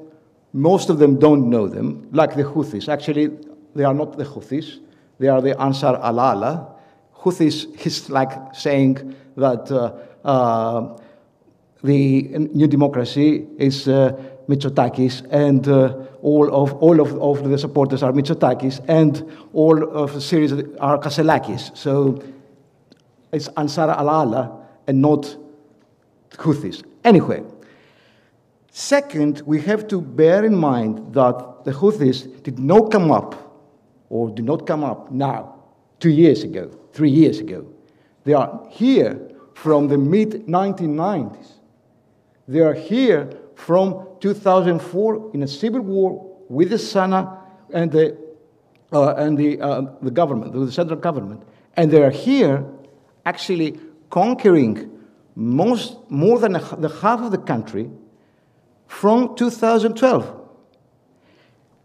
most of them don't know them, like the Houthis. Actually, they are not the Houthis. They are the Ansar al-Allah. Houthis is like saying that the New Democracy is Mitsotakis, and all of the supporters are Mitsotakis, and all of the series are Kasselakis. So it's Ansar al-Allah and not Houthis. Anyway, second, we have to bear in mind that the Houthis did not come up now, 2 years ago, 3 years ago. They are here from the mid-1990s. They are here from 2004 in a civil war with the Sana and the government, with the central government. And they are here actually conquering more than the half of the country from 2012.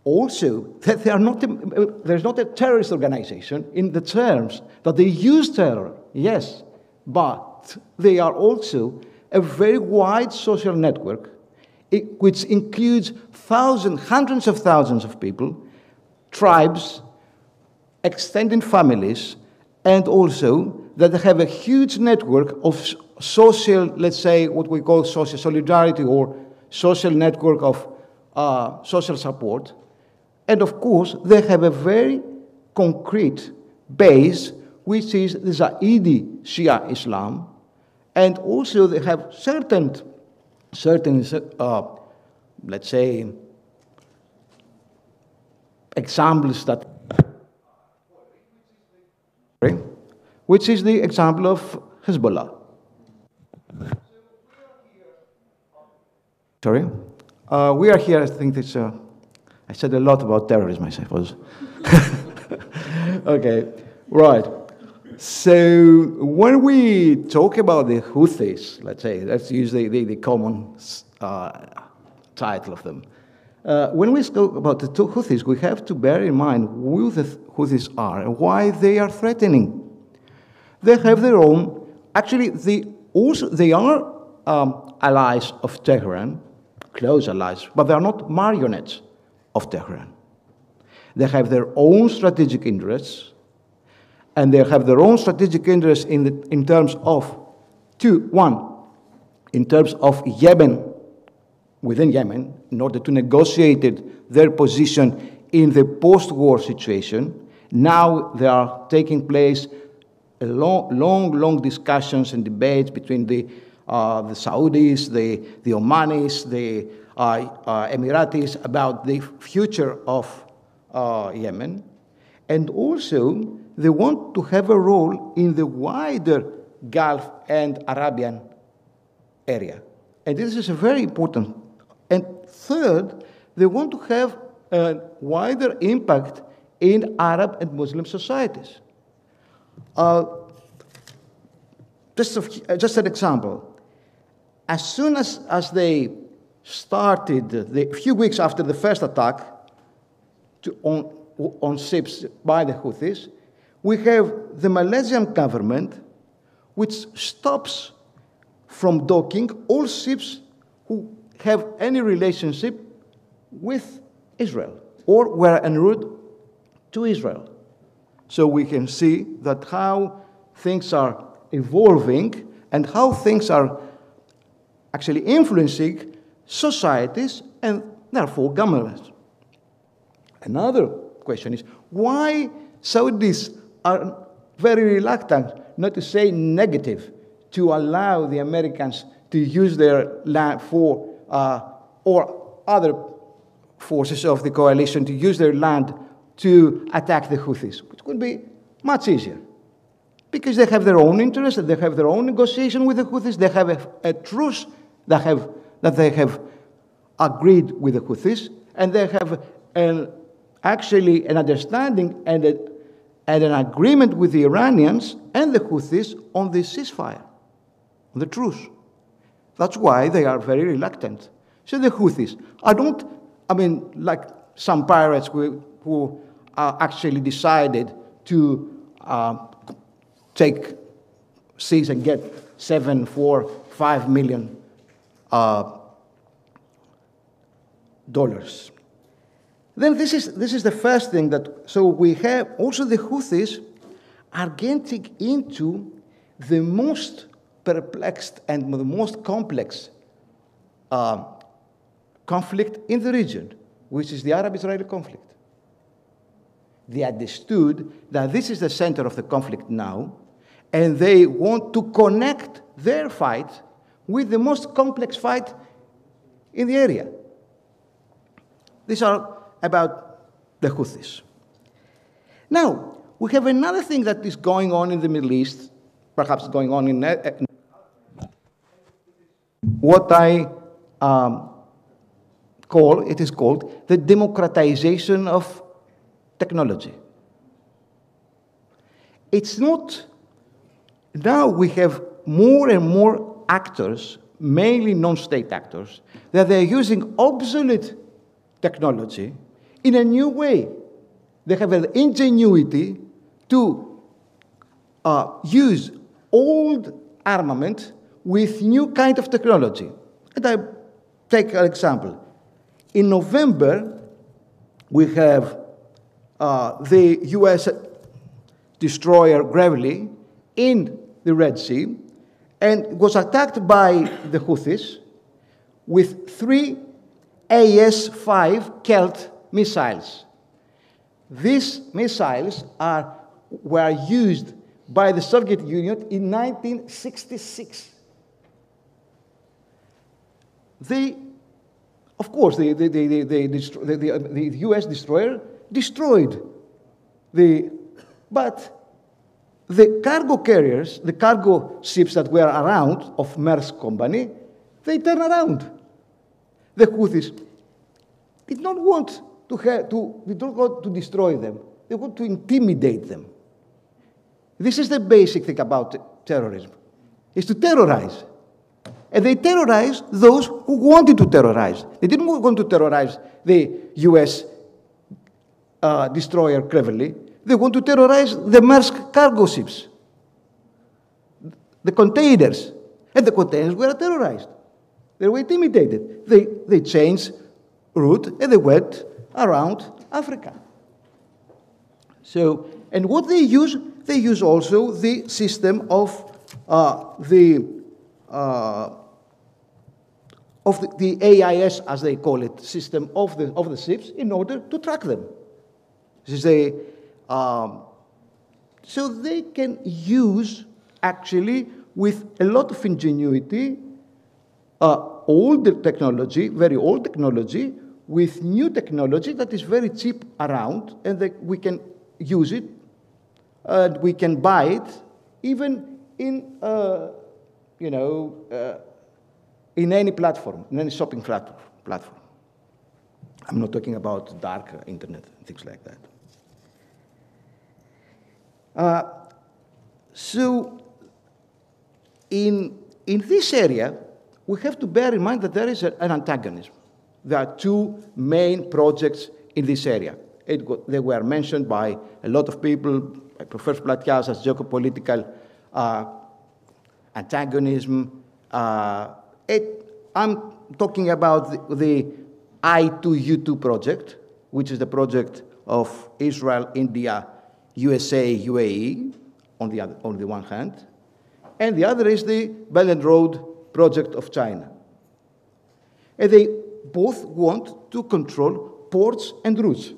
Also, that there's not a terrorist organization in the terms that they use terror, yes, but they are also a very wide social network which includes hundreds of thousands of people, tribes, extended families, and also that they have a huge network of social, let's say, what we call social solidarity or social network of social support. And of course, they have a very concrete base which is the Zaidi Shia Islam, and also they have certain let's say, examples that, which is the example of Hezbollah. Sorry? We are here, I think it's, I said a lot about terrorism, I suppose. Okay, right. So when we talk about the Houthis, let's say, that's usually the common title of them. When we speak about the two Houthis, we have to bear in mind who the Houthis are and why they are threatening. They have their own, actually, they are allies of Tehran, close allies, but they are not marionettes of Tehran. They have their own strategic interests, and they have their own strategic interests in terms of one, in terms of Yemen, within Yemen, in order to negotiate their position in the post-war situation. Now there are taking place long discussions and debates between the Saudis, the Omanis, the Emiratis about the future of Yemen. And also, they want to have a role in the wider Gulf and Arabian area. And this is a very important. And third, they want to have a wider impact in Arab and Muslim societies. Just an example. As soon as they started, a few weeks after the first attack on ships by the Houthis, we have the Malaysian government which stops from docking all ships who have any relationship with Israel or were en route to Israel. So we can see that how things are evolving and how things are actually influencing societies and therefore governments. Another question is why Saudis are very reluctant, not to say negative, to allow the Americans to use their land for, or other forces of the coalition to use their land to attack the Houthis, which would be much easier. Because they have their own interests, they have their own negotiation with the Houthis, they have a truce that they have agreed with the Houthis, and they have actually an understanding and an agreement with the Iranians and the Houthis on the ceasefire, on the truce. That's why they are very reluctant. So the Houthis, like some pirates who actually decided to take seas and get $7, $4, $5 million dollars. Then this is the first thing that, so we have also the Houthis are getting into the most perplexed and the most complex conflict in the region, which is the Arab-Israeli conflict. They understood that this is the center of the conflict now, and they want to connect their fight with the most complex fight in the area. These are about the Houthis. Now, we have another thing that is going on in the Middle East, perhaps going on in what I it is called the democratization of technology. It's not, now we have more and more actors, mainly non-state actors, that they're using obsolete technology in a new way. They have an ingenuity to use old armament with new kind of technology. And I take an example. In November, we have the US destroyer Gravely in the Red Sea, and was attacked by the Houthis with 3 AS-5 Kelt missiles. These missiles were used by the Soviet Union in 1966. Of course, the US destroyer destroyed but the cargo carriers, the cargo ships that were around of Maersk Company, they turn around. The Houthis did not want to destroy them. They want to intimidate them. This is the basic thing about terrorism, is to terrorize. And they terrorized those who wanted to terrorize. They didn't want to terrorize the US destroyer cleverly. They want to terrorize the Maersk cargo ships, the containers. And the containers were terrorized. They were intimidated. They changed route and they went around Africa. So, and what they use also the system of the AIS, as they call it, system of the ships in order to track them. This is so they can use, actually, with a lot of ingenuity, old technology, very old technology, with new technology that is very cheap around, and that we can use it, and we can buy it, even in, in any platform, in any shopping platform. I'm not talking about dark internet and things like that. So, in this area, we have to bear in mind that there is an antagonism. There are two main projects in this area. They were mentioned by a lot of people, by Professor Platias, as geopolitical antagonism. I'm talking about the I2U2 project, which is the project of Israel, India, USA, UAE, on the one hand, and the other is the Belt and Road project of China. And they both want to control ports and routes,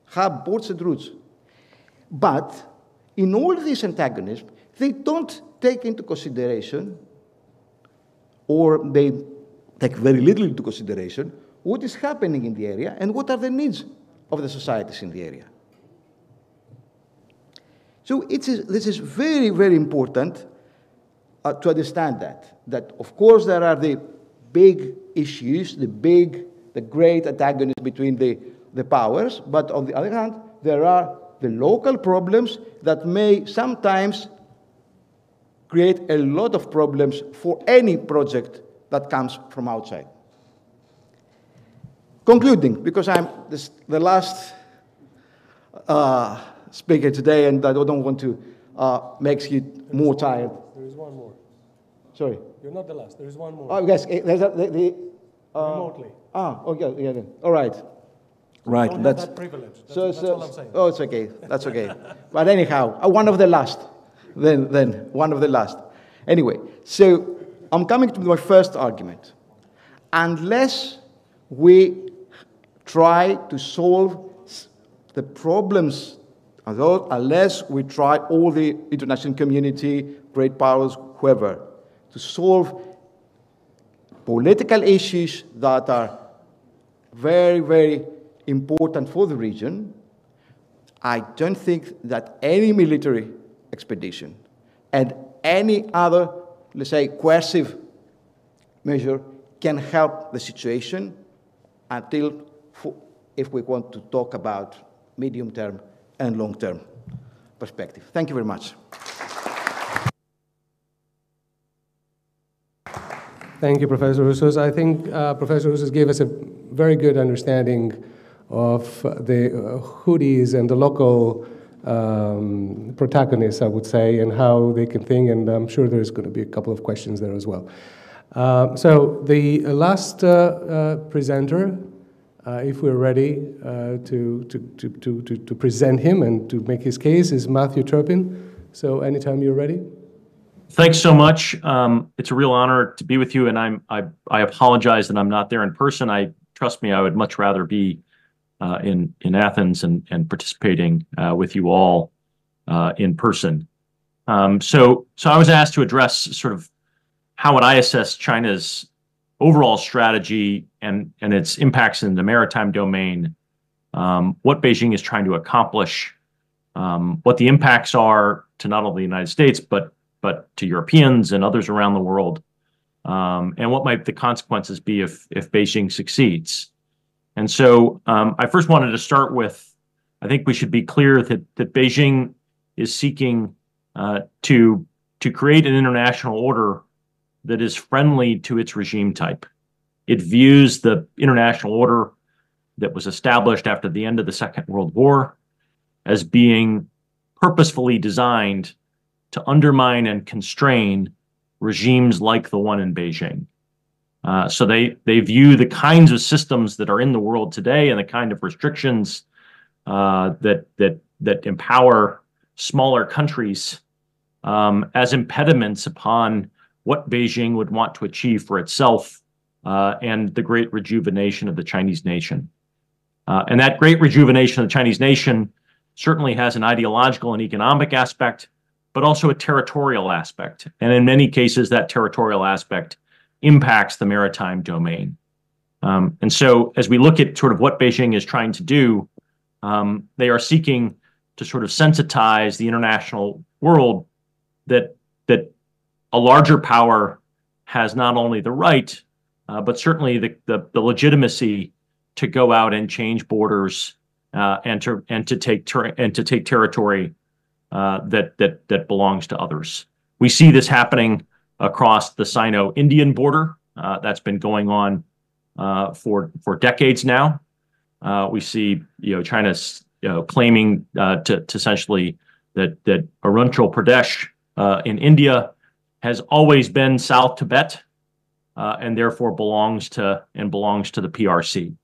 hub ports and routes. But in all these antagonisms, they don't take into consideration, or they take very little into consideration, what is happening in the area and what are the needs of the societies in the area. So this is very, very important to understand that of course there are the big issues, the great antagonism between the powers, but on the other hand, there are the local problems that may sometimes create a lot of problems for any project that comes from outside. Concluding, because I'm the last speaker today, and I don't want to make you more tired. There is one more. Sorry? You're not the last. There is one more. Oh, yes. There's remotely. Okay. Yeah. All right. Right. Don't have that privilege. That's all I'm saying. Oh, it's okay. That's okay. But anyhow, one of the last. Then one of the last. Anyway, so I'm coming to my first argument. Unless we try to solve the problems, unless we try, all the international community, great powers, whoever, to solve political issues that are very, very important for the region, I don't think that any military expedition and any other, let's say, coercive measure can help the situation until, if we want to talk about medium-term and long-term perspective. Thank you very much. Thank you, Professor Roussos. I think Professor Roussos gave us a very good understanding of the Houthis and the local protagonists, I would say, and how they can think, and I'm sure there's going to be a couple of questions there as well. So the last presenter, if we're ready to present him and to make his case, is Matthew Turpin. So anytime you're ready. Thanks so much. It's a real honor to be with you, and I apologize that I'm not there in person. Trust me, I would much rather be in Athens and participating with you all in person. So I was asked to address sort of how would I assess China's overall strategy and its impacts in the maritime domain, what Beijing is trying to accomplish, what the impacts are to not only the United States, but to Europeans and others around the world, and what might the consequences be if Beijing succeeds. And so I first wanted to start with, I think we should be clear that Beijing is seeking to create an international order that is friendly to its regime type. It views the international order that was established after the end of the Second World War as being purposefully designed to undermine and constrain regimes like the one in Beijing. So they view the kinds of systems that are in the world today and the kind of restrictions that empower smaller countries as impediments upon what Beijing would want to achieve for itself and the great rejuvenation of the Chinese nation. And that great rejuvenation of the Chinese nation certainly has an ideological and economic aspect, but also a territorial aspect. And in many cases, that territorial aspect impacts the maritime domain. And so as we look at sort of what Beijing is trying to do, they are seeking to sort of sensitize the international world that a larger power has not only the right, but certainly the legitimacy to go out and change borders and to take territory that belongs to others. We see this happening across the Sino-Indian border. That's been going on for decades now. We see China's claiming to essentially that Arunachal Pradesh in India has always been South Tibet and therefore belongs to the PRC.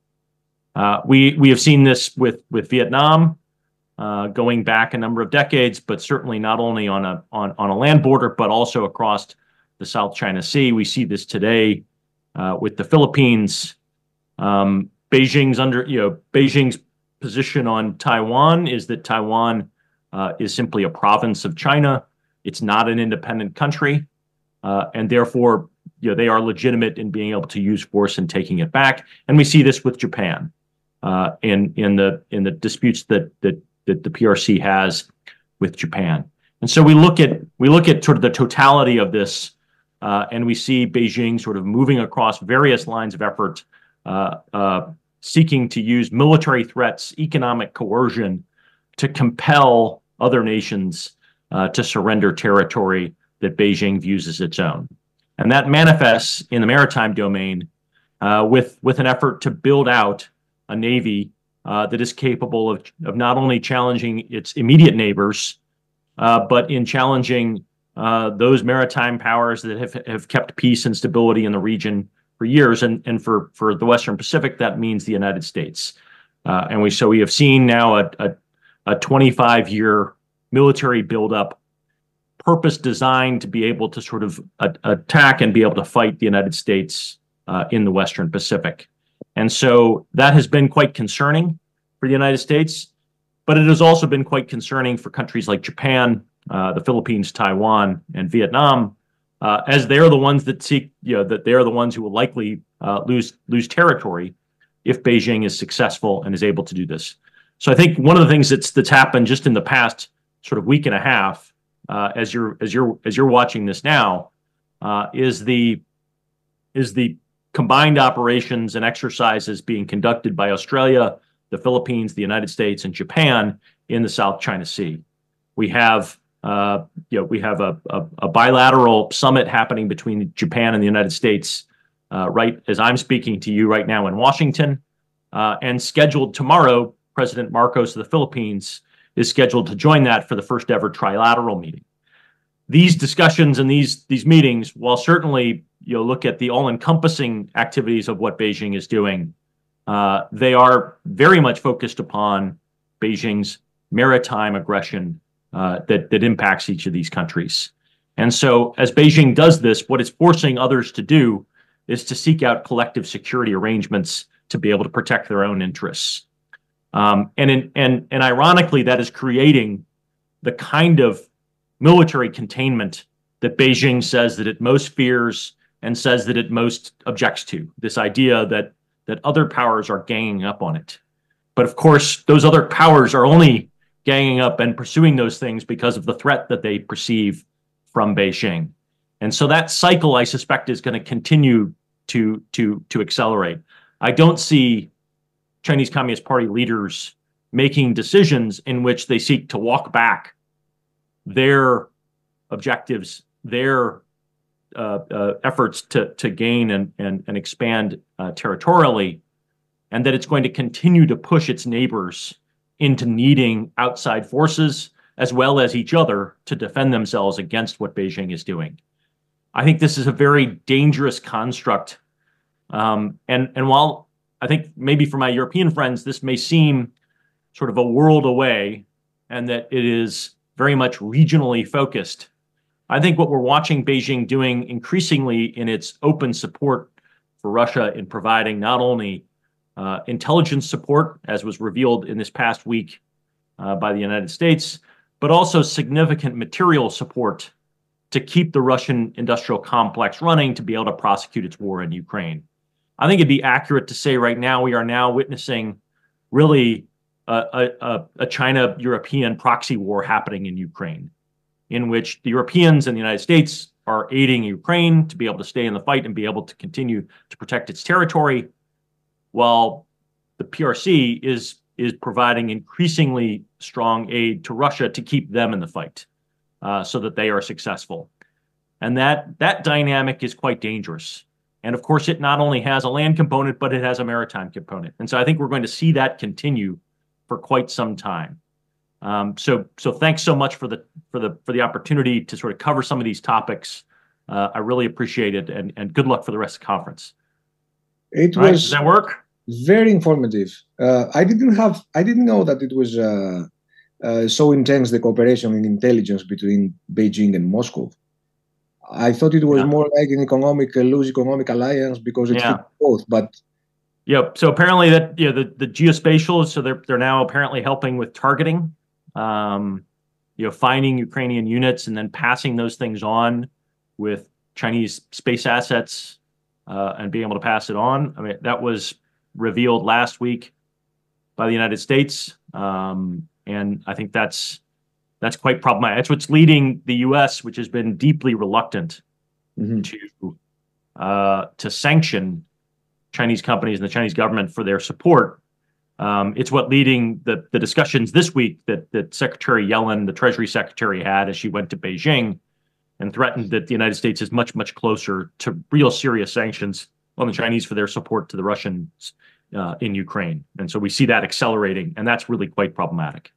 We have seen this with Vietnam going back a number of decades, but certainly not only on a land border, but also across the South China Sea. We see this today with the Philippines. Beijing's position on Taiwan is that Taiwan is simply a province of China. It's not an independent country, and therefore, they are legitimate in being able to use force in taking it back. And we see this with Japan in the disputes that the PRC has with Japan. And so we look at sort of the totality of this, and we see Beijing sort of moving across various lines of effort, seeking to use military threats, economic coercion to compel other nations to surrender territory that Beijing views as its own. And that manifests in the maritime domain with an effort to build out a navy that is capable of not only challenging its immediate neighbors, but in challenging those maritime powers that have kept peace and stability in the region for years. And for the Western Pacific, that means the United States. And we have seen now a 25-year military buildup, purpose designed to be able to sort of attack and be able to fight the United States in the Western Pacific. And so that has been quite concerning for the United States, but it has also been quite concerning for countries like Japan, the Philippines, Taiwan, and Vietnam, as they're the ones that seek, that they're the ones who will likely lose territory if Beijing is successful and is able to do this. So I think one of the things that's happened just in the past sort of week and a half, as you're watching this now, is the combined operations and exercises being conducted by Australia, the Philippines, the United States, and Japan in the South China Sea. We have a bilateral summit happening between Japan and the United States right as I'm speaking to you right now in Washington, and scheduled tomorrow, President Marcos of the Philippines is scheduled to join that for the first ever trilateral meeting. These discussions and these meetings, while certainly look at the all-encompassing activities of what Beijing is doing, they are very much focused upon Beijing's maritime aggression that impacts each of these countries. And so as Beijing does this, what it's forcing others to do is to seek out collective security arrangements to be able to protect their own interests. And ironically, that is creating the kind of military containment that Beijing says that it most fears and says that it most objects to. This idea that other powers are ganging up on it. But of course, those other powers are only ganging up and pursuing those things because of the threat that they perceive from Beijing. And so that cycle, I suspect, is going to continue to accelerate. I don't see Chinese Communist Party leaders making decisions in which they seek to walk back their objectives, their efforts to gain and expand territorially, and that it's going to continue to push its neighbors into needing outside forces as well as each other to defend themselves against what Beijing is doing. I think this is a very dangerous construct. And while I think maybe for my European friends, this may seem sort of a world away and that it is very much regionally focused, I think what we're watching Beijing doing increasingly in its open support for Russia in providing not only intelligence support, as was revealed in this past week by the United States, but also significant material support to keep the Russian industrial complex running to be able to prosecute its war in Ukraine. I think it'd be accurate to say right now we are now witnessing really a China-European proxy war happening in Ukraine, in which the Europeans and the United States are aiding Ukraine to be able to stay in the fight and be able to continue to protect its territory, while the PRC is providing increasingly strong aid to Russia to keep them in the fight so that they are successful. And that dynamic is quite dangerous. And of course, it not only has a land component, but it has a maritime component. And so I think we're going to see that continue for quite some time. So thanks so much for the opportunity to sort of cover some of these topics. I really appreciate it, and good luck for the rest of the conference. It was does that work? Very informative. I didn't know that it was so intense, the cooperation in intelligence between Beijing and Moscow. I thought it was more like an loose economic alliance because it fit both. But yep. So apparently that the geospatial. So they're now apparently helping with targeting. Finding Ukrainian units and then passing those things on with Chinese space assets and being able to pass it on. I mean, that was revealed last week by the United States, and I think that's quite problematic. That's what's leading the U.S., which has been deeply reluctant to sanction Chinese companies and the Chinese government for their support. It's what leading the discussions this week that Secretary Yellen, the Treasury Secretary, had as she went to Beijing and threatened that the United States is much, much closer to real serious sanctions on the Chinese for their support to the Russians in Ukraine. And so we see that accelerating, and that's really quite problematic.